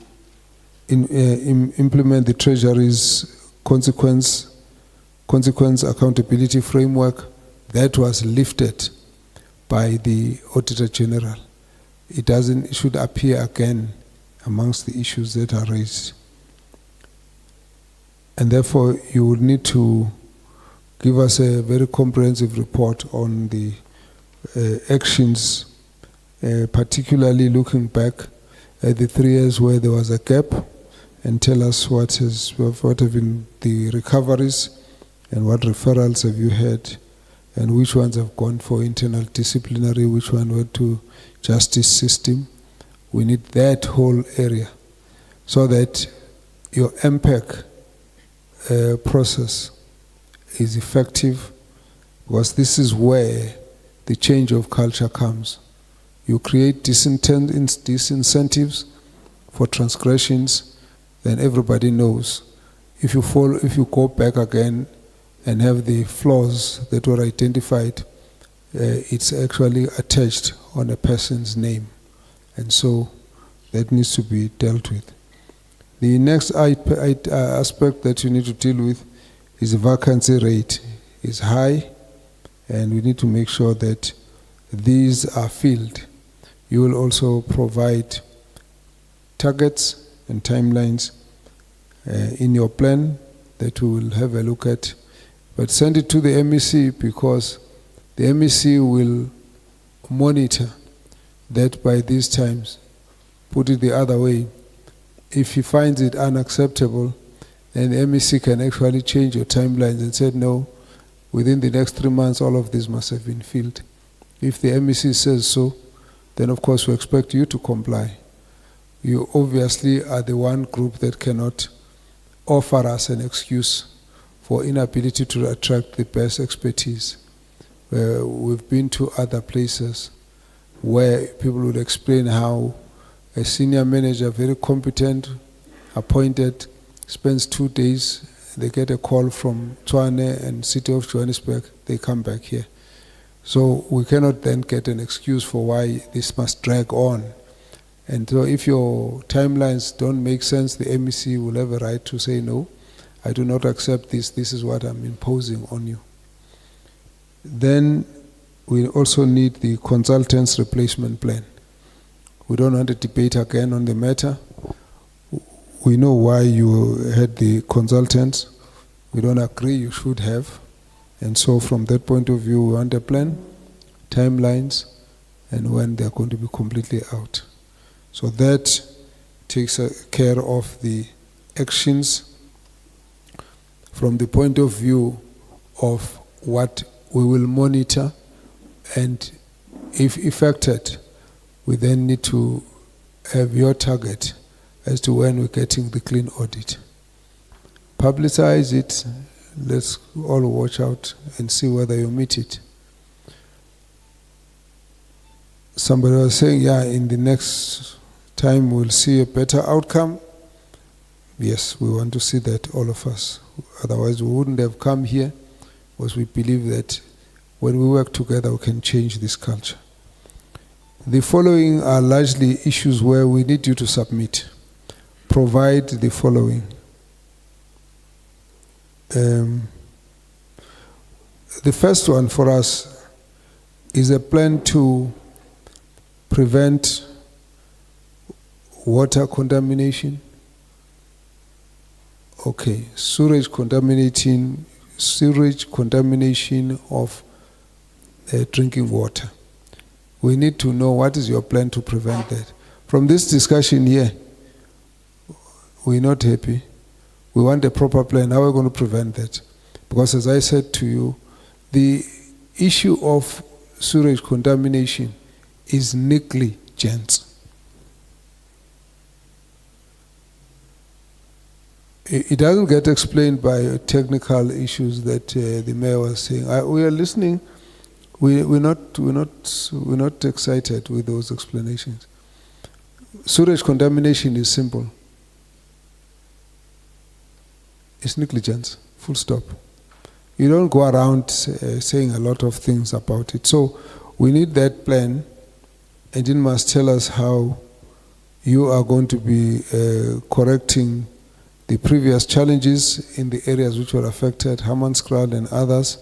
implement the Treasury's consequence accountability framework that was lifted by the Auditor General. It should appear again amongst the issues that are raised. And therefore, you will need to give us a very comprehensive report on the actions, particularly looking back at the 3 years where there was a gap, and tell us what have been the recoveries and what referrals have you had, and which ones have gone for internal disciplinary, which one went to justice system. We need that whole area so that your MPEC process is effective, because this is where the change of culture comes. You create disincentives, for transgressions, then everybody knows. If you go back again and have the flaws that were identified, it's actually attached on a person's name. And so that needs to be dealt with. The next aspect that you need to deal with is the vacancy rate. It's high, and we need to make sure that these are filled. You will also provide targets and timelines in your plan that we will have a look at. But send it to the MEC, because the MEC will monitor that by these times. Put it the other way. If he finds it unacceptable, then the MEC can actually change your timelines and say, no, within the next 3 months, all of this must have been filled. If the MEC says so, then of course we expect you to comply. You obviously are the one group that cannot offer us an excuse for inability to attract the best expertise. We've been to other places where people would explain how a senior manager, very competent, appointed, spends 2 days, they get a call from Tshwane and City of Johannesburg, they come back here. So we cannot then get an excuse for why this must drag on. And so if your timelines don't make sense, the MEC will have a right to say, no, I do not accept this, this is what I'm imposing on you. Then we also need the consultant's replacement plan. We don't want to debate again on the matter. We know why you had the consultants. We don't agree you should have. And so from that point of view, we want a plan, timelines, and when they're going to be completely out. So that takes care of the actions from the point of view of what we will monitor, and if affected, we then need to have your target as to when we're getting the clean audit. Publicize it. Let's all watch out and see whether you meet it. Somebody was saying, yeah, in the next time we'll see a better outcome. Yes, we want to see that, all of us. Otherwise we wouldn't have come here, because we believe that when we work together we can change this culture. The following are largely issues where we need you to submit. Provide the following. The first one for us is a plan to prevent water contamination. Okay, sewage contamination of drinking water. We need to know what is your plan to prevent that. From this discussion here, we're not happy. We want a proper plan. How are we going to prevent that? Because as I said to you, the issue of sewage contamination is negligence. It doesn't get explained by technical issues that the mayor was saying. We are listening. We're not excited with those explanations. Sewage contamination is simple. It's negligence, full stop. You don't go around saying a lot of things about it. So we need that plan, and you must tell us how you are going to be correcting the previous challenges in the areas which were affected, Hammanskraal and others,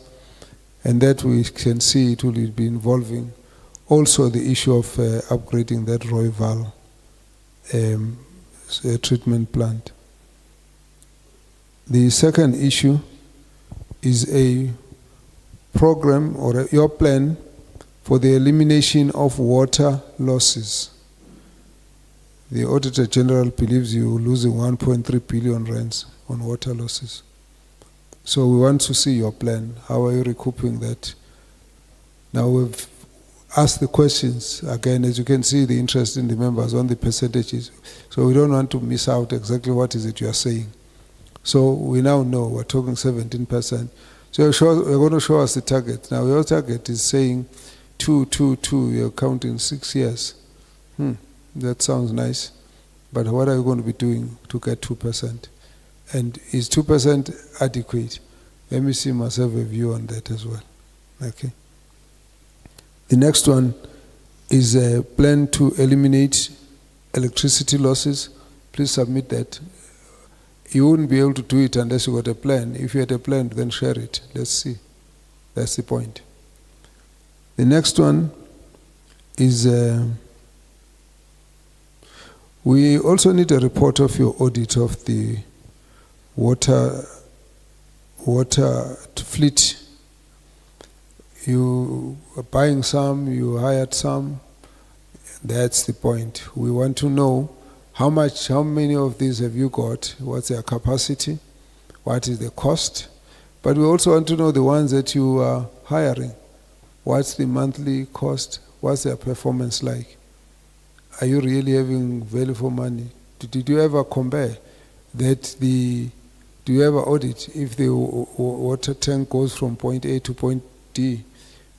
and that we can see it will be involving also the issue of upgrading that Rooival treatment plant. The second issue is a program or your plan for the elimination of water losses. The Auditor General believes you're losing 1.3 billion rands on water losses. So we want to see your plan. How are you recouping that? Now we've asked the questions. Again, as you can see, the interest in the members on the percentages. So we don't want to miss out exactly what is it you are saying. So we now know we're talking 17%. So you're going to show us the target. Now your target is saying 2, you're counting 6 years. That sounds nice. but what are you going to be doing to get 2%? And is 2% adequate? MEC must have a view on that as well. Okay. The next one is a plan to eliminate electricity losses. Please submit that. You wouldn't be able to do it unless you got a plan. If you had a plan, then share it. Let's see. That's the point. The next one is we also need a report of your audit of the water fleet. You are buying some, you hired some. That's the point. We want to know how many of these have you got, what's their capacity, what is the cost. But we also want to know the ones that you are hiring. What's the monthly cost? What's their performance like? Are you really having value for money? Did you ever compare that do you ever audit if the water tank goes from point A to point D,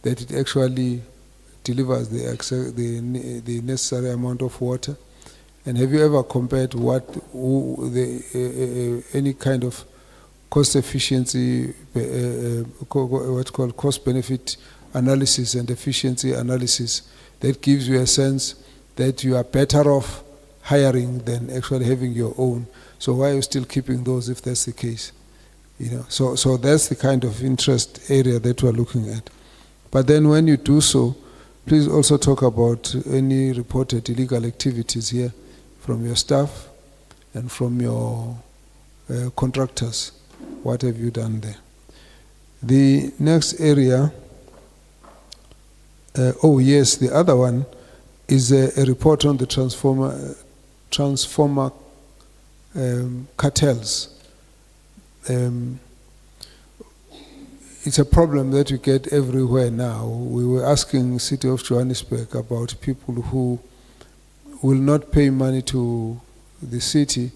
that it actually delivers the necessary amount of water? And have you ever compared any kind of cost efficiency, what's called cost benefit analysis and efficiency analysis that gives you a sense that you are better off hiring than actually having your own? So why are you still keeping those if that's the case? So that's the kind of interest area that we're looking at. But then when you do so, please also talk about any reported illegal activities here from your staff and from your contractors. What have you done there? The next area, the other one is a report on the transformer cartels. It's a problem that we get everywhere now. We were asking City of Johannesburg about people who will not pay money to the city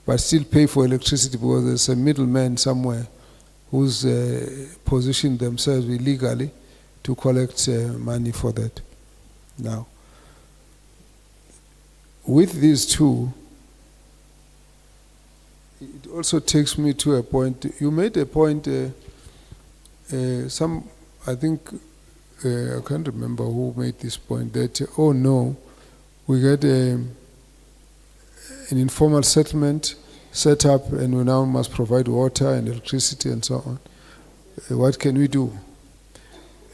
but still pay for electricity because there's a middleman somewhere who's positioned themselves illegally to collect money for that. Now, with these two, it also takes me to a point. You made a point, I can't remember who made this point, that, we get an informal settlement set up and we now must provide water and electricity and so on. What can we do?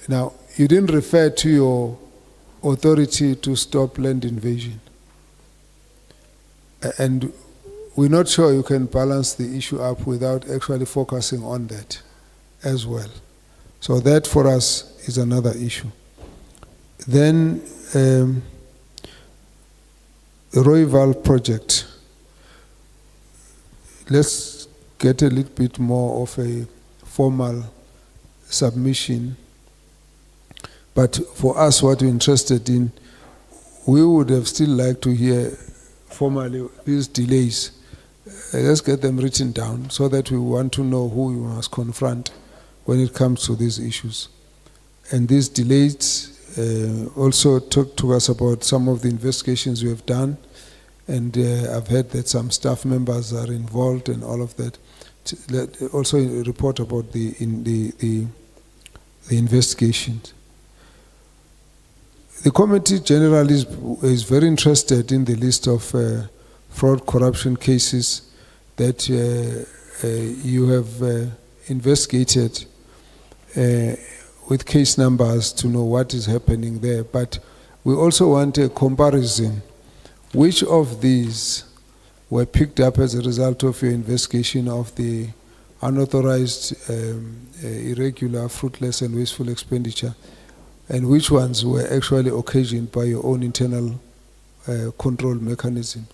Now, you didn't refer to your authority to stop land invasion. And we're not sure you can balance the issue up without actually focusing on that as well. So that for us is another issue. Then the Rooiwal project. Let's get a little bit more of a formal submission. But for us, what we're interested in, we would have still liked to hear formally these delays. Let's get them written down so that we want to know who we must confront when it comes to these issues. And these delays also talk to us about some of the investigations we have done. And I've heard that some staff members are involved and all of that. Also a report about the investigations. The committee generally is very interested in the list of fraud corruption cases that you have investigated with case numbers to know what is happening there. But we also want a comparison. Which of these were picked up as a result of your investigation of the unauthorized, irregular, fruitless and wasteful expenditure, and which ones were actually occasioned by your own internal control mechanism?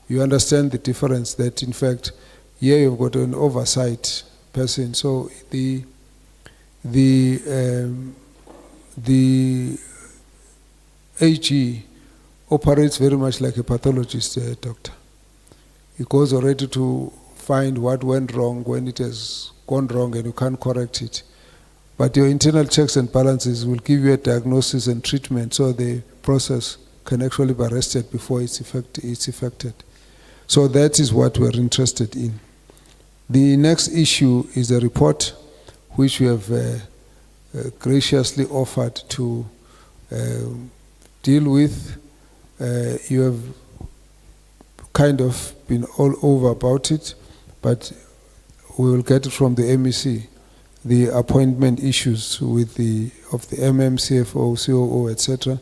You understand the difference that, in fact, here you've got an oversight person. So the AG operates very much like a pathologist doctor. He goes already to find what went wrong when it has gone wrong and you can't correct it. But your internal checks and balances will give you a diagnosis and treatment so the process can actually be arrested before it's affected. So that is what we're interested in. The next issue is a report which we have graciously offered to deal with. You have kind of been all over about it, but we will get it from the MEC, the appointment issues with the CFO, COO, etc.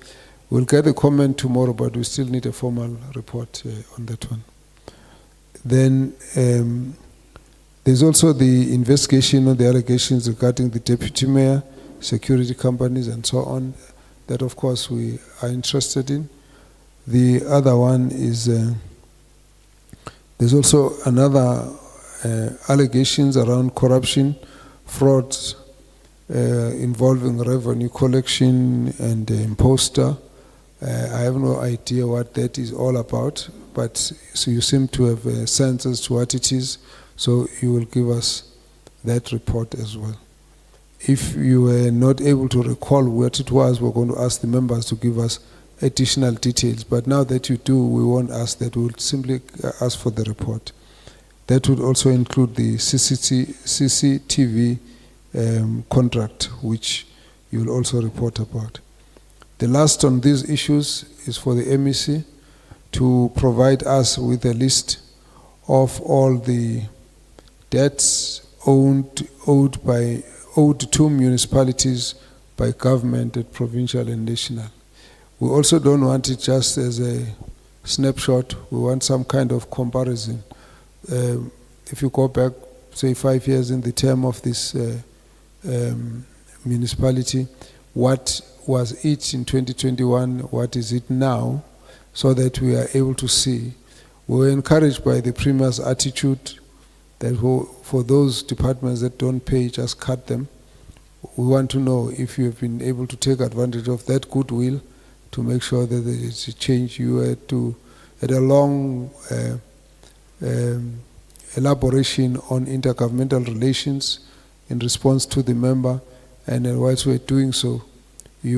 We'll get a comment tomorrow, but we still need a formal report on that one. Then there's also the investigation on the allegations regarding the deputy mayor, security companies, and so on. That, of course, we are interested in. The other one is there's also another allegations around corruption, fraud involving revenue collection and imposter. I have no idea what that is all about, but so you seem to have a sense as to what it is, so you will give us that report as well. If you were not able to recall what it was, we're going to ask the members to give us additional details, but now that you do, we won't ask that, we'll simply ask for the report. That would also include the CCTV contract, which you will also report about. The last on these issues is for the MEC to provide us with a list of all the debts owed to municipalities by government at provincial and national. We also don't want it just as a snapshot. We want some kind of comparison. If you go back, say, 5 years in the term of this municipality, what was it in 2021, what is it now, so that we are able to see. We were encouraged by the Premier's attitude that for those departments that don't pay, just cut them. We want to know if you have been able to take advantage of that goodwill to make sure that there is a change. You had a long elaboration on intergovernmental relations in response to the member, and whilst we're doing so, we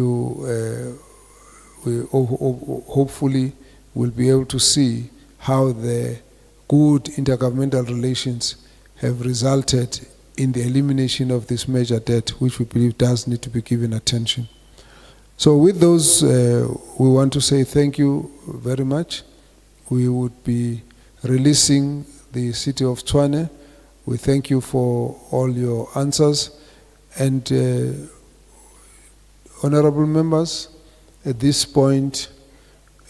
hopefully will be able to see how the good intergovernmental relations have resulted in the elimination of this major debt, which we believe does need to be given attention. So with those, we want to say thank you very much. We would be releasing the city of Tshwane. We thank you for all your answers. And honorable members, at this point,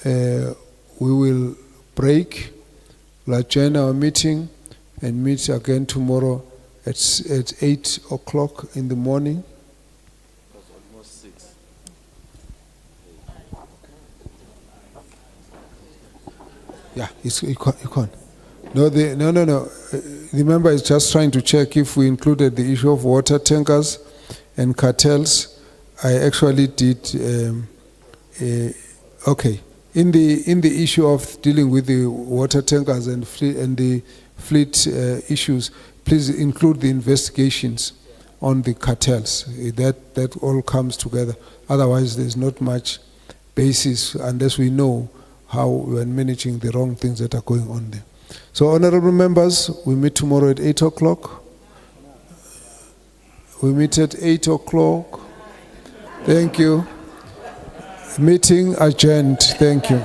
we will break, we'll adjourn our meeting and meet again tomorrow at 8 o'clock in the morning. Yeah, you can't. No. The member is just trying to check if we included the issue of water tankers and cartels. I actually did. Okay, in the issue of dealing with the water tankers and the fleet issues, please include the investigations on the cartels. That all comes together. Otherwise, there's not much basis unless we know how we are managing the wrong things that are going on there. So, honorable members, we meet tomorrow at 8 o'clock. We meet at 8 o'clock. Thank you. Meeting adjourned. Thank you.